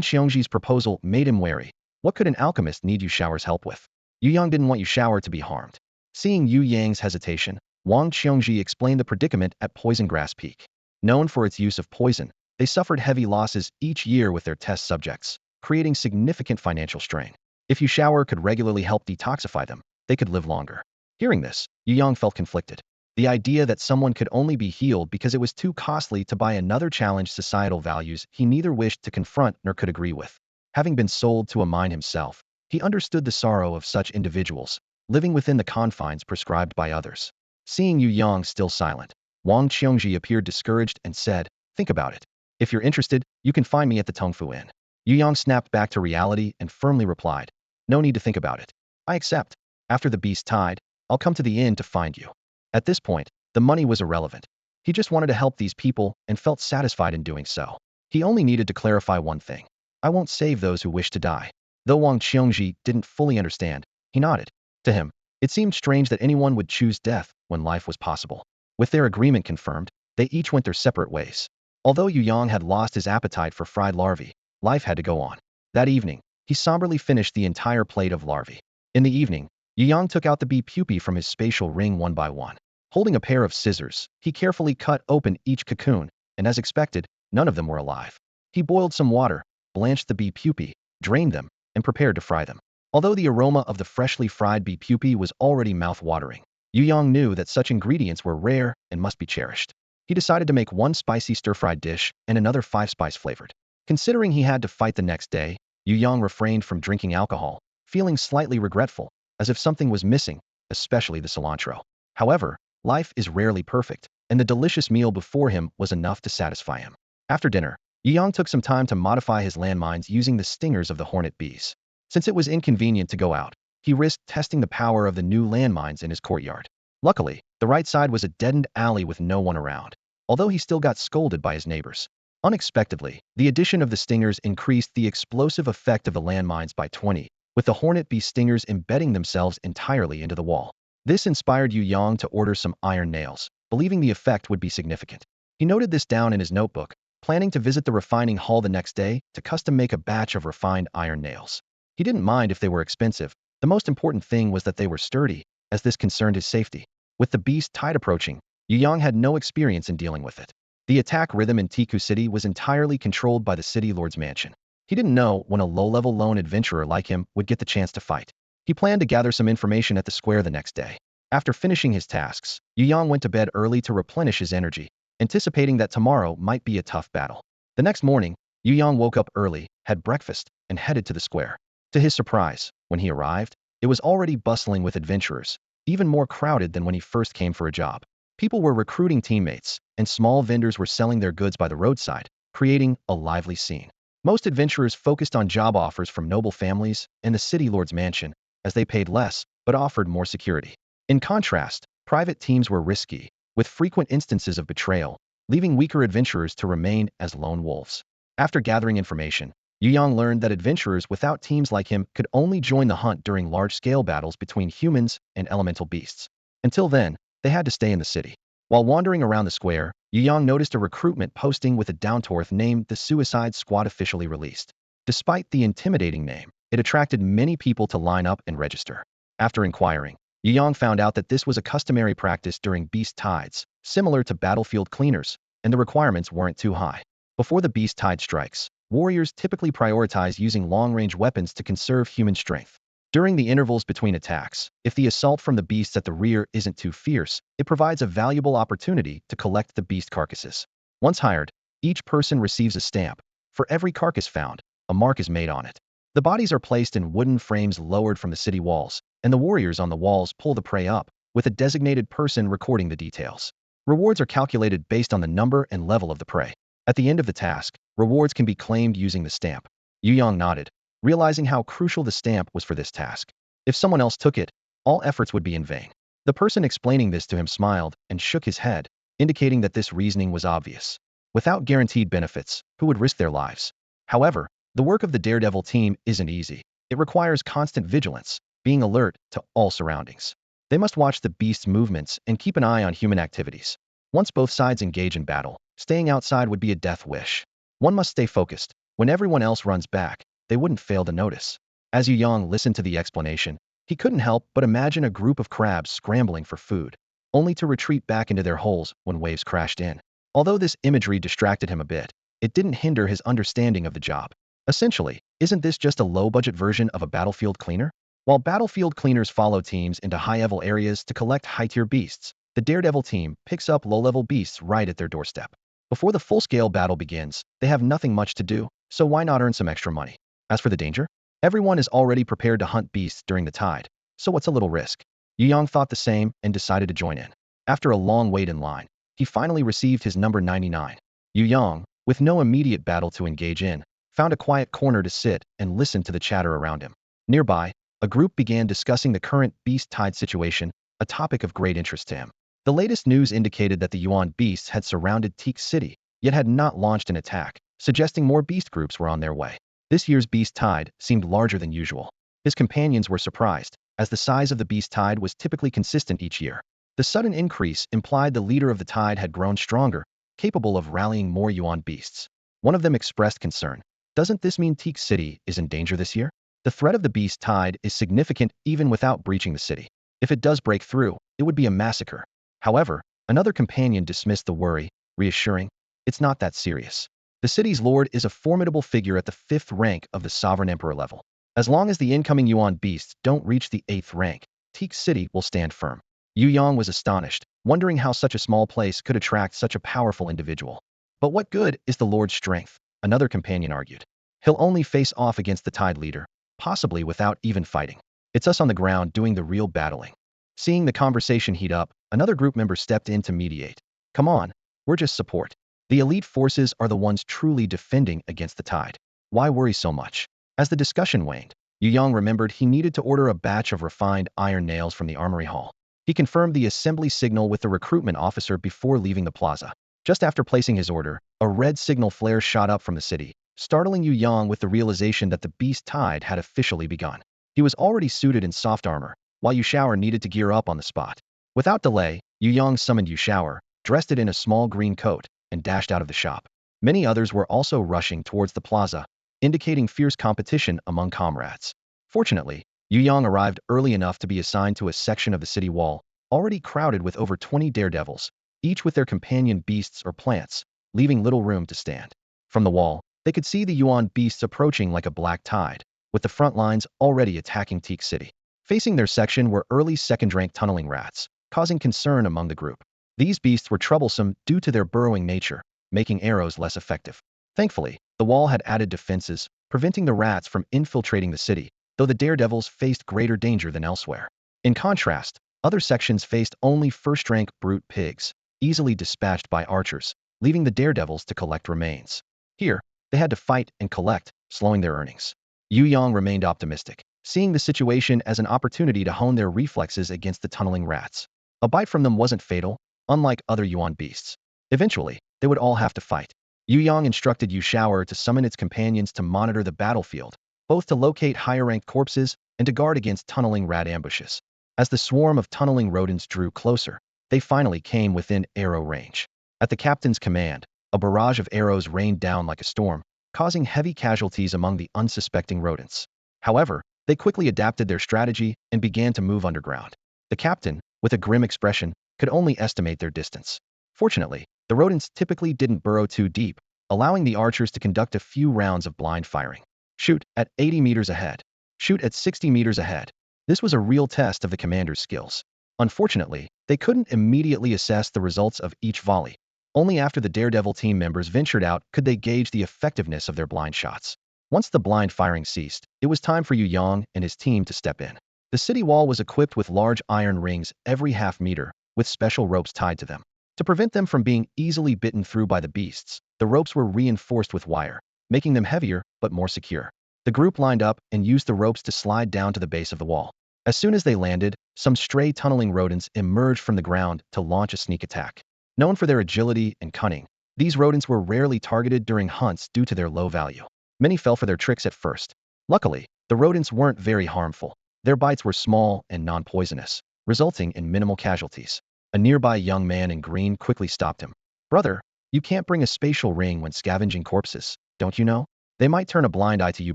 Qiongji's proposal made him wary. What could an alchemist need Yu Shower's help with? Yu Yang didn't want Yu Shower to be harmed. Seeing Yu Yang's hesitation, Wang Qiongji explained the predicament at Poison Grass Peak. Known for its use of poison, they suffered heavy losses each year with their test subjects, creating significant financial strain. If Yu Shower could regularly help detoxify them, they could live longer. Hearing this, Yu Yang felt conflicted. The idea that someone could only be healed because it was too costly to buy another challenged societal values he neither wished to confront nor could agree with. Having been sold to a mine himself, he understood the sorrow of such individuals, living within the confines prescribed by others. Seeing Yu Yang still silent, Wang Qiongji appeared discouraged and said, think about it. If you're interested, you can find me at the Tongfu Inn. Yu Yang snapped back to reality and firmly replied, no need to think about it. I accept. After the beast tide, I'll come to the inn to find you. At this point, the money was irrelevant. He just wanted to help these people and felt satisfied in doing so. He only needed to clarify one thing. I won't save those who wish to die. Though Wang Qiongji didn't fully understand, he nodded. To him, it seemed strange that anyone would choose death when life was possible. With their agreement confirmed, they each went their separate ways. Although Yu Yang had lost his appetite for fried larvae, life had to go on. That evening, he somberly finished the entire plate of larvae. In the evening, Yu Yang took out the bee pupae from his spatial ring one by one. Holding a pair of scissors, he carefully cut open each cocoon, and as expected, none of them were alive. He boiled some water, blanched the bee pupae, drained them, and prepared to fry them. Although the aroma of the freshly fried bee pupae was already mouth-watering, Yu Yang knew that such ingredients were rare and must be cherished. He decided to make one spicy stir-fried dish and another 5-spice flavored. Considering he had to fight the next day, Yu Yang refrained from drinking alcohol, feeling slightly regretful, as if something was missing, especially the cilantro. However, life is rarely perfect, and the delicious meal before him was enough to satisfy him. After dinner, Yu Yang took some time to modify his landmines using the stingers of the hornet bees. Since it was inconvenient to go out, he risked testing the power of the new landmines in his courtyard. Luckily, the right side was a deadened alley with no one around, although he still got scolded by his neighbors. Unexpectedly, the addition of the stingers increased the explosive effect of the landmines by 20, with the hornet bee stingers embedding themselves entirely into the wall. This inspired Yu Yang to order some iron nails, believing the effect would be significant. He noted this down in his notebook, planning to visit the refining hall the next day to custom make a batch of refined iron nails. He didn't mind if they were expensive. The most important thing was that they were sturdy, as this concerned his safety. With the beast tide approaching, Yu Yang had no experience in dealing with it. The attack rhythm in Tiku City was entirely controlled by the city lord's mansion. He didn't know when a low-level lone adventurer like him would get the chance to fight. He planned to gather some information at the square the next day. After finishing his tasks, Yu Yang went to bed early to replenish his energy, anticipating that tomorrow might be a tough battle. The next morning, Yu Yang woke up early, had breakfast, and headed to the square. To his surprise, when he arrived, it was already bustling with adventurers, even more crowded than when he first came for a job. People were recruiting teammates, and small vendors were selling their goods by the roadside, creating a lively scene. Most adventurers focused on job offers from noble families and the city lord's mansion, as they paid less but offered more security. In contrast, private teams were risky, with frequent instances of betrayal, leaving weaker adventurers to remain as lone wolves. After gathering information, Yu Yang learned that adventurers without teams like him could only join the hunt during large-scale battles between humans and elemental beasts. Until then, they had to stay in the city. While wandering around the square, Yu Yang noticed a recruitment posting with a downtorth named the Suicide Squad officially released. Despite the intimidating name, it attracted many people to line up and register. After inquiring, Yu Yang found out that this was a customary practice during beast tides, similar to battlefield cleaners, and the requirements weren't too high. Before the beast tide strikes, warriors typically prioritize using long-range weapons to conserve human strength. During the intervals between attacks, if the assault from the beasts at the rear isn't too fierce, it provides a valuable opportunity to collect the beast carcasses. Once hired, each person receives a stamp. For every carcass found, a mark is made on it. The bodies are placed in wooden frames lowered from the city walls, and the warriors on the walls pull the prey up, with a designated person recording the details. Rewards are calculated based on the number and level of the prey. At the end of the task, rewards can be claimed using the stamp. Yu Yang nodded, realizing how crucial the stamp was for this task. If someone else took it, all efforts would be in vain. The person explaining this to him smiled and shook his head, indicating that this reasoning was obvious. Without guaranteed benefits, who would risk their lives? However, The work of the Daredevil team isn't easy. It requires constant vigilance, being alert to all surroundings. They must watch the beast's movements and keep an eye on human activities. Once both sides engage in battle, staying outside would be a death wish. One must stay focused. When everyone else runs back, they wouldn't fail to notice. As Yu Yang listened to the explanation, he couldn't help but imagine a group of crabs scrambling for food, only to retreat back into their holes when waves crashed in. Although this imagery distracted him a bit, it didn't hinder his understanding of the job. Essentially, isn't this just a low-budget version of a battlefield cleaner? While battlefield cleaners follow teams into high-level areas to collect high-tier beasts, the Daredevil team picks up low-level beasts right at their doorstep. Before the full-scale battle begins, they have nothing much to do, so why not earn some extra money? As for the danger, everyone is already prepared to hunt beasts during the tide, so what's a little risk? Yu Yang thought the same and decided to join in. After a long wait in line, he finally received his number 99. Yu Yang, with no immediate battle to engage in, found a quiet corner to sit and listen to the chatter around him. Nearby, a group began discussing the current beast tide situation, a topic of great interest to him. The latest news indicated that the Yuan beasts had surrounded Teak City, yet had not launched an attack, suggesting more beast groups were on their way. This year's beast tide seemed larger than usual. His companions were surprised, as the size of the beast tide was typically consistent each year. The sudden increase implied the leader of the tide had grown stronger, capable of rallying more Yuan beasts. One of them expressed concern. Doesn't this mean Teak City is in danger this year? The threat of the beast tide is significant even without breaching the city. If it does break through, it would be a massacre. However, another companion dismissed the worry, reassuring, it's not that serious. The city's lord is a formidable figure at the 5th rank of the sovereign emperor level. As long as the incoming Yuan beasts don't reach the 8th rank, Teak City will stand firm. Yu Yang was astonished, wondering how such a small place could attract such a powerful individual. But what good is the lord's strength? Another companion argued. He'll only face off against the tide leader, possibly without even fighting. It's us on the ground doing the real battling. Seeing the conversation heat up, another group member stepped in to mediate. Come on, we're just support. The elite forces are the ones truly defending against the tide. Why worry so much? As the discussion waned, Yu Yang remembered he needed to order a batch of refined iron nails from the armory hall. He confirmed the assembly signal with the recruitment officer before leaving the plaza. Just after placing his order, a red signal flare shot up from the city, startling Yu Yang with the realization that the beast tide had officially begun. He was already suited in soft armor, while Yu Shower needed to gear up on the spot. Without delay, Yu Yang summoned Yu Shower, dressed it in a small green coat, and dashed out of the shop. Many others were also rushing towards the plaza, indicating fierce competition among comrades. Fortunately, Yu Yang arrived early enough to be assigned to a section of the city wall, already crowded with over 20 daredevils, each with their companion beasts or plants, leaving little room to stand. From the wall, they could see the Yuan beasts approaching like a black tide, with the front lines already attacking Teak City. Facing their section were early second-rank tunneling rats, causing concern among the group. These beasts were troublesome due to their burrowing nature, making arrows less effective. Thankfully, the wall had added defenses, preventing the rats from infiltrating the city, though the daredevils faced greater danger than elsewhere. In contrast, other sections faced only first-rank brute pigs, easily dispatched by archers, leaving the daredevils to collect remains. Here, they had to fight and collect, slowing their earnings. Yu Yang remained optimistic, seeing the situation as an opportunity to hone their reflexes against the tunneling rats. A bite from them wasn't fatal, unlike other Yuan beasts. Eventually, they would all have to fight. Yu Yang instructed Yu Shower to summon its companions to monitor the battlefield, both to locate higher-ranked corpses and to guard against tunneling rat ambushes. As the swarm of tunneling rodents drew closer, they finally came within arrow range. At the captain's command, a barrage of arrows rained down like a storm, causing heavy casualties among the unsuspecting rodents. However, they quickly adapted their strategy and began to move underground. The captain, with a grim expression, could only estimate their distance. Fortunately, the rodents typically didn't burrow too deep, allowing the archers to conduct a few rounds of blind firing. Shoot at 80 meters ahead. Shoot at 60 meters ahead. This was a real test of the commander's skills. Unfortunately, they couldn't immediately assess the results of each volley. Only after the Daredevil team members ventured out could they gauge the effectiveness of their blind shots. Once the blind firing ceased, it was time for Yu Yang and his team to step in. The city wall was equipped with large iron rings every half meter, with special ropes tied to them. To prevent them from being easily bitten through by the beasts, the ropes were reinforced with wire, making them heavier but more secure. The group lined up and used the ropes to slide down to the base of the wall. As soon as they landed, some stray tunneling rodents emerged from the ground to launch a sneak attack. Known for their agility and cunning, these rodents were rarely targeted during hunts due to their low value. Many fell for their tricks at first. Luckily, the rodents weren't very harmful. Their bites were small and non-poisonous, resulting in minimal casualties. A nearby young man in green quickly stopped him. Brother, you can't bring a spatial ring when scavenging corpses, don't you know? They might turn a blind eye to you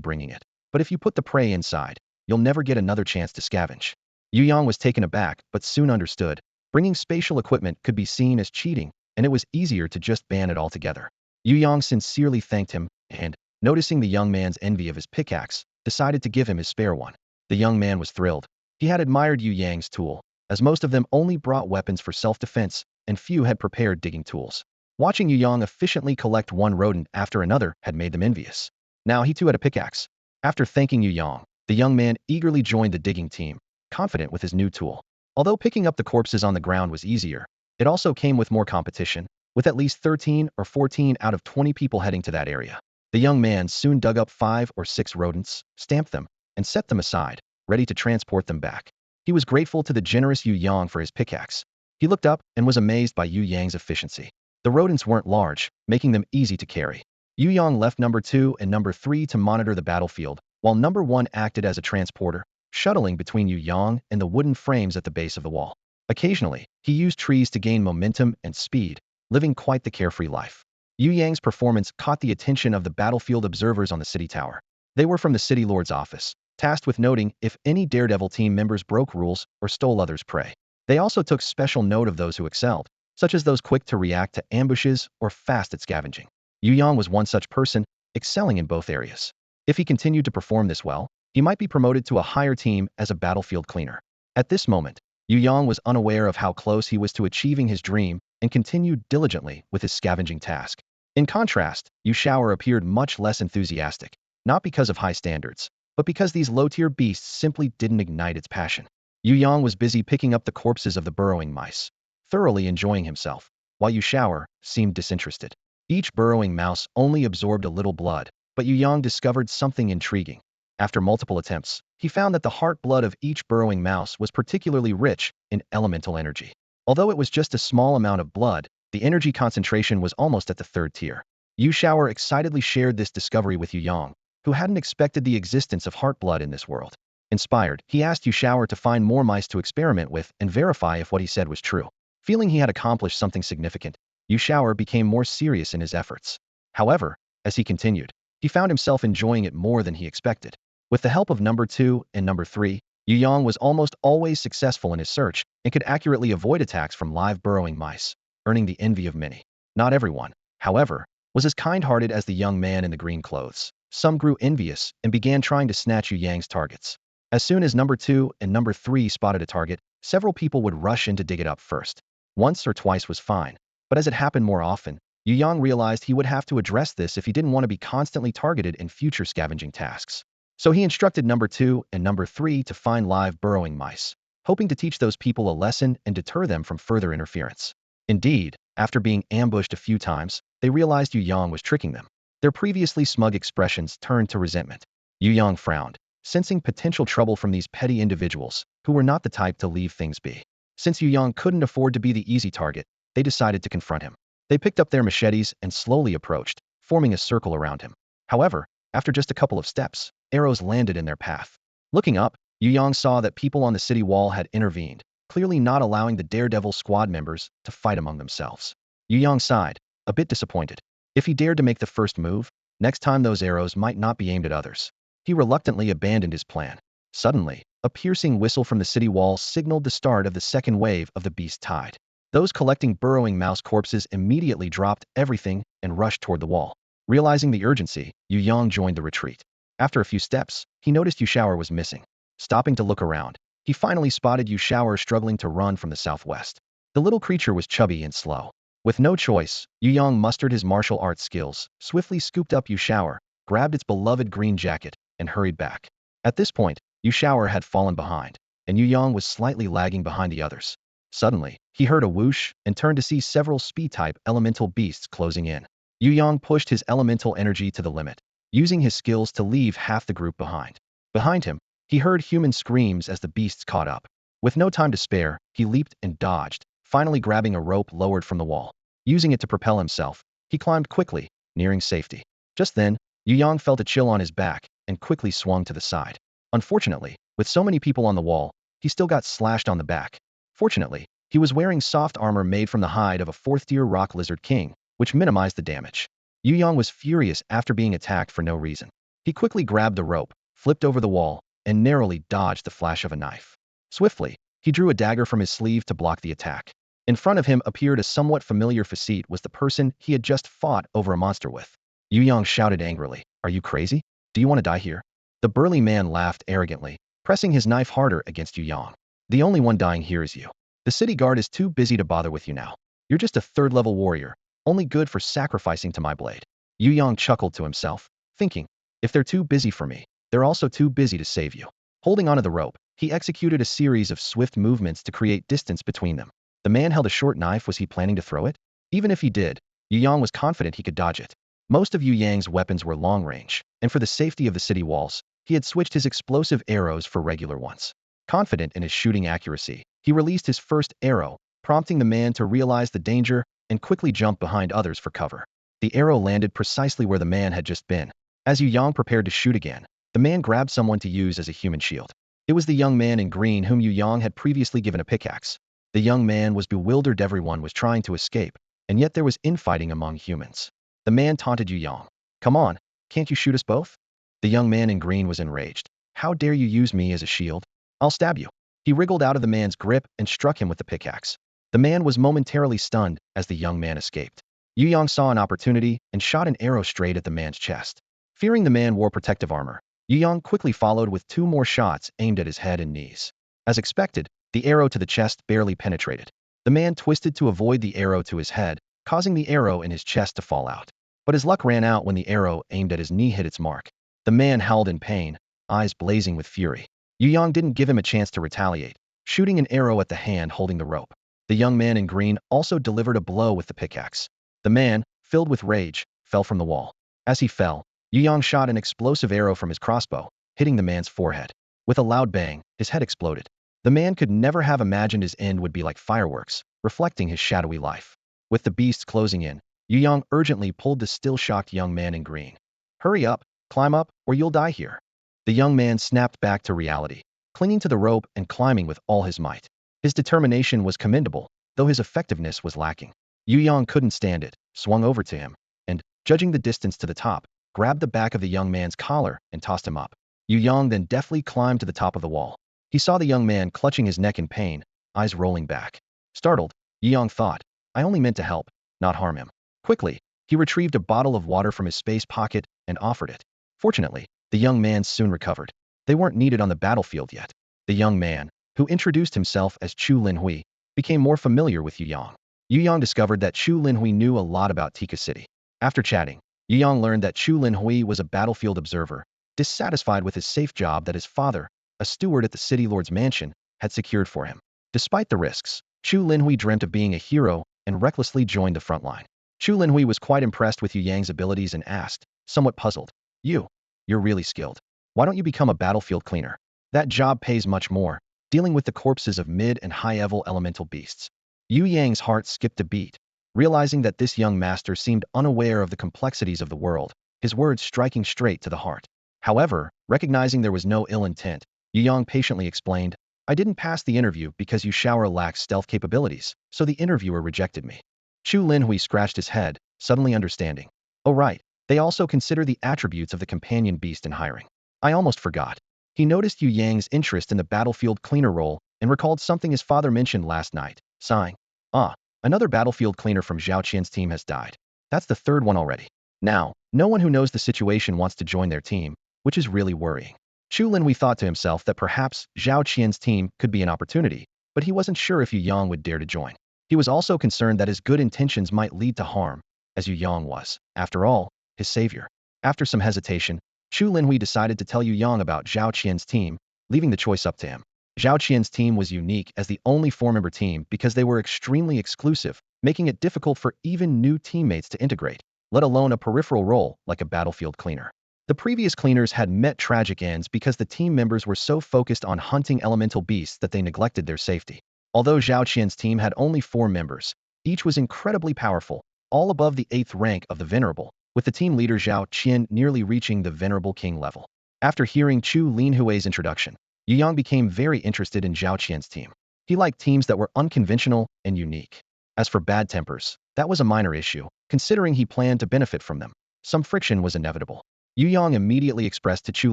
bringing it. But if you put the prey inside, you'll never get another chance to scavenge. Yu Yang was taken aback, but soon understood. Bringing spatial equipment could be seen as cheating, and it was easier to just ban it altogether. Yu Yang sincerely thanked him, and, noticing the young man's envy of his pickaxe, decided to give him his spare one. The young man was thrilled. He had admired Yu Yang's tool, as most of them only brought weapons for self-defense, and few had prepared digging tools. Watching Yu Yang efficiently collect one rodent after another had made them envious. Now he too had a pickaxe. After thanking Yu Yang, the young man eagerly joined the digging team, confident with his new tool. Although picking up the corpses on the ground was easier, it also came with more competition, with at least 13 or 14 out of 20 people heading to that area. The young man soon dug up 5 or 6 rodents, stamped them, and set them aside, ready to transport them back. He was grateful to the generous Yu Yang for his pickaxe. He looked up and was amazed by Yu Yang's efficiency. The rodents weren't large, making them easy to carry. Yu Yang left number 2 and number 3 to monitor the battlefield, while number 1 acted as a transporter, shuttling between Yu Yang and the wooden frames at the base of the wall. Occasionally, he used trees to gain momentum and speed, living quite the carefree life. Yu Yang's performance caught the attention of the battlefield observers on the city tower. They were from the city lord's office, tasked with noting if any daredevil team members broke rules or stole others' prey. They also took special note of those who excelled, such as those quick to react to ambushes or fast at scavenging. Yu Yang was one such person, excelling in both areas. If he continued to perform this well, he might be promoted to a higher team as a battlefield cleaner. At this moment, Yu Yang was unaware of how close he was to achieving his dream and continued diligently with his scavenging task. In contrast, Yu Shower appeared much less enthusiastic, not because of high standards, but because these low-tier beasts simply didn't ignite its passion. Yu Yang was busy picking up the corpses of the burrowing mice, thoroughly enjoying himself, while Yu Shower seemed disinterested. Each burrowing mouse only absorbed a little blood, but Yu Yang discovered something intriguing. After multiple attempts, he found that the heart blood of each burrowing mouse was particularly rich in elemental energy. Although it was just a small amount of blood, the energy concentration was almost at the 3rd tier. Yu Shower excitedly shared this discovery with Yu Yang, who hadn't expected the existence of heart blood in this world. Inspired, he asked Yu Shower to find more mice to experiment with and verify if what he said was true. Feeling he had accomplished something significant, Yu Shower became more serious in his efforts. However, as he continued, he found himself enjoying it more than he expected. With the help of number 2 and number 3, Yu Yang was almost always successful in his search and could accurately avoid attacks from live burrowing mice, earning the envy of many. Not everyone, however, was as kind-hearted as the young man in the green clothes. Some grew envious and began trying to snatch Yu Yang's targets. As soon as number 2 and number 3 spotted a target, several people would rush in to dig it up first. Once or twice was fine, but as it happened more often, Yu Yang realized he would have to address this if he didn't want to be constantly targeted in future scavenging tasks. So he instructed number 2 and number 3 to find live burrowing mice, hoping to teach those people a lesson and deter them from further interference. Indeed, after being ambushed a few times, they realized Yu Yang was tricking them. Their previously smug expressions turned to resentment. Yu Yang frowned, sensing potential trouble from these petty individuals who were not the type to leave things be. Since Yu Yang couldn't afford to be the easy target, they decided to confront him. They picked up their machetes and slowly approached, forming a circle around him. However, after just a couple of steps, arrows landed in their path. Looking up, Yu Yang saw that people on the city wall had intervened, clearly not allowing the Daredevil squad members to fight among themselves. Yu Yang sighed, a bit disappointed. If he dared to make the first move, next time those arrows might not be aimed at others. He reluctantly abandoned his plan. Suddenly, a piercing whistle from the city wall signaled the start of the second wave of the beast tide. Those collecting burrowing mouse corpses immediately dropped everything and rushed toward the wall. Realizing the urgency, Yu Yang joined the retreat. After a few steps, he noticed Yu Shower was missing. Stopping to look around, he finally spotted Yu Shower struggling to run from the southwest. The little creature was chubby and slow. With no choice, Yu Yang mustered his martial arts skills, swiftly scooped up Yu Shower, grabbed its beloved green jacket, and hurried back. At this point, Yu Shower had fallen behind, and Yu Yang was slightly lagging behind the others. Suddenly, he heard a whoosh and turned to see several speed-type elemental beasts closing in. Yu Yang pushed his elemental energy to the limit, using his skills to leave half the group behind. Behind him, he heard human screams as the beasts caught up. With no time to spare, he leaped and dodged, finally grabbing a rope lowered from the wall. Using it to propel himself, he climbed quickly, nearing safety. Just then, Yu Yang felt a chill on his back and quickly swung to the side. Unfortunately, with so many people on the wall, he still got slashed on the back. Fortunately, he was wearing soft armor made from the hide of a fourth-tier rock lizard king, which minimized the damage. Yu Yang was furious after being attacked for no reason. He quickly grabbed the rope, flipped over the wall, and narrowly dodged the flash of a knife. Swiftly, he drew a dagger from his sleeve to block the attack. In front of him appeared a somewhat familiar facete was the person he had just fought over a monster with. Yu Yang shouted angrily, "Are you crazy? Do you want to die here?" The burly man laughed arrogantly, pressing his knife harder against Yu Yang. "The only one dying here is you. The city guard is too busy to bother with you now. You're just a third-level warrior, only good for sacrificing to my blade." Yu Yang chuckled to himself, thinking, if they're too busy for me, they're also too busy to save you. Holding onto the rope, he executed a series of swift movements to create distance between them. The man held a short knife. Was he planning to throw it? Even if he did, Yu Yang was confident he could dodge it. Most of Yu Yang's weapons were long-range, and for the safety of the city walls, he had switched his explosive arrows for regular ones. Confident in his shooting accuracy, he released his first arrow, prompting the man to realize the danger and quickly jump behind others for cover. The arrow landed precisely where the man had just been. As Yu Yang prepared to shoot again, the man grabbed someone to use as a human shield. It was the young man in green whom Yu Yang had previously given a pickaxe. The young man was bewildered. Everyone was trying to escape, and yet there was infighting among humans. The man taunted Yu Yang. "Come on, can't you shoot us both?" The young man in green was enraged. "How dare you use me as a shield? I'll stab you." He wriggled out of the man's grip and struck him with the pickaxe. The man was momentarily stunned as the young man escaped. Yu Yang saw an opportunity and shot an arrow straight at the man's chest. Fearing the man wore protective armor, Yu Yang quickly followed with 2 more shots aimed at his head and knees. As expected, the arrow to the chest barely penetrated. The man twisted to avoid the arrow to his head, causing the arrow in his chest to fall out. But his luck ran out when the arrow aimed at his knee hit its mark. The man howled in pain, eyes blazing with fury. Yu Yang didn't give him a chance to retaliate, shooting an arrow at the hand holding the rope. The young man in green also delivered a blow with the pickaxe. The man, filled with rage, fell from the wall. As he fell, Yu Yang shot an explosive arrow from his crossbow, hitting the man's forehead. With a loud bang, his head exploded. The man could never have imagined his end would be like fireworks, reflecting his shadowy life. With the beasts closing in, Yu Yang urgently pulled the still shocked young man in green. "Hurry up, climb up, or you'll die here." The young man snapped back to reality, clinging to the rope and climbing with all his might. His determination was commendable, though his effectiveness was lacking. Yu Yang couldn't stand it, swung over to him, and, judging the distance to the top, grabbed the back of the young man's collar and tossed him up. Yu Yang then deftly climbed to the top of the wall. He saw the young man clutching his neck in pain, eyes rolling back. Startled, Yu Yang thought, "I only meant to help, not harm him." Quickly, he retrieved a bottle of water from his space pocket and offered it. Fortunately, the young man soon recovered. They weren't needed on the battlefield yet. The young man, who introduced himself as Chu Linhui, became more familiar with Yu Yang. Yu Yang discovered that Chu Linhui knew a lot about Tika City. After chatting, Yu Yang learned that Chu Linhui was a battlefield observer, dissatisfied with his safe job that his father, a steward at the city lord's mansion, had secured for him. Despite the risks, Chu Linhui dreamt of being a hero and recklessly joined the front line. Chu Linhui was quite impressed with Yu Yang's abilities and asked, somewhat puzzled, "You're really skilled. Why don't you become a battlefield cleaner? That job pays much more, dealing with the corpses of mid and high-level elemental beasts." Yu Yang's heart skipped a beat, realizing that this young master seemed unaware of the complexities of the world, his words striking straight to the heart. However, recognizing there was no ill intent, Yu Yang patiently explained, "I didn't pass the interview because Yushara lacks stealth capabilities, so the interviewer rejected me." Chu Linhui scratched his head, suddenly understanding. "Oh right, they also consider the attributes of the companion beast in hiring. I almost forgot." He noticed Yu Yang's interest in the battlefield cleaner role and recalled something his father mentioned last night, sighing. "Ah, another battlefield cleaner from Zhao Qian's team has died. That's the 3rd one already. Now, no one who knows the situation wants to join their team, which is really worrying." Chu Linhui thought to himself that perhaps Zhao Qian's team could be an opportunity, but he wasn't sure if Yu Yang would dare to join. He was also concerned that his good intentions might lead to harm, as Yu Yang was, after all, his savior. After some hesitation, Chu Linhui decided to tell Yu Yang about Zhao Qian's team, leaving the choice up to him. Zhao Qian's team was unique as the only 4-member team because they were extremely exclusive, making it difficult for even new teammates to integrate, let alone a peripheral role like a battlefield cleaner. The previous cleaners had met tragic ends because the team members were so focused on hunting elemental beasts that they neglected their safety. Although Zhao Qian's team had only 4 members, each was incredibly powerful, all above the 8th rank of the Venerable, with the team leader Zhao Qian nearly reaching the venerable king level. After hearing Chu Linhui's introduction, Yu Yang became very interested in Zhao Qian's team. He liked teams that were unconventional and unique. As for bad tempers, that was a minor issue, considering he planned to benefit from them. Some friction was inevitable. Yu Yang immediately expressed to Chu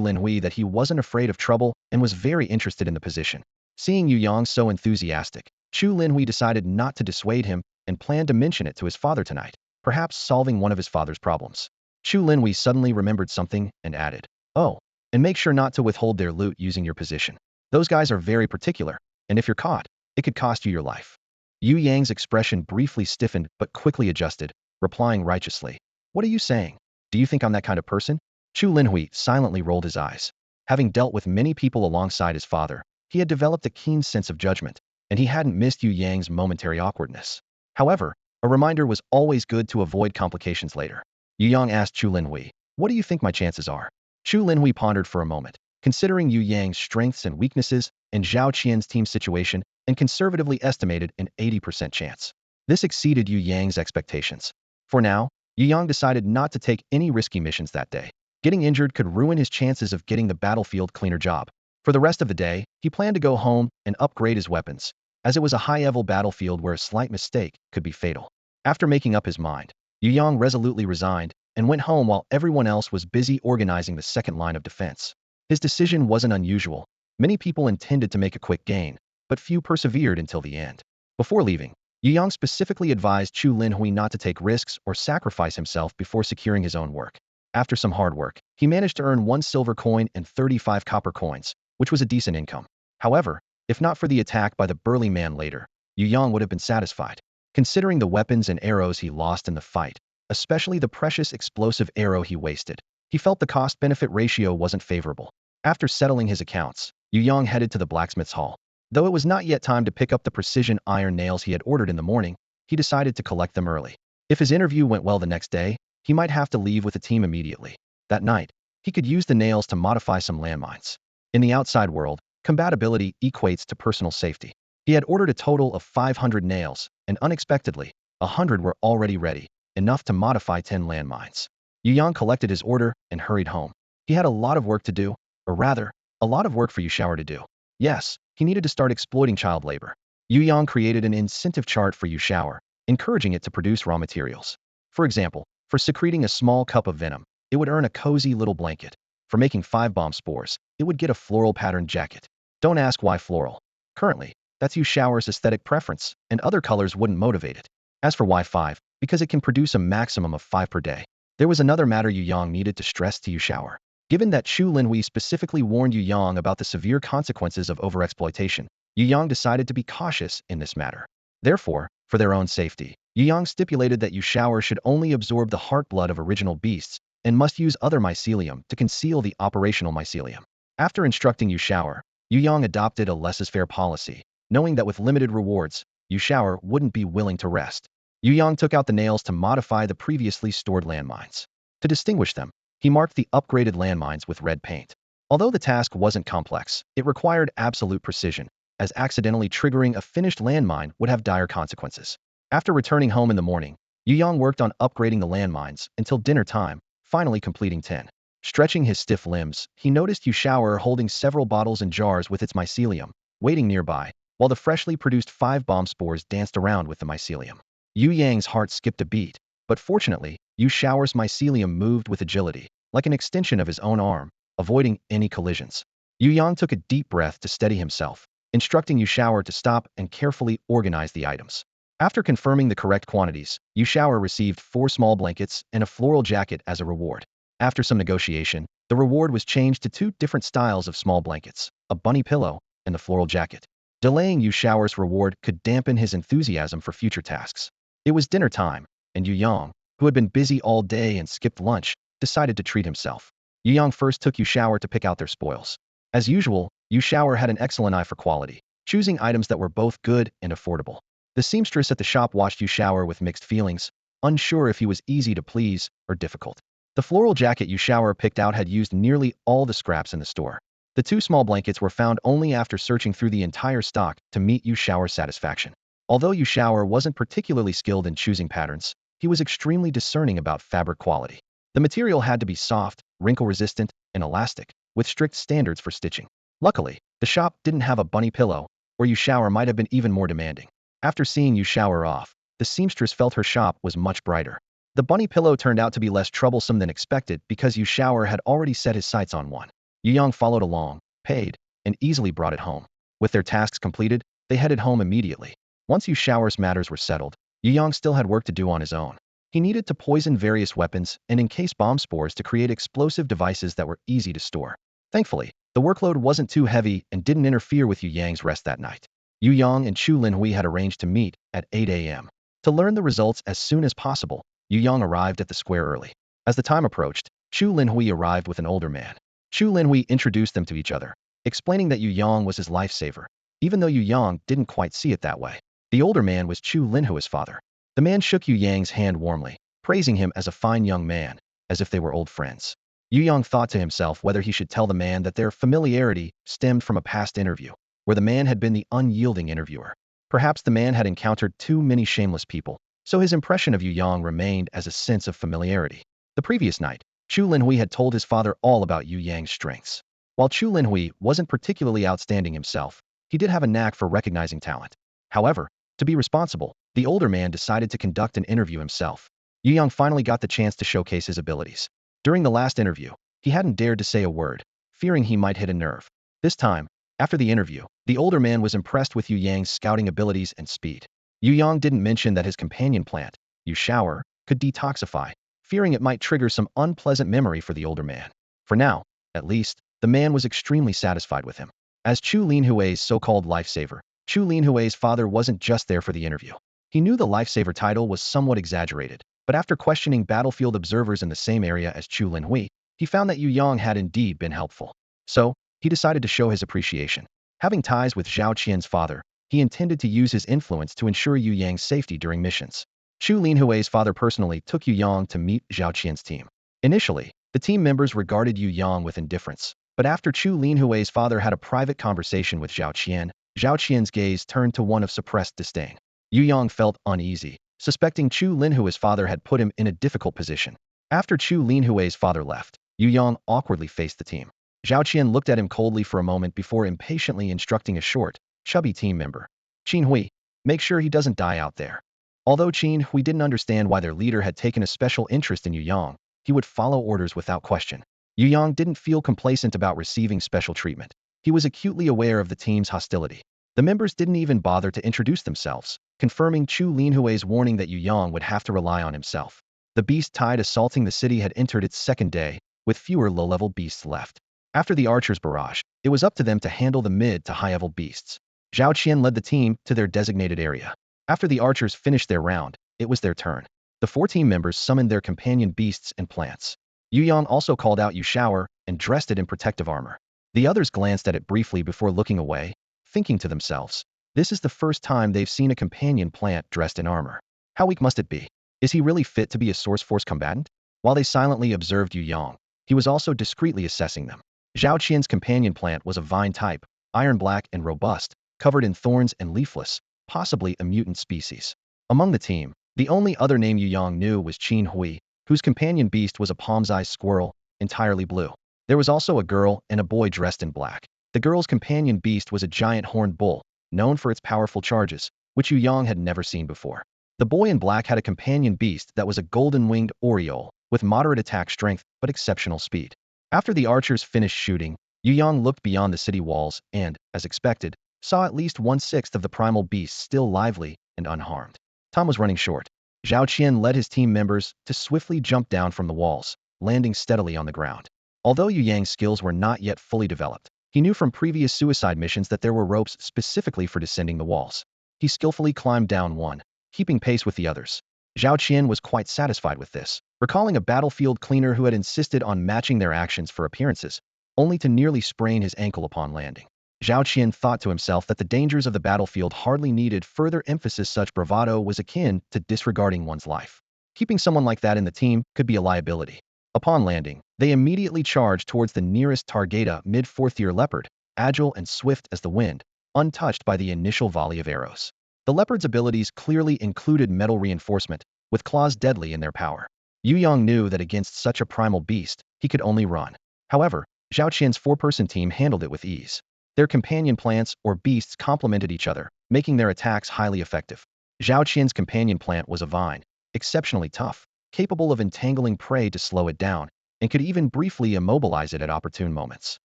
Linhui that he wasn't afraid of trouble and was very interested in the position. Seeing Yu Yang so enthusiastic, Chu Linhui decided not to dissuade him and planned to mention it to his father tonight, perhaps solving one of his father's problems. Chu Linhui suddenly remembered something and added, "Oh, and make sure not to withhold their loot using your position. Those guys are very particular, and if you're caught, it could cost you your life." Yu Yang's expression briefly stiffened but quickly adjusted, replying righteously, "What are you saying? Do you think I'm that kind of person?" Chu Linhui silently rolled his eyes. Having dealt with many people alongside his father, he had developed a keen sense of judgment, and he hadn't missed Yu Yang's momentary awkwardness. However, a reminder was always good to avoid complications later. Yu Yang asked Chu Linhui, "What do you think my chances are?" Chu Linhui pondered for a moment, considering Yu Yang's strengths and weaknesses and Zhao Qian's team situation, and conservatively estimated an 80% chance. This exceeded Yu Yang's expectations. For now, Yu Yang decided not to take any risky missions that day. Getting injured could ruin his chances of getting the battlefield cleaner job. For the rest of the day, he planned to go home and upgrade his weapons, as it was a high-level battlefield where a slight mistake could be fatal. After making up his mind, Yu Yang resolutely resigned and went home while everyone else was busy organizing the second line of defense. His decision wasn't unusual. Many people intended to make a quick gain, but few persevered until the end. Before leaving, Yu Yang specifically advised Chu Linhui not to take risks or sacrifice himself before securing his own work. After some hard work, he managed to earn 1 silver coin and 35 copper coins, which was a decent income. However, if not for the attack by the burly man later, Yu Yang would have been satisfied. Considering the weapons and arrows he lost in the fight, especially the precious explosive arrow he wasted, he felt the cost-benefit ratio wasn't favorable. After settling his accounts, Yu Yang headed to the blacksmith's hall. Though it was not yet time to pick up the precision iron nails he had ordered in the morning, he decided to collect them early. If his interview went well the next day, he might have to leave with the team immediately. That night, he could use the nails to modify some landmines. In the outside world, compatibility equates to personal safety. He had ordered a total of 500 nails, and unexpectedly, 100 were already ready, enough to modify 10 landmines. Yu Yang collected his order and hurried home. He had a lot of work to do, or rather, a lot of work for Yu Shower to do. Yes, he needed to start exploiting child labor. Yu Yang created an incentive chart for Yu Shower, encouraging it to produce raw materials. For example, for secreting a small cup of venom, it would earn a cozy little blanket. For making 5 bomb spores, it would get a floral patterned jacket. Don't ask why floral. Currently, that's Yu Shower's aesthetic preference, and other colors wouldn't motivate it. As for why 5, because it can produce a maximum of 5 per day. There was another matter Yu Yang needed to stress to Yu Shower. Given that Chu Linhui specifically warned Yu Yang about the severe consequences of overexploitation, Yu Yang decided to be cautious in this matter. Therefore, for their own safety, Yu Yang stipulated that Yu Shower should only absorb the heart blood of original beasts and must use other mycelium to conceal the operational mycelium. After instructing Yu Shower, Yu Yang adopted a laissez-faire policy, knowing that with limited rewards, Yu Shower wouldn't be willing to rest. Yu Yang took out the nails to modify the previously stored landmines. To distinguish them, he marked the upgraded landmines with red paint. Although the task wasn't complex, it required absolute precision, as accidentally triggering a finished landmine would have dire consequences. After returning home in the morning, Yu Yang worked on upgrading the landmines until dinner time, finally completing 10. Stretching his stiff limbs, he noticed Yu Shower holding several bottles and jars with its mycelium, waiting nearby, while the freshly produced 5 bomb spores danced around with the mycelium. Yu Yang's heart skipped a beat, but fortunately, Yu Shower's mycelium moved with agility, like an extension of his own arm, avoiding any collisions. Yu Yang took a deep breath to steady himself, instructing Yu Shower to stop and carefully organize the items. After confirming the correct quantities, Yu Shower received 4 small blankets and a floral jacket as a reward. After some negotiation, the reward was changed to 2 different styles of small blankets, a bunny pillow and the floral jacket. Delaying Yu Shower's reward could dampen his enthusiasm for future tasks. It was dinner time, and Yu Yang, who had been busy all day and skipped lunch, decided to treat himself. Yu Yang first took Yu Shower to pick out their spoils. As usual, Yu Shower had an excellent eye for quality, choosing items that were both good and affordable. The seamstress at the shop watched Yu Shower with mixed feelings, unsure if he was easy to please or difficult. The floral jacket Yu Shower picked out had used nearly all the scraps in the store. The 2 small blankets were found only after searching through the entire stock to meet Yu Shower's satisfaction. Although Yu Shower wasn't particularly skilled in choosing patterns, he was extremely discerning about fabric quality. The material had to be soft, wrinkle-resistant, and elastic, with strict standards for stitching. Luckily, the shop didn't have a bunny pillow, or Yu shower might have been even more demanding. After seeing Yu shower off, the seamstress felt her shop was much brighter. The bunny pillow turned out to be less troublesome than expected because Yu shower had already set his sights on one. Yu Yang followed along, paid, and easily brought it home. With their tasks completed, they headed home immediately. Once Yu shower's matters were settled, Yu Yang still had work to do on his own. He needed to poison various weapons and encase bomb spores to create explosive devices that were easy to store. Thankfully, the workload wasn't too heavy and didn't interfere with Yu Yang's rest that night. Yu Yang and Chu Linhui had arranged to meet at 8 a.m. To learn the results as soon as possible, Yu Yang arrived at the square early. As the time approached, Chu Linhui arrived with an older man. Chu Linhui introduced them to each other, explaining that Yu Yang was his lifesaver, even though Yu Yang didn't quite see it that way. The older man was Chu Linhui's father. The man shook Yu Yang's hand warmly, praising him as a fine young man, as if they were old friends. Yu Yang thought to himself whether he should tell the man that their familiarity stemmed from a past interview, where the man had been the unyielding interviewer. Perhaps the man had encountered too many shameless people, so his impression of Yu Yang remained as a sense of familiarity. The previous night, Chu Linhui had told his father all about Yu Yang's strengths. While Chu Linhui wasn't particularly outstanding himself, he did have a knack for recognizing talent. However, to be responsible, the older man decided to conduct an interview himself. Yu Yang finally got the chance to showcase his abilities. During the last interview, he hadn't dared to say a word, fearing he might hit a nerve. This time, after the interview, the older man was impressed with Yu Yang's scouting abilities and speed. Yu Yang didn't mention that his companion plant, Yu shower, could detoxify, fearing it might trigger some unpleasant memory for the older man. For now, at least, the man was extremely satisfied with him. As Chu Linhui's so-called lifesaver, Chu Linhui's father wasn't just there for the interview. He knew the lifesaver title was somewhat exaggerated, but after questioning battlefield observers in the same area as Chu Linhui, he found that Yu Yang had indeed been helpful. So, he decided to show his appreciation. Having ties with Zhao Qian's father, he intended to use his influence to ensure Yu Yang's safety during missions. Chu Linhui's father personally took Yu Yang to meet Zhao Qian's team. Initially, the team members regarded Yu Yang with indifference, but after Chu Linhui's father had a private conversation with Zhao Qian's gaze turned to one of suppressed disdain. Yu Yang felt uneasy, suspecting Chu Linhui's father had put him in a difficult position. After Chu Linhui's father left, Yu Yang awkwardly faced the team. Zhao Qian looked at him coldly for a moment before impatiently instructing a short, chubby team member. Qin Hui, make sure he doesn't die out there. Although Qin Hui didn't understand why their leader had taken a special interest in Yu Yang, he would follow orders without question. Yu Yang didn't feel complacent about receiving special treatment. He was acutely aware of the team's hostility. The members didn't even bother to introduce themselves, confirming Chu Linhui's warning that Yu Yang would have to rely on himself. The beast tide assaulting the city had entered its second day, with fewer low-level beasts left. After the archers' barrage, it was up to them to handle the mid to high-level beasts. Zhao Qian led the team to their designated area. After the archers finished their round, it was their turn. The 4 team members summoned their companion beasts and plants. Yu Yang also called out Yu shower and dressed it in protective armor. The others glanced at it briefly before looking away, thinking to themselves, this is the first time they've seen a companion plant dressed in armor. How weak must it be? Is he really fit to be a source force combatant? While they silently observed Yu Yang, he was also discreetly assessing them. Zhao Qian's companion plant was a vine type, iron black and robust, covered in thorns and leafless, possibly a mutant species. Among the team, the only other name Yu Yang knew was Qin Hui, whose companion beast was a palm-sized squirrel, entirely blue. There was also a girl and a boy dressed in black. The girl's companion beast was a giant horned bull, known for its powerful charges, which Yu Yang had never seen before. The boy in black had a companion beast that was a golden-winged oriole, with moderate attack strength but exceptional speed. After the archers finished shooting, Yu Yang looked beyond the city walls and, as expected, saw at least 1/6 of the primal beasts still lively and unharmed. Time was running short. Zhao Qian led his team members to swiftly jump down from the walls, landing steadily on the ground. Although Yu Yang's skills were not yet fully developed, he knew from previous suicide missions that there were ropes specifically for descending the walls. He skillfully climbed down one, keeping pace with the others. Zhao Qian was quite satisfied with this, recalling a battlefield cleaner who had insisted on matching their actions for appearances, only to nearly sprain his ankle upon landing. Zhao Qian thought to himself that the dangers of the battlefield hardly needed further emphasis. Such bravado was akin to disregarding one's life. Keeping someone like that in the team could be a liability. Upon landing, they immediately charged towards the nearest Targeta mid-4th-year leopard, agile and swift as the wind, untouched by the initial volley of arrows. The leopard's abilities clearly included metal reinforcement, with claws deadly in their power. Yu Yang knew that against such a primal beast, he could only run. However, Zhao Qian's four-person team handled it with ease. Their companion plants or beasts complemented each other, making their attacks highly effective. Zhao Qian's companion plant was a vine, exceptionally tough, capable of entangling prey to slow it down, and could even briefly immobilize it at opportune moments.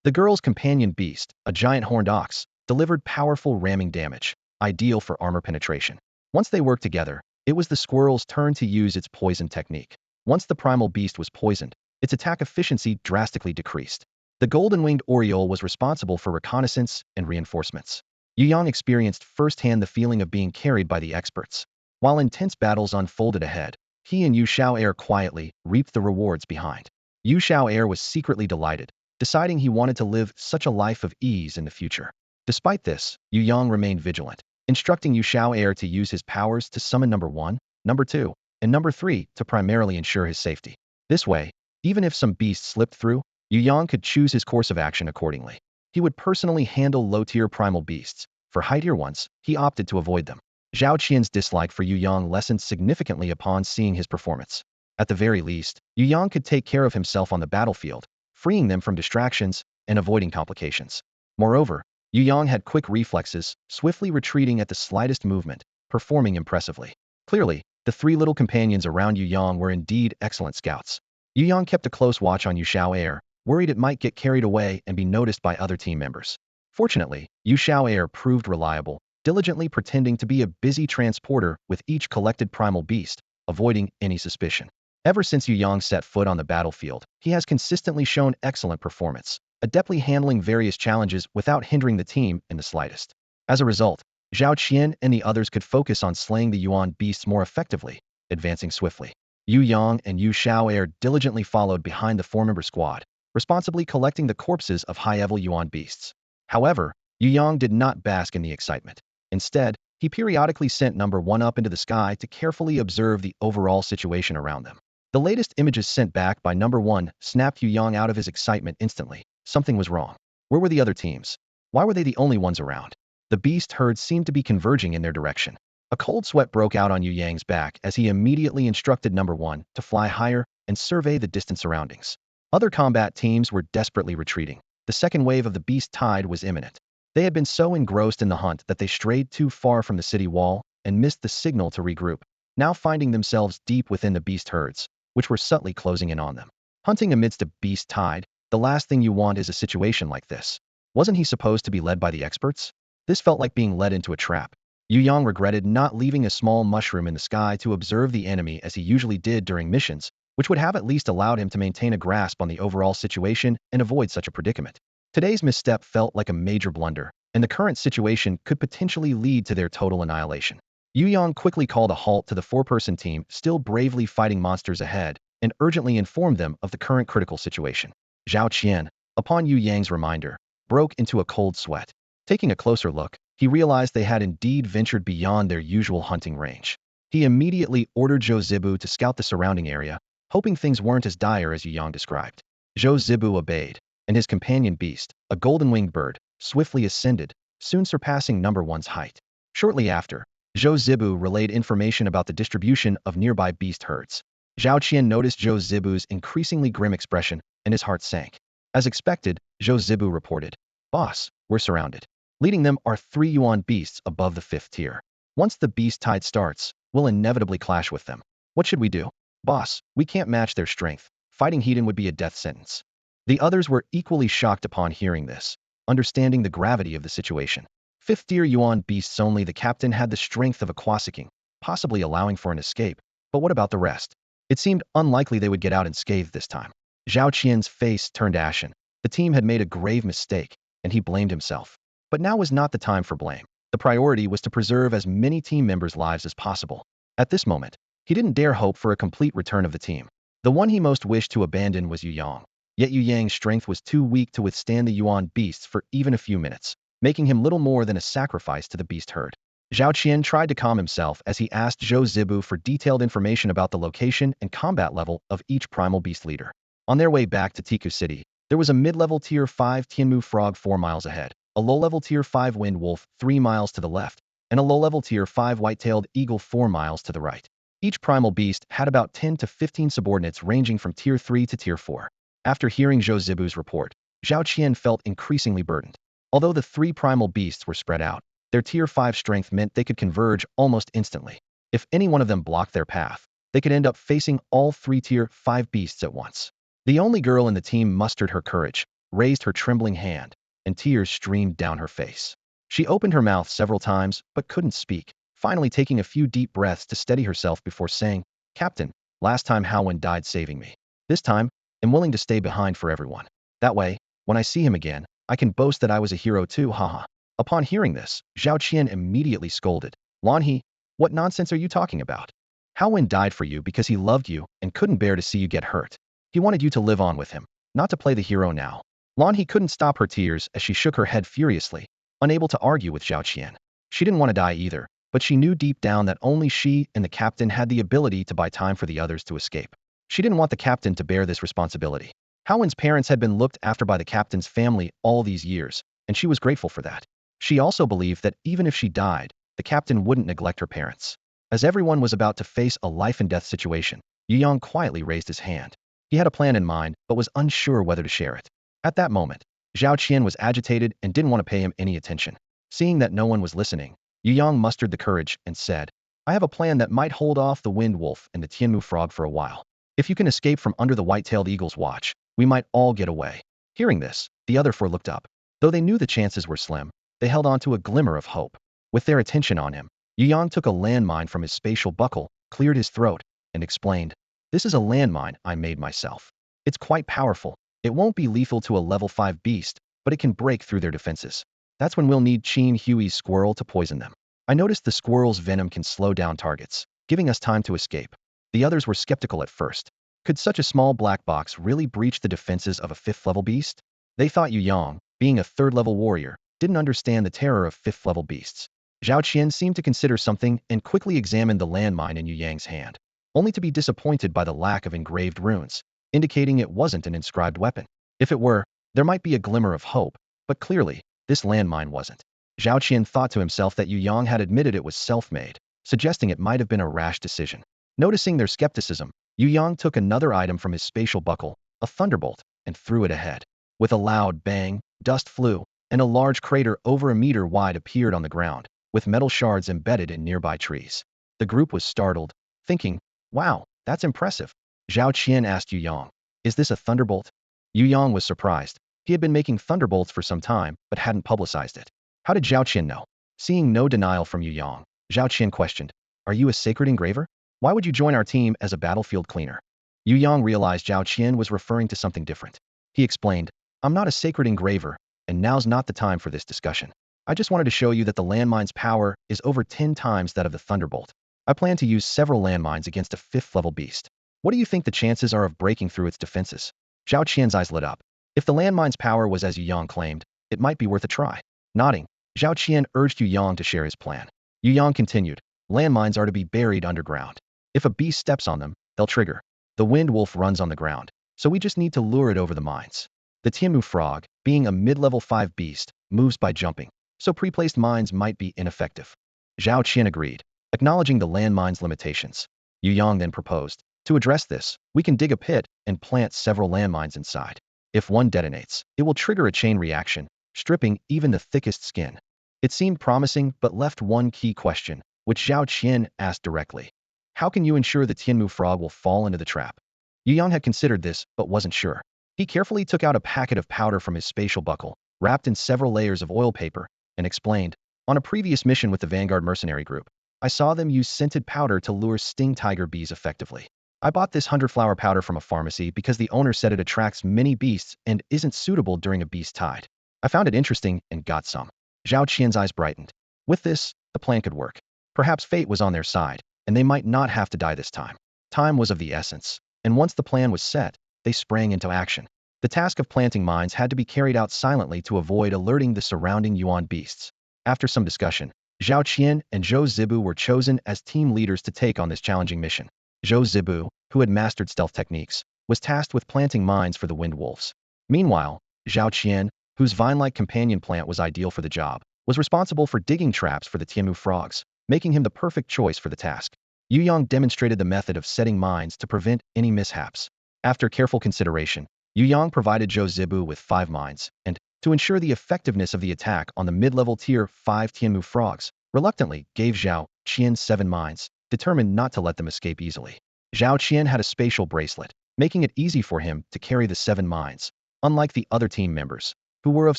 The girl's companion beast, a giant horned ox, delivered powerful ramming damage, ideal for armor penetration. Once they worked together, it was the squirrel's turn to use its poison technique. Once the primal beast was poisoned, its attack efficiency drastically decreased. The golden-winged oriole was responsible for reconnaissance and reinforcements. Yu Yang experienced firsthand the feeling of being carried by the experts. While intense battles unfolded ahead, he and Yu Xiao'er quietly reaped the rewards behind. Yu Xiao'er was secretly delighted, deciding he wanted to live such a life of ease in the future. Despite this, Yu Yang remained vigilant, instructing Yu Xiao'er to use his powers to summon number 1, number 2, and number 3 to primarily ensure his safety. This way, even if some beast slipped through, Yu Yang could choose his course of action accordingly. He would personally handle low-tier primal beasts. For high-tier ones, he opted to avoid them. Zhao Qian's dislike for Yu Yang lessened significantly upon seeing his performance. At the very least, Yu Yang could take care of himself on the battlefield, freeing them from distractions and avoiding complications. Moreover, Yu Yang had quick reflexes, swiftly retreating at the slightest movement, performing impressively. Clearly, the three little companions around Yu Yang were indeed excellent scouts. Yu Yang kept a close watch on Yu Xiao'er, worried it might get carried away and be noticed by other team members. Fortunately, Yu Xiao'er proved reliable, diligently pretending to be a busy transporter with each collected primal beast, avoiding any suspicion. Ever since Yu Yang set foot on the battlefield, he has consistently shown excellent performance, adeptly handling various challenges without hindering the team in the slightest. As a result, Zhao Qian and the others could focus on slaying the Yuan beasts more effectively, advancing swiftly. Yu Yang and Yu Xiao'er diligently followed behind the four-member squad, responsibly collecting the corpses of high-level Yuan beasts. However, Yu Yang did not bask in the excitement. Instead, he periodically sent number 1 up into the sky to carefully observe the overall situation around them. The latest images sent back by number 1 snapped Yu Yang out of his excitement instantly. Something was wrong. Where were the other teams? Why were they the only ones around? The beast herd seemed to be converging in their direction. A cold sweat broke out on Yu Yang's back as he immediately instructed number 1 to fly higher and survey the distant surroundings. Other combat teams were desperately retreating. The second wave of the beast tide was imminent. They had been so engrossed in the hunt that they strayed too far from the city wall and missed the signal to regroup, now finding themselves deep within the beast herds, which were subtly closing in on them. Hunting amidst a beast tide, the last thing you want is a situation like this. Wasn't he supposed to be led by the experts? This felt like being led into a trap. Yu Yang regretted not leaving a small mushroom in the sky to observe the enemy as he usually did during missions, which would have at least allowed him to maintain a grasp on the overall situation and avoid such a predicament. Today's misstep felt like a major blunder, and the current situation could potentially lead to their total annihilation. Yu Yang quickly called a halt to the four-person team still bravely fighting monsters ahead and urgently informed them of the current critical situation. Zhao Qian, upon Yu Yang's reminder, broke into a cold sweat. Taking a closer look, he realized they had indeed ventured beyond their usual hunting range. He immediately ordered Zhou Zibu to scout the surrounding area, hoping things weren't as dire as Yu Yang described. Zhou Zibu obeyed, and his companion beast, a golden-winged bird, swiftly ascended, soon surpassing number 1's height. Shortly after, Zhou Zibu relayed information about the distribution of nearby beast herds. Zhao Qian noticed Zhou Zibu's increasingly grim expression, and his heart sank. As expected, Zhou Zibu reported, "Boss, we're surrounded. Leading them are 3 Yuan beasts above the 5th tier. Once the beast tide starts, we'll inevitably clash with them. What should we do? Boss, we can't match their strength. Fighting Hedon would be a death sentence." The others were equally shocked upon hearing this, understanding the gravity of the situation. 5th tier Yuan beasts only, the captain had the strength of a Quasiking, possibly allowing for an escape. But what about the rest? It seemed unlikely they would get out unscathed this time. Zhao Qian's face turned ashen. The team had made a grave mistake, and he blamed himself. But now was not the time for blame. The priority was to preserve as many team members' lives as possible. At this moment, he didn't dare hope for a complete return of the team. The one he most wished to abandon was Yu Yang. Yet Yu Yang's strength was too weak to withstand the Yuan beasts for even a few minutes, making him little more than a sacrifice to the beast herd. Zhao Qian tried to calm himself as he asked Zhou Zibu for detailed information about the location and combat level of each primal beast leader. On their way back to Tiku City, there was a mid-level tier 5 Tianmu frog 4 miles ahead, a low-level tier 5 wind wolf 3 miles to the left, and a low-level tier 5 white-tailed eagle 4 miles to the right. Each primal beast had about 10 to 15 subordinates ranging from Tier 3 to Tier 4. After hearing Zhou Zibu's report, Zhao Qian felt increasingly burdened. Although the three primal beasts were spread out, their Tier 5 strength meant they could converge almost instantly. If any one of them blocked their path, they could end up facing all three Tier 5 beasts at once. The only girl in the team mustered her courage, raised her trembling hand, and tears streamed down her face. She opened her mouth several times, but couldn't speak, finally taking a few deep breaths to steady herself before saying, "Captain, last time Howin died saving me. This time, I'm willing to stay behind for everyone. That way, when I see him again, I can boast that I was a hero too, haha." Upon hearing this, Zhao Qian immediately scolded, "Lan He, what nonsense are you talking about? Howin died for you because he loved you and couldn't bear to see you get hurt. He wanted you to live on with him, not to play the hero now." Lan He couldn't stop her tears as she shook her head furiously, unable to argue with Zhao Qian. She didn't want to die either, but she knew deep down that only she and the captain had the ability to buy time for the others to escape. She didn't want the captain to bear this responsibility. Howin's parents had been looked after by the captain's family all these years, and she was grateful for that. She also believed that even if she died, the captain wouldn't neglect her parents. As everyone was about to face a life-and-death situation, Yu Yang quietly raised his hand. He had a plan in mind, but was unsure whether to share it. At that moment, Zhao Qian was agitated and didn't want to pay him any attention. Seeing that no one was listening, Yu Yang mustered the courage and said, "I have a plan that might hold off the Wind Wolf and the Tianmu Frog for a while. If you can escape from under the white-tailed eagle's watch, we might all get away." Hearing this, the other four looked up. Though they knew the chances were slim, they held on to a glimmer of hope. With their attention on him, Yu Yang took a landmine from his spatial buckle, cleared his throat, and explained, "This is a landmine I made myself. It's quite powerful. It won't be lethal to a level 5 beast, but it can break through their defenses. That's when we'll need Qin Hui's squirrel to poison them. I noticed the squirrel's venom can slow down targets, giving us time to escape." The others were skeptical at first. Could such a small black box really breach the defenses of a 5th-level beast? They thought Yu Yang, being a 3rd-level warrior, didn't understand the terror of 5th-level beasts. Zhao Qian seemed to consider something and quickly examined the landmine in Yu Yang's hand, only to be disappointed by the lack of engraved runes, indicating it wasn't an inscribed weapon. If it were, there might be a glimmer of hope, but clearly, this landmine wasn't. Zhao Qian thought to himself that Yu Yang had admitted it was self-made, suggesting it might have been a rash decision. Noticing their skepticism, Yu Yang took another item from his spatial buckle, a thunderbolt, and threw it ahead. With a loud bang, dust flew, and a large crater over a meter wide appeared on the ground, with metal shards embedded in nearby trees. The group was startled, thinking, "Wow, that's impressive." Zhao Qian asked Yu Yang, "Is this a thunderbolt?" Yu Yang was surprised. He had been making thunderbolts for some time, but hadn't publicized it. How did Zhao Qian know? Seeing no denial from Yu Yang, Zhao Qian questioned, "Are you a sacred engraver? Why would you join our team as a battlefield cleaner?" Yu Yang realized Zhao Qian was referring to something different. He explained, "I'm not a sacred engraver, and now's not the time for this discussion. I just wanted to show you that the landmine's power is over 10 times that of the thunderbolt. I plan to use several landmines against a 5th-level beast. What do you think the chances are of breaking through its defenses?" Zhao Qian's eyes lit up. If the landmine's power was as Yu Yang claimed, it might be worth a try. Nodding, Zhao Qian urged Yu Yang to share his plan. Yu Yang continued, "Landmines are to be buried underground. If a beast steps on them, they'll trigger. The Wind Wolf runs on the ground, so we just need to lure it over the mines. The Tianmu Frog, being a mid-level 5 beast, moves by jumping, so pre-placed mines might be ineffective." Zhao Qian agreed, acknowledging the landmine's limitations. Yu Yang then proposed, "To address this, we can dig a pit and plant several landmines inside. If one detonates, it will trigger a chain reaction, stripping even the thickest skin." It seemed promising but left one key question, which Zhao Qian asked directly. "How can you ensure the Tianmu Frog will fall into the trap?" Yu Yang had considered this but wasn't sure. He carefully took out a packet of powder from his spatial buckle, wrapped in several layers of oil paper, and explained, "On a previous mission with the Vanguard mercenary group, I saw them use scented powder to lure sting tiger bees effectively. I bought this 100-flower powder from a pharmacy because the owner said it attracts many beasts and isn't suitable during a beast tide. I found it interesting and got some." Zhao Qian's eyes brightened. With this, the plan could work. Perhaps fate was on their side, and they might not have to die this time. Time was of the essence, and once the plan was set, they sprang into action. The task of planting mines had to be carried out silently to avoid alerting the surrounding Yuan beasts. After some discussion, Zhao Qian and Zhou Zibu were chosen as team leaders to take on this challenging mission. Zhou Zibu, who had mastered stealth techniques, was tasked with planting mines for the Wind Wolves. Meanwhile, Zhao Qian, whose vine-like companion plant was ideal for the job, was responsible for digging traps for the Tianmu frogs, making him the perfect choice for the task. Yu Yang demonstrated the method of setting mines to prevent any mishaps. After careful consideration, Yu Yang provided Zhou Zibu with 5 mines, and, to ensure the effectiveness of the attack on the mid-level tier 5 Tianmu frogs, reluctantly gave Zhao Qian 7 mines, determined not to let them escape easily. Zhao Qian had a spatial bracelet, making it easy for him to carry the 7 mines, unlike the other team members, who were of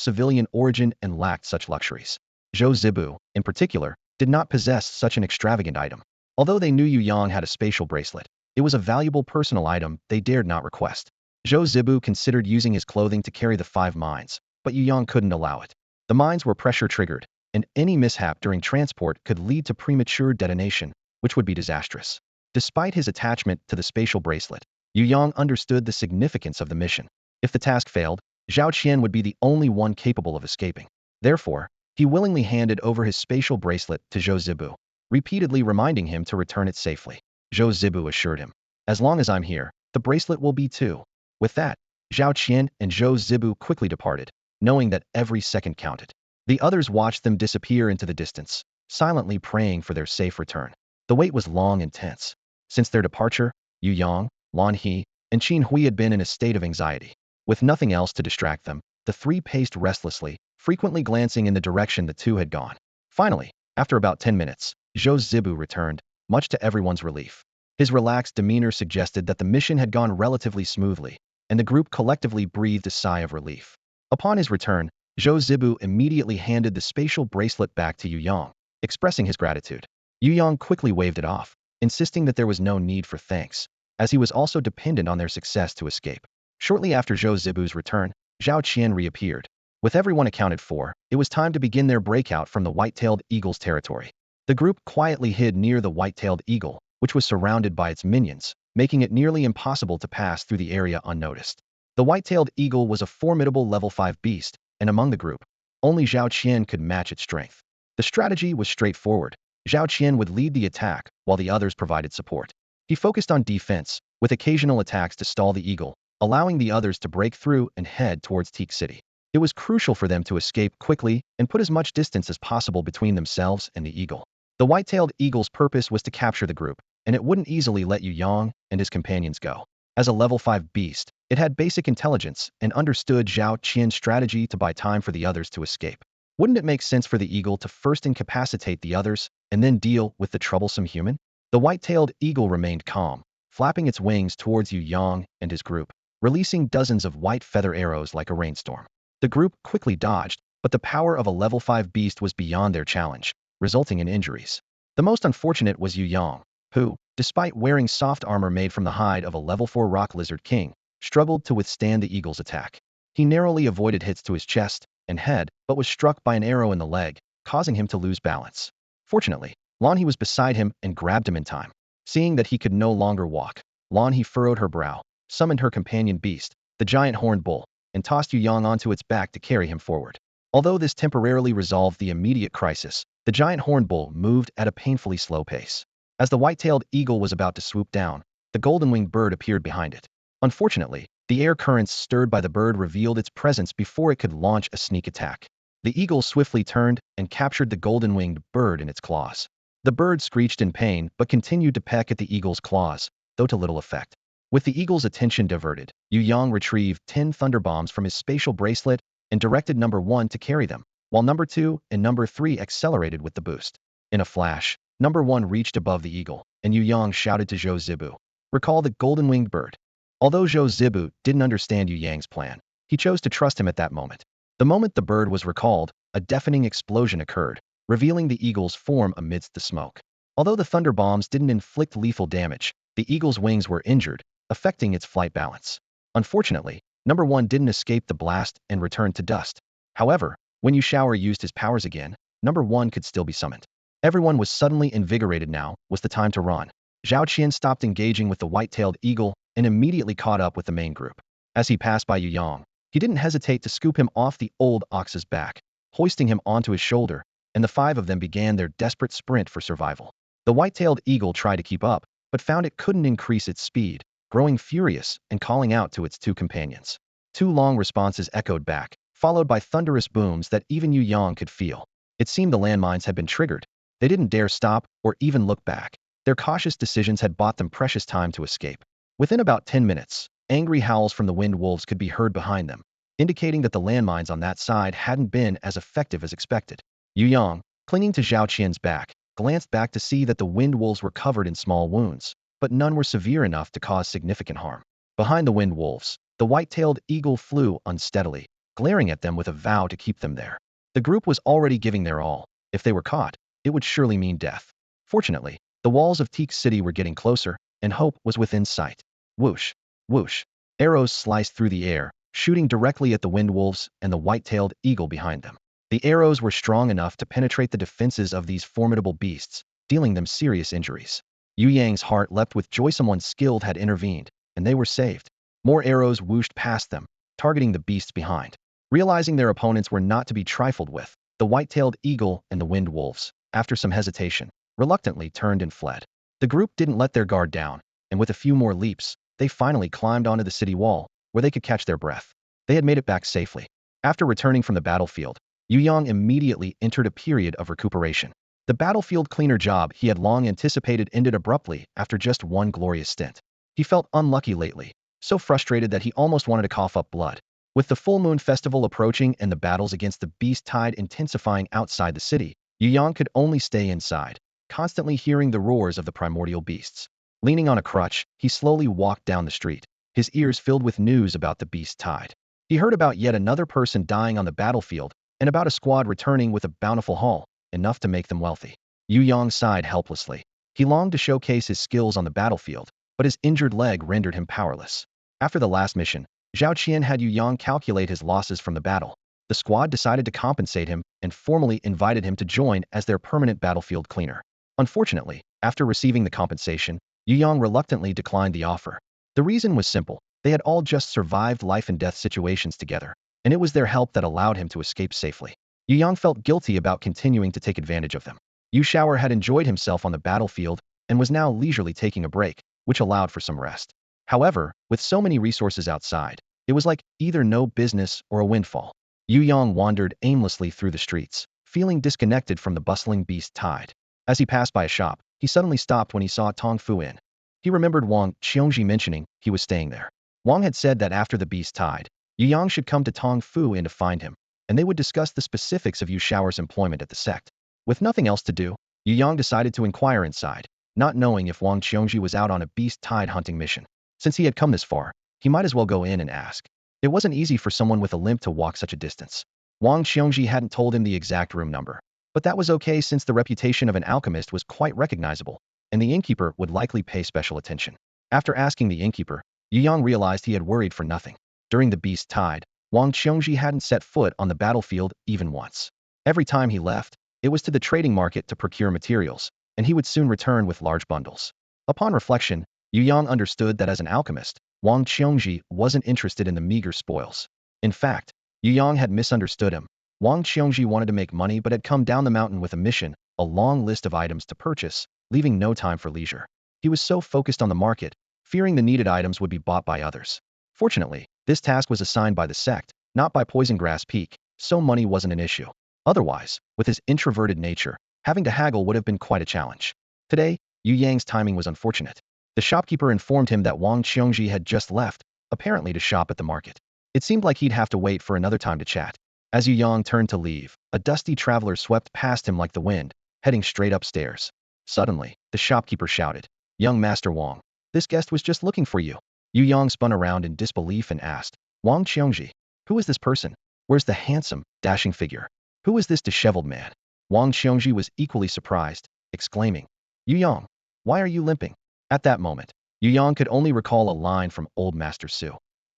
civilian origin and lacked such luxuries. Zhou Zibu, in particular, did not possess such an extravagant item. Although they knew Yu Yang had a spatial bracelet, it was a valuable personal item they dared not request. Zhou Zibu considered using his clothing to carry the 5 mines, but Yu Yang couldn't allow it. The mines were pressure-triggered, and any mishap during transport could lead to premature detonation, which would be disastrous. Despite his attachment to the spatial bracelet, Yu Yang understood the significance of the mission. If the task failed, Zhao Qian would be the only one capable of escaping. Therefore, he willingly handed over his spatial bracelet to Zhou Zibu, repeatedly reminding him to return it safely. Zhou Zibu assured him, "As long as I'm here, the bracelet will be too." With that, Zhao Qian and Zhou Zibu quickly departed, knowing that every second counted. The others watched them disappear into the distance, silently praying for their safe return. The wait was long and tense. Since their departure, Yu Yang, Lan He, and Qin Hui had been in a state of anxiety. With nothing else to distract them, the 3 paced restlessly, frequently glancing in the direction the 2 had gone. Finally, after about 10 minutes, Zhou Zibu returned, much to everyone's relief. His relaxed demeanor suggested that the mission had gone relatively smoothly, and the group collectively breathed a sigh of relief. Upon his return, Zhou Zibu immediately handed the spatial bracelet back to Yu Yang, expressing his gratitude. Yu Yang quickly waved it off, insisting that there was no need for thanks, as he was also dependent on their success to escape. Shortly after Zhou Zibu's return, Zhao Qian reappeared. With everyone accounted for, it was time to begin their breakout from the white-tailed eagle's territory. The group quietly hid near the white-tailed eagle, which was surrounded by its minions, making it nearly impossible to pass through the area unnoticed. The white-tailed eagle was a formidable level 5 beast, and among the group, only Zhao Qian could match its strength. The strategy was straightforward. Zhao Qian would lead the attack, while the others provided support. He focused on defense, with occasional attacks to stall the eagle, allowing the others to break through and head towards Teak City. It was crucial for them to escape quickly and put as much distance as possible between themselves and the eagle. The white-tailed eagle's purpose was to capture the group, and it wouldn't easily let Yu Yang and his companions go. As a level 5 beast, it had basic intelligence and understood Zhao Qian's strategy to buy time for the others to escape. Wouldn't it make sense for the eagle to first incapacitate the others and then deal with the troublesome human? The white-tailed eagle remained calm, flapping its wings towards Yu Yang and his group, releasing dozens of white feather arrows like a rainstorm. The group quickly dodged, but the power of a level 5 beast was beyond their challenge, resulting in injuries. The most unfortunate was Yu Yang, who, despite wearing soft armor made from the hide of a level 4 rock lizard king, struggled to withstand the eagle's attack. He narrowly avoided hits to his chest and head, but was struck by an arrow in the leg, causing him to lose balance. Fortunately, Lan He was beside him and grabbed him in time. Seeing that he could no longer walk, Lan He furrowed her brow, summoned her companion beast, the giant horned bull, and tossed Yu Yang onto its back to carry him forward. Although this temporarily resolved the immediate crisis, the giant horned bull moved at a painfully slow pace. As the white-tailed eagle was about to swoop down, the golden-winged bird appeared behind it. Unfortunately, the air currents stirred by the bird revealed its presence before it could launch a sneak attack. The eagle swiftly turned and captured the golden-winged bird in its claws. The bird screeched in pain but continued to peck at the eagle's claws, though to little effect. With the eagle's attention diverted, Yu Yang retrieved 10 thunder bombs from his spatial bracelet and directed number 1 to carry them, while number 2 and number 3 accelerated with the boost. In a flash, number 1 reached above the eagle, and Yu Yang shouted to Zhou Zibu, "Recall the golden-winged bird." Although Zhou Zibu didn't understand Yu Yang's plan, he chose to trust him at that moment. The moment the bird was recalled, a deafening explosion occurred, revealing the eagle's form amidst the smoke. Although the thunder bombs didn't inflict lethal damage, the eagle's wings were injured, affecting its flight balance. Unfortunately, number 1 didn't escape the blast and returned to dust. However, when Yu Shower used his powers again, number 1 could still be summoned. Everyone was suddenly invigorated. Now was the time to run. Zhao Qian stopped engaging with the white-tailed eagle and immediately caught up with the main group. As he passed by Yu Yang, he didn't hesitate to scoop him off the old ox's back, hoisting him onto his shoulder, and the 5 of them began their desperate sprint for survival. The white-tailed eagle tried to keep up, but found it couldn't increase its speed, growing furious and calling out to its 2 companions. 2 long responses echoed back, followed by thunderous booms that even Yu Yang could feel. It seemed the landmines had been triggered. They didn't dare stop or even look back. Their cautious decisions had bought them precious time to escape. Within about 10 minutes, angry howls from the wind wolves could be heard behind them, indicating that the landmines on that side hadn't been as effective as expected. Yu Yang, clinging to Zhao Qian's back, glanced back to see that the wind wolves were covered in small wounds, but none were severe enough to cause significant harm. Behind the wind wolves, the white-tailed eagle flew unsteadily, glaring at them with a vow to keep them there. The group was already giving their all. If they were caught, it would surely mean death. Fortunately, the walls of Teak City were getting closer, and hope was within sight. Whoosh, whoosh. Arrows sliced through the air, shooting directly at the wind wolves and the white-tailed eagle behind them. The arrows were strong enough to penetrate the defenses of these formidable beasts, dealing them serious injuries. Yu Yang's heart leapt with joy. Someone skilled had intervened, and they were saved. More arrows whooshed past them, targeting the beasts behind. Realizing their opponents were not to be trifled with, the white-tailed eagle and the wind wolves, after some hesitation, reluctantly turned and fled. The group didn't let their guard down, and with a few more leaps, they finally climbed onto the city wall, where they could catch their breath. They had made it back safely. After returning from the battlefield, Yu Yang immediately entered a period of recuperation. The battlefield cleaner job he had long anticipated ended abruptly after just one glorious stint. He felt unlucky lately, so frustrated that he almost wanted to cough up blood. With the full moon festival approaching and the battles against the beast tide intensifying outside the city, Yu Yang could only stay inside, constantly hearing the roars of the primordial beasts. Leaning on a crutch, he slowly walked down the street, his ears filled with news about the beast tide. He heard about yet another person dying on the battlefield, and about a squad returning with a bountiful haul, enough to make them wealthy. Yu Yang sighed helplessly. He longed to showcase his skills on the battlefield, but his injured leg rendered him powerless. After the last mission, Zhao Qian had Yu Yang calculate his losses from the battle. The squad decided to compensate him and formally invited him to join as their permanent battlefield cleaner. Unfortunately, after receiving the compensation, Yu Yang reluctantly declined the offer. The reason was simple. They had all just survived life and death situations together, and it was their help that allowed him to escape safely. Yu Yang felt guilty about continuing to take advantage of them. Yu Shower had enjoyed himself on the battlefield and was now leisurely taking a break, which allowed for some rest. However, with so many resources outside, it was like either no business or a windfall. Yu Yang wandered aimlessly through the streets, feeling disconnected from the bustling beast tide. As he passed by a shop, he suddenly stopped when he saw Tong Fu Inn. He remembered Wang Qiongji mentioning he was staying there. Wang had said that after the beast tide, Yu Yang should come to Tong Fu Inn to find him, and they would discuss the specifics of Yu Shower's employment at the sect. With nothing else to do, Yu Yang decided to inquire inside, not knowing if Wang Qiongji was out on a beast tide hunting mission. Since he had come this far, he might as well go in and ask. It wasn't easy for someone with a limp to walk such a distance. Wang Qiongji hadn't told him the exact room number, but that was okay since the reputation of an alchemist was quite recognizable, and the innkeeper would likely pay special attention. After asking the innkeeper, Yu Yang realized he had worried for nothing. During the beast tide, Wang Qiongji hadn't set foot on the battlefield even once. Every time he left, it was to the trading market to procure materials, and he would soon return with large bundles. Upon reflection, Yu Yang understood that as an alchemist, Wang Qiongji wasn't interested in the meager spoils. In fact, Yu Yang had misunderstood him. Wang Qiongji wanted to make money but had come down the mountain with a mission, a long list of items to purchase, leaving no time for leisure. He was so focused on the market, fearing the needed items would be bought by others. Fortunately, this task was assigned by the sect, not by Poison Grass Peak, so money wasn't an issue. Otherwise, with his introverted nature, having to haggle would have been quite a challenge. Today, Yu Yang's timing was unfortunate. The shopkeeper informed him that Wang Qiongji had just left, apparently to shop at the market. It seemed like he'd have to wait for another time to chat. As Yu Yang turned to leave, a dusty traveler swept past him like the wind, heading straight upstairs. Suddenly, the shopkeeper shouted, "Young Master Wang, this guest was just looking for you." Yu Yang spun around in disbelief and asked, "Wang Qiongji, who is this person? Where's the handsome, dashing figure? Who is this disheveled man?" Wang Qiongji was equally surprised, exclaiming, "Yu Yang, why are you limping?" At that moment, Yu Yang could only recall a line from Old Master Su.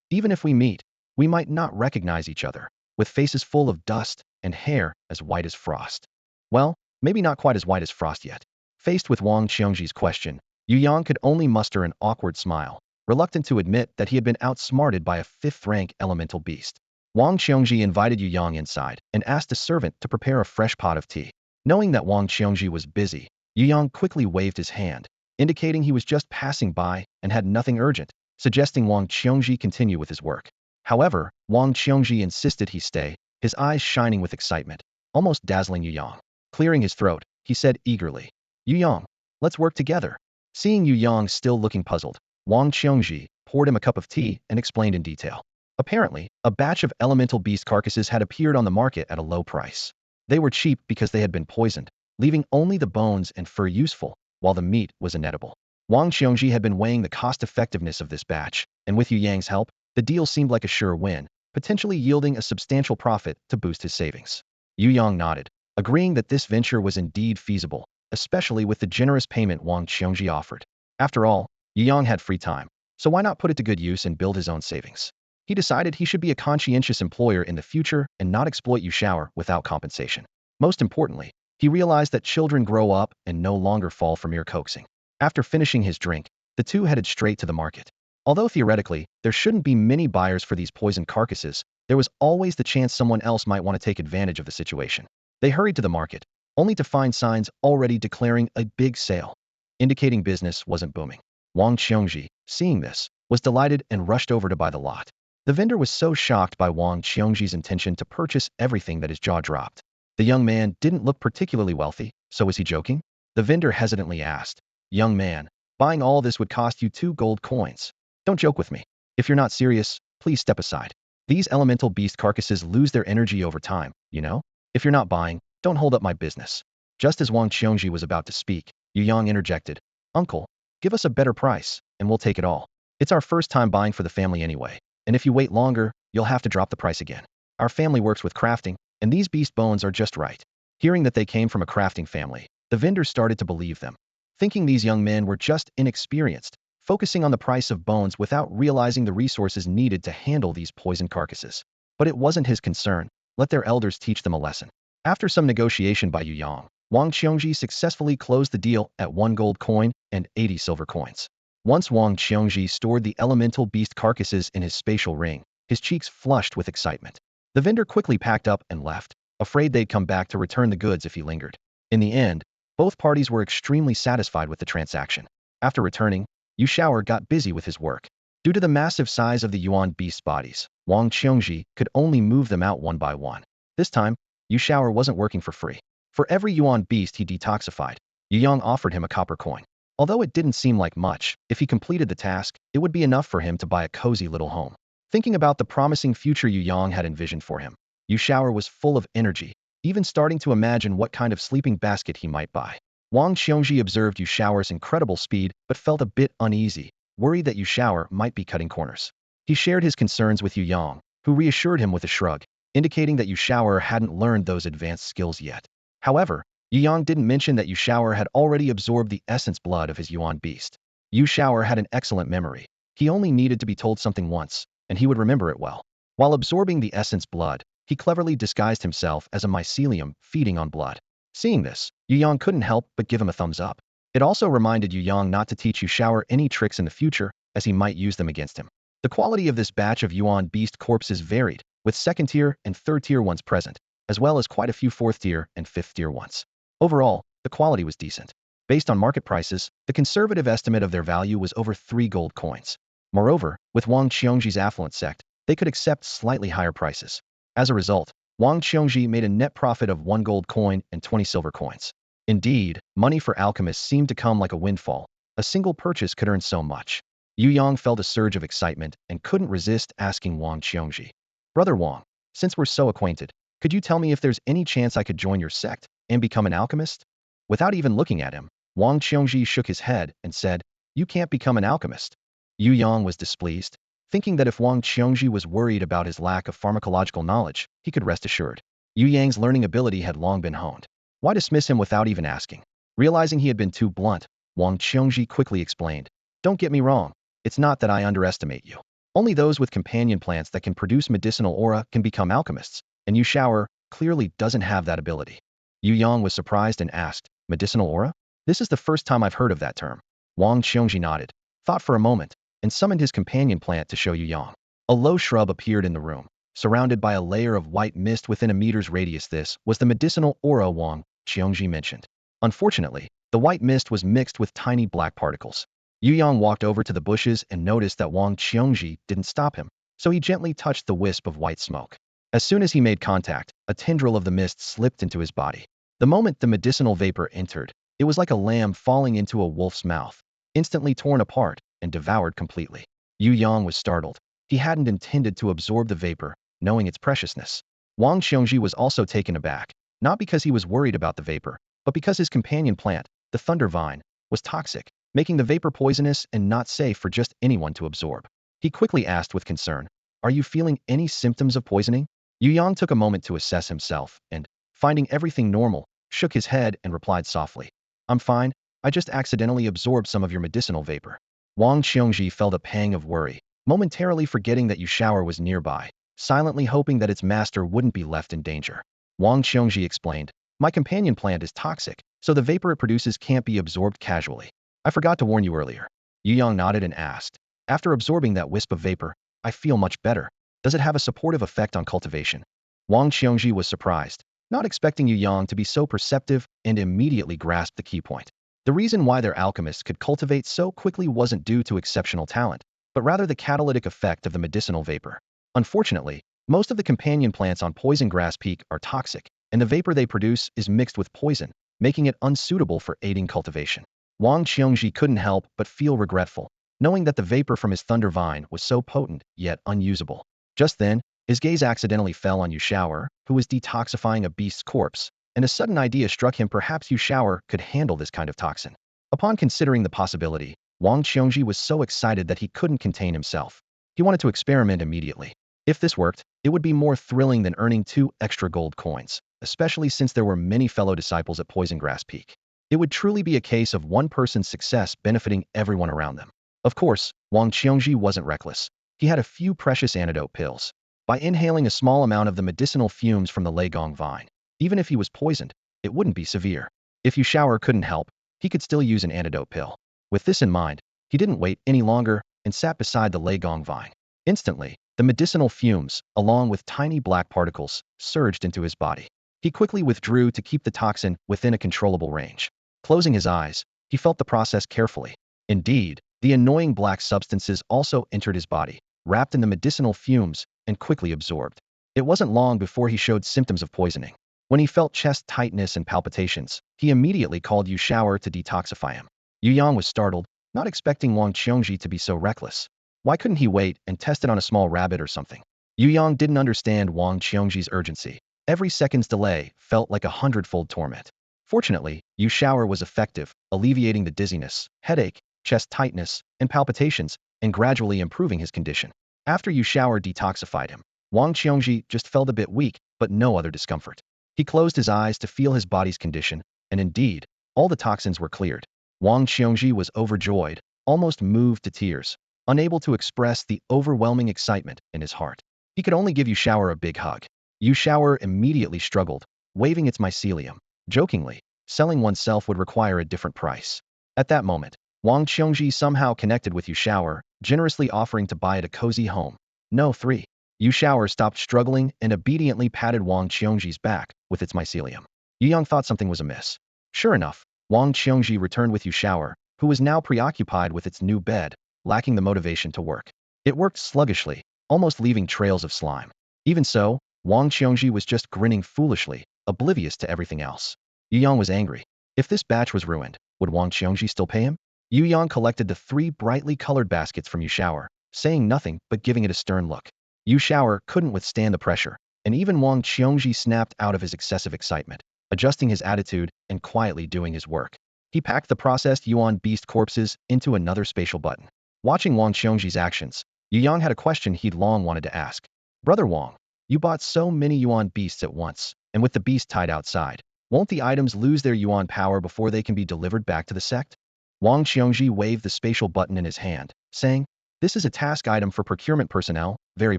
"Even if we meet, we might not recognize each other, with faces full of dust and hair as white as frost." Well, maybe not quite as white as frost yet. Faced with Wang Qiongji's question, Yu Yang could only muster an awkward smile, reluctant to admit that he had been outsmarted by a fifth-rank elemental beast. Wang Qiongji invited Yu Yang inside and asked a servant to prepare a fresh pot of tea. Knowing that Wang Qiongji was busy, Yu Yang quickly waved his hand, indicating he was just passing by and had nothing urgent, suggesting Wang Qiongji continue with his work. However, Wang Qiongji insisted he stay, his eyes shining with excitement, almost dazzling Yu Yang. Clearing his throat, he said eagerly, "Yu Yang, Let's work together. Seeing Yu Yang still looking puzzled, Wang Qiongji poured him a cup of tea and explained in detail. Apparently, a batch of elemental beast carcasses had appeared on the market at a low price. They were cheap because they had been poisoned, leaving only the bones and fur useful, while the meat was inedible. Wang Qiongji had been weighing the cost-effectiveness of this batch, and with Yu Yang's help, the deal seemed like a sure win, potentially yielding a substantial profit to boost his savings. Yu Yang nodded, agreeing that this venture was indeed feasible, especially with the generous payment Wang Qiongji offered. After all, Yu Yang had free time, so why not put it to good use and build his own savings? He decided he should be a conscientious employer in the future and not exploit Yu Shower without compensation. Most importantly, he realized that children grow up and no longer fall for mere coaxing. After finishing his drink, the two headed straight to the market. Although theoretically, there shouldn't be many buyers for these poisoned carcasses, there was always the chance someone else might want to take advantage of the situation. They hurried to the market, only to find signs already declaring a big sale, indicating business wasn't booming. Wang Qiongji, seeing this, was delighted and rushed over to buy the lot. The vendor was so shocked by Wang Qiongji's intention to purchase everything that his jaw dropped. The young man didn't look particularly wealthy, so was he joking? The vendor hesitantly asked. Young man, buying all this would cost you 2 gold coins. Don't joke with me. If you're not serious, please step aside. These elemental beast carcasses lose their energy over time, you know? If you're not buying, don't hold up my business. Just as Wang Qiongji was about to speak, Yu Yang interjected. Uncle, give us a better price, and we'll take it all. It's our first time buying for the family anyway, and if you wait longer, you'll have to drop the price again. Our family works with crafting, and these beast bones are just right. Hearing that they came from a crafting family, the vendor started to believe them. Thinking these young men were just inexperienced, focusing on the price of bones without realizing the resources needed to handle these poisoned carcasses. But it wasn't his concern. Let their elders teach them a lesson. After some negotiation by Yu Yang, Wang Qiongji successfully closed the deal at 1 gold coin and 80 silver coins. Once Wang Qiongji stored the elemental beast carcasses in his spatial ring, his cheeks flushed with excitement. The vendor quickly packed up and left, afraid they'd come back to return the goods if he lingered. In the end, both parties were extremely satisfied with the transaction. After returning, Yu Shower got busy with his work. Due to the massive size of the Yuan beast bodies, Wang Qiongji could only move them out one by one. This time, Yu Shower wasn't working for free. For every Yuan beast he detoxified, Yu Yang offered him a copper coin. Although it didn't seem like much, if he completed the task, it would be enough for him to buy a cozy little home. Thinking about the promising future Yu Yang had envisioned for him, Yu Shower was full of energy, even starting to imagine what kind of sleeping basket he might buy. Wang Qiongji observed Yu Shower's incredible speed but felt a bit uneasy, worried that Yu Shower might be cutting corners. He shared his concerns with Yu Yang, who reassured him with a shrug, indicating that Yu Shower hadn't learned those advanced skills yet. However, Yu Yang didn't mention that Yu Shower had already absorbed the essence blood of his Yuan beast. Yu Shower had an excellent memory. He only needed to be told something once, and he would remember it well. While absorbing the essence blood, he cleverly disguised himself as a mycelium feeding on blood. Seeing this, Yu Yang couldn't help but give him a thumbs up. It also reminded Yu Yang not to teach Yu Shower any tricks in the future, as he might use them against him. The quality of this batch of Yuan beast corpses varied, with second-tier and third-tier ones present, as well as quite a few fourth-tier and fifth-tier ones. Overall, the quality was decent. Based on market prices, the conservative estimate of their value was over 3 gold coins. Moreover, with Wang Qiongji's affluent sect, they could accept slightly higher prices. As a result, Wang Qiongji made a net profit of 1 gold coin and 20 silver coins. Indeed, money for alchemists seemed to come like a windfall. A single purchase could earn so much. Yu Yang felt a surge of excitement and couldn't resist asking Wang Qiongji. Brother Wang, since we're so acquainted, could you tell me if there's any chance I could join your sect and become an alchemist? Without even looking at him, Wang Qiongji shook his head and said, You can't become an alchemist. Yu Yang was displeased, thinking that if Wang Qiongji was worried about his lack of pharmacological knowledge, he could rest assured. Yu Yang's learning ability had long been honed. Why dismiss him without even asking? Realizing he had been too blunt, Wang Qiongji quickly explained, Don't get me wrong, it's not that I underestimate you. Only those with companion plants that can produce medicinal aura can become alchemists, and Yu Shower clearly doesn't have that ability. Yu Yang was surprised and asked, Medicinal aura? This is the first time I've heard of that term. Wang Qiongji nodded, thought for a moment, and summoned his companion plant to show Yu Yang. A low shrub appeared in the room, surrounded by a layer of white mist within a meter's radius. This was the medicinal aura Wang Qiongji mentioned. Unfortunately, the white mist was mixed with tiny black particles. Yu Yang walked over to the bushes and noticed that Wang Qiongji didn't stop him, so he gently touched the wisp of white smoke. As soon as he made contact, a tendril of the mist slipped into his body. The moment the medicinal vapor entered, It was like a lamb falling into a wolf's mouth, instantly torn apart and devoured completely. Yu Yang was startled. He hadn't intended to absorb the vapor, knowing its preciousness. Wang Xiongji was also taken aback, not because he was worried about the vapor, but because his companion plant, the thunder vine, was toxic, making the vapor poisonous and not safe for just anyone to absorb. He quickly asked with concern, "Are you feeling any symptoms of poisoning?" Yu Yang took a moment to assess himself and, finding everything normal, shook his head and replied softly, "I'm fine, I just accidentally absorbed some of your medicinal vapor." Wang Xiongji felt a pang of worry, momentarily forgetting that Yu Shower was nearby, silently hoping that its master wouldn't be left in danger. Wang Xiongji explained, "My companion plant is toxic, so the vapor it produces can't be absorbed casually. I forgot to warn you earlier." Yu Yang nodded and asked, "After absorbing that wisp of vapor, I feel much better. Does it have a supportive effect on cultivation?" Wang Xiongji was surprised, not expecting Yu Yang to be so perceptive, and immediately grasped the key point. The reason why their alchemists could cultivate so quickly wasn't due to exceptional talent, but rather the catalytic effect of the medicinal vapor. Unfortunately, most of the companion plants on Poison Grass Peak are toxic, and the vapor they produce is mixed with poison, making it unsuitable for aiding cultivation. Wang Xiongji couldn't help but feel regretful, knowing that the vapor from his thunder vine was so potent, yet unusable. Just then, his gaze accidentally fell on Yu Shower, who was detoxifying a beast's corpse, and a sudden idea struck him: perhaps Yu Shower could handle this kind of toxin. Upon considering the possibility, Wang Xiongji was so excited that he couldn't contain himself. He wanted to experiment immediately. If this worked, it would be more thrilling than earning 2 extra gold coins, especially since there were many fellow disciples at Poison Grass Peak. It would truly be a case of one person's success benefiting everyone around them. Of course, Wang Xiongji wasn't reckless. He had a few precious antidote pills. By inhaling a small amount of the medicinal fumes from the Legong vine, even if he was poisoned, it wouldn't be severe. If Yu Shower couldn't help, he could still use an antidote pill. With this in mind, he didn't wait any longer and sat beside the Legong vine. Instantly, the medicinal fumes, along with tiny black particles, surged into his body. He quickly withdrew to keep the toxin within a controllable range. Closing his eyes, he felt the process carefully. Indeed, the annoying black substances also entered his body, wrapped in the medicinal fumes, and quickly absorbed. It wasn't long before he showed symptoms of poisoning. When he felt chest tightness and palpitations, he immediately called Yu Shower to detoxify him. Yu Yang was startled, not expecting Wang Qiongji to be so reckless. Why couldn't he wait and test it on a small rabbit or something? Yu Yang didn't understand Wang Qiongji's urgency. Every second's delay felt like a hundredfold torment. Fortunately, Yu Shower was effective, alleviating the dizziness, headache, chest tightness, and palpitations, and gradually improving his condition. After Yu Shower detoxified him, Wang Qiongji just felt a bit weak, but no other discomfort. He closed his eyes to feel his body's condition, and indeed, all the toxins were cleared. Wang Qiongji was overjoyed, almost moved to tears, unable to express the overwhelming excitement in his heart. He could only give Yu Shower a big hug. Yu Shower immediately struggled, waving its mycelium. Jokingly, selling oneself would require a different price. At that moment, Wang Qiongji somehow connected with Yu Shower, generously offering to buy it a cozy home. No, 3. Yu Shower stopped struggling and obediently patted Wang Qiongji's back with its mycelium. Yu Yang thought something was amiss. Sure enough, Wang Qiongji returned with Yu Shower, who was now preoccupied with its new bed, lacking the motivation to work. It worked sluggishly, almost leaving trails of slime. Even so, Wang Qiongji was just grinning foolishly, oblivious to everything else. Yu Yang was angry. If this batch was ruined, would Wang Qiongji still pay him? Yu Yang collected the 3 brightly colored baskets from Yu Shower, saying nothing but giving it a stern look. Yu Shower couldn't withstand the pressure, and even Wang Qiongji snapped out of his excessive excitement, adjusting his attitude and quietly doing his work. He packed the processed Yuan beast corpses into another spatial button. Watching Wang Qiongji's actions, Yu Yang had a question he'd long wanted to ask. "Brother Wang, you bought so many Yuan beasts at once, and with the beast tied outside, won't the items lose their Yuan power before they can be delivered back to the sect?" Wang Qiongji waved the spatial button in his hand, saying, "This is a task item for procurement personnel, very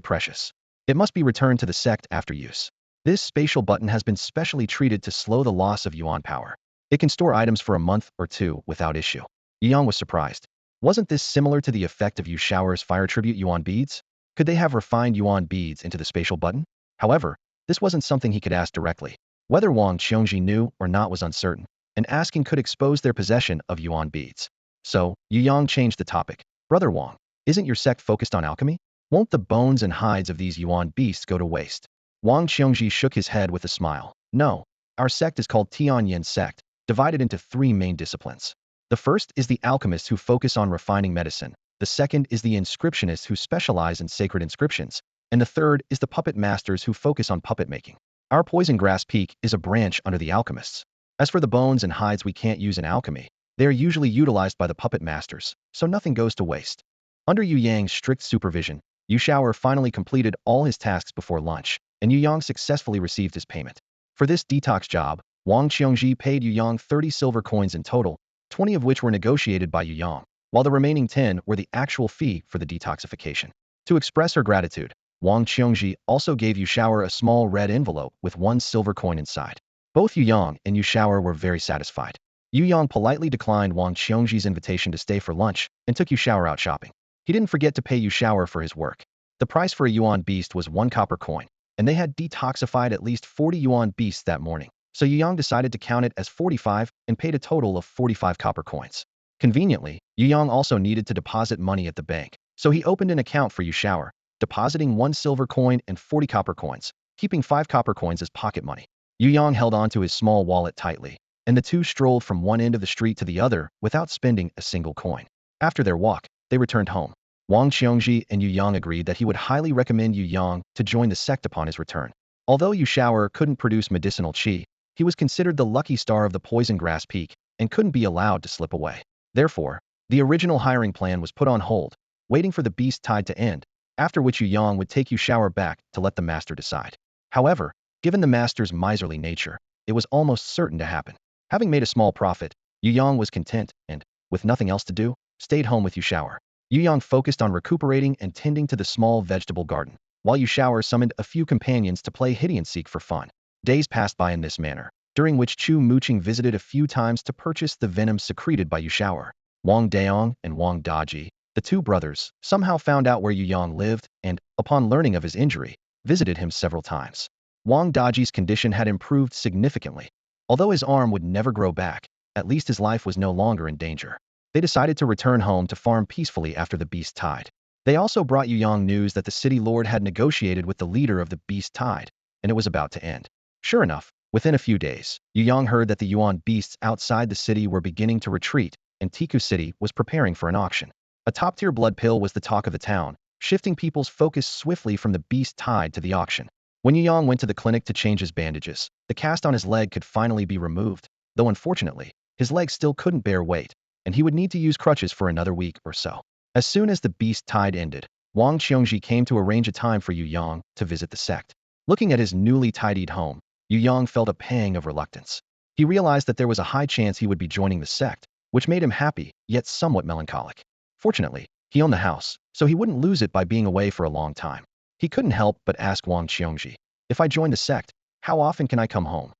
precious. It must be returned to the sect after use. This spatial button has been specially treated to slow the loss of Yuan power. It can store items for a month or 2 without issue." Yu Yang was surprised. Wasn't this similar to the effect of Yu Shower's fire tribute Yuan beads? Could they have refined Yuan beads into the spatial button? However, this wasn't something he could ask directly. Whether Wang Qiongji knew or not was uncertain, and asking could expose their possession of Yuan beads. So, Yu Yang changed the topic. "Brother Wang, isn't your sect focused on alchemy? Won't the bones and hides of these Yuan beasts go to waste?" Wang Qiongji shook his head with a smile. "No, our sect is called Tianyin sect, divided into three main disciplines. The first is the alchemists who focus on refining medicine. The second is the inscriptionists who specialize in sacred inscriptions. And the third is the puppet masters who focus on puppet making. Our poison grass peak is a branch under the alchemists. As for the bones and hides we can't use in alchemy, they are usually utilized by the puppet masters, so nothing goes to waste. Under Yu Yang's strict supervision, Yu Shaoer finally completed all his tasks before lunch, and Yu Yang successfully received his payment. For this detox job, Wang Qiongji paid Yu Yang 30 silver coins in total, 20 of which were negotiated by Yu Yang, while the remaining 10 were the actual fee for the detoxification. To express her gratitude, Wang Qiongji also gave Yu Shaoer a small red envelope with 1 silver coin inside. Both Yu Yang and Yu Shaoer were very satisfied. Yu Yang politely declined Wang Qiongji's invitation to stay for lunch and took Yu Shaoer out shopping. He didn't forget to pay Yu Shaoer for his work. The price for a yuan beast was 1 copper coin, and they had detoxified at least 40 yuan beasts that morning, so Yu Yang decided to count it as 45 and paid a total of 45 copper coins. Conveniently, Yu Yang also needed to deposit money at the bank, so he opened an account for Yu Shaoer, depositing 1 silver coin and 40 copper coins, keeping 5 copper coins as pocket money. Yu Yang held onto his small wallet tightly, and the two strolled from one end of the street to the other without spending a single coin. After their walk, they returned home. Wang Qiongji and Yu Yang agreed that he would highly recommend Yu Yang to join the sect upon his return. Although Yu Shaoer couldn't produce medicinal qi, he was considered the lucky star of the poison grass peak and couldn't be allowed to slip away. Therefore, the original hiring plan was put on hold, waiting for the beast tide to end, after which Yu Yang would take Yu Shaoer back to let the master decide. However, given the master's miserly nature, it was almost certain to happen. Having made a small profit, Yu Yang was content and, with nothing else to do, stayed home with Yu Shaoer. Yu Yang focused on recuperating and tending to the small vegetable garden, while Yu Shaoer summoned a few companions to play hide and seek for fun. Days passed by in this manner, during which Chu Muqing visited a few times to purchase the venom secreted by Yu Shaoer. Wang Daong and Wang Daji, the two brothers, somehow found out where Yu Yang lived and, upon learning of his injury, visited him several times. Wang Daji's condition had improved significantly. Although his arm would never grow back, at least his life was no longer in danger. They decided to return home to farm peacefully after the beast tide. They also brought Yu Yang news that the city lord had negotiated with the leader of the beast tide, and it was about to end. Sure enough, within a few days, Yu Yang heard that the yuan beasts outside the city were beginning to retreat, and Tiku City was preparing for an auction. A top-tier blood pill was the talk of the town, shifting people's focus swiftly from the beast tide to the auction. When Yu Yang went to the clinic to change his bandages, the cast on his leg could finally be removed, though unfortunately, his leg still couldn't bear weight, and he would need to use crutches for another week or so. As soon as the beast tide ended, Wang Qiongji came to arrange a time for Yu Yang to visit the sect. Looking at his newly tidied home, Yu Yang felt a pang of reluctance. He realized that there was a high chance he would be joining the sect, which made him happy, yet somewhat melancholic. Fortunately, he owned the house, so he wouldn't lose it by being away for a long time. He couldn't help but ask Wang Qiongji, "If I join the sect, how often can I come home?"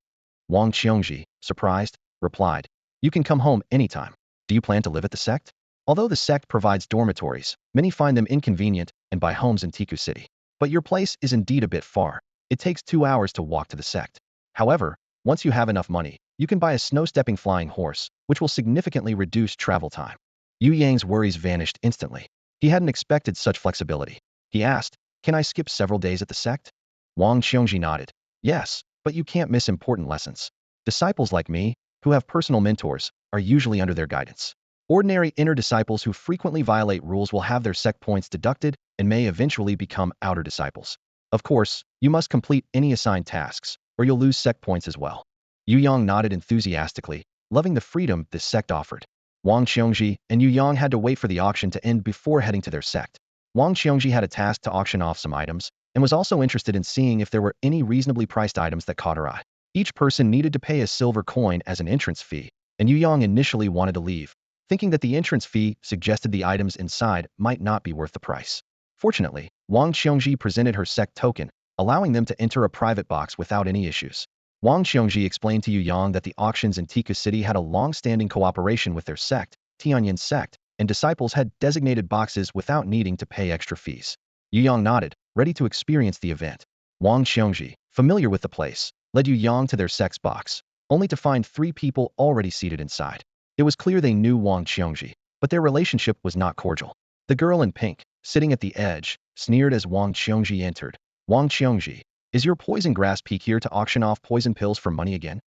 Wang Qiongji, surprised, replied, "You can come home anytime. Do you plan to live at the sect?" Although the sect provides dormitories, many find them inconvenient and buy homes in Tiku City. But your place is indeed a bit far. It takes 2 hours to walk to the sect. However, once you have enough money, you can buy a snow-stepping flying horse, which will significantly reduce travel time. Yu Yang's worries vanished instantly. He hadn't expected such flexibility. He asked, "Can I skip several days at the sect?" Wang Qiongji nodded. "Yes, but you can't miss important lessons. Disciples like me, who have personal mentors, are usually under their guidance. Ordinary inner disciples who frequently violate rules will have their sect points deducted and may eventually become outer disciples. Of course, you must complete any assigned tasks, or you'll lose sect points as well." Yu Yang nodded enthusiastically, loving the freedom this sect offered. Wang Qiongji and Yu Yang had to wait for the auction to end before heading to their sect. Wang Qiongji had a task to auction off some items, and was also interested in seeing if there were any reasonably priced items that caught her eye. Each person needed to pay a silver coin as an entrance fee, and Yu Yang initially wanted to leave, thinking that the entrance fee suggested the items inside might not be worth the price. Fortunately, Wang Qiongji presented her sect token, allowing them to enter a private box without any issues. Wang Qiongji explained to Yu Yang that the auctions in Tiku City had a long-standing cooperation with their sect, Tianyin sect, and disciples had designated boxes without needing to pay extra fees. Yu Yang nodded, ready to experience the event. Wang Qiongji, familiar with the place, led Yu Yang to their sect's box, only to find 3 people already seated inside. It was clear they knew Wang Qiongji, but their relationship was not cordial. The girl in pink, sitting at the edge, sneered as Wang Qiongji entered. "Wang Qiongji, is your poison grass peak here to auction off poison pills for money again?"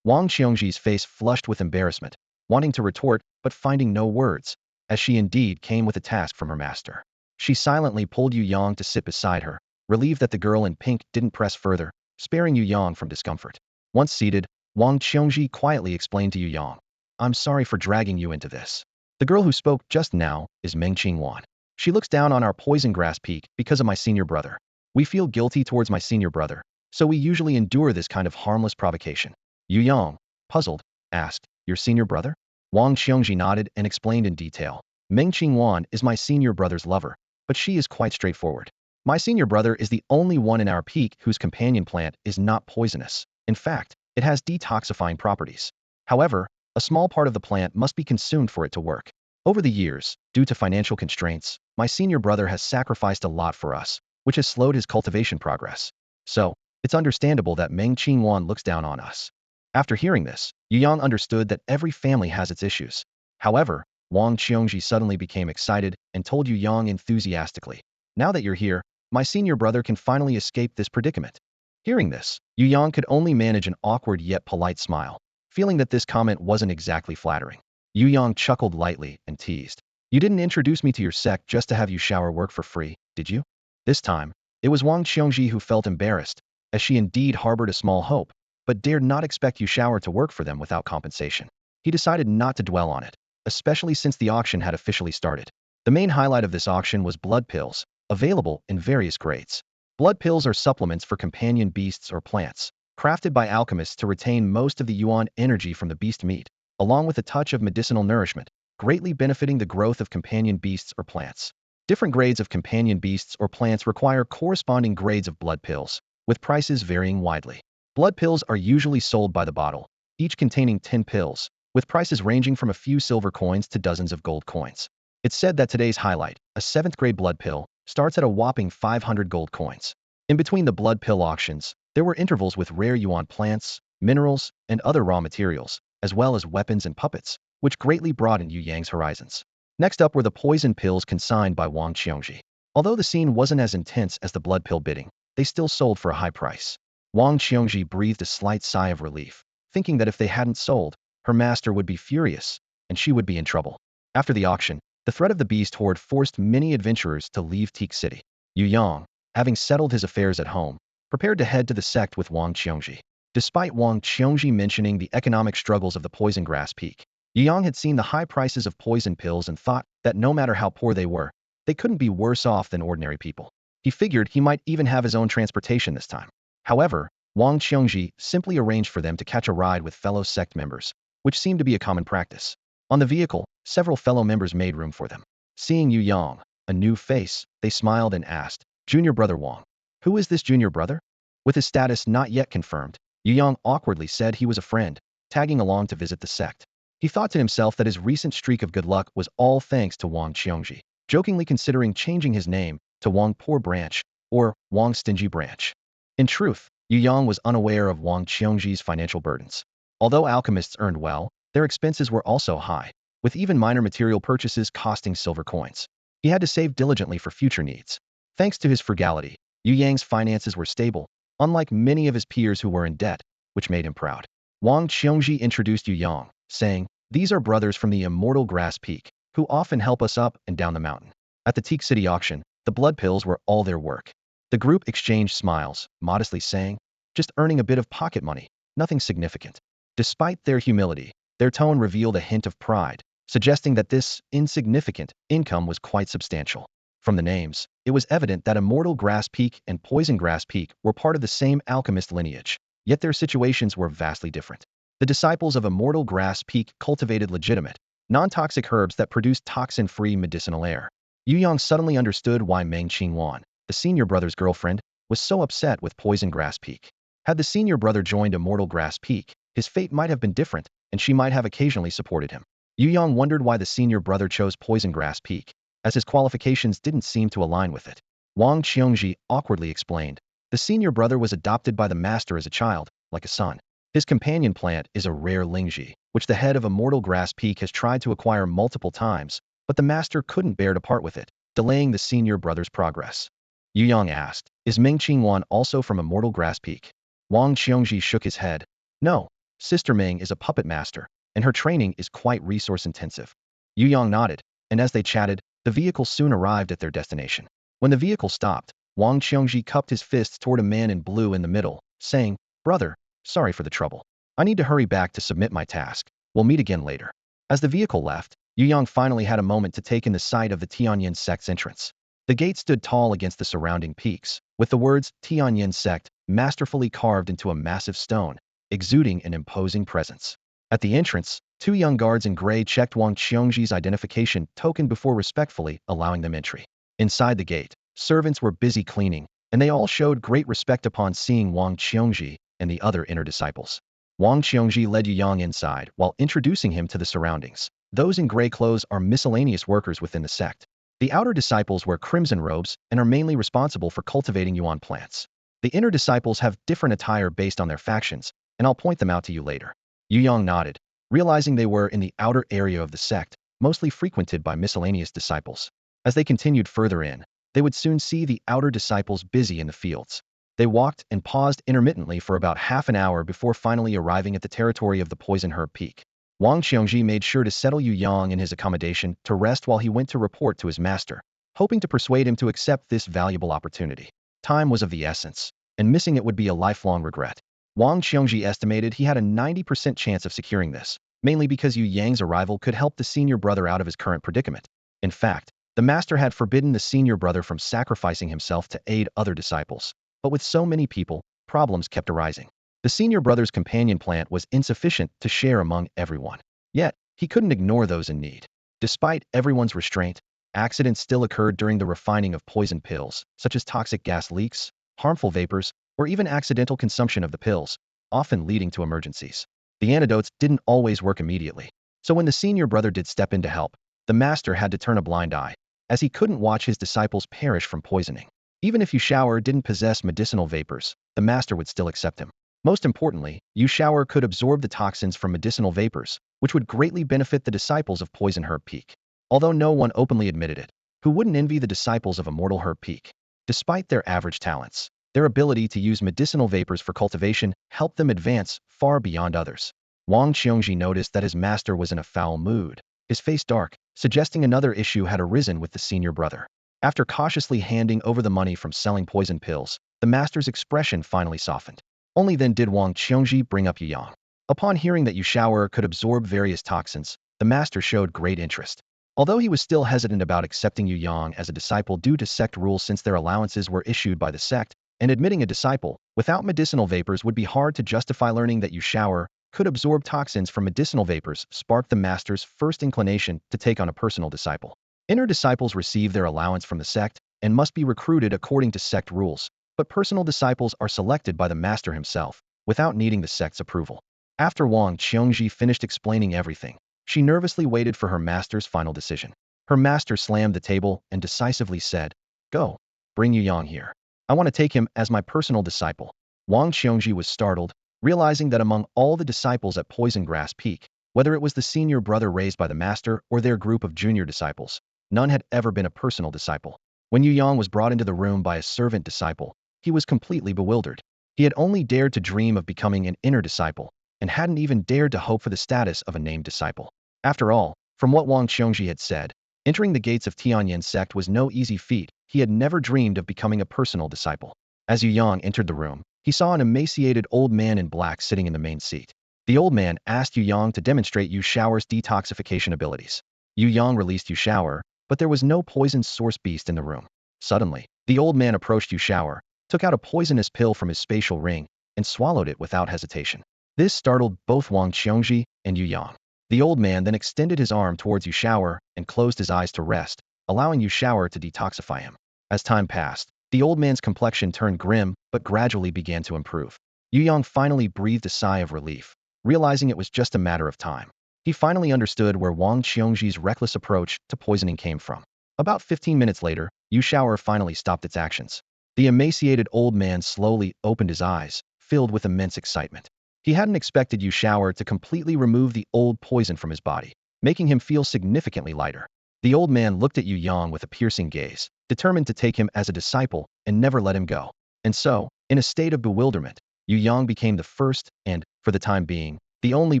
Wang Qiongji's face flushed with embarrassment, wanting to retort but finding no words, as she indeed came with a task from her master. She silently pulled Yu Yang to sit beside her, relieved that the girl in pink didn't press further, sparing Yu Yang from discomfort. Once seated, Wang Qiongji quietly explained to Yu Yang, "I'm sorry for dragging you into this. The girl who spoke just now is Meng Qingwan. She looks down on our poison grass peak because of my senior brother. We feel guilty towards my senior brother, so we usually endure this kind of harmless provocation." Yu Yang, puzzled, asked, "Your senior brother?" Wang Qiongji nodded and explained in detail. "Meng Qingwan is my senior brother's lover, but she is quite straightforward. My senior brother is the only one in our peak whose companion plant is not poisonous. In fact, it has detoxifying properties. However, a small part of the plant must be consumed for it to work. Over the years, due to financial constraints, my senior brother has sacrificed a lot for us, which has slowed his cultivation progress. So, it's understandable that Meng Qingwan looks down on us." After hearing this, Yu Yang understood that every family has its issues. However, Wang Qiongji suddenly became excited and told Yu Yang enthusiastically, "Now that you're here, my senior brother can finally escape this predicament." Hearing this, Yu Yang could only manage an awkward yet polite smile, feeling that this comment wasn't exactly flattering. Yu Yang chuckled lightly and teased, "You didn't introduce me to your sect just to have you shower work for free, did you?" This time, it was Wang Qiongji who felt embarrassed, as she indeed harbored a small hope, but dared not expect Yu Shower to work for them without compensation. He decided not to dwell on it, especially since the auction had officially started. The main highlight of this auction was blood pills, available in various grades. Blood pills are supplements for companion beasts or plants, crafted by alchemists to retain most of the yuan energy from the beast meat, along with a touch of medicinal nourishment, greatly benefiting the growth of companion beasts or plants. Different grades of companion beasts or plants require corresponding grades of blood pills, with prices varying widely. Blood pills are usually sold by the bottle, each containing 10 pills, with prices ranging from a few silver coins to dozens of gold coins. It's said that today's highlight, a 7th grade blood pill, starts at a whopping 500 gold coins. In between the blood pill auctions, there were intervals with rare yuan plants, minerals, and other raw materials, as well as weapons and puppets, which greatly broadened Yu Yang's horizons. Next up were the poison pills consigned by Wang Qiongji. Although the scene wasn't as intense as the blood pill bidding, they still sold for a high price. Wang Qiongji breathed a slight sigh of relief, thinking that if they hadn't sold, her master would be furious, and she would be in trouble. After the auction, the threat of the beast horde forced many adventurers to leave Teak City. Yu Yang, having settled his affairs at home, prepared to head to the sect with Wang Qiongji. Despite Wang Qiongji mentioning the economic struggles of the poison grass peak, Yu Yang had seen the high prices of poison pills and thought that no matter how poor they were, they couldn't be worse off than ordinary people. He figured he might even have his own transportation this time. However, Wang Qiongji simply arranged for them to catch a ride with fellow sect members, which seemed to be a common practice. On the vehicle, several fellow members made room for them. Seeing Yu Yang, a new face, they smiled and asked, "Junior brother Wang, who is this junior brother?" With his status not yet confirmed, Yu Yang awkwardly said he was a friend, tagging along to visit the sect. He thought to himself that his recent streak of good luck was all thanks to Wang Qiongji, jokingly considering changing his name to Wang Poor Branch or Wang Stingy Branch. In truth, Yu Yang was unaware of Wang Qiongji's financial burdens. Although alchemists earned well, their expenses were also high, with even minor material purchases costing silver coins. He had to save diligently for future needs. Thanks to his frugality, Yu Yang's finances were stable, unlike many of his peers who were in debt, which made him proud. Wang Qiongji introduced Yu Yang, saying, "These are brothers from the Immortal Grass Peak, who often help us up and down the mountain." At the Teak City auction, the blood pills were all their work. The group exchanged smiles, modestly saying, "Just earning a bit of pocket money, nothing significant." Despite their humility, their tone revealed a hint of pride, suggesting that this insignificant income was quite substantial. From the names, it was evident that Immortal Grass Peak and Poison Grass Peak were part of the same alchemist lineage, yet their situations were vastly different. The disciples of Immortal Grass Peak cultivated legitimate, non-toxic herbs that produced toxin-free medicinal air. Yu Yang suddenly understood why Meng Qingwan, the senior brother's girlfriend, was so upset with Poison Grass Peak. Had the senior brother joined Immortal Grass Peak, his fate might have been different, and she might have occasionally supported him. Yu Yang wondered why the senior brother chose Poison Grass Peak, as his qualifications didn't seem to align with it. Wang Qiongji awkwardly explained, "The senior brother was adopted by the master as a child, like a son. His companion plant is a rare lingji, which the head of Immortal Grass Peak has tried to acquire multiple times, but the master couldn't bear to part with it, delaying the senior brother's progress." Yu Yang asked, "Is Meng Qingwan also from Immortal Grass Peak?" Wang Qiongji shook his head. "No. Sister Ming is a puppet master, and her training is quite resource-intensive. Yu Yang nodded, and as they chatted, the vehicle soon arrived at their destination. When the vehicle stopped, Wang Qiongji cupped his fists toward a man in blue in the middle, saying, "Brother, sorry for the trouble. I need to hurry back to submit my task. We'll meet again later." As the vehicle left, Yu Yang finally had a moment to take in the sight of the Tianyin sect's entrance. The gate stood tall against the surrounding peaks, with the words Tianyin sect masterfully carved into a massive stone, exuding an imposing presence. At the entrance, two young guards in gray checked Wang Qiongji's identification token before respectfully allowing them entry. Inside the gate, servants were busy cleaning, and they all showed great respect upon seeing Wang Qiongji and the other inner disciples. Wang Qiongji led Yu Yang inside while introducing him to the surroundings. Those in gray clothes are miscellaneous workers within the sect. The outer disciples wear crimson robes and are mainly responsible for cultivating yuan plants. The inner disciples have different attire based on their factions, and I'll point them out to you later. Yu Yang nodded, realizing they were in the outer area of the sect, mostly frequented by miscellaneous disciples. As they continued further in, they would soon see the outer disciples busy in the fields. They walked and paused intermittently for about half an hour before finally arriving at the territory of the Poison Herb Peak. Wang Qiongji made sure to settle Yu Yang in his accommodation to rest while he went to report to his master, hoping to persuade him to accept this valuable opportunity. Time was of the essence, and missing it would be a lifelong regret. Wang Qiongji estimated he had a 90% chance of securing this, mainly because Yu Yang's arrival could help the senior brother out of his current predicament. In fact, the master had forbidden the senior brother from sacrificing himself to aid other disciples. But with so many people, problems kept arising. The senior brother's companion plant was insufficient to share among everyone. Yet, he couldn't ignore those in need. Despite everyone's restraint, accidents still occurred during the refining of poison pills, such as toxic gas leaks, harmful vapors, or even accidental consumption of the pills, often leading to emergencies. The antidotes didn't always work immediately. So when the senior brother did step in to help, the master had to turn a blind eye, as he couldn't watch his disciples perish from poisoning. Even if Yushauer didn't possess medicinal vapors, the master would still accept him. Most importantly, Yushauer could absorb the toxins from medicinal vapors, which would greatly benefit the disciples of Poison Herb Peak. Although no one openly admitted it, who wouldn't envy the disciples of Immortal Herb Peak? Despite their average talents, their ability to use medicinal vapors for cultivation helped them advance far beyond others. Wang Qiongji noticed that his master was in a foul mood, his face dark, suggesting another issue had arisen with the senior brother. After cautiously handing over the money from selling poison pills, the master's expression finally softened. Only then did Wang Qiongji bring up Yu Yang. Upon hearing that Yushauer could absorb various toxins, the master showed great interest. Although he was still hesitant about accepting Yu Yang as a disciple due to sect rules since their allowances were issued by the sect, and admitting a disciple without medicinal vapors would be hard to justify, learning that Yushauer could absorb toxins from medicinal vapors sparked the master's first inclination to take on a personal disciple. Inner disciples receive their allowance from the sect and must be recruited according to sect rules, but personal disciples are selected by the master himself, without needing the sect's approval. After Wang Qiongji finished explaining everything, she nervously waited for her master's final decision. Her master slammed the table and decisively said, "Go. Bring Yu Yang here. I want to take him as my personal disciple." Wang Qiongji was startled, realizing that among all the disciples at Poison Grass Peak, whether it was the senior brother raised by the master or their group of junior disciples, none had ever been a personal disciple. When Yu Yang was brought into the room by a servant disciple, he was completely bewildered. He had only dared to dream of becoming an inner disciple, and hadn't even dared to hope for the status of a named disciple. After all, from what Wang Qiongji had said, entering the gates of Tianyin sect was no easy feat. He had never dreamed of becoming a personal disciple. As Yu Yang entered the room, he saw an emaciated old man in black sitting in the main seat. The old man asked Yu Yang to demonstrate Yu Shaoer's detoxification abilities. Yu Yang released Yu Shaoer, but there was no poison source beast in the room. Suddenly, the old man approached Yu Shaoer, took out a poisonous pill from his spatial ring, and swallowed it without hesitation. This startled both Wang Qiongji and Yu Yang. The old man then extended his arm towards Yu Shaoer and closed his eyes to rest, allowing Yu Shaoer to detoxify him. As time passed, the old man's complexion turned grim but gradually began to improve. Yu Yang finally breathed a sigh of relief, realizing it was just a matter of time. He finally understood where Wang Qiongji's reckless approach to poisoning came from. About 15 minutes later, Yu Shaoer finally stopped its actions. The emaciated old man slowly opened his eyes, filled with immense excitement. He hadn't expected Yu Shaoer to completely remove the old poison from his body, making him feel significantly lighter. The old man looked at Yu Yang with a piercing gaze, determined to take him as a disciple and never let him go. And so, in a state of bewilderment, Yu Yang became the first and, for the time being, the only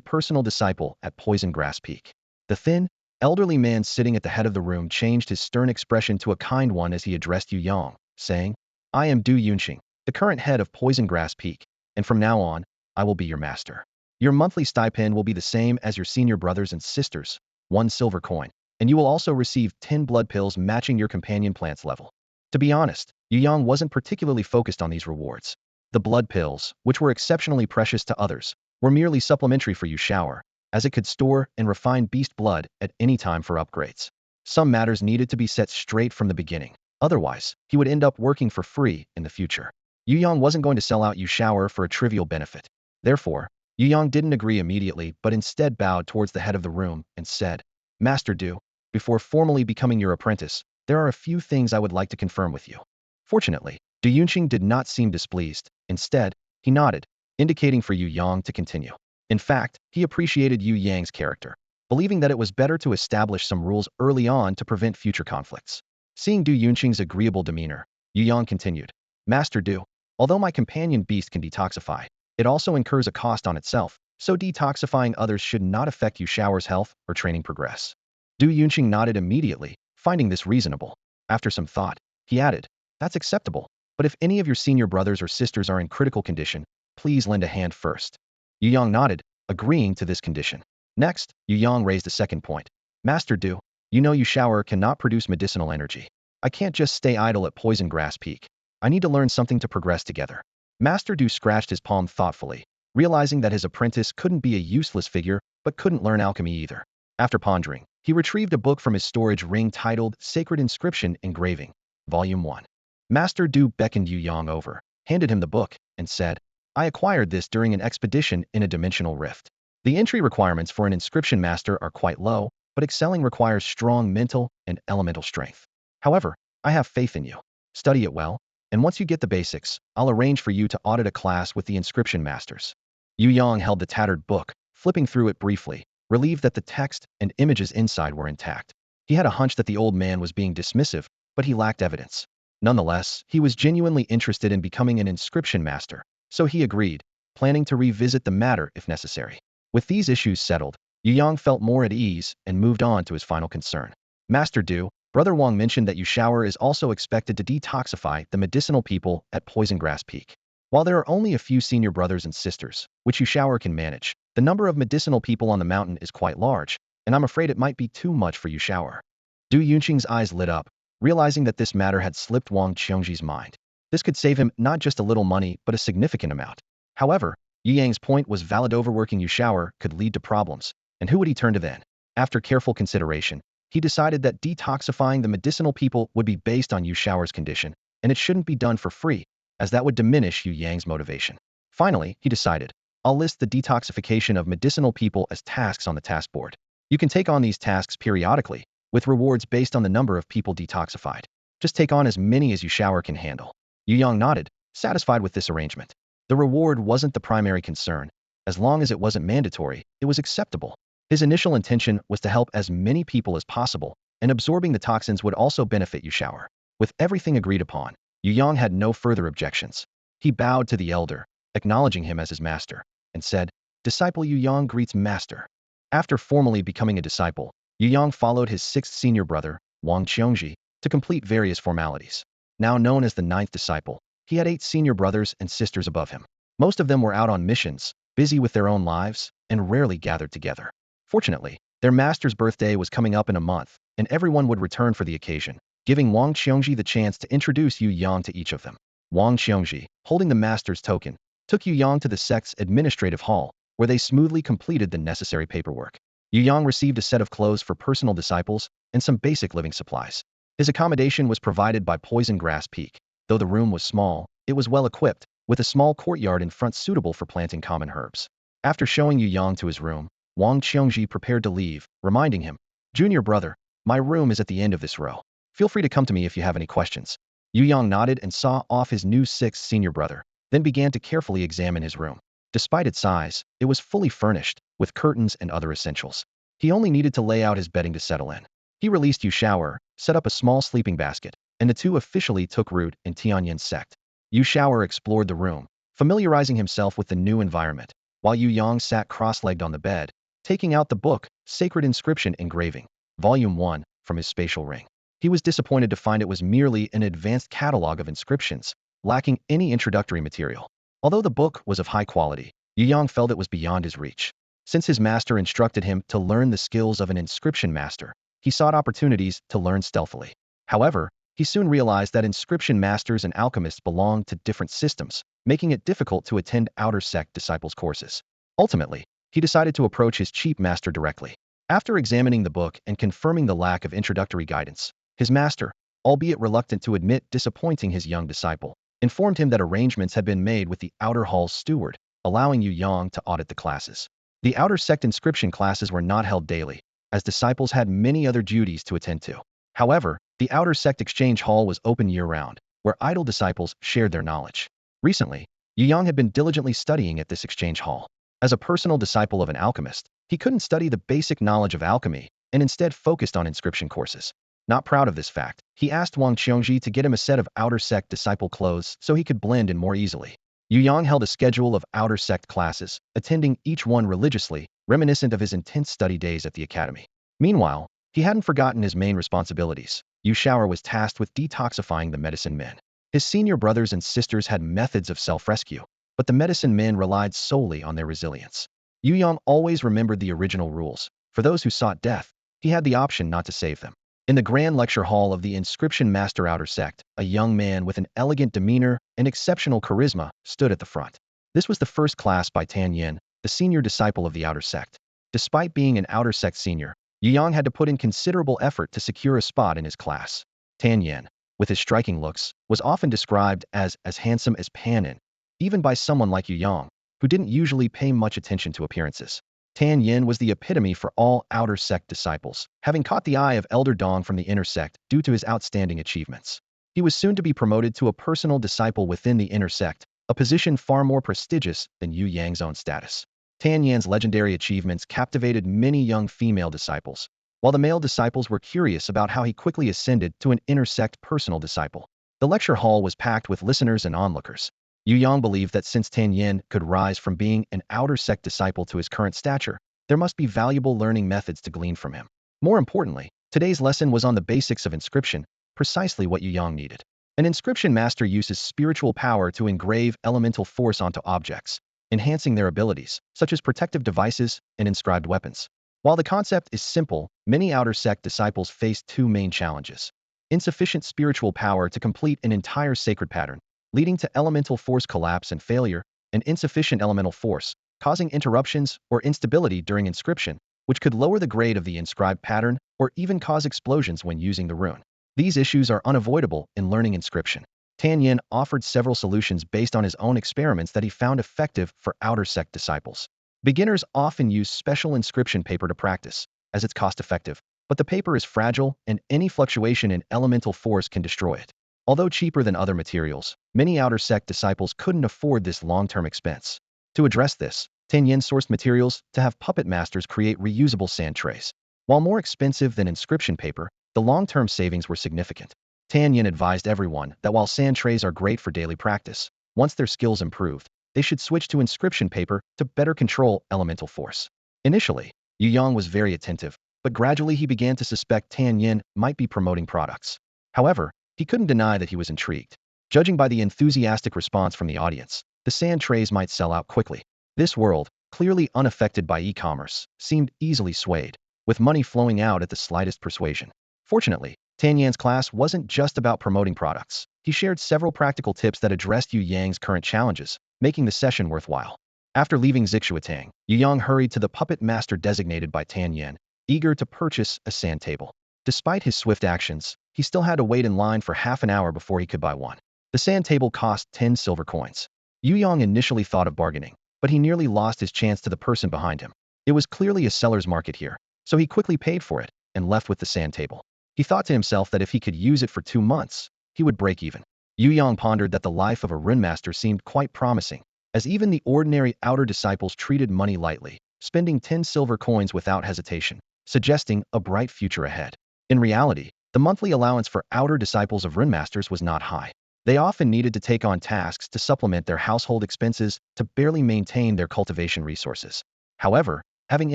personal disciple at Poison Grass Peak. The thin, elderly man sitting at the head of the room changed his stern expression to a kind one as he addressed Yu Yang, saying, I am Du Yunqing, the current head of Poison Grass Peak, and from now on, I will be your master. Your monthly stipend will be the same as your senior brothers and sisters, 1 silver coin, and you will also receive 10 blood pills matching your companion plant's level. To be honest, Yu Yang wasn't particularly focused on these rewards. The blood pills, which were exceptionally precious to others, were merely supplementary for Yu Shower, as it could store and refine beast blood at any time for upgrades. Some matters needed to be set straight from the beginning. Otherwise, he would end up working for free in the future. Yu Yang wasn't going to sell out Yu Shower for a trivial benefit. Therefore, Yu Yang didn't agree immediately but instead bowed towards the head of the room and said, Master Du, before formally becoming your apprentice, there are a few things I would like to confirm with you. Fortunately, Du Yunqing did not seem displeased. Instead, he nodded, indicating for Yu Yang to continue. In fact, he appreciated Yu Yang's character, believing that it was better to establish some rules early on to prevent future conflicts. Seeing Du Yunqing's agreeable demeanor, Yu Yang continued, Master Du, although my companion beast can detoxify, it also incurs a cost on itself, so detoxifying others should not affect Yu Shower's health or training progress. Du Yunqing nodded immediately, finding this reasonable. After some thought, he added, That's acceptable, but if any of your senior brothers or sisters are in critical condition, please lend a hand first. Yu Yang nodded, agreeing to this condition. Next, Yu Yang raised a second point. Master Du, you know Yu Shower cannot produce medicinal energy. I can't just stay idle at Poison Grass Peak. I need to learn something to progress together. Master Du scratched his palm thoughtfully, realizing that his apprentice couldn't be a useless figure but couldn't learn alchemy either. After pondering, he retrieved a book from his storage ring titled Sacred Inscription Engraving, Volume 1. Master Du beckoned Yu Yang over, handed him the book, and said, I acquired this during an expedition in a dimensional rift. The entry requirements for an inscription master are quite low, but excelling requires strong mental and elemental strength. However, I have faith in you. Study it well, and once you get the basics, I'll arrange for you to audit a class with the inscription masters. Yu Yang held the tattered book, flipping through it briefly, relieved that the text and images inside were intact. He had a hunch that the old man was being dismissive, but he lacked evidence. Nonetheless, he was genuinely interested in becoming an inscription master, so he agreed, planning to revisit the matter if necessary. With these issues settled, Yu Yang felt more at ease and moved on to his final concern. Master Du, Brother Wang mentioned that Yu Shower is also expected to detoxify the medicinal people at Poison Grass Peak. While there are only a few senior brothers and sisters, which Yu Shower can manage, the number of medicinal people on the mountain is quite large, and I'm afraid it might be too much for Yu Shower. Du Yunqing's eyes lit up, realizing that this matter had slipped Wang Qiongji's mind. This could save him not just a little money but a significant amount. However, Yu Yang's point was valid. Overworking Yu Shower could lead to problems, and who would he turn to then? After careful consideration, he decided that detoxifying the medicinal people would be based on Yu Shower's condition, and it shouldn't be done for free, as that would diminish Yu Yang's motivation. Finally, he decided, I'll list the detoxification of medicinal people as tasks on the task board. You can take on these tasks periodically, with rewards based on the number of people detoxified. Just take on as many as Yu Shower can handle. Yu Yang nodded, satisfied with this arrangement. The reward wasn't the primary concern. As long as it wasn't mandatory, it was acceptable. His initial intention was to help as many people as possible, and absorbing the toxins would also benefit Yu Shower. With everything agreed upon, Yu Yang had no further objections. He bowed to the elder, acknowledging him as his master, and said, Disciple Yu Yang greets master. After formally becoming a disciple, Yu Yang followed his sixth senior brother, Wang Qiongji, to complete various formalities. Now known as the ninth disciple, he had 8 senior brothers and sisters above him. Most of them were out on missions, busy with their own lives, and rarely gathered together. Fortunately, their master's birthday was coming up in a month, and everyone would return for the occasion, giving Wang Qiongji the chance to introduce Yu Yang to each of them. Wang Qiongji, holding the master's token, took Yu Yang to the sect's administrative hall, where they smoothly completed the necessary paperwork. Yu Yang received a set of clothes for personal disciples and some basic living supplies. His accommodation was provided by Poison Grass Peak. Though the room was small, it was well equipped, with a small courtyard in front suitable for planting common herbs. After showing Yu Yang to his room, Wang Qiongji prepared to leave, reminding him, Junior brother, my room is at the end of this row. Feel free to come to me if you have any questions. Yu Yang nodded and saw off his new 6th senior brother, then began to carefully examine his room. Despite its size, it was fully furnished, with curtains and other essentials. He only needed to lay out his bedding to settle in. He released Yu Shower, set up a small sleeping basket, and the two officially took root in Tianyan's sect. Yu Shower explored the room, familiarizing himself with the new environment. while Yu Yang sat cross-legged on the bed, taking out the book, Sacred Inscription Engraving, Volume 1, from his spatial ring. He was disappointed to find it was merely an advanced catalog of inscriptions, lacking any introductory material. Although the book was of high quality, Yu Yang felt it was beyond his reach. Since his master instructed him to learn the skills of an inscription master, he sought opportunities to learn stealthily. However, he soon realized that inscription masters and alchemists belonged to different systems, making it difficult to attend outer sect disciples' courses. Ultimately, he decided to approach his chief master directly. After examining the book and confirming the lack of introductory guidance, his master, albeit reluctant to admit disappointing his young disciple, informed him that arrangements had been made with the outer hall's steward, allowing Yu Yang to audit the classes. The outer sect inscription classes were not held daily, as disciples had many other duties to attend to. However, the outer sect exchange hall was open year-round, where idle disciples shared their knowledge. Recently, Yu Yang had been diligently studying at this exchange hall. As a personal disciple of an alchemist, he couldn't study the basic knowledge of alchemy and instead focused on inscription courses. Not proud of this fact, he asked Wang Qiongji to get him a set of outer sect disciple clothes so he could blend in more easily. Yu Yang held a schedule of outer sect classes, attending each one religiously, reminiscent of his intense study days at the academy. Meanwhile, he hadn't forgotten his main responsibilities. Yu Shaoer was tasked with detoxifying the medicine men. His senior brothers and sisters had methods of self-rescue, but the medicine men relied solely on their resilience. Yu Yang always remembered the original rules. For those who sought death, he had the option not to save them. In the grand lecture hall of the Inscription Master Outer Sect, a young man with an elegant demeanor and exceptional charisma stood at the front. This was the first class by Tan Yin, the senior disciple of the Outer Sect. Despite being an Outer Sect senior, Yu Yang had to put in considerable effort to secure a spot in his class. Tan Yin, with his striking looks, was often described as handsome as Panin, even by someone like Yu Yang, who didn't usually pay much attention to appearances. Tan Yin was the epitome for all outer sect disciples, having caught the eye of Elder Dong from the inner sect due to his outstanding achievements. He was soon to be promoted to a personal disciple within the inner sect, a position far more prestigious than Yu Yang's own status. Tan Yan's legendary achievements captivated many young female disciples, while the male disciples were curious about how he quickly ascended to an inner sect personal disciple. The lecture hall was packed with listeners and onlookers. Yu Yang believed that since Tan Yin could rise from being an outer sect disciple to his current stature, there must be valuable learning methods to glean from him. More importantly, today's lesson was on the basics of inscription, precisely what Yu Yang needed. An inscription master uses spiritual power to engrave elemental force onto objects, enhancing their abilities, such as protective devices and inscribed weapons. While the concept is simple, many outer sect disciples face two main challenges: insufficient spiritual power to complete an entire sacred pattern, leading to elemental force collapse and failure, and insufficient elemental force, causing interruptions or instability during inscription, which could lower the grade of the inscribed pattern or even cause explosions when using the rune. These issues are unavoidable in learning inscription. Tan Yin offered several solutions based on his own experiments that he found effective for outer sect disciples. Beginners often use special inscription paper to practice, as it's cost-effective, but the paper is fragile and any fluctuation in elemental force can destroy it. Although cheaper than other materials, many outer sect disciples couldn't afford this long-term expense. To address this, Tan Yin sourced materials to have puppet masters create reusable sand trays. While more expensive than inscription paper, the long-term savings were significant. Tan Yin advised everyone that while sand trays are great for daily practice, once their skills improved, they should switch to inscription paper to better control elemental force. Initially, Yu Yang was very attentive, but gradually he began to suspect Tan Yin might be promoting products. However, he couldn't deny that he was intrigued. Judging by the enthusiastic response from the audience, the sand trays might sell out quickly. This world, clearly unaffected by e-commerce, seemed easily swayed, with money flowing out at the slightest persuasion. Fortunately, Tan Yan's class wasn't just about promoting products. He shared several practical tips that addressed Yu Yang's current challenges, making the session worthwhile. After leaving Zixuatang, Yu Yang hurried to the puppet master designated by Tan Yan, eager to purchase a sand table. Despite his swift actions, he still had to wait in line for half an hour before he could buy one. The sand table cost 10 silver coins. Yu Yang initially thought of bargaining, but he nearly lost his chance to the person behind him. It was clearly a seller's market here, so he quickly paid for it and left with the sand table. He thought to himself that if he could use it for 2 months, he would break even. Yu Yang pondered that the life of a rune master seemed quite promising, as even the ordinary outer disciples treated money lightly, spending 10 silver coins without hesitation, suggesting a bright future ahead. In reality, the monthly allowance for outer disciples of rune masters was not high. They often needed to take on tasks to supplement their household expenses to barely maintain their cultivation resources. However, having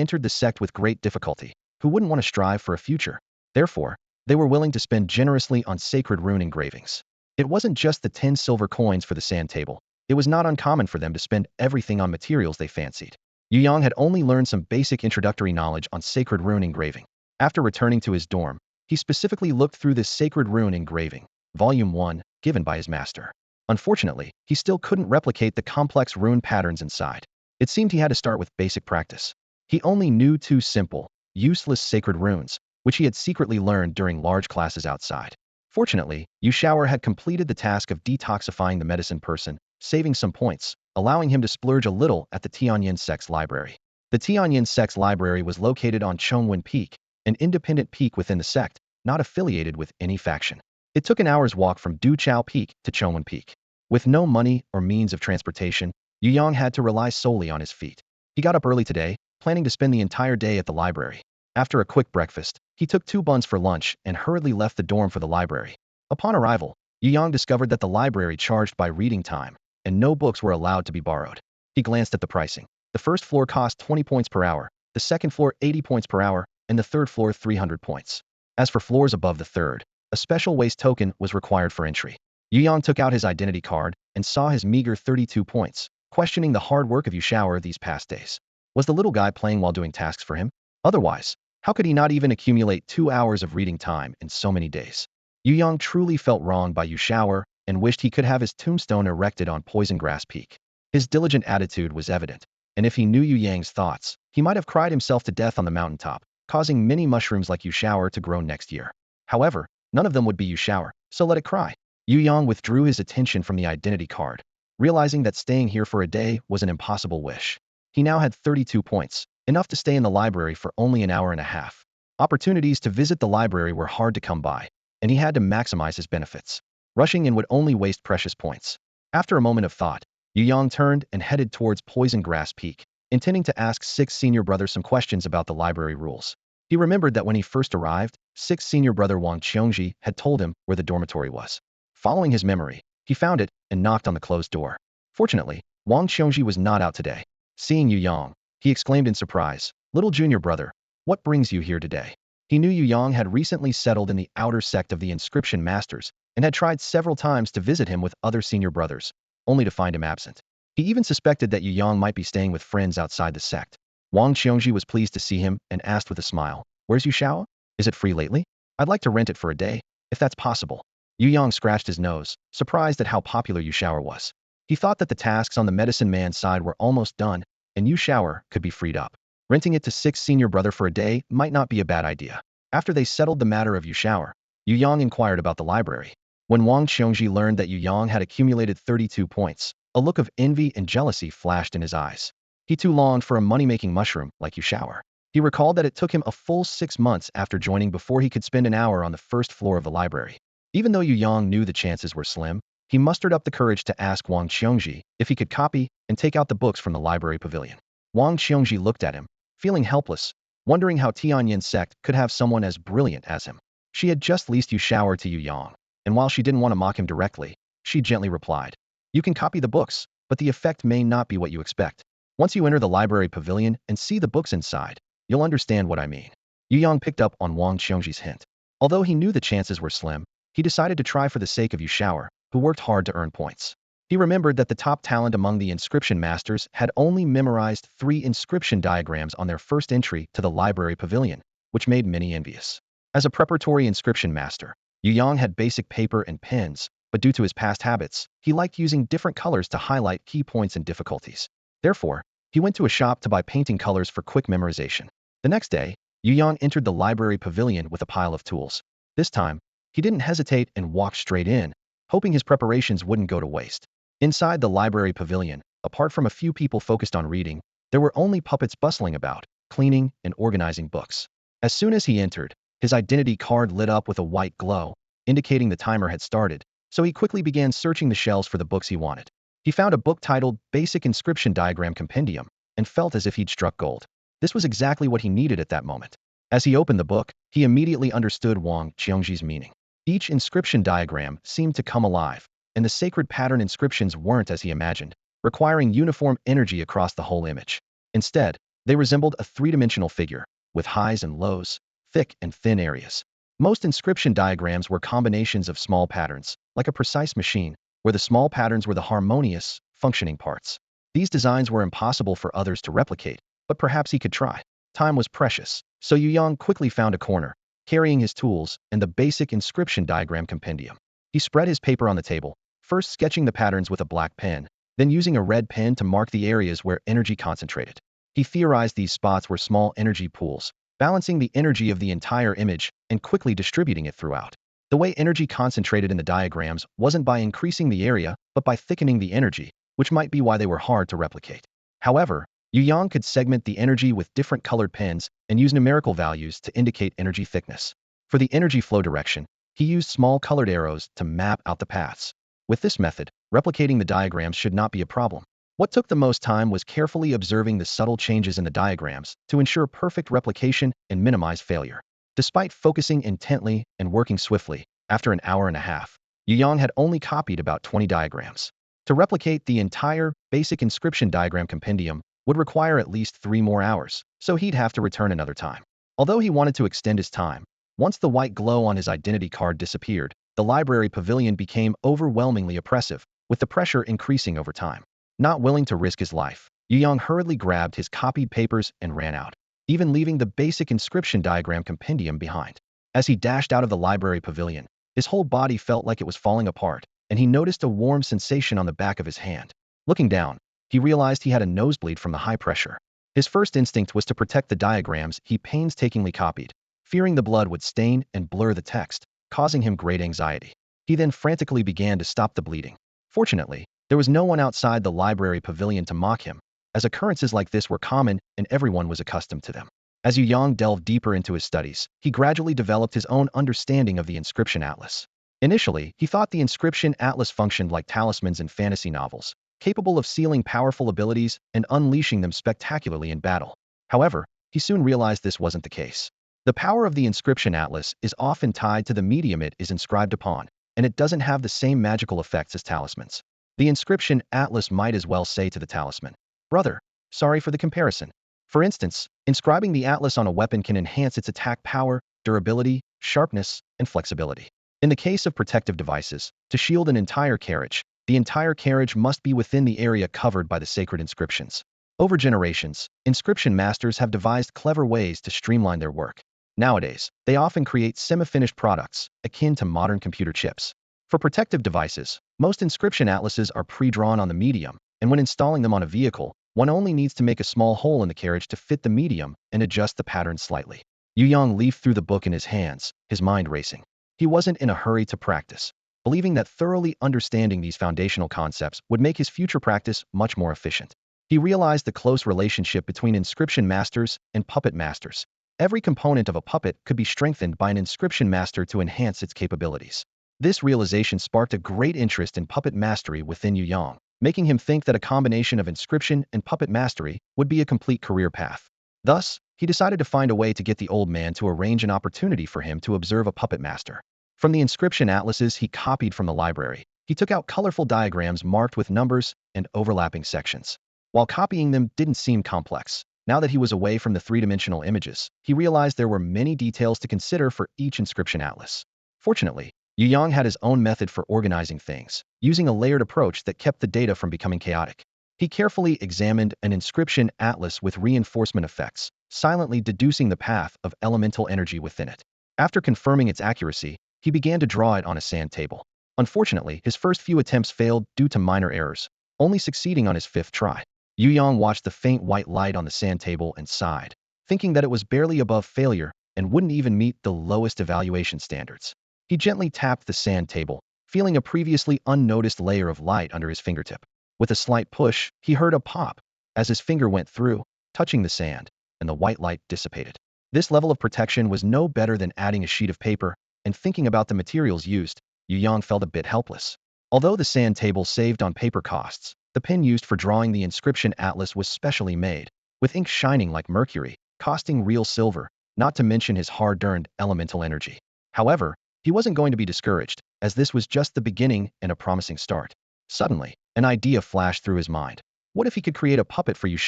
entered the sect with great difficulty, who wouldn't want to strive for a future? Therefore, they were willing to spend generously on sacred rune engravings. It wasn't just the 10 silver coins for the sand table. It was not uncommon for them to spend everything on materials they fancied. Yu Yang had only learned some basic introductory knowledge on sacred rune engraving. After returning to his dorm, he specifically looked through this sacred rune engraving, Volume 1, given by his master. Unfortunately, he still couldn't replicate the complex rune patterns inside. It seemed he had to start with basic practice. He only knew two simple, useless sacred runes, which he had secretly learned during large classes outside. Fortunately, Yu Shower had completed the task of detoxifying the medicine person, saving some points, allowing him to splurge a little at the Tianyin Sect's library. The Tianyin Sect's library was located on Chongwen Peak, an independent peak within the sect, not affiliated with any faction. It took an hour's walk from Duchao Peak to Chongwen Peak. With no money or means of transportation, Yu Yang had to rely solely on his feet. He got up early today, planning to spend the entire day at the library. After a quick breakfast, he took 2 buns for lunch and hurriedly left the dorm for the library. Upon arrival, Yu Yang discovered that the library charged by reading time, and no books were allowed to be borrowed. He glanced at the pricing. The first floor cost 20 points per hour, the second floor 80 points per hour, and the third floor 300 points. As for floors above the third, a special waste token was required for entry. Yu Yang took out his identity card and saw his meager 32 points, questioning the hard work of Yu Shower these past days. Was the little guy playing while doing tasks for him? Otherwise, how could he not even accumulate 2 hours of reading time in so many days? Yu Yang truly felt wronged by Yu Shower and wished he could have his tombstone erected on Poison Grass Peak. His diligent attitude was evident, and if he knew Yu Yang's thoughts, he might have cried himself to death on the mountaintop, causing many mushrooms like Yu Shower to grow next year. However, none of them would be Yu Shower, so let it cry. Yu Yang withdrew his attention from the identity card, realizing that staying here for a day was an impossible wish. He now had 32 points, enough to stay in the library for only an hour and a half. Opportunities to visit the library were hard to come by, and he had to maximize his benefits. Rushing in would only waste precious points. After a moment of thought, Yu Yang turned and headed towards Poison Grass Peak, intending to ask Six's senior brother some questions about the library rules. He remembered that when he first arrived, Six's senior brother Wang Qiongji had told him where the dormitory was. Following his memory, he found it and knocked on the closed door. Fortunately, Wang Qiongji was not out today. Seeing Yu Yang, he exclaimed in surprise, "Little junior brother, what brings you here today?" He knew Yu Yang had recently settled in the outer sect of the Inscription Masters and had tried several times to visit him with other senior brothers, only to find him absent. He even suspected that Yu Yang might be staying with friends outside the sect. Wang Qiongji was pleased to see him and asked with a smile, "Where's Yu Shao? Is it free lately? I'd like to rent it for a day, if that's possible." Yu Yang scratched his nose, surprised at how popular Yu Shower was. He thought that the tasks on the medicine man's side were almost done, and Yu Shower could be freed up. Renting it to Six's senior brother for a day might not be a bad idea. After they settled the matter of Yu Shower, Yu Yang inquired about the library. When Wang Qiongji learned that Yu Yang had accumulated 32 points, a look of envy and jealousy flashed in his eyes. He too longed for a money-making mushroom like Yu Shower. He recalled that it took him a full 6 months after joining before he could spend an hour on the first floor of the library. Even though Yu Yang knew the chances were slim, he mustered up the courage to ask Wang Qiongji if he could copy and take out the books from the library pavilion. Wang Qiongji looked at him, feeling helpless, wondering how Tianyin sect could have someone as brilliant as him. She had just leased Yu Shower to Yu Yang, and while she didn't want to mock him directly, she gently replied, "You can copy the books, but the effect may not be what you expect. Once you enter the library pavilion and see the books inside, you'll understand what I mean." Yu Yang picked up on Wang Qiongji's hint. Although he knew the chances were slim, he decided to try for the sake of Yu Shower, who worked hard to earn points. He remembered that the top talent among the inscription masters had only memorized 3 inscription diagrams on their first entry to the library pavilion, which made many envious. As a preparatory inscription master, Yu Yang had basic paper and pens, but due to his past habits, he liked using different colors to highlight key points and difficulties. Therefore, he went to a shop to buy painting colors for quick memorization. The next day, Yu Yang entered the library pavilion with a pile of tools. This time, he didn't hesitate and walked straight in, hoping his preparations wouldn't go to waste. Inside the library pavilion, apart from a few people focused on reading, there were only puppets bustling about, cleaning and organizing books. As soon as he entered, his identity card lit up with a white glow, indicating the timer had started, so he quickly began searching the shelves for the books he wanted. He found a book titled Basic Inscription Diagram Compendium and felt as if he'd struck gold. This was exactly what he needed at that moment. As he opened the book, he immediately understood Wang Qiongji's meaning. Each inscription diagram seemed to come alive, and the sacred pattern inscriptions weren't as he imagined, requiring uniform energy across the whole image. Instead, they resembled a three-dimensional figure, with highs and lows, thick and thin areas. Most inscription diagrams were combinations of small patterns, like a precise machine, where the small patterns were the harmonious, functioning parts. These designs were impossible for others to replicate, but perhaps he could try. Time was precious, so Yu Yang quickly found a corner, carrying his tools and the basic inscription diagram compendium. He spread his paper on the table, first sketching the patterns with a black pen, then using a red pen to mark the areas where energy concentrated. He theorized these spots were small energy pools, balancing the energy of the entire image and quickly distributing it throughout. The way energy concentrated in the diagrams wasn't by increasing the area, but by thickening the energy, which might be why they were hard to replicate. However, Yu Yang could segment the energy with different colored pens and use numerical values to indicate energy thickness. For the energy flow direction, he used small colored arrows to map out the paths. With this method, replicating the diagrams should not be a problem. What took the most time was carefully observing the subtle changes in the diagrams to ensure perfect replication and minimize failure. Despite focusing intently and working swiftly, after an hour and a half, Yu Yang had only copied about 20 diagrams. To replicate the entire basic inscription diagram compendium would require at least 3 more hours, so he'd have to return another time. Although he wanted to extend his time, once the white glow on his identity card disappeared, the library pavilion became overwhelmingly oppressive, with the pressure increasing over time. Not willing to risk his life, Yu Yang hurriedly grabbed his copied papers and ran out, even leaving the basic inscription diagram compendium behind. As he dashed out of the library pavilion, his whole body felt like it was falling apart, and he noticed a warm sensation on the back of his hand. Looking down, he realized he had a nosebleed from the high pressure. His first instinct was to protect the diagrams he painstakingly copied, fearing the blood would stain and blur the text, causing him great anxiety. He then frantically began to stop the bleeding. Fortunately, there was no one outside the library pavilion to mock him, as occurrences like this were common and everyone was accustomed to them. As Yu Yang delved deeper into his studies, he gradually developed his own understanding of the inscription atlas. Initially, he thought the inscription atlas functioned like talismans in fantasy novels, capable of sealing powerful abilities and unleashing them spectacularly in battle. However, he soon realized this wasn't the case. The power of the inscription atlas is often tied to the medium it is inscribed upon, and it doesn't have the same magical effects as talismans. The inscription atlas might as well say to the talisman, "Brother, sorry for the comparison." For instance, inscribing the atlas on a weapon can enhance its attack power, durability, sharpness, and flexibility. In the case of protective devices, to shield an entire carriage, the entire carriage must be within the area covered by the sacred inscriptions. Over generations, inscription masters have devised clever ways to streamline their work. Nowadays, they often create semi-finished products, akin to modern computer chips. For protective devices, most inscription atlases are pre-drawn on the medium, and when installing them on a vehicle, one only needs to make a small hole in the carriage to fit the medium and adjust the pattern slightly. Yu Yang leafed through the book in his hands, his mind racing. He wasn't in a hurry to practice, believing that thoroughly understanding these foundational concepts would make his future practice much more efficient. He realized the close relationship between inscription masters and puppet masters. Every component of a puppet could be strengthened by an inscription master to enhance its capabilities. This realization sparked a great interest in puppet mastery within Yu Yang, making him think that a combination of inscription and puppet mastery would be a complete career path. Thus, he decided to find a way to get the old man to arrange an opportunity for him to observe a puppet master. From the inscription atlases he copied from the library, he took out colorful diagrams marked with numbers and overlapping sections. While copying them didn't seem complex, now that he was away from the three-dimensional images, he realized there were many details to consider for each inscription atlas. Fortunately, Yu Yang had his own method for organizing things, using a layered approach that kept the data from becoming chaotic. He carefully examined an inscription atlas with reinforcement effects, silently deducing the path of elemental energy within it. After confirming its accuracy, he began to draw it on a sand table. Unfortunately, his first few attempts failed due to minor errors, only succeeding on his 5th try. Yu Yang watched the faint white light on the sand table and sighed, thinking that it was barely above failure and wouldn't even meet the lowest evaluation standards. He gently tapped the sand table, feeling a previously unnoticed layer of light under his fingertip. With a slight push, he heard a pop as his finger went through, touching the sand, and the white light dissipated. This level of protection was no better than adding a sheet of paper, and thinking about the materials used, Yu Yang felt a bit helpless. Although the sand table saved on paper costs, the pen used for drawing the inscription atlas was specially made, with ink shining like mercury, costing real silver, not to mention his hard-earned elemental energy. However, he wasn't going to be discouraged. as this was just the beginning and a promising start. Suddenly, an idea flashed through his mind. What if he could create a puppet for Yu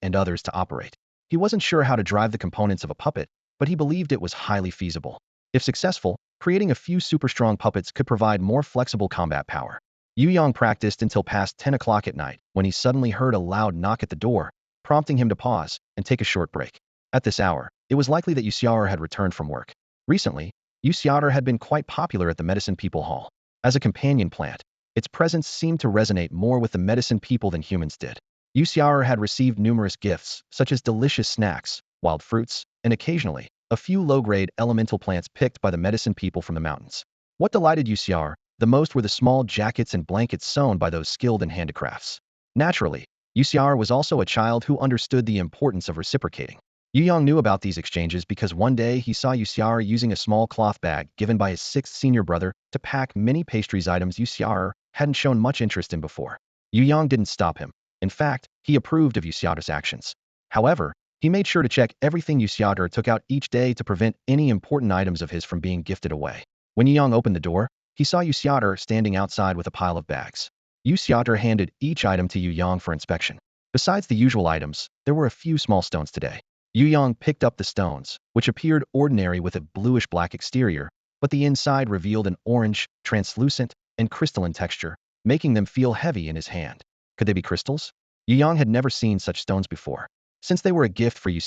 and others to operate? He wasn't sure how to drive the components of a puppet, but he believed it was highly feasible. If successful, creating a few super strong puppets could provide more flexible combat power. Yu practiced until past 10 o'clock at night, when he suddenly heard a loud knock at the door, prompting him to pause and take a short break. At this hour, it was likely that Yu had returned from work. Recently, Yu had been quite popular at the Medicine People Hall. As a companion plant, its presence seemed to resonate more with the medicine people than humans did. Yu had received numerous gifts, such as delicious snacks, wild fruits, and occasionally, a few low-grade elemental plants picked by the medicine people from the mountains. What delighted Yu the most were the small jackets and blankets sewn by those skilled in handicrafts. Naturally, Yu was also a child who understood the importance of reciprocating. Yu knew about these exchanges because one day he saw Yu using a small cloth bag given by his sixth senior brother to pack many pastries items Yu hadn't shown much interest in before. Yu didn't stop him. In fact, he approved of Yu's actions. However, he made sure to check everything Yu took out each day to prevent any important items of his from being gifted away. When Yu opened the door, he saw Yu standing outside with a pile of bags. Yu handed each item to Yu for inspection. Besides the usual items, there were a few small stones today. Yu picked up the stones, which appeared ordinary with a bluish-black exterior, but the inside revealed an orange, translucent, and crystalline texture, making them feel heavy in his hand. Could they be crystals? Yu had never seen such stones before. Since they were a gift for Yu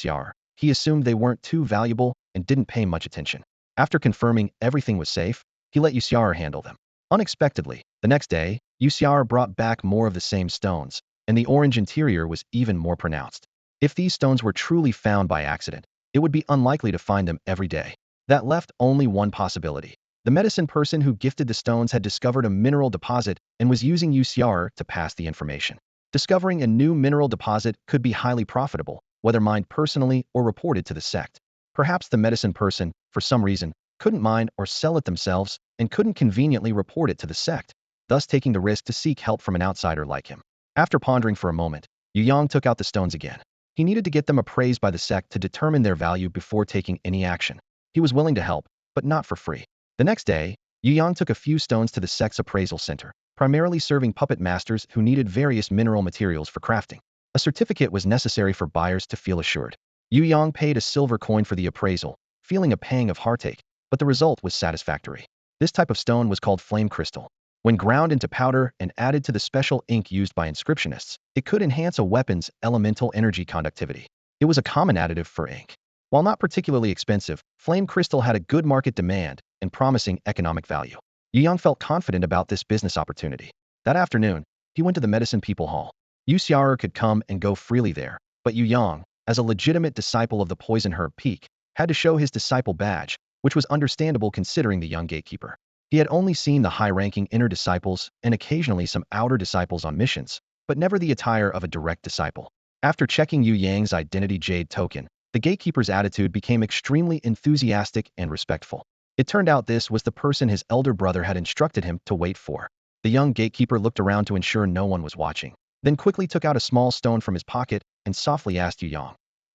he assumed they weren't too valuable and didn't pay much attention. After confirming everything was safe, he let Yu handle them. Unexpectedly, the next day, Yu brought back more of the same stones, and the orange interior was even more pronounced. If these stones were truly found by accident, it would be unlikely to find them every day. That left only one possibility. The medicine person who gifted the stones had discovered a mineral deposit and was using Yu to pass the information. Discovering a new mineral deposit could be highly profitable, whether mined personally or reported to the sect. Perhaps the medicine person, for some reason, couldn't mine or sell it themselves and couldn't conveniently report it to the sect, thus taking the risk to seek help from an outsider like him. After pondering for a moment, Yu took out the stones again. He needed to get them appraised by the sect to determine their value before taking any action. He was willing to help, but not for free. The next day, Yu took a few stones to the sect's appraisal center, primarily serving puppet masters who needed various mineral materials for crafting. A certificate was necessary for buyers to feel assured. Yu paid a silver coin for the appraisal, feeling a pang of heartache, but the result was satisfactory. This type of stone was called flame crystal. When ground into powder and added to the special ink used by inscriptionists, it could enhance a weapon's elemental energy conductivity. It was a common additive for ink. While not particularly expensive, flame crystal had a good market demand and promising economic value. Yu felt confident about this business opportunity. That afternoon, he went to the Medicine People Hall. Yu could come and go freely there, but Yu, as a legitimate disciple of the Poison Herb Peak, had to show his disciple badge, which was understandable considering the young gatekeeper. He had only seen the high-ranking inner disciples and occasionally some outer disciples on missions, but never the attire of a direct disciple. After checking Yu Yang's identity jade token, the gatekeeper's attitude became extremely enthusiastic and respectful. It turned out this was the person his elder brother had instructed him to wait for. The young gatekeeper looked around to ensure no one was watching, then quickly took out a small stone from his pocket and softly asked Yu,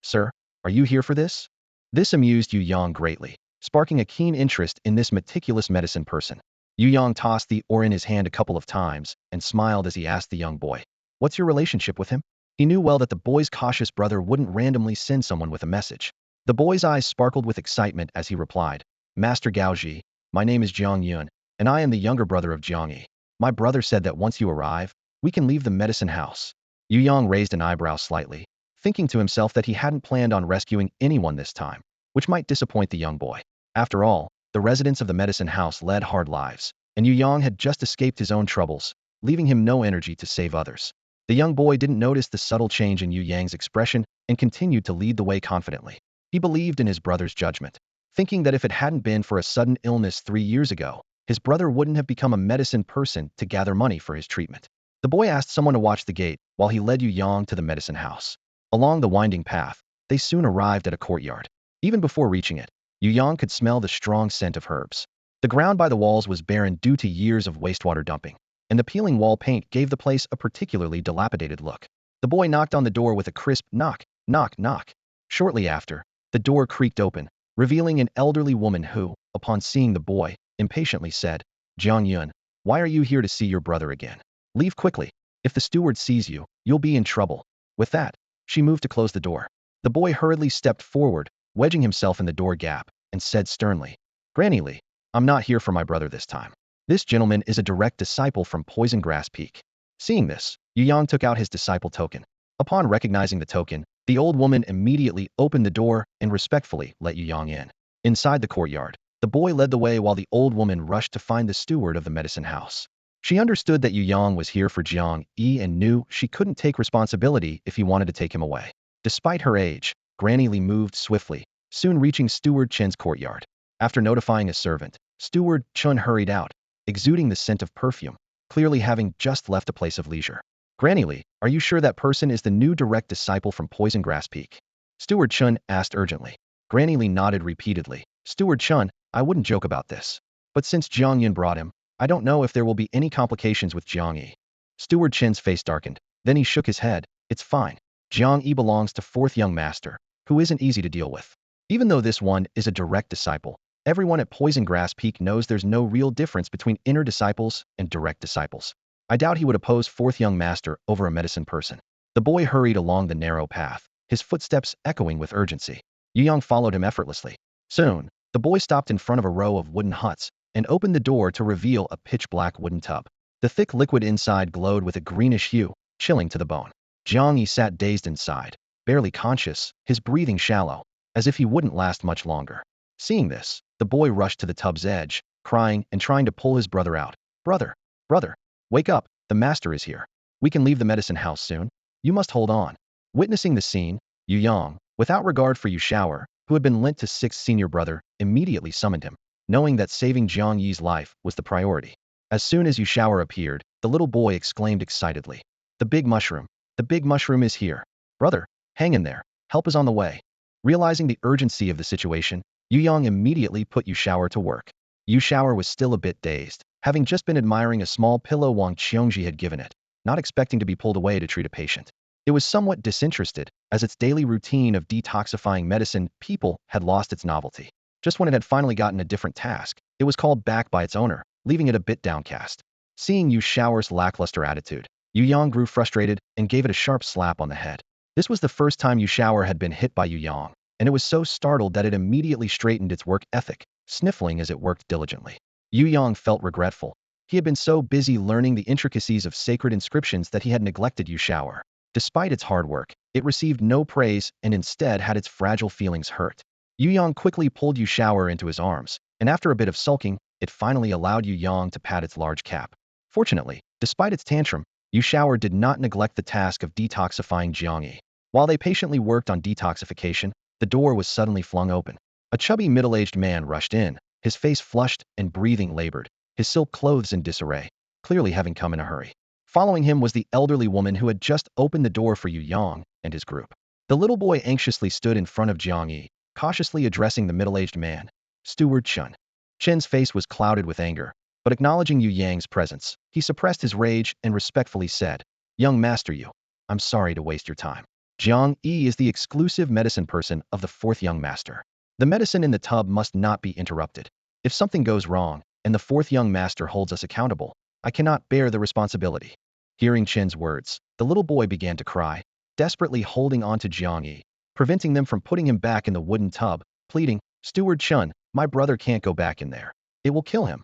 "Sir, are you here for this?" This amused Yu greatly, sparking a keen interest in this meticulous medicine person. Yu tossed the ore in his hand a couple of times and smiled as he asked the young boy, "What's your relationship with him?" He knew well that the boy's cautious brother wouldn't randomly send someone with a message. The boy's eyes sparkled with excitement as he replied, "Master Gaoji, my name is Jiang Yun, and I am the younger brother of Jiang Yi. My brother said that once you arrive, we can leave the medicine house." Yu raised an eyebrow slightly, thinking to himself that he hadn't planned on rescuing anyone this time, which might disappoint the young boy. After all, the residents of the medicine house led hard lives, and Yu had just escaped his own troubles, leaving him no energy to save others. The young boy didn't notice the subtle change in Yu Yang's expression and continued to lead the way confidently. He believed in his brother's judgment, thinking that if it hadn't been for a sudden illness 3 years ago, his brother wouldn't have become a medicine person to gather money for his treatment. The boy asked someone to watch the gate while he led Yu to the medicine house. Along the winding path, they soon arrived at a courtyard. Even before reaching it, Yu could smell the strong scent of herbs. The ground by the walls was barren due to years of wastewater dumping, and the peeling wall paint gave the place a particularly dilapidated look. The boy knocked on the door with a crisp knock, knock, knock. Shortly after, the door creaked open, revealing an elderly woman who, upon seeing the boy, impatiently said, Jiang Yun, why are you here to see your brother again? Leave quickly. If the steward sees you, you'll be in trouble. With that, she moved to close the door. The boy hurriedly stepped forward, wedging himself in the door gap, and said sternly, Granny Lee, I'm not here for my brother this time. This gentleman is a direct disciple from Poison Grass Peak. Seeing this, Yu Yang took out his disciple token. Upon recognizing the token, the old woman immediately opened the door and respectfully let Yu Yang in. Inside the courtyard, the boy led the way while the old woman rushed to find the steward of the medicine house. She understood that Yu Yang was here for Jiang Yi and knew she couldn't take responsibility if he wanted to take him away. Despite her age, Granny Lee moved swiftly, soon reaching Steward Chen's courtyard. After notifying a servant, Steward Chun hurried out, exuding the scent of perfume, clearly having just left a place of leisure. Granny Lee, are you sure that person is the new direct disciple from Poison Grass Peak? Steward Chun asked urgently. Granny Lee nodded repeatedly. Steward Chun, I wouldn't joke about this. But since Jiang Yun brought him, I don't know if there will be any complications with Jiang Yi. Steward Chen's face darkened. Then he shook his head. It's fine. Jiang Yi belongs to fourth young master, who isn't easy to deal with. Even though this one is a direct disciple, everyone at Poison Grass Peak knows there's no real difference between inner disciples and direct disciples. I doubt he would oppose fourth young master over a medicine person. The boy hurried along the narrow path, his footsteps echoing with urgency. Yu Yang followed him effortlessly. Soon, the boy stopped in front of a row of wooden huts and opened the door to reveal a pitch-black wooden tub. The thick liquid inside glowed with a greenish hue, chilling to the bone. Jiang Yi sat dazed inside, barely conscious, his breathing shallow, as if he wouldn't last much longer. Seeing this, the boy rushed to the tub's edge, crying and trying to pull his brother out. Brother, brother, wake up, the master is here. We can leave the medicine house soon. You must hold on. Witnessing the scene, Yu Yang, without regard for Yu Shower, who had been lent to sixth senior brother, immediately summoned him, knowing that saving Jiang Yi's life was the priority. As soon as Yu Shower appeared, the little boy exclaimed excitedly, the big mushroom is here. Brother, hang in there, help is on the way. Realizing the urgency of the situation, Yu Yang immediately put Yu Shower to work. Yu Shower was still a bit dazed, having just been admiring a small pillow Wang Qiongji had given it, not expecting to be pulled away to treat a patient. It was somewhat disinterested, as its daily routine of detoxifying medicine people had lost its novelty. Just when it had finally gotten a different task, it was called back by its owner, leaving it a bit downcast. Seeing Yu Shower's lackluster attitude, Yu Yang grew frustrated and gave it a sharp slap on the head. This was the first time Yu Shower had been hit by Yu Yang, and it was so startled that it immediately straightened its work ethic, sniffling as it worked diligently. Yu Yang felt regretful. He had been so busy learning the intricacies of sacred inscriptions that he had neglected Yu Shower. Despite its hard work, it received no praise and instead had its fragile feelings hurt. Yu Yang quickly pulled Yu Shower into his arms, and after a bit of sulking, it finally allowed Yu Yang to pat its large cap. Fortunately, despite its tantrum, Yu Shower did not neglect the task of detoxifying Jiang Yi. While they patiently worked on detoxification, the door was suddenly flung open. A chubby middle-aged man rushed in, his face flushed and breathing labored, his silk clothes in disarray, clearly having come in a hurry. Following him was the elderly woman who had just opened the door for Yu Yang and his group. The little boy anxiously stood in front of Jiang Yi, cautiously addressing the middle-aged man. Steward Chun. Chen's face was clouded with anger, but acknowledging Yu Yang's presence, he suppressed his rage and respectfully said, Young Master Yu, I'm sorry to waste your time. Jiang Yi is the exclusive medicine person of the fourth young master. The medicine in the tub must not be interrupted. If something goes wrong, and the fourth young master holds us accountable, I cannot bear the responsibility. Hearing Chen's words, the little boy began to cry, desperately holding on to Jiang Yi, preventing them from putting him back in the wooden tub, pleading, Steward Chun, my brother can't go back in there. It will kill him.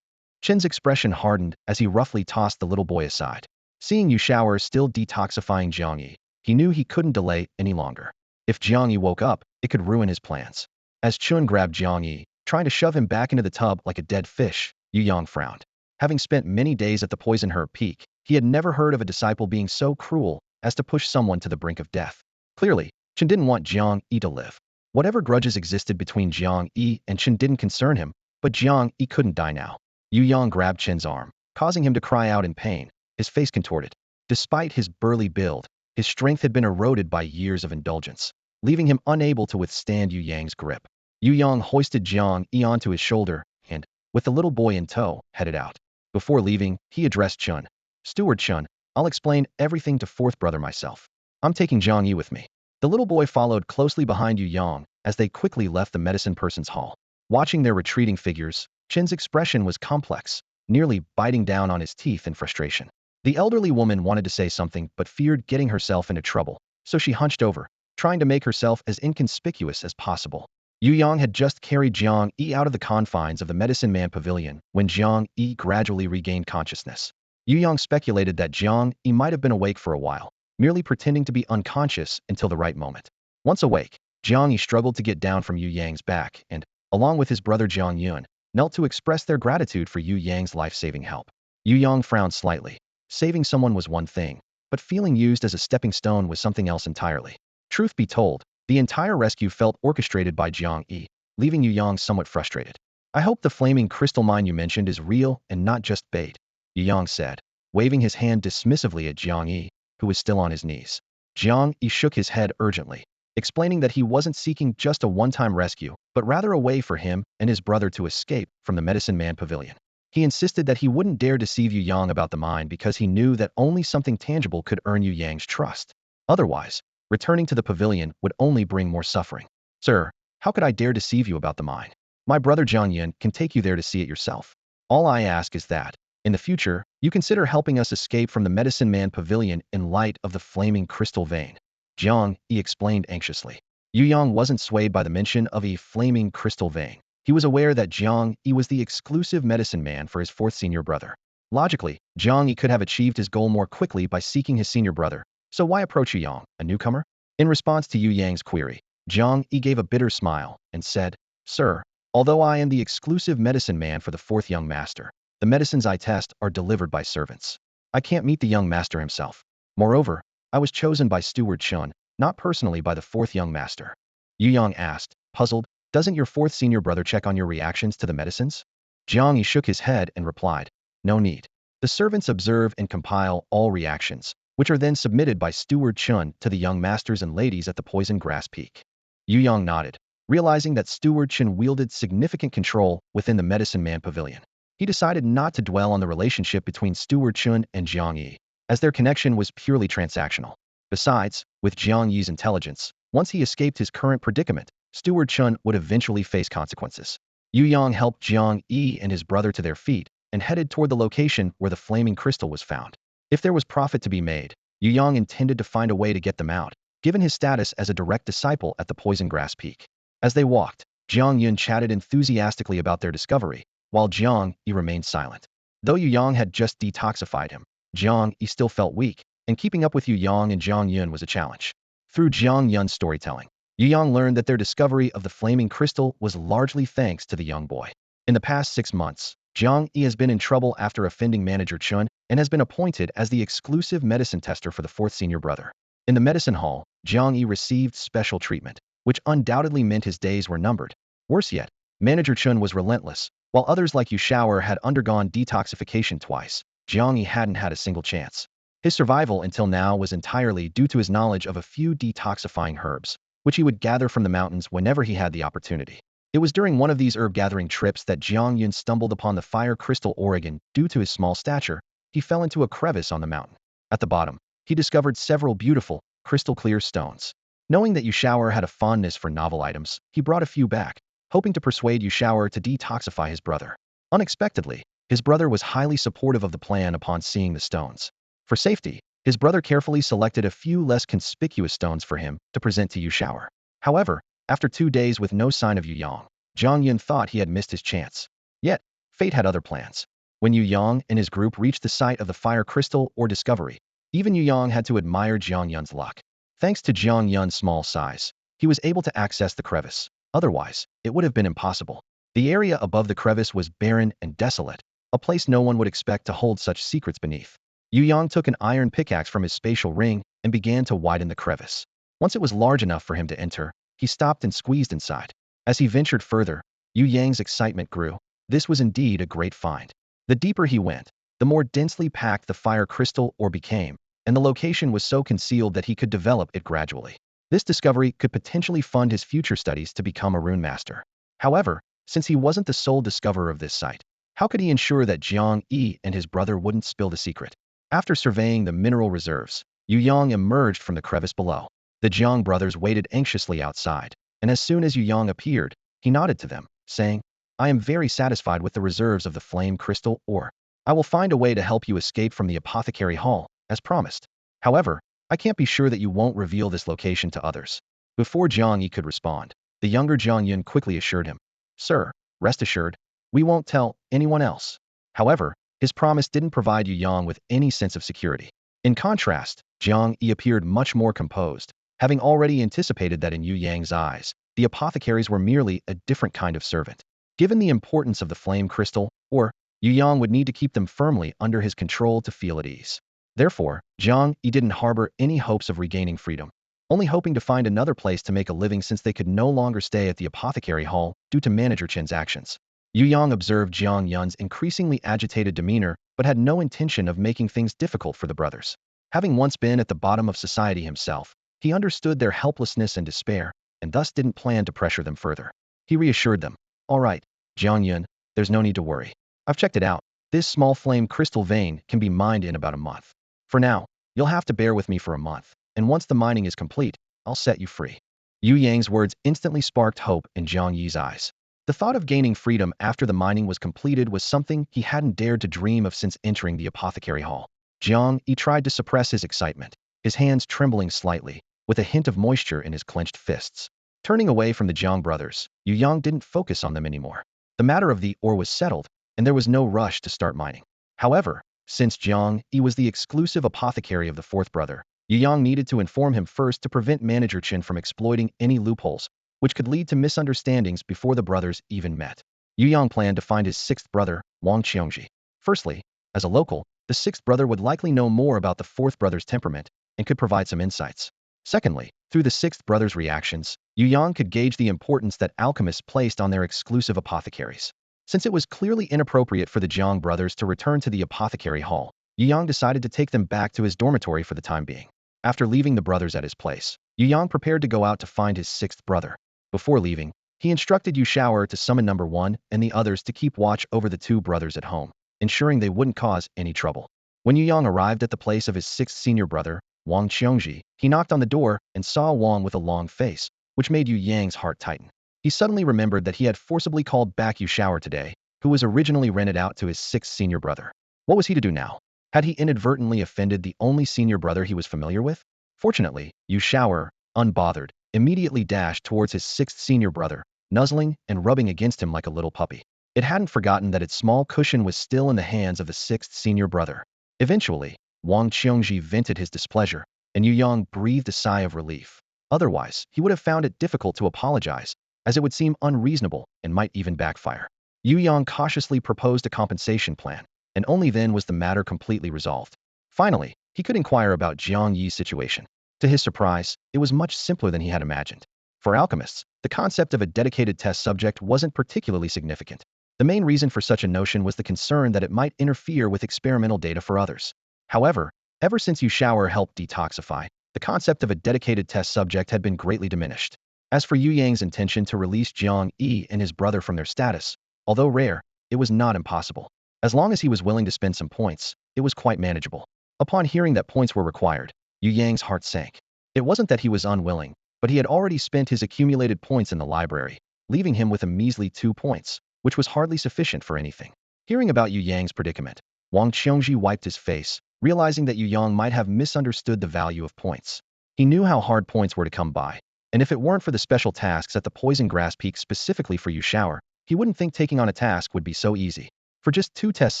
Chen's expression hardened as he roughly tossed the little boy aside. Seeing Yu Shower still detoxifying Jiang Yi, he knew he couldn't delay any longer. If Jiang Yi woke up, it could ruin his plans. As Chun grabbed Jiang Yi, trying to shove him back into the tub like a dead fish, Yu Yang frowned. Having spent many days at the Poison Herb Peak, he had never heard of a disciple being so cruel as to push someone to the brink of death. Clearly, Chen didn't want Jiang Yi to live. Whatever grudges existed between Jiang Yi and Chen didn't concern him, but Jiang Yi couldn't die now. Yu Yang grabbed Chen's arm, causing him to cry out in pain, his face contorted. Despite his burly build, his strength had been eroded by years of indulgence, leaving him unable to withstand Yu Yang's grip. Yu Yang hoisted Jiang Yi onto his shoulder and, with the little boy in tow, headed out. Before leaving, he addressed Chun. Steward Chun, I'll explain everything to fourth brother myself. I'm taking Jiang Yi with me. The little boy followed closely behind Yu Yang as they quickly left the medicine person's hall. Watching their retreating figures, Chen's expression was complex. nearly biting down on his teeth in frustration. The elderly woman wanted to say something but feared getting herself into trouble, so she hunched over, trying to make herself as inconspicuous as possible. Yu Yang had just carried Jiang Yi out of the confines of the Medicine Man Pavilion when Jiang Yi gradually regained consciousness. Yu Yang speculated that Jiang Yi might have been awake for a while, merely pretending to be unconscious until the right moment. Once awake, Jiang Yi struggled to get down from Yu Yang's back and, along with his brother Jiang Yun, knelt to express their gratitude for Yu Yang's life-saving help. Yu Yang frowned slightly. Saving someone was one thing, but feeling used as a stepping stone was something else entirely. Truth be told, the entire rescue felt orchestrated by Jiang Yi, leaving Yu Yang somewhat frustrated. I hope the flaming crystal mine you mentioned is real and not just bait, Yu Yang said, waving his hand dismissively at Jiang Yi, who was still on his knees. Jiang Yi shook his head urgently, explaining that he wasn't seeking just a one-time rescue, but rather a way for him and his brother to escape from the Medicine Man Pavilion. He insisted that he wouldn't dare deceive Yu Yang about the mine because he knew that only something tangible could earn Yu Yang's trust. Otherwise, returning to the pavilion would only bring more suffering. Sir, how could I dare deceive you about the mine? My brother Jiang Yun can take you there to see it yourself. All I ask is that, in the future, you consider helping us escape from the Medicine Man Pavilion in light of the flaming crystal vein. Jiang Yi explained anxiously. Yu Yang wasn't swayed by the mention of a flaming crystal vein. He was aware that Jiang Yi was the exclusive medicine man for his fourth senior brother. Logically, Jiang Yi could have achieved his goal more quickly by seeking his senior brother, so why approach Yu Yang, a newcomer? In response to Yu Yang's query, Jiang Yi gave a bitter smile and said, Sir, although I am the exclusive medicine man for the fourth young master, the medicines I test are delivered by servants. I can't meet the young master himself. Moreover, I was chosen by Steward Chun, not personally by the fourth young master. Yu Yang asked, puzzled, doesn't your fourth senior brother check on your reactions to the medicines? Jiang Yi shook his head and replied, no need. The servants observe and compile all reactions, which are then submitted by Steward Chun to the young masters and ladies at the Poison Grass Peak. Yu Yang nodded, realizing that Steward Chun wielded significant control within the Medicine Man Pavilion. He decided not to dwell on the relationship between Steward Chun and Jiang Yi, as their connection was purely transactional. Besides, with Jiang Yi's intelligence, once he escaped his current predicament, Steward Chun would eventually face consequences. Yu Yang helped Jiang Yi and his brother to their feet and headed toward the location where the flaming crystal was found. If there was profit to be made, Yu Yang intended to find a way to get them out, given his status as a direct disciple at the Poison Grass Peak. As they walked, Jiang Yun chatted enthusiastically about their discovery, while Jiang Yi remained silent. Though Yu Yang had just detoxified him, Jiang Yi still felt weak, and keeping up with Yu Yang and Jiang Yun was a challenge. Through Jiang Yun's storytelling, Yu Yang learned that their discovery of the flaming crystal was largely thanks to the young boy. In the past 6 months, Jiang Yi has been in trouble after offending manager Chun and has been appointed as the exclusive medicine tester for the fourth senior brother. In the medicine hall, Jiang Yi received special treatment, which undoubtedly meant his days were numbered. Worse yet, manager Chun was relentless. While others like Yu Shower had undergone detoxification twice, Jiang Yi hadn't had a single chance. His survival until now was entirely due to his knowledge of a few detoxifying herbs, which he would gather from the mountains whenever he had the opportunity. It was during one of these herb-gathering trips that Jiang Yun stumbled upon the fire crystal Oregon. Due to his small stature, he fell into a crevice on the mountain. At the bottom, he discovered several beautiful, crystal-clear stones. Knowing that Yu Shower had a fondness for novel items, he brought a few back, hoping to persuade Yu Shower to detoxify his brother. Unexpectedly, his brother was highly supportive of the plan upon seeing the stones. For safety, his brother carefully selected a few less conspicuous stones for him to present to Yu Shower. However, after 2 days with no sign of Yu Yang, Jiang Yun thought he had missed his chance. Yet, fate had other plans. When Yu Yang and his group reached the site of the fire crystal or discovery, even Yu Yang had to admire Jiang Yun's luck. Thanks to Jiang Yun's small size, he was able to access the crevice. Otherwise, it would have been impossible. The area above the crevice was barren and desolate, a place no one would expect to hold such secrets beneath. Yu Yang took an iron pickaxe from his spatial ring and began to widen the crevice. Once it was large enough for him to enter, he stopped and squeezed inside. As he ventured further, Yu Yang's excitement grew. This was indeed a great find. The deeper he went, the more densely packed the fire crystal ore became, and the location was so concealed that he could develop it gradually. This discovery could potentially fund his future studies to become a rune master. However, since he wasn't the sole discoverer of this site, how could he ensure that Jiang Yi and his brother wouldn't spill the secret? After surveying the mineral reserves, Yu Yang emerged from the crevice below. The Jiang brothers waited anxiously outside, and as soon as Yu Yang appeared, he nodded to them, saying, I am very satisfied with the reserves of the flame crystal ore. I will find a way to help you escape from the apothecary hall, as promised. However, I can't be sure that you won't reveal this location to others. Before Jiang Yi could respond, the younger Jiang Yun quickly assured him, Sir, rest assured, we won't tell anyone else. However, his promise didn't provide Yu Yang with any sense of security. In contrast, Jiang Yi appeared much more composed, having already anticipated that in Yu Yang's eyes, the apothecaries were merely a different kind of servant. Given the importance of the flame crystal, or Yu Yang would need to keep them firmly under his control to feel at ease. Therefore, Jiang Yi didn't harbor any hopes of regaining freedom, only hoping to find another place to make a living since they could no longer stay at the apothecary hall due to Manager Chen's actions. Yu Yang observed Jiang Yun's increasingly agitated demeanor but had no intention of making things difficult for the brothers. Having once been at the bottom of society himself, he understood their helplessness and despair, and thus didn't plan to pressure them further. He reassured them, All right, Jiang Yun, there's no need to worry. I've checked it out. This small flame crystal vein can be mined in about a month. For now, you'll have to bear with me for a month, and once the mining is complete, I'll set you free. Yu Yang's words instantly sparked hope in Jiang Yi's eyes. The thought of gaining freedom after the mining was completed was something he hadn't dared to dream of since entering the apothecary hall. Jiang Yi tried to suppress his excitement, his hands trembling slightly, with a hint of moisture in his clenched fists. Turning away from the Jiang brothers, Yu Yang didn't focus on them anymore. The matter of the ore was settled, and there was no rush to start mining. However, since Jiang Yi was the exclusive apothecary of the fourth brother, Yu Yang needed to inform him first to prevent Manager Chen from exploiting any loopholes, which could lead to misunderstandings before the brothers even met. Yu Yang planned to find his sixth brother, Wang Qiongji. Firstly, as a local, the sixth brother would likely know more about the fourth brother's temperament and could provide some insights. Secondly, through the sixth brother's reactions, Yu Yang could gauge the importance that alchemists placed on their exclusive apothecaries. Since it was clearly inappropriate for the Jiang brothers to return to the apothecary hall, Yu Yang decided to take them back to his dormitory for the time being. After leaving the brothers at his place, Yu Yang prepared to go out to find his sixth brother. Before leaving, he instructed Yu Shaoer to summon number 1 and the others to keep watch over the two brothers at home, ensuring they wouldn't cause any trouble. When Yu Yang arrived at the place of his sixth senior brother, Wang Qiongji, he knocked on the door and saw Wang with a long face, which made Yu Yang's heart tighten. He suddenly remembered that he had forcibly called back Yu Shaoer today, who was originally rented out to his sixth senior brother. What was he to do now? Had he inadvertently offended the only senior brother he was familiar with? Fortunately, Yu Shaoer, unbothered, immediately dashed towards his sixth senior brother, nuzzling and rubbing against him like a little puppy. It hadn't forgotten that its small cushion was still in the hands of the sixth senior brother. Eventually, Wang Qiongji vented his displeasure, and Yu Yang breathed a sigh of relief. Otherwise, he would have found it difficult to apologize, as it would seem unreasonable and might even backfire. Yu Yang cautiously proposed a compensation plan, and only then was the matter completely resolved. Finally, he could inquire about Jiang Yi's situation. To his surprise, it was much simpler than he had imagined. For alchemists, the concept of a dedicated test subject wasn't particularly significant. The main reason for such a notion was the concern that it might interfere with experimental data for others. However, ever since Yu Shaoer helped detoxify, the concept of a dedicated test subject had been greatly diminished. As for Yu Yang's intention to release Jiang Yi and his brother from their status, although rare, it was not impossible. As long as he was willing to spend some points, it was quite manageable. Upon hearing that points were required, Yu Yang's heart sank. It wasn't that he was unwilling, but he had already spent his accumulated points in the library, leaving him with a measly 2 points, which was hardly sufficient for anything. Hearing about Yu Yang's predicament, Wang Qiongji wiped his face, realizing that Yu Yang might have misunderstood the value of points. He knew how hard points were to come by, and if it weren't for the special tasks at the Poison Grass Peak specifically for Yu Shaoer, he wouldn't think taking on a task would be so easy. For just 2 test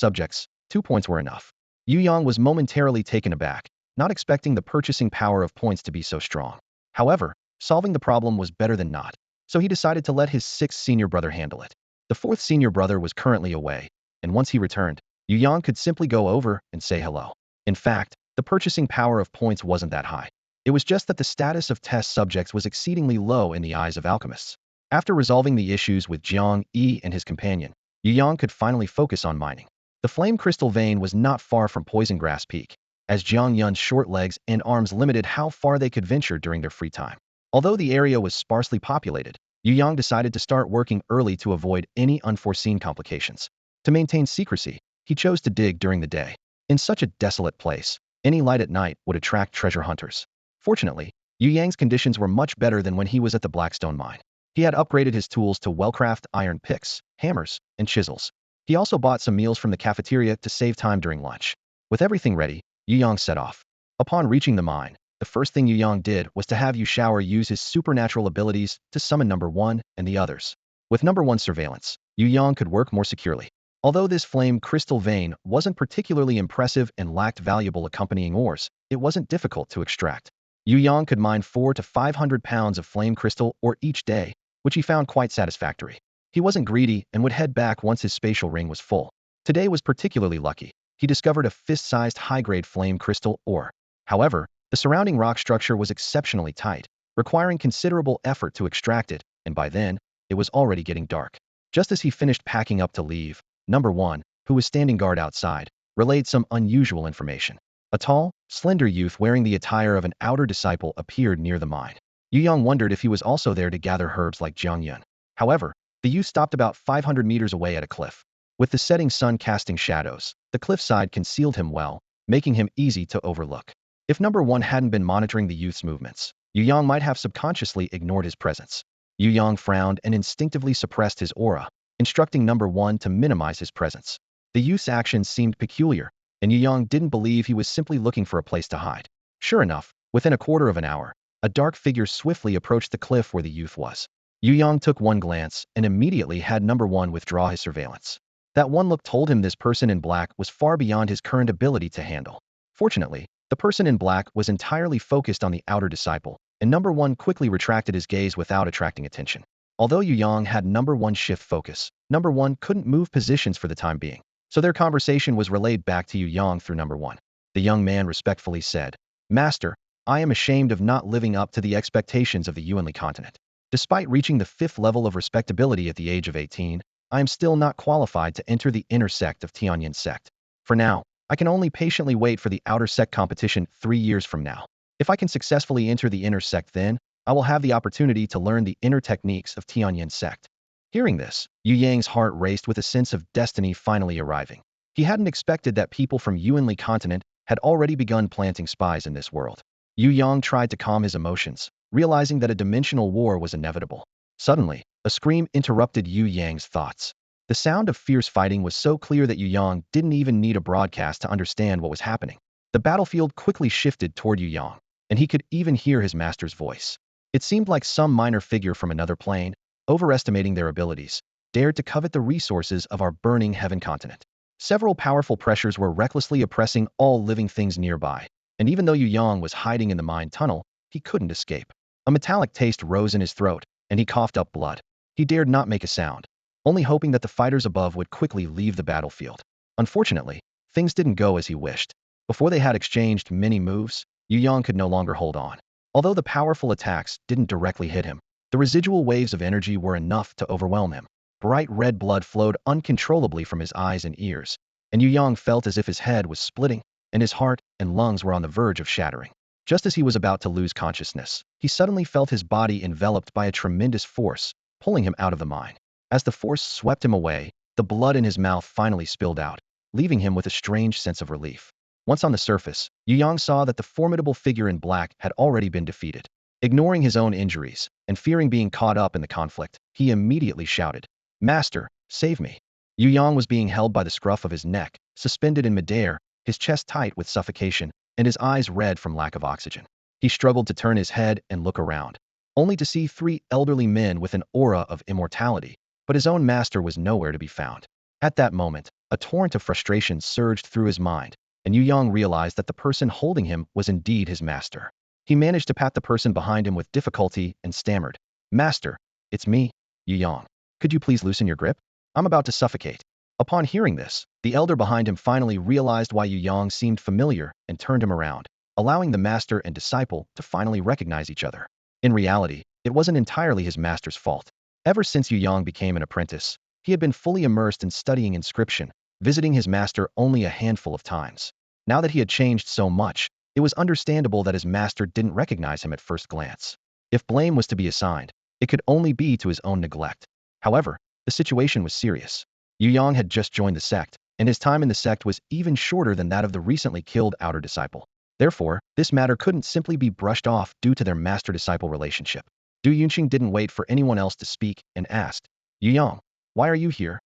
subjects, 2 points were enough. Yu Yang was momentarily taken aback, not expecting the purchasing power of points to be so strong. However, solving the problem was better than not, so he decided to let his sixth senior brother handle it. The fourth senior brother was currently away, and once he returned, Yu Yang could simply go over and say hello. In fact, the purchasing power of points wasn't that high. It was just that the status of test subjects was exceedingly low in the eyes of alchemists. After resolving the issues with Jiang Yi and his companion, Yu Yang could finally focus on mining. The flame crystal vein was not far from Poison Grass Peak, as Jiang Yun's short legs and arms limited how far they could venture during their free time. Although the area was sparsely populated, Yu Yang decided to start working early to avoid any unforeseen complications. To maintain secrecy, he chose to dig during the day. In such a desolate place, any light at night would attract treasure hunters. Fortunately, Yu Yang's conditions were much better than when he was at the Blackstone mine. He had upgraded his tools to well-crafted iron picks, hammers, and chisels. He also bought some meals from the cafeteria to save time during lunch. With everything ready, Yu Yang set off. Upon reaching the mine, the first thing Yu Yang did was to have Yu Shower use his supernatural abilities to summon number 1 and the others. With number 1's surveillance, Yu Yang could work more securely. Although this flame crystal vein wasn't particularly impressive and lacked valuable accompanying ores, it wasn't difficult to extract. Yu Yang could mine 400 to 500 pounds of flame crystal ore each day, which he found quite satisfactory. He wasn't greedy and would head back once his spatial ring was full. Today was particularly lucky. He discovered a fist-sized high-grade flame crystal ore. However, the surrounding rock structure was exceptionally tight, requiring considerable effort to extract it, and by then, it was already getting dark. Just as he finished packing up to leave, number 1, who was standing guard outside, relayed some unusual information. A tall, slender youth wearing the attire of an outer disciple appeared near the mine. Yu Yang wondered if he was also there to gather herbs like Jiang Yun. However, the youth stopped about 500 meters away at a cliff. With the setting sun casting shadows, the cliffside concealed him well, making him easy to overlook. If number 1 hadn't been monitoring the youth's movements, Yu Yang might have subconsciously ignored his presence. Yu Yang frowned and instinctively suppressed his aura, instructing number 1 to minimize his presence. The youth's actions seemed peculiar, and Yu Yang didn't believe he was simply looking for a place to hide. Sure enough, within a quarter of an hour, a dark figure swiftly approached the cliff where the youth was. Yu Yang took one glance and immediately had number 1 withdraw his surveillance. That one look told him this person in black was far beyond his current ability to handle. Fortunately, the person in black was entirely focused on the outer disciple, and number 1 quickly retracted his gaze without attracting attention. Although Yu Yang had number 1 shift focus, number 1 couldn't move positions for the time being, so their conversation was relayed back to Yu Yang through number 1. The young man respectfully said, "Master, I am ashamed of not living up to the expectations of the Yuanli continent. Despite reaching the 5th level of respectability at the age of 18, I am still not qualified to enter the inner sect of Tianyin sect. For now, I can only patiently wait for the outer sect competition 3 years from now. If I can successfully enter the inner sect then, I will have the opportunity to learn the inner techniques of Tianyin sect." Hearing this, Yu Yang's heart raced with a sense of destiny finally arriving. He hadn't expected that people from Yuanli continent had already begun planting spies in this world. Yu Yang tried to calm his emotions, realizing that a dimensional war was inevitable. Suddenly, a scream interrupted Yu Yang's thoughts. The sound of fierce fighting was so clear that Yu Yang didn't even need a broadcast to understand what was happening. The battlefield quickly shifted toward Yu Yang, and he could even hear his master's voice. It seemed like some minor figure from another plane, overestimating their abilities, dared to covet the resources of our burning heaven continent. Several powerful pressures were recklessly oppressing all living things nearby, and even though Yu Yang was hiding in the mine tunnel, he couldn't escape. A metallic taste rose in his throat, and he coughed up blood. He dared not make a sound, only hoping that the fighters above would quickly leave the battlefield. Unfortunately, things didn't go as he wished. Before they had exchanged many moves, Yu Yang could no longer hold on. Although the powerful attacks didn't directly hit him, the residual waves of energy were enough to overwhelm him. Bright red blood flowed uncontrollably from his eyes and ears, and Yu Yang felt as if his head was splitting, and his heart and lungs were on the verge of shattering. Just as he was about to lose consciousness, he suddenly felt his body enveloped by a tremendous force, pulling him out of the mine. As the force swept him away, the blood in his mouth finally spilled out, leaving him with a strange sense of relief. Once on the surface, Yu Yang saw that the formidable figure in black had already been defeated. Ignoring his own injuries, and fearing being caught up in the conflict, he immediately shouted, "Master, save me." Yu Yang was being held by the scruff of his neck, suspended in midair, his chest tight with suffocation, and his eyes red from lack of oxygen. He struggled to turn his head and look around, only to see 3 elderly men with an aura of immortality, but his own master was nowhere to be found. At that moment, a torrent of frustration surged through his mind, and Yu Yang realized that the person holding him was indeed his master. He managed to pat the person behind him with difficulty and stammered, "Master, it's me, Yu Yang. Could you please loosen your grip? I'm about to suffocate." Upon hearing this, the elder behind him finally realized why Yu Yang seemed familiar and turned him around, allowing the master and disciple to finally recognize each other. In reality, it wasn't entirely his master's fault. Ever since Yu Yang became an apprentice, he had been fully immersed in studying inscription, visiting his master only a handful of times. Now that he had changed so much, it was understandable that his master didn't recognize him at first glance. If blame was to be assigned, it could only be to his own neglect. However, the situation was serious. Yu Yang had just joined the sect, and his time in the sect was even shorter than that of the recently killed outer disciple. Therefore, this matter couldn't simply be brushed off due to their master-disciple relationship. Du Yunqing didn't wait for anyone else to speak and asked, Yu Yang, why are you here?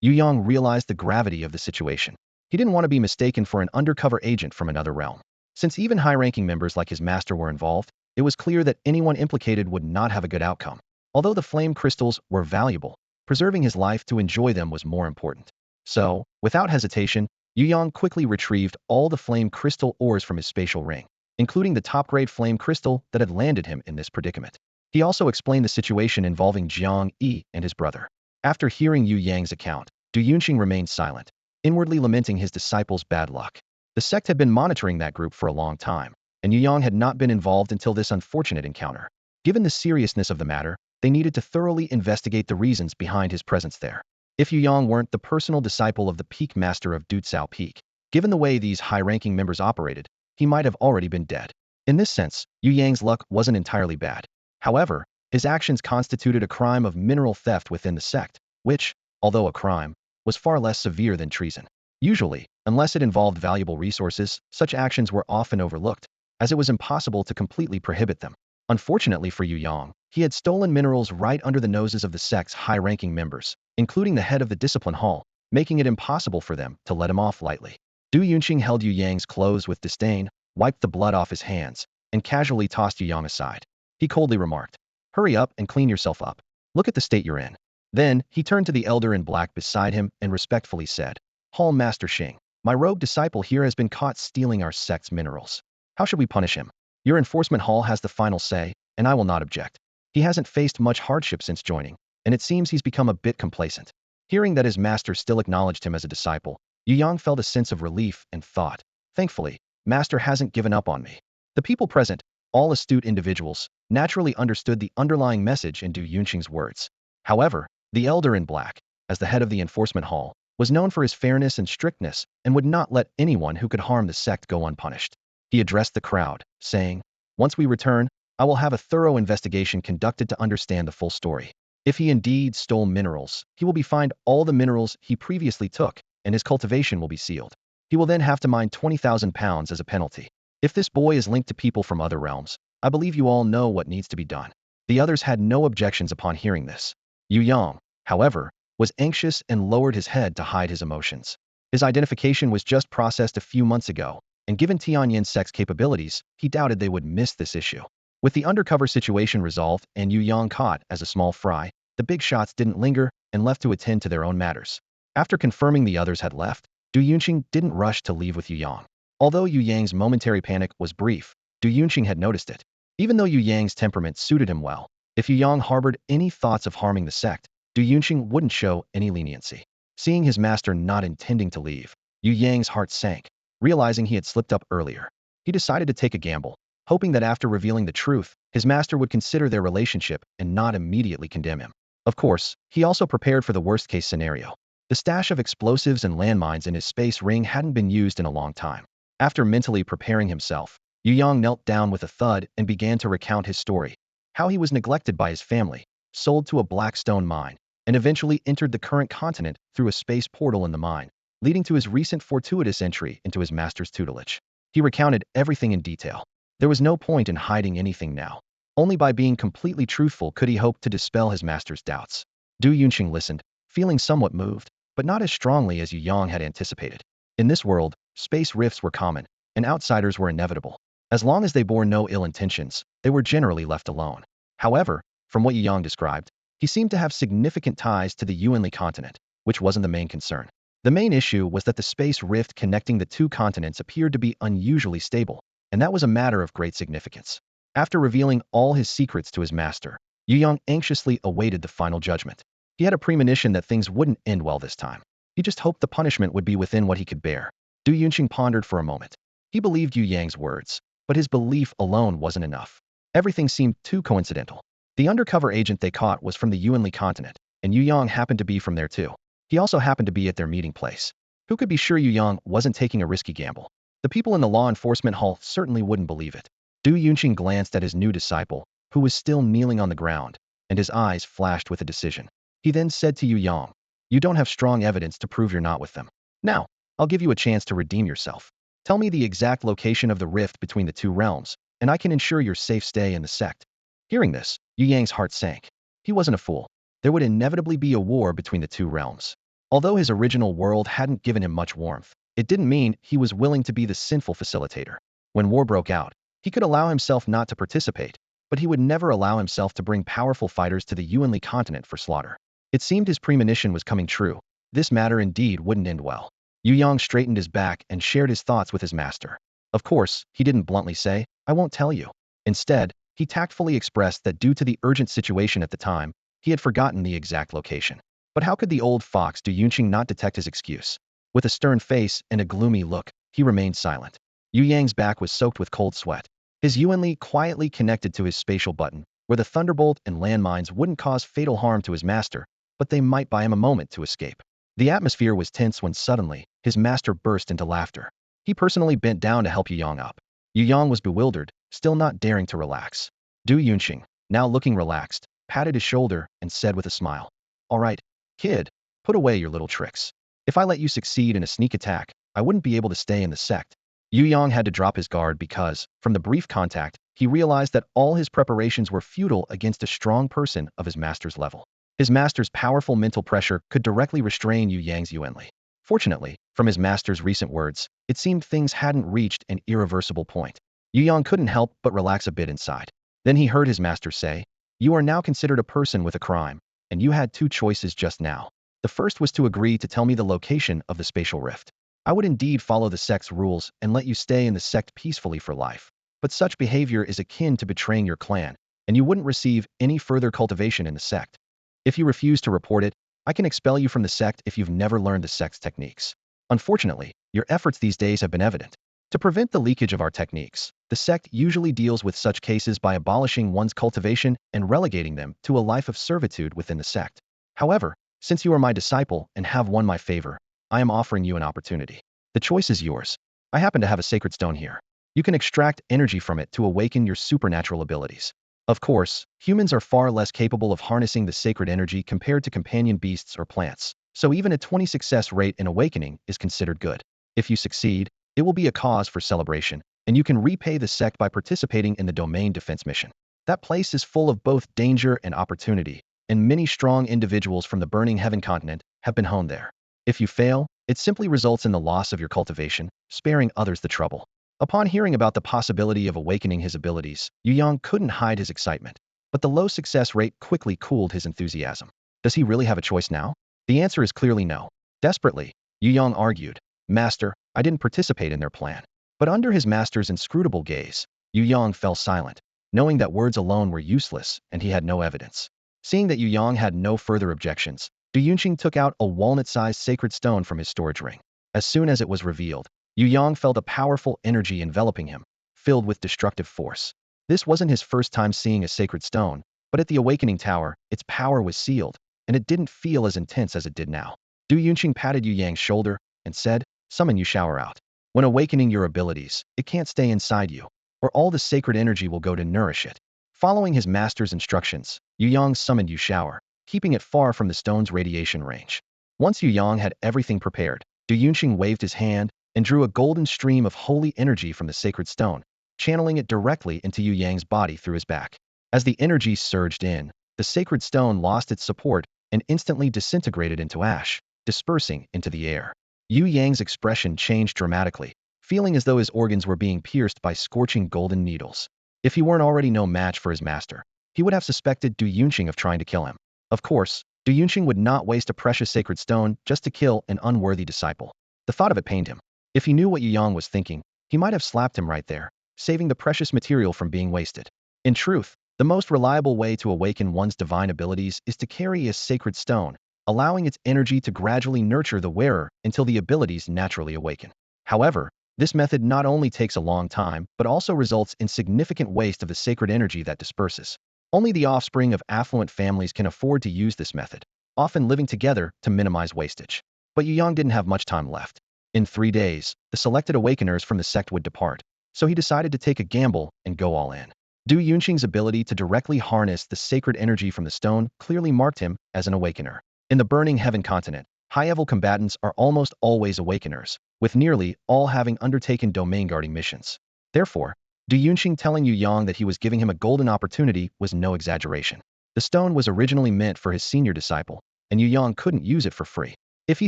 Yu Yang realized the gravity of the situation. He didn't want to be mistaken for an undercover agent from another realm. Since even high-ranking members like his master were involved, it was clear that anyone implicated would not have a good outcome. Although the flame crystals were valuable, preserving his life to enjoy them was more important. So, without hesitation, Yu Yang quickly retrieved all the flame crystal ores from his spatial ring, including the top-grade flame crystal that had landed him in this predicament. He also explained the situation involving Jiang Yi and his brother. After hearing Yu Yang's account, Du Yunqing remained silent, inwardly lamenting his disciples' bad luck. The sect had been monitoring that group for a long time, and Yu Yang had not been involved until this unfortunate encounter. Given the seriousness of the matter, they needed to thoroughly investigate the reasons behind his presence there. If Yu Yang weren't the personal disciple of the peak master of Dutsao Peak, given the way these high-ranking members operated, he might have already been dead. In this sense, Yu Yang's luck wasn't entirely bad. However, his actions constituted a crime of mineral theft within the sect, which, although a crime, was far less severe than treason. Usually, unless it involved valuable resources, such actions were often overlooked, as it was impossible to completely prohibit them. Unfortunately for Yu Yang, he had stolen minerals right under the noses of the sect's high-ranking members, including the head of the discipline hall, making it impossible for them to let him off lightly. Du Yunqing held Yu Yang's clothes with disdain, wiped the blood off his hands, and casually tossed Yu Yang aside. He coldly remarked, "Hurry up and clean yourself up. Look at the state you're in." Then, he turned to the elder in black beside him and respectfully said, "Hall Master Xing, my rogue disciple here has been caught stealing our sect's minerals. How should we punish him? Your enforcement hall has the final say, and I will not object. He hasn't faced much hardship since joining, and it seems he's become a bit complacent." Hearing that his master still acknowledged him as a disciple, Yu Yang felt a sense of relief and thought, "Thankfully, master hasn't given up on me." The people present, all astute individuals, naturally understood the underlying message in Du Yunqing's words. However, the elder in black, as the head of the enforcement hall, was known for his fairness and strictness and would not let anyone who could harm the sect go unpunished. He addressed the crowd, saying, "Once we return, I will have a thorough investigation conducted to understand the full story. If he indeed stole minerals, he will be fined all the minerals he previously took, and his cultivation will be sealed. He will then have to mine 20,000 pounds as a penalty. If this boy is linked to people from other realms, I believe you all know what needs to be done." The others had no objections upon hearing this. Yu Yang, however, was anxious and lowered his head to hide his emotions. His identification was just processed a few months ago, and given Tianyin's sex capabilities, he doubted they would miss this issue. With the undercover situation resolved and Yu Yang caught as a small fry, the big shots didn't linger and left to attend to their own matters. After confirming the others had left, Du Yunqing didn't rush to leave with Yu Yang. Although Yu Yang's momentary panic was brief, Du Yunqing had noticed it. Even though Yu Yang's temperament suited him well, if Yu Yang harbored any thoughts of harming the sect, Du Yunqing wouldn't show any leniency. Seeing his master not intending to leave, Yu Yang's heart sank, realizing he had slipped up earlier. He decided to take a gamble, hoping that after revealing the truth, his master would consider their relationship and not immediately condemn him. Of course, he also prepared for the worst-case scenario. The stash of explosives and landmines in his space ring hadn't been used in a long time. After mentally preparing himself, Yu Yang knelt down with a thud and began to recount his story. How he was neglected by his family, sold to a black stone mine, and eventually entered the current continent through a space portal in the mine, leading to his recent fortuitous entry into his master's tutelage. He recounted everything in detail. There was no point in hiding anything now. Only by being completely truthful could he hope to dispel his master's doubts. Du Yunqing listened, feeling somewhat moved, but not as strongly as Yu Yang had anticipated. In this world, space rifts were common, and outsiders were inevitable. As long as they bore no ill intentions, they were generally left alone. However, from what Yu Yang described, he seemed to have significant ties to the Yuanli continent, which wasn't the main concern. The main issue was that the space rift connecting the two continents appeared to be unusually stable, and that was a matter of great significance. After revealing all his secrets to his master, Yu Yang anxiously awaited the final judgment. He had a premonition that things wouldn't end well this time. He just hoped the punishment would be within what he could bear. Du Yunqing pondered for a moment. He believed Yu Yang's words, but his belief alone wasn't enough. Everything seemed too coincidental. The undercover agent they caught was from the Yuanli continent, and Yu Yang happened to be from there too. He also happened to be at their meeting place. Who could be sure Yu Yang wasn't taking a risky gamble? The people in the law enforcement hall certainly wouldn't believe it. Du Yunqing glanced at his new disciple, who was still kneeling on the ground, and his eyes flashed with a decision. He then said to Yu Yang, "You don't have strong evidence to prove you're not with them. Now, I'll give you a chance to redeem yourself. Tell me the exact location of the rift between the two realms, and I can ensure your safe stay in the sect." Hearing this, Yu Yang's heart sank. He wasn't a fool. There would inevitably be a war between the two realms. Although his original world hadn't given him much warmth, it didn't mean he was willing to be the sinful facilitator. When war broke out, he could allow himself not to participate, but he would never allow himself to bring powerful fighters to the Yuanli continent for slaughter. It seemed his premonition was coming true. This matter indeed wouldn't end well. Yu Yang straightened his back and shared his thoughts with his master. Of course, he didn't bluntly say, "I won't tell you." Instead, he tactfully expressed that due to the urgent situation at the time, he had forgotten the exact location. But how could the old fox Du Yunqing not detect his excuse? With a stern face and a gloomy look, he remained silent. Yu Yang's back was soaked with cold sweat. His Yuanli quietly connected to his spatial button, where the thunderbolt and landmines wouldn't cause fatal harm to his master, but they might buy him a moment to escape. The atmosphere was tense when suddenly, his master burst into laughter. He personally bent down to help Yu Yang up. Yu Yang was bewildered, still not daring to relax. Du Yunqing, now looking relaxed, patted his shoulder and said with a smile, "All right, kid, put away your little tricks. If I let you succeed in a sneak attack, I wouldn't be able to stay in the sect." Yu Yang had to drop his guard because, from the brief contact, he realized that all his preparations were futile against a strong person of his master's level. His master's powerful mental pressure could directly restrain Yu Yang's Yuanli. Fortunately, from his master's recent words, it seemed things hadn't reached an irreversible point. Yu Yang couldn't help but relax a bit inside. Then he heard his master say, "You are now considered a person with a crime, and you had two choices just now. The first was to agree to tell me the location of the spatial rift. I would indeed follow the sect's rules and let you stay in the sect peacefully for life. But such behavior is akin to betraying your clan, and you wouldn't receive any further cultivation in the sect. If you refuse to report it, I can expel you from the sect if you've never learned the sect's techniques. Unfortunately, your efforts these days have been evident. To prevent the leakage of our techniques, the sect usually deals with such cases by abolishing one's cultivation and relegating them to a life of servitude within the sect. However, since you are my disciple and have won my favor, I am offering you an opportunity. The choice is yours. I happen to have a sacred stone here. You can extract energy from it to awaken your supernatural abilities. Of course, humans are far less capable of harnessing the sacred energy compared to companion beasts or plants, so even a 20 success rate in awakening is considered good. If you succeed, it will be a cause for celebration, and you can repay the sect by participating in the domain defense mission. That place is full of both danger and opportunity, and many strong individuals from the burning heaven continent have been honed there. If you fail, it simply results in the loss of your cultivation, sparing others the trouble." Upon hearing about the possibility of awakening his abilities, Yu Yang couldn't hide his excitement. But the low success rate quickly cooled his enthusiasm. Does he really have a choice now? The answer is clearly no. Desperately, Yu Yang argued, "Master, I didn't participate in their plan." But under his master's inscrutable gaze, Yu Yang fell silent, knowing that words alone were useless and he had no evidence. Seeing that Yu Yang had no further objections, Du Yunqing took out a walnut-sized sacred stone from his storage ring. As soon as it was revealed, Yu Yang felt a powerful energy enveloping him, filled with destructive force. This wasn't his first time seeing a sacred stone, but at the Awakening Tower, its power was sealed, and it didn't feel as intense as it did now. Du Yunqing patted Yu Yang's shoulder and said, "Summon you shower out. When awakening your abilities, it can't stay inside you, or all the sacred energy will go to nourish it." Following his master's instructions, Yu Yang summoned Yu Shower, keeping it far from the stone's radiation range. Once Yu Yang had everything prepared, Du Yunqing waved his hand and drew a golden stream of holy energy from the sacred stone, channeling it directly into Yu Yang's body through his back. As the energy surged in, the sacred stone lost its support and instantly disintegrated into ash, dispersing into the air. Yu Yang's expression changed dramatically, feeling as though his organs were being pierced by scorching golden needles. If he weren't already no match for his master, he would have suspected Du Yunqing of trying to kill him. Of course, Du Yunqing would not waste a precious sacred stone just to kill an unworthy disciple. The thought of it pained him. If he knew what Yu Yang was thinking, he might have slapped him right there, saving the precious material from being wasted. In truth, the most reliable way to awaken one's divine abilities is to carry a sacred stone, allowing its energy to gradually nurture the wearer until the abilities naturally awaken. However, this method not only takes a long time, but also results in significant waste of the sacred energy that disperses. Only the offspring of affluent families can afford to use this method, often living together to minimize wastage. But Yu Yang didn't have much time left. In 3 days, the selected awakeners from the sect would depart, so he decided to take a gamble and go all in. Du Yunqing's ability to directly harness the sacred energy from the stone clearly marked him as an awakener. In the burning heaven continent, high-level combatants are almost always awakeners, with nearly all having undertaken domain guarding missions. Therefore, Du Yunqing telling Yu Yang that he was giving him a golden opportunity was no exaggeration. The stone was originally meant for his senior disciple, and Yu Yang couldn't use it for free. If he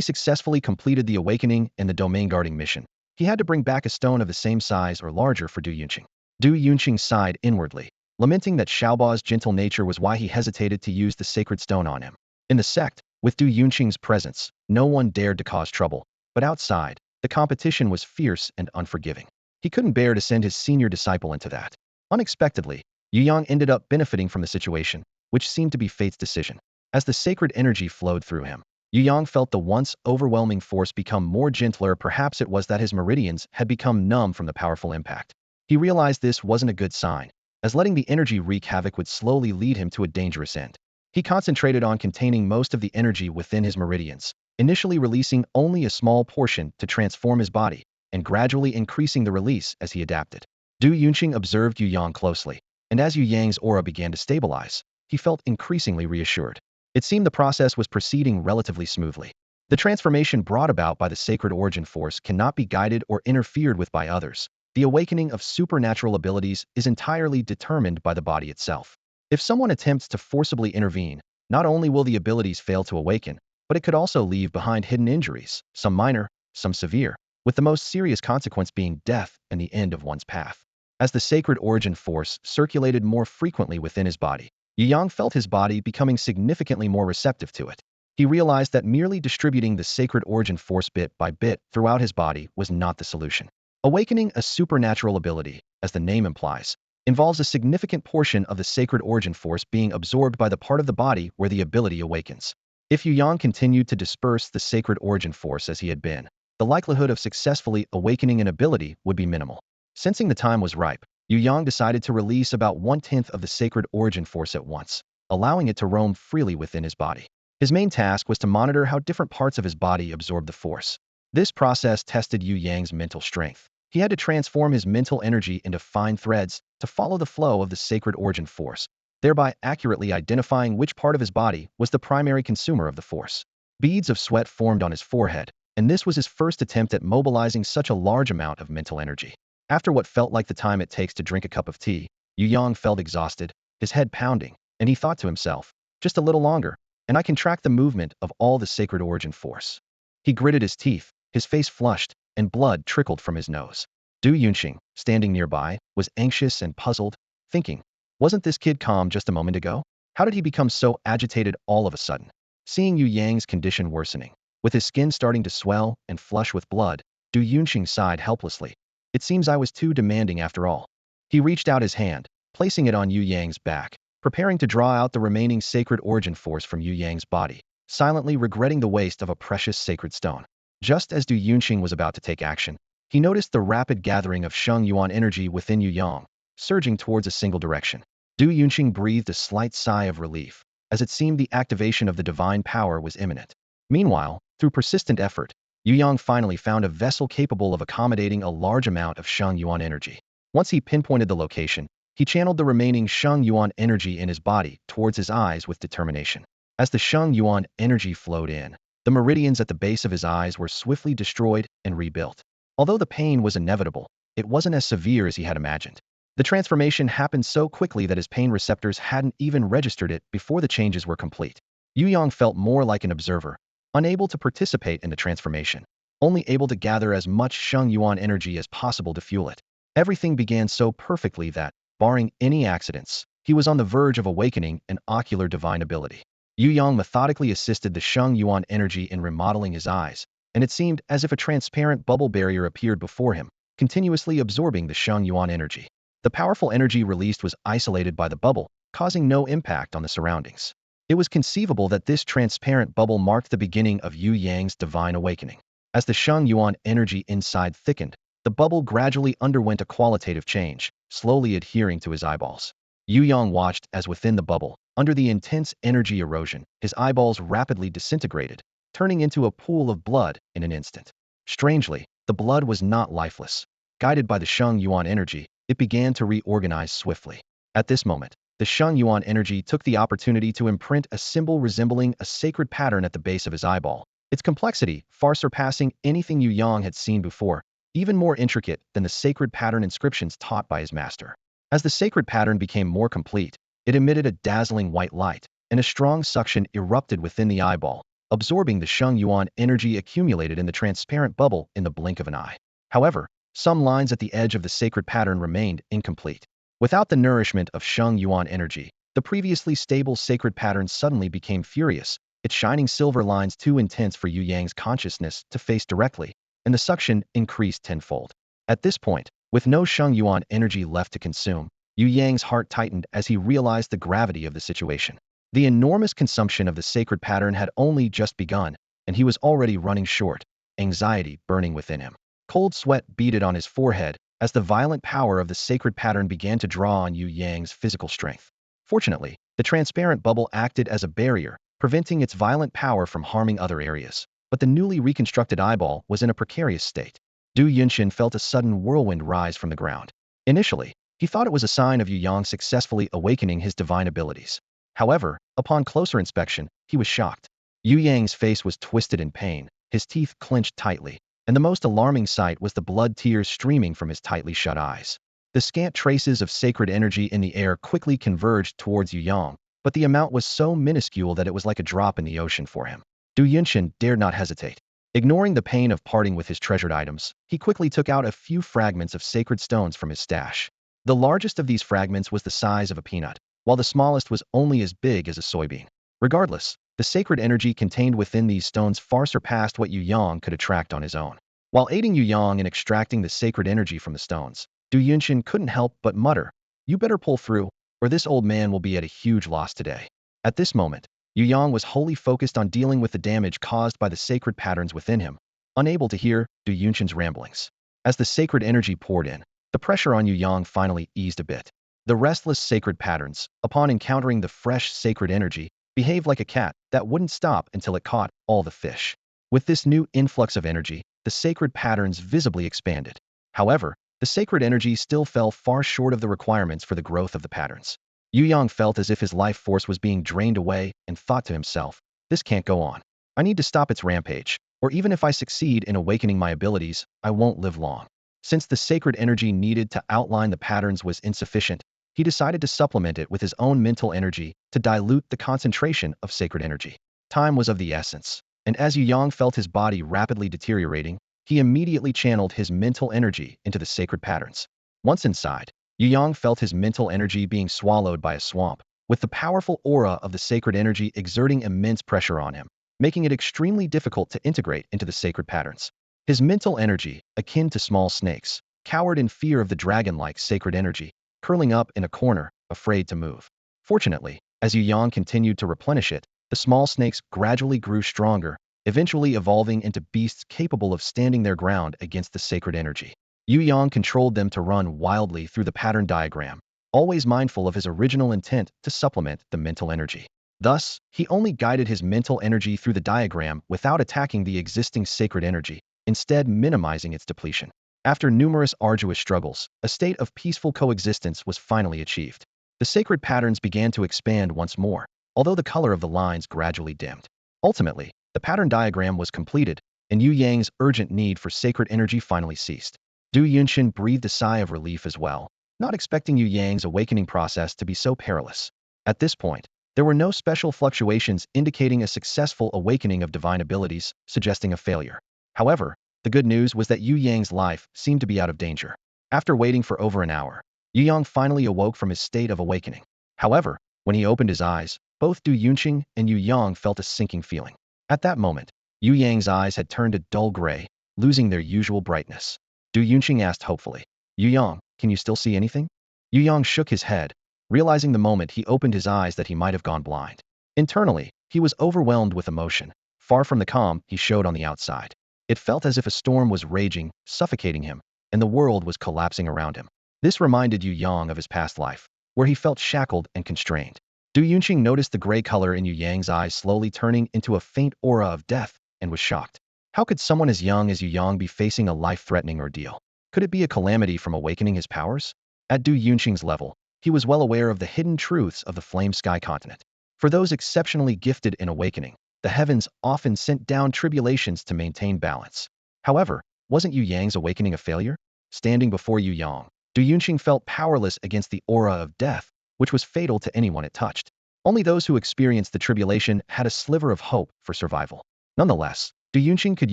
successfully completed the awakening and the domain guarding mission, he had to bring back a stone of the same size or larger for Du Yunqing. Du Yunqing sighed inwardly, lamenting that Xiaobao's gentle nature was why he hesitated to use the sacred stone on him. In the sect, with Du Yunqing's presence, no one dared to cause trouble, but outside, the competition was fierce and unforgiving. He couldn't bear to send his senior disciple into that. Unexpectedly, Yu Yang ended up benefiting from the situation, which seemed to be fate's decision. As the sacred energy flowed through him, Yu Yang felt the once overwhelming force become more gentler. Perhaps it was that his meridians had become numb from the powerful impact. He realized this wasn't a good sign, as letting the energy wreak havoc would slowly lead him to a dangerous end. He concentrated on containing most of the energy within his meridians, initially releasing only a small portion to transform his body, and gradually increasing the release as he adapted. Du Yunqing observed Yu Yang closely, and as Yu Yang's aura began to stabilize, he felt increasingly reassured. It seemed the process was proceeding relatively smoothly. The transformation brought about by the sacred origin force cannot be guided or interfered with by others. The awakening of supernatural abilities is entirely determined by the body itself. If someone attempts to forcibly intervene, not only will the abilities fail to awaken, but it could also leave behind hidden injuries, some minor, some severe, with the most serious consequence being death and the end of one's path. As the sacred origin force circulated more frequently within his body, Yu Yang felt his body becoming significantly more receptive to it. He realized that merely distributing the sacred origin force bit by bit throughout his body was not the solution. Awakening a supernatural ability, as the name implies, involves a significant portion of the sacred origin force being absorbed by the part of the body where the ability awakens. If Yu Yang continued to disperse the sacred origin force as he had been, the likelihood of successfully awakening an ability would be minimal. Sensing the time was ripe, Yu Yang decided to release about 1/10 of the sacred origin force at once, allowing it to roam freely within his body. His main task was to monitor how different parts of his body absorbed the force. This process tested Yu Yang's mental strength. He had to transform his mental energy into fine threads to follow the flow of the sacred origin force, thereby accurately identifying which part of his body was the primary consumer of the force. Beads of sweat formed on his forehead, and this was his first attempt at mobilizing such a large amount of mental energy. After what felt like the time it takes to drink a cup of tea, Yu Yang felt exhausted, his head pounding, and he thought to himself, just a little longer, and I can track the movement of all the sacred origin force. He gritted his teeth, his face flushed, and blood trickled from his nose. Du Yunqing, standing nearby, was anxious and puzzled, thinking, wasn't this kid calm just a moment ago? How did he become so agitated all of a sudden? Seeing Yu Yang's condition worsening, with his skin starting to swell and flush with blood, Du Yunqing sighed helplessly. It seems I was too demanding after all. He reached out his hand, placing it on Yu Yang's back, preparing to draw out the remaining sacred origin force from Yu Yang's body, silently regretting the waste of a precious sacred stone. Just as Du Yunqing was about to take action, he noticed the rapid gathering of Sheng Yuan energy within Yu Yang, surging towards a single direction. Du Yunqing breathed a slight sigh of relief, as it seemed the activation of the divine power was imminent. Meanwhile, through persistent effort, Yu Yang finally found a vessel capable of accommodating a large amount of Sheng Yuan energy. Once he pinpointed the location, he channeled the remaining Sheng Yuan energy in his body towards his eyes with determination. As the Sheng Yuan energy flowed in, the meridians at the base of his eyes were swiftly destroyed and rebuilt. Although the pain was inevitable, it wasn't as severe as he had imagined. The transformation happened so quickly that his pain receptors hadn't even registered it before the changes were complete. Yu Yang felt more like an observer, unable to participate in the transformation, only able to gather as much Sheng Yuan energy as possible to fuel it. Everything began so perfectly that, barring any accidents, he was on the verge of awakening an ocular divine ability. Yu Yang methodically assisted the Sheng Yuan energy in remodeling his eyes, and it seemed as if a transparent bubble barrier appeared before him, continuously absorbing the Sheng Yuan energy. The powerful energy released was isolated by the bubble, causing no impact on the surroundings. It was conceivable that this transparent bubble marked the beginning of Yu Yang's divine awakening. As the Sheng Yuan energy inside thickened, the bubble gradually underwent a qualitative change, slowly adhering to his eyeballs. Yu Yang watched as within the bubble, under the intense energy erosion, his eyeballs rapidly disintegrated, turning into a pool of blood in an instant. Strangely, the blood was not lifeless. Guided by the Sheng Yuan energy, it began to reorganize swiftly. At this moment, the Sheng Yuan energy took the opportunity to imprint a symbol resembling a sacred pattern at the base of his eyeball, its complexity far surpassing anything Yu Yang had seen before. even more intricate than the sacred pattern inscriptions taught by his master. As the sacred pattern became more complete, it emitted a dazzling white light, and a strong suction erupted within the eyeball, absorbing the Sheng Yuan energy accumulated in the transparent bubble in the blink of an eye. However, some lines at the edge of the sacred pattern remained incomplete. Without the nourishment of Sheng Yuan energy, the previously stable sacred pattern suddenly became furious, its shining silver lines too intense for Yu Yang's consciousness to face directly, and the suction increased tenfold. At this point, with no Sheng Yuan energy left to consume, Yu Yang's heart tightened as he realized the gravity of the situation. The enormous consumption of the sacred pattern had only just begun, and he was already running short, anxiety burning within him. Cold sweat beaded on his forehead as the violent power of the sacred pattern began to draw on Yu Yang's physical strength. Fortunately, the transparent bubble acted as a barrier, preventing its violent power from harming other areas. But the newly reconstructed eyeball was in a precarious state. Du Yunshin felt a sudden whirlwind rise from the ground. Initially, he thought it was a sign of Yu Yang successfully awakening his divine abilities. However, upon closer inspection, he was shocked. Yu Yang's face was twisted in pain, his teeth clenched tightly, and the most alarming sight was the blood tears streaming from his tightly shut eyes. The scant traces of sacred energy in the air quickly converged towards Yu Yang, but the amount was so minuscule that it was like a drop in the ocean for him. Du Yunshin dared not hesitate. Ignoring the pain of parting with his treasured items, he quickly took out a few fragments of sacred stones from his stash. The largest of these fragments was the size of a peanut, while the smallest was only as big as a soybean. Regardless, the sacred energy contained within these stones far surpassed what Yu Yang could attract on his own. While aiding Yu Yang in extracting the sacred energy from the stones, Du Yunshin couldn't help but mutter, "You better pull through, or this old man will be at a huge loss today." At this moment, Yu Yang was wholly focused on dealing with the damage caused by the sacred patterns within him, unable to hear Du Yunshin's ramblings. As the sacred energy poured in, the pressure on Yu Yang finally eased a bit. The restless sacred patterns, upon encountering the fresh sacred energy, behaved like a cat that wouldn't stop until it caught all the fish. With this new influx of energy, the sacred patterns visibly expanded. However, the sacred energy still fell far short of the requirements for the growth of the patterns. Yu Yang felt as if his life force was being drained away and thought to himself, "This can't go on. I need to stop its rampage, or even if I succeed in awakening my abilities, I won't live long." Since the sacred energy needed to outline the patterns was insufficient, he decided to supplement it with his own mental energy to dilute the concentration of sacred energy. Time was of the essence, and as Yu Yang felt his body rapidly deteriorating, he immediately channeled his mental energy into the sacred patterns. Once inside, Yu Yang felt his mental energy being swallowed by a swamp, with the powerful aura of the sacred energy exerting immense pressure on him, making it extremely difficult to integrate into the sacred patterns. His mental energy, akin to small snakes, cowered in fear of the dragon-like sacred energy, curling up in a corner, afraid to move. Fortunately, as Yu Yang continued to replenish it, the small snakes gradually grew stronger, eventually evolving into beasts capable of standing their ground against the sacred energy. Yu Yang controlled them to run wildly through the pattern diagram, always mindful of his original intent to supplement the mental energy. Thus, he only guided his mental energy through the diagram without attacking the existing sacred energy, instead minimizing its depletion. After numerous arduous struggles, a state of peaceful coexistence was finally achieved. The sacred patterns began to expand once more, although the color of the lines gradually dimmed. Ultimately, the pattern diagram was completed, and Yu Yang's urgent need for sacred energy finally ceased. Du Yunshin breathed a sigh of relief as well, not expecting Yu Yang's awakening process to be so perilous. At this point, there were no special fluctuations indicating a successful awakening of divine abilities, suggesting a failure. However, the good news was that Yu Yang's life seemed to be out of danger. After waiting for over an hour, Yu Yang finally awoke from his state of awakening. However, when he opened his eyes, both Du Yunshin and Yu Yang felt a sinking feeling. At that moment, Yu Yang's eyes had turned a dull gray, losing their usual brightness. Du Yunshin asked hopefully, "Yu Yang, can you still see anything?" Yu Yang shook his head, realizing the moment he opened his eyes that he might have gone blind. Internally, he was overwhelmed with emotion, far from the calm he showed on the outside. It felt as if a storm was raging, suffocating him, and the world was collapsing around him. This reminded Yu Yang of his past life, where he felt shackled and constrained. Du Yunshin noticed the gray color in Yu Yang's eyes slowly turning into a faint aura of death, and was shocked. How could someone as young as Yu Yang be facing a life-threatening ordeal? Could it be a calamity from awakening his powers? At Du Yunshin's level, he was well aware of the hidden truths of the Flame Sky continent. For those exceptionally gifted in awakening, the heavens often sent down tribulations to maintain balance. However, Wasn't Yu Yang's awakening a failure? Standing before Yu Yang, Du Yunqing felt powerless against the aura of death, which was fatal to anyone it touched. Only those who experienced the tribulation had a sliver of hope for survival. Nonetheless, Du Yunqing could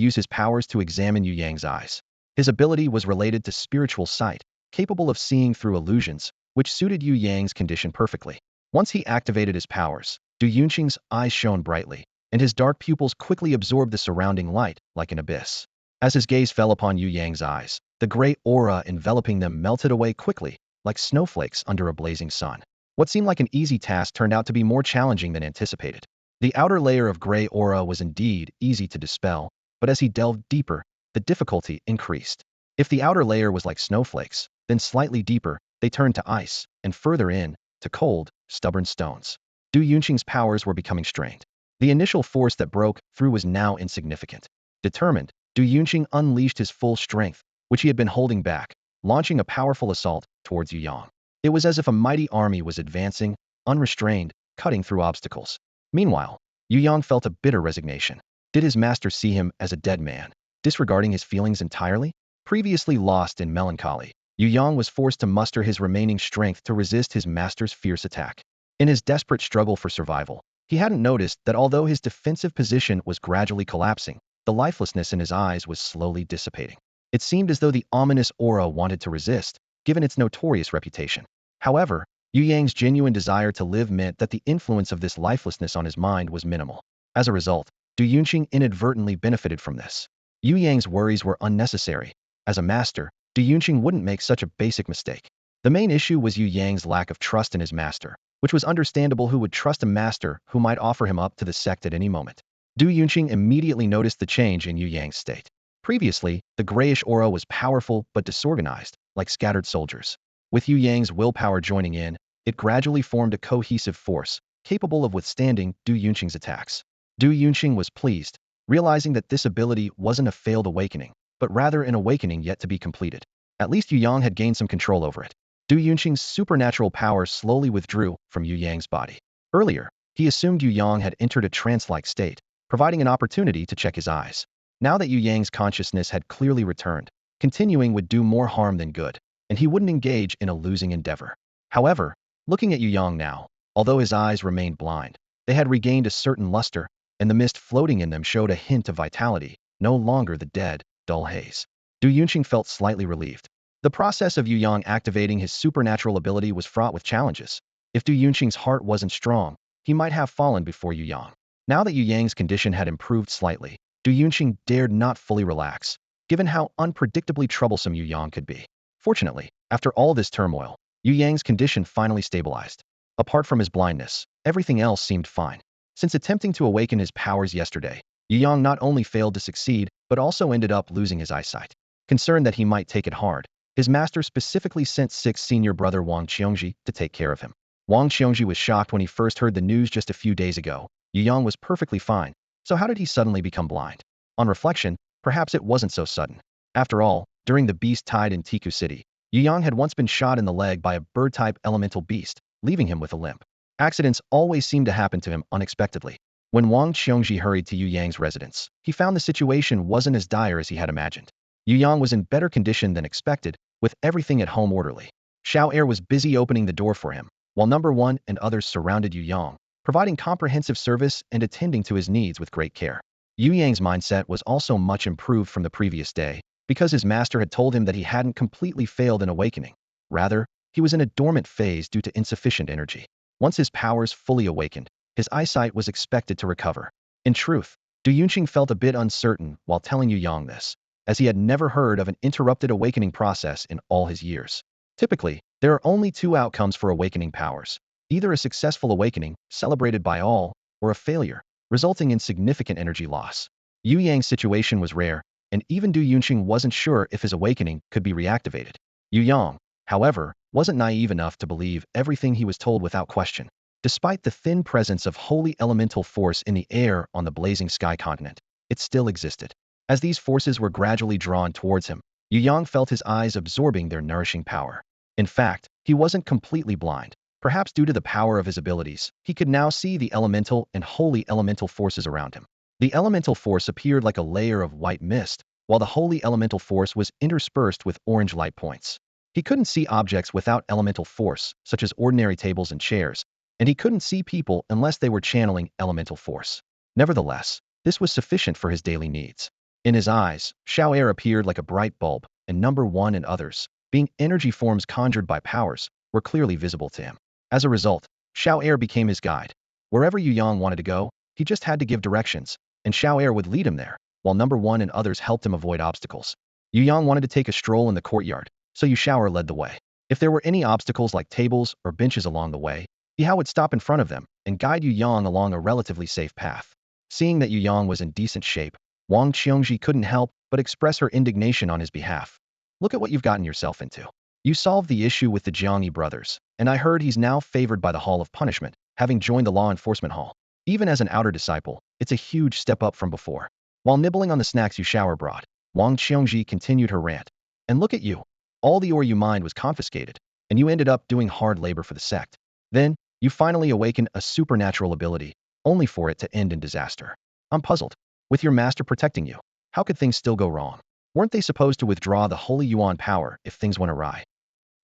use his powers to examine Yu Yang's eyes. His ability was related to spiritual sight, capable of seeing through illusions, which suited Yu Yang's condition perfectly. Once he activated his powers, Du Yunqing's eyes shone brightly, and his dark pupils quickly absorbed the surrounding light like an abyss. As his gaze fell upon Yu Yang's eyes, the gray aura enveloping them melted away quickly, like snowflakes under a blazing sun. What seemed like an easy task turned out to be more challenging than anticipated. The outer layer of gray aura was indeed easy to dispel, but as he delved deeper, the difficulty increased. If the outer layer was like snowflakes, then slightly deeper, they turned to ice, and further in, to cold, stubborn stones. Du Yunqing's powers were becoming strained. The initial force that broke through was now insignificant. Determined, Du Yunqing unleashed his full strength, which he had been holding back, launching a powerful assault towards Yu Yang. It was as if a mighty army was advancing, unrestrained, cutting through obstacles. Meanwhile, Yu Yang felt a bitter resignation. Did his master see him as a dead man, disregarding his feelings entirely? Previously lost in melancholy, Yu Yang was forced to muster his remaining strength to resist his master's fierce attack. In his desperate struggle for survival, he hadn't noticed that although his defensive position was gradually collapsing, the lifelessness in his eyes was slowly dissipating. It seemed as though the ominous aura wanted to resist, given its notorious reputation. However, Yu Yang's genuine desire to live meant that the influence of this lifelessness on his mind was minimal. As a result, Du Yunqing inadvertently benefited from this. Yu Yang's worries were unnecessary. As a master, Du Yunqing wouldn't make such a basic mistake. The main issue was Yu Yang's lack of trust in his master, which was understandable. Who would trust a master who might offer him up to the sect at any moment? Du Yunqing immediately noticed the change in Yu Yang's state. Previously, the grayish aura was powerful but disorganized, like scattered soldiers. With Yu Yang's willpower joining in, it gradually formed a cohesive force, capable of withstanding Du Yunqing's attacks. Du Yunqing was pleased, realizing that this ability wasn't a failed awakening, but rather an awakening yet to be completed. At least Yu Yang had gained some control over it. Du Yunqing's supernatural power slowly withdrew from Yu Yang's body. Earlier, he assumed Yu Yang had entered a trance-like state, providing an opportunity to check his eyes. Now that Yu Yang's consciousness had clearly returned, continuing would do more harm than good, and he wouldn't engage in a losing endeavor. However, looking at Yu Yang now, although his eyes remained blind, they had regained a certain luster, and the mist floating in them showed a hint of vitality, no longer the dead, dull haze. Du Yunqing felt slightly relieved. The process of Yu Yang activating his supernatural ability was fraught with challenges. If Du Yunqing's heart wasn't strong, he might have fallen before Yu Yang. Now that Yu Yang's condition had improved slightly, Du Yunqing dared not fully relax, given how unpredictably troublesome Yu Yang could be. Fortunately, after all this turmoil, Yu Yang's condition finally stabilized. Apart from his blindness, everything else seemed fine. Since attempting to awaken his powers yesterday, Yu Yang not only failed to succeed, but also ended up losing his eyesight. Concerned that he might take it hard, his master specifically sent 6th senior brother Wang Qiongji to take care of him. Wang Qiongji was shocked when he first heard the news just a few days ago. Yu Yang was perfectly fine, so how did he suddenly become blind? On reflection, perhaps it wasn't so sudden. After all, during the beast tide in Tiku City, Yu Yang had once been shot in the leg by a bird-type elemental beast, leaving him with a limp. Accidents always seemed to happen to him unexpectedly. When Wang Qiongji hurried to Yu Yang's residence, he found the situation wasn't as dire as he had imagined. Yu Yang was in better condition than expected, with everything at home orderly. Xiao Er was busy opening the door for him, while Number 1 and others surrounded Yu Yang, providing comprehensive service and attending to his needs with great care. Yu Yang's mindset was also much improved from the previous day, because his master had told him that he hadn't completely failed in awakening. Rather, he was in a dormant phase due to insufficient energy. Once his powers fully awakened, his eyesight was expected to recover. In truth, Du Yunqing felt a bit uncertain while telling Yu Yang this, as he had never heard of an interrupted awakening process in all his years. Typically, there are only 2 outcomes for awakening powers: either a successful awakening, celebrated by all, or a failure, resulting in significant energy loss. Yu Yang's situation was rare, and even Du Yunqing wasn't sure if his awakening could be reactivated. Yu Yang, however, wasn't naive enough to believe everything he was told without question. Despite the thin presence of holy elemental force in the air on the blazing sky continent, it still existed. As these forces were gradually drawn towards him, Yu Yang felt his eyes absorbing their nourishing power. In fact, he wasn't completely blind. Perhaps due to the power of his abilities, he could now see the elemental and holy elemental forces around him. The elemental force appeared like a layer of white mist, while the holy elemental force was interspersed with orange light points. He couldn't see objects without elemental force, such as ordinary tables and chairs, and he couldn't see people unless they were channeling elemental force. Nevertheless, this was sufficient for his daily needs. In his eyes, Xiao Air appeared like a bright bulb, and number one and others, being energy forms conjured by powers, were clearly visible to him. As a result, Xiao Air became his guide. Wherever Yu Yang wanted to go, he just had to give directions, and Xiao Air would lead him there, while number one and others helped him avoid obstacles. Yu Yang wanted to take a stroll in the courtyard, so Yu Xiao led the way. If there were any obstacles like tables or benches along the way, Yu Hao would stop in front of them and guide Yu Yang along a relatively safe path. Seeing that Yu Yang was in decent shape, Wang Qiongji couldn't help but express her indignation on his behalf. Look at what you've gotten yourself into. You solved the issue with the Jiangyi brothers, and I heard he's now favored by the Hall of Punishment, having joined the law enforcement hall. Even as an outer disciple, it's a huge step up from before. While nibbling on the snacks Yu Xiao brought, Wang Qiongji continued her rant. And look at you. All the ore you mined was confiscated, and you ended up doing hard labor for the sect. Then, you finally awakened a supernatural ability, only for it to end in disaster. I'm puzzled. With your master protecting you, how could things still go wrong? Weren't they supposed to withdraw the Holy Yuan power if things went awry?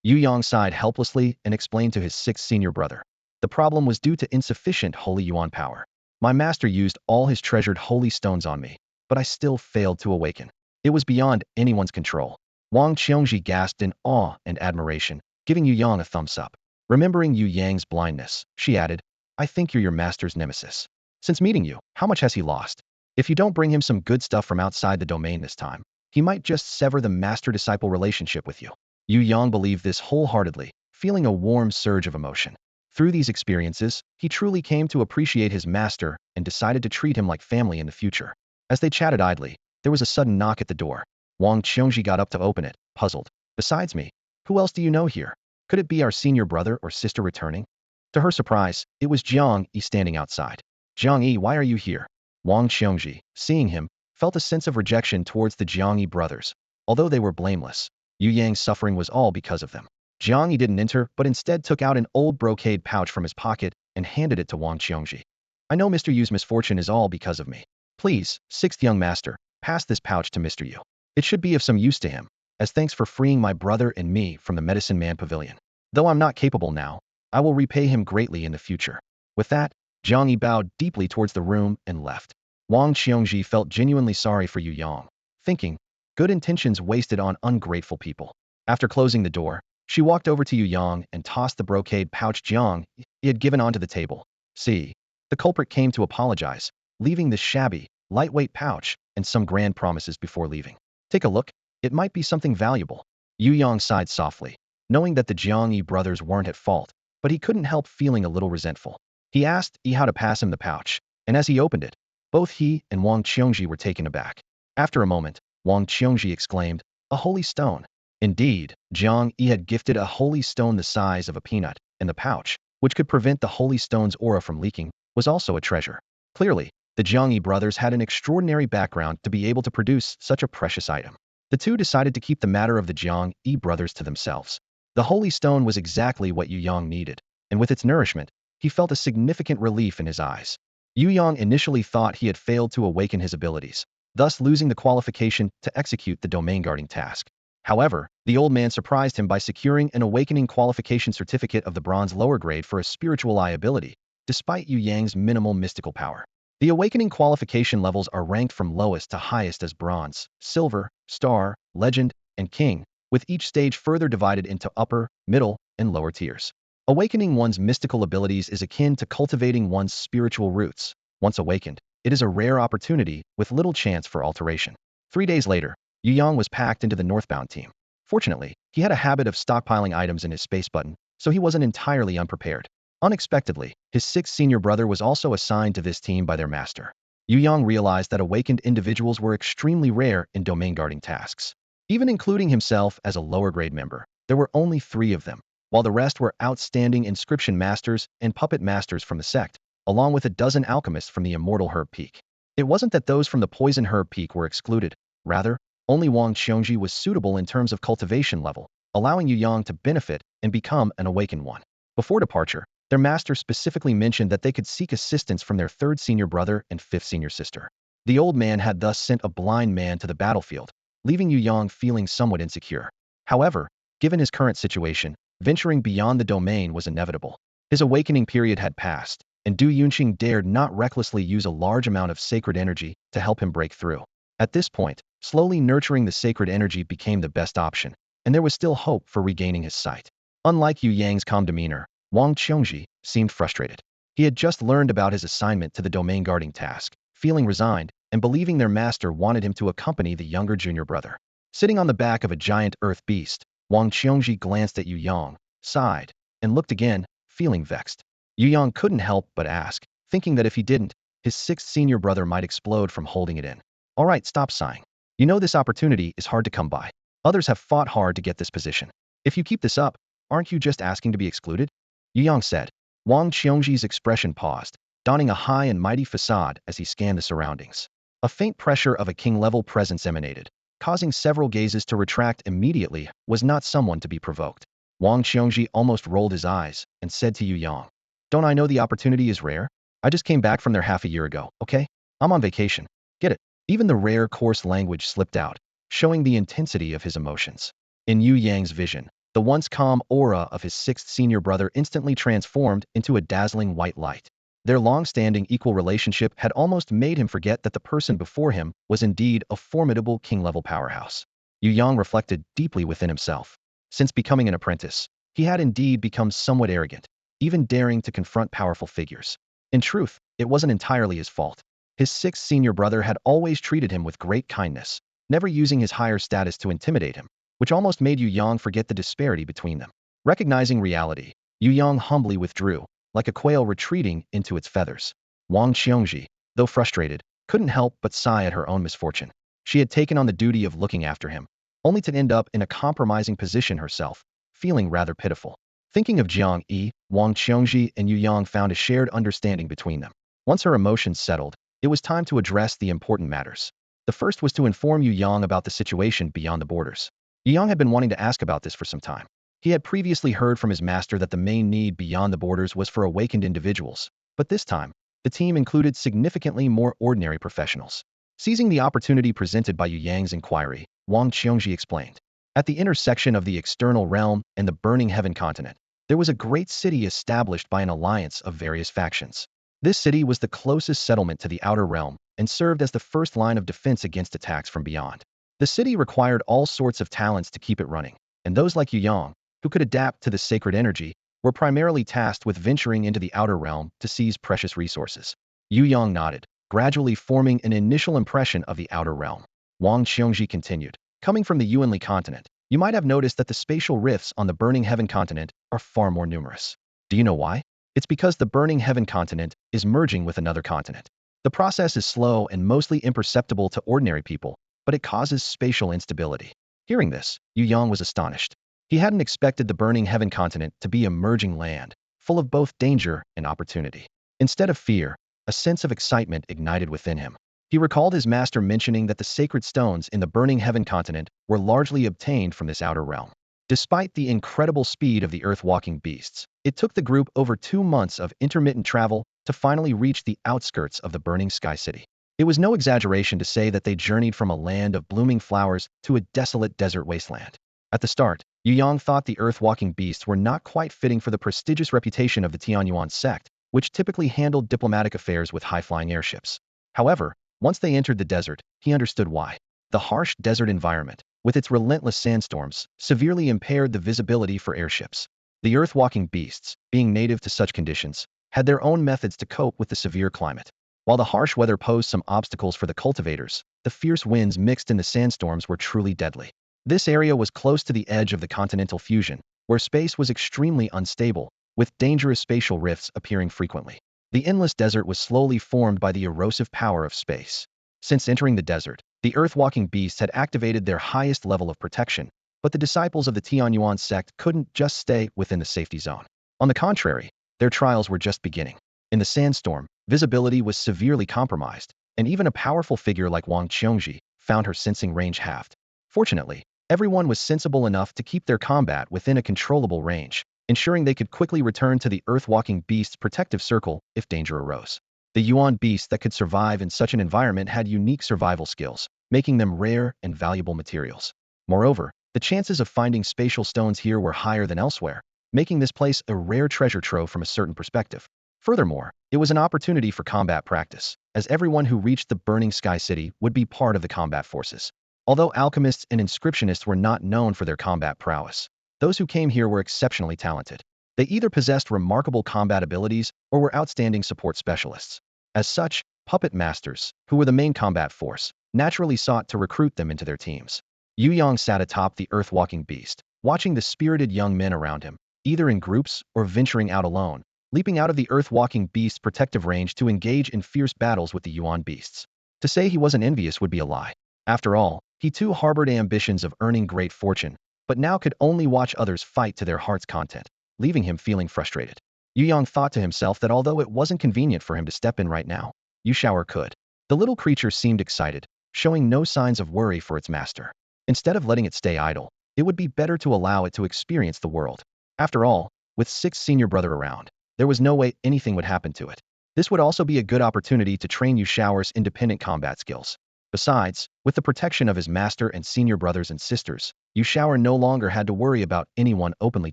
Yu Yang sighed helplessly and explained to his sixth senior brother. The problem was due to insufficient Holy Yuan power. My master used all his treasured holy stones on me, but I still failed to awaken. It was beyond anyone's control. Wang Qiongji gasped in awe and admiration, giving Yu Yang a thumbs up. Remembering Yu Yang's blindness, she added, I think you're your master's nemesis. Since meeting you, how much has he lost? If you don't bring him some good stuff from outside the domain this time, he might just sever the master-disciple relationship with you. Yu Yang believed this wholeheartedly, feeling a warm surge of emotion. Through these experiences, he truly came to appreciate his master and decided to treat him like family in the future. As they chatted idly, there was a sudden knock at the door. Wang Qiongji got up to open it, puzzled. Besides me, who else do you know here? Could it be our senior brother or sister returning? To her surprise, it was Jiang Yi standing outside. Jiang Yi, why are you here? Wang Qiongji, seeing him, felt a sense of rejection towards the Jiangyi brothers. Although they were blameless, Yu Yang's suffering was all because of them. Jiangyi didn't enter, but instead took out an old brocade pouch from his pocket and handed it to Wang Qiongji. I know Mr. Yu's misfortune is all because of me. Please, sixth young master, pass this pouch to Mr. Yu. It should be of some use to him, as thanks for freeing my brother and me from the Medicine Man Pavilion. Though I'm not capable now, I will repay him greatly in the future. With that, Jiang Yi bowed deeply towards the room and left. Wang Qiongji felt genuinely sorry for Yu Yang, thinking, good intentions wasted on ungrateful people. After closing the door, she walked over to Yu Yang and tossed the brocade pouch Jiang Yi had given onto the table. See, the culprit came to apologize, leaving this shabby, lightweight pouch and some grand promises before leaving. Take a look, it might be something valuable. Yu Yang sighed softly, knowing that the Jiangyi brothers weren't at fault, but he couldn't help feeling a little resentful. He asked Yi Hao to pass him the pouch, and as he opened it, both he and Wang Qiongji were taken aback. After a moment, Wang Qiongji exclaimed, a holy stone. Indeed, Jiang Yi had gifted a holy stone the size of a peanut, and the pouch, which could prevent the holy stone's aura from leaking, was also a treasure. Clearly, the Jiangyi brothers had an extraordinary background to be able to produce such a precious item. The two decided to keep the matter of the Jiangyi brothers to themselves. The holy stone was exactly what Yu Yang needed, and with its nourishment, he felt a significant relief in his eyes. Yu Yang initially thought he had failed to awaken his abilities, thus losing the qualification to execute the domain guarding task. However, the old man surprised him by securing an awakening qualification certificate of the bronze lower grade for a spiritual eye ability, despite Yu Yang's minimal mystical power. The awakening qualification levels are ranked from lowest to highest as bronze, silver, star, legend, and king, with each stage further divided into upper, middle, and lower tiers. Awakening one's mystical abilities is akin to cultivating one's spiritual roots. Once awakened, it is a rare opportunity with little chance for alteration. 3 days later, Yu Yang was packed into the northbound team. Fortunately, he had a habit of stockpiling items in his space button, so he wasn't entirely unprepared. Unexpectedly, his sixth senior brother was also assigned to this team by their master. Yu Yang realized that awakened individuals were extremely rare in domain guarding tasks. Even including himself as a lower grade member, there were only 3 of them, while the rest were outstanding inscription masters and puppet masters from the sect, along with a dozen alchemists from the Immortal Herb Peak. It wasn't that those from the Poison Herb Peak were excluded, rather, only Wang Qiongji was suitable in terms of cultivation level, allowing Yu Yang to benefit and become an awakened one. Before departure, their master specifically mentioned that they could seek assistance from their 3rd senior brother and 5th senior sister. The old man had thus sent a blind man to the battlefield, leaving Yu Yang feeling somewhat insecure. However, given his current situation, venturing beyond the domain was inevitable. His awakening period had passed, and Du Yunxing dared not recklessly use a large amount of sacred energy to help him break through. At this point, slowly nurturing the sacred energy became the best option, and there was still hope for regaining his sight. Unlike Yu Yang's calm demeanor, Wang Qiongji seemed frustrated. He had just learned about his assignment to the domain guarding task, feeling resigned, and believing their master wanted him to accompany the younger junior brother. Sitting on the back of a giant earth beast, Wang Qiongji glanced at Yu Yang, sighed, and looked again, feeling vexed. Yu Yang couldn't help but ask, thinking that if he didn't, his sixth senior brother might explode from holding it in. All right, stop sighing. You know this opportunity is hard to come by. Others have fought hard to get this position. If you keep this up, aren't you just asking to be excluded? Yu Yang said. Wang Qiongji's expression paused, donning a high and mighty facade as he scanned the surroundings. A faint pressure of a king-level presence emanated, causing several gazes to retract immediately. Was not someone to be provoked. Wang Qiongji almost rolled his eyes and said to Yu Yang, "Don't I know the opportunity is rare? I just came back from there half a year ago, okay? I'm on vacation. Get it?" Even the rare, coarse language slipped out, showing the intensity of his emotions. In Yu Yang's vision, the once calm aura of his sixth senior brother instantly transformed into a dazzling white light. Their long-standing equal relationship had almost made him forget that the person before him was indeed a formidable king-level powerhouse. Yu Yang reflected deeply within himself. Since becoming an apprentice, he had indeed become somewhat arrogant, even daring to confront powerful figures. In truth, it wasn't entirely his fault. His sixth senior brother had always treated him with great kindness, never using his higher status to intimidate him, which almost made Yu Yang forget the disparity between them. Recognizing reality, Yu Yang humbly withdrew, like a quail retreating into its feathers. Wang Qiongji, though frustrated, couldn't help but sigh at her own misfortune. She had taken on the duty of looking after him, only to end up in a compromising position herself, feeling rather pitiful. Thinking of Jiang Yi, Wang Qiongji and Yu Yang found a shared understanding between them. Once her emotions settled, it was time to address the important matters. The first was to inform Yu Yang about the situation beyond the borders. Yu Yang had been wanting to ask about this for some time. He had previously heard from his master that the main need beyond the borders was for awakened individuals, but this time, the team included significantly more ordinary professionals. Seizing the opportunity presented by Yu Yang's inquiry, Wang Qiongji explained. At the intersection of the external realm and the burning heaven continent, there was a great city established by an alliance of various factions. This city was the closest settlement to the outer realm and served as the first line of defense against attacks from beyond. The city required all sorts of talents to keep it running, and those like Yu Yang, who could adapt to the sacred energy, were primarily tasked with venturing into the outer realm to seize precious resources. Yu Yang nodded, gradually forming an initial impression of the outer realm. Wang Qiongji continued. Coming from the Yuanli continent, you might have noticed that the spatial rifts on the burning heaven continent are far more numerous. Do you know why? It's because the burning heaven continent is merging with another continent. The process is slow and mostly imperceptible to ordinary people, but it causes spatial instability. Hearing this, Yu Yang was astonished. He hadn't expected the burning heaven continent to be a merging land, full of both danger and opportunity. Instead of fear, a sense of excitement ignited within him. He recalled his master mentioning that the sacred stones in the burning heaven continent were largely obtained from this outer realm. Despite the incredible speed of the earth-walking beasts, it took the group over 2 months of intermittent travel to finally reach the outskirts of the burning sky city. It was no exaggeration to say that they journeyed from a land of blooming flowers to a desolate desert wasteland. At the start, Yu Yang thought the earth-walking beasts were not quite fitting for the prestigious reputation of the Tianyuan sect, which typically handled diplomatic affairs with high-flying airships. However, once they entered the desert, he understood why. The harsh desert environment, with its relentless sandstorms, severely impaired the visibility for airships. The earth-walking beasts, being native to such conditions, had their own methods to cope with the severe climate. While the harsh weather posed some obstacles for the cultivators, the fierce winds mixed in the sandstorms were truly deadly. This area was close to the edge of the continental fusion, where space was extremely unstable, with dangerous spatial rifts appearing frequently. The endless desert was slowly formed by the erosive power of space. Since entering the desert, the earth-walking beasts had activated their highest level of protection, but the disciples of the Tianyuan sect couldn't just stay within the safety zone. On the contrary, their trials were just beginning. In the sandstorm, visibility was severely compromised, and even a powerful figure like Wang Qiongji found her sensing range halved. Fortunately, everyone was sensible enough to keep their combat within a controllable range, ensuring they could quickly return to the earth-walking beast's protective circle if danger arose. The Yuan beasts that could survive in such an environment had unique survival skills, making them rare and valuable materials. Moreover, the chances of finding spatial stones here were higher than elsewhere, making this place a rare treasure trove from a certain perspective. Furthermore, it was an opportunity for combat practice, as everyone who reached the Burning Sky City would be part of the combat forces. Although alchemists and inscriptionists were not known for their combat prowess, those who came here were exceptionally talented. They either possessed remarkable combat abilities or were outstanding support specialists. As such, puppet masters, who were the main combat force, naturally sought to recruit them into their teams. Yu Yang sat atop the earth-walking beast, watching the spirited young men around him, either in groups or venturing out alone, leaping out of the earth-walking beast's protective range to engage in fierce battles with the Yuan beasts. To say he wasn't envious would be a lie. After all, he too harbored ambitions of earning great fortune, but now could only watch others fight to their heart's content, leaving him feeling frustrated. Yu Yang thought to himself that although it wasn't convenient for him to step in right now, Yu Shower could. The little creature seemed excited, showing no signs of worry for its master. Instead of letting it stay idle, it would be better to allow it to experience the world. After all, with 6 senior brother around, there was no way anything would happen to it. This would also be a good opportunity to train Yu Shower's independent combat skills. Besides, with the protection of his master and senior brothers and sisters, Yu Shower no longer had to worry about anyone openly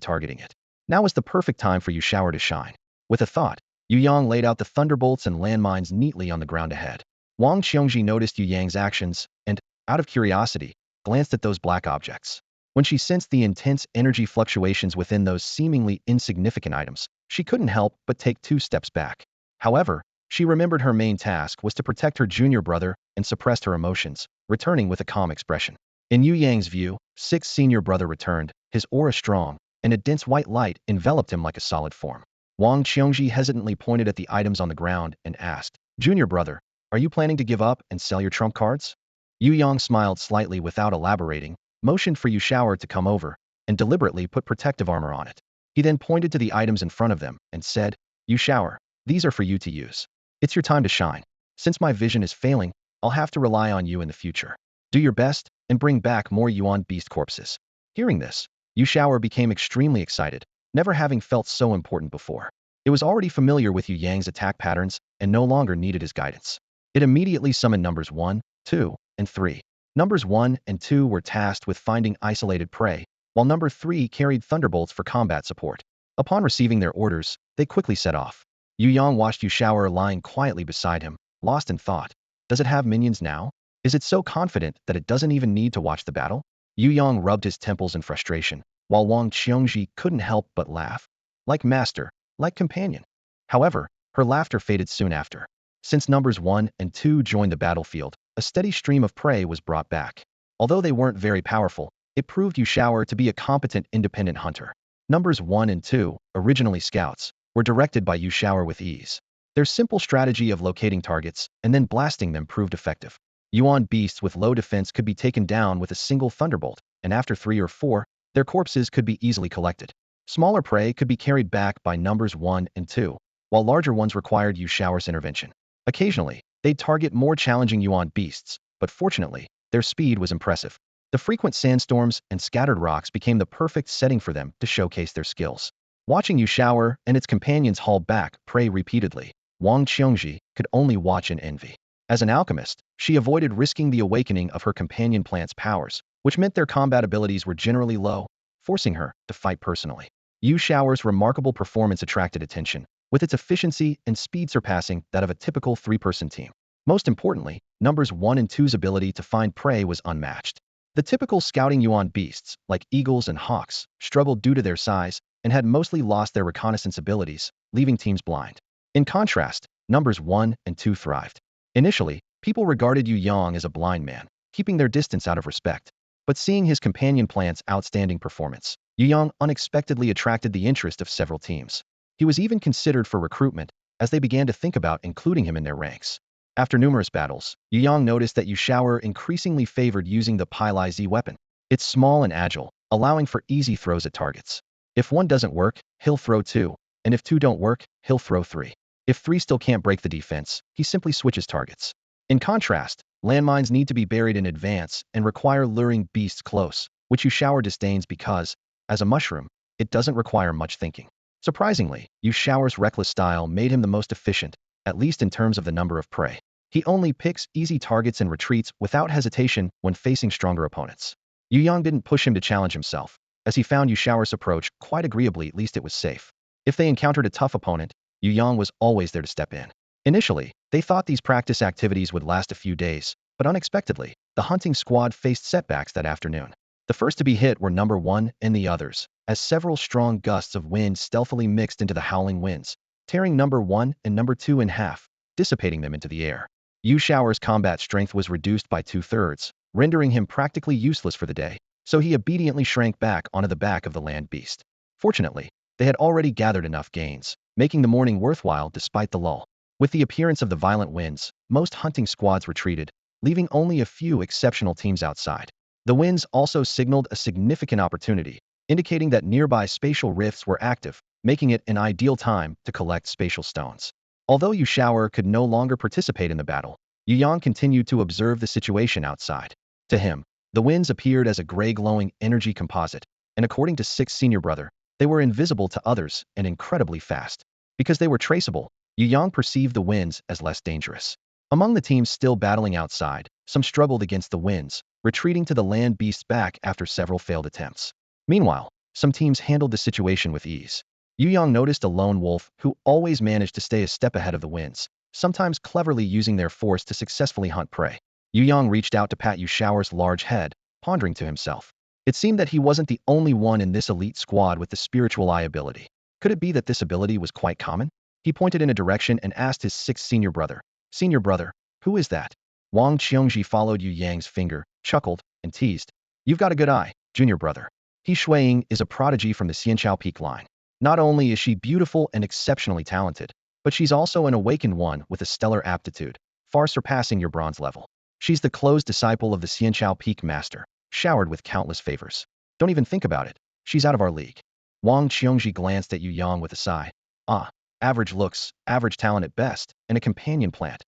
targeting it. Now was the perfect time for Yu Shower to shine. With a thought, Yu Yang laid out the thunderbolts and landmines neatly on the ground ahead. Wang Qiongji noticed Yu Yang's actions and, out of curiosity, glanced at those black objects. When she sensed the intense energy fluctuations within those seemingly insignificant items, she couldn't help but take 2 steps back. However, she remembered her main task was to protect her junior brother and suppressed her emotions, returning with a calm expression. In Yu Yang's view, 6 senior brother returned, his aura strong, and a dense white light enveloped him like a solid form. Wang Qiongji hesitantly pointed at the items on the ground and asked, "Junior brother, are you planning to give up and sell your trump cards?" Yu Yang smiled slightly without elaborating, motioned for Yu Shower to come over, and deliberately put protective armor on it. He then pointed to the items in front of them and said, "Yu Shower, these are for you to use. It's your time to shine. Since my vision is failing, I'll have to rely on you in the future. Do your best and bring back more Yuan beast corpses." Hearing this, Yu Shower became extremely excited, never having felt so important before. It was already familiar with Yu Yang's attack patterns and no longer needed his guidance. It immediately summoned numbers 1, 2, and 3. Numbers 1 and 2 were tasked with finding isolated prey, while number 3 carried thunderbolts for combat support. Upon receiving their orders, they quickly set off. Yu Yang watched Yu Shower lying quietly beside him, lost in thought. Does it have minions now? Is it so confident that it doesn't even need to watch the battle? Yu Yang rubbed his temples in frustration, while Wang Qiongji couldn't help but laugh. Like master, like companion. However, her laughter faded soon after. Since numbers 1 and 2 joined the battlefield, a steady stream of prey was brought back. Although they weren't very powerful, it proved Yu Shower to be a competent independent hunter. Numbers 1 and 2, originally scouts, were directed by Yu Shower with ease. Their simple strategy of locating targets and then blasting them proved effective. Yuan beasts with low defense could be taken down with a single thunderbolt, and after 3 or 4, their corpses could be easily collected. Smaller prey could be carried back by numbers 1 and 2, while larger ones required Yu Shower's intervention. Occasionally, they'd target more challenging Yuan beasts, but fortunately, their speed was impressive. The frequent sandstorms and scattered rocks became the perfect setting for them to showcase their skills. Watching Yu Shower and its companions haul back prey repeatedly, Wang Qiongji could only watch in envy. As an alchemist, she avoided risking the awakening of her companion plant's powers, which meant their combat abilities were generally low, forcing her to fight personally. Yu Shower's remarkable performance attracted attention, with its efficiency and speed surpassing that of a typical 3-person team. Most importantly, numbers 1 and 2's ability to find prey was unmatched. The typical scouting Yuan beasts, like eagles and hawks, struggled due to their size and had mostly lost their reconnaissance abilities, leaving teams blind. In contrast, numbers 1 and 2 thrived. Initially, people regarded Yu Yang as a blind man, keeping their distance out of respect. But seeing his companion plant's outstanding performance, Yu Yang unexpectedly attracted the interest of several teams. He was even considered for recruitment, as they began to think about including him in their ranks. After numerous battles, Yu Yang noticed that Yu Shower increasingly favored using the Pili Z weapon. It's small and agile, allowing for easy throws at targets. If 1 doesn't work, he'll throw 2, and if 2 don't work, he'll throw 3. If 3 still can't break the defense, he simply switches targets. In contrast, landmines need to be buried in advance and require luring beasts close, which Yu Shower disdains because, as a mushroom, it doesn't require much thinking. Surprisingly, Yu Shower's reckless style made him the most efficient, at least in terms of the number of prey. He only picks easy targets and retreats without hesitation when facing stronger opponents. Yu Yang didn't push him to challenge himself, as he found Yu Shao's approach quite agreeably. At least it was safe. If they encountered a tough opponent, Yu Yang was always there to step in. Initially, they thought these practice activities would last a few days, but unexpectedly, the hunting squad faced setbacks that afternoon. The first to be hit were number 1 and the others, as several strong gusts of wind stealthily mixed into the howling winds, tearing number 1 and number 2 in half, dissipating them into the air. Yu Shao's combat strength was reduced by 2/3, rendering him practically useless for the day, so he obediently shrank back onto the back of the land beast. Fortunately, they had already gathered enough gains, making the morning worthwhile despite the lull. With the appearance of the violent winds, most hunting squads retreated, leaving only a few exceptional teams outside. The winds also signaled a significant opportunity, indicating that nearby spatial rifts were active, making it an ideal time to collect spatial stones. Although Yu Shao could no longer participate in the battle, Yu Yang continued to observe the situation outside. To him, the winds appeared as a gray glowing energy composite, and according to Six's senior brother, they were invisible to others and incredibly fast. Because they were traceable, Yu Yang perceived the winds as less dangerous. Among the teams still battling outside, some struggled against the winds, retreating to the land beast's back after several failed attempts. Meanwhile, some teams handled the situation with ease. Yu Yang noticed a lone wolf who always managed to stay a step ahead of the winds, sometimes cleverly using their force to successfully hunt prey. Yu Yang reached out to pat Yu Shao's large head, pondering to himself. It seemed that he wasn't the only one in this elite squad with the spiritual eye ability. Could it be that this ability was quite common? He pointed in a direction and asked his sixth senior brother, "Senior brother, who is that?" Wang Qiongji followed Yu Yang's finger, chuckled, and teased, "You've got a good eye, junior brother." He Shuiying is a prodigy from the Xianchao Peak line. Not only is she beautiful and exceptionally talented, but she's also an awakened one with a stellar aptitude, far surpassing your bronze level. She's the close disciple of the Xianchao Peak master, showered with countless favors. Don't even think about it. She's out of our league. Wang Qiongji glanced at Yu Yang with a sigh. Ah, average looks, average talent at best, and a companion plant.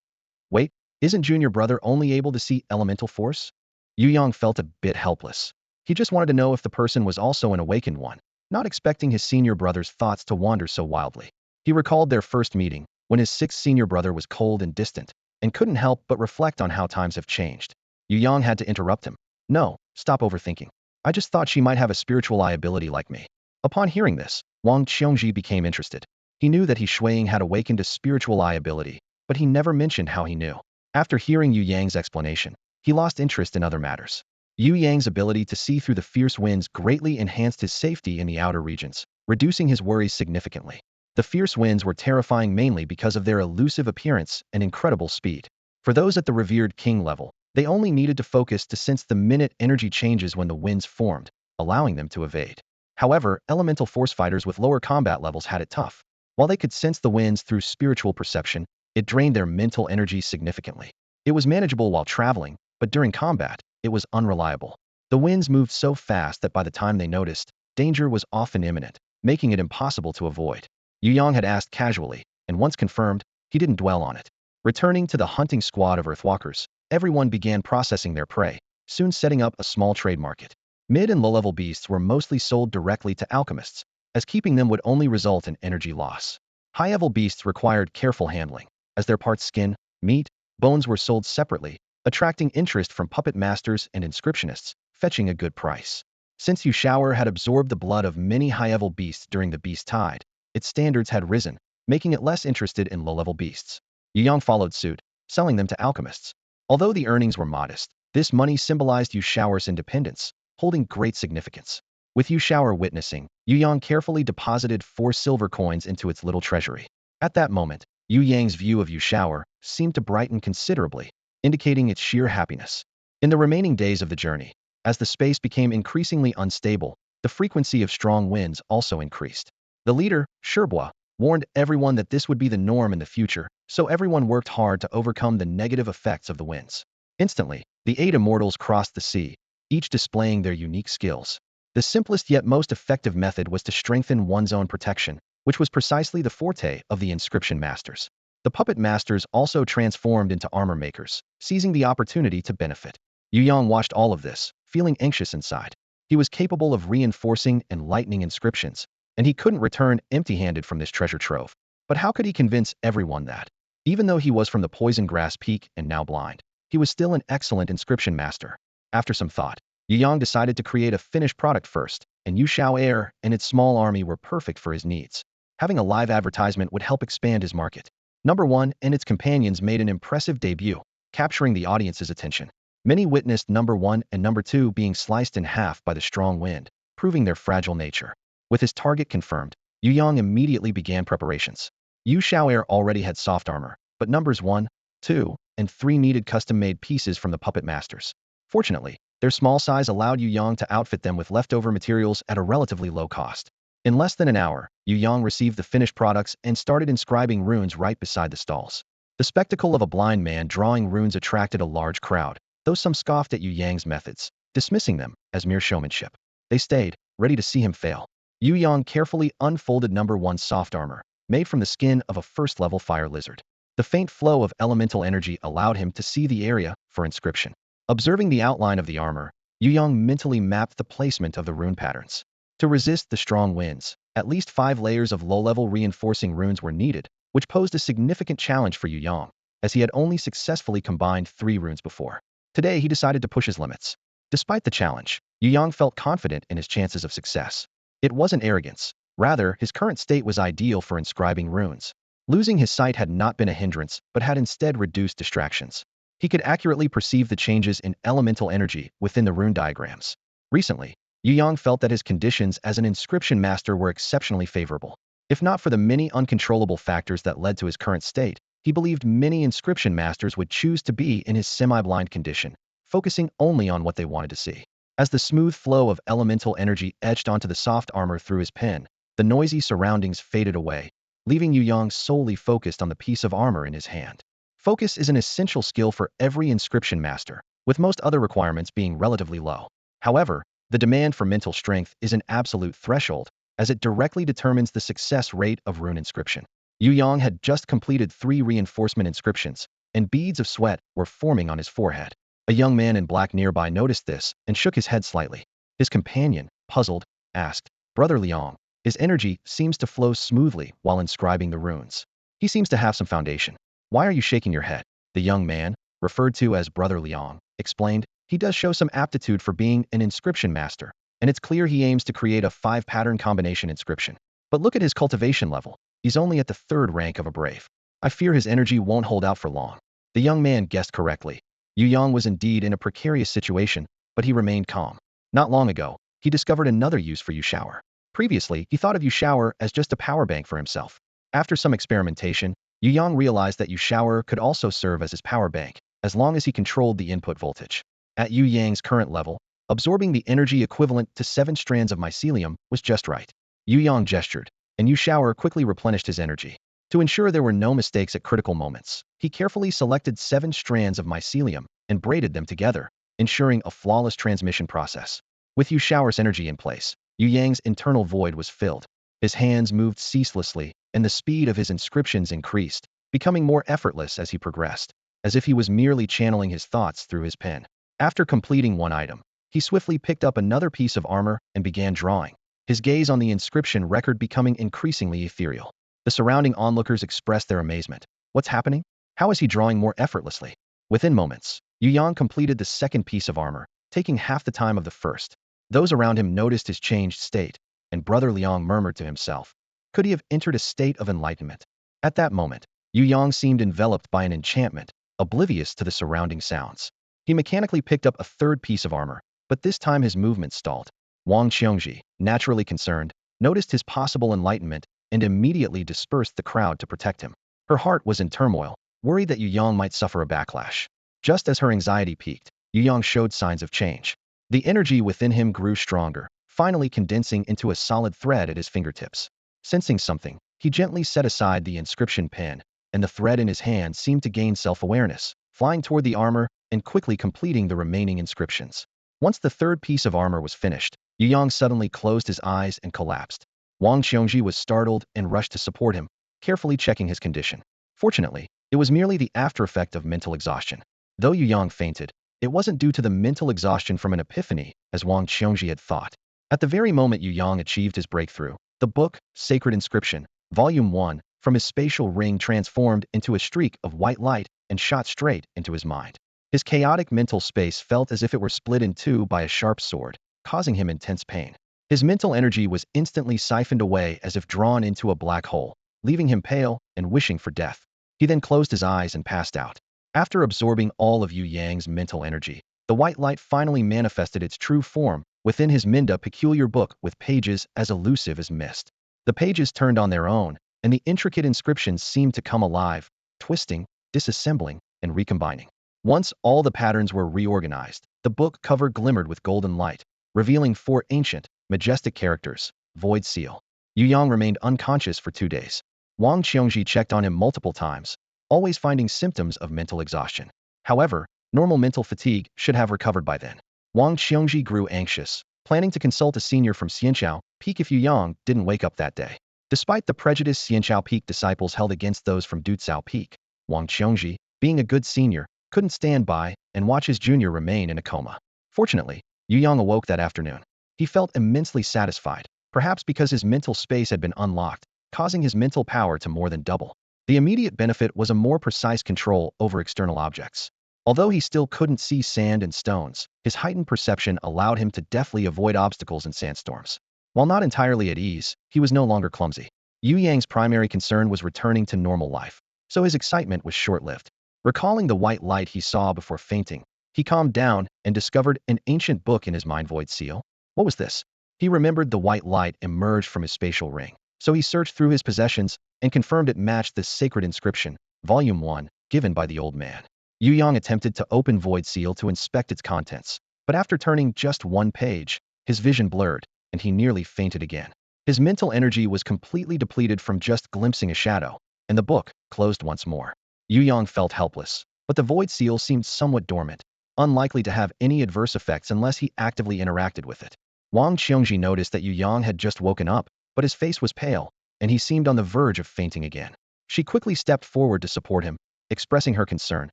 Wait, isn't junior brother only able to see elemental force? Yu Yang felt a bit helpless. He just wanted to know if the person was also an awakened one, not expecting his senior brother's thoughts to wander so wildly. He recalled their first meeting, when his sixth senior brother was cold and distant, and couldn't help but reflect on how times have changed. Yu Yang had to interrupt him. No, stop overthinking. I just thought she might have a spiritual eye ability like me. Upon hearing this, Wang Qiongji became interested. He knew that He Shuiying had awakened a spiritual eye ability, but he never mentioned how he knew. After hearing Yu Yang's explanation, he lost interest in other matters. Yu Yang's ability to see through the fierce winds greatly enhanced his safety in the outer regions, reducing his worries significantly. The fierce winds were terrifying mainly because of their elusive appearance and incredible speed. For those at the revered king level, they only needed to focus to sense the minute energy changes when the winds formed, allowing them to evade. However, elemental force fighters with lower combat levels had it tough. While they could sense the winds through spiritual perception, it drained their mental energy significantly. It was manageable while traveling, but during combat, it was unreliable. The winds moved so fast that by the time they noticed, danger was often imminent, making it impossible to avoid. Yu Yang had asked casually, and once confirmed, he didn't dwell on it. Returning to the hunting squad of Earthwalkers, everyone began processing their prey, soon setting up a small trade market. Mid and low-level beasts were mostly sold directly to alchemists, as keeping them would only result in energy loss. High-level beasts required careful handling, as their parts skin, meat, bones were sold separately, attracting interest from puppet masters and inscriptionists, fetching a good price. Since Yu Shao had absorbed the blood of many high-level beasts during the beast tide, its standards had risen, making it less interested in low-level beasts. Yu Yang followed suit, selling them to alchemists. Although the earnings were modest, this money symbolized Yu Shao's independence, holding great significance. With Yu Shao witnessing, Yu Yang carefully deposited 4 silver coins into its little treasury. At that moment, Yu Yang's view of Yu Shao seemed to brighten considerably, indicating its sheer happiness. In the remaining days of the journey, as the space became increasingly unstable, the frequency of strong winds also increased. The leader, Sherbois, warned everyone that this would be the norm in the future, so everyone worked hard to overcome the negative effects of the winds. Instantly, the 8 immortals crossed the sea, each displaying their unique skills. The simplest yet most effective method was to strengthen one's own protection, which was precisely the forte of the inscription masters. The puppet masters also transformed into armor makers, seizing the opportunity to benefit. Yu Yang watched all of this, feeling anxious inside. He was capable of reinforcing and lightening inscriptions, and he couldn't return empty-handed from this treasure trove. But how could he convince everyone that? Even though he was from the poison grass peak and now blind, he was still an excellent inscription master. After some thought, Yu Yang decided to create a finished product first, and Yu Shao Air and its small army were perfect for his needs. Having a live advertisement would help expand his market. Number 1 and its companions made an impressive debut, capturing the audience's attention. Many witnessed Number 1 and Number 2 being sliced in half by the strong wind, proving their fragile nature. With his target confirmed, Yu Yang immediately began preparations. Yu Shao Air already had soft armor, but numbers 1, 2, and 3 needed custom-made pieces from the puppet masters. Fortunately, their small size allowed Yu Yang to outfit them with leftover materials at a relatively low cost. In less than an hour, Yu Yang received the finished products and started inscribing runes right beside the stalls. The spectacle of a blind man drawing runes attracted a large crowd, though some scoffed at Yu Yang's methods, dismissing them as mere showmanship. They stayed, ready to see him fail. Yu Yang carefully unfolded Number 1's soft armor, made from the skin of a first-level fire lizard. The faint flow of elemental energy allowed him to see the area for inscription. Observing the outline of the armor, Yu Yang mentally mapped the placement of the rune patterns. To resist the strong winds, at least 5 layers of low-level reinforcing runes were needed, which posed a significant challenge for Yu Yang, as he had only successfully combined 3 runes before. Today, he decided to push his limits. Despite the challenge, Yu Yang felt confident in his chances of success. It wasn't arrogance. Rather, his current state was ideal for inscribing runes. Losing his sight had not been a hindrance, but had instead reduced distractions. He could accurately perceive the changes in elemental energy within the rune diagrams. Recently, Yu Yang felt that his conditions as an inscription master were exceptionally favorable. If not for the many uncontrollable factors that led to his current state, he believed many inscription masters would choose to be in his semi-blind condition, focusing only on what they wanted to see. As the smooth flow of elemental energy etched onto the soft armor through his pen, the noisy surroundings faded away, leaving Yu Yang solely focused on the piece of armor in his hand. Focus is an essential skill for every inscription master, with most other requirements being relatively low. However, the demand for mental strength is an absolute threshold, as it directly determines the success rate of rune inscription. Yu Yang had just completed 3 reinforcement inscriptions, and beads of sweat were forming on his forehead. A young man in black nearby noticed this and shook his head slightly. His companion, puzzled, asked, "Brother Liang, his energy seems to flow smoothly while inscribing the runes. He seems to have some foundation. Why are you shaking your head?" The young man, referred to as Brother Liang, explained, "He does show some aptitude for being an inscription master, and it's clear he aims to create a 5-pattern combination inscription. But look at his cultivation level. He's only at the 3rd rank of a brave. I fear his energy won't hold out for long." The young man guessed correctly. Yu Yang was indeed in a precarious situation, but he remained calm. Not long ago, he discovered another use for Yu Shower. Previously, he thought of Yu Shower as just a power bank for himself. After some experimentation, Yu Yang realized that Yu Shower could also serve as his power bank, as long as he controlled the input voltage. At Yu Yang's current level, absorbing the energy equivalent to 7 strands of mycelium was just right. Yu Yang gestured, and Yu Shower quickly replenished his energy. To ensure there were no mistakes at critical moments, he carefully selected 7 strands of mycelium and braided them together, ensuring a flawless transmission process. With Yu Shower's energy in place, Yu Yang's internal void was filled. His hands moved ceaselessly, and the speed of his inscriptions increased, becoming more effortless as he progressed, as if he was merely channeling his thoughts through his pen. After completing one item, he swiftly picked up another piece of armor and began drawing, his gaze on the inscription record becoming increasingly ethereal. The surrounding onlookers expressed their amazement. What's happening? How is he drawing more effortlessly? Within moments, Yu Yang completed the 2nd piece of armor, taking half the time of the first. Those around him noticed his changed state, and Brother Liang murmured to himself, could he have entered a state of enlightenment? At that moment, Yu Yang seemed enveloped by an enchantment, oblivious to the surrounding sounds. He mechanically picked up a 3rd piece of armor, but this time his movement stalled. Wang Qiongji, naturally concerned, noticed his possible enlightenment and immediately dispersed the crowd to protect him. Her heart was in turmoil, worried that Yu Yang might suffer a backlash. Just as her anxiety peaked, Yu Yang showed signs of change. The energy within him grew stronger, finally condensing into a solid thread at his fingertips. Sensing something, he gently set aside the inscription pen, and the thread in his hand seemed to gain self-awareness, flying toward the armor and quickly completing the remaining inscriptions. Once the 3rd piece of armor was finished, Yu Yang suddenly closed his eyes and collapsed. Wang Qiongji was startled and rushed to support him, carefully checking his condition. Fortunately, it was merely the after-effect of mental exhaustion. Though Yu Yang fainted, it wasn't due to the mental exhaustion from an epiphany, as Wang Qiongji had thought. At the very moment Yu Yang achieved his breakthrough, the book, Sacred Inscription, Volume 1, from his spatial ring transformed into a streak of white light and shot straight into his mind. His chaotic mental space felt as if it were split in two by a sharp sword, causing him intense pain. His mental energy was instantly siphoned away as if drawn into a black hole, leaving him pale and wishing for death. He then closed his eyes and passed out. After absorbing all of Yu Yang's mental energy, the white light finally manifested its true form within his Minda peculiar book with pages as elusive as mist. The pages turned on their own, and the intricate inscriptions seemed to come alive, twisting, disassembling, and recombining. Once all the patterns were reorganized, the book cover glimmered with golden light, revealing 4 ancient, majestic characters. Void Seal. Yu Yang remained unconscious for 2 days. Wang Qiongji checked on him multiple times, always finding symptoms of mental exhaustion. However, normal mental fatigue should have recovered by then. Wang Qiongji grew anxious, planning to consult a senior from Xianchao Peak if Yu Yang didn't wake up that day. Despite the prejudice Xianchao Peak disciples held against those from Ducao Peak, Wang Qiongji, being a good senior, couldn't stand by and watch his junior remain in a coma. Fortunately, Yu Yang awoke that afternoon. He felt immensely satisfied, perhaps because his mental space had been unlocked, causing his mental power to more than double. The immediate benefit was a more precise control over external objects. Although he still couldn't see sand and stones, his heightened perception allowed him to deftly avoid obstacles and sandstorms. While not entirely at ease, he was no longer clumsy. Yu Yang's primary concern was returning to normal life, so his excitement was short-lived. Recalling the white light he saw before fainting, he calmed down and discovered an ancient book in his mind. Void Seal. What was this? He remembered the white light emerged from his spatial ring, so he searched through his possessions and confirmed it matched the sacred inscription, Volume 1, given by the old man. Yu Yang attempted to open Void Seal to inspect its contents, but after turning just one page, his vision blurred, and he nearly fainted again. His mental energy was completely depleted from just glimpsing a shadow, and the book closed once more. Yu Yang felt helpless, but the Void Seal seemed somewhat dormant, unlikely to have any adverse effects unless he actively interacted with it. Wang Qiongji noticed that Yu Yang had just woken up, but his face was pale, and he seemed on the verge of fainting again. She quickly stepped forward to support him, expressing her concern.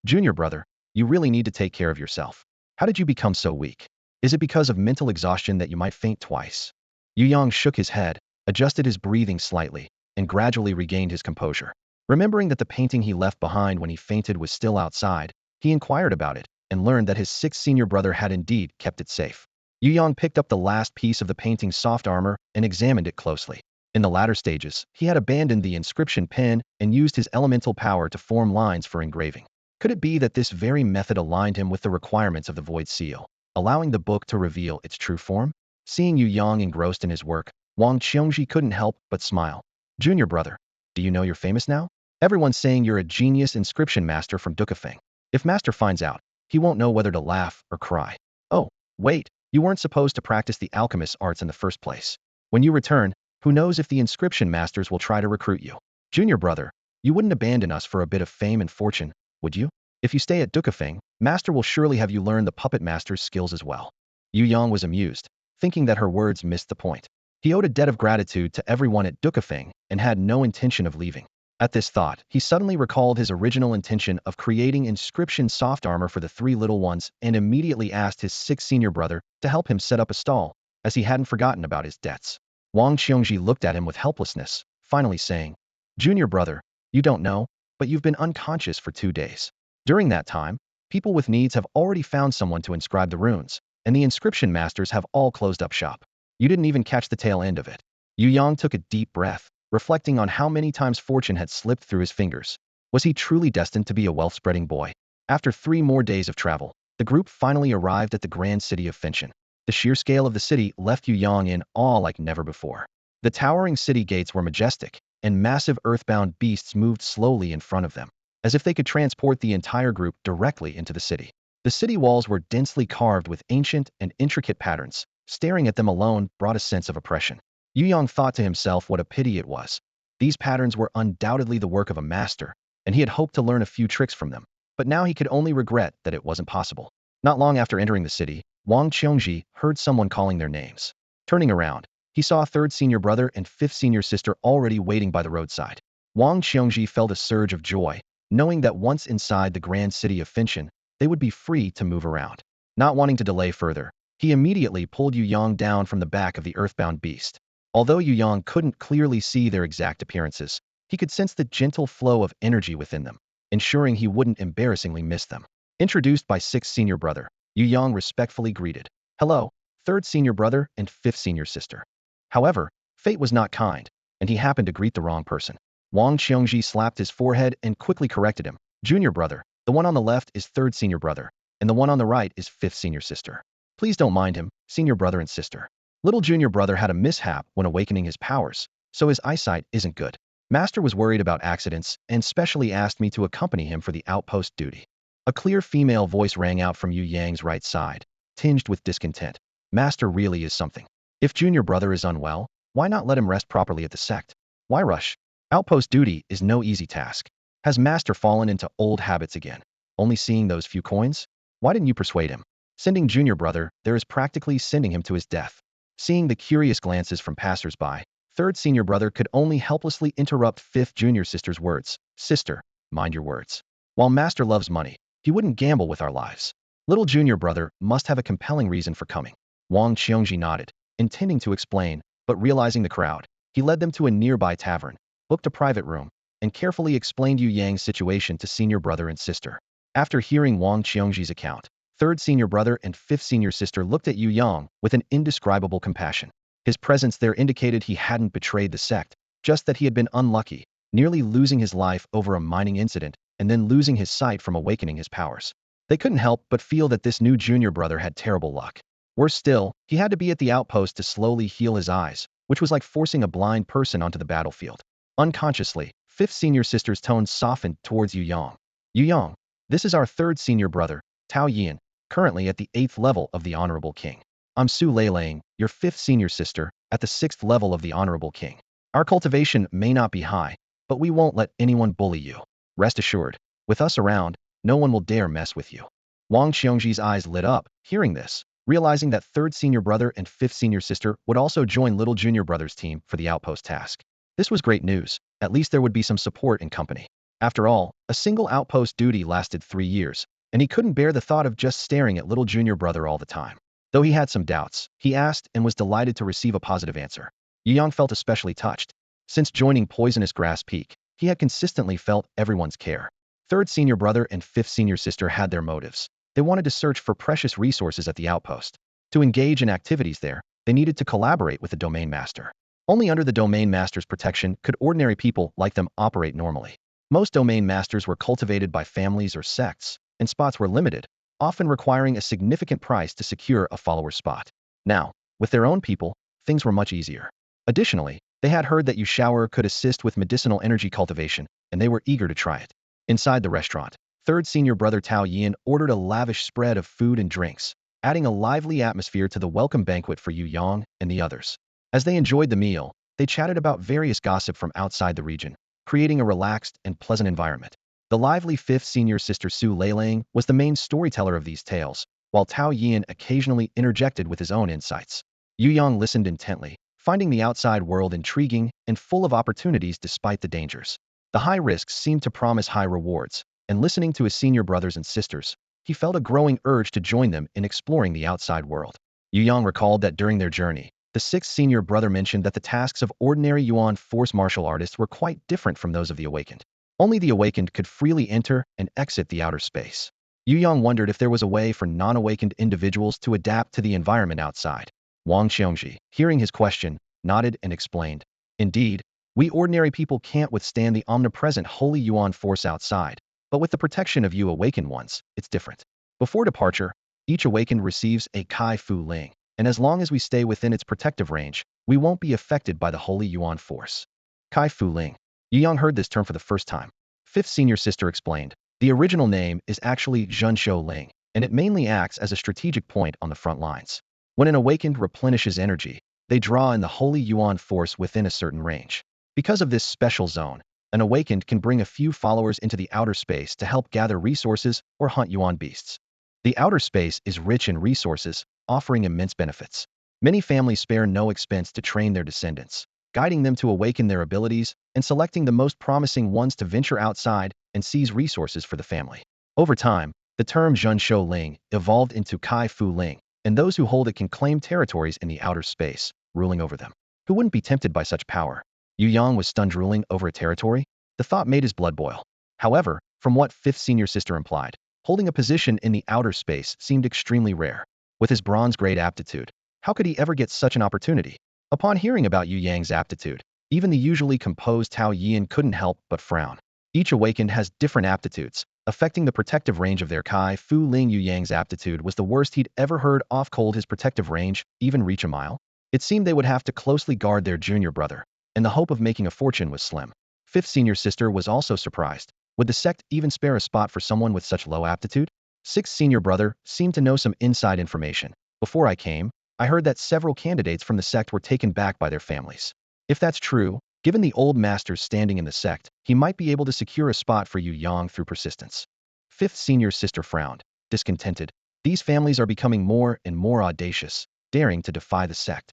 Junior brother, you really need to take care of yourself. How did you become so weak? Is it because of mental exhaustion that you might faint twice? Yu Yang shook his head, adjusted his breathing slightly, and gradually regained his composure. Remembering that the painting he left behind when he fainted was still outside, he inquired about it and learned that his 6th senior brother had indeed kept it safe. Yu Yang picked up the last piece of the painting's soft armor and examined it closely. In the latter stages, he had abandoned the inscription pen and used his elemental power to form lines for engraving. Could it be that this very method aligned him with the requirements of the Void Seal, allowing the book to reveal its true form? Seeing Yu Yang engrossed in his work, Wang Qiongji couldn't help but smile. Junior brother, do you know you're famous now? Everyone's saying you're a genius inscription master from Dukafeng. If Master finds out, he won't know whether to laugh or cry. Oh, wait, you weren't supposed to practice the alchemist's arts in the first place. When you return, who knows if the inscription masters will try to recruit you. Junior brother, you wouldn't abandon us for a bit of fame and fortune, would you? If you stay at Dukafeng, Master will surely have you learn the puppet master's skills as well. Yu Yang was amused, thinking that her words missed the point. He owed a debt of gratitude to everyone at Dukafeng and had no intention of leaving. At this thought, he suddenly recalled his original intention of creating inscription soft armor for the 3 little ones and immediately asked his 6th senior brother to help him set up a stall, as he hadn't forgotten about his debts. Wang Qiongji looked at him with helplessness, finally saying, Junior brother, you don't know, but you've been unconscious for 2 days. During that time, people with needs have already found someone to inscribe the runes, and the inscription masters have all closed up shop. You didn't even catch the tail end of it. Yu Yang took a deep breath, reflecting on how many times fortune had slipped through his fingers. Was he truly destined to be a wealth-spreading boy? After 3 more days of travel, the group finally arrived at the grand city of Fenshan. The sheer scale of the city left Yu Yang in awe like never before. The towering city gates were majestic, and massive earthbound beasts moved slowly in front of them, as if they could transport the entire group directly into the city. The city walls were densely carved with ancient and intricate patterns. Staring at them alone brought a sense of oppression. Yu Yang thought to himself what a pity it was. These patterns were undoubtedly the work of a master, and he had hoped to learn a few tricks from them, but now he could only regret that it wasn't possible. Not long after entering the city, Wang Qiongji heard someone calling their names. Turning around, he saw a 3rd senior brother and 5th senior sister already waiting by the roadside. Wang Qiongji felt a surge of joy, knowing that once inside the grand city of Fenshan, they would be free to move around. Not wanting to delay further, he immediately pulled Yu Yang down from the back of the earthbound beast. Although Yu Yang couldn't clearly see their exact appearances, He could sense the gentle flow of energy within them, ensuring he wouldn't embarrassingly miss them. Introduced by sixth senior brother, Yu Yang respectfully greeted, "Hello, third senior brother and fifth senior sister." However, fate was not kind, and he happened to greet the wrong person. Wang Qiongji slapped his forehead and quickly corrected him. "Junior brother, the one on the left is third senior brother, and the one on the right is fifth senior sister. Please don't mind him, senior brother and sister. Little junior brother had a mishap when awakening his powers, so his eyesight isn't good. Master was worried about accidents and specially asked me to accompany him for the outpost duty." A clear female voice rang out from Yu Yang's right side, tinged with discontent. Master really is something. If junior brother is unwell, why not let him rest properly at the sect? Why rush? Outpost duty is no easy task. Has Master fallen into old habits again? Only seeing those few coins? Why didn't you persuade him? Sending junior brother there is practically sending him to his death. Seeing the curious glances from passers-by, third senior brother could only helplessly interrupt fifth junior sister's words. "Sister, mind your words. While Master loves money, he wouldn't gamble with our lives. Little junior brother must have a compelling reason for coming." Wang Qiongji nodded, intending to explain, but realizing the crowd, he led them to a nearby tavern, booked a private room, and carefully explained Yu Yang's situation to senior brother and sister. After hearing Wang Qiongji's account, third senior brother and fifth senior sister looked at Yu Yang with an indescribable compassion. His presence there indicated he hadn't betrayed the sect, just that he had been unlucky, nearly losing his life over a mining incident and then losing his sight from awakening his powers. They couldn't help but feel that this new junior brother had terrible luck. Worse still, he had to be at the outpost to slowly heal his eyes, which was like forcing a blind person onto the battlefield. Unconsciously, fifth senior sister's tone softened towards Yu Yang. "Yu Yang, this is our third senior brother, Tao Yin, currently at the 8th level of the Honorable King. I'm Su Leilang, your fifth senior sister, at the 6th level of the Honorable King. Our cultivation may not be high, but we won't let anyone bully you. Rest assured, with us around, no one will dare mess with you." Wang Qiongji's eyes lit up, hearing this, realizing that third senior brother and fifth senior sister would also join little junior brother's team for the outpost task. This was great news. At least there would be some support and company. After all, a single outpost duty lasted 3 years, and he couldn't bear the thought of just staring at little junior brother all the time. Though he had some doubts, he asked and was delighted to receive a positive answer. Yu Yang felt especially touched. Since joining Poisonous Grass Peak, he had consistently felt everyone's care. Third senior brother and fifth senior sister had their motives. They wanted to search for precious resources at the outpost. To engage in activities there, they needed to collaborate with the domain master. Only under the domain master's protection could ordinary people like them operate normally. Most domain masters were cultivated by families or sects, and spots were limited, often requiring a significant price to secure a follower spot. Now, with their own people, things were much easier. Additionally, they had heard that Yushower could assist with medicinal energy cultivation, and they were eager to try it. Inside the restaurant, third senior brother Tao Yin ordered a lavish spread of food and drinks, adding a lively atmosphere to the welcome banquet for Yu Yang and the others. As they enjoyed the meal, they chatted about various gossip from outside the region, creating a relaxed and pleasant environment. The lively fifth senior sister Su Leilang was the main storyteller of these tales, while Tao Yin occasionally interjected with his own insights. Yu Yang listened intently, finding the outside world intriguing and full of opportunities despite the dangers. The high risks seemed to promise high rewards, and listening to his senior brothers and sisters, he felt a growing urge to join them in exploring the outside world. Yu Yang recalled that during their journey, the sixth senior brother mentioned that the tasks of ordinary Yuan force martial artists were quite different from those of the awakened. Only the awakened could freely enter and exit the outer space. Yu Yang wondered if there was a way for non-awakened individuals to adapt to the environment outside. Wang Qiongji, hearing his question, nodded and explained, "Indeed, we ordinary people can't withstand the omnipresent holy Yuan force outside, but with the protection of you awakened ones, it's different. Before departure, each awakened receives a Kai Fu Ling, and as long as we stay within its protective range, we won't be affected by the holy Yuan force." Kai Fu Ling. Yu Yang heard this term for the first time. Fifth senior sister explained, the original name is actually Zhenshou Ling, and it mainly acts as a strategic point on the front lines. When an awakened replenishes energy, they draw in the holy Yuan force within a certain range. Because of this special zone, an awakened can bring a few followers into the outer space to help gather resources or hunt Yuan beasts. The outer space is rich in resources, offering immense benefits. Many families spare no expense to train their descendants, guiding them to awaken their abilities and selecting the most promising ones to venture outside and seize resources for the family. Over time, the term Zhenshou Ling evolved into Kai Fu Ling, and those who hold it can claim territories in the outer space, ruling over them. Who wouldn't be tempted by such power? Yu Yang was stunned, drooling over a territory. The thought made his blood boil. However, from what fifth senior sister implied, holding a position in the outer space seemed extremely rare. With his bronze-grade aptitude, how could he ever get such an opportunity? Upon hearing about Yu Yang's aptitude, even the usually composed Tao Yin couldn't help but frown. Each awakened has different aptitudes, affecting the protective range of their Kai Fu Ling. Yu Yang's aptitude was the worst he'd ever heard of. Cold his protective range, even reach a mile? It seemed they would have to closely guard their junior brother, and the hope of making a fortune was slim. Fifth senior sister was also surprised. Would the sect even spare a spot for someone with such low aptitude? Sixth senior brother seemed to know some inside information. Before I came, I heard that several candidates from the sect were taken back by their families. If that's true, given the old master's standing in the sect, he might be able to secure a spot for Yu Yang through persistence. Fifth senior sister frowned, discontented. These families are becoming more and more audacious, daring to defy the sect.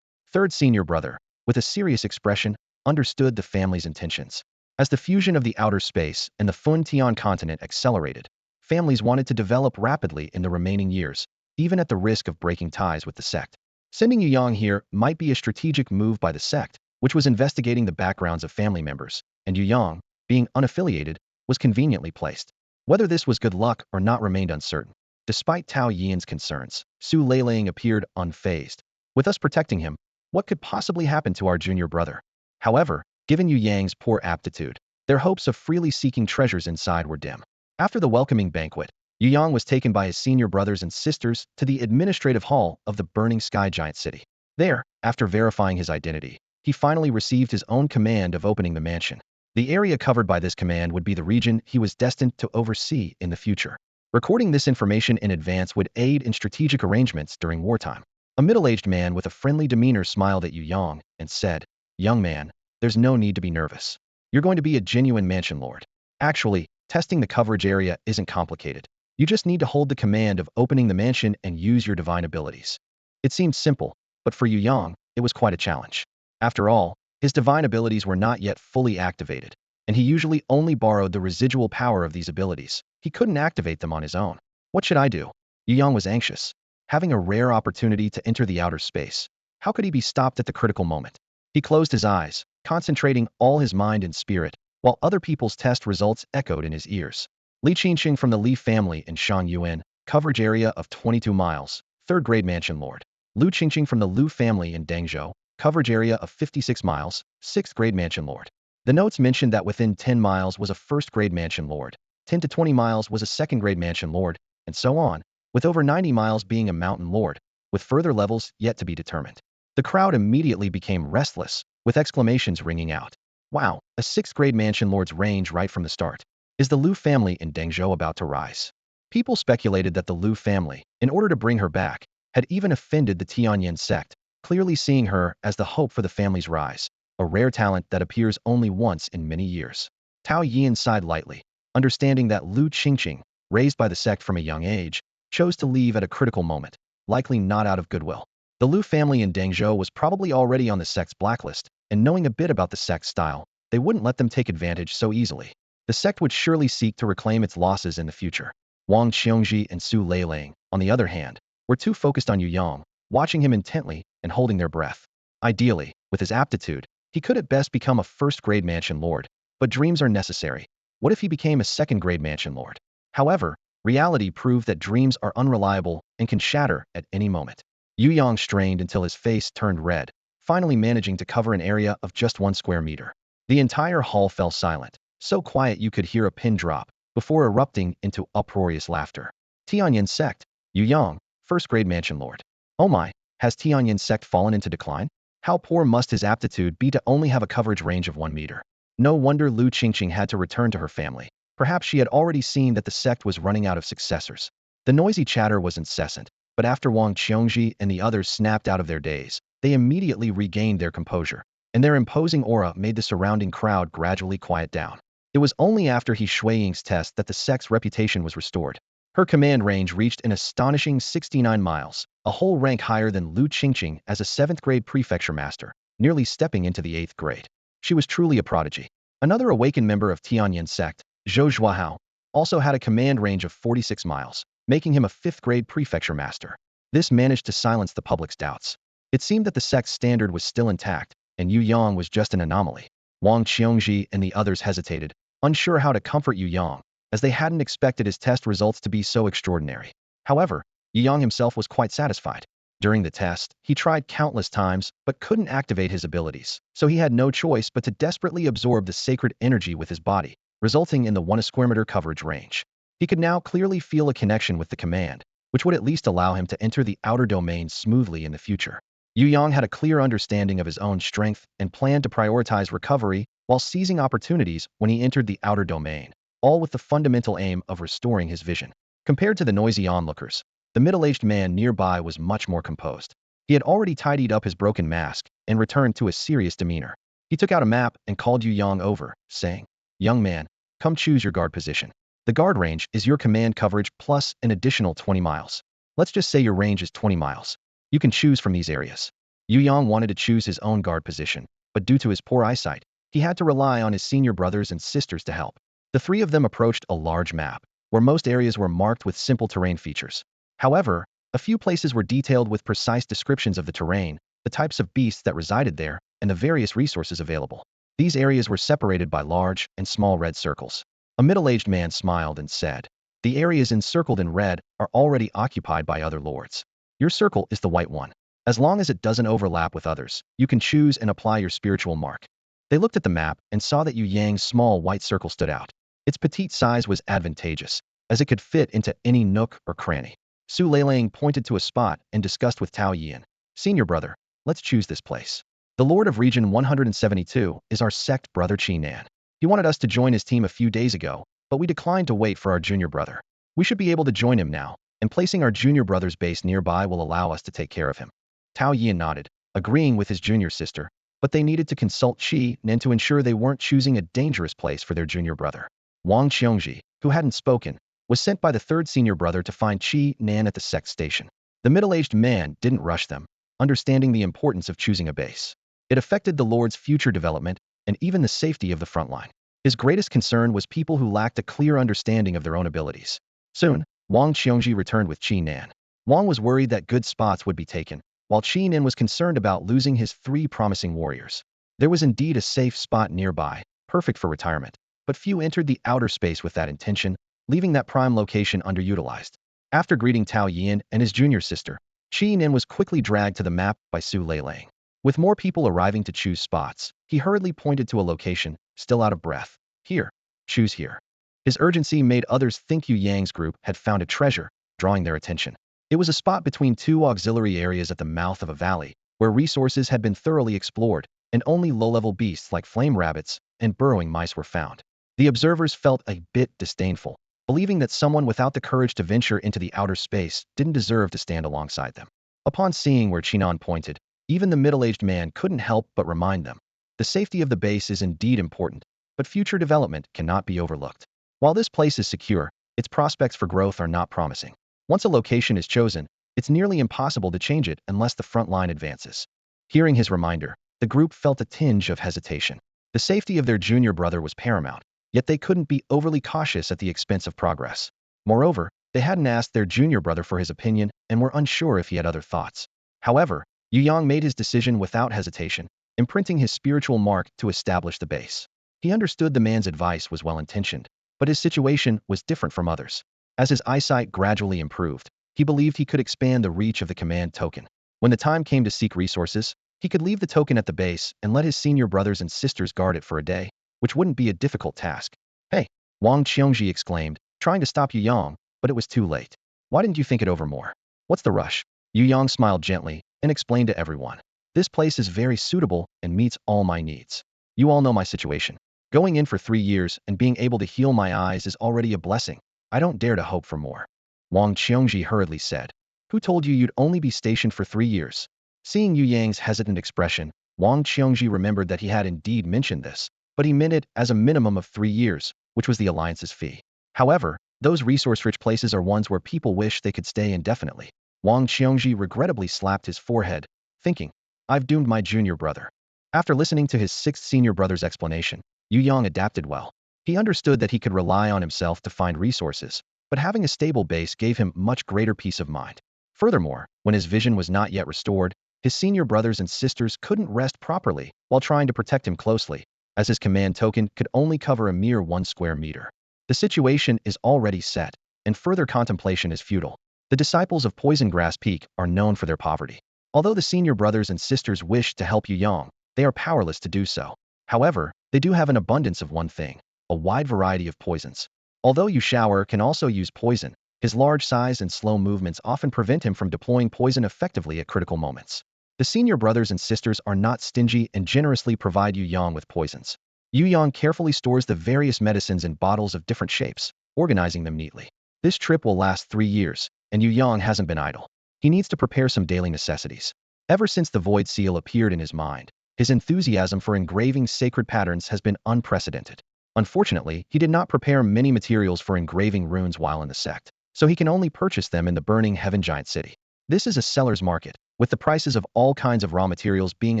Third senior brother, with a serious expression, understood the family's intentions. As the fusion of the outer space and the Fun Tian continent accelerated, families wanted to develop rapidly in the remaining years, even at the risk of breaking ties with the sect. Sending Yu Yang here might be a strategic move by the sect, which was investigating the backgrounds of family members, and Yu Yang, being unaffiliated, was conveniently placed. Whether this was good luck or not remained uncertain. Despite Tao Yin's concerns, Su Leiling appeared unfazed. With us protecting him, what could possibly happen to our junior brother? However, given Yu Yang's poor aptitude, their hopes of freely seeking treasures inside were dim. After the welcoming banquet, Yu Yang was taken by his senior brothers and sisters to the administrative hall of the Burning Sky Giant City. There, after verifying his identity, he finally received his own command of opening the mansion. The area covered by this command would be the region he was destined to oversee in the future. Recording this information in advance would aid in strategic arrangements during wartime. A middle-aged man with a friendly demeanor smiled at Yu Yang and said, "Young man, there's no need to be nervous. You're going to be a genuine mansion lord. Actually, testing the coverage area isn't complicated. You just need to hold the command of opening the mansion and use your divine abilities." It seemed simple, but for Yu Yang, it was quite a challenge. After all, his divine abilities were not yet fully activated, and he usually only borrowed the residual power of these abilities. He couldn't activate them on his own. What should I do? Yu Yang was anxious. Having a rare opportunity to enter the outer space, how could he be stopped at the critical moment? He closed his eyes, concentrating all his mind and spirit, while other people's test results echoed in his ears. Li Qingqing from the Li family in Shang Yuan, coverage area of 22 miles, 3rd grade mansion lord. Lu Qingqing from the Lu family in Dangzhou, coverage area of 56 miles, 6th grade mansion lord. The notes mentioned that within 10 miles was a 1st grade mansion lord, 10 to 20 miles was a 2nd grade mansion lord, and so on, with over 90 miles being a mountain lord, with further levels yet to be determined. The crowd immediately became restless, with exclamations ringing out. Wow, a 6th grade mansion lord's range right from the start. Is the Lu family in Dengzhou about to rise? People speculated that the Lu family, in order to bring her back, had even offended the Tianyin sect, clearly seeing her as the hope for the family's rise, a rare talent that appears only once in many years. Tao Yin sighed lightly, understanding that Lu Qingqing, raised by the sect from a young age, chose to leave at a critical moment, likely not out of goodwill. The Lu family in Dengzhou was probably already on the sect's blacklist, and knowing a bit about the sect's style, they wouldn't let them take advantage so easily. The sect would surely seek to reclaim its losses in the future. Wang Qiongji and Su Leiling, on the other hand, were too focused on Yu Yang, watching him intently and holding their breath. Ideally, with his aptitude, he could at best become a 1st grade mansion lord, but dreams are necessary. What if he became a 2nd grade mansion lord? However, reality proved that dreams are unreliable and can shatter at any moment. Yu Yang strained until his face turned red, finally managing to cover an area of just 1 square meter. The entire hall fell silent, so quiet you could hear a pin drop, before erupting into uproarious laughter. Tianyin sect, Yu Yang, 1st grade mansion lord. Oh my, has Tianyin sect fallen into decline? How poor must his aptitude be to only have a coverage range of 1 meter? No wonder Lu Qingqing had to return to her family. Perhaps she had already seen that the sect was running out of successors. The noisy chatter was incessant, but after Wang Qiongji and the others snapped out of their daze, they immediately regained their composure, and their imposing aura made the surrounding crowd gradually quiet down. It was only after He Shuiying's test that the sect's reputation was restored. Her command range reached an astonishing 69 miles, a whole rank higher than Lu Qingqing as a 7th grade prefecture master, nearly stepping into the 8th grade. She was truly a prodigy. Another awakened member of Tianyin sect, Zhou Zhuahao, also had a command range of 46 miles, making him a 5th grade prefecture master. This managed to silence the public's doubts. It seemed that the sect's standard was still intact, and Yu Yang was just an anomaly. Wang Qiongji and the others hesitated, unsure how to comfort Yu Yang, as they hadn't expected his test results to be so extraordinary. However, Yu Yang himself was quite satisfied. During the test, he tried countless times but couldn't activate his abilities, so he had no choice but to desperately absorb the sacred energy with his body, resulting in the 1 square meter coverage range. He could now clearly feel a connection with the command, which would at least allow him to enter the outer domain smoothly in the future. Yu Yang had a clear understanding of his own strength and planned to prioritize recovery while seizing opportunities when he entered the outer domain, all with the fundamental aim of restoring his vision. Compared to the noisy onlookers, the middle-aged man nearby was much more composed. He had already tidied up his broken mask and returned to a serious demeanor. He took out a map and called Yu Yang over, saying, "Young man, come choose your guard position. The guard range is your command coverage plus an additional 20 miles. Let's just say your range is 20 miles. You can choose from these areas." Yu Yang wanted to choose his own guard position, but due to his poor eyesight, he had to rely on his senior brothers and sisters to help. The three of them approached a large map, where most areas were marked with simple terrain features. However, a few places were detailed with precise descriptions of the terrain, the types of beasts that resided there, and the various resources available. These areas were separated by large and small red circles. A middle-aged man smiled and said, "The areas encircled in red are already occupied by other lords. Your circle is the white one. As long as it doesn't overlap with others, you can choose and apply your spiritual mark." They looked at the map and saw that Yu Yang's small white circle stood out. Its petite size was advantageous, as it could fit into any nook or cranny. Su Leilang pointed to a spot and discussed with Tao Yian, "Senior brother, let's choose this place. The Lord of Region 172 is our sect brother Qi Nan. He wanted us to join his team a few days ago, but we declined to wait for our junior brother. We should be able to join him now, and placing our junior brother's base nearby will allow us to take care of him." Tao Yian nodded, agreeing with his junior sister, but they needed to consult Qi Nan to ensure they weren't choosing a dangerous place for their junior brother. Wang Qiongji, who hadn't spoken, was sent by the third senior brother to find Qi Nan at the sect station. The middle-aged man didn't rush them, understanding the importance of choosing a base. It affected the Lord's future development and even the safety of the front line. His greatest concern was people who lacked a clear understanding of their own abilities. Soon, Wang Qiongji returned with Qi Nan. Wang was worried that good spots would be taken, while Qi Nan was concerned about losing his 3 promising warriors. There was indeed a safe spot nearby, perfect for retirement, but few entered the outer space with that intention, leaving that prime location underutilized. After greeting Tao Yian and his junior sister, Qi Nan was quickly dragged to the map by Su Leilang. With more people arriving to choose spots, he hurriedly pointed to a location, still out of breath. "Here. Choose here." His urgency made others think Yu Yang's group had found a treasure, drawing their attention. It was a spot between 2 auxiliary areas at the mouth of a valley, where resources had been thoroughly explored, and only low-level beasts like flame rabbits and burrowing mice were found. The observers felt a bit disdainful, believing that someone without the courage to venture into the outer space didn't deserve to stand alongside them. Upon seeing where Chinon pointed, even the middle-aged man couldn't help but remind them. The safety of the base is indeed important, but future development cannot be overlooked. While this place is secure, its prospects for growth are not promising. Once a location is chosen, it's nearly impossible to change it unless the front line advances. Hearing his reminder, the group felt a tinge of hesitation. The safety of their junior brother was paramount, yet they couldn't be overly cautious at the expense of progress. Moreover, they hadn't asked their junior brother for his opinion and were unsure if he had other thoughts. However, Yu Yang made his decision without hesitation, imprinting his spiritual mark to establish the base. He understood the man's advice was well-intentioned, but his situation was different from others. As his eyesight gradually improved, he believed he could expand the reach of the command token. When the time came to seek resources, he could leave the token at the base and let his senior brothers and sisters guard it for a day, which wouldn't be a difficult task. "Hey!" Wang Qiongji exclaimed, trying to stop Yu Yang, but it was too late. "Why didn't you think it over more? What's the rush?" Yu Yang smiled gently and explained to everyone. "This place is very suitable and meets all my needs. You all know my situation. Going in for 3 years and being able to heal my eyes is already a blessing. I don't dare to hope for more." Wang Qiongji hurriedly said, "Who told you you'd only be stationed for 3 years? Seeing Yu Yang's hesitant expression, Wang Qiongji remembered that he had indeed mentioned this, but he meant it as a minimum of 3 years, which was the alliance's fee. However, those resource-rich places are ones where people wish they could stay indefinitely. Wang Qiongji regrettably slapped his forehead, thinking, "I've doomed my junior brother." After listening to his 6th senior brother's explanation, Yu Yang adapted well. He understood that he could rely on himself to find resources, but having a stable base gave him much greater peace of mind. Furthermore, when his vision was not yet restored, his senior brothers and sisters couldn't rest properly while trying to protect him closely. as his command token could only cover a mere 1 square meter. The situation is already set, and further contemplation is futile. The disciples of Poison Grass Peak are known for their poverty. Although the senior brothers and sisters wish to help Yu Yang, they are powerless to do so. However, they do have an abundance of one thing: a wide variety of poisons. Although Yu Shower can also use poison, his large size and slow movements often prevent him from deploying poison effectively at critical moments. The senior brothers and sisters are not stingy and generously provide Yu Yang with poisons. Yu Yang carefully stores the various medicines in bottles of different shapes, organizing them neatly. This trip will last 3 years, and Yu Yang hasn't been idle. He needs to prepare some daily necessities. Ever since the Void Seal appeared in his mind, his enthusiasm for engraving sacred patterns has been unprecedented. Unfortunately, he did not prepare many materials for engraving runes while in the sect, so he can only purchase them in the Burning Heaven Giant City. This is a seller's market, with the prices of all kinds of raw materials being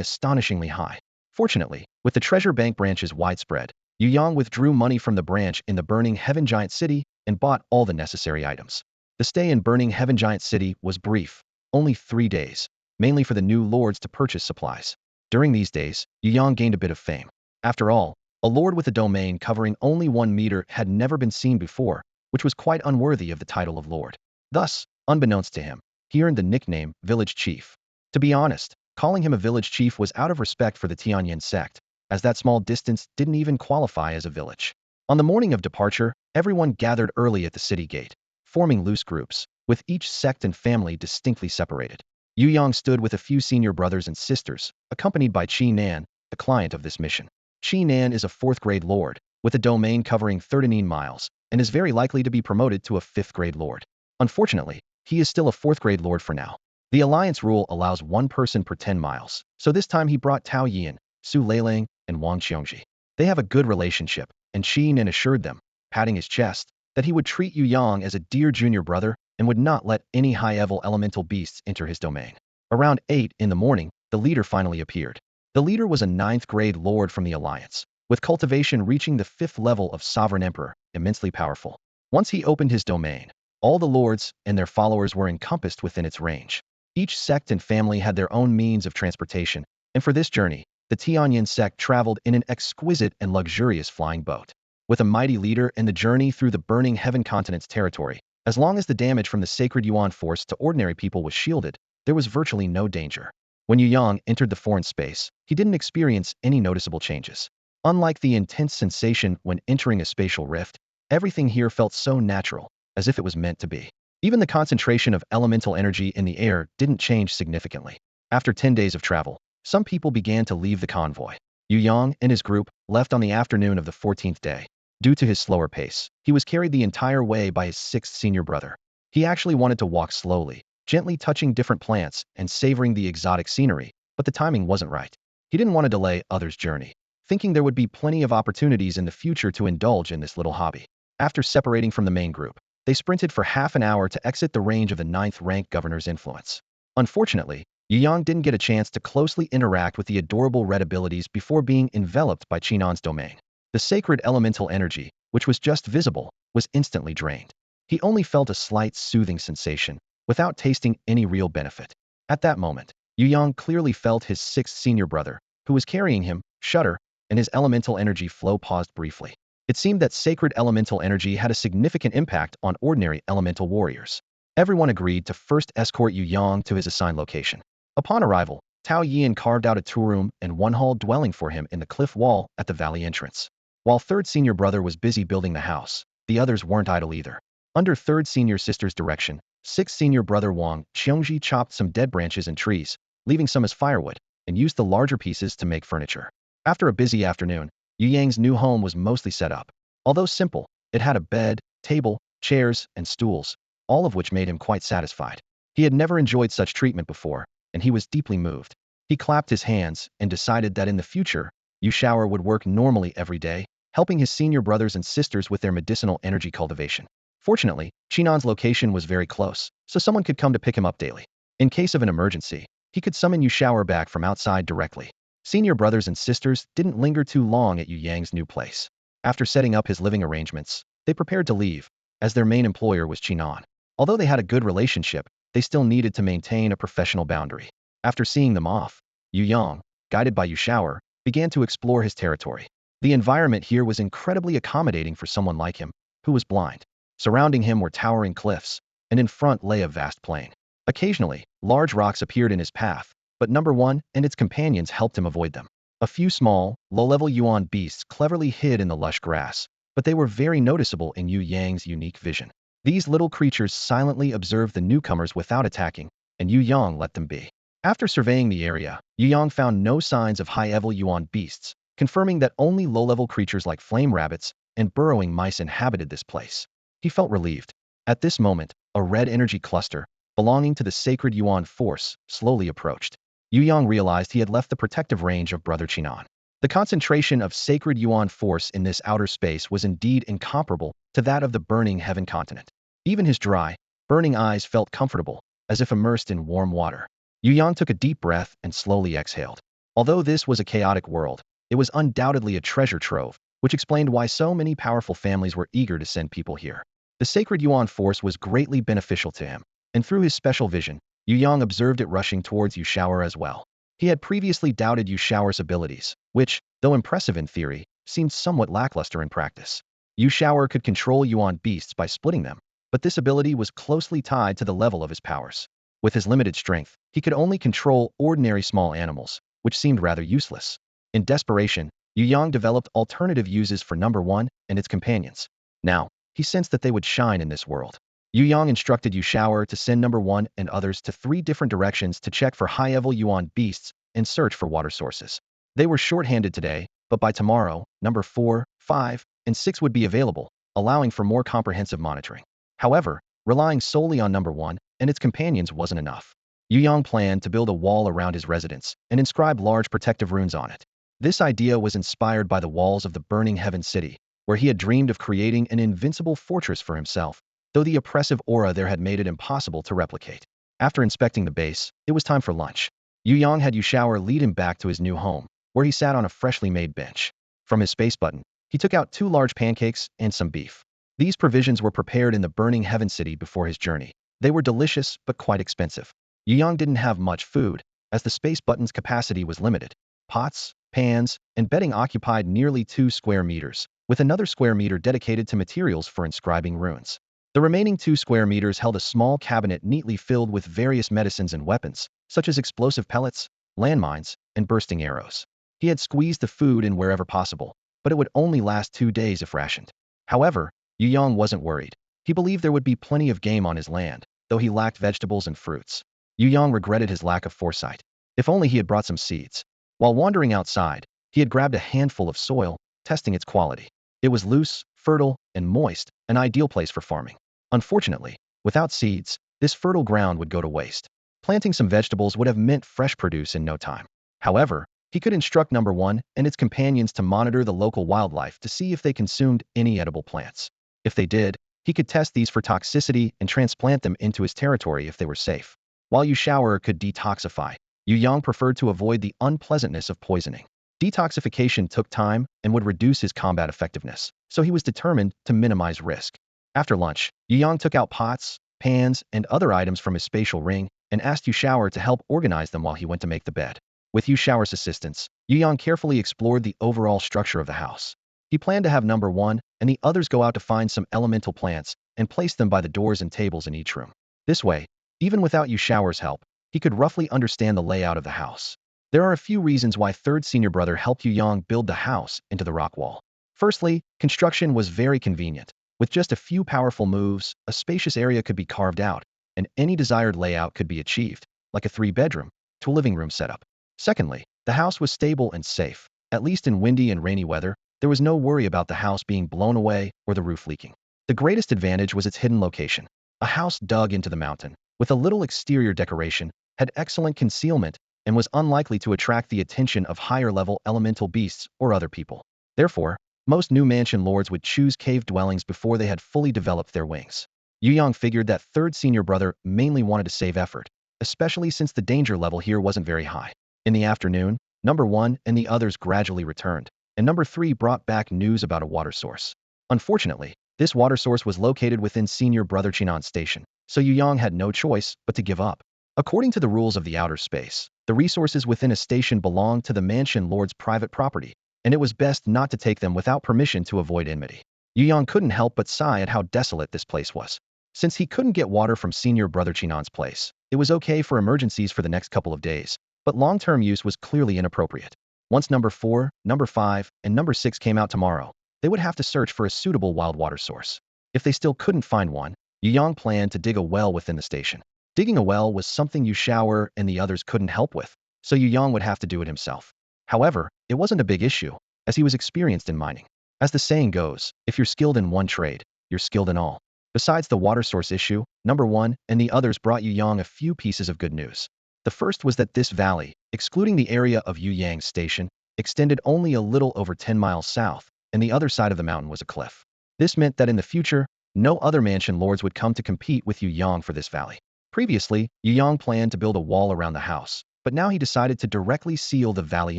astonishingly high. Fortunately, with the treasure bank branches widespread, Yu Yang withdrew money from the branch in the Burning Heaven Giant City and bought all the necessary items. The stay in Burning Heaven Giant City was brief, only 3 days, mainly for the new lords to purchase supplies. During these days, Yu Yang gained a bit of fame. After all, a lord with a domain covering only 1 meter had never been seen before, which was quite unworthy of the title of lord. Thus, unbeknownst to him, he earned the nickname Village Chief. To be honest, calling him a village chief was out of respect for the Tianyin sect, as that small distance didn't even qualify as a village. On the morning of departure, everyone gathered early at the city gate, forming loose groups, with each sect and family distinctly separated. Yu Yang stood with a few senior brothers and sisters, accompanied by Qi Nan, the client of this mission. Qi Nan is a 4th-grade lord, with a domain covering 39 miles, and is very likely to be promoted to a 5th-grade lord. Unfortunately, he is still a 4th-grade lord for now. The alliance rule allows 1 person per 10 miles, so this time he brought Tao Yian, Su Leiling, and Wang Qiongji. They have a good relationship, and Qi Nan assured them, patting his chest, that he would treat Yu Yang as a dear junior brother and would not let any high-level elemental beasts enter his domain. Around 8 in the morning, the leader finally appeared. The leader was a 9th-grade lord from the Alliance, with cultivation reaching the 5th level of Sovereign Emperor, immensely powerful. Once he opened his domain, all the lords and their followers were encompassed within its range. Each sect and family had their own means of transportation, and for this journey, the Tianyin sect traveled in an exquisite and luxurious flying boat. With a mighty leader and the journey through the Burning Heaven Continent's territory, as long as the damage from the sacred Yuan force to ordinary people was shielded, there was virtually no danger. When Yu Yang entered the foreign space, he didn't experience any noticeable changes. Unlike the intense sensation when entering a spatial rift, everything here felt so natural, as if it was meant to be. Even the concentration of elemental energy in the air didn't change significantly. After 10 days of travel, some people began to leave the convoy. Yu Yang and his group left on the afternoon of the 14th day. Due to his slower pace, he was carried the entire way by his 6th senior brother. He actually wanted to walk slowly, gently touching different plants and savoring the exotic scenery, but the timing wasn't right. He didn't want to delay others' journey, thinking there would be plenty of opportunities in the future to indulge in this little hobby. After separating from the main group, they sprinted for half an hour to exit the range of the 9th-ranked governor's influence. Unfortunately, Yu Yang didn't get a chance to closely interact with the adorable red abilities before being enveloped by Chinan's domain. The sacred elemental energy, which was just visible, was instantly drained. He only felt a slight soothing sensation, without tasting any real benefit. At that moment, Yu Yang clearly felt his 6th senior brother, who was carrying him, shudder, and his elemental energy flow paused briefly. It seemed that sacred elemental energy had a significant impact on ordinary elemental warriors. Everyone agreed to first escort Yu Yang to his assigned location. Upon arrival, Tao Yian carved out a 2-room and 1-hall dwelling for him in the cliff wall at the valley entrance. While 3rd senior brother was busy building the house, the others weren't idle either. Under 3rd senior sister's direction, 6th senior brother Wang Qiongji chopped some dead branches and trees, leaving some as firewood, and used the larger pieces to make furniture. After a busy afternoon, Yu Yang's new home was mostly set up. Although simple, it had a bed, table, chairs, and stools, all of which made him quite satisfied. He had never enjoyed such treatment before, and he was deeply moved. He clapped his hands and decided that in the future, Yu Shower would work normally every day, helping his senior brothers and sisters with their medicinal energy cultivation. Fortunately, Chinan's location was very close, so someone could come to pick him up daily. In case of an emergency, he could summon Yu Shower back from outside directly. Senior brothers and sisters didn't linger too long at Yu Yang's new place. After setting up his living arrangements, they prepared to leave, as their main employer was Chinan. Although they had a good relationship, they still needed to maintain a professional boundary. After seeing them off, Yu Yang, guided by Yu Shower, began to explore his territory. The environment here was incredibly accommodating for someone like him, who was blind. Surrounding him were towering cliffs, and in front lay a vast plain. Occasionally, large rocks appeared in his path, but number one and its companions helped him avoid them. A few small, low-level yuan beasts cleverly hid in the lush grass, but they were very noticeable in Yu Yang's unique vision. These little creatures silently observed the newcomers without attacking, and Yu Yang let them be. After surveying the area, Yu Yang found no signs of high-level yuan beasts, confirming that only low-level creatures like flame rabbits and burrowing mice inhabited this place. He felt relieved. At this moment, a red energy cluster, belonging to the sacred yuan force, slowly approached. Yu Yang realized he had left the protective range of Brother Chinan. The concentration of sacred yuan force in this outer space was indeed incomparable to that of the burning heaven continent. Even his dry, burning eyes felt comfortable, as if immersed in warm water. Yu Yang took a deep breath and slowly exhaled. Although this was a chaotic world, it was undoubtedly a treasure trove, which explained why so many powerful families were eager to send people here. The sacred yuan force was greatly beneficial to him, and through his special vision, Yu Yang observed it rushing towards Yu Shaoer as well. He had previously doubted Yu Shaoer's abilities, which, though impressive in theory, seemed somewhat lackluster in practice. Yu Shaoer could control yuan beasts by splitting them, but this ability was closely tied to the level of his powers. With his limited strength, he could only control ordinary small animals, which seemed rather useless. In desperation, Yu Yang developed alternative uses for number one and its companions. Now, he sensed that they would shine in this world. Yu Yang instructed Yu Shaoer to send number one and others to 3 different directions to check for high-level yuan beasts and search for water sources. They were short-handed today, but by tomorrow, number 4, 5, and 6 would be available, allowing for more comprehensive monitoring. However, relying solely on number 1 and its companions wasn't enough. Yu Yang planned to build a wall around his residence and inscribe large protective runes on it. This idea was inspired by the walls of the burning heaven city, where he had dreamed of creating an invincible fortress for himself, though the oppressive aura there had made it impossible to replicate. After inspecting the base, it was time for lunch. Yu Yang had Yu Shaoer lead him back to his new home, where he sat on a freshly made bench. From his space button, he took out 2 large pancakes and some beef. These provisions were prepared in the burning heaven city before his journey. They were delicious, but quite expensive. Yu Yang didn't have much food, as the space button's capacity was limited. Pots, pans, and bedding occupied nearly 2 square meters, with another square meter dedicated to materials for inscribing runes. The remaining 2 square meters held a small cabinet neatly filled with various medicines and weapons, such as explosive pellets, landmines, and bursting arrows. He had squeezed the food in wherever possible, but it would only last 2 days if rationed. However, Yu Yang wasn't worried. He believed there would be plenty of game on his land, though he lacked vegetables and fruits. Yu Yang regretted his lack of foresight. If only he had brought some seeds. While wandering outside, he had grabbed a handful of soil, testing its quality. It was loose, fertile, and moist, an ideal place for farming. Unfortunately, without seeds, this fertile ground would go to waste. Planting some vegetables would have meant fresh produce in no time. However, he could instruct number 1 and its companions to monitor the local wildlife to see if they consumed any edible plants. If they did, he could test these for toxicity and transplant them into his territory if they were safe. While Yu Shaoer could detoxify, Yu Yang preferred to avoid the unpleasantness of poisoning. Detoxification took time and would reduce his combat effectiveness, so he was determined to minimize risk. After lunch, Yu Yang took out pots, pans, and other items from his spatial ring and asked Yu Shaoer to help organize them while he went to make the bed. With Yu Shaoer's assistance, Yu Yang carefully explored the overall structure of the house. He planned to have number 1 and the others go out to find some elemental plants and place them by the doors and tables in each room. This way, even without Yu Shaoer's help, he could roughly understand the layout of the house. There are a few reasons why third senior brother helped Yu Yang build the house into the rock wall. Firstly, construction was very convenient. With just a few powerful moves, a spacious area could be carved out, and any desired layout could be achieved, like a 3-bedroom to a living room setup. Secondly, the house was stable and safe. At least in windy and rainy weather, there was no worry about the house being blown away or the roof leaking. The greatest advantage was its hidden location. A house dug into the mountain, with a little exterior decoration, had excellent concealment and was unlikely to attract the attention of higher-level elemental beasts or other people. Therefore, most new mansion lords would choose cave dwellings before they had fully developed their wings. Yu Yang figured that third senior brother mainly wanted to save effort, especially since the danger level here wasn't very high. In the afternoon, number 1 and the others gradually returned, and number 3 brought back news about a water source. Unfortunately, this water source was located within senior brother Chinan's station, so Yu Yang had no choice but to give up. According to the rules of the outer space, the resources within a station belonged to the mansion lord's private property, and it was best not to take them without permission to avoid enmity. Yu Yang couldn't help but sigh at how desolate this place was. Since he couldn't get water from senior brother Chinan's place, it was okay for emergencies for the next couple of days, but long-term use was clearly inappropriate. Once number 4, number 5, and number 6 came out tomorrow, they would have to search for a suitable wild water source. If they still couldn't find one, Yu Yang planned to dig a well within the station. Digging a well was something Yu Shower and the others couldn't help with, so Yu Yang would have to do it himself. However, it wasn't a big issue, as he was experienced in mining. As the saying goes, if you're skilled in one trade, you're skilled in all. Besides the water source issue, number 1 and the others brought Yu Yang a few pieces of good news. The first was that this valley, excluding the area of Yu Yang's station, extended only a little over 10 miles south, and the other side of the mountain was a cliff. This meant that in the future, no other mansion lords would come to compete with Yu Yang for this valley. Previously, Yu Yang planned to build a wall around the house, but now he decided to directly seal the valley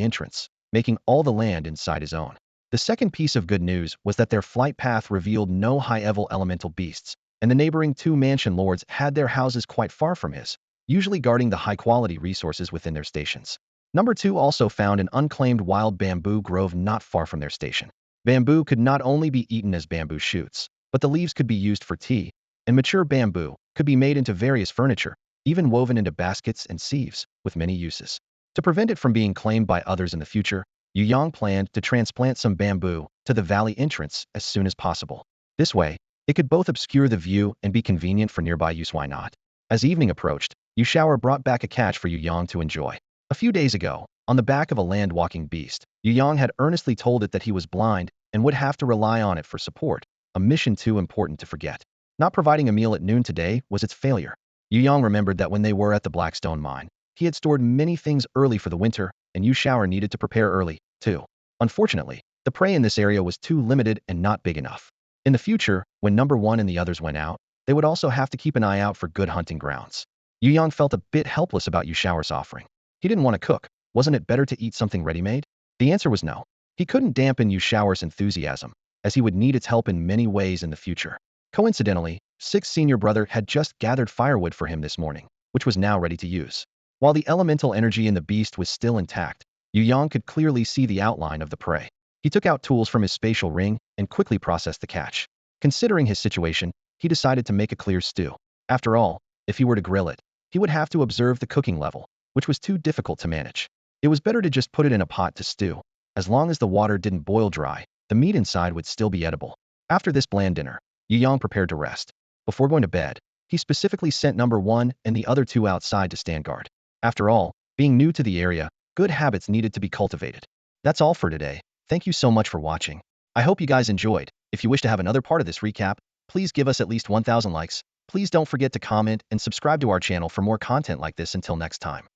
entrance, making all the land inside his own. The second piece of good news was that their flight path revealed no high-level elemental beasts, and the neighboring 2 mansion lords had their houses quite far from his, usually guarding the high-quality resources within their stations. Number 2 also found an unclaimed wild bamboo grove not far from their station. Bamboo could not only be eaten as bamboo shoots, but the leaves could be used for tea, and mature bamboo could be made into various furniture, even woven into baskets and sieves, with many uses. To prevent it from being claimed by others in the future, Yu Yang planned to transplant some bamboo to the valley entrance as soon as possible. This way, it could both obscure the view and be convenient for nearby use. Why not? As evening approached, Yu Shower brought back a catch for Yu Yang to enjoy. A few days ago, on the back of a land-walking beast, Yu Yang had earnestly told it that he was blind and would have to rely on it for support, a mission too important to forget. Not providing a meal at noon today was its failure. Yu Yang remembered that when they were at the Blackstone mine, he had stored many things early for the winter, and Yu Shower needed to prepare early, too. Unfortunately, the prey in this area was too limited and not big enough. In the future, when number 1 and the others went out, they would also have to keep an eye out for good hunting grounds. Yu Yang felt a bit helpless about Yu Shower's offering. He didn't want to cook. Wasn't it better to eat something ready-made? The answer was no. He couldn't dampen Yu Shower's enthusiasm, as he would need its help in many ways in the future. Coincidentally, 6 senior brother had just gathered firewood for him this morning, which was now ready to use. While the elemental energy in the beast was still intact, Yu Yang could clearly see the outline of the prey. He took out tools from his spatial ring and quickly processed the catch. Considering his situation, he decided to make a clear stew. After all, if he were to grill it, he would have to observe the cooking level, which was too difficult to manage. It was better to just put it in a pot to stew. As long as the water didn't boil dry, the meat inside would still be edible. After this bland dinner, Yu Yang prepared to rest. Before going to bed, he specifically sent number 1 and the other 2 outside to stand guard. After all, being new to the area, good habits needed to be cultivated. That's all for today. Thank you so much for watching. I hope you guys enjoyed. If you wish to have another part of this recap, please give us at least 1,000 likes. Please don't forget to comment and subscribe to our channel for more content like this. Until next time.